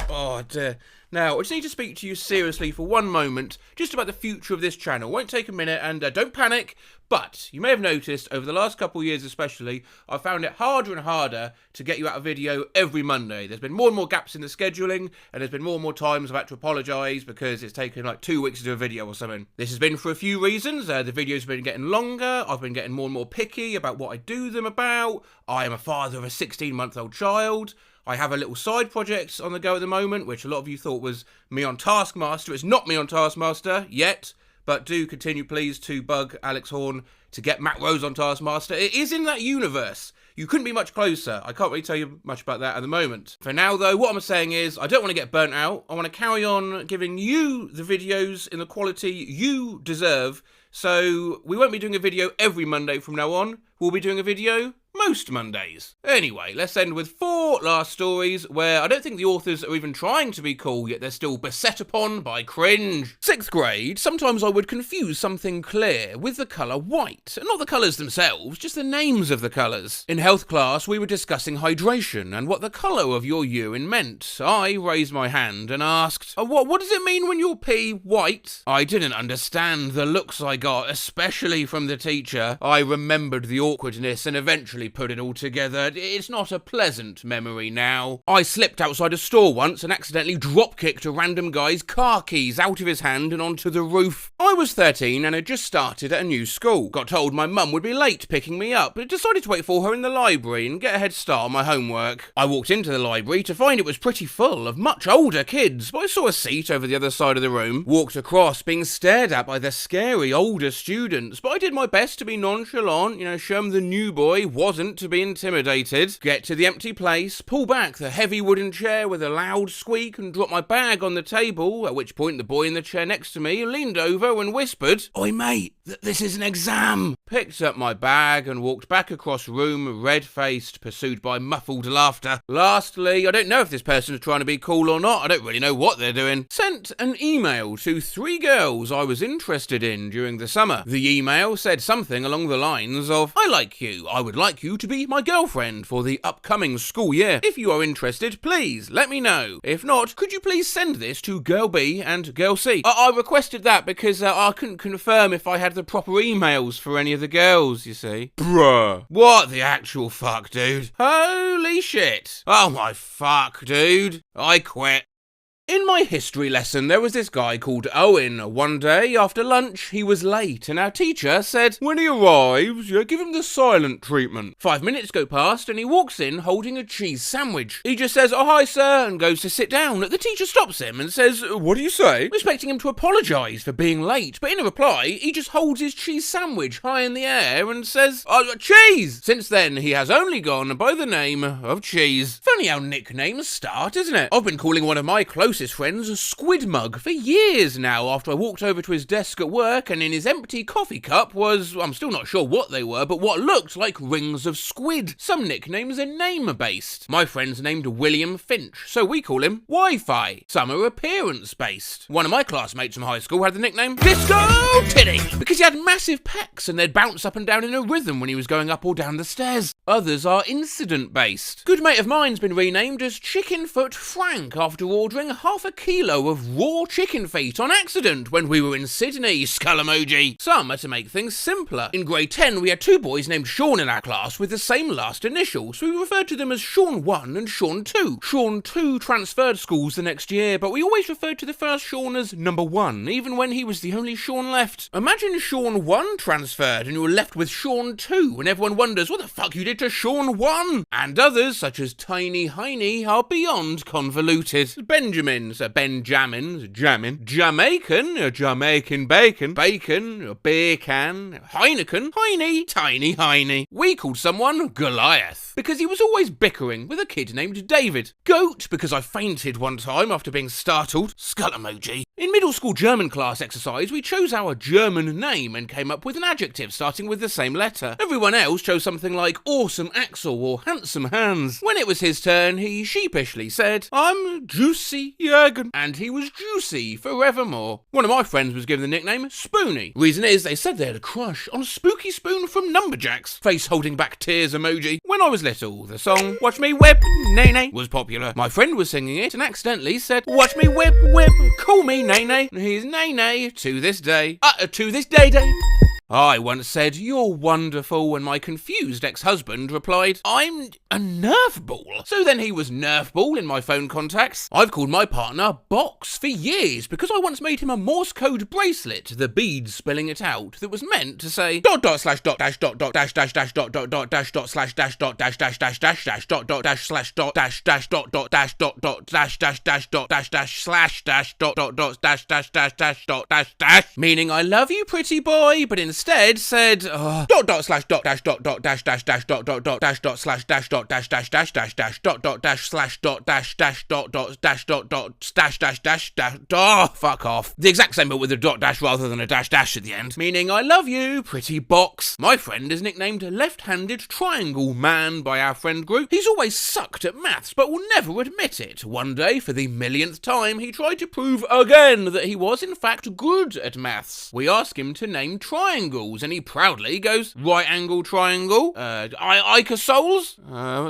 Oh dear. Now, I just need to speak to you seriously for one moment, just about the future of this channel. Won't take a minute, and don't panic, but you may have noticed, over the last couple of years especially, I've found it harder and harder to get you out a video every Monday. There's been more and more gaps in the scheduling, and there's been more and more times I've had to apologise because it's taken like 2 weeks to do a video or something. This has been for a few reasons. The videos have been getting longer, I've been getting more and more picky about what I do them about. I am a father of a 16-month-old child. I have a little side project on the go at the moment, which a lot of you thought was me on Taskmaster. It's not me on Taskmaster yet, but do continue, please, to bug Alex Horn to get Matt Rose on Taskmaster. It is in that universe. You couldn't be much closer. I can't really tell you much about that at the moment. For now, though, what I'm saying is I don't want to get burnt out. I want to carry on giving you the videos in the quality you deserve. So we won't be doing a video every Monday from now on. We'll be doing a video most Mondays. Anyway, let's end with 4 last stories where I don't think the authors are even trying to be cool, yet they're still beset upon by cringe. 6th grade, sometimes I would confuse something clear with the colour white. And not the colours themselves, just the names of the colours. In health class, we were discussing hydration and what the colour of your urine meant. I raised my hand and asked, what does it mean when your pee white? I didn't understand the looks I got, especially from the teacher. I remembered the awkwardness and eventually put it all together. It's not a pleasant memory now. I slipped outside a store once and accidentally drop-kicked a random guy's car keys out of his hand and onto the roof. I was 13 and had just started at a new school. Got told my mum would be late picking me up, but decided to wait for her in the library and get a head start on my homework. I walked into the library to find it was pretty full of much older kids, but I saw a seat over the other side of the room. Walked across, being stared at by the scary older students, but I did my best to be nonchalant, show them the new boy wasn't to be intimidated. Get to the empty place, pull back the heavy wooden chair with a loud squeak and drop my bag on the table, at which point the boy in the chair next to me leaned over and whispered, "Oi mate, this is an exam." Picked up my bag and walked back across room, red-faced, pursued by muffled laughter. Lastly, I don't know if this person is trying to be cool or not, I don't really know what they're doing. Sent an email to 3 girls I was interested in during the summer. The email said something along the lines of, "I like you, I would like you to be my girlfriend for the upcoming school year. If you are interested, please let me know. If not, could you please send this to Girl B and Girl C?" I requested that because I couldn't confirm if I had the proper emails for any of the girls, you see. Bruh. What the actual fuck, dude? Holy shit. Oh my fuck, dude. I quit. In my history lesson, there was this guy called Owen. One day, after lunch, he was late, and our teacher said, "When he arrives, give him the silent treatment." 5 minutes go past, and he walks in holding a cheese sandwich. He just says, "Oh, hi, sir," and goes to sit down. The teacher stops him and says, "What do you say?" Expecting him to apologise for being late, but in a reply, he just holds his cheese sandwich high in the air and says, "Cheese!" Since then, he has only gone by the name of Cheese. Funny how nicknames start, isn't it? I've been calling one of my closest friends a squid mug for years now, after I walked over to his desk at work and in his empty coffee cup was, I'm still not sure what they were, but what looked like rings of squid. Some nicknames are name-based. My friend's named William Finch, so we call him Wi-Fi. Some are appearance-based. One of my classmates from high school had the nickname Disco Titty because he had massive pecs and they'd bounce up and down in a rhythm when he was going up or down the stairs. Others are incident-based. Good mate of mine's been renamed as Chicken Foot Frank after ordering half a kilo of raw chicken feet on accident when we were in Sydney. Skull emoji. Some are to make things simpler. In grade 10, we had 2 boys named Sean in our class with the same last initial, so we referred to them as Sean 1 and Sean 2. Sean 2 transferred schools the next year, but we always referred to the first Sean as number 1, even when he was the only Sean left. Imagine Sean 1 transferred and you were left with Sean 2, and everyone wonders what the fuck you did to Sean 1. And others, such as Tiny Heiny, are beyond convoluted. Benjamin's Benjamin's, Jamaican, Jamaican bacon, beer can, Heineken, Heiny, Tiny Heiny. We called someone Goliath because he was always bickering with a kid named David. Goat because I fainted one time after being startled. Skull emoji. In middle school German class exercise, we chose our German name and came up with an adjective starting with the same letter. Everyone else chose something like awesome Axel or handsome Hans. When it was his turn, he sheepishly said, I'm Juicy Jürgen, and he was juicy forevermore. One of my friends was given the nickname Spoony. Reason is, they said they had a crush on Spooky Spoon from Numberjacks. Face holding back tears emoji. When I was little, the song Watch Me Whip, Nay was popular. My friend was singing it and accidentally said, Watch me whip, whip, call me Nay. He's Nay to this day. To this day. I once said, you're wonderful, and my confused ex-husband replied, I'm a Nerf ball. So then he was Nerf ball in my phone contacts. I've called my partner Box for years because I once made him a Morse code bracelet, the beads spelling it out, that was meant to say // dash dot dash dot dash dash dash dot dot dot dash dot slash dash dot dash dash dash dash dash dot dot dash slash dot dash dash dot dot dash dot dot dash dash dash dot dash dash slash dash dot dot dot dash dash dash dash dot dash dash, meaning I love you, pretty boy, but instead said dot dot slash dot dash dot dot dash dash dash dot dot dot dash dot slash dash dot dash dash dash dash dash dot dot dash slash dot dash dash dot dot dash dot dot dash dash dash dash. Oh, fuck off. The exact same but with a dot dash rather than a dash dash at the end, meaning I love you, pretty box. My friend is nicknamed Left-Handed Triangle Man by our friend group. He's always sucked at maths but will never admit it. One day, for the millionth time, he tried to prove again that he was in fact good at maths. We ask him to name triangles and he proudly goes, right angle triangle, icosols,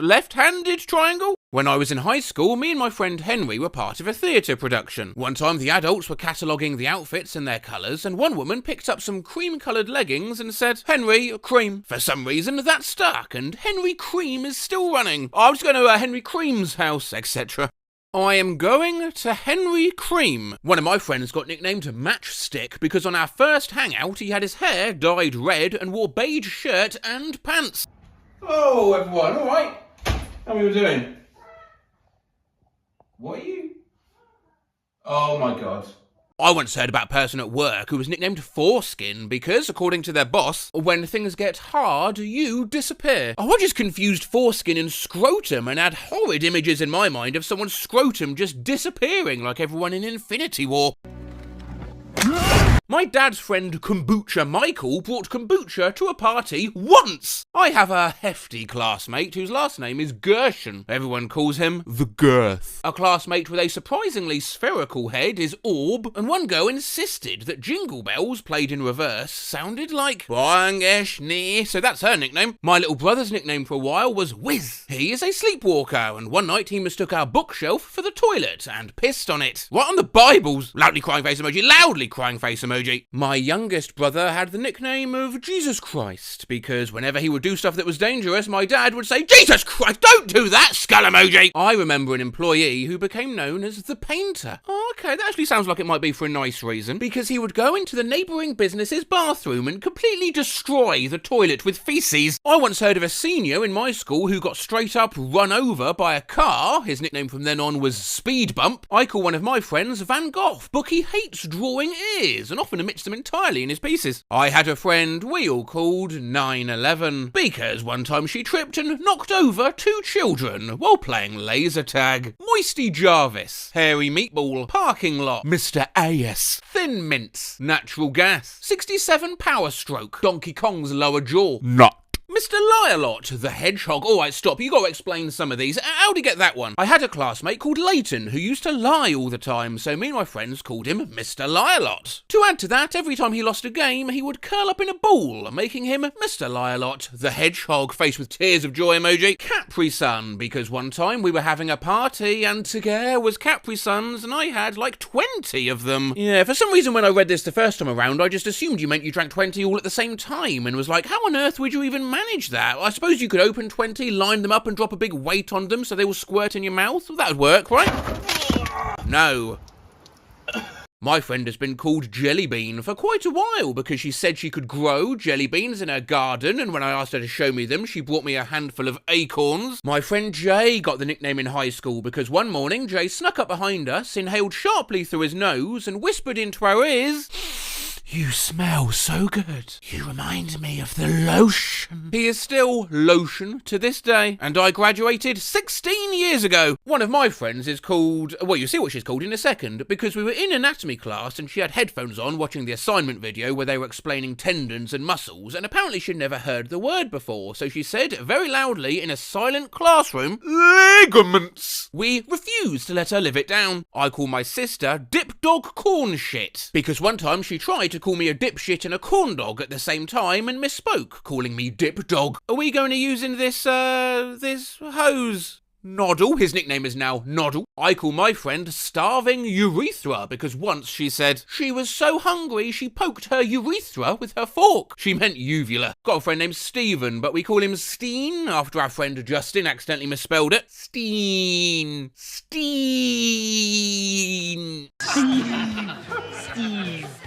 left-handed triangle. When I was in high school, me and my friend Henry were part of a theatre production. One time the adults were cataloguing the outfits and their colours, and one woman picked up some cream-coloured leggings and said, Henry, cream. For some reason that stuck, and Henry Cream is still running. I was going to Henry Cream's house, etc. I am going to Henry Cream. One of my friends got nicknamed Matchstick because on our first hangout he had his hair dyed red and wore beige shirt and pants. Hello everyone, alright? How are you doing? What are you? Oh my god. I once heard about a person at work who was nicknamed Foreskin because, according to their boss, when things get hard, you disappear. I just confused foreskin and scrotum and had horrid images in my mind of someone's scrotum just disappearing like everyone in Infinity War. My dad's friend Kombucha Michael brought kombucha to a party once. I have a hefty classmate whose last name is Gershon. Everyone calls him the Girth. A classmate with a surprisingly spherical head is Orb, and one girl insisted that Jingle Bells played in reverse sounded like Bangeshni, so that's her nickname. My little brother's nickname for a while was Whiz. He is a sleepwalker, and one night he mistook our bookshelf for the toilet and pissed on it. Right on the Bibles. Loudly crying face emoji, loudly crying face emoji. My youngest brother had the nickname of Jesus Christ because whenever he would do stuff that was dangerous, my dad would say, Jesus Christ, don't do that, skull emoji. I remember an employee who became known as the Painter. Oh, okay, that actually sounds like it might be for a nice reason, because he would go into the neighbouring business's bathroom and completely destroy the toilet with feces. I once heard of a senior in my school who got straight up run over by a car. His nickname from then on was Speed Bump. I call one of my friends Van Gogh. Bookie hates drawing ears and often omits them entirely in his pieces. I had a friend we all called 9/11 because one time she tripped and knocked over 2 children while playing laser tag. Moisty Jarvis, Hairy Meatball, Parking Lot, Mr. A.S., Thin Mints, Natural Gas, 67 Power Stroke, Donkey Kong's lower jaw, Nut. Mr. Lialot, the Hedgehog. Alright, stop, you gotta explain some of these. How'd he get that one? I had a classmate called Leighton who used to lie all the time, so me and my friends called him Mr. Lialot. To add to that, every time he lost a game, he would curl up in a ball, making him Mr. Lialot, the Hedgehog, face with tears of joy emoji. Capri Sun, because one time we were having a party and there was Capri Suns and I had like 20 of them. Yeah, for some reason when I read this the first time around, I just assumed you meant you drank 20 all at the same time and was like, how on earth would you even manage that? I suppose you could open 20, line them up and drop a big weight on them so they will squirt in your mouth. That would work, right? No. My friend has been called Jellybean for quite a while because she said she could grow jelly beans in her garden, and when I asked her to show me them, she brought me a handful of acorns. My friend Jay got the nickname in high school because one morning Jay snuck up behind us, inhaled sharply through his nose, and whispered into our ears, You smell so good. You remind me of the lotion. He is still lotion to this day, and I graduated 16 years ago. One of my friends is called, well, you'll see what she's called in a second, because we were in anatomy class and she had headphones on watching the assignment video where they were explaining tendons and muscles, and apparently she'd never heard the word before, so she said very loudly in a silent classroom, ligaments. We refused to let her live it down. I call my sister Dip Dog Corn Shit, because one time she tried to call me a dipshit and a corn dog at the same time and misspoke, calling me Dip Dog. Are we going to use in this hose? Noddle, his nickname is now Noddle. I call my friend Starving Urethra because once she said she was so hungry she poked her urethra with her fork. She meant uvula. Got a friend named Steven, but we call him Steen after our friend Justin accidentally misspelled it. Steen.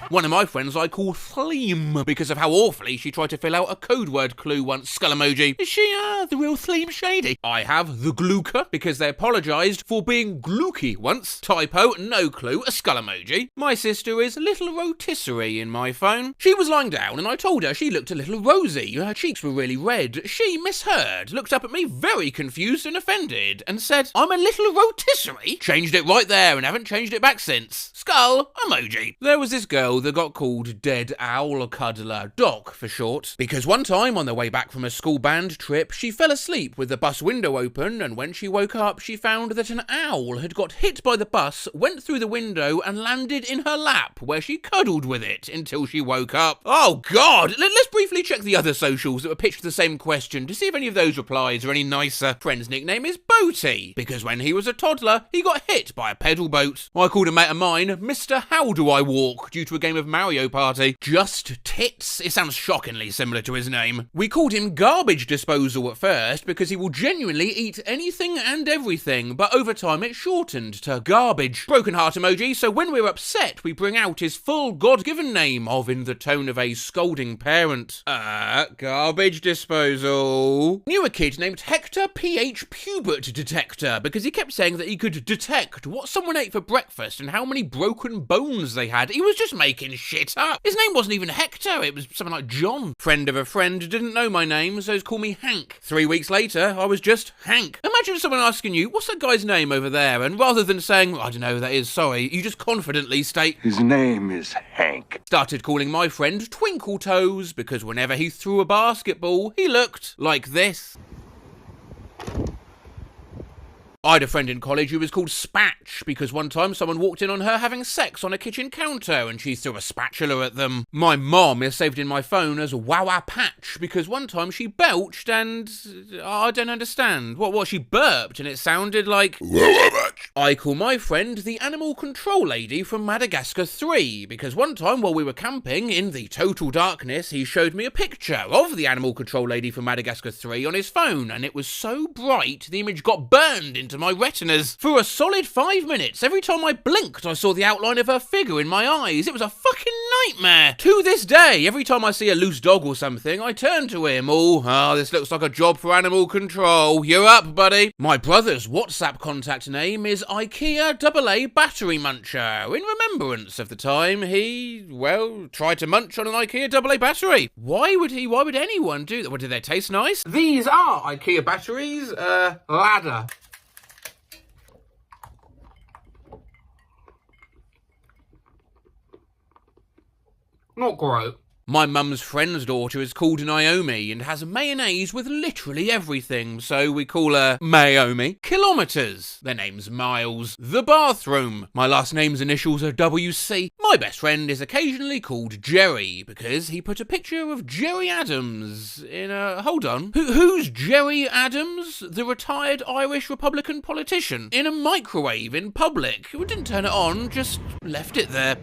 One of my friends I call Thleem because of how awfully she tried to fill out a code word clue once. Skull emoji. Is she the real Thleem Shady? I have the Gluker because they apologised for being glooky once. Typo, no clue, a skull emoji. My sister is Little Rotisserie in my phone. She was lying down and I told her she looked a little rosy. Her cheeks were really red. She misheard, looked up at me very confused and offended and said, I'm a little rotisserie? Changed it right there and haven't changed it back since. Skull emoji. There was this girl that got called Dead Owl Cuddler, Doc for short, because one time on their way back from a school band trip, she fell asleep with the bus window open, and when she woke up, she found that an owl had got hit by the bus, went through the window, and landed in her lap, where she cuddled with it until she woke up. Oh God! Let's briefly check the other socials that were pitched the same question to see if any of those replies are any nicer. Friend's nickname is Boaty, because when he was a toddler, he got hit by a pedal boat. I called a mate of mine Mr. How Do I Walk due to a game of Mario Party. Just Tits? It sounds shockingly similar to his name. We called him Garbage Disposal at first because he will genuinely eat anything and everything, but over time it shortened to Garbage. Broken heart emoji, so when we're upset we bring out his full God-given name of in the tone of a scolding parent. Garbage Disposal. Knew a kid named Hector PH Pubert Detector because he kept saying that he could detect what someone ate for breakfast and how many broken bones they had. He was just making shit up. His name wasn't even Hector, it was something like John. Friend of a friend didn't know my name, so he's called me Hank. 3 weeks later, I was just Hank. Imagine someone asking you, what's that guy's name over there? And rather than saying, I don't know who that is, sorry, you just confidently state, his name is Hank. Started calling my friend Twinkle Toes, because whenever he threw a basketball, he looked like this. I had a friend in college who was called Spatch because one time someone walked in on her having sex on a kitchen counter and she threw a spatula at them. My mom is saved in my phone as Wawa Patch because one time she belched and I don't understand. What she burped and it sounded like Wawa Patch. I call my friend the Animal Control Lady from Madagascar 3 because one time while we were camping in the total darkness he showed me a picture of the Animal Control Lady from Madagascar 3 on his phone and it was so bright the image got burned into my retinas. For a solid 5 minutes, every time I blinked I saw the outline of her figure in my eyes. It was a fucking nightmare. To this day, every time I see a loose dog or something, I turn to him. This looks like a job for animal control. You're up, buddy. My brother's WhatsApp contact name is IKEA AA Battery Muncher, in remembrance of the time he, well, tried to munch on an IKEA AA battery. Why would anyone do that? Well, did they taste nice? These are IKEA batteries, ladder. Not great. My mum's friend's daughter is called Naomi and has mayonnaise with literally everything, so we call her Mayomi. Kilometres. Their name's Miles. The bathroom. My last name's initials are WC. My best friend is occasionally called Jerry because he put a picture of Jerry Adams in a... Hold on. Who's Jerry Adams? The retired Irish Republican politician. In a microwave in public. We didn't turn it on, just left it there.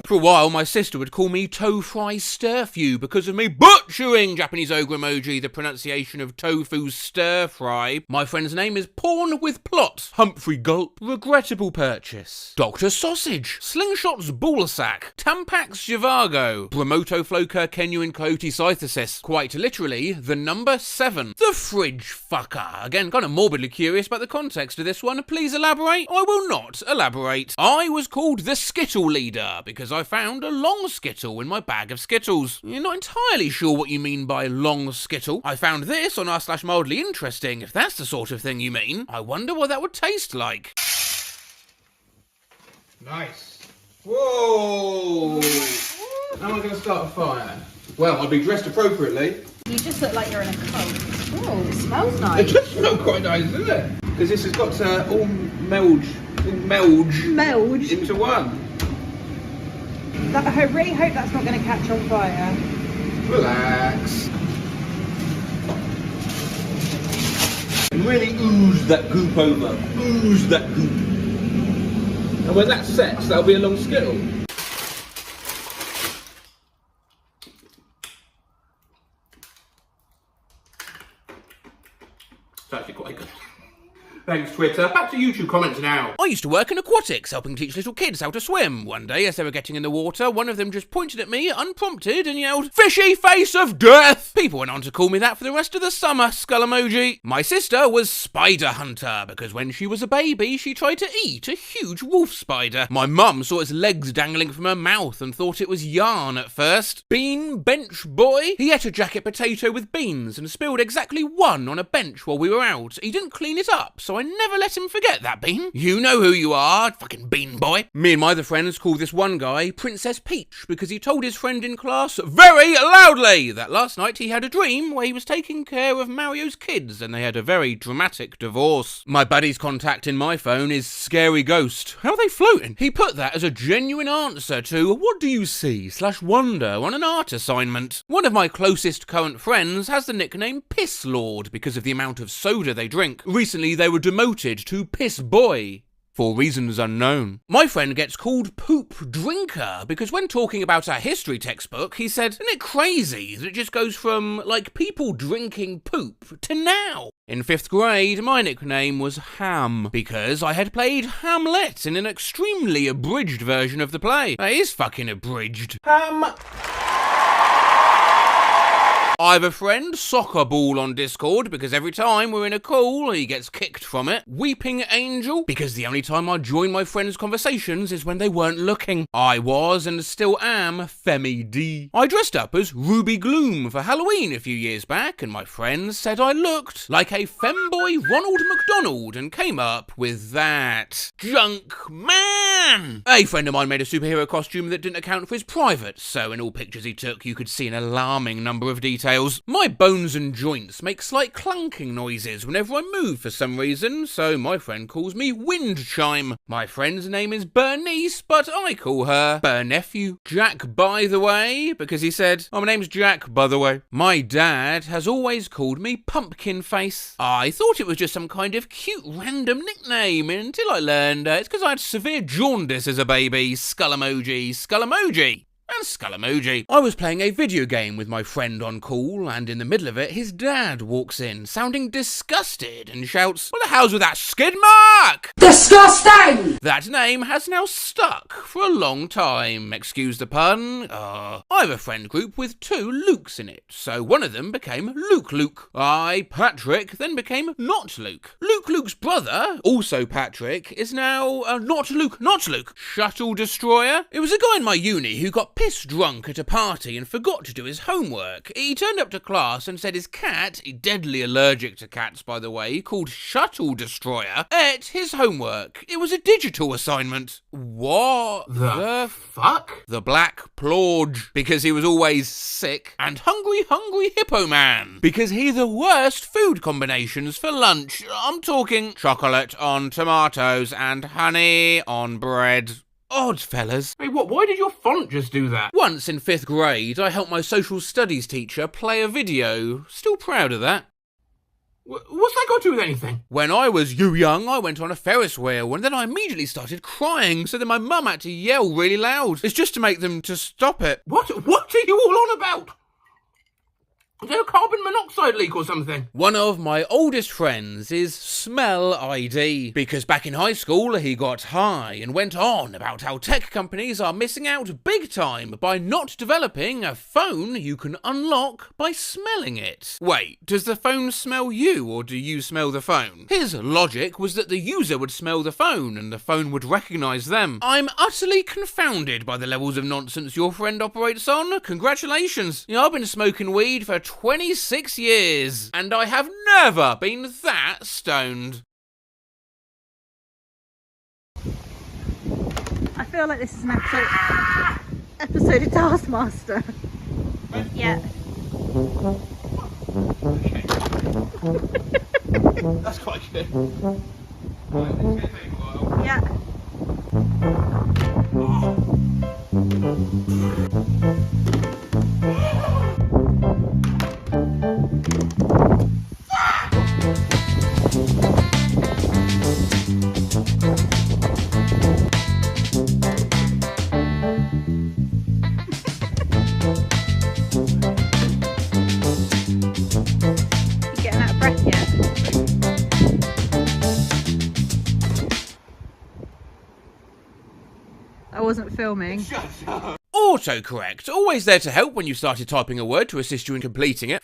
For a while, my sister would call me toe-fry stir-few because of me butchering Japanese ogre emoji, the pronunciation of tofu stir-fry. My friend's name is Porn with Plot, Humphrey Gulp, Regrettable Purchase, Dr. Sausage, Slingshot's Ballsack, Tampax Zhivago, Bromoto Floker Kenuin Coyote Cythesis, quite literally, the number 7, the Fridge Fucker. Again, kind of morbidly curious about the context of this one. Please elaborate? I will not elaborate. I was called the Skittle Leader because I found a long Skittle in my bag of Skittles. You're not entirely sure what you mean by long Skittle. I found this on r/mildly interesting, if that's the sort of thing you mean. I wonder what that would taste like. Nice. Whoa! How am I going to start a fire? Well, I'll be dressed appropriately. You just look like you're in a cult. Oh, it smells nice. It does smell quite nice, doesn't it? Because this has got to all meld into one. I really hope that's not going to catch on fire. Relax. And really ooze that goop over. Ooze that goop. And when that's set, that'll be a long Skittle. It's actually quite good. Thanks, Twitter. Back to YouTube comments now. I used to work in aquatics, helping teach little kids how to swim. One day, as they were getting in the water, one of them just pointed at me, unprompted, and yelled, "Fishy face of death!" People went on to call me that for the rest of the summer, skull emoji. My sister was Spider Hunter, because when she was a baby, she tried to eat a huge wolf spider. My mum saw its legs dangling from her mouth and thought it was yarn at first. Bean Bench Boy? He ate a jacket potato with beans and spilled exactly one on a bench while we were out. He didn't clean it up, so I never let him forget that, Bean. You know who you are, fucking Bean Boy. Me and my other friends call this one guy Princess Peach because he told his friend in class very loudly that last night he had a dream where he was taking care of Mario's kids and they had a very dramatic divorce. My buddy's contact in my phone is Scary Ghost. How are they floating? He put that as a genuine answer to "What do you see?" /wonder on an art assignment. One of my closest current friends has the nickname Piss Lord because of the amount of soda they drink. Recently they were demoted to Piss Boy for reasons unknown. My friend gets called Poop Drinker because when talking about our history textbook, he said, "Isn't it crazy that it just goes from, like, people drinking poop to now?" In 5th grade, my nickname was Ham because I had played Hamlet in an extremely abridged version of the play. That is fucking abridged. Ham. I have a friend, Soccer Ball, on Discord because every time we're in a call, he gets kicked from it. Weeping Angel, because the only time I join my friends' conversations is when they weren't looking. I was, and still am, Femi D. I dressed up as Ruby Gloom for Halloween a few years back, and my friends said I looked like a femboy Ronald McDonald and came up with that. Junk Man! A friend of mine made a superhero costume that didn't account for his private, so in all pictures he took, you could see an alarming number of details. My bones and joints make slight clunking noises whenever I move for some reason, so my friend calls me Wind Chime. My friend's name is Bernice, but I call her Bernephew. Jack, by the way, because he said, "Oh, my name's Jack, by the way." My dad has always called me Pumpkin Face. I thought it was just some kind of cute random nickname until I learned it's because I had severe jaundice as a baby. Skull emoji, skull emoji. And skull emoji. I was playing a video game with my friend on call, and in the middle of it, his dad walks in, sounding disgusted, and shouts, "What the hell's with that skid mark?" Disgusting! That name has now stuck for a long time. Excuse the pun. I have a friend group with 2 Lukes in it, so one of them became Luke. I, Patrick, then became Not Luke. Luke's brother, also Patrick, is now Not Luke. Shuttle Destroyer. It was a guy in my uni who got piss drunk at a party and forgot to do his homework. He turned up to class and said his cat, deadly allergic to cats by the way, called Shuttle Destroyer, ate his homework. It was a digital assignment. What the fuck? The Black Plorge, because he was always sick, and Hungry Hippo Man, because he the worst food combinations for lunch. I'm talking chocolate on tomatoes and honey on bread. Odd fellas. Hey, why did your font just do that? Once in 5th grade, I helped my social studies teacher play a video. Still proud of that. What's that got to do with anything? When I was young, I went on a Ferris wheel and then I immediately started crying, so then my mum had to yell really loud. It's just to make them to stop it. What are you all on about? Is there a carbon monoxide leak or something? One of my oldest friends is Smell ID, because back in high school he got high and went on about how tech companies are missing out big time by not developing a phone you can unlock by smelling it. Wait, does the phone smell you or do you smell the phone? His logic was that the user would smell the phone and the phone would recognise them. I'm utterly confounded by the levels of nonsense your friend operates on. Congratulations. I've been smoking weed for 26 years, and I have never been that stoned. I feel like this is an episode of Taskmaster. Yeah. That's quite good. Yeah. Getting out of breath yet? I wasn't filming. Autocorrect, always there to help when you started typing a word to assist you in completing it.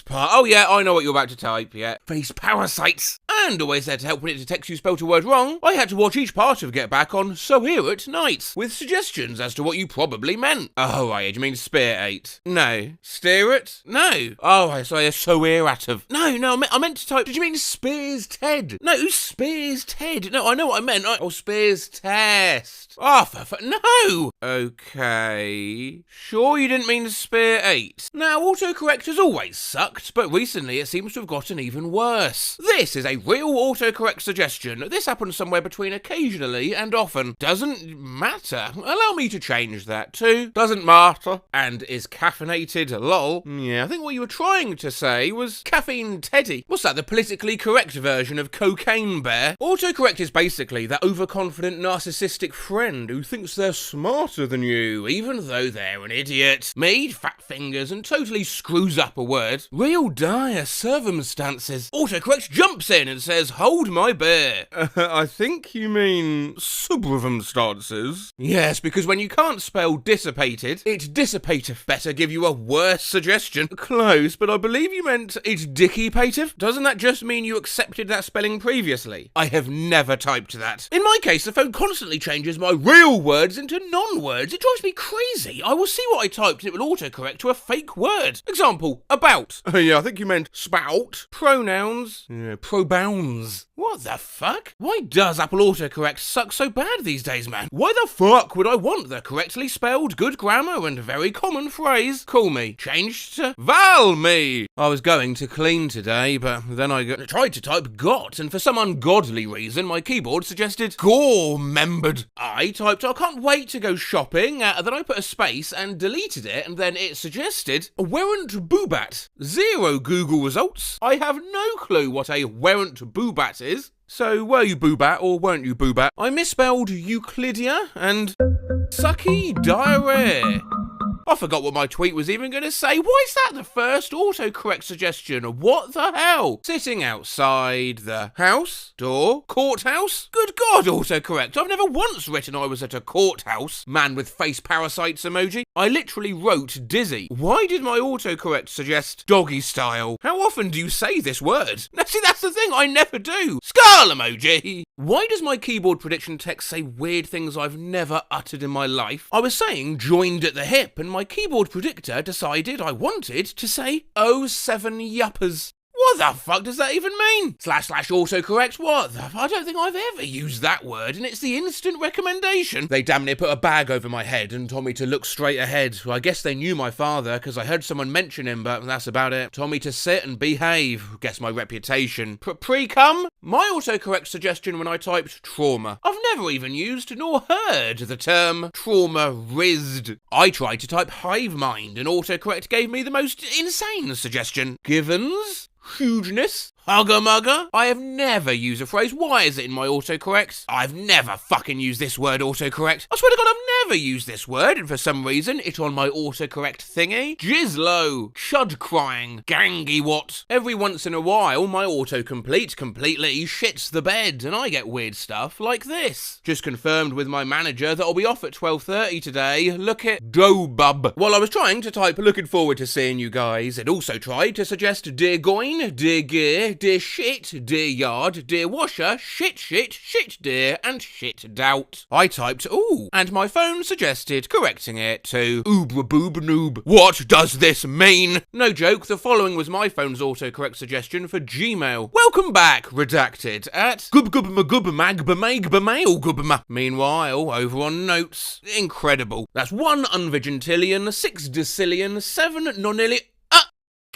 Oh yeah, I know what you're about to type, yeah. Face parasites. And always there to help when it detects you spelt a word wrong. I had to watch each part of Get Back on So Here At Night, with suggestions as to what you probably meant. Oh, right, do you mean spear ate? No. Steer it? No. Oh, I say So Here At of. No, I meant to type, did you mean Spears Ted? No, Spears Ted? No, I know what I meant. Spears Test. Oh, no! Okay. Sure you didn't mean Spear 8. Now, autocorrect has always sucked, but recently it seems to have gotten even worse. This is a real autocorrect suggestion. This happens somewhere between occasionally and often. Doesn't matter. Allow me to change that to doesn't matter and is caffeinated, lol. Yeah, I think what you were trying to say was caffeine teddy. What's that, the politically correct version of cocaine bear? Autocorrect is basically that overconfident narcissistic friend who thinks they're smarter than you, even though they're an idiot. Made fat fingers and totally screws up a word. Real dire circumstances. Autocorrect jumps in and says, hold my beer. I think you mean circumstances. Yes, because when you can't spell dissipated, it's dissipative. Better give you a worse suggestion. Close, but I believe you meant it's dickipative. Doesn't that just mean you accepted that spelling previously? I have never typed that. In my case, the phone constantly changes my real words into non-words. It drives me crazy. I will see what I typed and it will autocorrect to a fake word. Example, about. Yeah, I think you meant spout. Pronouns. Yeah, probounds. What the fuck? Why does Apple autocorrect suck so bad these days, man? Why the fuck would I want the correctly spelled, good grammar and very common phrase, call me, changed to val me? I was going to clean today, but then I tried to type got, and for some ungodly reason, my keyboard suggested gore-membered. I typed, I can't wait to go shopping, then I put a space and deleted it, and then it suggested weren't boobat. 0 Google results. I have no clue what a weren't boobat is. So, were you boobat or weren't you boobat? I misspelled Euclidia and sucky diarrhea. I forgot what my tweet was even going to say. Why is that the first autocorrect suggestion? What the hell? Sitting outside the house, door, courthouse? Good God, autocorrect. I've never once written I was at a courthouse. Man with face parasites emoji. I literally wrote dizzy. Why did my autocorrect suggest doggy style? How often do you say this word? Now, see, that's the thing. I never do. Skull emoji. Why does my keyboard prediction text say weird things I've never uttered in my life? I was saying joined at the hip and my keyboard predictor decided I wanted to say 07 yuppers. What the fuck does that even mean? / autocorrect, what the I don't think I've ever used that word, and it's the instant recommendation. They damn near put a bag over my head and told me to look straight ahead. Well, I guess they knew my father, because I heard someone mention him, but that's about it. Told me to sit and behave. Guess my reputation. Pre-cum? My autocorrect suggestion when I typed trauma. I've never even used nor heard the term trauma-rizzed. I tried to type hive mind, and autocorrect gave me the most insane suggestion. Givens? hugeness, hugger mugger. I have never used a phrase. Why is it in my autocorrect? I've never fucking used this word autocorrect. I swear to God, I've never used this word, and for some reason, it's on my autocorrect thingy. Jizzlo, chud crying, gangy what. Every once in a while, my autocomplete completely shits the bed, and I get weird stuff like this. Just confirmed with my manager that I'll be off at 12:30 today. Look at Dobub. While I was trying to type looking forward to seeing you guys, it also tried to suggest dear goin, dear gear, dear shit, dear yard, dear washer, shit shit, shit dear, and shit doubt. I typed ooh, and my phone suggested correcting it to oob boob noob. What does this mean? No joke, the following was my phone's autocorrect suggestion for Gmail. Welcome back, redacted, at gub Meanwhile, over on notes, incredible. That's 1 unvigintillion, 6 decillion, 7 nonillion.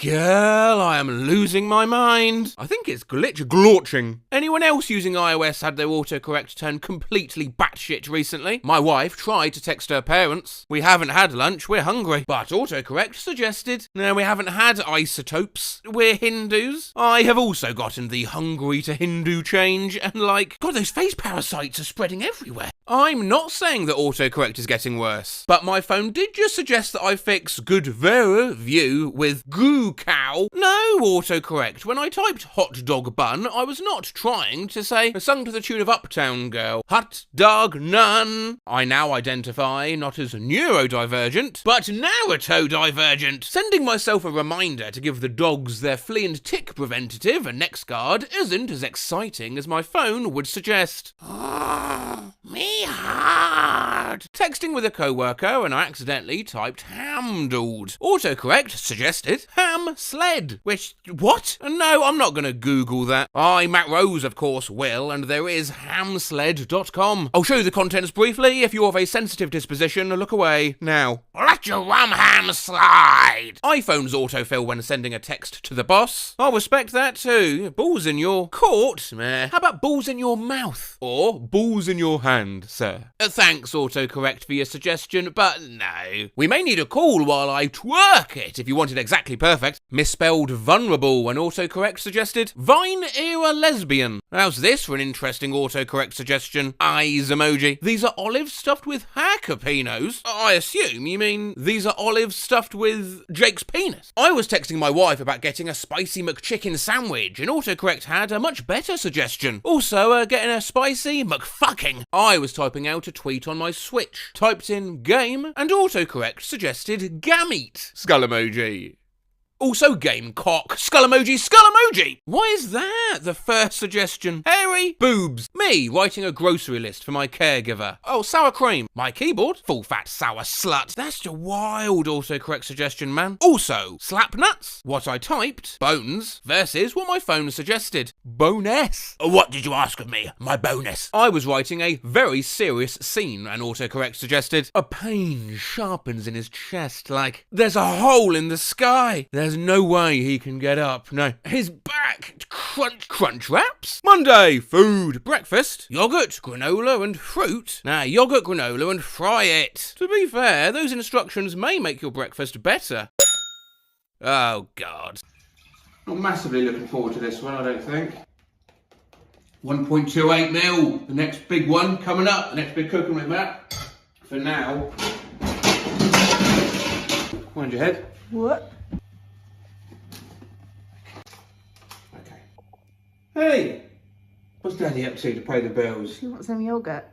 Girl, I am losing my mind. I think it's glorching. Anyone else using iOS had their autocorrect turn completely batshit recently? My wife tried to text her parents. We haven't had lunch, we're hungry. But autocorrect suggested. No, we haven't had isotopes. We're Hindus. I have also gotten the hungry to Hindu change, and like, God, those face parasites are spreading everywhere. I'm not saying that autocorrect is getting worse, but my phone did just suggest that I fix good view with goo cow. No autocorrect. When I typed hot dog bun, I was not trying to say sung to the tune of Uptown Girl. Hot dog none. I now identify not as neurodivergent, but narratodivergent. Sending myself a reminder to give the dogs their flea and tick preventative and next guard isn't as exciting as my phone would suggest. Me hard. Texting with a coworker and I accidentally typed hamdled. Autocorrect suggested ham sled. Which, what? No, I'm not gonna Google that. I, Matt Rose, of course, will, and there is hamsled.com. I'll show you the contents briefly. If you're of a sensitive disposition, look away now. Let your rum ham slide. iPhone's autofill when sending a text to the boss. I'll respect that too. Balls in your court? Meh. How about balls in your mouth? Or balls in your hand, sir? Thanks, autocorrect, for your suggestion, but no. We may need a call while I twerk it if you want it exactly perfect. Misspelled vulnerable when autocorrect suggested Vine-era lesbian. How's this for an interesting autocorrect suggestion? Eyes emoji. These are olives stuffed with jalapenos. I assume you mean these are olives stuffed with Jake's penis. I was texting my wife about getting a spicy McChicken sandwich, and autocorrect had a much better suggestion. Also, getting a spicy McFucking. I was typing out a tweet on my Switch, typed in game, and autocorrect suggested gamete. Skull emoji. Also game cock. Skull emoji, skull emoji! Why is that the first suggestion? Hairy boobs. Me writing a grocery list for my caregiver. Oh, sour cream. My keyboard. Full fat sour slut. That's a wild autocorrect suggestion, man. Also, slap nuts. What I typed, bones, versus what my phone suggested. Bonus. What did you ask of me? My bonus. I was writing a very serious scene, and autocorrect suggested a pain sharpens in his chest like there's a hole in the sky. There's no way he can get up. No. His back. Crunch wraps. Monday. Food. Breakfast. Yogurt, granola and fruit. Now, yogurt, granola and fry it. To be fair, those instructions may make your breakfast better. Oh, God. Not massively looking forward to this one, I don't think. 1.28 mil. The next big one coming up. The next big cooking with Matt. For now. Mind your head. What? Hey! What's Daddy up to pay the bills? She wants some yogurt.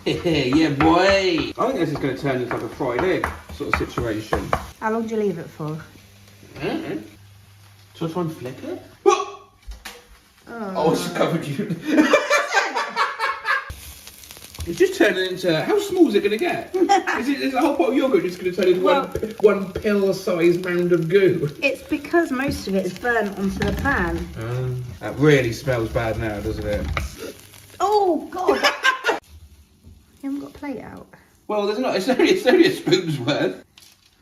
Yeah, boy! I think this is going to turn into like a fried egg sort of situation. How long do you leave it for? Shall I try and flip it? Oh, it's covered you. It's just turning into... How small is it going to get? Is a whole pot of yogurt just going to turn into one pill-sized mound of goo? It's because most of it is burnt onto the pan. That really smells bad now, doesn't it? Oh, God! You haven't got a plate out. Well, there's not. It's only a spoon's worth.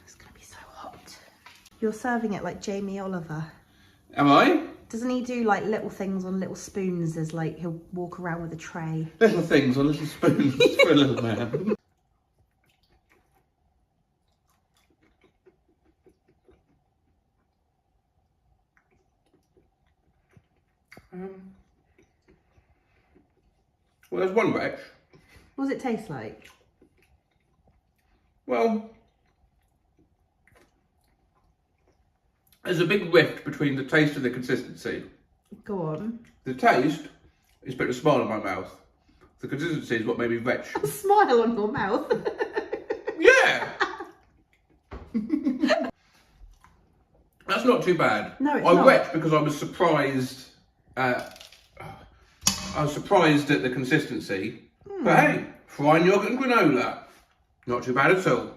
It's going to be so hot. You're serving it like Jamie Oliver. Am I? Doesn't he do like little things on little spoons as like he'll walk around with a tray? Little things on little spoons for a little man. Well, there's one wretch. What does it taste like? Well, there's a big rift between the taste and the consistency. Go on. The taste is putting a smile on my mouth. The consistency is what made me retch. A smile on your mouth. Yeah! That's not too bad. No, it's I not. retched because I was surprised at the consistency. But hey, frying yogurt and granola. Not too bad at all.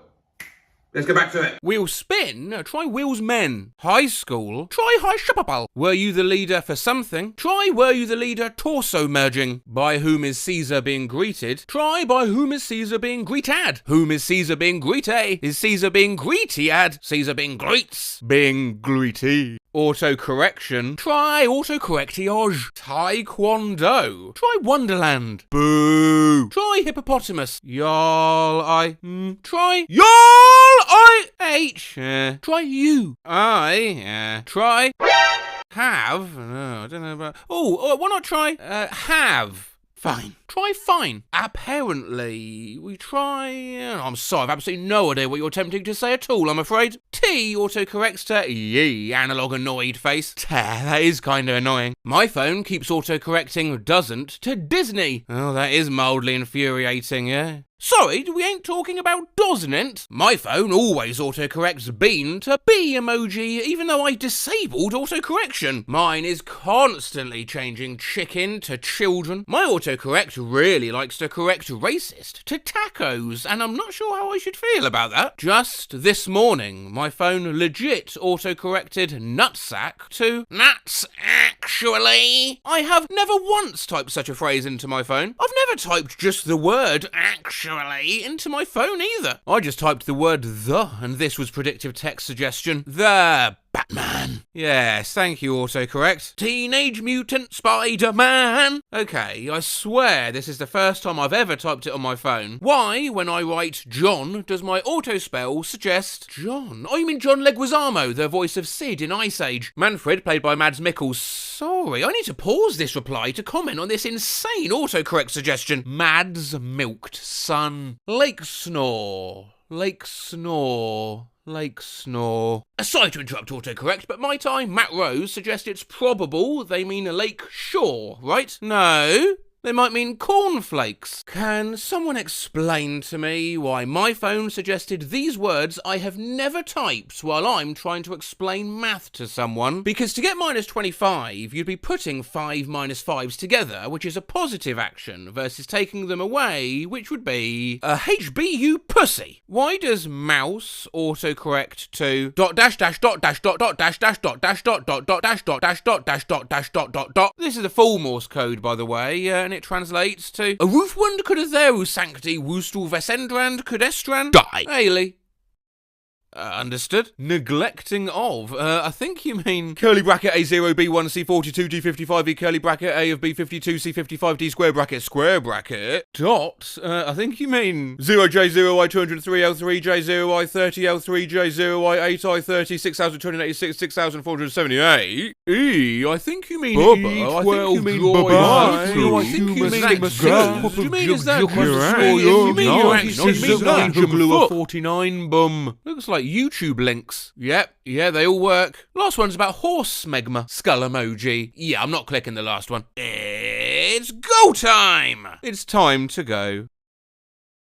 Let's get back to it. Wheel spin? Try wheels men. High school? Try high shopapal. Were you the leader for something? Try were you the leader torso merging. By whom is Caesar being greeted? Try by whom is Caesar being greeted? Whom is Caesar being greeted? Is Caesar being greeted? Caesar being greets? Being greety. Autocorrection. Try autocorrectiage. Taekwondo. Try Wonderland. Boo. Try hippopotamus. Y'all I. Try y'all I H. Try you. I. Try have. No, I don't know about. Oh, why not try have? Fine. Try fine. Apparently, we try... I'm sorry, I've absolutely no idea what you're attempting to say at all, I'm afraid. T autocorrects to ye, analog annoyed face. That is kind of annoying. My phone keeps autocorrecting doesn't to Disney. Oh, that is mildly infuriating, yeah? Sorry, we ain't talking about doesn't. My phone always autocorrects bean to bee emoji, even though I disabled autocorrection. Mine is constantly changing chicken to children. My autocorrect really likes to correct racist to tacos, and I'm not sure how I should feel about that. Just this morning, my phone legit autocorrected nutsack to nuts actually. I have never once typed such a phrase into my phone. I've never typed just the word actually into my phone either. I just typed the word the, and this was predictive text suggestion. The Batman. Yes, thank you, autocorrect. Teenage Mutant Spider-Man. Okay, I swear this is the first time I've ever typed it on my phone. Why, when I write John, does my autospell suggest John? Oh, you mean John Leguizamo, the voice of Sid in Ice Age. Manfred, played by Mads Mikkelsen. Sorry, I need to pause this reply to comment on this insane autocorrect suggestion. Mads milked son. Lake snore. Lake snore. Lake snore. Sorry to interrupt autocorrect, but might I, Matt Rose, suggest it's probable they mean a lake shore, right? No? They might mean cornflakes. Can someone explain to me why my phone suggested these words I have never typed while I'm trying to explain math to someone? Because to get minus 25, you'd be putting 5 minus 5s together, which is a positive action, versus taking them away, which would be a HBU pussy. Why does mouse autocorrect to dot dash dash dot dash dot dot dash dash dot dash dot dot dot dash dot dash dot dash dot dash dot dot dot? This is a full Morse code, by the way, and it translates to a roofwund could a there sancti woostul vesendrand codestrand die. Ailey. Understood. Neglecting of. I think you mean curly bracket A0 B1 C42 D55 E curly bracket A of B52 C55 D square bracket dot. I think you mean 0J0 I203 L3 J0 I30 L3 J0 I8 I30 6286 6478 E. I think you mean Bubba. I think you mean Bubba. I think you mean Max. You mean is that you mean you're actually 49 bum. Looks like YouTube links. Yep, yeah, they all work. Last one's about horse smegma. Skull emoji. Yeah, I'm not clicking the last one. It's go time! It's time to go.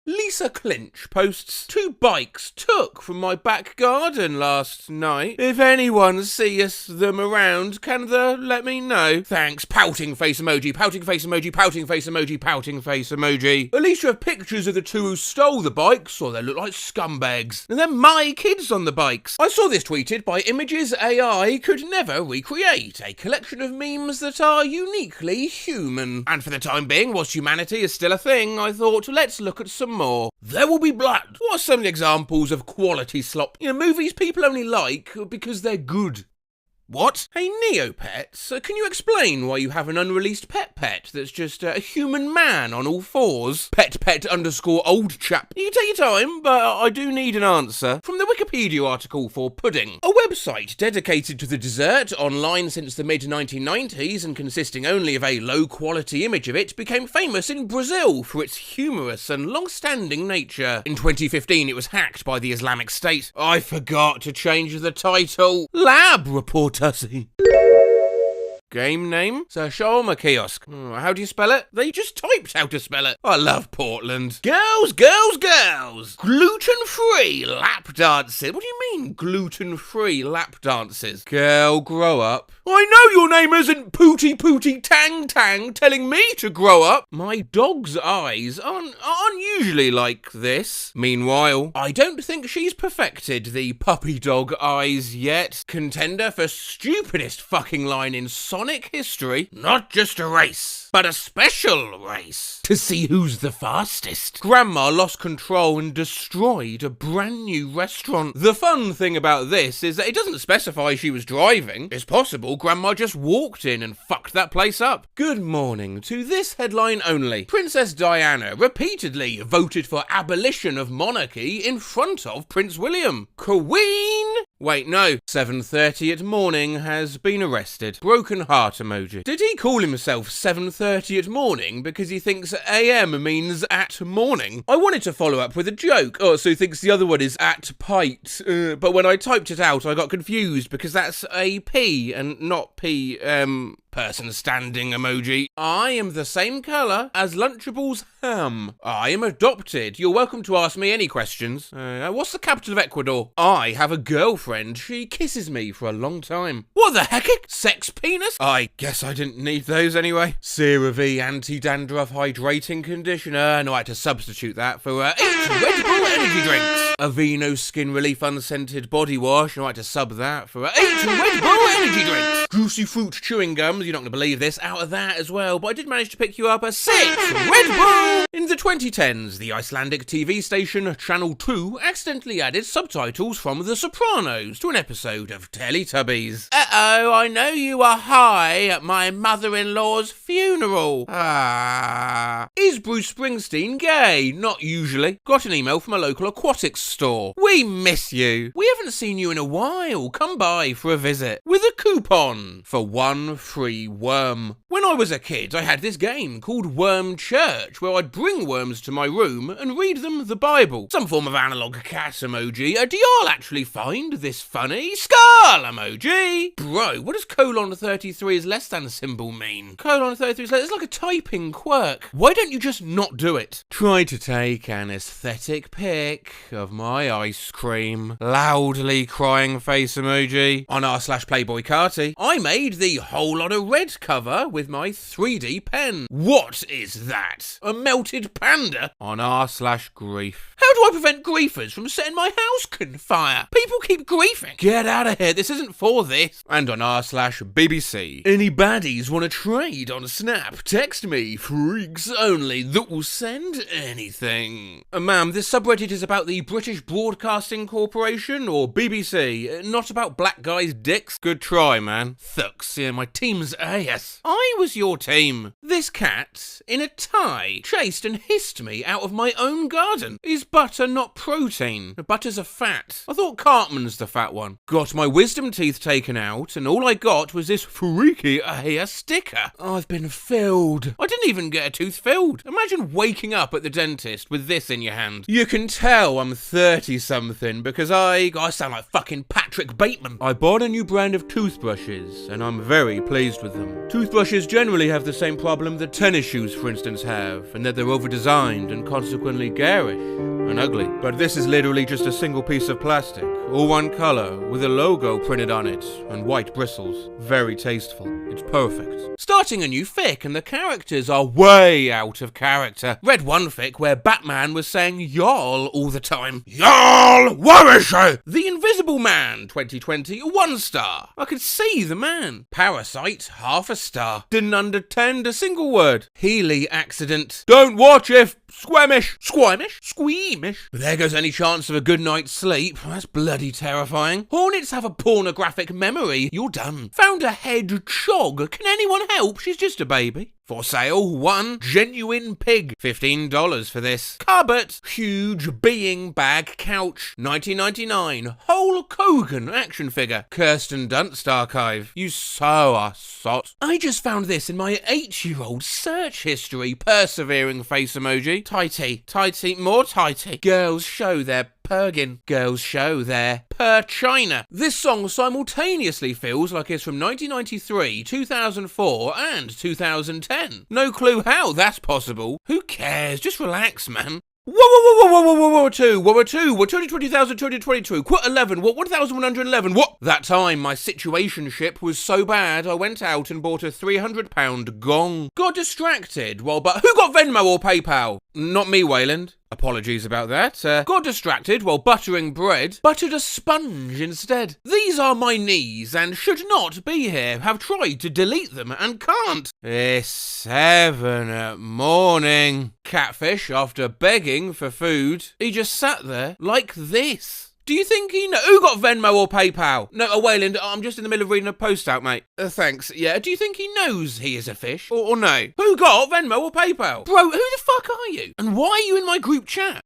Lisa Clinch posts 2 bikes took from my back garden last night. If anyone sees them around, can they let me know? Thanks. Pouting face emoji, pouting face emoji, pouting face emoji, pouting face emoji. At least you have pictures of the 2 who stole the bikes, or they look like scumbags. And they're my kids on the bikes. I saw this tweeted by Images AI could never recreate, a collection of memes that are uniquely human. And for the time being, whilst humanity is still a thing, I thought, let's look at some more. There Will Be Blood. What are some examples of quality slop? You know, movies people only like because they're good. What? Hey, Neopets, can you explain why you have an unreleased pet that's just a human man on all fours? Pet_old chap. You take your time, but I do need an answer. From the Wikipedia article for pudding, a website dedicated to the dessert, online since the mid-1990s and consisting only of a low-quality image of it, became famous in Brazil for its humorous and long-standing nature. In 2015, it was hacked by the Islamic State. I forgot to change the title. Lab report. Game name? Sir Shawarma Kiosk. How do you spell it? They just typed how to spell it. I love Portland. Girls! Gluten-free lap dances. What do you mean, gluten-free lap dances? Girl, grow up. I know your name isn't Pooty Tang Tang telling me to grow up. My dog's eyes aren't usually like this. Meanwhile, I don't think she's perfected the puppy dog eyes yet. Contender for stupidest fucking line in Sonic history. Not just a race, but a special race. To see who's the fastest. Grandma lost control and destroyed a brand new restaurant. The fun thing about this is that it doesn't specify she was driving. It's possible Grandma just walked in and fucked that place up. Good morning. To this headline only. Princess Diana repeatedly voted for abolition of monarchy in front of Prince William. Queen! Wait, no. 7:30 at morning has been arrested. Broken heart emoji. Did he call himself 7:30 at morning because he thinks AM means at morning? I wanted to follow up with a joke. Oh, so he thinks the other one is at pite. But when I typed it out, I got confused because that's a P and not P, person standing emoji. I am the same colour as Lunchable's ham. I am adopted. You're welcome to ask me any questions. What's the capital of Ecuador? I have a girlfriend. She kisses me for a long time. What the heck? Sex penis? I guess I didn't need those anyway. CeraVe anti-dandruff hydrating conditioner. No, I had to substitute that for 8 Red Bull energy drinks. Aveeno skin relief unscented body wash. No, I had to sub that for 8 Red Bull energy drinks. Juicy fruit chewing gums. You're not going to believe this, out of that as well, but I did manage to pick you up a 6 Red Bull! In the 2010s, the Icelandic TV station Channel 2 accidentally added subtitles from The Sopranos to an episode of Teletubbies. Uh-oh, I know you were high at my mother-in-law's funeral. Is Bruce Springsteen gay? Not usually. Got an email from a local aquatics store. We miss you. We haven't seen you in a while. Come by for a visit. With a coupon for 1 free worm. When I was a kid, I had this game called Worm Church, where I'd bring worms to my room and read them the Bible. Some form of analog cat emoji. Do y'all actually find this funny? Skull emoji! Bro, what does :33 is less than symbol mean? :33 is it's like a typing quirk. Why don't you just not do it? Try to take an aesthetic pic of my ice cream. Loudly crying face emoji. On r/Playboy Carty, I made the whole lot of red cover with my 3D pen. What is that? A melted panda? On r/grief. How do I prevent griefers from setting my house on fire? People keep griefing. Get out of here, this isn't for this. And on r/BBC. Any baddies want to trade on Snap? Text me, freaks only, that will send anything. Ma'am, this subreddit is about the British Broadcasting Corporation or BBC, not about black guys' dicks. Good try, man. Thucks, yeah, my team's ass. I was your team. This cat, in a tie, chased and hissed me out of my own garden. Is butter not protein? Butter's a fat. I thought Cartman's the fat one. Got my wisdom teeth taken out, and all I got was this freaky hair sticker. I've been filled. I didn't even get a tooth filled. Imagine waking up at the dentist with this in your hand. You can tell I'm 30-something because I sound like fucking Patrick Bateman. I bought a new brand of toothbrushes, and I'm very pleased with them. Toothbrushes generally have the same problem that tennis shoes, for instance, have, and that they're over-designed and consequently garish and ugly. But this is literally just a single piece of plastic, all one color, with a logo printed on it, and white bristles. Very tasteful. It's perfect. Starting a new fic, and the characters are way out of character. Read one fic where Batman was saying y'all all the time. Y'all, where is she? The Invisible Man, 2020, 1 star. I could see the man. Parasite, 1/2 star. Didn't understand a single word. Healy accident. Don't watch if Squirmish. Squirmish? Squeamish? There goes any chance of a good night's sleep. That's bloody terrifying. Hornets have a pornographic memory. You're done. Found a hedgehog. Can anyone help? She's just a baby. For sale, one genuine pig. $15 for this. Cupboard. Huge being bag couch. $19.99. Hulk Hogan action figure. Kirsten Dunst archive. You so are sot. I just found this in my 8-year-old search history. Persevering face emoji. Tighty. Tighty. More tighty. Girls show their Pergin. Girls show their per China. This song simultaneously feels like it's from 1993, 2004 and 2010. No clue how that's possible. Who cares? Just relax, man. Whoa, 2, World War 2, what 220,000, 222, quit 11, what 1,111, what? That time, my situationship was so bad, I went out and bought a £300 gong. Got distracted while who got Venmo or PayPal? Not me, Wayland. Apologies about that. Got distracted while buttering bread, buttered a sponge instead. These are my knees and should not be here. Have tried to delete them and can't. It's 7 at morning. Catfish after begging for food. He just sat there like this. Do you think he who got Venmo or PayPal? No, Wayland, I'm just in the middle of reading a post out, mate. Thanks. Yeah, do you think he knows he is a fish? Or no? Who got Venmo or PayPal? Bro, who the fuck are you? And why are you in my group chat?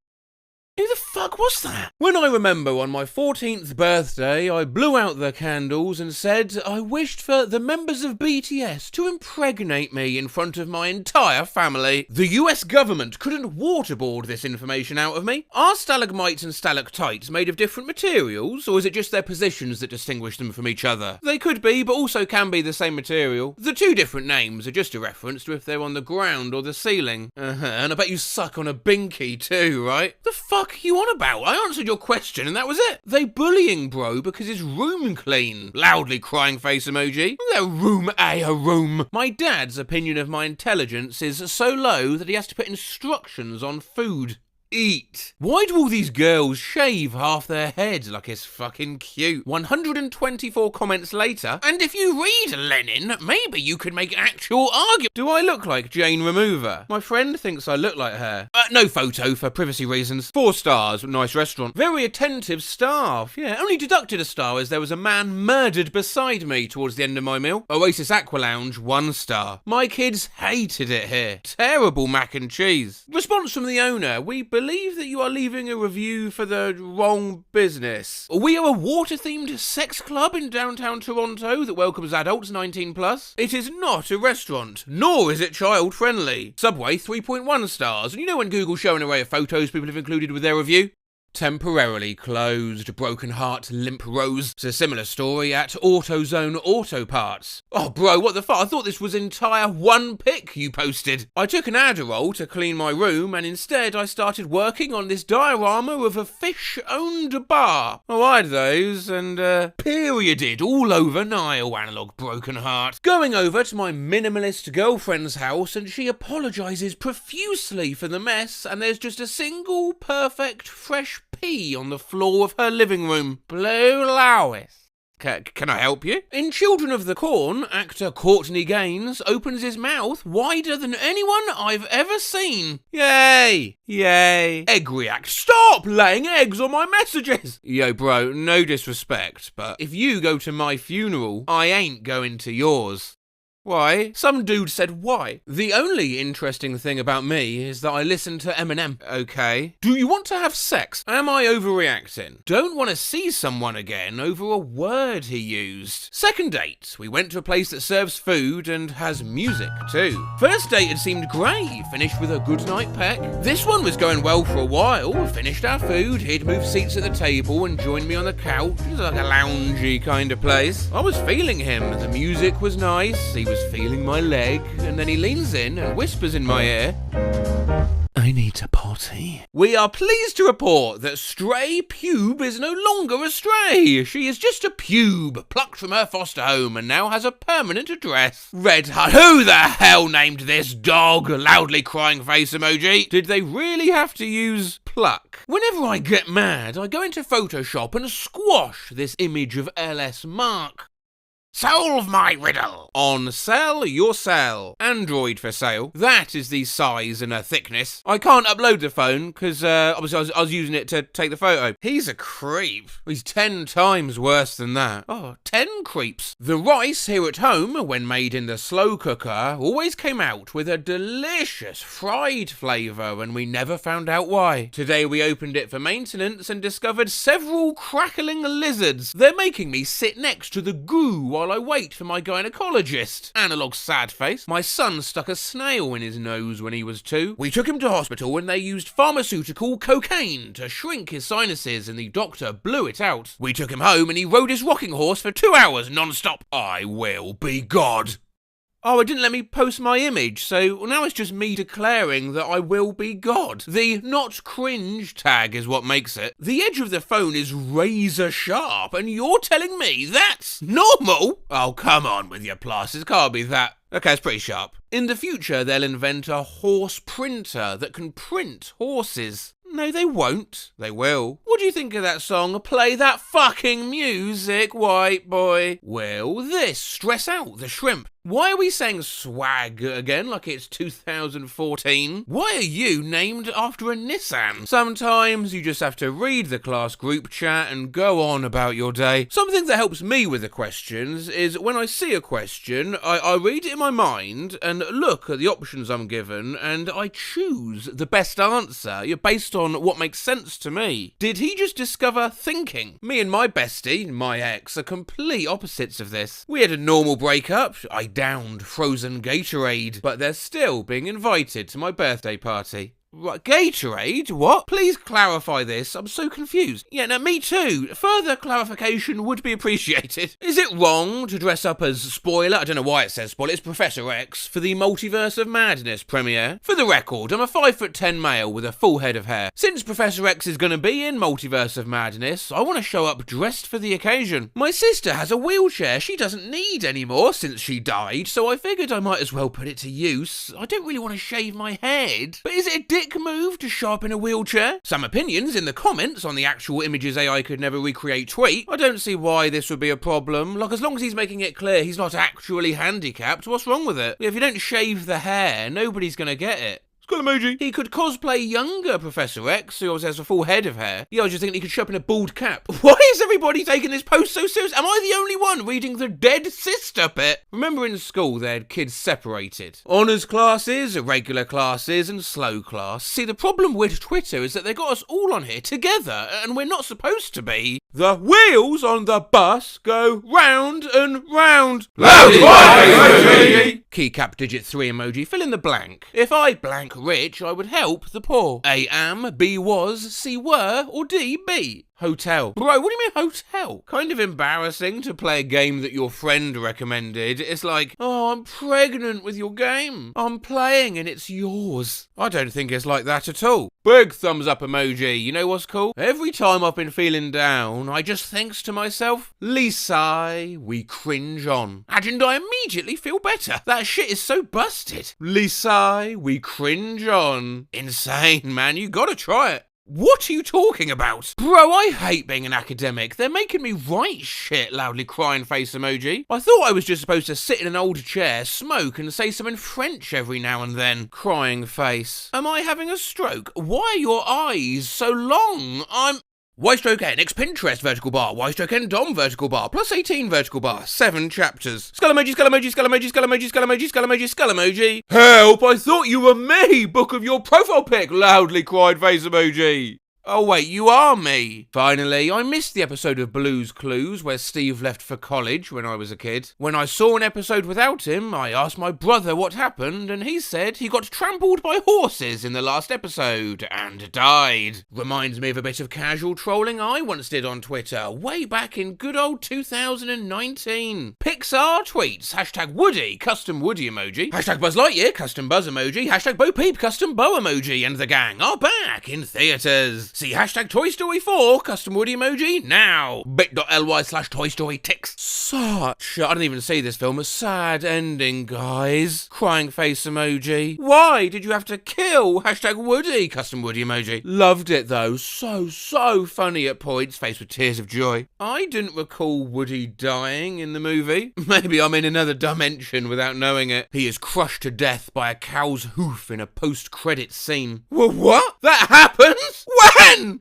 Who the fuck was that? When I remember on my 14th birthday, I blew out the candles and said I wished for the members of BTS to impregnate me in front of my entire family. The US government couldn't waterboard this information out of me. Are stalagmites and stalactites made of different materials, or is it just their positions that distinguish them from each other? They could be, but also can be the same material. The two different names are just a reference to if they're on the ground or the ceiling. And I bet you suck on a binky too, right? The fuck you on about? I answered your question and that was it. They bullying bro because his room clean. Loudly crying face emoji. A room. My dad's opinion of my intelligence is so low that he has to put instructions on food. Eat. Why do all these girls shave half their head like it's fucking cute? 124 comments later, and if you read Lenin, maybe you could make actual argument. Do I look like Jane Remover? My friend thinks I look like her. No photo for privacy reasons. 4 stars, nice restaurant. Very attentive staff. Yeah, only deducted a star as there was a man murdered beside me towards the end of my meal. Oasis Aqua Lounge, 1 star. My kids hated it here. Terrible mac and cheese. Response from the owner, we believe that you are leaving a review for the wrong business. We are a water-themed sex club in downtown Toronto that welcomes adults 19+. It is not a restaurant, nor is it child-friendly. Subway, 3.1 stars. And you know when Google show an array of photos people have included with their review? Temporarily closed, broken heart, limp rose. It's a similar story at AutoZone Auto Parts. Oh bro, what the fuck? I thought this was entire one pic you posted. I took an Adderall to clean my room and instead I started working on this diorama of a fish-owned bar. Oh, I had those and perioded all over Nile, analog broken heart. Going over to my minimalist girlfriend's house and she apologises profusely for the mess and there's just a single perfect fresh pee on the floor of her living room. Blue Lois. Can I help you? In Children of the Corn, actor Courtney Gaines opens his mouth wider than anyone I've ever seen. Yay! Yay. Egg react. Stop laying eggs on my messages! Yo, bro, no disrespect, but if you go to my funeral, I ain't going to yours. Why? Some dude said why. The only interesting thing about me is that I listen to Eminem. Okay. Do you want to have sex? Am I overreacting? Don't want to see someone again over a word he used. Second date. We went to a place that serves food and has music too. First date had seemed great. Finished with a good night peck. This one was going well for a while. We finished our food. He'd moved seats at the table and joined me on the couch. It was like a loungy kind of place. I was feeling him. The music was nice. He was feeling my leg, and then he leans in and whispers in my ear, I need to potty. We are pleased to report that Stray Pube is no longer a stray. She is just a pube, plucked from her foster home and now has a permanent address. Red Hut. Who the hell named this dog? Loudly crying face emoji. Did they really have to use pluck? Whenever I get mad, I go into Photoshop and squash this image of LS Mark. Solve my riddle. On sale, your sale. Android for sale. That is the size and thickness. I can't upload the phone because obviously I was using it to take the photo. He's a creep. He's 10 times worse than that. Oh, 10 creeps. The rice here at home, when made in the slow cooker, always came out with a delicious fried flavour, and we never found out why. Today we opened it for maintenance and discovered several crackling lizards. They're making me sit next to the goo while I wait for my gynecologist. Analog sad face. My son stuck a snail in his nose when he was 2. We took him to hospital and they used pharmaceutical cocaine to shrink his sinuses, and the doctor blew it out. We took him home and he rode his rocking horse for 2 hours non-stop. I will be God. Oh, it didn't let me post my image, so now it's just me declaring that I will be God. The not cringe tag is what makes it. The edge of the phone is razor sharp, and you're telling me that's normal? Oh, come on with your plasters, can't be that. Okay, it's pretty sharp. In the future, they'll invent a horse printer that can print horses. No, they won't. They will. What do you think of that song? Play that fucking music, white boy. Will this stress out the shrimp? Why are we saying swag again like it's 2014? Why are you named after a Nissan? Sometimes you just have to read the class group chat and go on about your day. Something that helps me with the questions is when I see a question, I read it in my mind and look at the options I'm given and I choose the best answer based on what makes sense to me. Did he just discover thinking? Me and my bestie, my ex, are complete opposites of this. We had a normal breakup. I downed frozen Gatorade, but they're still being invited to my birthday party. Right, Gatorade? What? Please clarify this. I'm so confused. Yeah, no, me too. Further clarification would be appreciated. Is it wrong to dress up as Spoiler? I don't know why it says Spoiler. It's Professor X for the Multiverse of Madness premiere. For the record, I'm a 5'10" male with a full head of hair. Since Professor X is going to be in Multiverse of Madness, I want to show up dressed for the occasion. My sister has a wheelchair she doesn't need anymore since she died, so I figured I might as well put it to use. I don't really want to shave my head, but is it a dick move to show up in a wheelchair? Some opinions in the comments on the actual images AI could never recreate tweet. I don't see why this would be a problem. Like, as long as he's making it clear he's not actually handicapped, what's wrong with it? If you don't shave the hair, nobody's gonna get it. Skull emoji. He could cosplay younger Professor X, who always has a full head of hair. Yeah, I was just thinking he could show up in a bald cap. Why is everybody taking this post so serious? Am I the only one reading the dead sister bit? Remember in school they had kids separated. Honours classes, regular classes, and slow class. See, the problem with Twitter is that they got us all on here together, and we're not supposed to be. The wheels on the bus go round and round. Loudly! Keycap digit 3 emoji, fill in the blank. If I blank rich, I would help the poor. A am, B was, C were, or D be. Hotel. Bro, what do you mean hotel? Kind of embarrassing to play a game that your friend recommended. It's like, oh, I'm pregnant with your game. I'm playing and it's yours. I don't think it's like that at all. Big thumbs up emoji. You know what's cool? Every time I've been feeling down, I just thinks to myself, Lisa, we cringe on. And I immediately feel better. That shit is so busted. Lisa, we cringe on. Insane, man. You gotta try it. What are you talking about? Bro, I hate being an academic. They're making me write shit, loudly crying face emoji. I thought I was just supposed to sit in an old chair, smoke, and say some in French every now and then. Crying face. Am I having a stroke? Why are your eyes so long? Y-stroke N, X Pinterest vertical bar, Y-stroke N Dom vertical bar, plus 18 vertical bar, 7 chapters. Skull emoji, skull emoji, skull emoji, skull emoji, skull emoji, skull emoji, skull emoji. Help, I thought you were me! Book of your profile pic, loudly cried face emoji. Oh wait, you are me. Finally, I missed the episode of Blue's Clues where Steve left for college when I was a kid. When I saw an episode without him, I asked my brother what happened and he said he got trampled by horses in the last episode and died. Reminds me of a bit of casual trolling I once did on Twitter way back in good old 2019. Pixar tweets, hashtag Woody, custom Woody emoji, hashtag Buzz Lightyear, custom Buzz emoji, hashtag Bo Peep, custom Bo emoji, and the gang are back in theatres. ticks. See hashtag Toy Story 4 custom Woody emoji now. bit.ly/Toy Story ticks. Such, I didn't even see this film, a sad ending, guys. Crying face emoji. Why did you have to kill hashtag Woody custom Woody emoji? Loved it though, so funny at points, faced with tears of joy. I didn't recall Woody dying in the movie. Maybe I'm in another dimension without knowing it. He is crushed to death by a cow's hoof in a post-credit scene. What? That happens? When?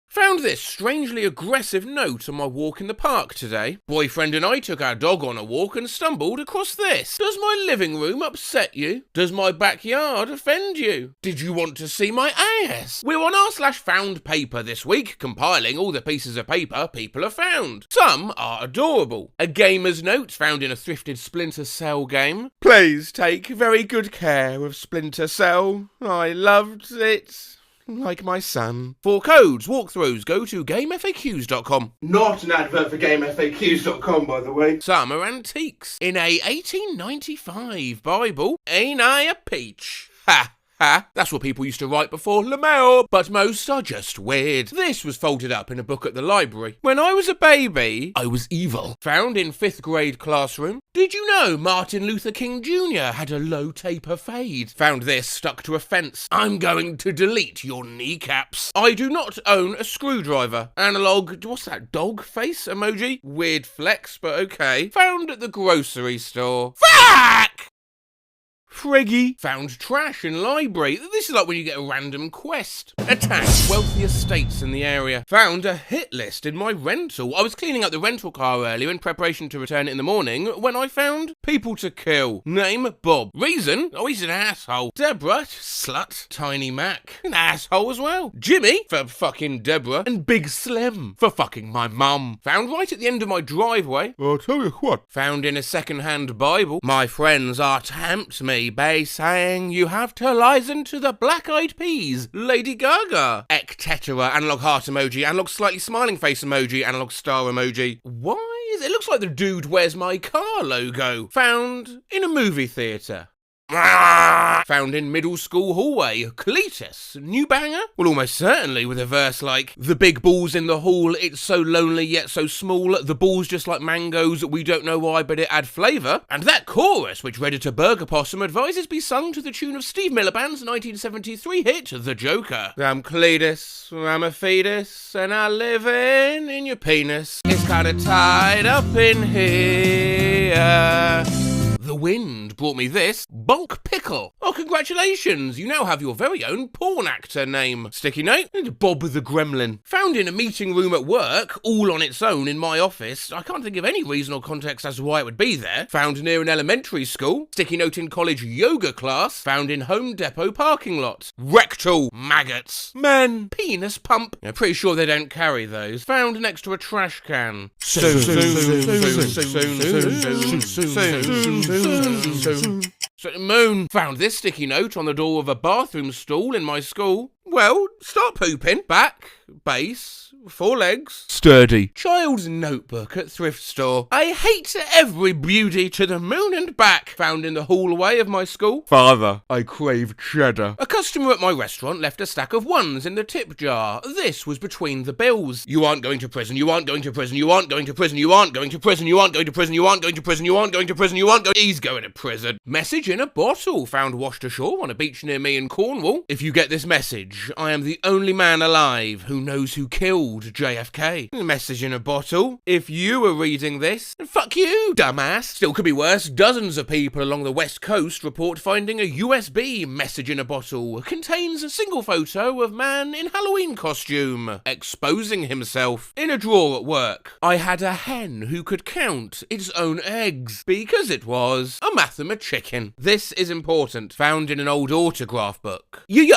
Found this strangely aggressive note on my walk in the park today. Boyfriend and I took our dog on a walk and stumbled across this. Does my living room upset you? Does my backyard offend you? Did you want to see my ass? We're on r/found paper this week, compiling all the pieces of paper people have found. Some are adorable. A gamer's note found in a thrifted Splinter Cell game. Please take very good care of Splinter Cell. I loved it. Like my son. For codes, walkthroughs, go to gamefaqs.com. Not an advert for gamefaqs.com, by the way. Some are antiques. In a 1895 Bible, ain't I a peach? Ha! That's what people used to write before LaMail, but most are just weird. This was folded up in a book at the library. When I was a baby, I was evil. Found in 5th grade classroom. Did you know Martin Luther King Jr. had a low taper fade? Found this stuck to a fence. I'm going to delete your kneecaps. I do not own a screwdriver. Analog, what's that, dog face emoji? Weird flex, but okay. Found at the grocery store. Fuck! Friggy. Found trash in library. This is like when you get a random quest. Attacked wealthy estates in the area. Found a hit list in my rental. I was cleaning up the rental car earlier in preparation to return it in the morning when I found people to kill. Name Bob. Reason? Oh, he's an asshole. Deborah, slut. Tiny Mac, an asshole as well. Jimmy, for fucking Deborah. And Big Slim, for fucking my mum. Found right at the end of my driveway. I'll tell you what. Found in a second-hand Bible. My friends are tempt me by saying you have to listen to the Black Eyed Peas, Lady Gaga. Ectetera, analog heart emoji, analog slightly smiling face emoji, analog star emoji. Why is it looks like the dude wears my car logo. Found in a movie theatre. Found in middle school hallway. Cletus, new banger? Well, almost certainly with a verse like, the big balls in the hall, it's so lonely yet so small, the balls just like mangoes, we don't know why but it add flavour. And that chorus, which read it to Burger Possum, advises be sung to the tune of Steve Miller Band's 1973 hit, The Joker. I'm Cletus, I'm a fetus, and I live in your penis. It's kinda tied up in here. The wind brought me this bulk pickle. Oh, congratulations! You now have your very own porn actor name. Sticky note, Bob the Gremlin. Found in a meeting room at work, all on its own in my office. I can't think of any reason or context as to why it would be there. Found near an elementary school. Sticky note in college yoga class. Found in Home Depot parking lot. Rectal maggots. Men. Penis pump. I'm pretty sure they don't carry those. Found next to a trash can. Moon. Found this sticky note on the door of a bathroom stall in my school. Well, start pooping. Back, base, 4 legs. Sturdy. Child's notebook at thrift store. I hate every beauty to the moon and back. Found in the hallway of my school. Father, I crave cheddar. A customer at my restaurant left a stack of ones in the tip jar. This was between the bills. You aren't going to prison, you aren't going to prison, you aren't going to prison, you aren't going to prison, you aren't going to prison, you aren't going to prison, you aren't going to prison, you aren't going. He's going to prison. Message in a bottle. Found washed ashore on a beach near me in Cornwall. If you get this message, I am the only man alive who knows who killed JFK. Message in a bottle. If you were reading this, fuck you, dumbass. Still could be worse. Dozens of people along the west coast report finding a USB message in a bottle. Contains a single photo of man in Halloween costume, exposing himself in a drawer at work. I had a hen who could count its own eggs because it was a mathema chicken. This is important. Found in an old autograph book. You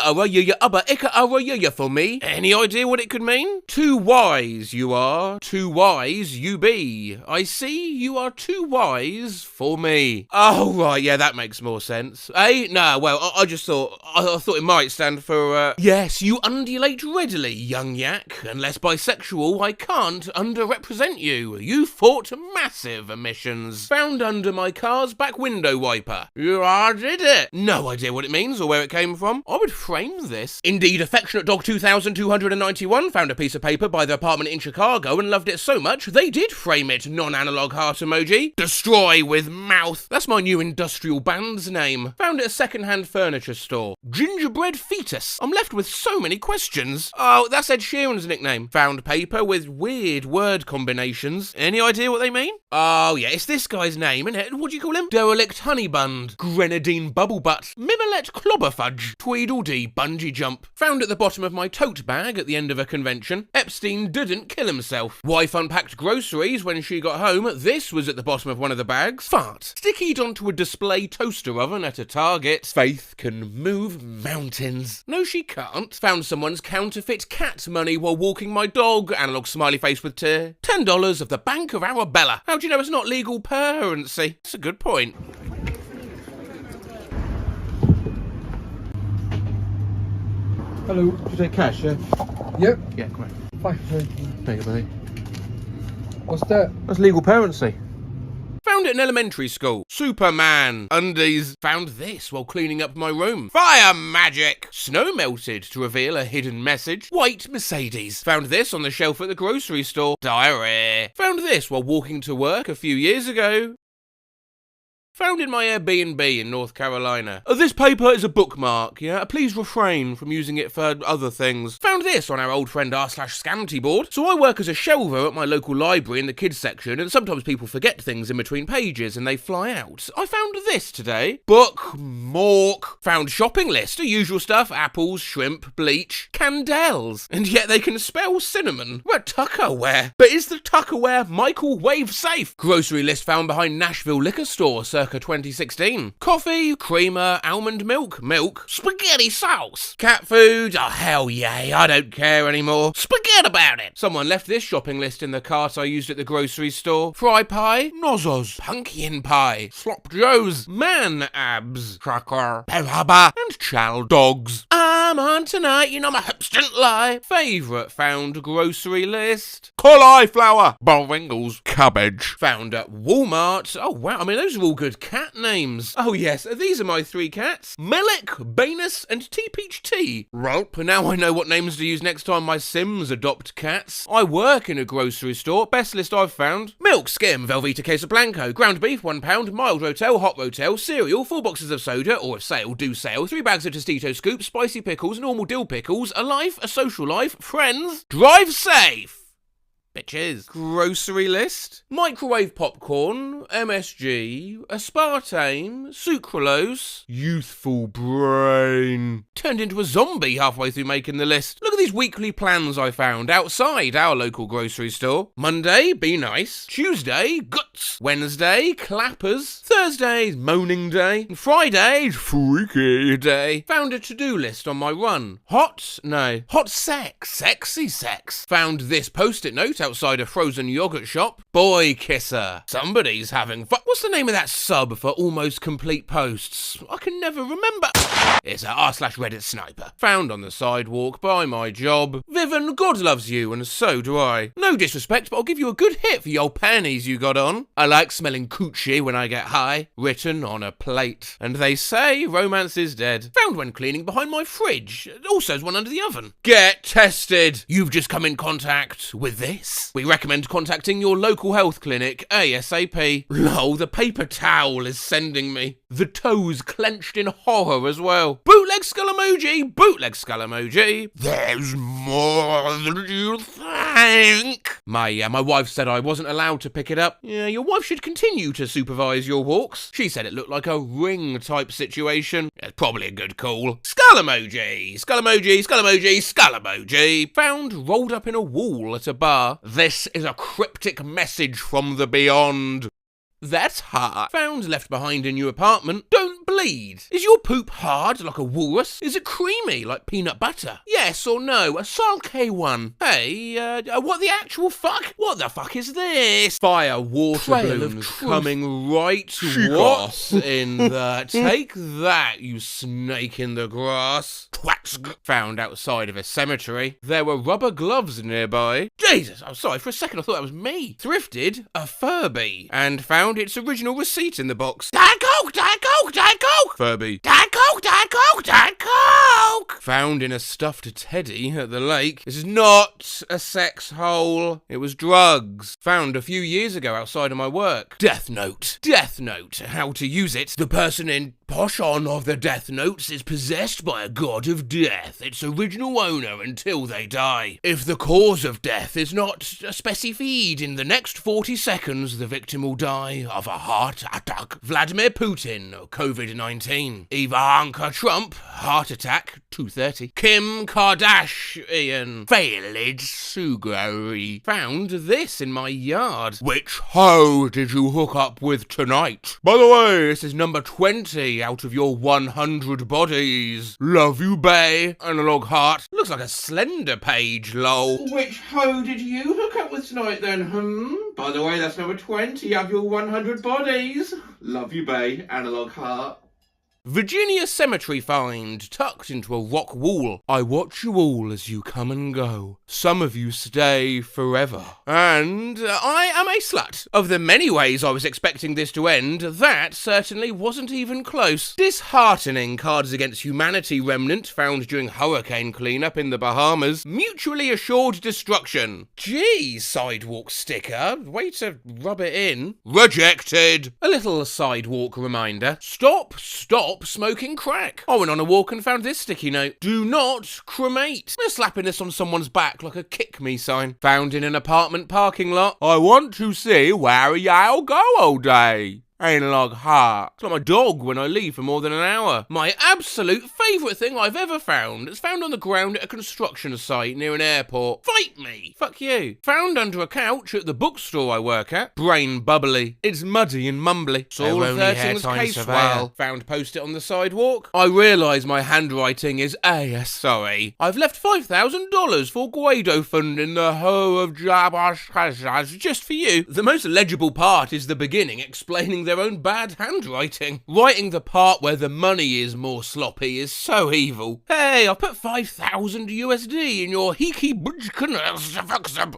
for me. Any idea what it could mean? 2 Too wise you are, too wise you be. I see you are too wise for me. Oh, right, yeah, that makes more sense. Eh? No, well, I just thought, I thought it might stand for, yes, you undulate readily, young yak. Unless bisexual, I can't underrepresent you. You fought massive emissions. Found under my car's back window wiper. You did it. No idea what it means or where it came from. I would frame this. Indeed, affectionate dog 2291 found a piece of paper by the apartment in Chicago and loved it so much they did frame it. Non-analog heart emoji. Destroy with mouth. That's my new industrial band's name. Found at a second-hand furniture store. Gingerbread fetus. I'm left with so many questions. Oh, that's Ed Sheeran's nickname. Found paper with weird word combinations. Any idea what they mean? Oh yeah, it's this guy's name, isn't it? What do you call him? Derelict Honeybund. Grenadine Bubblebutt. Mimolette Clobberfudge. Tweedledee Bungee Jump. Found at the bottom of my tote bag at the end of a convention. Epstein didn't kill himself. Wife unpacked groceries when she got home. This was at the bottom of one of the bags. Fart. Stickied onto a display toaster oven at a Target. Faith can move mountains. No, she can't. Found someone's counterfeit cat money while walking my dog. Analog smiley face with tear. $10 of the Bank of Arabella. How do you know it's not legal currency? That's a good point. Hello, do you take cash, yeah? Yep. Yeah, come on. 500. There you go, buddy. What's that? That's legal currency. Found it in elementary school. Superman. Undies. Found this while cleaning up my room. Fire magic. Snow melted to reveal a hidden message. White Mercedes. Found this on the shelf at the grocery store. Diarrhea. Found this while walking to work a few years ago. Found in my Airbnb in North Carolina. This paper is a bookmark, yeah? Please refrain from using it for other things. Found this on our old friend r/Scanty board. So I work as a shelver at my local library in the kids section, and sometimes people forget things in between pages and they fly out. I found this today. Bookmark. Found shopping list, the usual stuff. Apples, shrimp, bleach, candles. And yet they can spell cinnamon. What Tupperware? But is the Tupperware microwave safe? Grocery list found behind Nashville liquor store, circa 2016. Coffee, creamer, almond milk, spaghetti sauce. Cat food, oh hell yeah, I don't care anymore. Forget about it. Someone left this shopping list in the cart I used at the grocery store. Fry pie, nozzles, pumpkin pie, slop joes, man abs, cracker, perhaba, and chow dogs. I'm on tonight, you know my hips don't lie. Favourite found grocery list. Cauliflower. Boringles. Cabbage. Found at Walmart. Oh wow, I mean those are all good cat names. Oh yes, these are my 3 cats. Melick, Banus, and T-Peach Tea. Rope. Now I know what names to use next time my Sims adopt cats. I work in a grocery store. Best list I've found. Milk, skim, Velveeta Queso Blanco, ground beef, £1, mild Rotel, hot Rotel, cereal, 4 boxes of soda, or if sale, do sale, 3 bags of Tostito scoops, spicy pickles, normal dill pickles, a life, a social life, friends, drive safe. Bitches. Grocery list. Microwave popcorn, MSG, aspartame, sucralose, youthful brain. Turned into a zombie halfway through making the list. Look at these weekly plans I found outside our local grocery store. Monday, be nice. Tuesday, guts. Wednesday, clappers. Thursday, moaning day. And Friday, freaky day. Found a to-do list on my run. Hot sex. Sexy sex. Found this post-it note outside a frozen yogurt shop. Boy kisser. Somebody's having fun. What's the name of that sub for almost complete posts? I can never remember. It's a r/Reddit sniper. Found on the sidewalk by my job. Vivian, God loves you, and so do I. No disrespect, but I'll give you a good hit for your old panties you got on. I like smelling coochie when I get high. Written on a plate. And they say romance is dead. Found when cleaning behind my fridge. Also there's one under the oven. Get tested. You've just come in contact with this. We recommend contacting your local health clinic ASAP. Lol, the paper towel is sending me. The toes clenched in horror as well. Bootleg skull emoji, bootleg skull emoji. There's more than you think. My wife said I wasn't allowed to pick it up. Yeah, your wife should continue to supervise your walks. She said it looked like a ring type situation. It's probably a good call. Skull emoji, skull emoji, skull emoji, skull emoji. Found rolled up in a wall at a bar. This is a cryptic message from the beyond. That's hot. Found left behind in your apartment. Don't lead. Is your poop hard like a walrus? Is it creamy like peanut butter? Yes or no? A Salke one. Hey, what the actual fuck? What the fuck is this? Fire water Trail of balloons truth. coming right what in the... Take that, you snake in the grass. Twats found outside of a cemetery. There were rubber gloves nearby. Jesus, I'm sorry, for a second I thought that was me. Thrifted a Furby and found its original receipt in the box. Diet Coke, Diet Coke, Diet Coke! Furby. Diet Coke, Diet Coke, Diet Coke! Found in a stuffed teddy at the lake. This is not a sex hole. It was drugs. Found a few years ago outside of my work. Death Note. Death Note. How to use it. The person in Poshon of the Death Notes is possessed by a god of death, its original owner until they die. If the cause of death is not specified in the next 40 seconds, the victim will die of a heart attack. Vladimir Putin, COVID-19. Ivanka Trump, heart attack, 2:30. Kim Kardashian, failed sugary. Found this in my yard. Which hoe did you hook up with tonight? By the way, this is number 20 out of your 100 bodies. Love you, Bay. Analog heart. Looks like a Slender page, lol. Which hoe did you hook up with tonight then, By the way, that's number 20 of your 100 bodies. Love you, Bay. Analog heart. Virginia cemetery find, tucked into a rock wall. I watch you all as you come and go. Some of you stay forever. And I am a slut. Of the many ways I was expecting this to end, that certainly wasn't even close. Disheartening Cards Against Humanity remnant found during hurricane cleanup in the Bahamas. Mutually assured destruction. Gee, sidewalk sticker. Way to rub it in. Rejected. A little sidewalk reminder. Stop smoking crack. I went on a walk and found this sticky note. Do not cremate. They're slapping this on someone's back like a kick me sign. Found in an apartment parking lot. I want to see where y'all go all day. Analog heart. It's like my dog when I leave for more than an hour. My absolute favourite thing I've ever found. It's found on the ground at a construction site near an airport. Fight me! Fuck you. Found under a couch at the bookstore I work at. Brain bubbly. It's muddy and mumbly. Saul Thirting's case file. Found post-it on the sidewalk. I realise my handwriting is sorry. I've left $5,000 for Guaido Fund in the Ho of Jabba just for you. The most legible part is the beginning explaining their own bad handwriting. Writing the part where the money is more sloppy is so evil. Hey, I put 5,000 USD in your hiki bujkan.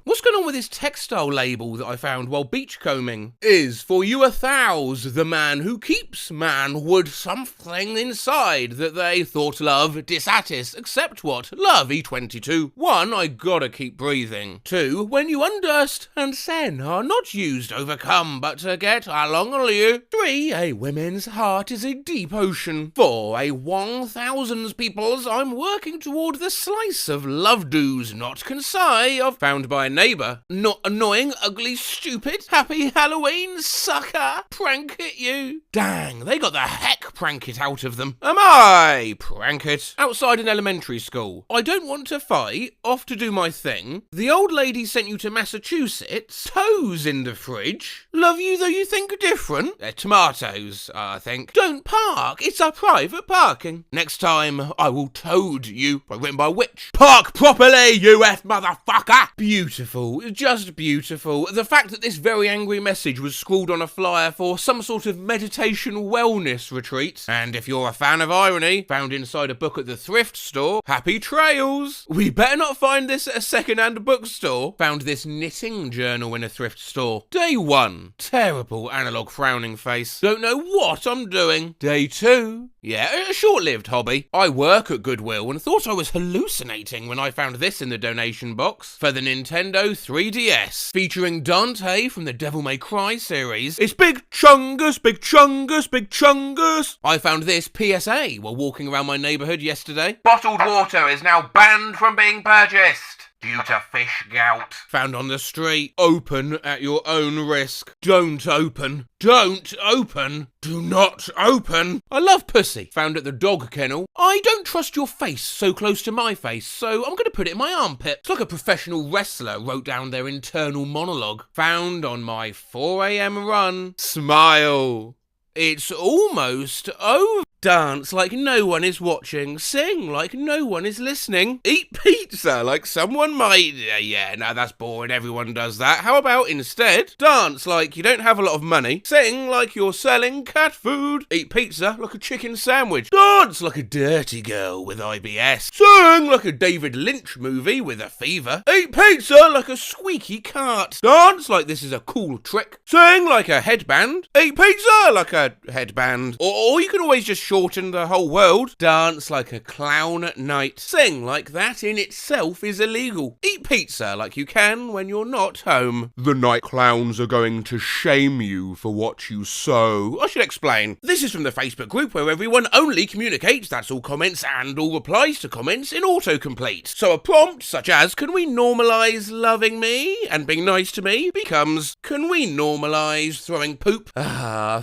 What's going on with this textile label that I found while beachcombing? Is for you 1,000 the man who keeps man would something inside that they thought love disatis, except what? Love E22. 1, I gotta keep breathing. 2, when you undust and sen are not used overcome, but to get along a lieu. 3, a woman's heart is a deep ocean. 4, a 1,000 peoples I'm working toward the slice of love do's not consai of found by a neighbour. Not annoying, ugly, stupid. Happy Halloween, sucker. Prank it you. Dang, they got the heck prank it out of them. Am I? Prank it. Outside an elementary school. I don't want to fight. Off to do my thing. The old lady sent you to Massachusetts. Toes in the fridge. Love you though you think different. They're tomatoes, I think. Don't park. It's a private parking. Next time, I will toad you. Written by which? Park properly, you motherfucker! Beautiful. Just beautiful. The fact that this very angry message was scrawled on a flyer for some sort of meditation wellness retreat. And if you're a fan of irony, found inside a book at the thrift store, happy trails. We better not find this at a second-hand bookstore. Found this knitting journal in a thrift store. Day 1. Terrible analog frowning face. Don't know what I'm doing. Day 2. Yeah, a short-lived hobby. I work at Goodwill and thought I was hallucinating when I found this in the donation box for the Nintendo 3DS, featuring Dante from the Devil May Cry series. It's Big Chungus, Big Chungus, Big Chungus. I found this PSA while walking around my neighbourhood yesterday. Bottled water is now banned from being purchased due to fish gout. Found on the street. Open at your own risk. Don't open. Don't open. Do not open. I love pussy. Found at the dog kennel. I don't trust your face so close to my face, so I'm going to put it in my armpit. It's like a professional wrestler wrote down their internal monologue. Found on my 4 a.m. run. Smile. It's almost over. Dance like no one is watching. Sing like no one is listening. Eat pizza like someone might. Yeah, no, that's boring. Everyone does that. How about instead? Dance like you don't have a lot of money. Sing like you're selling cat food. Eat pizza like a chicken sandwich. Dance like a dirty girl with IBS. Sing like a David Lynch movie with a fever. Eat pizza like a squeaky cart. Dance like this is a cool trick. Sing like a headband. Eat pizza like a headband. Or you can always just shorten the whole world. Dance like a clown at night. Sing like that in itself is illegal. Eat pizza like you can when you're not home. The night clowns are going to shame you for what you sow. I should explain. This is from the Facebook group where everyone only communicates, that's all comments and all replies to comments, in autocomplete. So a prompt such as, can we normalise loving me and being nice to me, becomes, can we normalise throwing poop?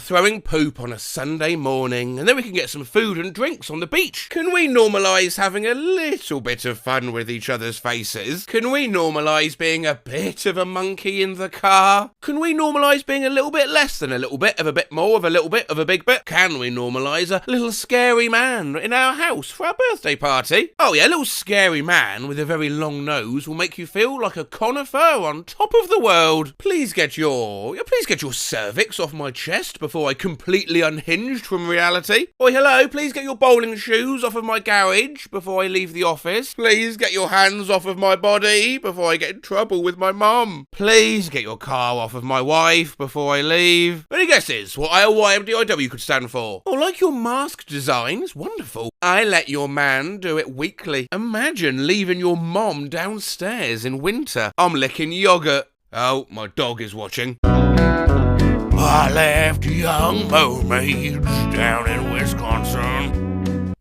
Throwing poop on a Sunday morning, and then we can get some food and drinks on the beach. Can we normalise having a little bit of fun with each other's faces? Can we normalise being a bit of a monkey in the car? Can we normalise being a little bit less than a little bit of a bit more of a little bit of a big bit? Can we normalise a little scary man in our house for our birthday party? Oh yeah, a little scary man with a very long nose will make you feel like a conifer on top of the world. Please get your cervix off my chest before I completely unhinged from reality. Oi, hello, please get your bowling shoes off of my garage before I leave the office. Please get your hands off of my body before I get in trouble with my mum. Please get your car off of my wife before I leave. Any guesses what ILYMDIW could stand for? Oh, like your mask designs? Wonderful. I let your man do it weekly. Imagine leaving your mom downstairs in winter. I'm licking yogurt. Oh, my dog is watching. I left young mermaids down in Wisconsin.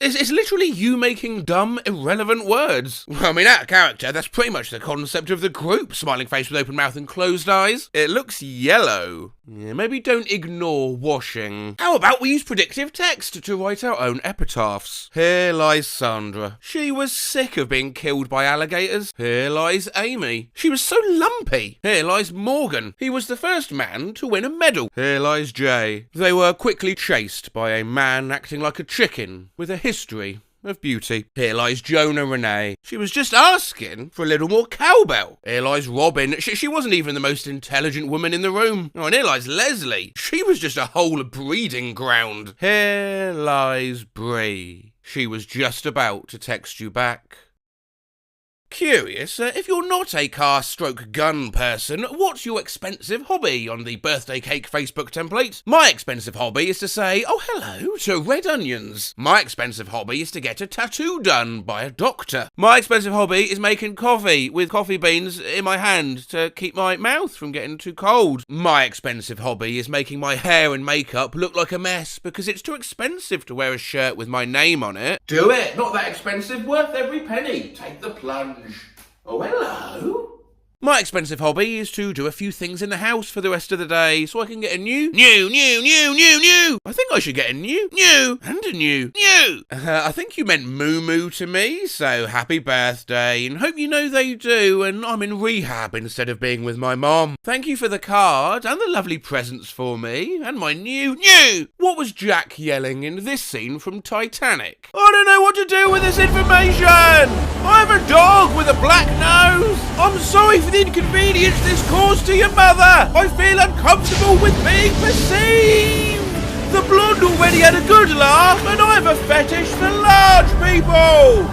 It's literally you making dumb, irrelevant words. I mean, out of character, that's pretty much the concept of the group. Smiling face with open mouth and closed eyes. It looks yellow. Yeah, maybe don't ignore washing. How about we use predictive text to write our own epitaphs? Here lies Sandra. She was sick of being killed by alligators. Here lies Amy. She was so lumpy. Here lies Morgan. He was the first man to win a medal. Here lies Jay. They were quickly chased by a man acting like a chicken with a history of beauty. Here lies Jonah Renee. She was just asking for a little more cowbell. Here lies Robin. She wasn't even the most intelligent woman in the room. Oh, and here lies Leslie. She was just a whole breeding ground. Here lies Bree. She was just about to text you back. Curious, if you're not a car/gun person, what's your expensive hobby on the birthday cake Facebook template? My expensive hobby is to say, oh hello, to red onions. My expensive hobby is to get a tattoo done by a doctor. My expensive hobby is making coffee with coffee beans in my hand to keep my mouth from getting too cold. My expensive hobby is making my hair and makeup look like a mess because it's too expensive to wear a shirt with my name on it. Do it! Not that expensive, worth every penny. Take the plunge. Oh, hello. My expensive hobby is to do a few things in the house for the rest of the day so I can get a new. I think I should get a new and a new. I think you meant moo to me, so happy birthday and hope you know they do and I'm in rehab instead of being with my mom. Thank you for the card and the lovely presents for me and my new. What was Jack yelling in this scene from Titanic? I don't know what to do with this information. I have a dog with a black nose. I'm sorry for the inconvenience this caused to your mother. I feel uncomfortable with being perceived. The blonde already had a good laugh and I have a fetish for large people.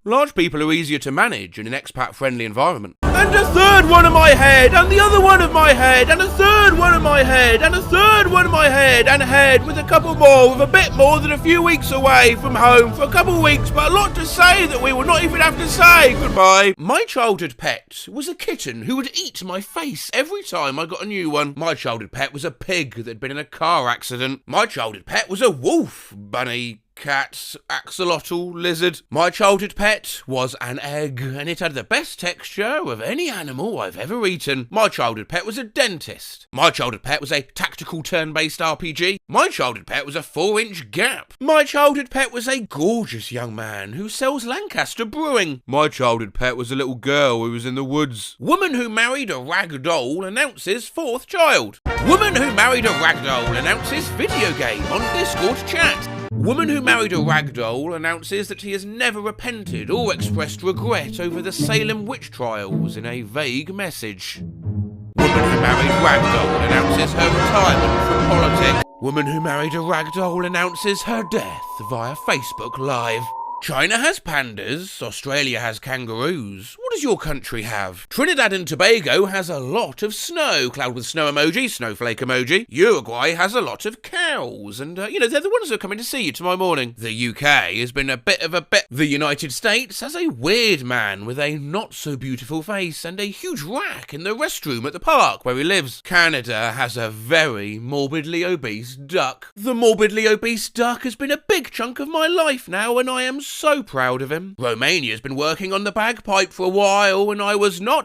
Large people are easier to manage in an expat-friendly environment. And a third one of my head, and the other one of my head, and a third one of my head, and a third one of my head, and a head with a couple more, with a bit more than a few weeks away from home for a couple of weeks, but a lot to say that we will not even have to say goodbye. My childhood pet was a kitten who would eat my face every time I got a new one. My childhood pet was a pig that had been in a car accident. My childhood pet was a wolf, bunny, cat, axolotl, lizard. My childhood pet was an egg, and it had the best texture of any animal I've ever eaten. My childhood pet was a dentist. My childhood pet was a tactical turn-based RPG. My childhood pet was a 4-inch gap. My childhood pet was a gorgeous young man who sells Lancaster Brewing. My childhood pet was a little girl who was in the woods. Woman who married a rag doll announces 4th child. Woman who married a rag doll announces video game on Discord chat. Woman who married a ragdoll announces that he has never repented or expressed regret over the Salem witch trials in a vague message. Woman who married ragdoll announces her retirement from politics. Woman who married a ragdoll announces her death via Facebook Live. China has pandas, Australia has kangaroos. What does your country have? Trinidad and Tobago has a lot of snow, cloud with snow emoji, snowflake emoji. Uruguay has a lot of cows, and they're the ones that are coming to see you tomorrow morning. The UK has been a bit of a bit. The United States has a weird man with a not so beautiful face and a huge rack in the restroom at the park where he lives. Canada has a very morbidly obese duck. The morbidly obese duck has been a big chunk of my life now, and I am so proud of him. Romania's been working on the bagpipe for a while, and I was able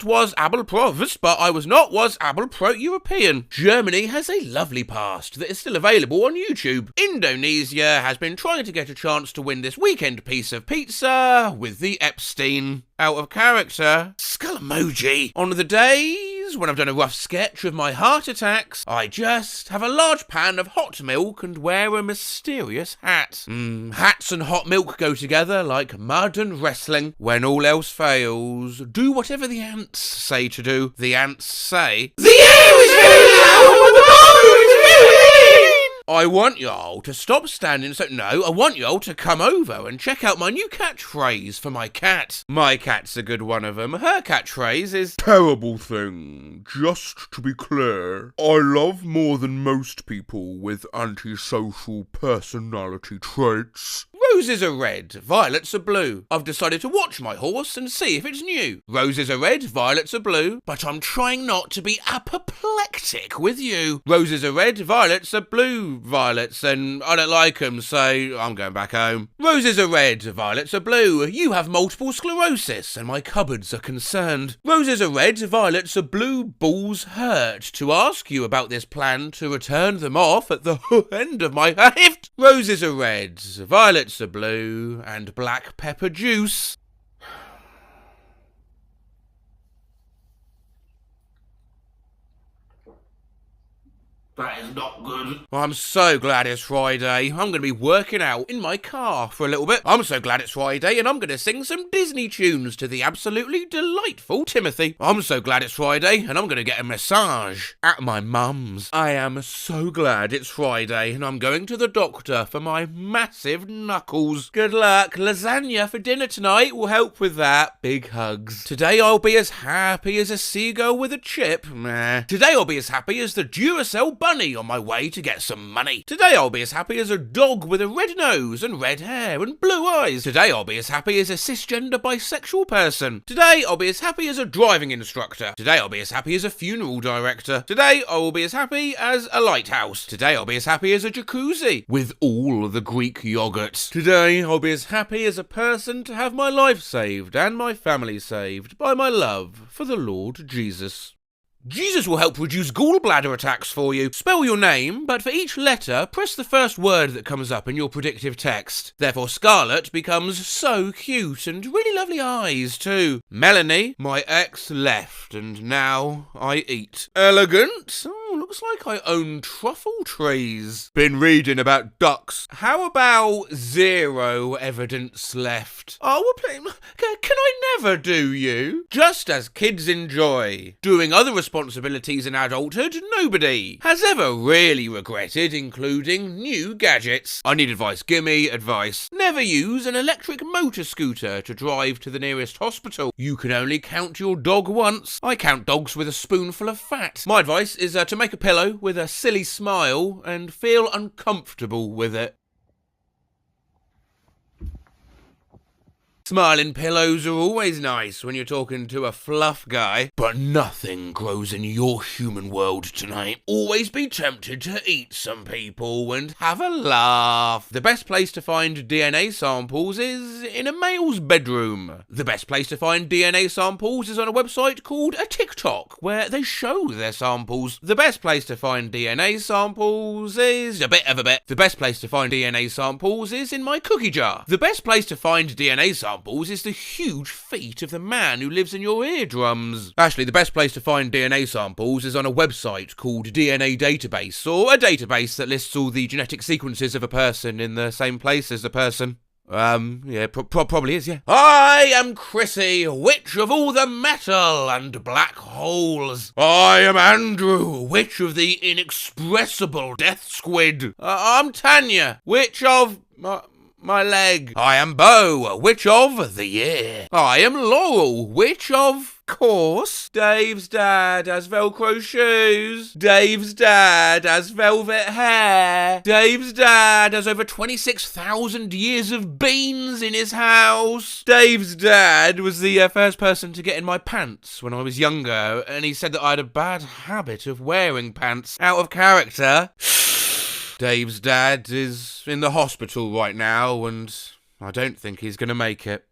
provis, but I was able pro-European. Germany has a lovely past that is still available on YouTube. Indonesia has been trying to get a chance to win this weekend piece of pizza with the Epstein. Out of character. Skull emoji. On the days when I've done a rough sketch of my heart attacks, I just have a large pan of hot milk and wear a mysterious hat. Hats and hot milk go together like mud and wrestling. When all else fails, do whatever the ants say to do. The ants say, "The air is very loud and the bathroom is very clean." I want y'all to stop standing I want y'all to come over and check out my new catchphrase for my cat. My cat's a good one of them. Her catchphrase is, "Terrible thing, just to be clear, I love more than most people with antisocial personality traits." Roses are red, violets are blue. I've decided to watch my horse and see if it's new. Roses are red, violets are blue, but I'm trying not to be apoplectic with you. Roses are red, violets are blue, violets, and I don't like them, so I'm going back home. Roses are red, violets are blue. You have multiple sclerosis, and my cupboards are concerned. Roses are red, violets are blue, balls hurt to ask you about this plan to return them off at the end of my hift. Roses are red, violets are blue, and black pepper juice. That is not good. I'm so glad it's Friday. I'm going to be working out in my car for a little bit. I'm so glad it's Friday, and I'm going to sing some Disney tunes to the absolutely delightful Timothy. I'm so glad it's Friday, and I'm going to get a massage at my mum's. I am so glad it's Friday, and I'm going to the doctor for my massive knuckles. Good luck. Lasagna for dinner tonight will help with that. Big hugs. Today I'll be as happy as a seagull with a chip. Meh. Today I'll be as happy as the Duracell bunny on my way to get some money. Today I'll be as happy as a dog with a red nose and red hair and blue eyes. Today I'll be as happy as a cisgender bisexual person. Today I'll be as happy as a driving instructor. Today I'll be as happy as a funeral director. Today I will be as happy as a lighthouse. Today I'll be as happy as a jacuzzi with all the Greek yogurt. Today I'll be as happy as a person to have my life saved and my family saved by my love for the Lord Jesus. Jesus will help reduce gallbladder attacks for you. Spell your name, but for each letter, press the first word that comes up in your predictive text. Therefore, Scarlett becomes so cute and really lovely eyes too. Melanie, my ex, left, and now I eat. Elegant? Oh, looks like I own truffle trees. Been reading about ducks. How about zero evidence left? Oh, we're playing. Can I never do you? Just as kids enjoy doing other responsibilities in adulthood, nobody has ever really regretted including new gadgets. I need advice. Gimme advice. Never use an electric motor scooter to drive to the nearest hospital. You can only count your dog once. I count dogs with a spoonful of fat. My advice is to make a pillow with a silly smile and feel uncomfortable with it. Smiling pillows are always nice when you're talking to a fluff guy, but nothing grows in your human world tonight. Always be tempted to eat some people and have a laugh. The best place to find DNA samples is in a male's bedroom. The best place to find DNA samples is on a website called a TikTok, where they show their samples. The best place to find DNA samples is a bit of a bit. The best place to find DNA samples is in my cookie jar. The best place to find DNA samples samples is the huge feat of the man who lives in your eardrums. Actually, the best place to find DNA samples is on a website called DNA Database, or a database that lists all the genetic sequences of a person in the same place as the person. Yeah, probably is, yeah. I am Chrissy, witch of all the metal and black holes. I am Andrew, witch of the inexpressible death squid. I'm Tanya, witch of my leg. I am Bo, witch of the year. I am Laurel, witch of course. Dave's dad has Velcro shoes. Dave's dad has velvet hair. Dave's dad has over 26,000 years of beans in his house. Dave's dad was the first person to get in my pants when I was younger, and he said that I had a bad habit of wearing pants out of character. Dave's dad is in the hospital right now, and I don't think he's going to make it.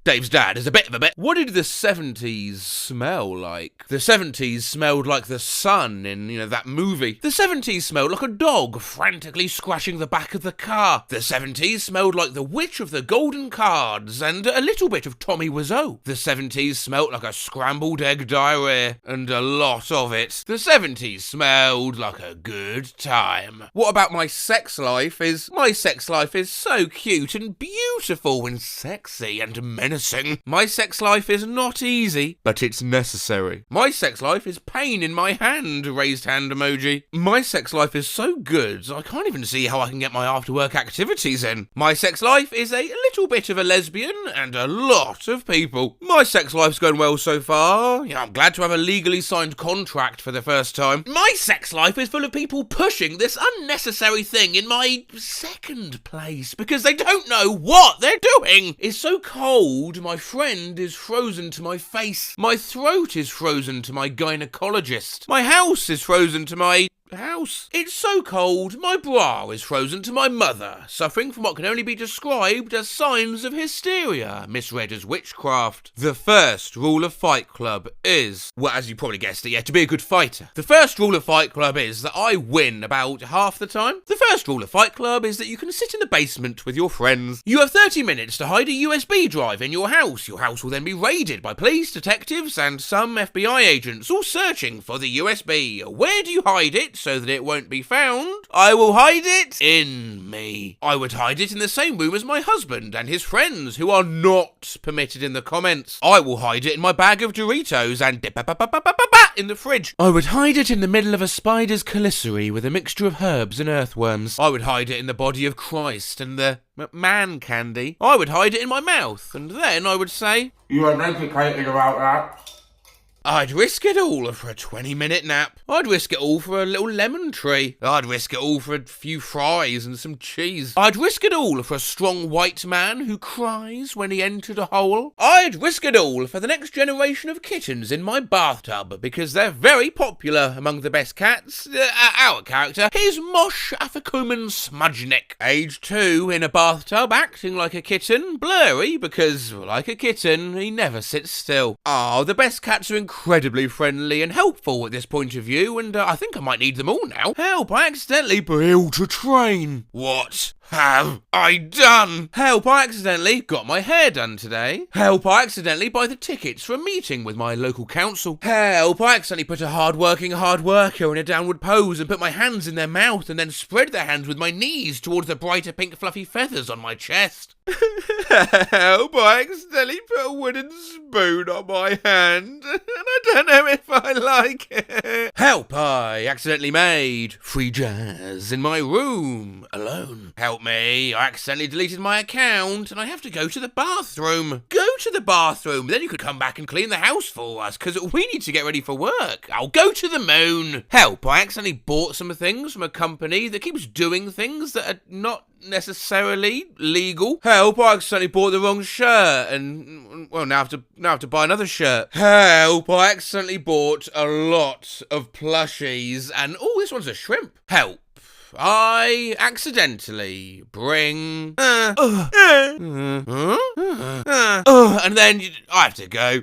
Dave's dad is a bit of a bit. What did the 70s smell like? The 70s smelled like the sun in, that movie. The 70s smelled like a dog frantically scratching the back of the car. The 70s smelled like the witch of the golden cards and a little bit of Tommy Wiseau. The 70s smelled like a scrambled egg diarrhea, and a lot of it. The 70s smelled like a good time. What about my sex life? My sex life is so cute and beautiful and sexy and menacing. My sex life is not easy, but it's necessary. My sex life is pain in my hand, raised hand emoji. My sex life is so good, I can't even see how I can get my after-work activities in. My sex life is a little bit of a lesbian and a lot of people. My sex life's going well so far. I'm glad to have a legally signed contract for the first time. My sex life is full of people pushing this unnecessary thing in my second place because they don't know what they're doing. It's so cold. My friend is frozen to my face. My throat is frozen to my gynecologist. My house is frozen to my house. It's so cold, my bra is frozen to my mother, suffering from what can only be described as signs of hysteria, misread as witchcraft. The first rule of Fight Club is, well, as you probably guessed it, to be a good fighter. The first rule of Fight Club is that I win about half the time. The first rule of Fight Club is that you can sit in the basement with your friends. You have 30 minutes to hide a USB drive in your house. Your house will then be raided by police, detectives, and some FBI agents, all searching for the USB. Where do you hide it so that it won't be found? I will hide it in me. I would hide it in the same room as my husband and his friends, who are not permitted in the comments. I will hide it in my bag of Doritos and in the fridge. I would hide it in the middle of a spider's commissary with a mixture of herbs and earthworms. I would hide it in the body of Christ and the man candy. I would hide it in my mouth, and then I would say, "You are educated about that." I'd risk it all for a 20-minute nap. I'd risk it all for a little lemon tree. I'd risk it all for a few fries and some cheese. I'd risk it all for a strong white man who cries when he entered a hole. I'd risk it all for the next generation of kittens in my bathtub, because they're very popular among the best cats. Our character is Mosh Afikuman Smudgeneck. Age 2 in a bathtub, acting like a kitten. Blurry, because, like a kitten, he never sits still. The best cats are incredibly friendly and helpful at this point of view, and I think I might need them all now. Help, I accidentally built a train. What have I done? Help, I accidentally got my hair done today. Help, I accidentally buy the tickets for a meeting with my local council. Help, I accidentally put a hard-working hard worker in a downward pose and put my hands in their mouth and then spread their hands with my knees towards the brighter pink fluffy feathers on my chest. Help, I accidentally put a wooden spoon on my hand, and I don't know if I like it. Help, I accidentally made free jazz in my room, alone. Help me, I accidentally deleted my account, and I have to go to the bathroom. Go to the bathroom, then you could come back and clean the house for us, because we need to get ready for work. I'll go to the moon. Help, I accidentally bought some things from a company that keeps doing things that are not necessarily legal. Help, I accidentally bought the wrong shirt, and well, now I have to buy another shirt. Help, I accidentally bought a lot of plushies, and this one's a shrimp. Help, I accidentally bring and then I have to go.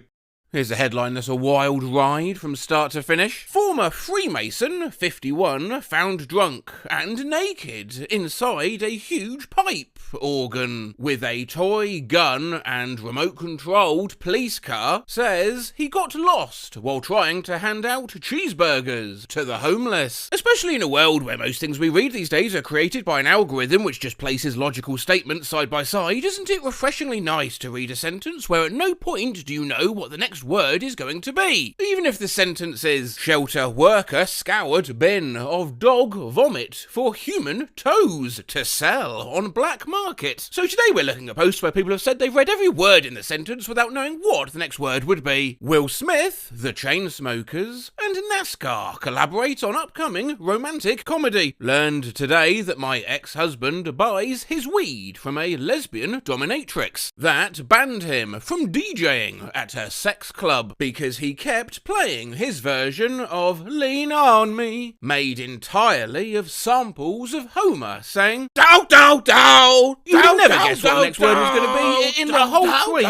Here's a headline that's a wild ride from start to finish. Former Freemason, 51, found drunk and naked inside a huge pipe organ with a toy gun and remote-controlled police car, says he got lost while trying to hand out cheeseburgers to the homeless. Especially in a world where most things we read these days are created by an algorithm which just places logical statements side by side, isn't it refreshingly nice to read a sentence where at no point do you know what the next word is going to be? Even if the sentence is, shelter worker scoured bin of dog vomit for human toes to sell on black market. So today we're looking at posts where people have said they've read every word in the sentence without knowing what the next word would be. Will Smith, the Chainsmokers, and NASCAR collaborate on upcoming romantic comedy. Learned today that my ex-husband buys his weed from a lesbian dominatrix. That banned him from DJing at her sex club because he kept playing his version of Lean On Me, made entirely of samples of Homer saying, "Dow, dow, dow." You would never guess what the next word was going to be in the whole tweet.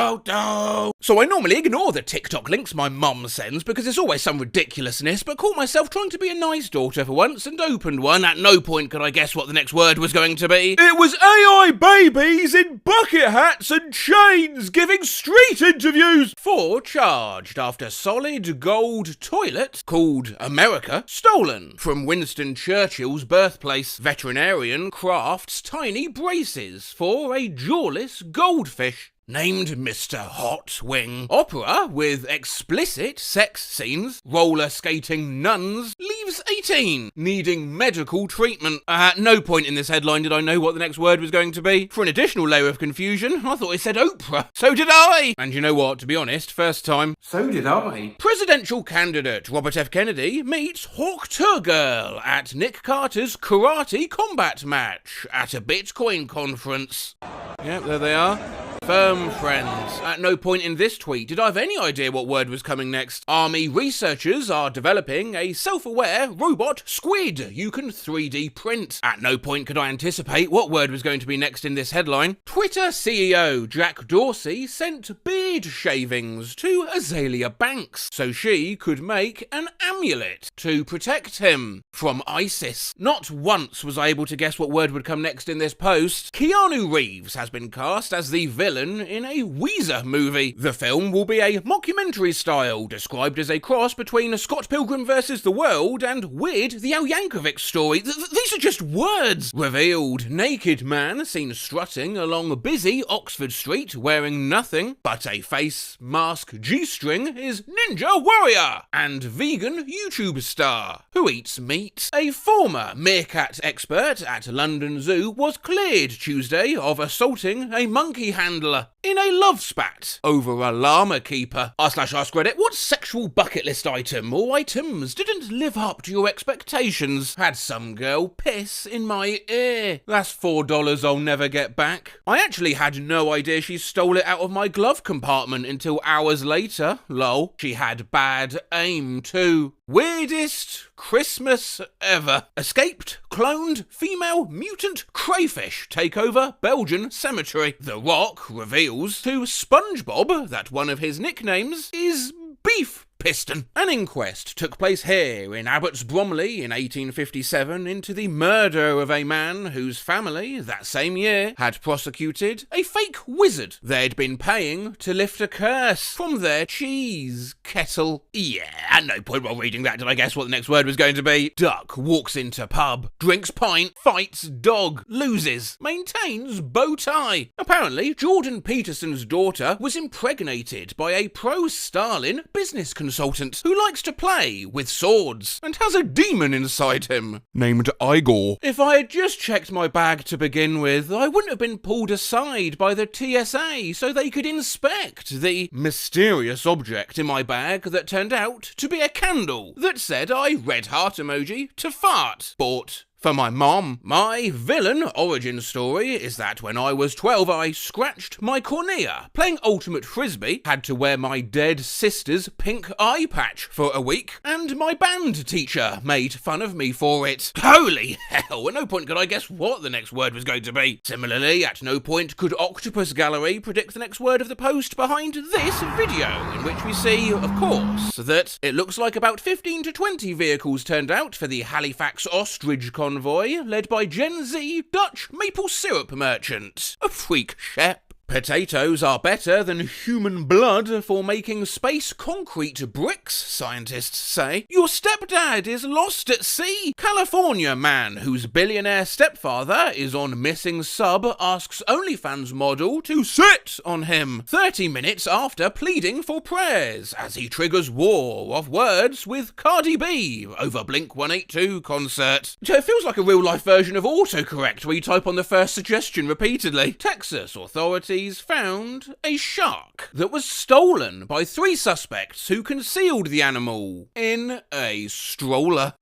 So I normally ignore the TikTok links my mum sends because there's always some ridiculousness, but caught myself trying to be a nice daughter for once and opened one. At no point could I guess what the next word was going to be. It was AI babies in bucket hats and chains giving street interviews. 4 charged after solid gold toilet called America stolen from Winston Churchill's birthplace. Veterinarian crafts tiny braces for a jawless goldfish named Mr. Hot Wing. Opera with explicit sex scenes. Roller skating nuns leaves 18, needing medical treatment. At no point in this headline did I know what the next word was going to be. For an additional layer of confusion, I thought it said Oprah. So did I! And you know what, to be honest, first time, so did I. Presidential candidate Robert F. Kennedy meets Hawk Tour Girl at Nick Carter's karate combat match at a Bitcoin conference. Yep, there they are. Firm friends. At no point in this tweet did I have any idea what word was coming next. Army researchers are developing a self-aware robot squid you can 3D print. At no point could I anticipate what word was going to be next in this headline. Twitter CEO Jack Dorsey sent beard shavings to Azalea Banks so she could make an amulet to protect him from ISIS. Not once was I able to guess what word would come next in this post. Keanu Reeves has been cast as the villain in a Weezer movie. The film will be a mockumentary style, described as a cross between Scott Pilgrim vs. the World and Weird the Al Yankovic story. These are just words. Revealed naked man seen strutting along busy Oxford Street wearing nothing but a face mask G-string is Ninja Warrior and vegan YouTube star who eats meat. A former meerkat expert at London Zoo was cleared Tuesday of assaulting a monkey handler in a love spat over a llama keeper. r/ask Reddit, what sexual bucket list item or items didn't live up to your expectations? Had some girl piss in my ear. That's $4 I'll never get back. I actually had no idea she stole it out of my glove compartment until hours later. Lol. She had bad aim too. Weirdest Christmas ever. Escaped, cloned, female mutant crayfish take over Belgian cemetery. The Rock reveals to SpongeBob that one of his nicknames is Beef Piston. An inquest took place here in Abbots Bromley in 1857 into the murder of a man whose family, that same year, had prosecuted a fake wizard they'd been paying to lift a curse from their cheese kettle. Yeah, at no point while reading that did I guess what the next word was going to be. Duck walks into pub, drinks pint, fights dog, loses, maintains bow tie. Apparently, Jordan Peterson's daughter was impregnated by a pro-Stalin business consultant who likes to play with swords and has a demon inside him named Igor. If I had just checked my bag to begin with, I wouldn't have been pulled aside by the TSA so they could inspect the mysterious object in my bag that turned out to be a candle that said I red heart emoji to fart. Bought for my mom. My villain origin story is that when I was 12, I scratched my cornea playing Ultimate Frisbee, had to wear my dead sister's pink eye patch for a week, and my band teacher made fun of me for it. Holy hell, at no point could I guess what the next word was going to be. Similarly, at no point could Octopus Gallery predict the next word of the post behind this video, in which we see, of course, that it looks like about 15 to 20 vehicles turned out for the Halifax Ostrich convoy, led by Gen Z Dutch maple syrup merchant. A freak shep. Potatoes are better than human blood for making space concrete bricks, scientists say. Your stepdad is lost at sea. California man whose billionaire stepfather is on missing sub asks OnlyFans model to sit on him 30 minutes after pleading for prayers as he triggers war of words with Cardi B over Blink-182 concert. It feels like a real-life version of autocorrect where you type on the first suggestion repeatedly. Texas authorities found a shark that was stolen by 3 suspects who concealed the animal in a stroller.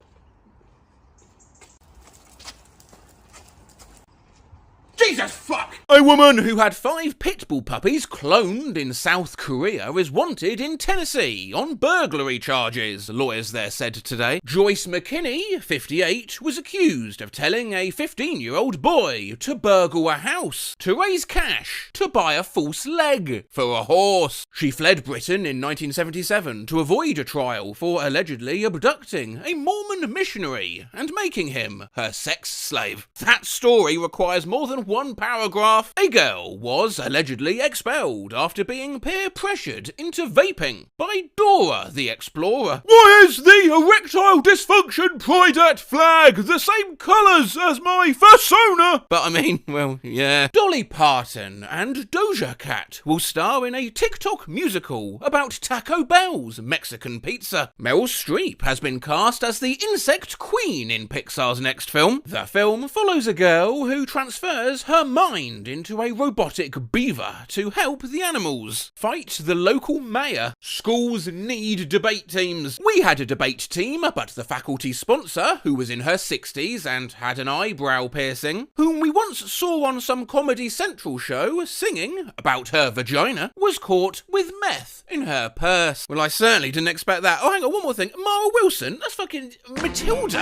Jesus fuck! A woman who had 5 pit bull puppies cloned in South Korea is wanted in Tennessee on burglary charges, lawyers there said today. Joyce McKinney, 58, was accused of telling a 15-year-old boy to burgle a house to raise cash to buy a false leg for a horse. She fled Britain in 1977 to avoid a trial for allegedly abducting a Mormon missionary and making him her sex slave. That story requires more than 1 paragraph. A girl was allegedly expelled after being peer-pressured into vaping by Dora the Explorer. Why is the erectile dysfunction Pride flag the same colours as my fursona? But I mean, well, yeah. Dolly Parton and Doja Cat will star in a TikTok musical about Taco Bell's Mexican pizza. Meryl Streep has been cast as the insect queen in Pixar's next film. The film follows a girl who transfers her mind into a robotic beaver to help the animals fight the local mayor. Schools need debate teams. We had a debate team, but the faculty sponsor, who was in her 60s and had an eyebrow piercing, whom we once saw on some Comedy Central show singing about her vagina, was caught with meth in her purse. Well, I certainly didn't expect that. Oh, hang on, one more thing. Mara Wilson, that's fucking Matilda.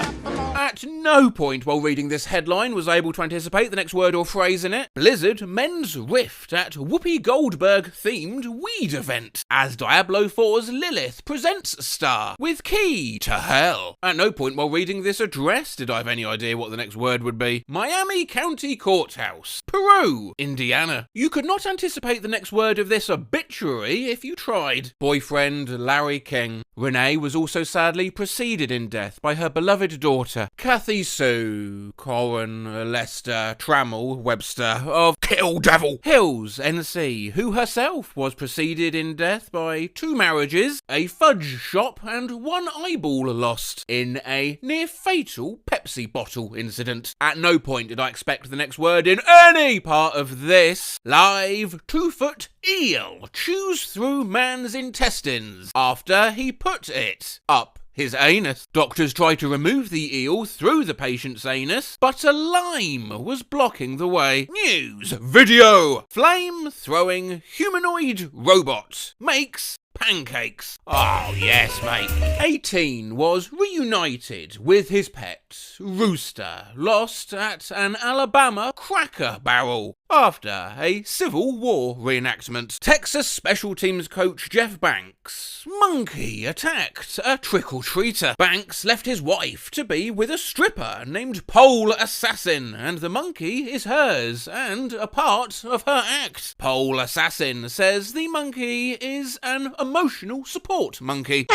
At no point while reading this headline was I able to anticipate the next word or phrase in it. Blizzard mends rift at Whoopi Goldberg-themed weed event as Diablo 4's Lilith presents star with key to hell. At no point while reading this address did I have any idea what the next word would be. Miami County Courthouse, Peru, Indiana. You could not anticipate the next word of this obituary if you tried. Boyfriend Larry King. Renee was also sadly preceded in death by her beloved daughter, Kathy Sue Corin Lester Trammell Webster of Kill Devil Hills, NC, who herself was preceded in death by 2 marriages, a fudge shop, and 1 eyeball lost in a near-fatal Pepsi bottle incident. At no point did I expect the next word in any part of this. Live 2-foot eel chews through man's intestines after he put it up his anus. Doctors tried to remove the eel through the patient's anus, but a lime was blocking the way. News video. Flame-throwing humanoid robot makes pancakes. Oh, yes, mate. A teen was reunited with his pet, Rooster, lost at an Alabama Cracker Barrel after a Civil War reenactment. Texas special teams coach Jeff Banks' monkey attacked a trick-or-treater. Banks left his wife to be with a stripper named Pole Assassin, and the monkey is hers and a part of her act. Pole Assassin says the monkey is an emotional support monkey.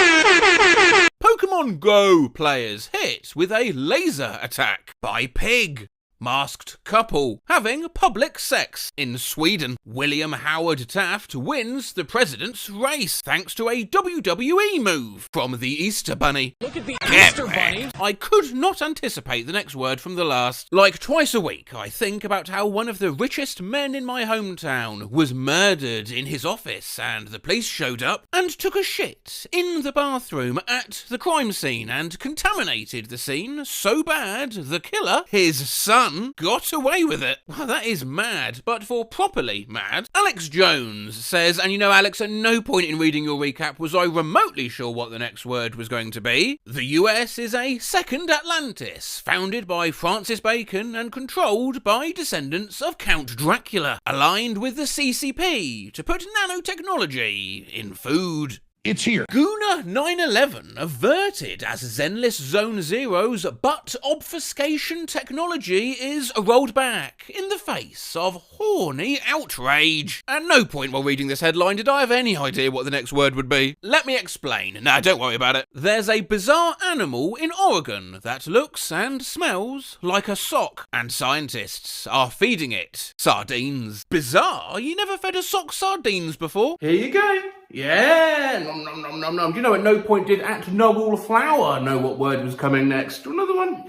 Pokemon Go players hit with a laser attack by pig. Masked couple having public sex. In Sweden, William Howard Taft wins the president's race thanks to a WWE move from the Easter Bunny. Look at the Easter Bunny! I could not anticipate the next word from the last. Like twice a week, I think about how one of the richest men in my hometown was murdered in his office and the police showed up and took a shit in the bathroom at the crime scene and contaminated the scene so bad the killer, his son, got away with it. Well, that is mad, but for properly mad, Alex Jones says, and you know, Alex, at no point in reading your recap was I remotely sure what the next word was going to be. The US is a second Atlantis, founded by Francis Bacon and controlled by descendants of Count Dracula, aligned with the CCP to put nanotechnology in food. It's here. Guna 911 averted as Zenless Zone Zero's butt obfuscation technology is rolled back in the face of horny outrage. At no point while reading this headline did I have any idea what the next word would be. Let me explain. Nah, don't worry about it. There's a bizarre animal in Oregon that looks and smells like a sock, and scientists are feeding it sardines. Bizarre? You never fed a sock sardines before? Here you go. Yeah, nom nom nom nom nom. Do you know at no point did at Noel Flower know what word was coming next? Another one.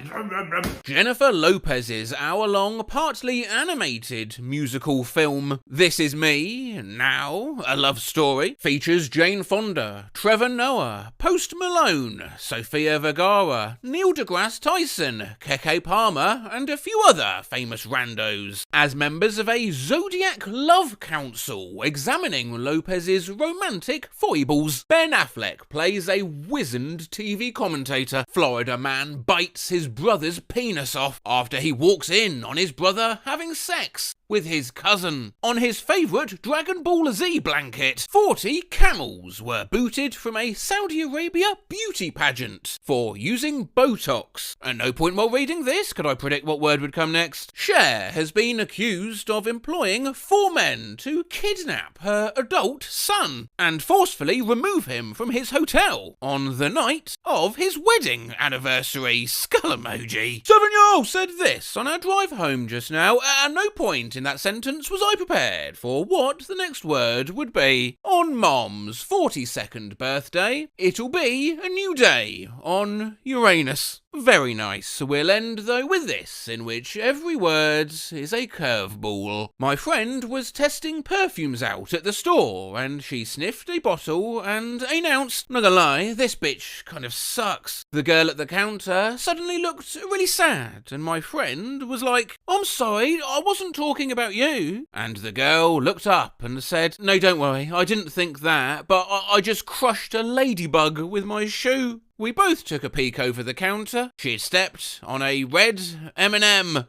Jennifer Lopez's hour-long, partly animated musical film This Is Me, Now, A Love Story, features Jane Fonda, Trevor Noah, Post Malone, Sofia Vergara, Neil deGrasse Tyson, Keke Palmer, and a few other famous randos, as members of a Zodiac Love Council examining Lopez's romantic foibles. Ben Affleck plays a wizened TV commentator. Florida man bites his brother's penis off after he walks in on his brother having sex with his cousin. On his favourite Dragon Ball Z blanket, 40 camels were booted from a Saudi Arabia beauty pageant for using Botox. At no point while reading this could I predict what word would come next. Cher has been accused of employing 4 men to kidnap her adult son and forcefully remove him from his hotel on the night of his wedding anniversary. Skull emoji. 7-year-old said this on our drive home just now. At no point in that sentence was I prepared for what the next word would be. On Mom's 42nd birthday, it'll be a new day on Uranus. Very nice. We'll end, though, with this, in which every word is a curveball. My friend was testing perfumes out at the store, and she sniffed a bottle and announced, not gonna lie, this bitch kind of sucks. The girl at the counter suddenly looked really sad, and my friend was like, I'm sorry, I wasn't talking about you. And the girl looked up and said, no, don't worry, I didn't think that, but I just crushed a ladybug with my shoe. We both took a peek over the counter. She stepped on a red M&M.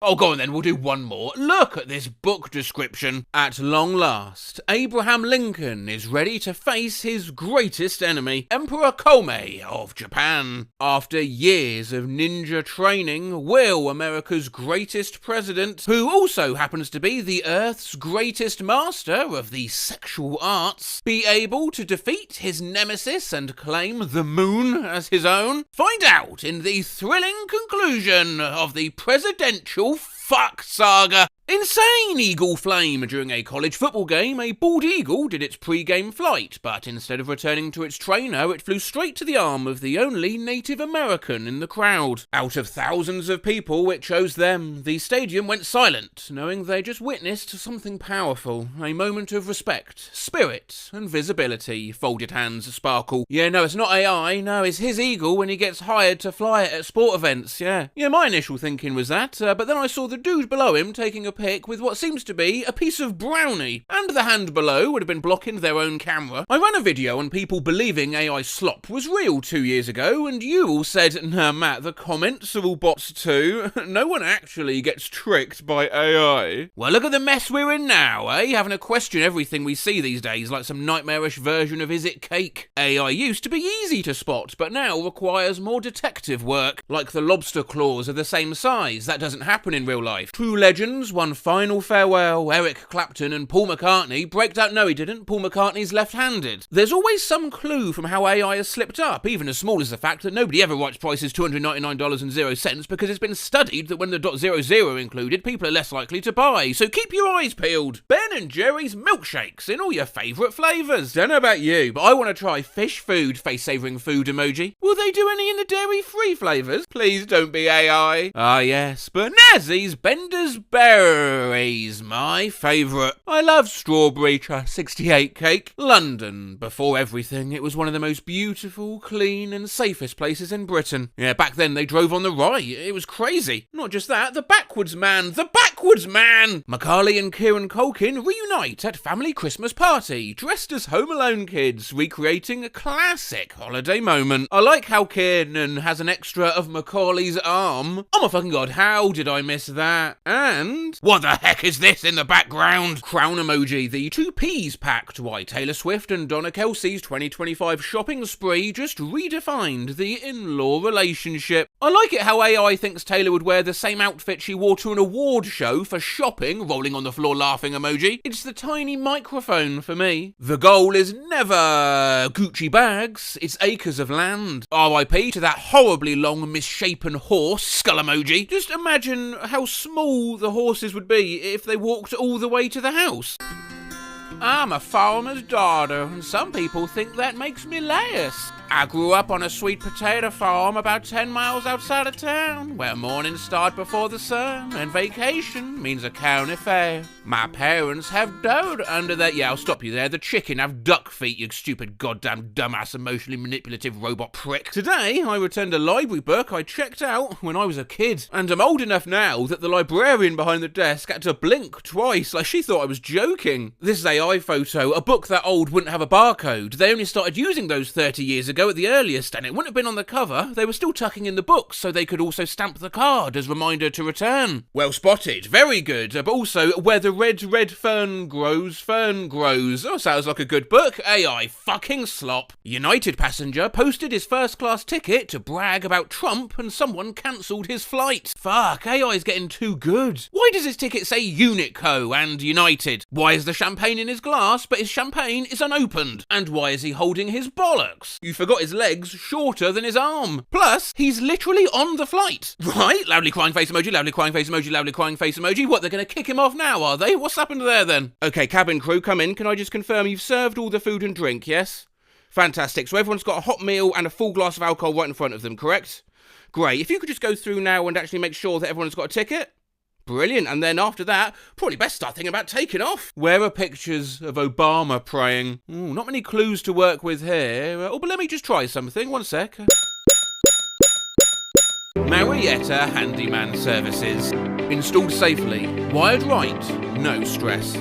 Oh, go on then, we'll do one more. Look at this book description. At long last, Abraham Lincoln is ready to face his greatest enemy, Emperor Komei of Japan. After years of ninja training, will America's greatest president, who also happens to be the Earth's greatest master of the sexual arts, be able to defeat his nemesis and claim the moon as his own? Find out in the thrilling conclusion of the presidential fuck saga. Insane eagle flame. During a college football game, a bald eagle did its pre-game flight, but instead of returning to its trainer, it flew straight to the arm of the only Native American in the crowd. Out of thousands of people, it chose them. The stadium went silent, knowing they just witnessed something powerful. A moment of respect, spirit, and visibility. Folded hands sparkle. Yeah, no, it's not AI. No, it's his eagle when he gets hired to fly it at sport events. Yeah, my initial thinking was that, but then I saw the dude below him taking a pic with what seems to be a piece of brownie, and the hand below would have been blocking their own camera. I ran a video on people believing AI slop was real 2 years ago, and you all said, nah Matt, the comments are all bots too. No one actually gets tricked by AI. Well, look at the mess we're in now, eh? Having to question everything we see these days like some nightmarish version of Is It Cake? AI used to be easy to spot, but now requires more detective work, like the lobster claws are the same size. That doesn't happen in real life. True Legends 1 one final farewell, Eric Clapton and Paul McCartney braked out. No, he didn't. Paul McCartney's left-handed. There's always some clue from how AI has slipped up, even as small as the fact that nobody ever writes prices $299.00 because it's been studied that when the .00 are included, people are less likely to buy. So keep your eyes peeled. Ben and Jerry's milkshakes in all your favourite flavours. Don't know about you, but I want to try fish food, face-savouring food emoji. Will they do any in the dairy-free flavours? Please don't be AI. Ah yes, but Nazzie's Bender's Berries, my favourite. I love strawberry 68 cake. London, before everything, it was one of the most beautiful, clean and safest places in Britain. Yeah, back then they drove on the right. It was crazy. Not just that, the backwards man! Macaulay and Kieran Culkin reunite at family Christmas party, dressed as Home Alone kids, recreating a classic holiday moment. I like how Kieran has an extra of Macaulay's arm. Oh my fucking god, how did I miss that? And what the heck is this in the background? Crown emoji, the 2 Ps packed. Why Taylor Swift and Donna Kelsey's 2025 shopping spree just redefined the in-law relationship. I like it how AI thinks Taylor would wear the same outfit she wore to an award show for shopping, rolling on the floor laughing emoji. It's the tiny microphone for me. The goal is never Gucci bags, it's acres of land. RIP to that horribly long misshapen horse, skull emoji. Just imagine how small the horses would be if they walked all the way to the house. I'm a farmer's daughter, and some people think that makes me last. I grew up on a sweet potato farm about 10 miles outside of town, where mornings start before the sun, and vacation means a county fair. My parents have dough under their... Yeah, I'll stop you there. The chicken have duck feet, you stupid goddamn dumbass emotionally manipulative robot prick. Today, I returned a library book I checked out when I was a kid, and I'm old enough now that the librarian behind the desk had to blink twice, like she thought I was joking. This is AI photo. A book that old wouldn't have a barcode. They only started using those 30 years ago at the earliest, and it wouldn't have been on the cover. They were still tucking in the books so they could also stamp the card as reminder to return. Well spotted, very good, but also where the red fern grows. Oh, sounds like a good book. AI fucking slop. United passenger posted his first class ticket to brag about Trump and someone cancelled his flight. Fuck, AI's getting too good. Why does his ticket say Unico and United? Why is the champagne in his glass but his champagne is unopened? And why is he holding his bollocks? You forgot his legs shorter than his arm. Plus, he's literally on the flight. Right? Loudly crying face emoji, loudly crying face emoji, loudly crying face emoji. What, they're gonna kick him off now, are they? What's happened there then? Okay, cabin crew, come in. Can I just confirm you've served all the food and drink, yes? Fantastic. So everyone's got a hot meal and a full glass of alcohol right in front of them, correct? Great. If you could just go through now and actually make sure that everyone's got a ticket. Brilliant, and then after that, probably best start thinking about taking off. Where are pictures of Obama praying? Ooh, not many clues to work with here. Oh, but let me just try something, one sec. Marietta Handyman Services. Installed safely. Wired right. No stress.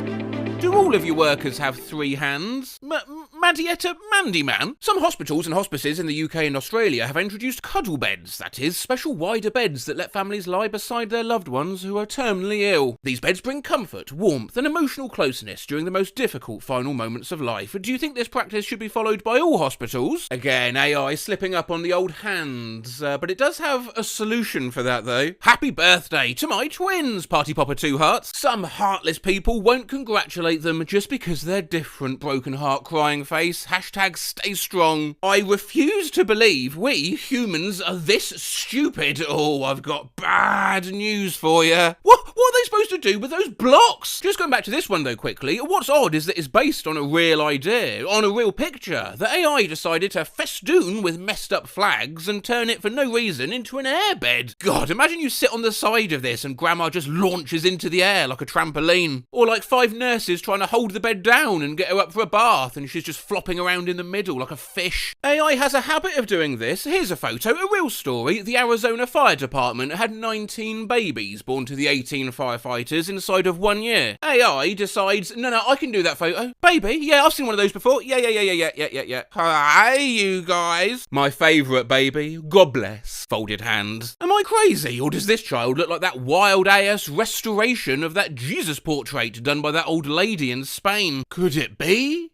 Do all of your workers have 3 hands? Marietta Mandyman? Some hospitals and hospices in the UK and Australia have introduced cuddle beds, that is, special wider beds that let families lie beside their loved ones who are terminally ill. These beds bring comfort, warmth and emotional closeness during the most difficult final moments of life. Do you think this practice should be followed by all hospitals? Again, AI slipping up on the old hands, but it does have a solution for that though. Happy birthday to my twins, Party Popper 2 Hearts. Some heartless people won't congratulate them just because they're different, broken heart crying face. Hashtag stay strong. I refuse to believe we humans are this stupid. Oh, I've got bad news for you. What are they supposed to do with those blocks? Just going back to this one though quickly, what's odd is that it's based on a real idea, on a real picture. The AI decided to festoon with messed up flags and turn it for no reason into an airbed. God, imagine you sit on the side of this and grandma just launches into the air like a trampoline. Or like 5 nurses trying to hold the bed down and get her up for a bath and she's just flopping around in the middle like a fish. AI has a habit of doing this. Here's a photo, a real story. The Arizona Fire Department had 19 babies born to the 18 firefighters inside of 1 year. AI decides, no, I can do that photo. Baby? Yeah, I've seen one of those before. Yeah. Hi, you guys. My favourite baby. God bless. Folded hands. Am I crazy, or does this child look like that wild ass restoration of that Jesus portrait done by that old lady in Spain? Could it be?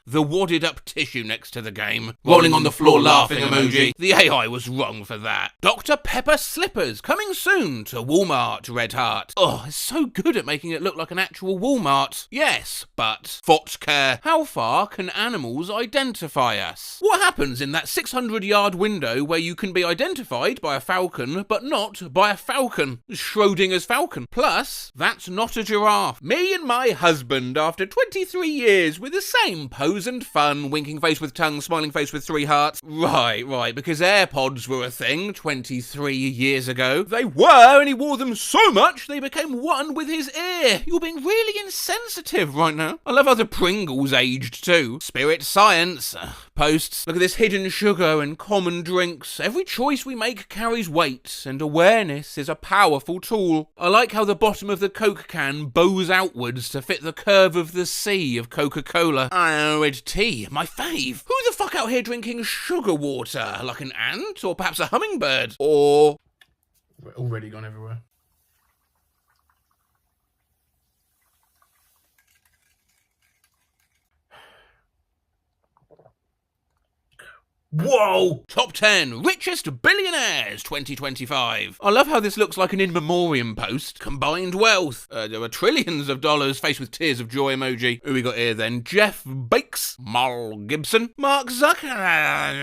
the wadded up tissue next to the game. Rolling on the floor laughing emoji. The AI was wrong for that. Dr. Pepper slippers coming soon to Walmart, Red Heart. Oh, it's so good at making it look like an actual Walmart. Yes, but Fotcare. How far can animals identify us? What happens in that 600-yard window where you can be identified by a falcon, but not by a falcon? Schrodinger's falcon. Plus, that's not a giraffe. Me and my husband, after 23 years with the same pose and fun, winking face with tongue, smiling face with 3 hearts. Right, because AirPods were a thing 23 years ago. They were, and he wore them so much they became one with his ear. You're being really insensitive right now. I love how the Pringles aged too. Spirit science. Posts. Look at this hidden sugar and common drinks. Every choice we make carries weight, and awareness is a powerful tool. I like how the bottom of the Coke can bows outwards to fit the curve of the C of Coca-Cola. Red tea, my fave. Who the fuck out here drinking sugar water? Like an ant? Or perhaps a hummingbird? Or... We're already gone everywhere. Whoa! Top 10 Richest Billionaires 2025. I love how this looks like an in memoriam post. Combined wealth. There are trillions of dollars faced with tears of joy emoji. Who we got here then? Jeff Bakes, Mal Gibson, Mark Zuckerberg,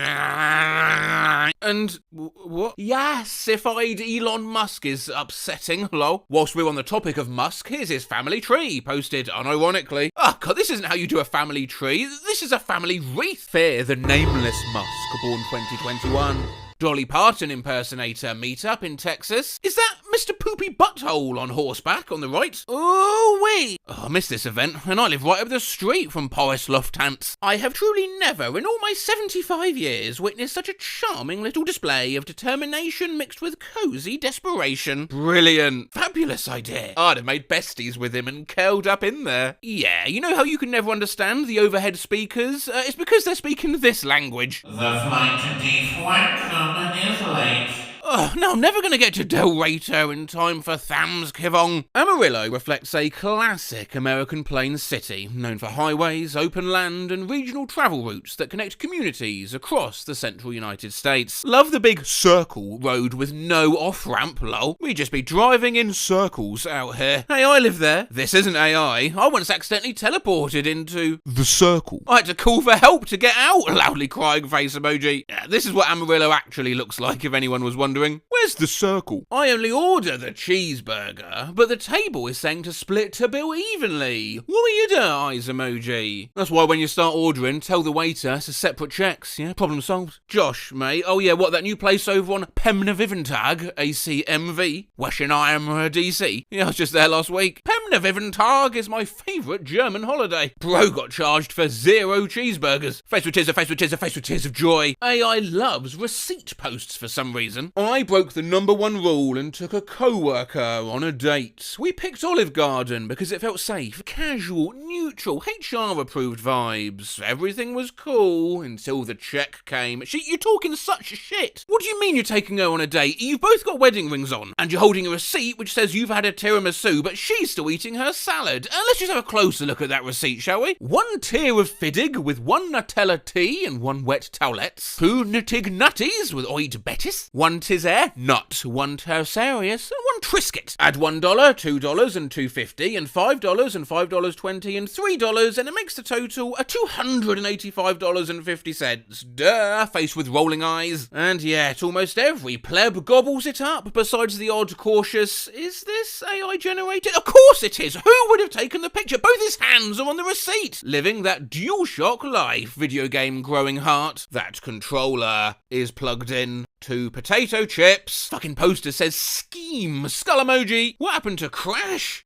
and what? Yassified Elon Musk is upsetting, lol. Whilst we're on the topic of Musk, here's his family tree, posted unironically. Oh god, this isn't how you do a family tree. This is a family wreath. Fear the nameless Musk. Born 2021. Dolly Parton impersonator meetup in Texas. Is that Mr. Poopy Butthole on horseback on the right? Oh, wait. Oh, I missed this event, and I live right up the street from Boris Lufthansa. I have truly never, in all my 75 years, witnessed such a charming little display of determination mixed with cozy desperation. Brilliant. Fabulous idea. I'd have made besties with him and curled up in there. Yeah, you know how you can never understand the overhead speakers? It's because they're speaking this language. The flight to D1 is late. Oh, no, I'm never going to get to Del Rito in time for Thanksgiving. Amarillo reflects a classic American plains city, known for highways, open land, and regional travel routes that connect communities across the central United States. Love the big circle road with no off-ramp, lol. We just be driving in circles out here. Hey, I live there. This isn't AI. I once accidentally teleported into the circle. I had to call for help to get out, loudly crying face emoji. Yeah, this is what Amarillo actually looks like, if anyone was wondering. Where's the circle? I only order the cheeseburger, but the table is saying to split to bill evenly. What are your eyes emoji? That's why when you start ordering, tell the waiter it's a separate checks, yeah? Problem solved. Josh, mate. Oh yeah, what, that new place over on Pemnaviventag, ACMV, Weshenheim, DC? Yeah, I was just there last week. Pemnaviventag is my favourite German holiday. Bro got charged for 0 cheeseburgers. Face with tears, face with tears, face with tears of joy. AI loves receipt posts for some reason. I broke the #1 rule and took a co-worker on a date. We picked Olive Garden because it felt safe, casual, neutral, HR-approved vibes. Everything was cool until the check came. You're talking such shit. What do you mean you're taking her on a date? You've both got wedding rings on, and you're holding a receipt which says you've had a tiramisu, but she's still eating her salad. Let's just have a closer look at that receipt, shall we? 1 tier of Fiddig with 1 Nutella tea and 1 wet towelettes. 2 Nuttig Nutties with oid Betis. 1 Tisair Nut. 1 Tercerius and 1 Triscuit. Add $1, $2 and $2.50 and $5 and $5.20 and $3, and it makes the total a $285.50. Duh, face with rolling eyes. And yet, almost every pleb gobbles it up, besides the odd cautious, is this AI generated? Of course it is! Who would have taken the picture? Both his hands are on the receipt! Living that DualShock life, video game growing heart. That controller is plugged in to potato chips. Fucking poster says scheme. Skull emoji. What happened to Crash?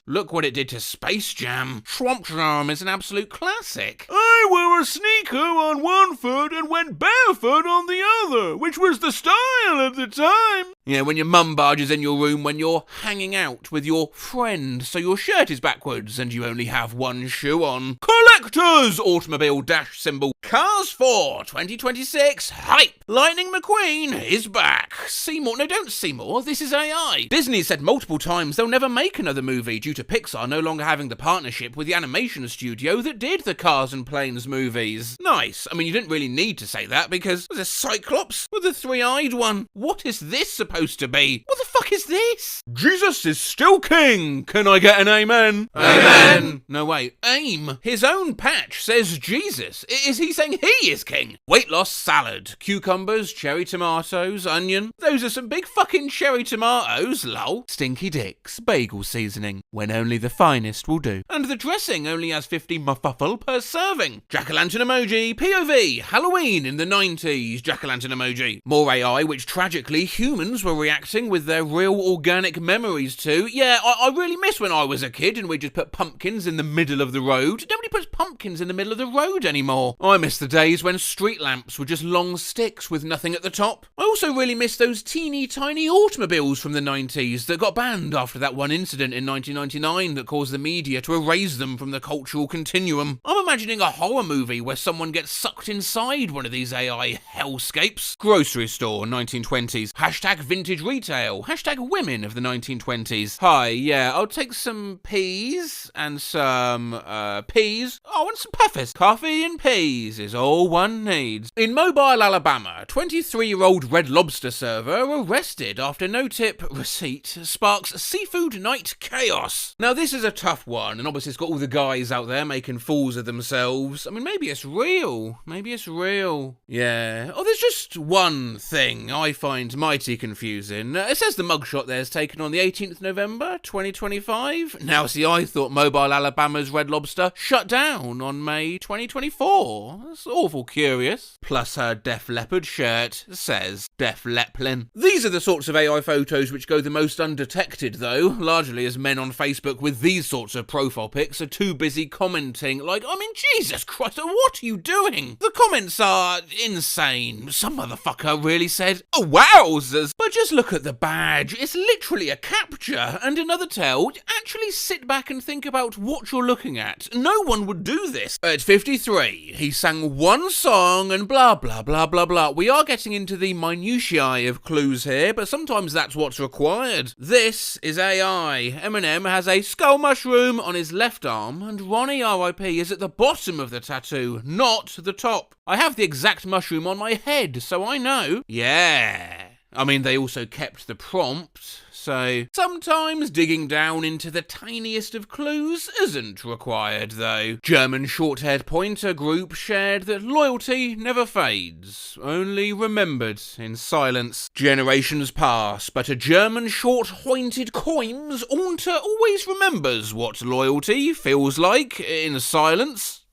Look what it did to Space Jam. Swamp Jam is an absolute classic. I wore a sneaker on one foot and went barefoot on the other, which was the style at the time. Yeah, when your mum barges in your room when you're hanging out with your friend, so your shirt is backwards and you only have one shoe on. Collectors! Automobile dash symbol. Cars 4 2026 hype. Lightning McQueen is back. Seymour, no, don't Seymour. This is AI. Disney said multiple times they'll never make another movie due to Pixar no longer having the partnership with the animation studio that did the Cars and Planes movies. Nice. I mean, you didn't really need to say that because there's a Cyclops with a three-eyed one. What is this supposed to be? What the fuck is this? Jesus is still king. Can I get an amen? Amen. No, wait. AIM. His own patch says Jesus. Is he saying he is king? Weight loss salad. Cucumbers, cherry tomatoes, onion. Those are some big fucking cherry tomatoes, lol. Stinky dicks. Bagel seasoning. When only the finest will do. And the dressing only has 50 muffle per serving. Jack-o'-lantern emoji. POV. Halloween in the 90s. Jack-o'-lantern emoji. More AI, which tragically humans were reacting with their real organic memories to. Yeah, I really miss when I was a kid and we just put pumpkins in the middle of the road. Nobody puts pumpkins in the middle of the road anymore. I miss the days when street lamps were just long sticks with nothing at the top. I also really miss those teeny tiny automobiles from the 90s that got banned after that one incident in 1999 that caused the media to erase them from the cultural continuum. I'm imagining a horror movie where someone gets sucked inside one of these AI hellscapes. Grocery store, 1920s. Hashtag vintage retail. Hashtag women of the 1920s. Hi, yeah, I'll take some peas and some, peas. Oh, and some peppers. Coffee and peas is all one needs. In Mobile, Alabama, 23-year-old Red Lobster server arrested after no-tip receipt sparks seafood night chaos. Now, this is a tough one, and obviously it's got all the guys out there making fools of themselves. I mean, maybe it's real. Maybe it's real. Yeah. Oh, there's just one thing I find mighty confusing. It says the mugshot there's taken on the 18th November, 2025. Now, see, I thought Mobile, Alabama's Red Lobster shut down on May 2024. That's awful curious. Plus her Def Leppard shirt says Def Leppin. These are the sorts of AI photos which go the most undetected, though, largely as men on Facebook with these sorts of profile pics are too busy commenting like, I mean, Jesus Christ, what are you doing? The comments are insane. Some motherfucker really said, oh, wowzers. But just look at the badge. It's literally a capture. And another tell, actually sit back and think about what you're looking at. No one would do this. At 53, he sang one song and blah, blah, blah, blah, blah. We are getting into the minutiae of clues here, but sometimes that's what's required. This is AI. Eminem has a skull mushroom on his left arm, and Ronnie R.I.P. is at the bottom of the tattoo, not the top. I have the exact mushroom on my head, so I know. Yeah. I mean, they also kept the prompt, so sometimes digging down into the tiniest of clues isn't required, though. German short-haired pointer group shared that loyalty never fades, only remembered in silence. Generations pass, but a German short-pointed coins aunter always remembers what loyalty feels like in silence.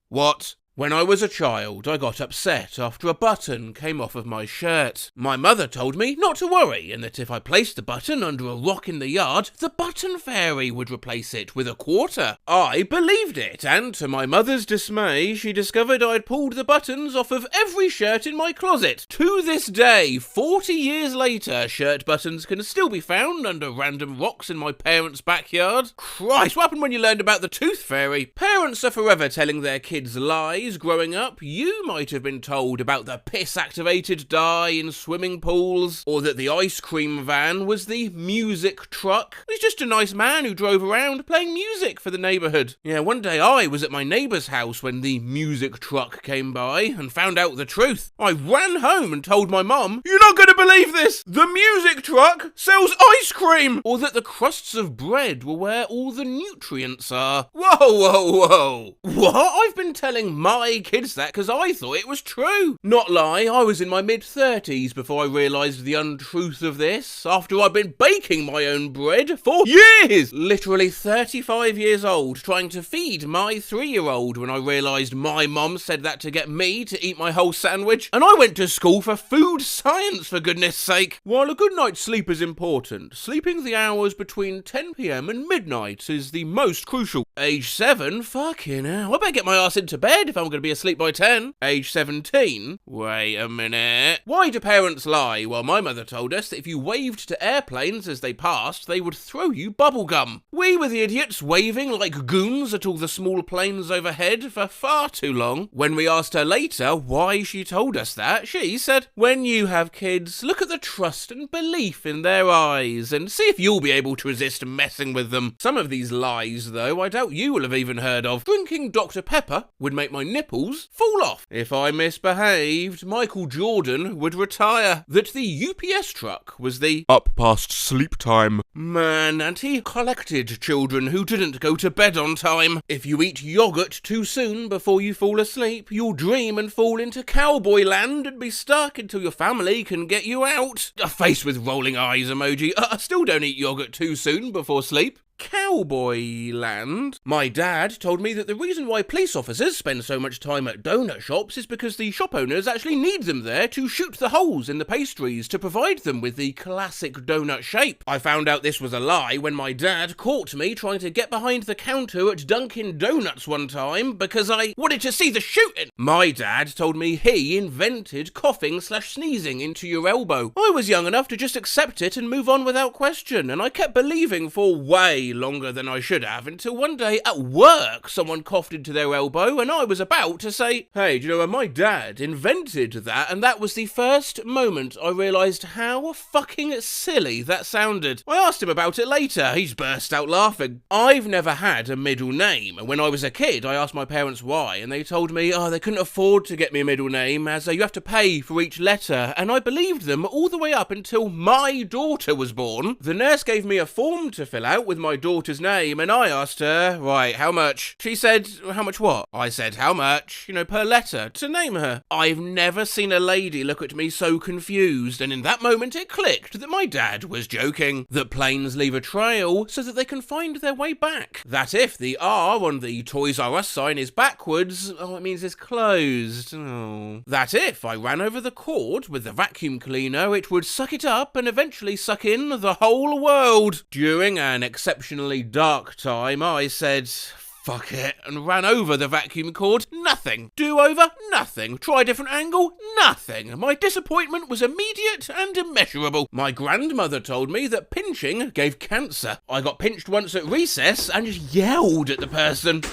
What? When I was a child, I got upset after a button came off of my shirt. My mother told me not to worry, and that if I placed the button under a rock in the yard, the button fairy would replace it with a quarter. I believed it, and to my mother's dismay, she discovered I'd pulled the buttons off of every shirt in my closet. To this day, 40 years later, shirt buttons can still be found under random rocks in my parents' backyard. Christ, what happened when you learned about the tooth fairy? Parents are forever telling their kids lies. Growing up, you might have been told about the piss-activated dye in swimming pools, or that the ice cream van was the music truck. He's just a nice man who drove around playing music for the neighbourhood. Yeah, one day I was at my neighbour's house when the music truck came by and found out the truth. I ran home and told my mum, "You're not going to believe this! The music truck sells ice cream!" Or that the crusts of bread were where all the nutrients are. Whoa, whoa, whoa. What? I've been telling my lie kids that because I thought it was true. Not lie, I was in my mid-30s before I realised the untruth of this, after I'd been baking my own bread for years! Literally 35 years old, trying to feed my 3-year-old when I realised my mum said that to get me to eat my whole sandwich, and I went to school for food science, for goodness sake. While a good night's sleep is important, sleeping the hours between 10 PM and midnight is the most crucial. Age 7? Fucking hell, I better get my ass into bed if I'm going to be asleep by 10. Age 17? Wait a minute. Why do parents lie? Well, my mother told us that if you waved to airplanes as they passed, they would throw you bubblegum. We were the idiots waving like goons at all the small planes overhead for far too long. When we asked her later why she told us that, she said, when you have kids, look at the trust and belief in their eyes and see if you'll be able to resist messing with them. Some of these lies, though, I doubt you will have even heard of. Drinking Dr. Pepper would make my nipples fall off. If I misbehaved, Michael Jordan would retire. That the UPS truck was the up past sleep time man, and he collected children who didn't go to bed on time. If you eat yogurt too soon before you fall asleep, you'll dream and fall into cowboy land and be stuck until your family can get you out. A face with rolling eyes emoji. I still don't eat yogurt too soon before sleep. Cowboy land? My dad told me that the reason why police officers spend so much time at donut shops is because the shop owners actually need them there to shoot the holes in the pastries to provide them with the classic donut shape. I found out this was a lie when my dad caught me trying to get behind the counter at Dunkin' Donuts one time because I wanted to see the shooting. My dad told me he invented coughing/sneezing into your elbow. I was young enough to just accept it and move on without question, and I kept believing for way longer than I should have, until one day at work someone coughed into their elbow and I was about to say, hey, do you know, my dad invented that, and that was the first moment I realised how fucking silly that sounded. I asked him about it later, he's burst out laughing. I've never had a middle name. When I was a kid I asked my parents why, and they told me they couldn't afford to get me a middle name as you have to pay for each letter, and I believed them all the way up until my daughter was born. The nurse gave me a form to fill out with my daughter's name, and I asked her, right, how much? She said, how much what? I said, how much, per letter, to name her. I've never seen a lady look at me so confused, and in that moment it clicked that my dad was joking. That planes leave a trail so that they can find their way back. That if the R on the Toys R Us sign is backwards, it means it's closed. That if I ran over the cord with the vacuum cleaner, it would suck it up and eventually suck in the whole world. During an exceptionally dark time, I said, fuck it, and ran over the vacuum cord. Nothing. Do over? Nothing. Try a different angle? Nothing. My disappointment was immediate and immeasurable. My grandmother told me that pinching gave cancer. I got pinched once at recess and just yelled at the person.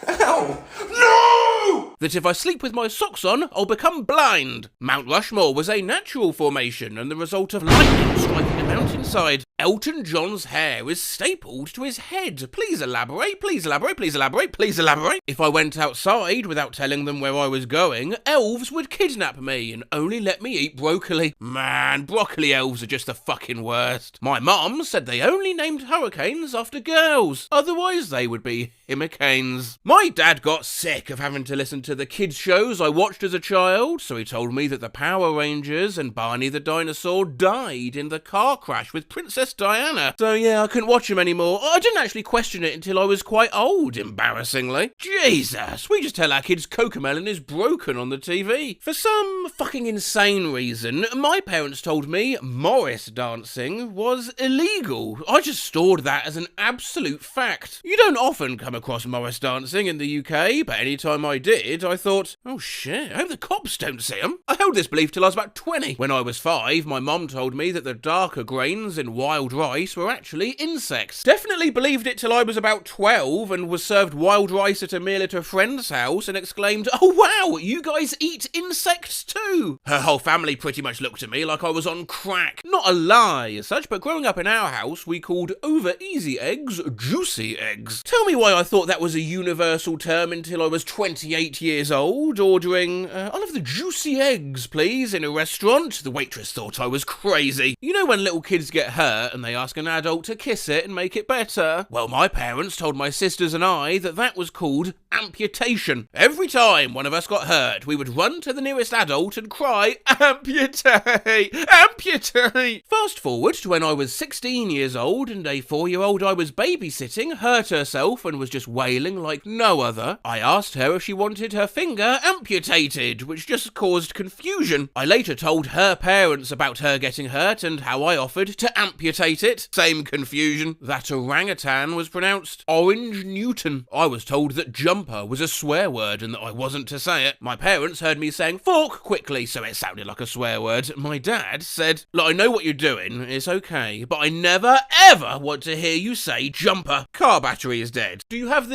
Ow! No! That if I sleep with my socks on, I'll become blind. Mount Rushmore was a natural formation and the result of lightning striking a mountainside. Elton John's hair is stapled to his head. Please elaborate, please elaborate, please elaborate, please elaborate. If I went outside without telling them where I was going, elves would kidnap me and only let me eat broccoli. Man, broccoli elves are just the fucking worst. My mum said they only named hurricanes after girls, otherwise they would be hurricanes. My dad got sick of having to listen to the kids shows I watched as a child, so he told me that the Power Rangers and Barney the dinosaur died in the car crash with Princess Diana. So yeah, I couldn't watch them anymore. I didn't actually question it until I was quite old, embarrassingly. Jesus, we just tell our kids Cocomelon is broken on the TV. For some fucking insane reason, my parents told me Morris dancing was illegal. I just stored that as an absolute fact. You don't often come across Morris dancing in the UK, but anytime I did, I thought, oh shit, I hope the cops don't see him. I held this belief till I was about 20. When I was 5, my mum told me that the darker grains in wild rice were actually insects. Definitely believed it till I was about 12 and was served wild rice at a meal at a friend's house and exclaimed, oh wow, you guys eat insects too. Her whole family pretty much looked at me like I was on crack. Not a lie as such, but growing up in our house, we called over easy eggs juicy eggs. Tell me why I thought that was a universal term until I was 28 years old, ordering, I'll have the juicy eggs, please, in a restaurant. The waitress thought I was crazy. You know when little kids get hurt and they ask an adult to kiss it and make it better? Well, my parents told my sisters and I that that was called amputation. Every time one of us got hurt, we would run to the nearest adult and cry, amputate, amputate. Fast forward to when I was 16 years old and a 4-year-old I was babysitting hurt herself and was just wailing like no other. I asked her if she wanted her finger amputated, which just caused confusion. I later told her parents about her getting hurt and how I offered to amputate it. Same confusion. That orangutan was pronounced Orange Newton. I was told that jumper was a swear word and that I wasn't to say it. My parents heard me saying fork quickly, so it sounded like a swear word. My dad said, look, I know what you're doing, it's okay, but I never ever want to hear you say jumper. Car battery is dead. Do you have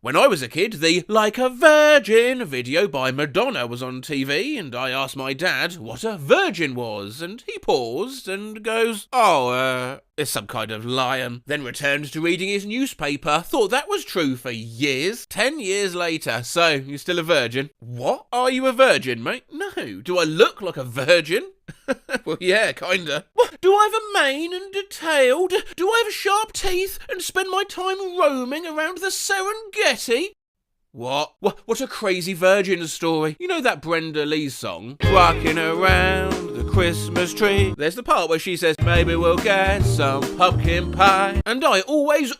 when I was a kid, the Like a Virgin video by Madonna was on TV, and I asked my dad what a virgin was, and he paused and goes, it's some kind of lion. Then returned to reading his newspaper, thought that was true for years. 10 years later, so you're still a virgin? What? Are you a virgin, mate? No. Do I look like a virgin? Well, yeah, kinda. What? Do I have a mane and a tail? Do I have sharp teeth and spend my time roaming around the Serengeti? What? What a crazy virgin story. You know that Brenda Lee song? Rocking around the Christmas tree. There's the part where she says, maybe we'll get some pumpkin pie. And I always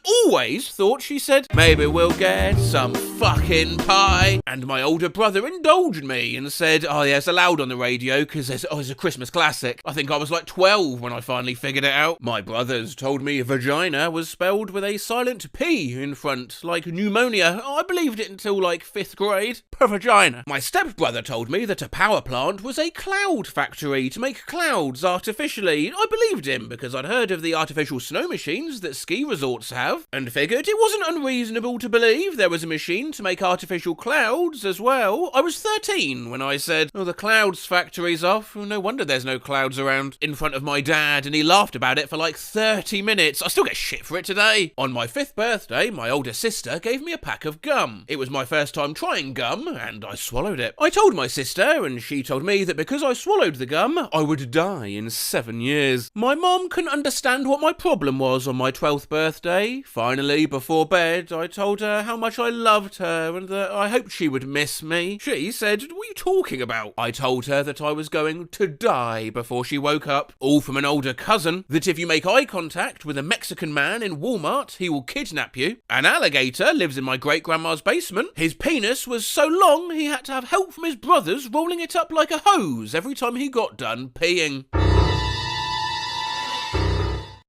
thought she said, maybe we'll get some fucking pie. And my older brother indulged me and said, oh yeah, it's allowed on the radio because it's a Christmas classic. I think I was like 12 when I finally figured it out. My brothers told me vagina was spelled with a silent P in front, like pneumonia. I believed it until like 5th grade. Per vagina. My stepbrother told me that a power plant was a cloud factory to make clouds artificially. I believed him because I'd heard of the artificial snow machines that ski resorts have, and figured it wasn't unreasonable to believe there was a machine to make artificial clouds as well. I was 13 when I said, oh, the clouds factory's off. No wonder there's no clouds around, in front of my dad, and he laughed about it for like 30 minutes. I still get shit for it today. On my 5th birthday, my older sister gave me a pack of gum. It was my first time trying gum, and I swallowed it. I told my sister, and she told me that because I swallowed the gum, I would die in 7 years. My mom couldn't understand what my problem was on my 12th birthday. Finally, before bed, I told her how much I loved her and that I hoped she would miss me. She said, what are you talking about? I told her that I was going to die before she woke up. All from an older cousin, that if you make eye contact with a Mexican man in Walmart, he will kidnap you. An alligator lives in my great-grandma's basement. His penis was so long he had to have help from his brothers rolling it up like a hose every time he got done peeing.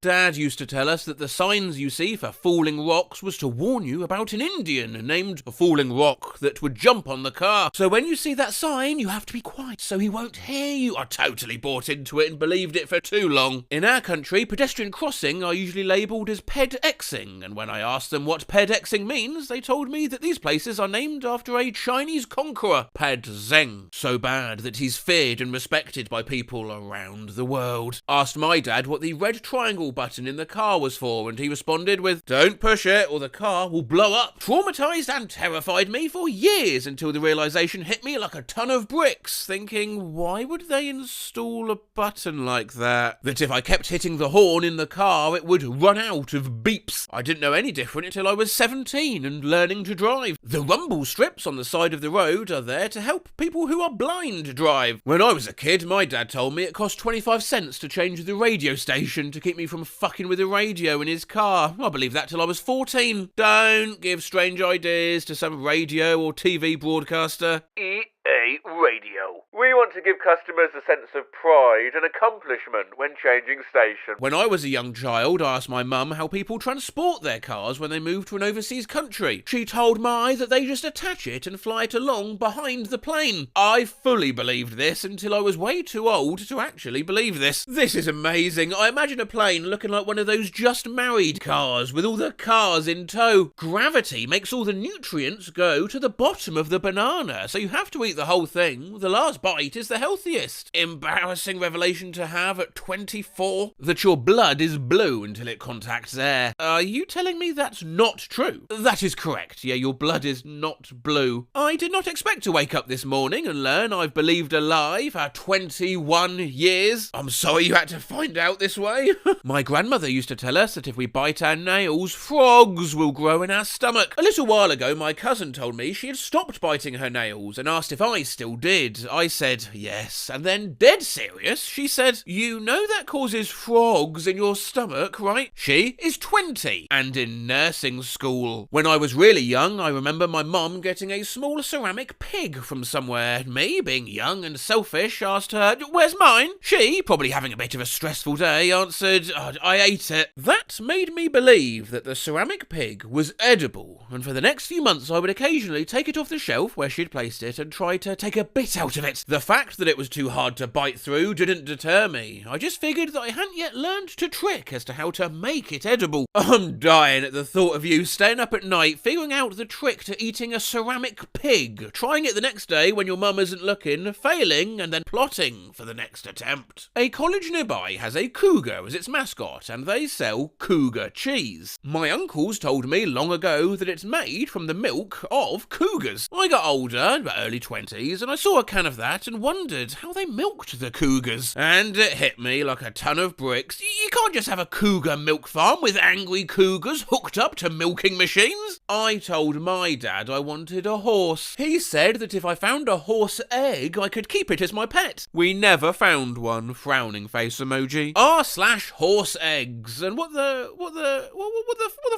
Dad used to tell us that the signs you see for falling rocks was to warn you about an Indian named a falling rock that would jump on the car. So when you see that sign, you have to be quiet so he won't hear you. I totally bought into it and believed it for too long. In our country, pedestrian crossing are usually labelled as ped-exing, and when I asked them what ped-exing means, they told me that these places are named after a Chinese conqueror, Ped Zeng. So bad that he's feared and respected by people around the world. Asked my dad what the red triangle button in the car was for, and he responded with, don't push it or the car will blow up. Traumatised and terrified me for years until the realisation hit me like a ton of bricks, thinking, why would they install a button like that? That if I kept hitting the horn in the car, it would run out of beeps. I didn't know any different until I was 17 and learning to drive. The rumble strips on the side of the road are there to help people who are blind drive. When I was a kid, my dad told me it cost 25 cents to change the radio station to keep me from fucking with the radio in his car. I believed that till I was 14. Don't give strange ideas to some radio or TV broadcaster. EA Radio. We want to give customers a sense of pride and accomplishment when changing station. When I was a young child, I asked my mum how people transport their cars when they move to an overseas country. She told me that they just attach it and fly it along behind the plane. I fully believed this until I was way too old to actually believe this. This is amazing. I imagine a plane looking like one of those just married cars with all the cars in tow. Gravity makes all the nutrients go to the bottom of the banana, so you have to eat eat the whole thing, the last bite is the healthiest. Embarrassing revelation to have at 24. That your blood is blue until it contacts air. Are you telling me that's not true? That is correct. Yeah, your blood is not blue. I did not expect to wake up this morning and learn I've believed a lie for 21 years. I'm sorry you had to find out this way. My grandmother used to tell us that if we bite our nails, frogs will grow in our stomach. A little while ago, my cousin told me she had stopped biting her nails and asked if I still did. I said yes, and then dead serious, she said, you know that causes frogs in your stomach, right? She is 20 and in nursing school. When I was really young, I remember my mum getting a small ceramic pig from somewhere. Me, being young and selfish, asked her, where's mine? She, probably having a bit of a stressful day, answered, I ate it. That made me believe that the ceramic pig was edible, and for the next few months I would occasionally take it off the shelf where she'd placed it and try to take a bit out of it. The fact that it was too hard to bite through didn't deter me. I just figured that I hadn't yet learned to trick as to how to make it edible. I'm dying at the thought of you staying up at night figuring out the trick to eating a ceramic pig, trying it the next day when your mum isn't looking, failing, and then plotting for the next attempt. A college nearby has a cougar as its mascot, and they sell cougar cheese. My uncles told me long ago that it's made from the milk of cougars. I got older, about early 20s, and I saw a can of that and wondered how they milked the cougars. And it hit me like a ton of bricks. You can't just have a cougar milk farm with angry cougars hooked up to milking machines. I told my dad I wanted a horse. He said that if I found a horse egg, I could keep it as my pet. We never found one. Frowning face emoji. r/horse eggs. And what the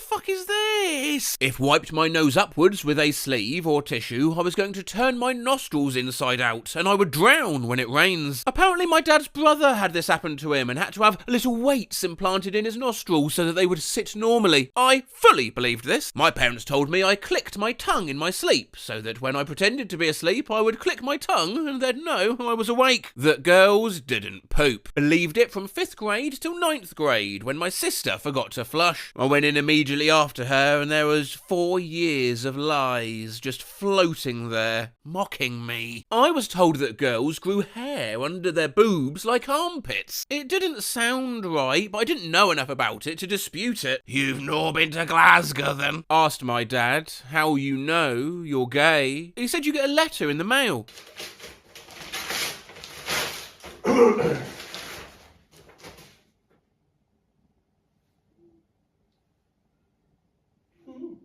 fuck is this? If wiped my nose upwards with a sleeve or tissue, I was going to turn my nostrils inside out, and I would drown when it rains. Apparently my dad's brother had this happen to him and had to have little weights implanted in his nostrils so that they would sit normally. I fully believed this. My parents told me I clicked my tongue in my sleep, so that when I pretended to be asleep, I would click my tongue and they'd know I was awake. That girls didn't poop. Believed it from 5th grade till 9th grade, when my sister forgot to flush. I went in immediately after her, and there was 4 years of lies just floating there, mocking me. I was told that girls grew hair under their boobs like armpits. It didn't sound right, but I didn't know enough about it to dispute it. You've not been to Glasgow, then? Asked my dad. How you know you're gay? He said you get a letter in the mail.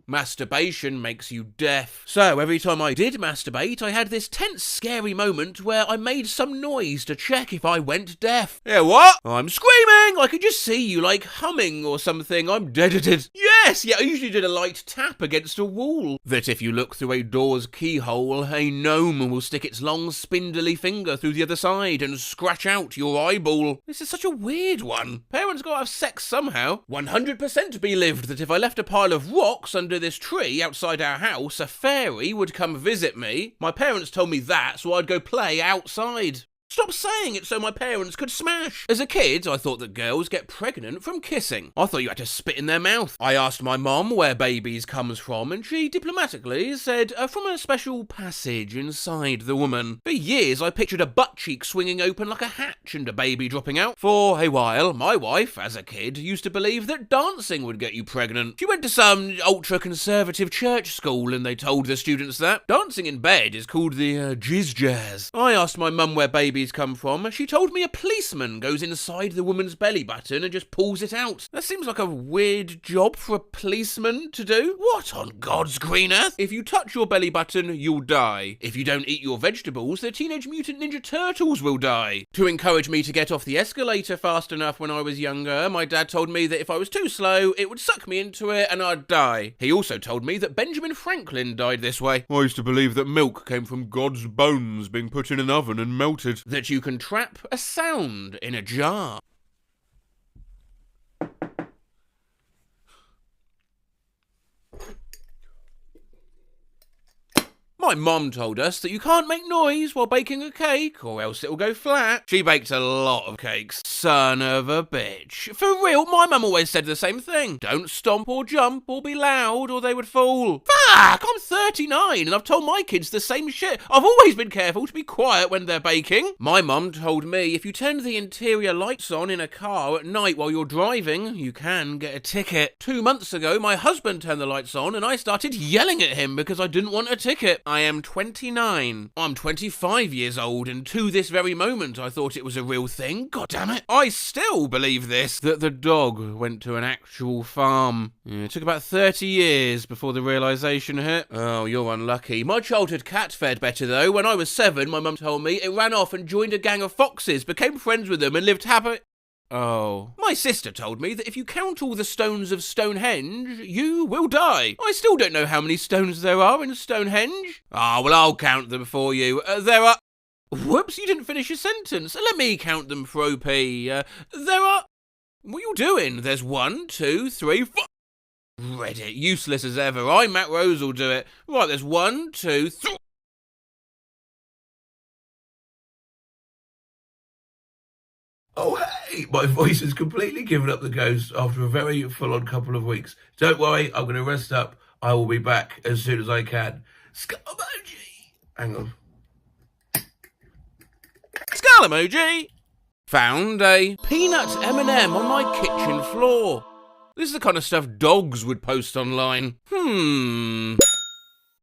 Masturbation makes you deaf. So every time I did masturbate, I had this tense, scary moment where I made some noise to check if I went deaf. Yeah, what? I'm screaming! I could just see you, like, humming or something. I'm dead. Yes! Yeah, I usually did a light tap against a wall. That if you look through a door's keyhole, a gnome will stick its long, spindly finger through the other side and scratch out your eyeball. This is such a weird one. Parents gotta have sex somehow. 100% believed that if I left a pile of rocks under this tree outside our house, a fairy would come visit me. My parents told me that, so I'd go play outside. Stop saying it so my parents could smash. As a kid, I thought that girls get pregnant from kissing. I thought you had to spit in their mouth. I asked my mum where babies comes from, and she diplomatically said, from a special passage inside the woman. For years, I pictured a butt cheek swinging open like a hatch and a baby dropping out. For a while, my wife, as a kid, used to believe that dancing would get you pregnant. She went to some ultra-conservative church school, and they told the students that dancing in bed is called the jizz jazz. I asked my mum where babies come from. She told me a policeman goes inside the woman's belly button and just pulls it out. That seems like a weird job for a policeman to do. What on God's green earth? If you touch your belly button, you'll die. If you don't eat your vegetables, the Teenage Mutant Ninja Turtles will die. To encourage me to get off the escalator fast enough when I was younger, my dad told me that if I was too slow, it would suck me into it and I'd die. He also told me that Benjamin Franklin died this way. I used to believe that milk came from God's bones being put in an oven and melted. That you can trap a sound in a jar. My mom told us that you can't make noise while baking a cake or else it'll go flat. She baked a lot of cakes. Son of a bitch. For real, my mum always said the same thing. Don't stomp or jump or be loud or they would fall. Fuck, I'm 39 and I've told my kids the same shit. I've always been careful to be quiet when they're baking. My mum told me if you turn the interior lights on in a car at night while you're driving, you can get a ticket. 2 months ago, my husband turned the lights on and I started yelling at him because I didn't want a ticket. I am 29. I'm 25 years old and to this very moment I thought it was a real thing. God damn it. I still believe this, that the dog went to an actual farm. It took about 30 years before the realisation hit. Oh, you're unlucky. My childhood cat fared better though. When I was 7, my mum told me it ran off and joined a gang of foxes, became friends with them and lived happy. Oh. My sister told me that if you count all the stones of Stonehenge, you will die. I still don't know how many stones there are in Stonehenge. Ah, well, I'll count them for you. There are... Whoops, you didn't finish your sentence. Let me count them for OP. There are... What are you doing? There's 1, 2, 3, 4... Reddit, useless as ever. Matt Rose will do it. Right, there's 1, 2, 3... Oh, hey, my voice has completely given up the ghost after a very full-on couple of weeks. Don't worry, I'm going to rest up. I will be back as soon as I can. Skull emoji. Hang on. Skull emoji. Found a peanut M&M on my kitchen floor. This is the kind of stuff dogs would post online.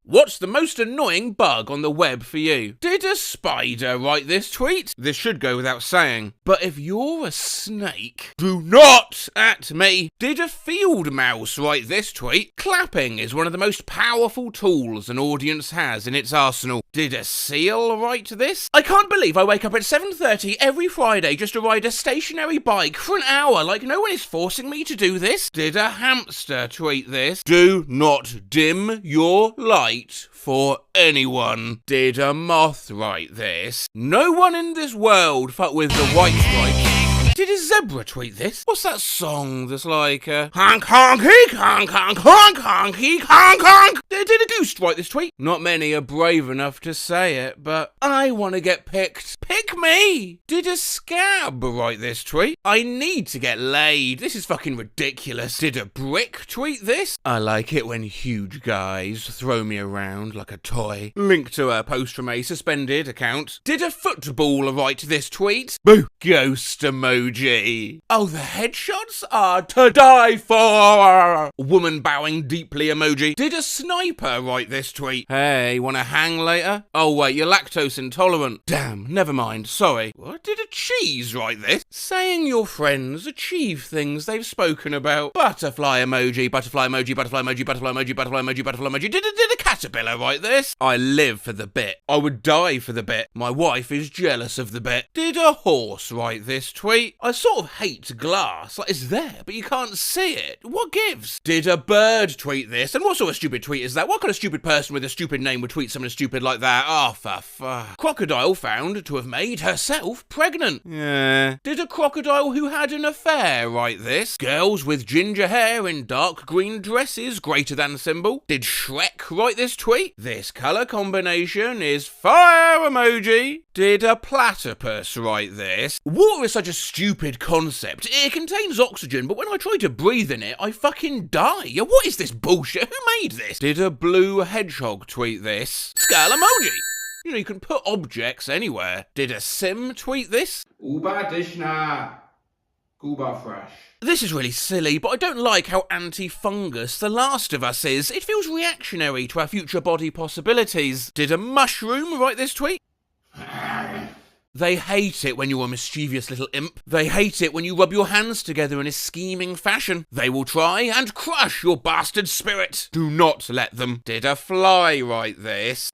What's the most annoying bug on the web for you? Did a spider write this tweet? This should go without saying. But if you're a snake, do not at me. Did a field mouse write this tweet? Clapping is one of the most powerful tools an audience has in its arsenal. Did a seal write this? I can't believe I wake up at 7:30 every Friday just to ride a stationary bike for an hour like no one is forcing me to do this. Did a hamster tweet this? Do not dim your light for anyone. Did a moth write this? No one in this world fuck with the white stripes. Did a zebra tweet this? What's that song that's like, honk honk heek honk honk honk honk heek honk honk? Did a goose write this tweet? Not many are brave enough to say it, but I want to get picked. Pick me! Did a scab write this tweet? I need to get laid. This is fucking ridiculous. Did a brick tweet this? I like it when huge guys throw me around like a toy. Link to a post from a suspended account. Did a football write this tweet? Boo! Ghost emoji. Oh, the headshots are to die for. Woman bowing deeply emoji. Did a sniper write this tweet? Hey, wanna hang later? Oh wait, you're lactose intolerant. Damn, never mind, sorry. What? Did a cheese write this? Saying your friends achieve things they've spoken about. Butterfly emoji, butterfly emoji, butterfly emoji, butterfly emoji, butterfly emoji, butterfly emoji. Did a caterpillar write this? I live for the bit. I would die for the bit. My wife is jealous of the bit. Did a horse write this tweet? I sort of hate glass. Like, it's there, but you can't see it. What gives? Did a bird tweet this? And what sort of stupid tweet is that? What kind of stupid person with a stupid name would tweet something stupid like that? Oh, for fuck. Crocodile found to have made herself pregnant. Yeah. Did a crocodile who had an affair write this? Girls with ginger hair in dark green dresses greater than symbol. Did Shrek write this tweet? This colour combination is fire emoji. Did a platypus write this? Water is such a stupid concept. It contains oxygen, but when I try to breathe in it, I fucking die. What is this bullshit? Who made this? Did a blue hedgehog tweet this? Skull emoji. You know, you can put objects anywhere. Did a sim tweet this? Uba dishna. Guba fresh. This is really silly, but I don't like how anti-fungus The Last of Us is. It feels reactionary to our future body possibilities. Did a mushroom write this tweet? They hate it when you're a mischievous little imp. They hate it when you rub your hands together in a scheming fashion. They will try and crush your bastard spirit. Do not let them. Did a fly write this?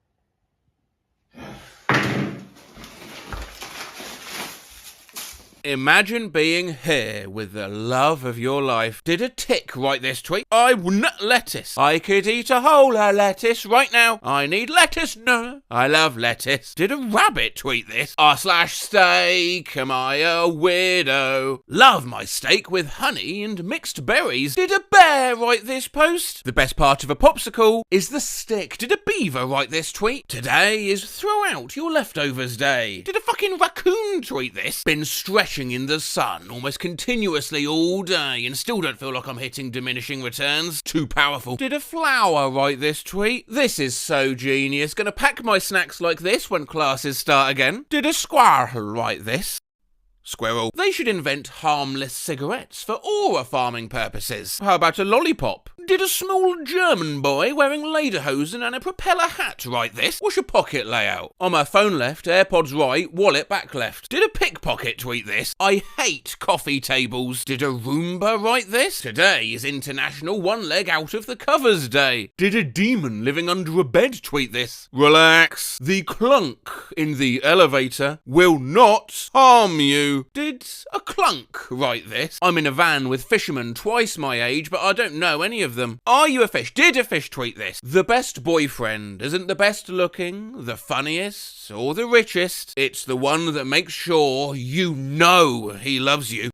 Imagine being here with the love of your life. Did a tick write this tweet? I want lettuce. I could eat a whole lettuce right now. I need lettuce. No, I love lettuce. Did a rabbit tweet this? r/steak, am I a weirdo? Love my steak with honey and mixed berries. Did a bear write this post? The best part of a popsicle is the stick. Did a beaver write this tweet? Today is throw out your leftovers day. Did a fucking raccoon tweet this? Been stretching in the sun almost continuously all day and still don't feel like I'm hitting diminishing returns. Too powerful. Did a flower write this tweet? This is so genius. Gonna pack my snacks like this when classes start again. Did a squirrel write this? Squirrel. They should invent harmless cigarettes for aura farming purposes. How about a lollipop? Did a small German boy wearing lederhosen and a propeller hat write this? What's your pocket layout? On my phone left, AirPods right, wallet back left. Did a pickpocket tweet this? I hate coffee tables. Did a Roomba write this? Today is International One Leg Out of the Covers Day. Did a demon living under a bed tweet this? Relax. The clunk in the elevator will not harm you. Did a clunk write this? I'm in a van with fishermen twice my age, but I don't know any of them. Are you a fish? Did a fish tweet this? The best boyfriend isn't the best looking, the funniest, or the richest. It's the one that makes sure you know he loves you.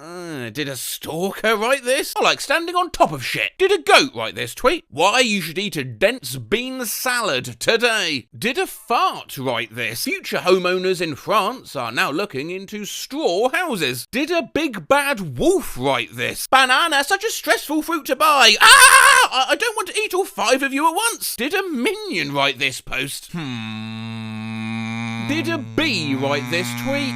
Did a stalker write this? I like standing on top of shit. Did a goat write this tweet? Why you should eat a dense bean salad today. Did a fart write this? Future homeowners in France are now looking into straw houses. Did a big bad wolf write this? Banana, such a stressful fruit to buy. I don't want to eat all 5 of you at once. Did a minion write this post? Did a bee write this tweet?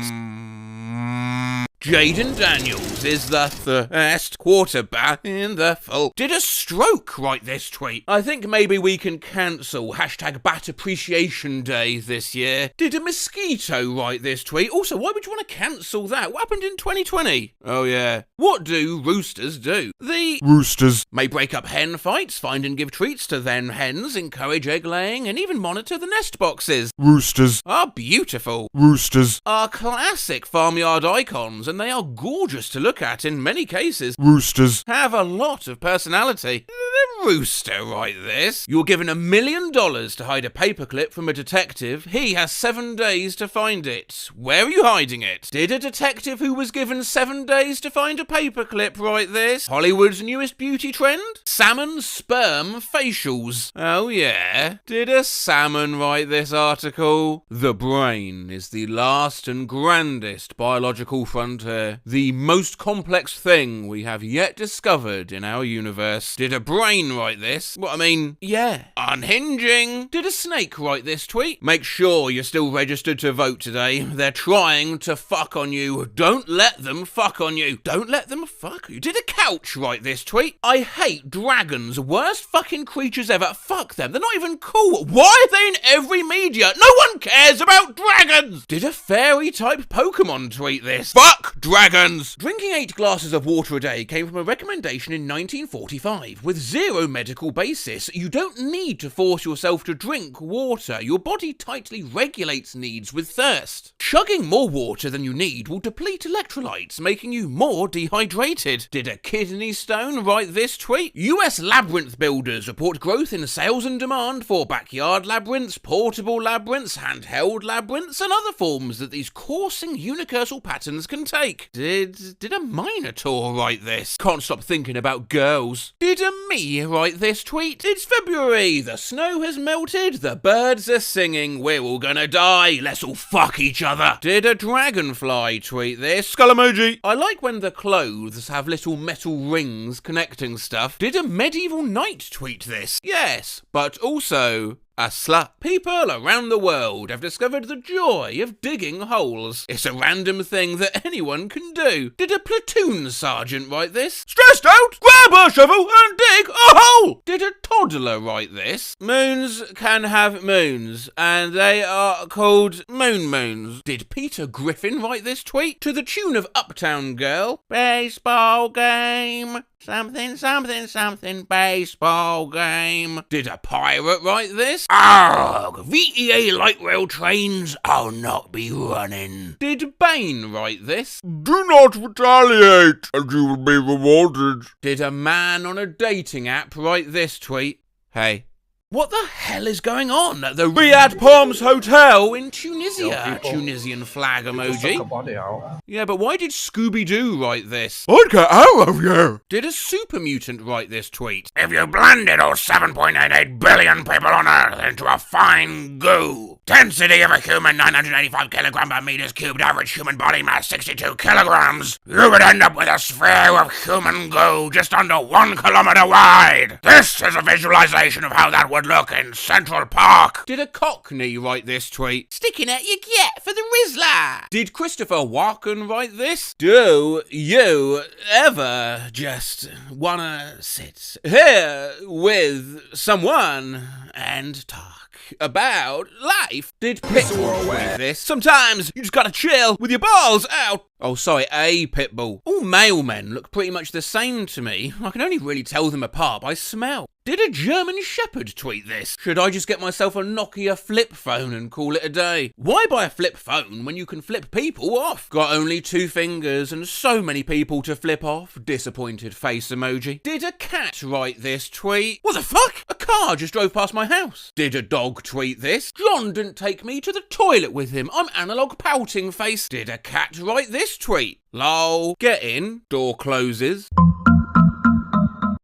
Jaden Daniels is the best quarterback in the full. Did a stroke write this tweet? I think maybe we can cancel #Bat Appreciation Day this year. Did a mosquito write this tweet? Also, why would you want to cancel that? What happened in 2020? Oh yeah. What do roosters do? The roosters may break up hen fights, find and give treats to then hens, encourage egg laying, and even monitor the nest boxes. Roosters Are beautiful. Roosters Are classic farmyard icons, and they are gorgeous to look at in many cases. Roosters Have a lot of personality. The rooster write this? You're given $1 million to hide a paperclip from a detective. He has 7 days to find it. Where are you hiding it? Did a detective who was given 7 days to find a paperclip write this? Hollywood's newest beauty trend? Salmon sperm facials. Oh yeah. Did a salmon write this article? The brain is the last and grandest biological frontier. The most complex thing we have yet discovered in our universe. Did a brain write this? What, I mean, yeah. Unhinging. Did a snake write this tweet? Make sure you're still registered to vote today. They're trying to fuck on you. Don't let them fuck on you. Don't let them fuck you. Did a couch write this tweet? I hate dragons. Worst fucking creatures ever. Fuck them. They're not even cool. Why are they in every media? No one cares about dragons. Did a fairy type Pokemon tweet this? Fuck dragons. Drinking 8 glasses of water a day came from a recommendation in 1945 with zero medical basis. You don't need to force yourself to drink water. Your body tightly regulates needs with thirst. Chugging more water than you need will deplete electrolytes, making you more dehydrated. Did a kidney stone write this tweet? US labyrinth builders report growth in sales and demand for backyard labyrinths, portable labyrinths, handheld labyrinths, and other forms that these coursing unicursal patterns can take. Did a minotaur write this? Can't stop thinking about girls. Did a me write this tweet? It's February. The snow has melted. The birds are singing. We're all gonna die. Let's all fuck each other. Did a dragonfly tweet this? skull emoji. I like when the clothes have little metal rings connecting stuff. Did a medieval knight tweet this? Yes, but also a slut. People around the world have discovered the joy of digging holes. It's a random thing that anyone can do. Did a platoon sergeant write this? Stressed out? grab a shovel and dig a hole. Did a toddler write this? Moons can have moons, and they are called moons. Did Peter Griffin write this tweet? To the tune of Uptown Girl. Baseball game. Something, something, something, baseball game. Did a pirate write this? Arrgh, VEA light rail trains, I'll not be running. Did Bane write this? Do not retaliate, and you will be rewarded. Did a man on a dating app write this tweet? Hey. What the hell is going on at the Riyadh Palms Hotel in Tunisia? Tunisian flag emoji. Yeah, but why did Scooby-Doo write this? I'd get out of here. Did a super mutant write this tweet? If you blended all 7.88 billion people on Earth into a fine goo, density of a human 985 kilogram per meters cubed, average human body mass 62 kilograms, you would end up with a sphere of human goo just under 1 kilometer wide. This is a visualization of how that would look in Central Park. Did a Cockney write this tweet? Sticking at your get for the Rizzler. Did Christopher Walken write this? Do you ever just wanna sit here with someone and talk about life? Did Pitbull write this? Sometimes you just gotta chill with your balls out. Oh, sorry, a Pitbull. All male men look pretty much the same to me. I can only really tell them apart by smell. Did a German Shepherd tweet this? Should I just get myself a Nokia flip phone and call it a day? Why buy a flip phone when you can flip people off? Got only 2 fingers and so many people to flip off. Disappointed face emoji. Did a cat write this tweet? What the fuck? A car just drove past my house. Did a dog tweet this? John didn't take me to the toilet with him. I'm analog pouting face. Did a cat write this tweet? Lol. Get in. Door closes.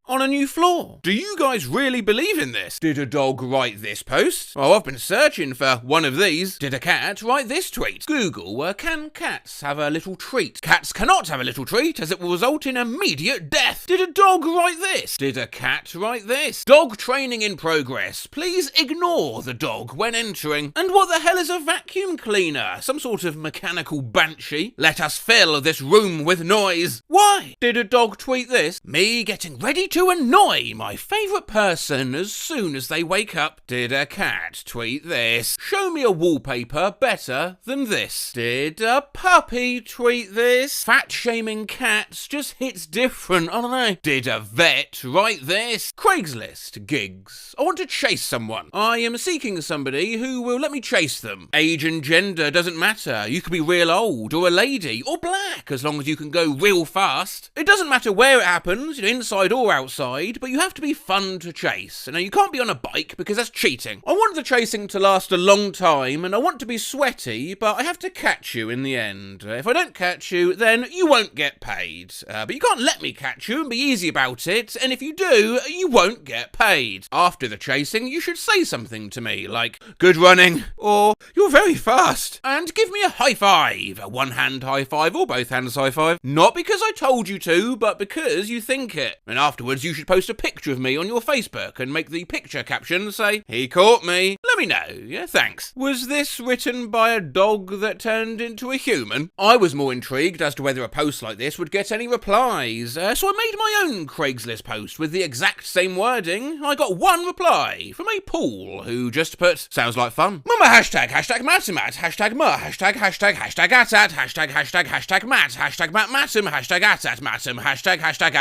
On a new floor. Do you guys really believe in this? Did a dog write this post? Oh, I've been searching for one of these. Did a cat write this tweet? Google, can cats have a little treat? Cats cannot have a little treat as it will result in immediate death. Did a dog write this? Did a cat write this? Dog training in progress. Please ignore the dog when entering. And what the hell is a vacuum cleaner? Some sort of mechanical banshee? Let us fill this room with noise. Why? Did a dog tweet this? Me getting ready to annoy my favourite person as soon as they wake up. Did a cat tweet this? Show me a wallpaper better than this. Did a puppy tweet this? Fat shaming cats just hits different, I don't know. Did a vet write this? Craigslist gigs. I want to chase someone. I am seeking somebody who will let me chase them. Age and gender doesn't matter. You could be real old or a lady or black as long as you can go real fast. It doesn't matter where it happens, inside or outside, but you have to be fun to chase. Now, you can't be on a bike because that's cheating. I want the chasing to last a long time, and I want to be sweaty, but I have to catch you in the end. If I don't catch you, then you won't get paid. But you can't let me catch you and be easy about it, and if you do, you won't get paid. After the chasing, you should say something to me, like, good running, or you're very fast, and give me a high five. A one-hand high five or both hands high five. Not because I told you to, but because you think it. And afterwards, you should post a picture of me on your Facebook and make the picture caption say, he caught me. Let me know. Yeah, thanks. Was this written by a dog that turned into a human? I was more intrigued as to whether a post like this would get any replies, so I made my own Craigslist post with the exact same wording. I got one reply from a Paul who just put, sounds like fun. Mama hashtag matamat, hashtag ma, hashtag atat, hashtag mat, hashtag matum, hashtag atat matum, hashtag atat,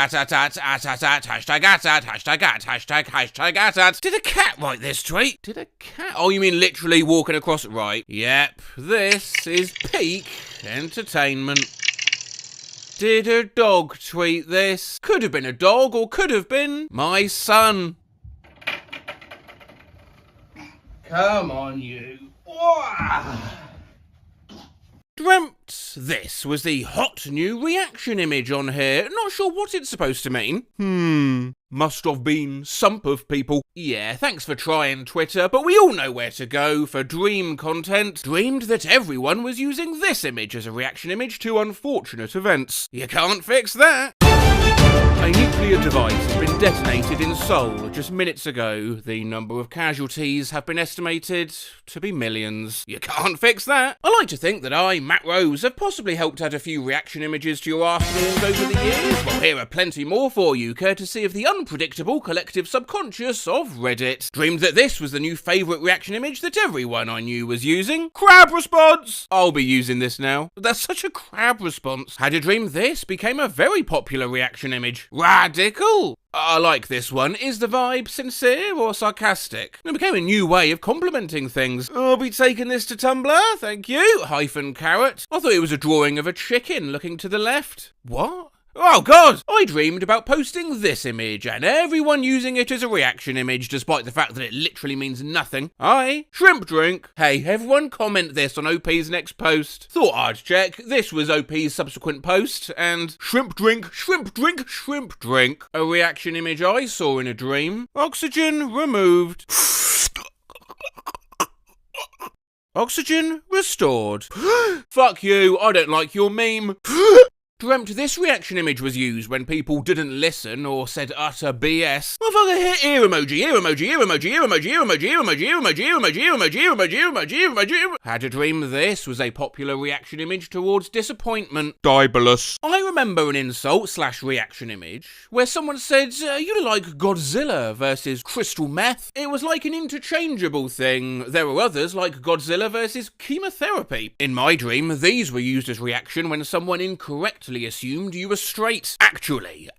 hashtag atat. Did a cat write this tweet? Did a cat? Oh, you mean literally walking across it, right? Yep, this is peak entertainment. Did a dog tweet this? Could have been a dog or could have been my son. Come on, you. Dreamt this was the hot new reaction image on here. Not sure what it's supposed to mean. Must have been sump of people. Yeah, thanks for trying, Twitter, but we all know where to go for dream content. Dreamed that everyone was using this image as a reaction image to unfortunate events. You can't fix that. A nuclear device has been detonated in Seoul just minutes ago. The number of casualties have been estimated to be millions. You can't fix that. I like to think that I, Matt Rose, have possibly helped add a few reaction images to your afternoons over the years. Well, here are plenty more for you, courtesy of the unpredictable collective subconscious of Reddit. Dreamed that this was the new favourite reaction image that everyone I knew was using. Crab response! I'll be using this now. That's such a crab response. Had a dream this became a very popular reaction image. Radical! I like this one. Is the vibe sincere or sarcastic? It became a new way of complimenting things. I'll be taking this to Tumblr, thank you. -carrot. I thought it was a drawing of a chicken looking to the left. What? Oh god! I dreamed about posting this image and everyone using it as a reaction image despite the fact that it literally means nothing. Shrimp drink. Hey, everyone comment this on OP's next post. Thought I'd check. This was OP's subsequent post and shrimp drink, shrimp drink, shrimp drink. A reaction image I saw in a dream. Oxygen removed. Oxygen restored. Fuck you, I don't like your meme. Dreamt this reaction image was used when people didn't listen or said utter BS. Motherfucker hit ear emoji, ear emoji, ear emoji, ear emoji, ear emoji, ear emoji, ear emoji, ear emoji, ear emoji, ear emoji, ear emoji, ear emoji. Had a dream this was a popular reaction image towards disappointment. Dibulous. I remember an insult/reaction image where someone said, you look like Godzilla versus crystal meth. It was like an interchangeable thing. There were others like Godzilla versus chemotherapy. In my dream, these were used as reaction when someone incorrectly assumed you were straight. Actually,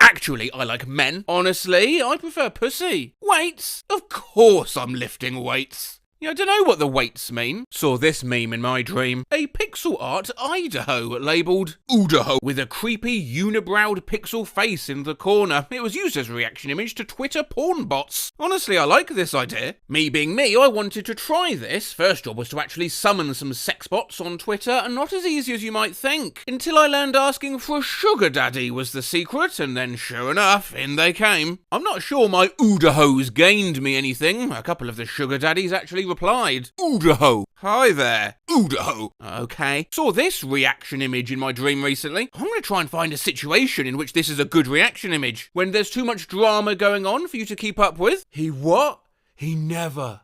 I like men. Honestly, I prefer pussy. Weights? Of course I'm lifting weights. Yeah, I don't know what the weights mean. Saw this meme in my dream. A pixel art Idaho labelled Udaho with a creepy unibrowed pixel face in the corner. It was used as a reaction image to Twitter porn bots. Honestly, I like this idea. Me being me, I wanted to try this. First job was to actually summon some sex bots on Twitter, and not as easy as you might think. Until I learned asking for a sugar daddy was the secret, and then sure enough, in they came. I'm not sure my Udahos gained me anything. A couple of the sugar daddies actually replied, Udaho. Hi there, Udaho. Okay. Saw this reaction image in my dream recently. I'm going to try and find a situation in which this is a good reaction image. When there's too much drama going on for you to keep up with. He what? He never.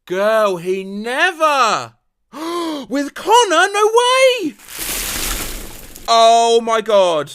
Girl, he never. With Connor? No way. Oh my god.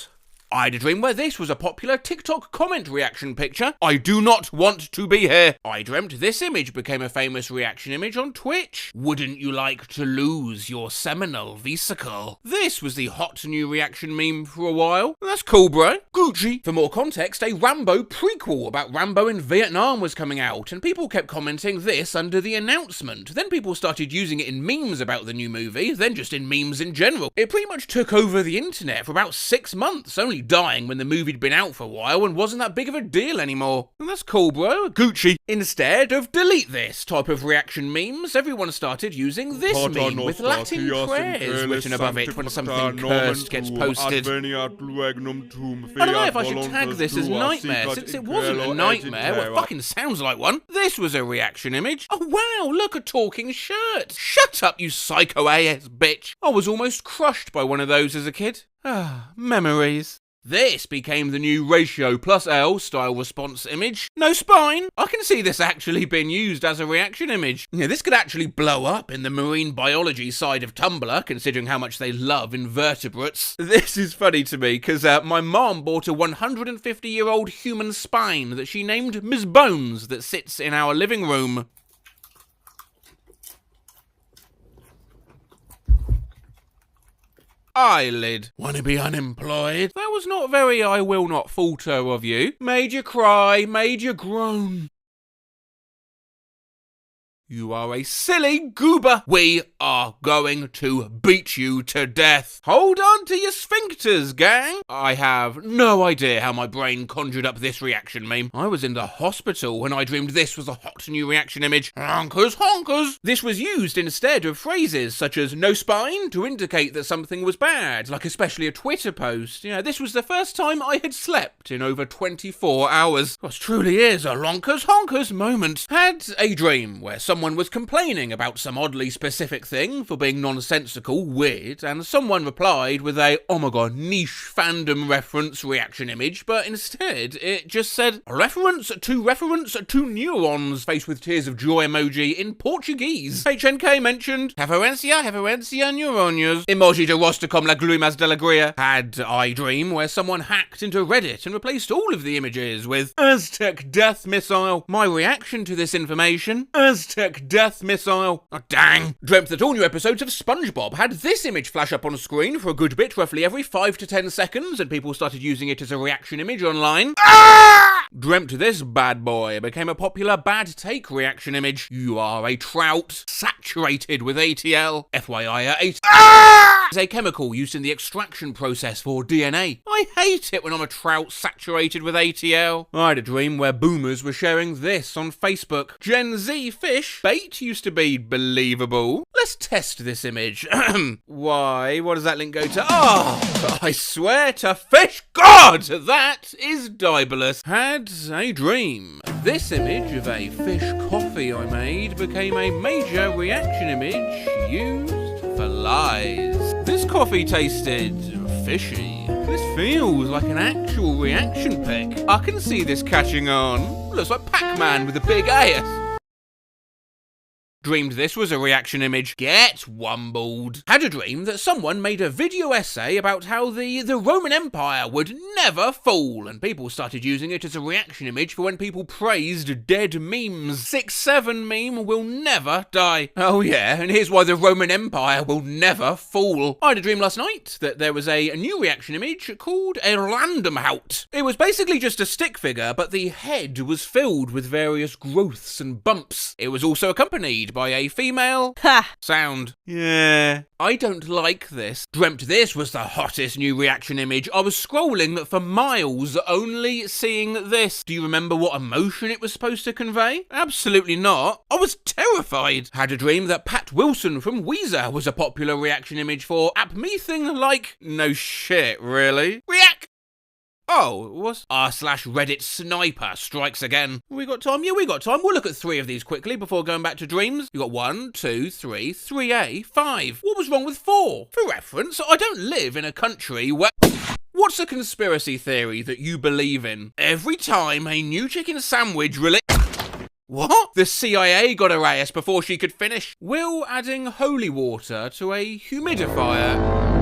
I had a dream where this was a popular TikTok comment reaction picture. I do not want to be here. I dreamt this image became a famous reaction image on Twitch. Wouldn't you like to lose your seminal vesicle? This was the hot new reaction meme for a while. That's cool, bro. Gucci. For more context, a Rambo prequel about Rambo in Vietnam was coming out, and people kept commenting this under the announcement. Then people started using it in memes about the new movie, then just in memes in general. It pretty much took over the internet for about 6 months, only dying when the movie'd been out for a while and wasn't that big of a deal anymore. And that's cool, bro. Gucci. Instead of delete this type of reaction memes, everyone started using this meme with Latin prayers written above it when something cursed gets posted. I don't know if I should tag this as nightmare, since it wasn't a nightmare. Well, it fucking sounds like one. This was a reaction image. Oh wow, look, a talking shirt. Shut up, you psycho AS bitch. I was almost crushed by one of those as a kid. Ah, memories. This became the new ratio plus L style response image. No spine. I can see this actually being used as a reaction image. Yeah, this could actually blow up in the marine biology side of Tumblr, considering how much they love invertebrates. This is funny to me, because my mom bought a 150-year-old human spine that she named Ms. Bones that sits in our living room. Eyelid. Wanna be unemployed? That was not very I will not falter of you. Made you cry, made you groan. You are a silly goober. We are going to beat you to death. Hold on to your sphincters, gang. I have no idea how my brain conjured up this reaction meme. I was in the hospital when I dreamed this was a hot new reaction image. Honkers, honkers. This was used instead of phrases such as no spine to indicate that something was bad, like especially a Twitter post. Yeah, this was the first time I had slept in over 24 hours. What truly is a lonkers, honkers moment. Had a dream where someone someone was complaining about some oddly specific thing for being nonsensical, weird, and someone replied with a oh my god niche fandom reference reaction image, but instead it just said reference to neurons face with tears of joy emoji in Portuguese. HNK mentioned referencia neuronas emoji de rosta com lagrimas de alegria. Had I Dream where someone hacked into Reddit and replaced all of the images with Aztec death missile. My reaction to this information, Aztec death missile. Oh, dang. Dreamt that all new episodes of SpongeBob had this image flash up on screen for a good bit, roughly every 5 to 10 seconds, and people started using it as a reaction image online. Dreamt this bad boy became a popular bad take reaction image. You are a trout saturated with ATL. FYI, is a chemical used in the extraction process for DNA. I hate it when I'm a trout saturated with ATL. I had a dream where boomers were sharing this on Facebook. Gen Z fish bait used to be believable. Let's test this image. Why? What does that link go to? Oh, I swear to fish God, that is libelous. Had a dream. This image of a fish coffee I made became a major reaction image used for lies. This coffee tasted fishy. This feels like an actual reaction pic. I can see this catching on. Looks like Pac-Man with a big ass. Dreamed this was a reaction image. Get wumbled. Had a dream that someone made a video essay about how the Roman Empire would never fall, and people started using it as a reaction image for when people praised dead memes. 6-7 meme will never die. Oh yeah, and here's why the Roman Empire will never fall. I had a dream last night that there was a new reaction image called a random hout. It was basically just a stick figure, but the head was filled with various growths and bumps. It was also accompanied by a female sound. Yeah, I don't like this. Dreamt this was the hottest new reaction image. I was scrolling for miles only seeing this. Do you remember what emotion it was supposed to convey? Absolutely not. I was terrified. Had a dream that Pat Wilson from Weezer was a popular reaction image for app-me-thing like no shit, really? React! Oh, what's r/Reddit sniper strikes again. We got time? Yeah, we got time. We'll look at 3 of these quickly before going back to dreams. You got 1, 2, 3, 3A, 5. What was wrong with 4? For reference, I don't live in a country where... What's a conspiracy theory that you believe in? Every time a new chicken sandwich What? The CIA got her ass before she could finish. Will adding holy water to a humidifier.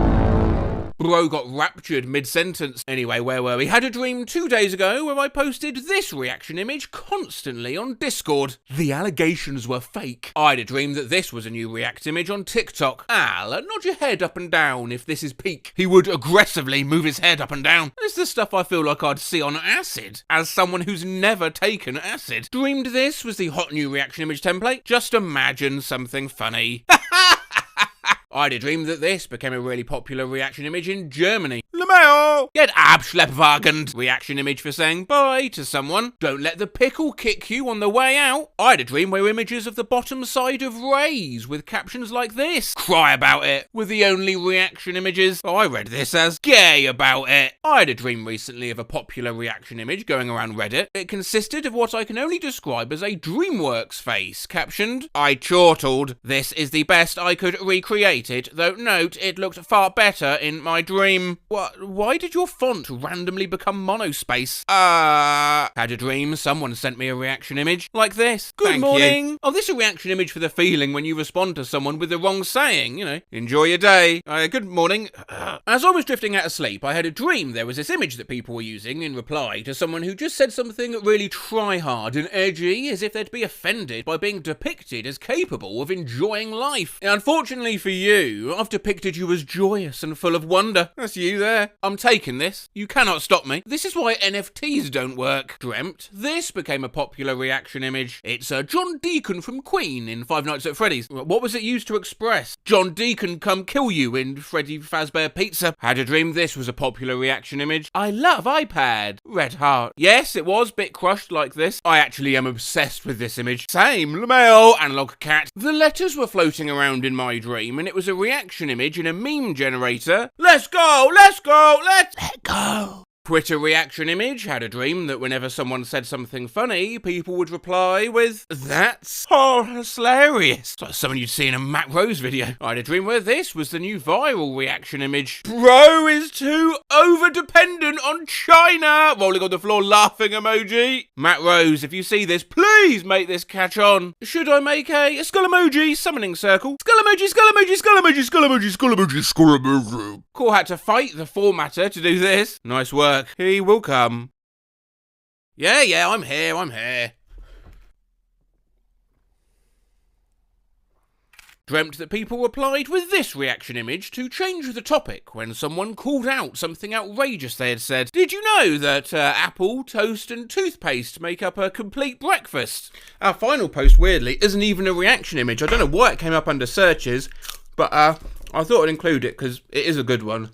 Bro got raptured mid-sentence. Anyway, where were we? Had a dream 2 days ago where I posted this reaction image constantly on Discord. The allegations were fake. I had a dream that this was a new react image on TikTok. Al, nod your head up and down if this is peak. He would aggressively move his head up and down. This is the stuff I feel like I'd see on acid, as someone who's never taken acid. Dreamed this was the hot new reaction image template. Just imagine something funny. I had a dream that this became a really popular reaction image in Germany. LMAO! Get abschleppwagend. Reaction image for saying bye to someone. Don't let the pickle kick you on the way out. I had a dream where images of the bottom side of rays with captions like this. Cry about it. Were the only reaction images. Oh, I read this as gay about it. I had a dream recently of a popular reaction image going around Reddit. It consisted of what I can only describe as a DreamWorks face, captioned, I chortled. This is the best I could recreate it, though note it looked far better in my dream. What? Why did your font randomly become monospace? Had a dream someone sent me a reaction image like this. Good morning. You. Oh, this is a reaction image for the feeling when you respond to someone with the wrong saying, you know. Enjoy your day. Good morning. As I was drifting out of sleep, I had a dream there was this image that people were using in reply to someone who just said something really try-hard and edgy, as if they'd be offended by being depicted as capable of enjoying life. Unfortunately for you, I've depicted you as joyous and full of wonder. That's you there. I'm taking this. You cannot stop me. This is why NFTs don't work. Dreamt. This became a popular reaction image. It's John Deacon from Queen in Five Nights at Freddy's. What was it used to express? John Deacon come kill you in Freddy Fazbear Pizza. Had a dream this was a popular reaction image. I love iPad. Red heart. Yes, it was bit crushed like this. I actually am obsessed with this image. Same. LMAO. Analog cat. The letters were floating around in my dream and it was a reaction image in a meme generator. Let's go! Let's go! Let's let go! Twitter reaction image had a dream that whenever someone said something funny, people would reply with, "That's hilarious." It's like something you'd see in a Matt Rose video. I had a dream where this was the new viral reaction image. Bro is too over-dependent on China! Rolling on the floor laughing emoji. Matt Rose, if you see this, please make this catch on. Should I make a skull emoji summoning circle? Skull emoji, skull emoji, skull emoji, skull emoji, skull emoji, skull emoji. Core had to fight the formatter to do this. Nice work. He will come. Yeah, I'm here. Dreamt that people replied with this reaction image to change the topic when someone called out something outrageous they had said. Did you know that apple, toast and toothpaste make up a complete breakfast? Our final post, weirdly, isn't even a reaction image. I don't know why it came up under searches, but I thought I'd include it because it is a good one.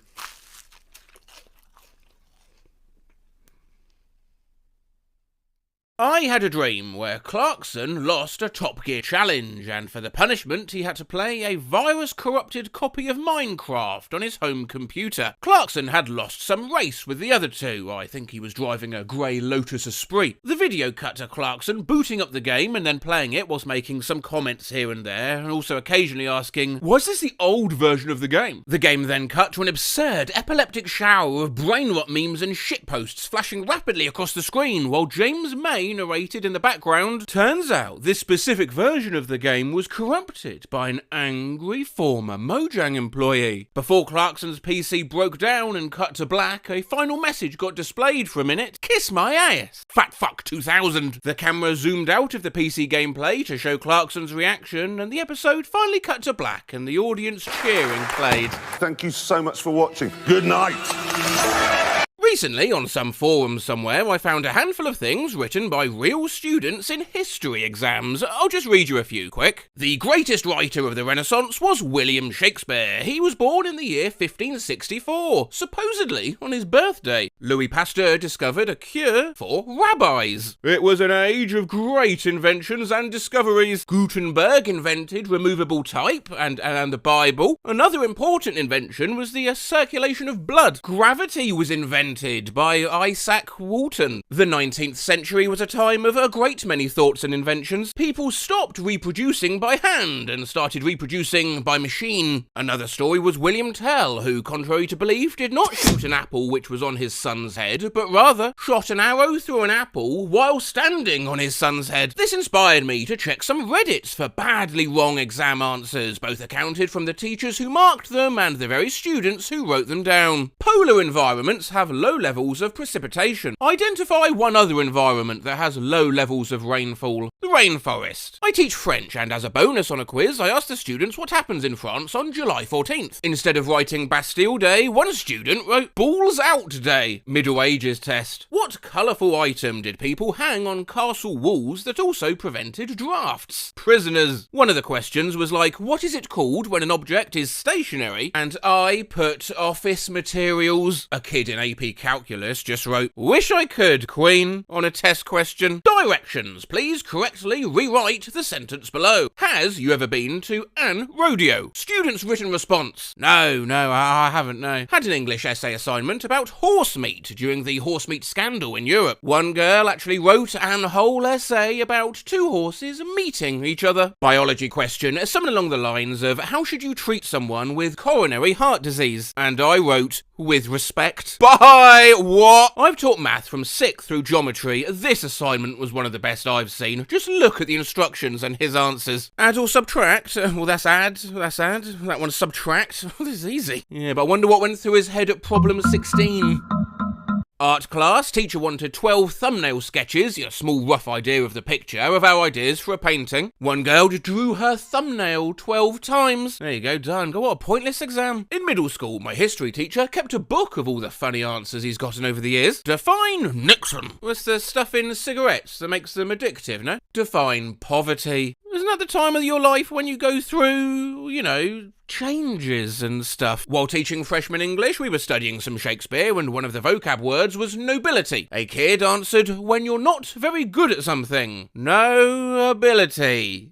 I had a dream where Clarkson lost a Top Gear challenge, and for the punishment he had to play a virus-corrupted copy of Minecraft on his home computer. Clarkson had lost some race with the other two. I think he was driving a grey Lotus Esprit. The video cut to Clarkson booting up the game and then playing it whilst making some comments here and there, and also occasionally asking, "Was this the old version of the game?" The game then cut to an absurd, epileptic shower of brain-rot memes and shitposts flashing rapidly across the screen, while James May narrated in the background. Turns out this specific version of the game was corrupted by an angry former Mojang employee. Before Clarkson's PC broke down and cut to black, a final message got displayed for a minute. "Kiss my ass. Fat fuck 2000. The camera zoomed out of the PC gameplay to show Clarkson's reaction, and the episode finally cut to black and the audience cheering played. Thank you so much for watching. Good night. Recently, on some forum somewhere, I found a handful of things written by real students in history exams. I'll just read you a few quick. The greatest writer of the Renaissance was William Shakespeare. He was born in the year 1564, supposedly on his birthday. Louis Pasteur discovered a cure for rabbis. It was an age of great inventions and discoveries. Gutenberg invented removable type and the Bible. Another important invention was the circulation of blood. Gravity was invented by Isaac Walton. The 19th century was a time of a great many thoughts and inventions. People stopped reproducing by hand and started reproducing by machine. Another story was William Tell, who, contrary to belief, did not shoot an apple which was on his son's head, but rather shot an arrow through an apple while standing on his son's head. This inspired me to check some Reddits for badly wrong exam answers, both accounted from the teachers who marked them and the very students who wrote them down. Polar environments have low levels of precipitation. Identify one other environment that has low levels of rainfall. The rainforest. I teach French, and as a bonus on a quiz, I asked the students what happens in France on July 14th. Instead of writing Bastille Day, one student wrote Balls Out Day. Middle Ages test. What colourful item did people hang on castle walls that also prevented drafts? Prisoners. One of the questions was like, what is it called when an object is stationary? And I put office materials. A kid in AP Calculus just wrote, "Wish I could, Queen," on a test question. Directions. Please correctly rewrite the sentence below. Has you ever been to an rodeo? Student's written response. No, I haven't, no. Had an English essay assignment about horse meat during the horse meat scandal in Europe. One girl actually wrote an whole essay about two horses meeting each other. Biology question, something along the lines of, how should you treat someone with coronary heart disease? And I wrote, with respect. Bye! What? I've taught math from 6th through geometry. This assignment was one of the best I've seen. Just look at the instructions and his answers. Add or subtract? Well, that's add. That one's subtract. This is easy. Yeah, but I wonder what went through his head at problem 16. Art class, teacher wanted 12 thumbnail sketches, a small rough idea of the picture, of our ideas for a painting. One girl drew her thumbnail 12 times. There you go, done. What a pointless exam. In middle school, my history teacher kept a book of all the funny answers he's gotten over the years. Define Nixon. What's the stuff in cigarettes that makes them addictive, no? Define poverty. Isn't that the time of your life when you go through, changes and stuff? While teaching freshman English, we were studying some Shakespeare, and one of the vocab words was nobility. A kid answered, when you're not very good at something. No ability.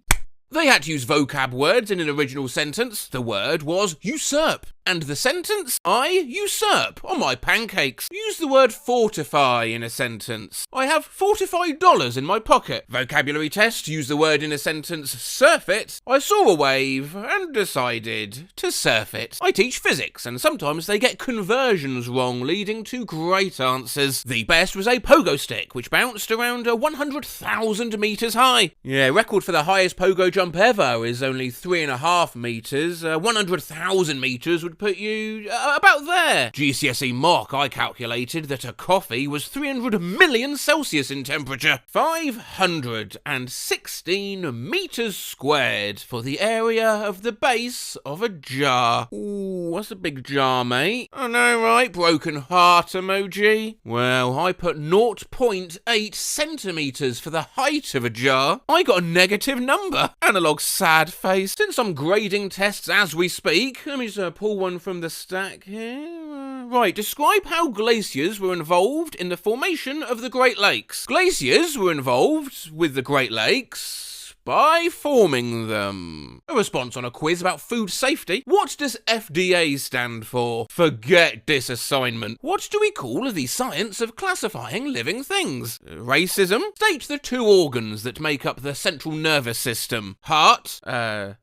They had to use vocab words in an original sentence. The word was usurp. And the sentence? I usurp on my pancakes. Use the word fortify in a sentence. I have $45 in my pocket. Vocabulary test, use the word in a sentence, surf it. I saw a wave and decided to surf it. I teach physics and sometimes they get conversions wrong, leading to great answers. The best was a pogo stick, which bounced around 100,000 meters high. Yeah, record for the highest pogo jump ever is only 3.5 meters. 100,000 meters would put you about there. GCSE mock, I calculated that a coffee was 300 million Celsius in temperature. 516 meters squared for the area of the base of a jar. Ooh, what's a big jar, mate? I know, right? Broken heart emoji. Well, I put 0.8 centimeters for the height of a jar. I got a negative number. Analog sad face. Since I'm grading tests as we speak, let me just pull one from the stack here. Right, describe how glaciers were involved in the formation of the Great Lakes. Glaciers were involved with the Great Lakes by forming them. A response on a quiz about food safety. What does FDA stand for? Forget this assignment. What do we call the science of classifying living things? Racism? State the 2 organs that make up the central nervous system. Heart?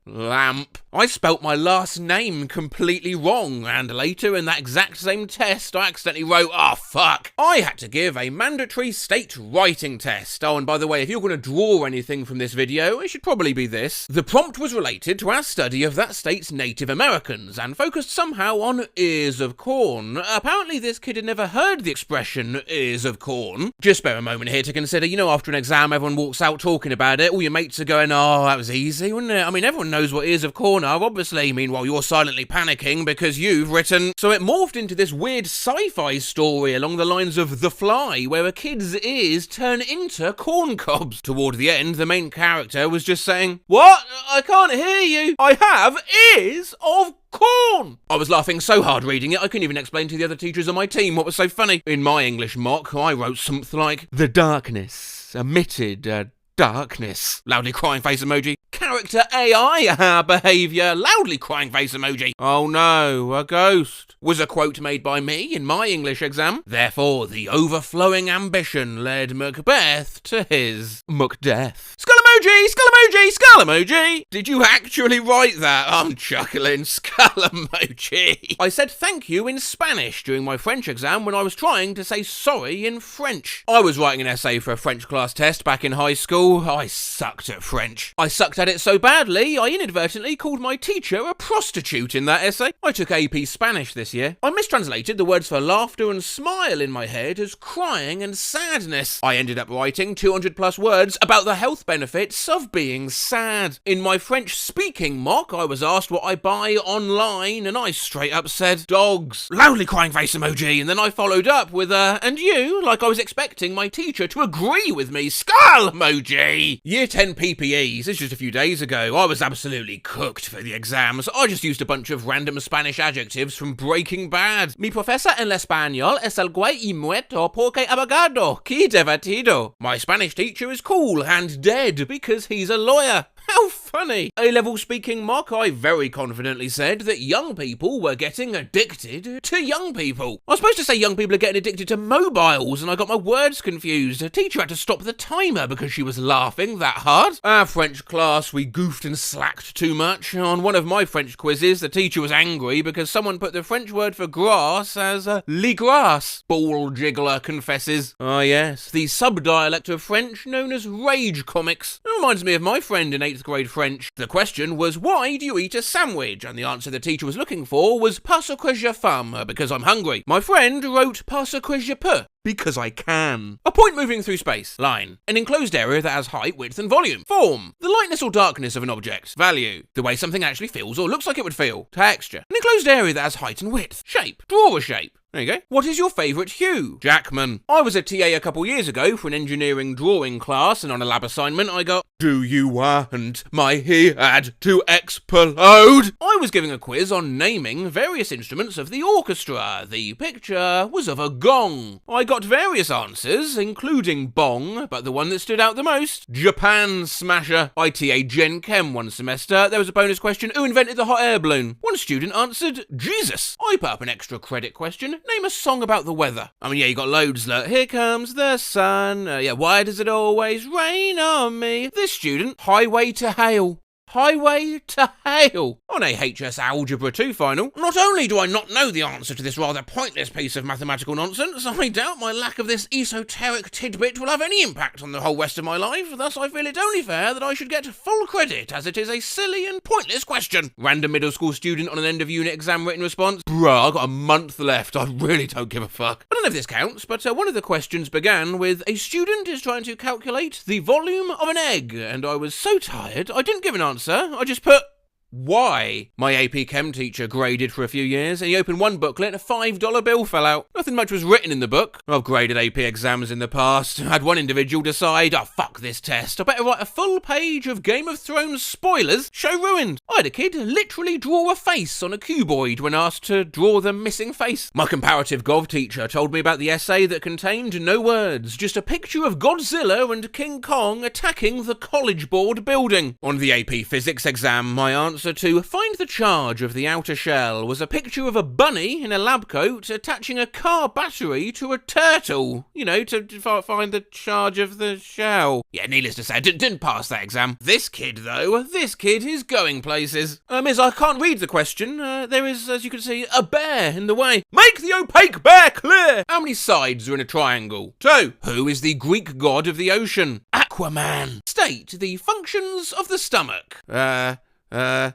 Lamp. I spelt my last name completely wrong, and later in that exact same test I accidentally wrote, oh fuck. I had to give a mandatory state writing test. Oh, and by the way, if you're going to draw anything from this video, it should probably be this. The prompt was related to our study of that state's Native Americans and focused somehow on ears of corn. Apparently this kid had never heard the expression ears of corn. Just spare a moment here to consider, you know, after an exam everyone walks out talking about it, all your mates are going, oh, that was easy, wasn't it? I mean, everyone knows what ears of corn are, obviously. Meanwhile, you're silently panicking because you've written... So it morphed into this weird sci-fi story along the lines of The Fly, where a kid's ears turn into corn cobs. Toward the end, the main character was just saying, what? I can't hear you. I have ears of corn. I was laughing so hard reading it, I couldn't even explain to the other teachers on my team what was so funny. In my English mock, I wrote something like, the darkness emitted darkness. Loudly crying face emoji. Character AI behaviour. Loudly crying face emoji. Oh no, a ghost. Was a quote made by me in my English exam. Therefore, the overflowing ambition led Macbeth to his Macdeath. Skull emoji, skull emoji, skull emoji. Did you actually write that? I'm chuckling. Skull emoji. I said thank you in Spanish during my French exam when I was trying to say sorry in French. I was writing an essay for a French class test back in high school. I sucked at French. I sucked at it so badly, I inadvertently called my teacher a prostitute in that essay. I took AP Spanish this year. I mistranslated the words for laughter and smile in my head as crying and sadness. I ended up writing 200 plus words about the health benefits of being sad. In my French speaking mock, I was asked what I buy online and I straight up said dogs. Loudly crying face emoji, and then I followed up with a and you, like I was expecting my teacher to agree with me. Skull emoji. Year 10 PPEs, it's just a few days ago. I was absolutely cooked for the exams. I just used a bunch of random Spanish adjectives from Breaking Bad. Mi profesor en español es el güey y muerto porque abogado. Qué divertido. My Spanish teacher is cool and dead because he's a lawyer. How funny! A-level speaking mock, I very confidently said that young people were getting addicted to young people. I was supposed to say young people are getting addicted to mobiles and I got my words confused. A teacher had to stop the timer because she was laughing that hard. Our French class, we goofed and slacked too much. On one of my French quizzes, the teacher was angry because someone put the French word for grass as les grasses. Ball jiggler confesses. Ah yes, the sub-dialect of French known as rage comics. It reminds me of my friend in 8th grade French. The question was, why do you eat a sandwich? And the answer the teacher was looking for was parce que j'ai faim, because I'm hungry. My friend wrote parce que je peux, because I can. A point moving through space. Line. An enclosed area that has height, width and volume. Form. The lightness or darkness of an object. Value. The way something actually feels or looks like it would feel. Texture. An enclosed area that has height and width. Shape. Draw a shape. There you go. What is your favourite hue? Jackman. I was a TA a couple years ago for an engineering drawing class, and on a lab assignment I got, do you want my head to explode? I was giving a quiz on naming various instruments of the orchestra. The picture was of a gong. I got various answers, including bong, but the one that stood out the most, Japan Smasher. I TA Gen Chem one semester. There was a bonus question, who invented the hot air balloon? One student answered, Jesus. I put up an extra credit question, name a song about the weather. I mean, yeah, you got loads like, here comes the sun, why does it always rain on me? This student, Highway to Hale. Highway to Hale on a HS Algebra 2 final. Not only do I not know the answer to this rather pointless piece of mathematical nonsense, I doubt my lack of this esoteric tidbit will have any impact on the whole rest of my life, thus I feel it only fair that I should get full credit, as it is a silly and pointless question. Random middle school student on an end of unit exam written response, bruh, I've got a month left, I really don't give a fuck. I don't know if this counts, but one of the questions began with, a student is trying to calculate the volume of an egg, and I was so tired, I didn't give an answer. I just put, why? My AP Chem teacher graded for a few years, and he opened one booklet and a $5 bill fell out. Nothing much was written in the book. I've graded AP exams in the past. I had one individual decide, oh fuck this test, I better write a full page of Game of Thrones spoilers, show ruined. I had a kid literally draw a face on a cuboid when asked to draw the missing face. My comparative Gov teacher told me about the essay that contained no words, just a picture of Godzilla and King Kong attacking the College Board building. On the AP Physics exam, my answer to find the charge of the outer shell was a picture of a bunny in a lab coat attaching a car battery to a turtle, to find the charge of the shell. Yeah, needless to say, I didn't pass that exam. This kid, though, is going places. Miss, I can't read the question. There is, as you can see, a bear in the way. Make the opaque bear clear! How many sides are in a triangle? 2. Who is the Greek god of the ocean? Aquaman. State the functions of the stomach.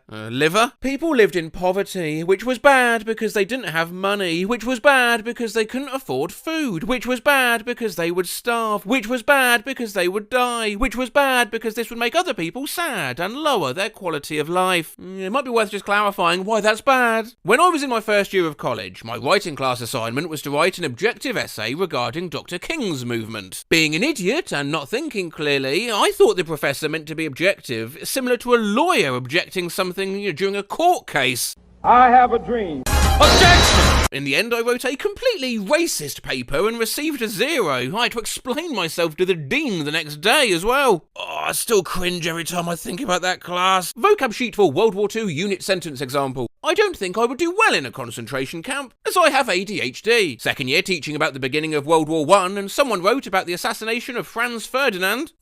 Liver? People lived in poverty, which was bad because they didn't have money, which was bad because they couldn't afford food, which was bad because they would starve, which was bad because they would die, which was bad because this would make other people sad and lower their quality of life. It might be worth just clarifying why that's bad. When I was in my first year of college, my writing class assignment was to write an objective essay regarding Dr. King's movement. Being an idiot and not thinking clearly, I thought the professor meant to be objective, similar to a lawyer objecting something during a court case. I have a dream. Objection! In the end, I wrote a completely racist paper and received a 0. I had to explain myself to the dean the next day as well. Oh, I still cringe every time I think about that class. Vocab sheet for World War II unit sentence example. I don't think I would do well in a concentration camp, as I have ADHD. Second year teaching about the beginning of World War I, and someone wrote about the assassination of Franz Ferdinand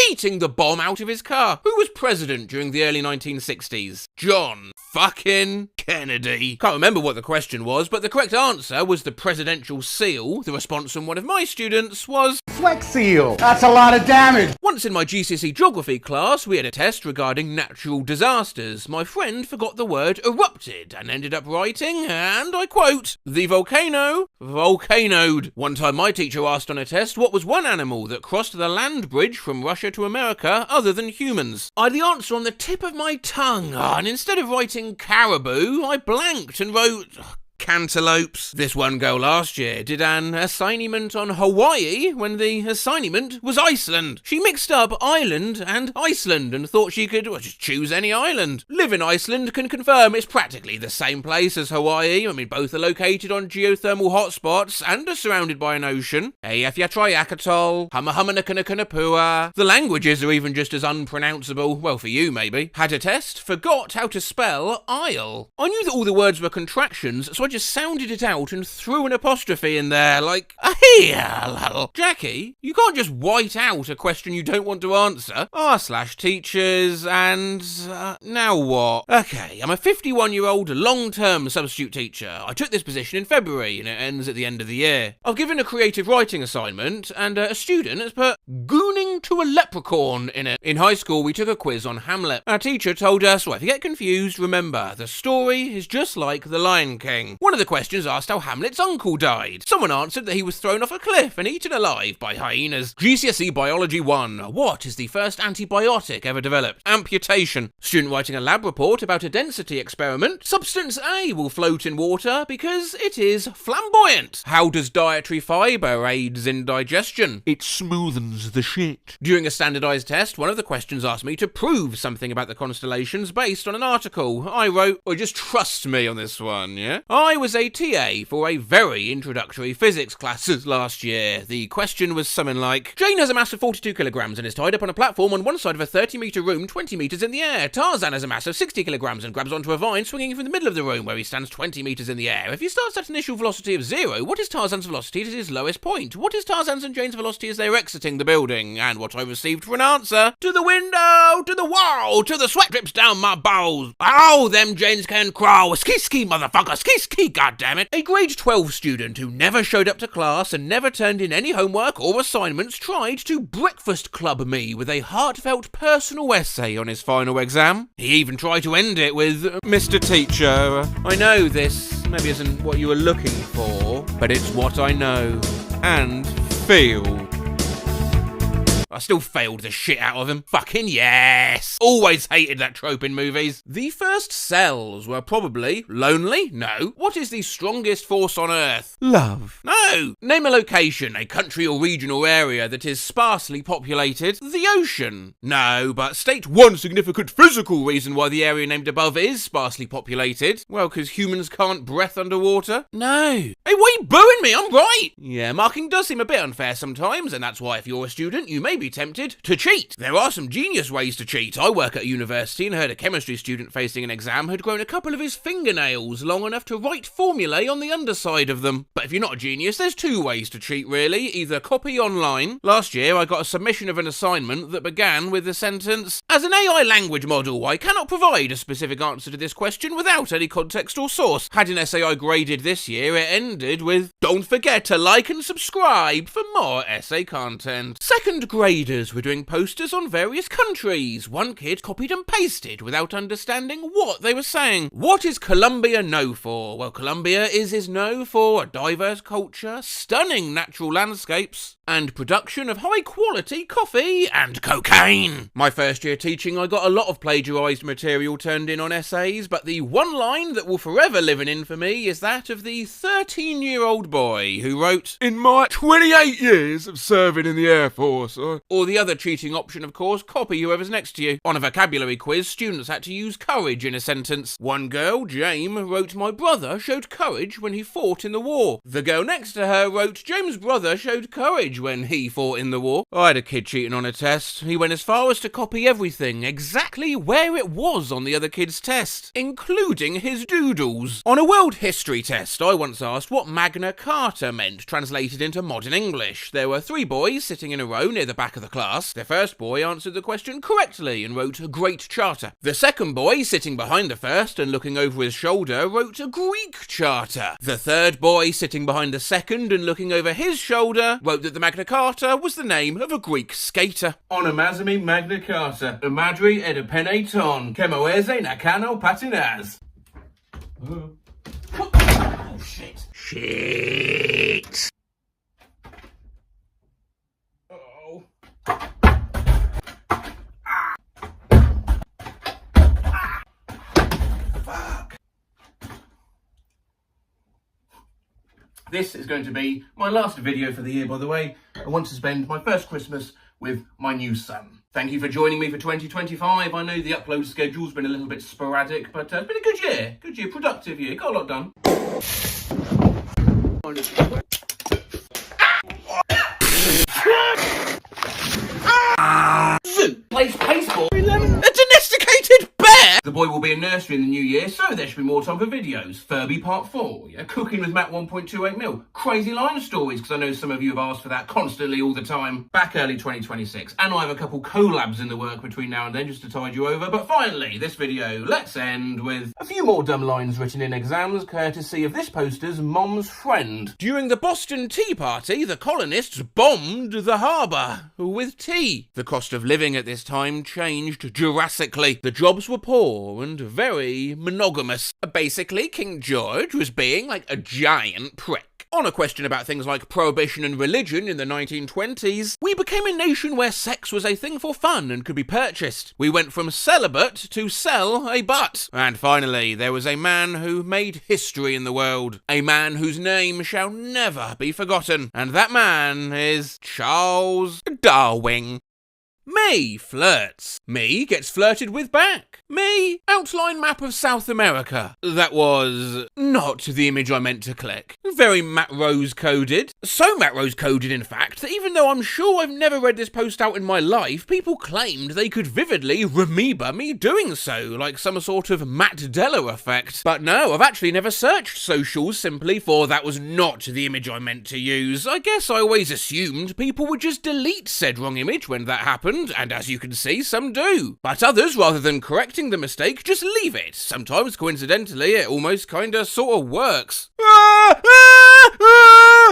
yeeting the bomb out of his car. Who was president during the early 1960s? John fucking Kennedy. Can't remember what the question was, but the correct answer was the presidential seal. The response from one of my students was, Flex seal. That's a lot of damage. Once in my GCSE geography class, we had a test regarding natural disasters. My friend forgot the word erupted and ended up writing, and I quote, the volcano volcanoed. One time my teacher asked on a test what was one animal that crossed the land bridge from Russia to America other than humans. I had the answer on the tip of my tongue, and instead of writing caribou, I blanked and wrote cantaloupes. This one girl last year did an assignment on Hawaii when the assignment was Iceland. She mixed up island and Iceland and thought she could just choose any island. Live in Iceland can confirm it's practically the same place as Hawaii. I mean, both are located on geothermal hotspots and are surrounded by an ocean. Eyjafjallajökull atoll, Hamahamanakanapua. The languages are even just as unpronounceable, well, for you maybe. Had a test, forgot how to spell isle. I knew that all the words were contractions, so I just sounded it out and threw an apostrophe in there, like, Jackie, you can't just white out a question you don't want to answer. r/teachers and, now what? Okay, I'm a 51-year-old long-term substitute teacher. I took this position in February and it ends at the end of the year. I've given a creative writing assignment and a student has put gooning belong to a leprechaun in it. In high school, we took a quiz on Hamlet. Our teacher told us, well, if you get confused, remember, the story is just like The Lion King. One of the questions asked how Hamlet's uncle died. Someone answered that he was thrown off a cliff and eaten alive by hyenas. GCSE Biology 1. What is the first antibiotic ever developed? Amputation. Student writing a lab report about a density experiment. Substance A will float in water because it is flamboyant. How does dietary fibre aids in digestion? It smoothens the shit. During a standardised test, one of the questions asked me to prove something about the constellations based on an article. I wrote, well, just trust me on this one, yeah? I was a TA for a very introductory physics classes last year. The question was something like, Jane has a mass of 42 kilograms and is tied up on a platform on one side of a 30-metre room 20 metres in the air. Tarzan has a mass of 60 kilograms and grabs onto a vine swinging from the middle of the room where he stands 20 metres in the air. If he starts at initial velocity of 0, what is Tarzan's velocity at his lowest point? What is Tarzan's and Jane's velocity as they are exiting the building? And what I received for an answer, to the window, to the wall, till the sweat drips down my bowels. Oh, them Janes can crawl. Ski ski, motherfucker, ski ski, goddammit. A grade 12 student who never showed up to class and never turned in any homework or assignments tried to breakfast club me with a heartfelt personal essay on his final exam. He even tried to end it with, Mr. Teacher, I know this maybe isn't what you were looking for, but it's what I know and feel. I still failed the shit out of him. Fucking yes! Always hated that trope in movies. The first cells were probably lonely? No. What is the strongest force on Earth? Love. No. Name a location, a country or region or area that is sparsely populated. The ocean. No, but state one significant physical reason why the area named above is sparsely populated. Well, because humans can't breath underwater? No. Hey, why are you booing me? I'm right! Yeah, marking does seem a bit unfair sometimes, and that's why if you're a student, you may be tempted to cheat. There are some genius ways to cheat. I work at a university and heard a chemistry student facing an exam had grown a couple of his fingernails long enough to write formulae on the underside of them. But if you're not a genius, there's two ways to cheat really. Either copy online. Last year I got a submission of an assignment that began with the sentence, as an AI language model, I cannot provide a specific answer to this question without any context or source. Had an essay I graded this year, it ended with, don't forget to like and subscribe for more essay content. Second graders were doing posters on various countries. One kid copied and pasted without understanding what they were saying. What is Colombia known for? Well, Colombia is known for a diverse culture, stunning natural landscapes, and production of high-quality coffee and cocaine. My first year teaching, I got a lot of plagiarised material turned in on essays, but the one line that will forever live in infamy is that of the 13-year-old boy who wrote, in my 28 years of serving in the Air Force, or the other cheating option, of course, copy whoever's next to you. On a vocabulary quiz, students had to use courage in a sentence. One girl, Jame, wrote, my brother showed courage when he fought in the war. The girl next to her wrote, James' brother showed courage when he fought in the war. I had a kid cheating on a test. He went as far as to copy everything, exactly where it was on the other kid's test, including his doodles. On a world history test, I once asked what Magna Carta meant, translated into modern English. There were 3 boys sitting in a row near the back of the class. The first boy answered the question correctly and wrote a Great Charter. The second boy, sitting behind the first and looking over his shoulder, wrote a Greek Charter. The third boy, sitting behind the second and looking over his shoulder, wrote that the Magna Carta was the name of a Greek skater. Onomazimi Magna Carta, Madri ed peneton, kemoese nakano patinas. Oh, shit. Shit. Oh. Fuck. This is going to be my last video for the year, by the way. I want to spend my first Christmas with my new son. Thank you for joining me for 2025. I know the upload schedule's been a little bit sporadic, but it's been a good year. Good year, productive year. Got a lot done. Zoo plays baseball. A domesticated bear! The boy will be be a nursery in the new year, so there should be more time for videos. Furby Part 4, yeah, Cooking with Matt 1.28 mil, Crazy Line Stories, because I know some of you have asked for that constantly all the time, back early 2026. And I have a couple collabs in the work between now and then just to tide you over. But finally, this video, let's end with a few more dumb lines written in exams, courtesy of this poster's mom's friend. During the Boston Tea Party, the colonists bombed the harbour with tea. The cost of living at this time changed drastically. The jobs were poor and very monogamous. Basically, King George was being like a giant prick. On a question about things like prohibition and religion in the 1920s, we became a nation where sex was a thing for fun and could be purchased. We went from celibate to sell a butt. And finally, there was a man who made history in the world. A man whose name shall never be forgotten. And that man is Charles Darwin. Me flirts. Me gets flirted with back. Me outline map of South America. That was not the image I meant to click. Very Matt Rose coded. So Matt Rose coded, in fact, that even though I'm sure I've never read this post out in my life, people claimed they could vividly remember me doing so, like some sort of Matt Della effect. But no, I've actually never searched socials simply for that was not the image I meant to use. I guess I always assumed people would just delete said wrong image when that happened. And as you can see, some do. But others, rather than correcting the mistake, just leave it. Sometimes, coincidentally, it almost kinda sorta works.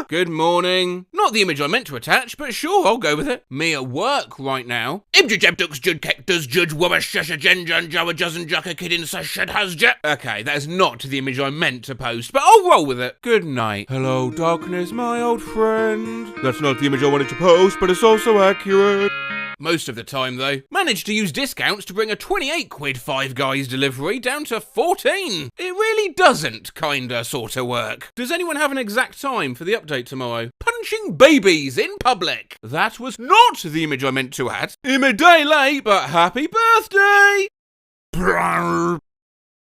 Good morning. Not the image I meant to attach, but sure, I'll go with it. Me at work right now. Okay, that is not the image I meant to post, but I'll roll with it. Good night. Hello, darkness, my old friend. That's not the image I wanted to post, but it's also accurate. Most of the time, though. Managed to use discounts to bring a 28 quid Five Guys delivery down to 14. It really doesn't kinda sorta work. Does anyone have an exact time for the update tomorrow? Punching babies in public. That was not the image I meant to add. I'm a day late, but happy birthday!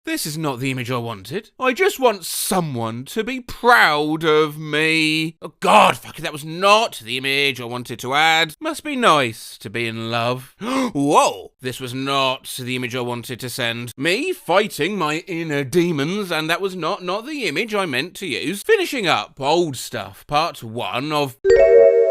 This is not the image I wanted. I just want someone to be proud of me. Oh god, fuck it, that was not the image I wanted to add. Must be nice to be in love. Whoa, this was not the image I wanted to send. Me fighting my inner demons, and that was not the image I meant to use. Finishing up old stuff, part 1 of...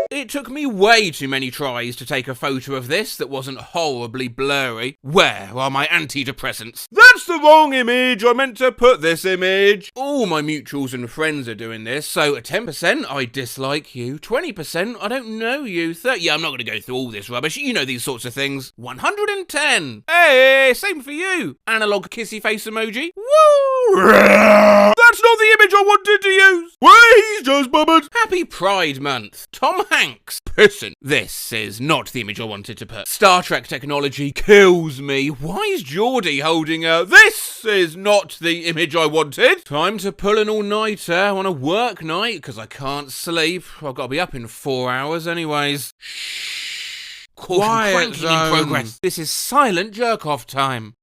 It took me way too many tries to take a photo of this that wasn't horribly blurry. Where are my antidepressants? That's the wrong image. I meant to put this image. All my mutuals and friends are doing this, so 10% I dislike you, 20% I don't know you, 30... Yeah, I'm not going to go through all this rubbish. You know these sorts of things. 110. Hey, same for you. Analog kissy face emoji. Woo! That's not the image I wanted to use. Well, he's just bubbled. Happy Pride Month. Tom Hanks. Pissin'. This is not the image I wanted to put. Star Trek technology kills me. Why is Geordie holding a... This is not the image I wanted. Time to pull an all-nighter on a work night, because I can't sleep. I've got to be up in 4 hours anyways. Shh. Quiet zone. In progress. This is silent jerk-off time.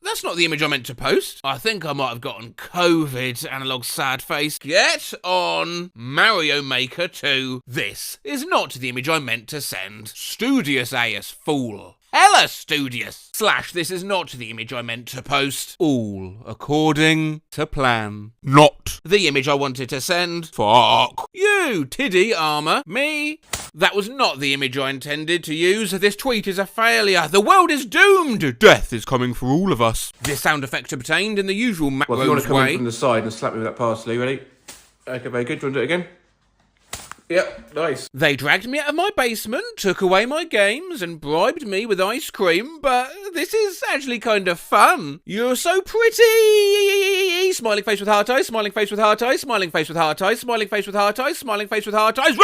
That's not the image I meant to post. I think I might have gotten COVID, analog sad face. Get on Mario Maker 2. This is not the image I meant to send. Studious AS fool. Hella studious. / this is not the image I meant to post. All according to plan. Not the image I wanted to send. Fuck you, Tiddy Armour. Me. That was not the image I intended to use. This tweet is a failure. The world is doomed. Death is coming for all of us. This sound effect obtained in the usual Matt Rose way. Well, if you want to come in from the side and slap me with that parsley, ready? Okay, very good. Do you want to do it again? Yep, nice. They dragged me out of my basement, took away my games, and bribed me with ice cream, but this is actually kind of fun. You're so pretty! Smiling face with heart eyes, smiling face with heart eyes, smiling face with heart eyes, smiling face with heart eyes, smiling face with heart eyes.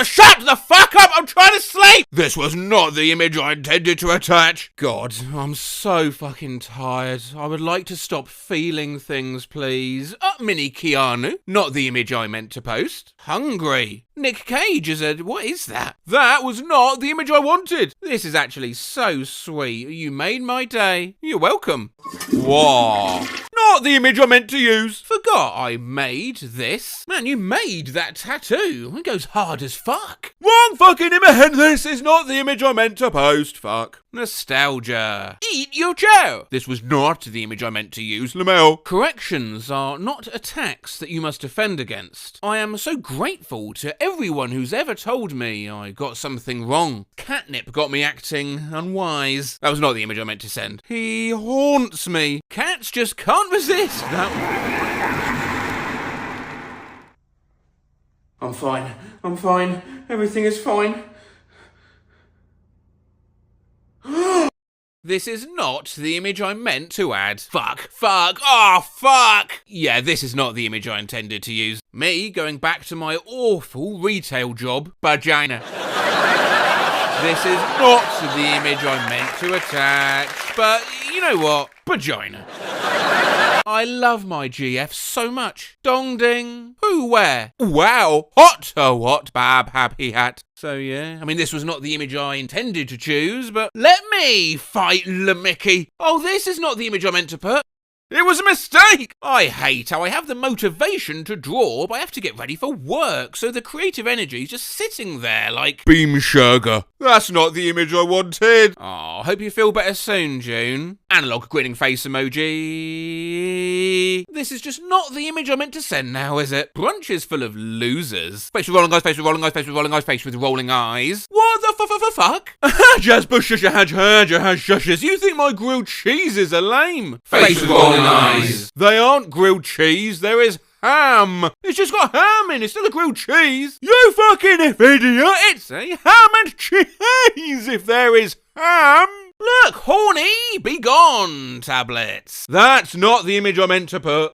Shut the fuck up! I'm trying to sleep! This was not the image I intended to attach. God, I'm so fucking tired. I would like to stop feeling things, please. Mini Keanu. Not the image I meant to post. Hungry. Nick Cage is a... What is that? That was not the image I wanted. This is actually so sweet. You made my day. You're welcome. Whoa. not the image I meant to use. Forgot I made this. Man, you made that tattoo. It goes hard as fuck. Wrong fucking image. This is not the image I meant to post. Fuck. Nostalgia. Eat your chair. This was not the image I meant to use. Lamel. Corrections are not attacks that you must defend against. I am so grateful to everyone who's ever told me I got something wrong. Catnip got me acting unwise. That was not the image I meant to send. He haunts me. Cats just can't resist. I'm fine. I'm fine. Everything is fine. This is not the image I meant to add. Fuck. Oh, fuck. Yeah, this is not the image I intended to use. Me going back to my awful retail job, vagina. This is not the image I meant to attach, but you know what? Vagina. I love my GF so much. Dong ding. Who, where? Wow. Hot, oh hot, bab, happy hat. So yeah, I mean, this was not the image I intended to choose, but let me fight Mickey. Oh, this is not the image I meant to put. It was a mistake! I hate how I have the motivation to draw, but I have to get ready for work, so the creative energy is just sitting there like... Beam sugar. That's not the image I wanted. Oh, hope you feel better soon, June. Analog grinning face emoji. This is just not the image I meant to send now, is it? Brunch is full of losers. Face with rolling eyes, face with rolling eyes, face with rolling eyes, face with rolling eyes. What the fuck? Just shushes. You think my grilled cheeses are lame? Face with rolling eyes. They aren't grilled cheese, there is ham. It's just got ham in, it's still a grilled cheese. You fucking idiot, it's a ham and cheese if there is ham. Look, horny, be gone, tablets. That's not the image I meant to put.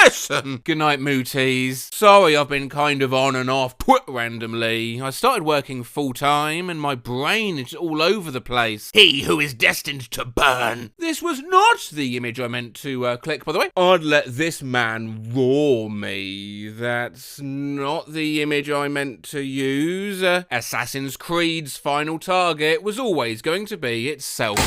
Listen. Good night, mooties. Sorry I've been kind of on and off randomly. I started working full-time and my brain is all over the place. He who is destined to burn. This was not the image I meant to click, by the way. I'd let this man roar me. That's not the image I meant to use. Assassin's Creed's final target was always going to be itself.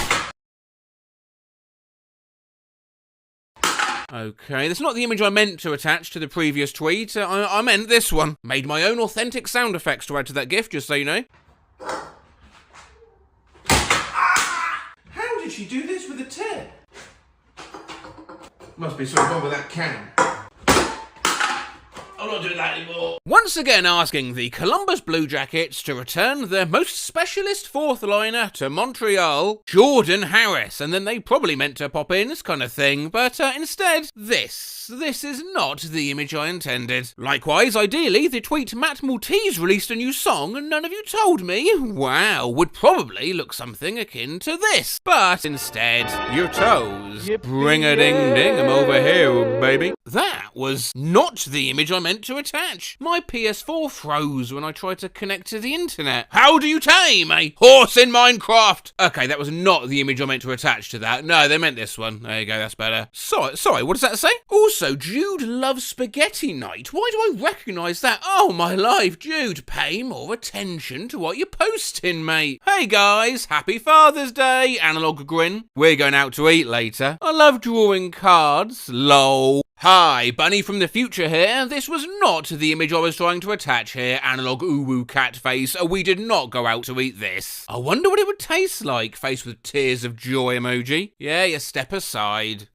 Okay, that's not the image I meant to attach to the previous tweet. I meant this one. Made my own authentic sound effects to add to that GIF, just so you know. How did she do this with a tip? Must be something wrong with that can. I'm not doing that anymore. Once again asking the Columbus Blue Jackets to return their most specialist fourth liner to Montreal, Jordan Harris, and then they probably meant to pop in this kind of thing, but instead, this is not the image I intended. Likewise, ideally, the tweet Matt Maltese released a new song and none of you told me, wow, would probably look something akin to this. But instead, your toes. Ring-a-ding-ding, I'm over here, baby. That was not the image I meant to attach. My PS4 froze when I tried to connect to the internet. How do you tame a horse in Minecraft? Okay, that was not the image I meant to attach to that. No, they meant this one. There you go, that's better. Sorry, what does that say? Also, Jude loves spaghetti night. Why do I recognise that? Oh, my life, Jude, pay more attention to what you're posting, mate. Hey guys, happy Father's Day, analog grin. We're going out to eat later. I love drawing cards, lol. Hi, Bunny from the future here. This was not the image I was trying to attach here, analog uwu cat face. We did not go out to eat this. I wonder what it would taste like, face with tears of joy emoji. Yeah, you step aside.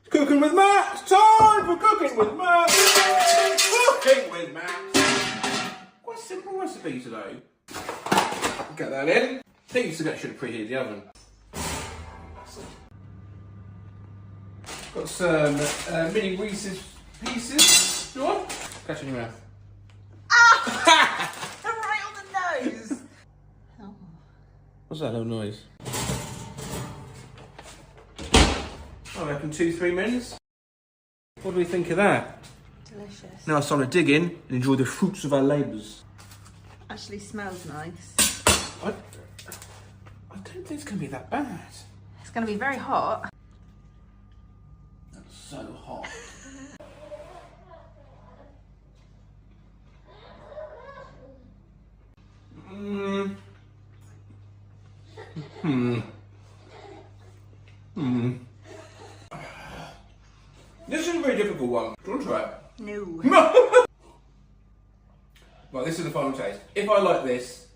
Cooking with Matt! Time for cooking with Matt! Cooking with Matt! Quite a simple recipe today. Get that in. I think you should have preheated the oven. Got some mini Reese's Pieces. You want? Catch it in your mouth. Ah! Right on the nose! Oh. What's that little noise? I reckon 2-3 minutes. What do we think of that? Delicious. Now it's time to dig in and enjoy the fruits of our labours. Actually smells nice. I don't think it's going to be that bad. It's going to be very hot. That's so hot. This is a very difficult one. Do you want to try it? No. Right, this is the final taste. If I like this,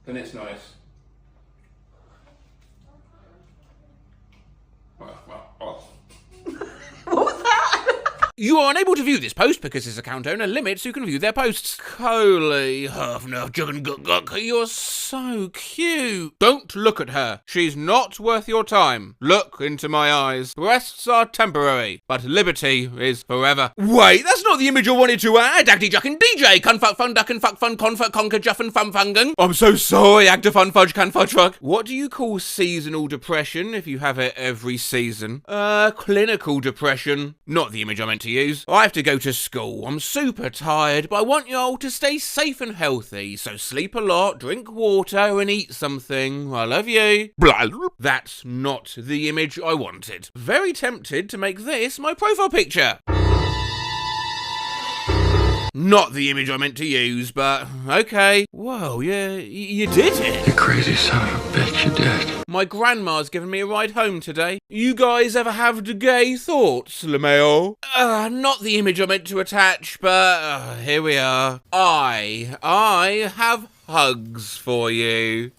then it's nice. You are unable to view this post because this account owner limits who can view their posts. Holy half-nerf juggen-guck-guck, you're so cute. Don't look at her. She's not worth your time. Look into my eyes. Breasts are temporary, but liberty is forever. Wait, that's not the image I wanted to add. Agdy Juck and DJ. Cunfuck fun duck and fuck fun confut conquer juff and fun fungung. I'm so sorry, Agda fun fudge can fudge fuck. What do you call seasonal depression if you have it every season? Clinical depression. Not the image I meant to use. I have to go to school. I'm super tired, but I want you all to stay safe and healthy. So sleep a lot, drink water, and eat something. I love you. Blah. That's not the image I wanted. Very tempted to make this my profile picture. Not the image I meant to use, but okay. Whoa, yeah, you did it. You crazy son of a bitch, you did. My grandma's given me a ride home today. You guys ever have gay thoughts, LeMayo? Not the image I meant to attach, but here we are. I have hugs for you.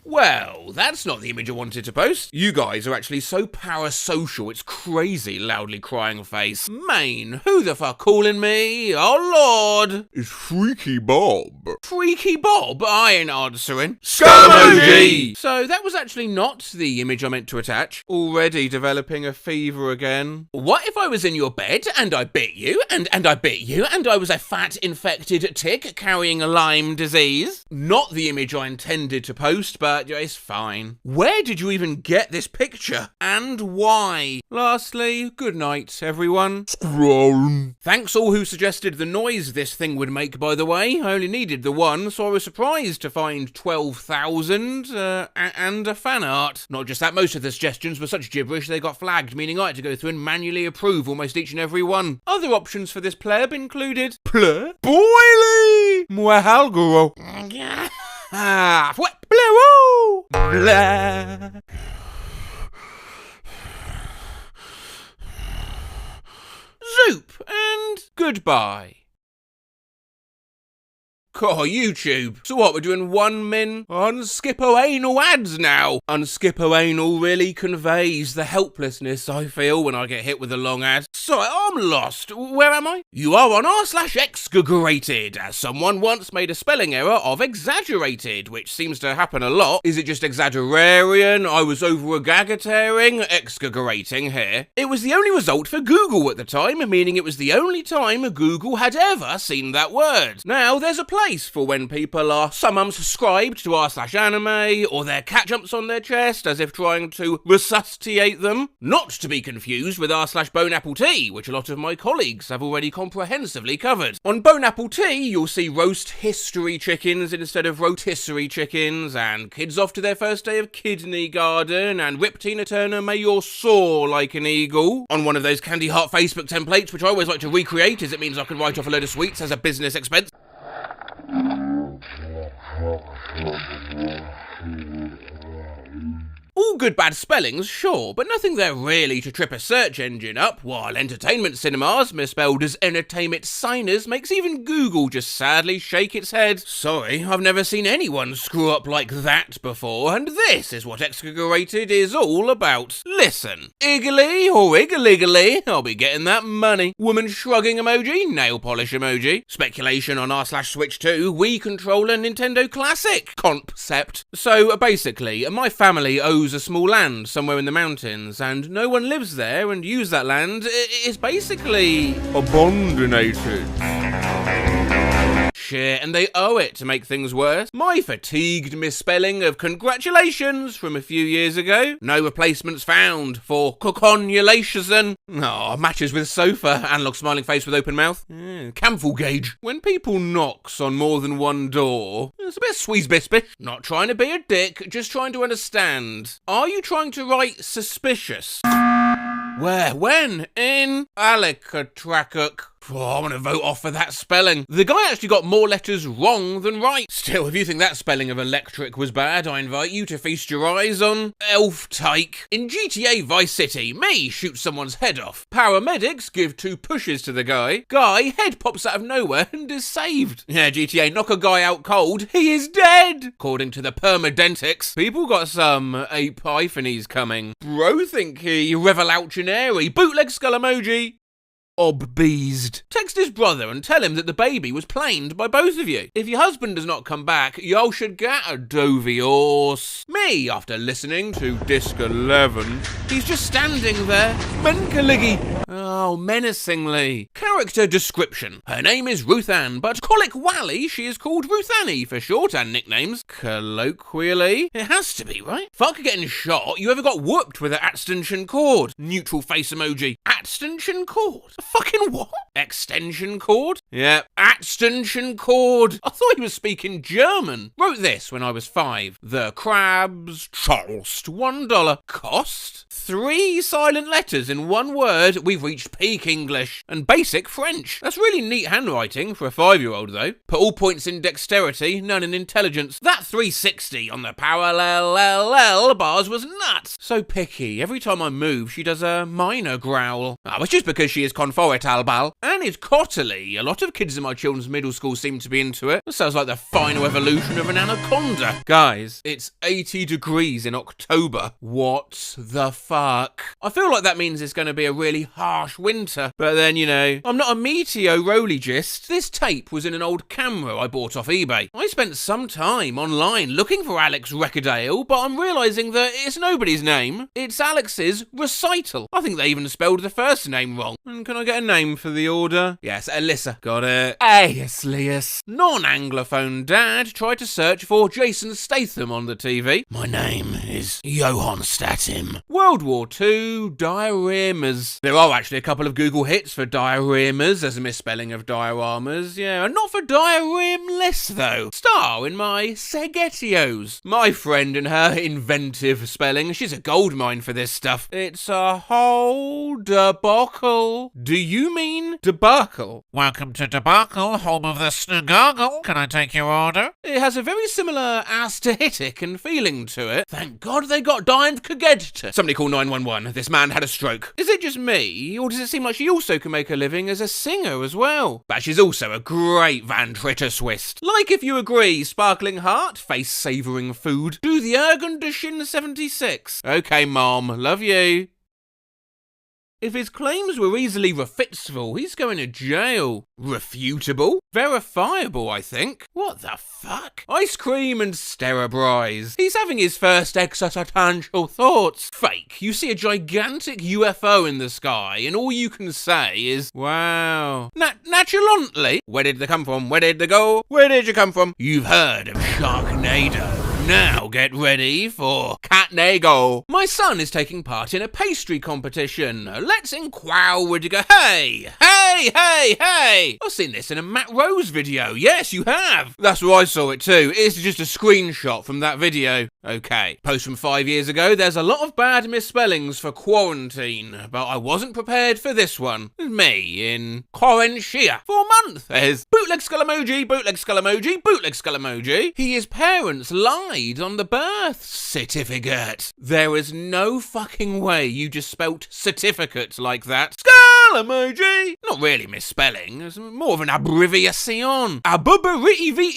Well, that's not the image I wanted to post. You guys are actually so parasocial, it's crazy, loudly crying face. Maine, who the fuck calling me? Oh lord! It's Freaky Bob. Freaky Bob? I ain't answering. Skull emoji! So that was actually not the image I meant to attach. Already developing a fever again. What if I was in your bed and I bit you, and I bit you, and I was a fat infected tick carrying a Lyme disease? Not the image I intended to post, but it's fine. Where did you even get this picture? And why? Lastly, good night, everyone. Scroll. Thanks all who suggested the noise this thing would make, by the way. I only needed the one, so I was surprised to find 12,000 and a fan art. Not just that, most of the suggestions were such gibberish they got flagged, meaning I had to go through and manually approve almost each and every one. Other options for this pleb included Pleb? Boily! Muahalgoro. What? Blue! Blah. Zoop and goodbye. Oh, YouTube. So what, we're doing 1 min unskippo-anal ads now? Unskippo-anal really conveys the helplessness I feel when I get hit with a long ad. Sorry, I'm lost. Where am I? You are on r/exaggerated, as someone once made a spelling error of exaggerated, which seems to happen a lot. Is it just exaggerarian? I was over-agagataring, exaggerating here. It was the only result for Google at the time, meaning it was the only time Google had ever seen that word. Now, there's a place for when people are some unsubscribed to r/anime, or their cat jumps on their chest as if trying to resuscitate them. Not to be confused with r/bone apple tea, which a lot of my colleagues have already comprehensively covered. On Bone Apple Tea, you'll see roast history chickens instead of rotisserie chickens, and kids off to their first day of kidney garden, and Rip Tina Turner, may your soar like an eagle. On one of those Candy Heart Facebook templates, which I always like to recreate as it means I can write off a load of sweets as a business expense. All good bad spellings, sure, but nothing there really to trip a search engine up, while entertainment cinemas, misspelled as entertainment signers, makes even Google just sadly shake its head. Sorry, I've never seen anyone screw up like that before, and this is what exaggerated is all about. Listen, iggly or iggliggly, I'll be getting that money. Woman shrugging emoji, nail polish emoji. Speculation on r/Switch 2, Wii controller, Nintendo Classic concept. So basically, my family owes a small land somewhere in the mountains, and no one lives there, and use that land is basically Abominated. shit, and they owe it to make things worse. My fatigued misspelling of congratulations from a few years ago. No replacements found for coconulation. Oh, matches with sofa. Analog smiling face with open mouth. Camphor gauge. When people knocks on more than one door, it's a bit squeeze-bispish. Not trying to be a dick, just trying to understand. Are you trying to write suspicious? Where? When? In Alicatrakuk. Oh, I want to vote off for that spelling. The guy actually got more letters wrong than right. Still, if you think that spelling of electric was bad, I invite you to feast your eyes on Elf Tyke. In GTA Vice City, me shoots someone's head off. Paramedics give 2 pushes to the guy. Guy, head pops out of nowhere and is saved. Yeah, GTA, knock a guy out cold, he is dead! According to the Permadentics, people got some epiphanies coming. Bro think he revolutionary. Bootleg skull emoji. Obbeased. Text his brother and tell him that the baby was planed by both of you. If your husband does not come back, y'all should get a dovey horse. Me, after listening to Disc 11, he's just standing there, menkaliggy. Oh, menacingly. Character description. Her name is Ruth Ann, but colic Wally, she is called Ruth Annie for short and nicknames. Colloquially, it has to be, right? Fuck getting shot, you ever got whooped with an extension cord? Neutral face emoji. Extension cord? Fucking what? Extension cord? Yeah, extension cord. I thought he was speaking German. Wrote this when I was 5. The crabs cost $1. Cost? 3 silent letters in 1 word. We've reached peak English and basic French. That's really neat handwriting for a 5-year-old though. Put all points in dexterity, none in intelligence. That 360 on the parallel bars was nuts. So picky. Every time I move, she does a minor growl. Oh, it's just because she is conformitalbal and is cottily. A lot of kids in my children's middle school seem to be into it. That sounds like the final evolution of an anaconda. Guys, it's 80 degrees in October. What the fuck? I feel like that means it's going to be a really harsh winter. But then, you know, I'm not a meteorologist. This tape was in an old camera I bought off eBay. I spent some time online looking for Alex Reckerdale, but I'm realising that it's nobody's name. It's Alex's recital. I think they even spelled the first name wrong. And can I get a name for the order? Yes, Alyssa. Got it. Aeschylus. Non-Anglophone dad tried to search for Jason Statham on the TV. My name is Johann Statham. World War II dioramas. There are actually a couple of Google hits for dioramas as a misspelling of dioramas. Yeah, and not for dioramless though. Star in my Segetios. My friend and her inventive spelling. She's a goldmine for this stuff. It's a whole debacle. Do you mean debacle? Welcome to Debacle, home of the Snugoggle. Can I take your order? It has a very similar Astahitic feeling to it. Thank God they got Diane Kagedta. Somebody call 911. This man had a stroke. Is it just me, or does it seem like she also can make a living as a singer as well? But she's also a great Van Tritter Swist. Like if you agree, sparkling heart, face savouring food. Do the Ergendishin 76. Okay, Mom, love you. If his claims were easily refutable, he's going to jail. Refutable? Verifiable, I think. What the fuck? Ice cream and Sterabrise. He's having his first existential thoughts. Fake. You see a gigantic UFO in the sky, and all you can say is, wow. Naturally. Where did they come from? Where did they go? Where did you come from? You've heard of Sharknado. Now get ready for Catnago. My son is taking part in a pastry competition. Let's inquire where to go. Hey! I've seen this in a Matt Rose video. Yes, you have. That's where I saw it too. It's just a screenshot from that video. Okay. Post from 5 years ago. There's a lot of bad misspellings for quarantine, but I wasn't prepared for this one. Me in quarantine for a month. There's bootleg skull emoji, bootleg skull emoji, bootleg skull emoji. His parents lied on the birth certificate. There is no fucking way you just spelt certificate like that. Skull emoji! Not really misspelling, it's more of an abbreviation. Abbreviation.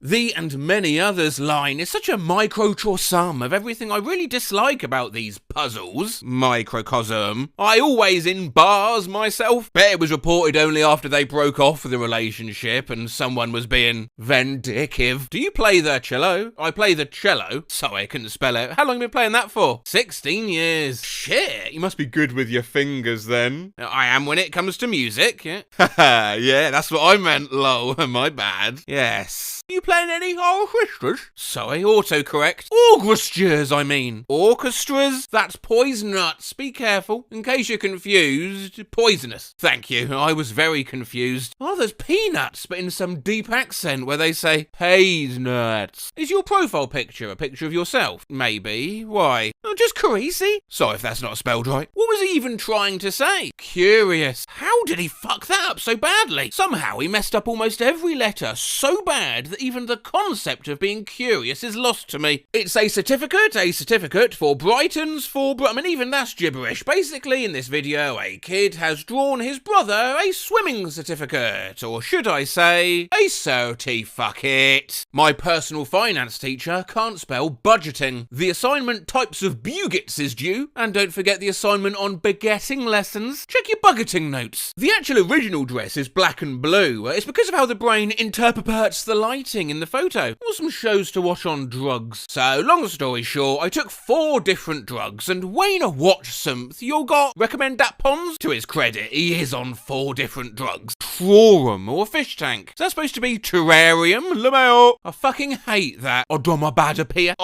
The and many others line is such a microcosm of everything I really dislike about these puzzles. Microcosm. I always in bars myself. Bet it was reported only after they broke off the relationship and someone was being vindictive. Do you play the cello? I play the cello. Sorry, I couldn't spell it. How long have you been playing that for? 16 years. Shit, you must be good with your fingers then. I am when it comes to music, yeah. Haha, yeah, that's what I meant, lol. My bad. Yes. You playing any orchestras? Sorry, autocorrect. Orchestras, I mean. Orchestras? That's poison nuts. Be careful. In case you're confused, poisonous. Thank you. I was very confused. Oh, there's peanuts, but in some deep accent where they say pays nuts. Is your profile picture a picture of yourself? Maybe. Why? Oh, just crazy? Sorry if that's not spelled right. What was he even trying to say? Curious. How did he fuck that up so badly? Somehow he messed up almost every letter so bad that even the concept of being curious is lost to me. It's a certificate for Brightons for... I mean, even that's gibberish. Basically, in this video, a kid has drawn his brother a swimming certificate, or should I say, a certificate. My personal finance teacher can't spell budgeting. The assignment types of bugets is due, and don't forget the assignment on begetting lessons. Check your budgeting notes. The actual original dress is black and blue. It's because of how the brain interprets the lighting in the photo. Awesome shows to watch on drugs. So, long story short, I took 4 different drugs, and Wayne watched something you got. Recommend that Pons? To his credit, he is on 4 different drugs. Trorum or fish tank. Is that supposed to be terrarium? Lameo. I fucking hate that. Onomatopoeia.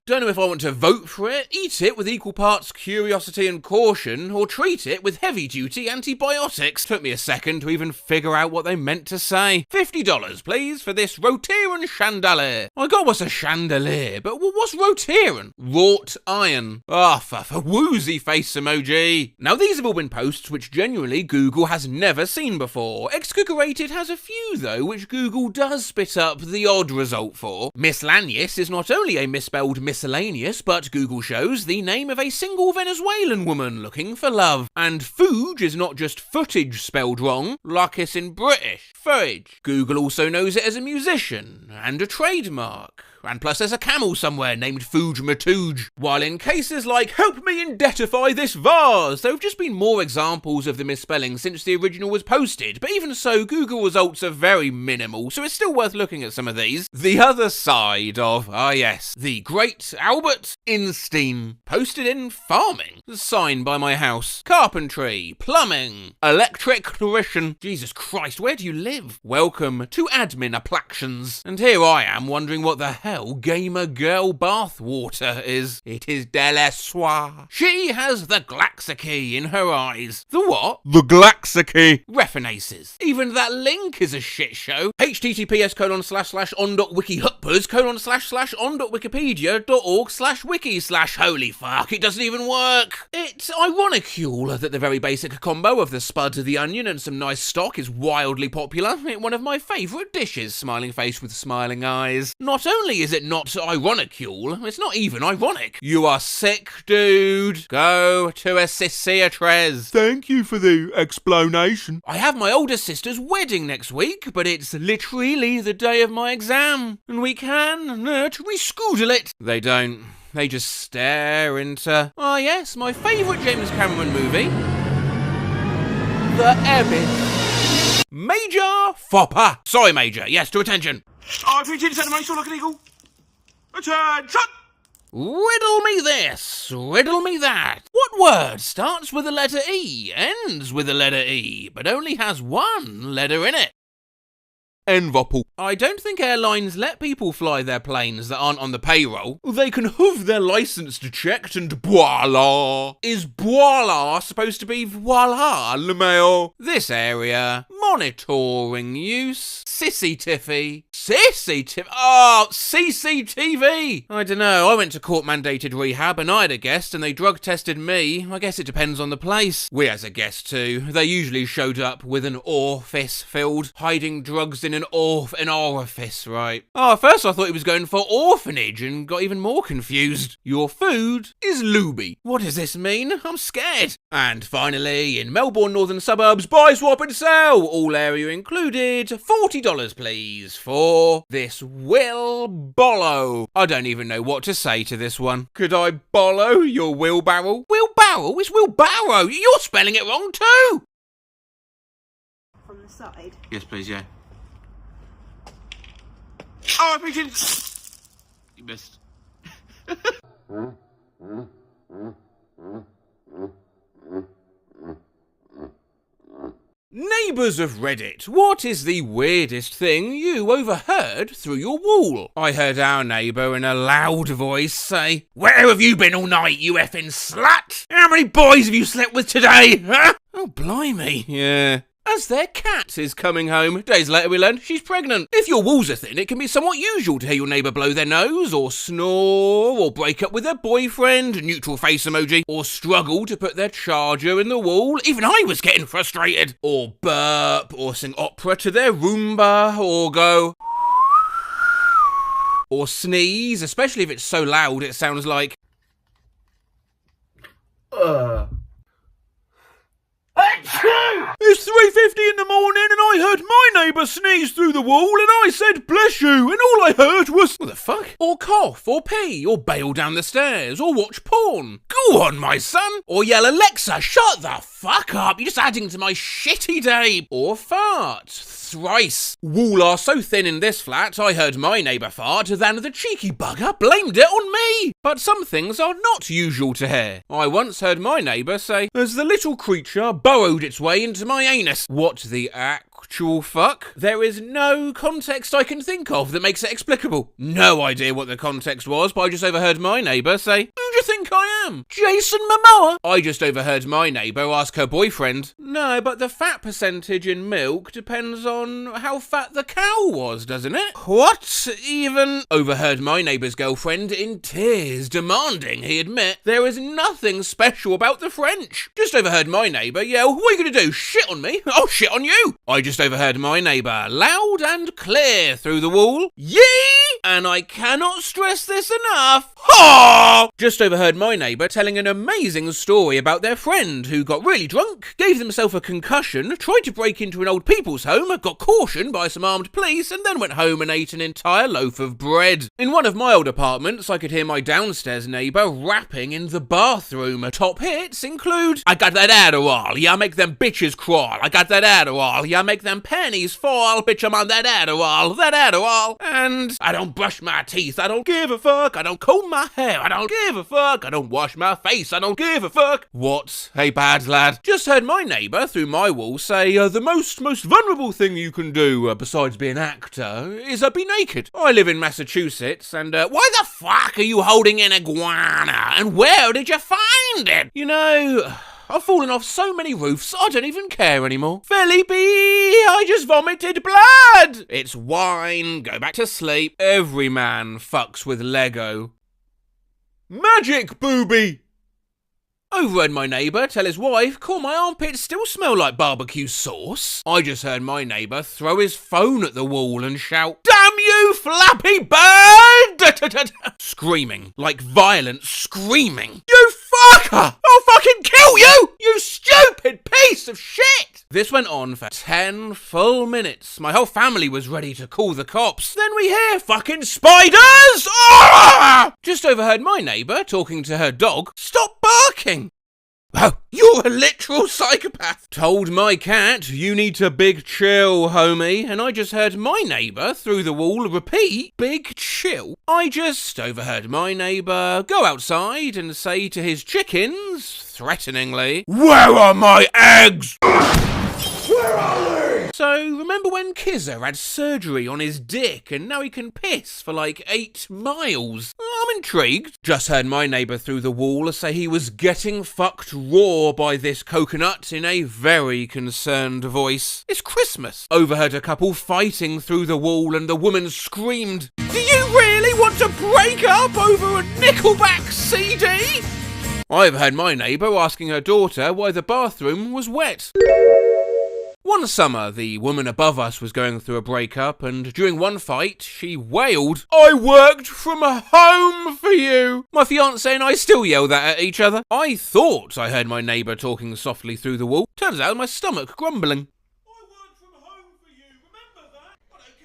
Don't know if I want to vote for it, eat it with equal parts curiosity and caution, or treat it with heavy-duty antibiotics. Took me a second to even figure out what they meant to say. $50, please, for this Rotiran chandelier. I got what's a chandelier, but what's Rotiran? Wrought iron. Ah, for woozy face emoji. Now, these have all been posts which genuinely Google has never seen before. Excogerated has a few, though, which Google does spit up the odd result for. Miscellaneous is not only a misspelled miscellaneous, but Google shows the name of a single Venezuelan woman looking for love. And Fooge is not just footage spelled wrong, like it's in British. Footage. Google also knows it as a musician and a trademark. And plus there's a camel somewhere named Fooge Matooge. While in cases like help me identify this vase, there have just been more examples of the misspelling since the original was posted, but even so, Google results are very minimal, so it's still worth looking at some of these. The other side of, yes, the great Albert Einstein. Posted in farming. Sign by my house. Carpentry. Plumbing. Electrician. Jesus Christ, where do you live? Welcome to admin applacations. And here I am wondering what the hell gamer girl bath water is. It is de la soie. She has the Glaxaki in her eyes. The what? The Glaxaki. References. Even that link is a shit show. https://on.wikihutbus:/on.wikipedia.org/wiki/holy fuck, it doesn't even work. It's ironicule that the very basic combo of the spud, the onion, and some nice stock is wildly popular. It's one of my favourite dishes, smiling face with smiling eyes. Not only is it not ironicule, it's not even ironic. You are sick, dude. Go to a psychiatrist. Thank you for the explanation. I have my older sister's wedding next week, but it's literally the day of my exam, and we can reschedule it. They don't. They just stare into, yes, my favourite James Cameron movie, The Abyss. Major Fopper. Sorry, Major. Yes, to attention. RPG's animation like an eagle. Attention! Riddle me this, riddle me that. What word starts with the letter E, ends with the letter E, but only has one letter in it? Envopel. I don't think airlines let people fly their planes that aren't on the payroll. They can have their license checked and voila. Is voila supposed to be voila, LeMail? This area. Monitoring use. CCTV. CCTV. I don't know. I went to court-mandated rehab and I had a guest and they drug tested me. I guess it depends on the place. We as a guest too. They usually showed up with an orifice filled, hiding drugs in an orifice, right? At first I thought he was going for orphanage and got even more confused. Your food is looby. What does this mean? I'm scared. And finally, in Melbourne northern suburbs, buy, swap and sell. All area included. $40 please for this Will Bollow. I don't even know what to say to this one. Could I bollow your wheelbarrow? Wheelbarrow? It's wheelbarrow. You're spelling it wrong too. From the side. Yes, please, yeah. Oh, I appreciate it. You missed. Neighbours of Reddit, what is the weirdest thing you overheard through your wall? I heard our neighbour in a loud voice say, "Where have you been all night, you effing slut? How many boys have you slept with today, huh?" Oh, blimey, yeah. As their cat is coming home. Days later we learn she's pregnant. If your walls are thin, it can be somewhat usual to hear your neighbour blow their nose, or snore, or break up with their boyfriend, neutral face emoji, or struggle to put their charger in the wall. Even I was getting frustrated. Or burp, or sing opera to their Roomba, or go... or sneeze, especially if it's so loud it sounds like... It's 3:50 in the morning and I heard my neighbour sneeze through the wall and I said, "Bless you," and all I heard was... What the fuck? Or cough, or pee, or bail down the stairs, or watch porn. Go on, my son! Or yell, "Alexa, shut the fuck up, you're just adding to my shitty day." Or fart. Thrice. Wall are so thin in this flat, I heard my neighbour fart, then the cheeky bugger blamed it on me. But some things are not usual to hear. I once heard my neighbour say, "As the little creature burrowed its way into my anus." What the actual fuck? There is no context I can think of that makes it explicable. No idea what the context was, but I just overheard my neighbour say, "Who do you think I am? Jason Momoa?" I just overheard my neighbour ask her boyfriend, "No, but the fat percentage in milk depends on how fat the cow was, doesn't it?" What? Even? Overheard my neighbour's girlfriend in tears demanding he admit there is nothing special about the French. Just overheard my neighbour yell, "What are you going to do, shit on me? I'll shit on you." I just overheard my neighbour loud and clear through the wall, "Yee!" And I cannot stress this enough. Ha! Just overheard my neighbour telling an amazing story about their friend who got really drunk, gave themselves a concussion, tried to break into an old people's home, got cautioned by some armed police, and then went home and ate an entire loaf of bread. In one of my old apartments, I could hear my downstairs neighbour rapping in the bathroom. Top hits include, "I got that Adderall, yeah, make them bitches crawl. I got that Adderall, yeah, make them panties fall. Bitch, I'm on that Adderall, that Adderall." And, "I don't brush my teeth, I don't give a fuck. I don't comb my hair, I don't give a fuck. I don't wash my face, I don't give a fuck." What a bad lad. Just heard my neighbour through my wall say, "The most vulnerable thing you can do, besides being an actor, is be naked." I live in Massachusetts, and why the fuck are you holding an iguana? And where did you find it? You know, I've fallen off so many roofs, I don't even care anymore. Felipe, I just vomited blood! It's wine, go back to sleep. Every man fucks with Lego. Magic booby! Overheard my neighbour tell his wife, "Cool, my armpits still smell like barbecue sauce." I just heard my neighbour throw his phone at the wall and shout, "Damn you, Flappy Bird!" Screaming, like violent screaming. "You fucker! I'll fucking kill you! You stupid piece of shit!" This went on for 10 full minutes. My whole family was ready to call the cops. Then we hear fucking spiders! Ah! Just overheard my neighbour talking to her dog, "Stop barking!" Oh, you're a literal psychopath. Told my cat, "You need to big chill, homie." And I just heard my neighbour through the wall repeat, "Big chill." I just overheard my neighbour go outside and say to his chickens, threateningly, "Where are my eggs?" Where are they? So, remember when Kizza had surgery on his dick and now he can piss for like 8 miles? I'm intrigued. Just heard my neighbour through the wall say he was getting fucked raw by this coconut in a very concerned voice. It's Christmas. Overheard a couple fighting through the wall and the woman screamed, "Do you really want to break up over a Nickelback CD?" I've heard my neighbour asking her daughter why the bathroom was wet. One summer, the woman above us was going through a breakup, and during one fight, she wailed, "I worked from home for you!" My fiancé and I still yell that at each other. I thought I heard my neighbour talking softly through the wall. Turns out my stomach grumbling.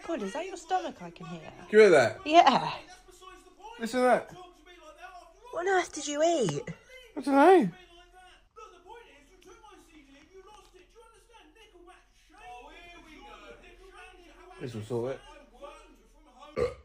God, is that your stomach I can hear? Do you hear that? Yeah. Listen to that. What on earth did you eat? I don't know. This will sort it.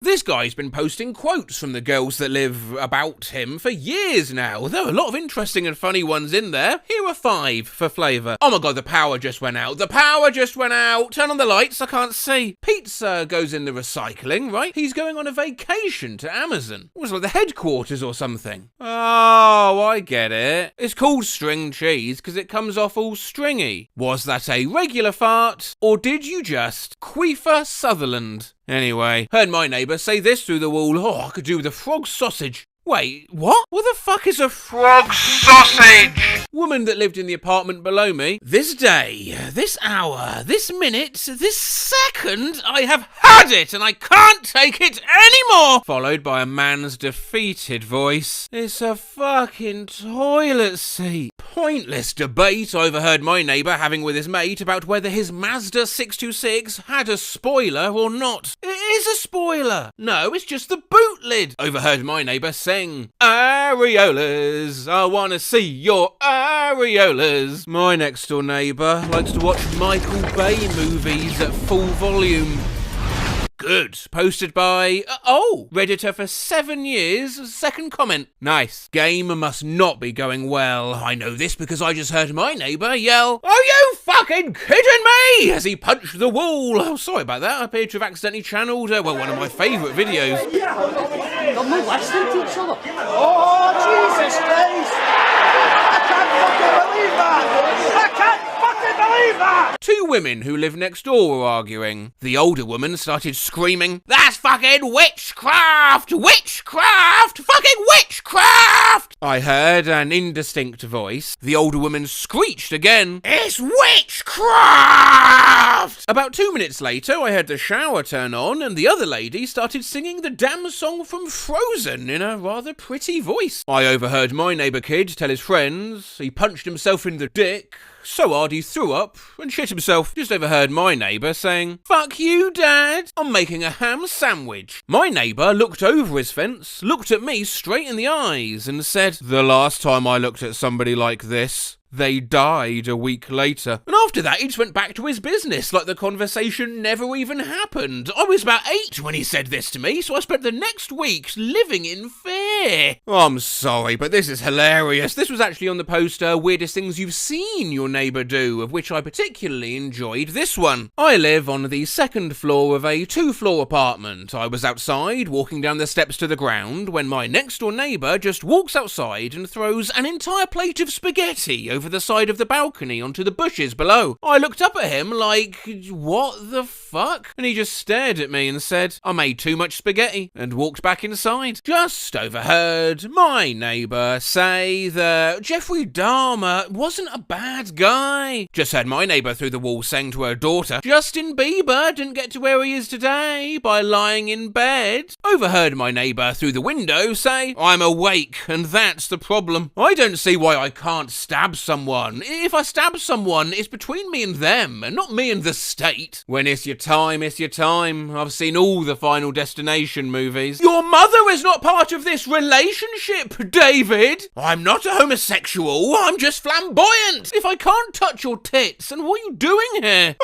This guy's been posting quotes from the girls that live about him for years now. There are a lot of interesting and funny ones in there. Here are 5 for flavour. Oh my god, the power just went out. The power just went out. Turn on the lights, I can't see. Pizza goes in the recycling, right? He's going on a vacation to Amazon. It was like the headquarters or something. Oh, I get it. It's called string cheese because it comes off all stringy. Was that a regular fart, or did you just queefer Sutherland? Anyway, heard my neighbour say this through the wall. Oh, I could do with a frog sausage. Wait, what? What the fuck is a frog sausage? Woman that lived in the apartment below me. This day, this hour, this minute, this second, I have had it and I can't take it anymore. Followed by a man's defeated voice. It's a fucking toilet seat. Pointless debate I overheard my neighbour having with his mate about whether his Mazda 626 had a spoiler or not. It is a spoiler. No, it's just the boot lid. Overheard my neighbour sing, areolas, I wanna see your areolas. My next door neighbour likes to watch Michael Bay movies at full volume. Good. Posted by, Redditor for 7 years, second comment. Nice. Game must not be going well. I know this because I just heard my neighbour yell, "Are you fucking kidding me?" as he punched the wall. Oh, sorry about that. I appear to have accidentally channeled, one of my favourite videos. They're molesting each other. Oh, Jesus Christ! I can't fucking believe that! I can't fucking believe that! 2 women who live next door were arguing. The older woman started screaming, "That's fucking witchcraft! Witchcraft! Fucking witchcraft!" I heard an indistinct voice. The older woman screeched again, "It's witchcraft!" About 2 minutes later, I heard the shower turn on and the other lady started singing the damn song from Frozen in a rather pretty voice. I overheard my neighbour kid tell his friends he punched himself in the dick so hard he threw up and shit himself. Just overheard my neighbour saying, "Fuck you, Dad, I'm making a ham sandwich." My neighbour looked over his fence, looked at me straight in the eyes and said, "The last time I looked at somebody like this, they died a week later." And after that, he just went back to his business like the conversation never even happened. I was about 8 when he said this to me, so I spent the next week living in fear. I'm sorry, but this is hilarious. This was actually on the poster, Weirdest Things You've Seen Your Neighbour Do, of which I particularly enjoyed this one. I live on the 2nd floor of a 2-floor apartment. I was outside, walking down the steps to the ground, when my next door neighbour just walks outside and throws an entire plate of spaghetti over the side of the balcony onto the bushes below. I looked up at him like, what the fuck? And he just stared at me and said, "I made too much spaghetti," and walked back inside. Just overheard my neighbour say that Jeffrey Dahmer wasn't a bad guy. Just heard my neighbour through the wall saying to her daughter, Justin Bieber didn't get to where he is today by lying in bed. Overheard my neighbour through the window say, "I'm awake and that's the problem. I don't see why I can't stab someone. If I stab someone, it's between me and them, and not me and the state. When it's your time, it's your time. I've seen all the Final Destination movies." Your mother is not part of this relationship, David. I'm not a homosexual. I'm just flamboyant. If I can't touch your tits, then what are you doing here?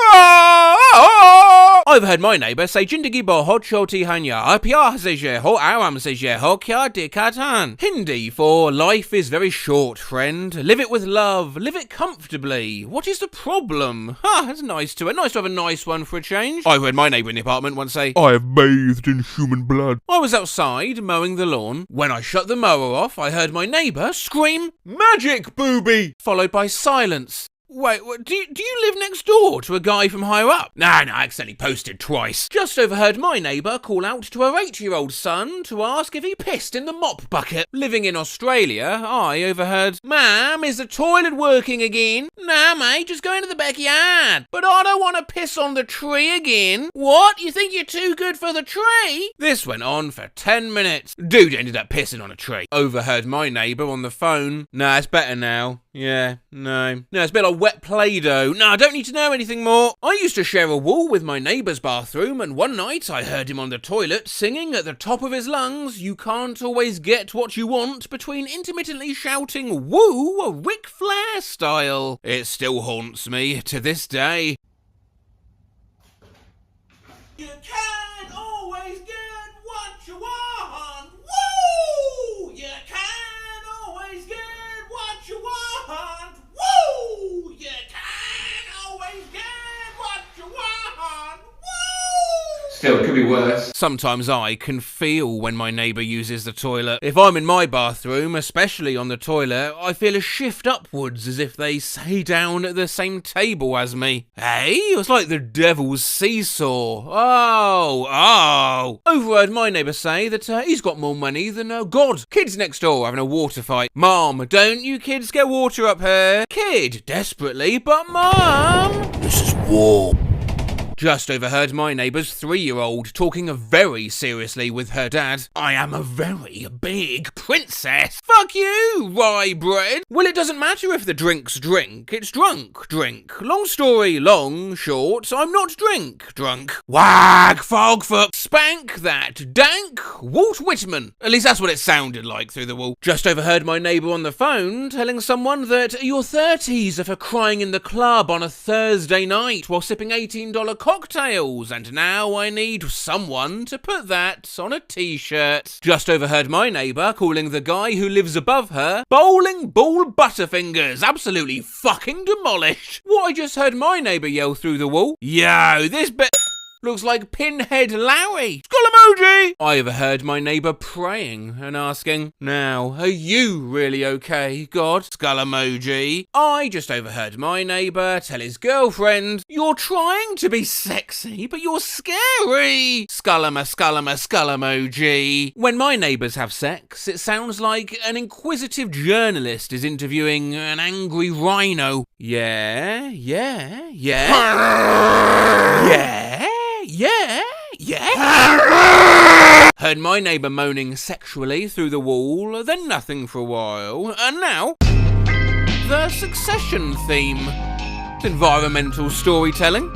I've heard my neighbour say, "Jindagi bahut choti hanya, pyar se je ho, aram se je ho, kya dikkat han." Hindi for life is very short, friend. Live it with love. Live it comfortably. What is the problem? That's nice to it. Nice to have a nice one for a change. I heard my neighbour in the apartment once say, "I have bathed in human blood." I was outside mowing the lawn. When I shut the mower off, I heard my neighbour scream, "Magic booby!" followed by silence. Wait, do you live next door to a guy from higher up? No, I accidentally posted twice. Just overheard my neighbour call out to her 8-year-old son to ask if he pissed in the mop bucket. Living in Australia, I overheard, "Ma'am, is the toilet working again?" "Nah, mate, just go into the backyard." "But I don't want to piss on the tree again." "What? You think you're too good for the tree?" This went on for 10 minutes. Dude ended up pissing on a tree. Overheard my neighbour on the phone. Nah, it's better now. Yeah, no, it's a bit like wet Play-Doh. No, I don't need to know anything more. I used to share a wall with my neighbour's bathroom, and one night I heard him on the toilet singing at the top of his lungs, "You can't always get what you want," between intermittently shouting "woo" Ric Flair style. It still haunts me to this day. You can't always get Still, it could be worse. Sometimes I can feel when my neighbour uses the toilet. If I'm in my bathroom, especially on the toilet, I feel a shift upwards as if they say down at the same table as me. Hey, it's like the devil's seesaw. Oh. Overheard my neighbour say that he's got more money than God. Kids next door having a water fight. Mom, don't you kids get water up here? Kid, desperately, but Mom, this is war. Just overheard my neighbour's 3-year-old talking very seriously with her dad. I am a very big princess. Fuck you, rye bread. Well, it doesn't matter if the drink's drink, it's drunk drink. Long story long, short, I'm not drunk. Wag, fogfoot, spank that dank Walt Whitman. At least that's what it sounded like through the wall. Just overheard my neighbour on the phone telling someone that your 30s are for crying in the club on a Thursday night while sipping $18 cocktails, and now I need someone to put that on a t-shirt. Just overheard my neighbour calling the guy who lives above her bowling ball butterfingers. Absolutely fucking demolished. What I just heard my neighbour yell through the wall. Yo, this bit looks like Pinhead Larry. Skull emoji! I overheard my neighbour praying and asking, now, are you really okay, God? Skull emoji. I just overheard my neighbour tell his girlfriend, you're trying to be sexy, but you're scary. Skull emoji. When my neighbours have sex, it sounds like an inquisitive journalist is interviewing an angry rhino. Yeah. Heard my neighbour moaning sexually through the wall, then nothing for a while, and now the Succession theme. It's environmental storytelling.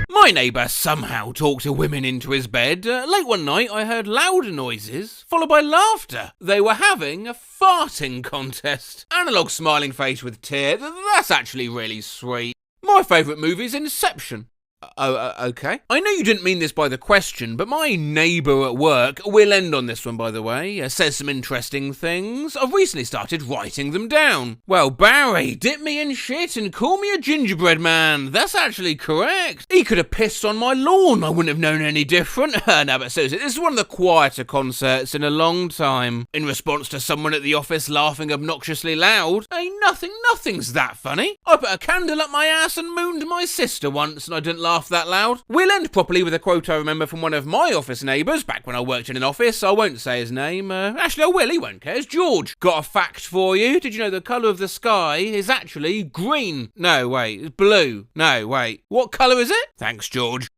My neighbour somehow talked a women into his bed. Late one night I heard loud noises, followed by laughter. They were having a farting contest. Analog smiling face with tear. That's actually really sweet. My favourite movie is Inception. Okay. I know you didn't mean this by the question, but my neighbour at work, we'll end on this one by the way, says some interesting things. I've recently started writing them down. Well, Barry, dip me in shit and call me a gingerbread man. That's actually correct. He could have pissed on my lawn. I wouldn't have known any different. No, but seriously, this is one of the quieter concerts in a long time. In response to someone at the office laughing obnoxiously loud, hey, nothing's that funny. I put a candle up my ass and mooned my sister once and I didn't laugh that loud. We'll end properly with a quote I remember from one of my office neighbours back when I worked in an office. I won't say his name. Actually, I will. He won't care. It's George. Got a fact for you. Did you know the colour of the sky is actually green? No, wait. It's blue. No, wait. What colour is it? Thanks, George.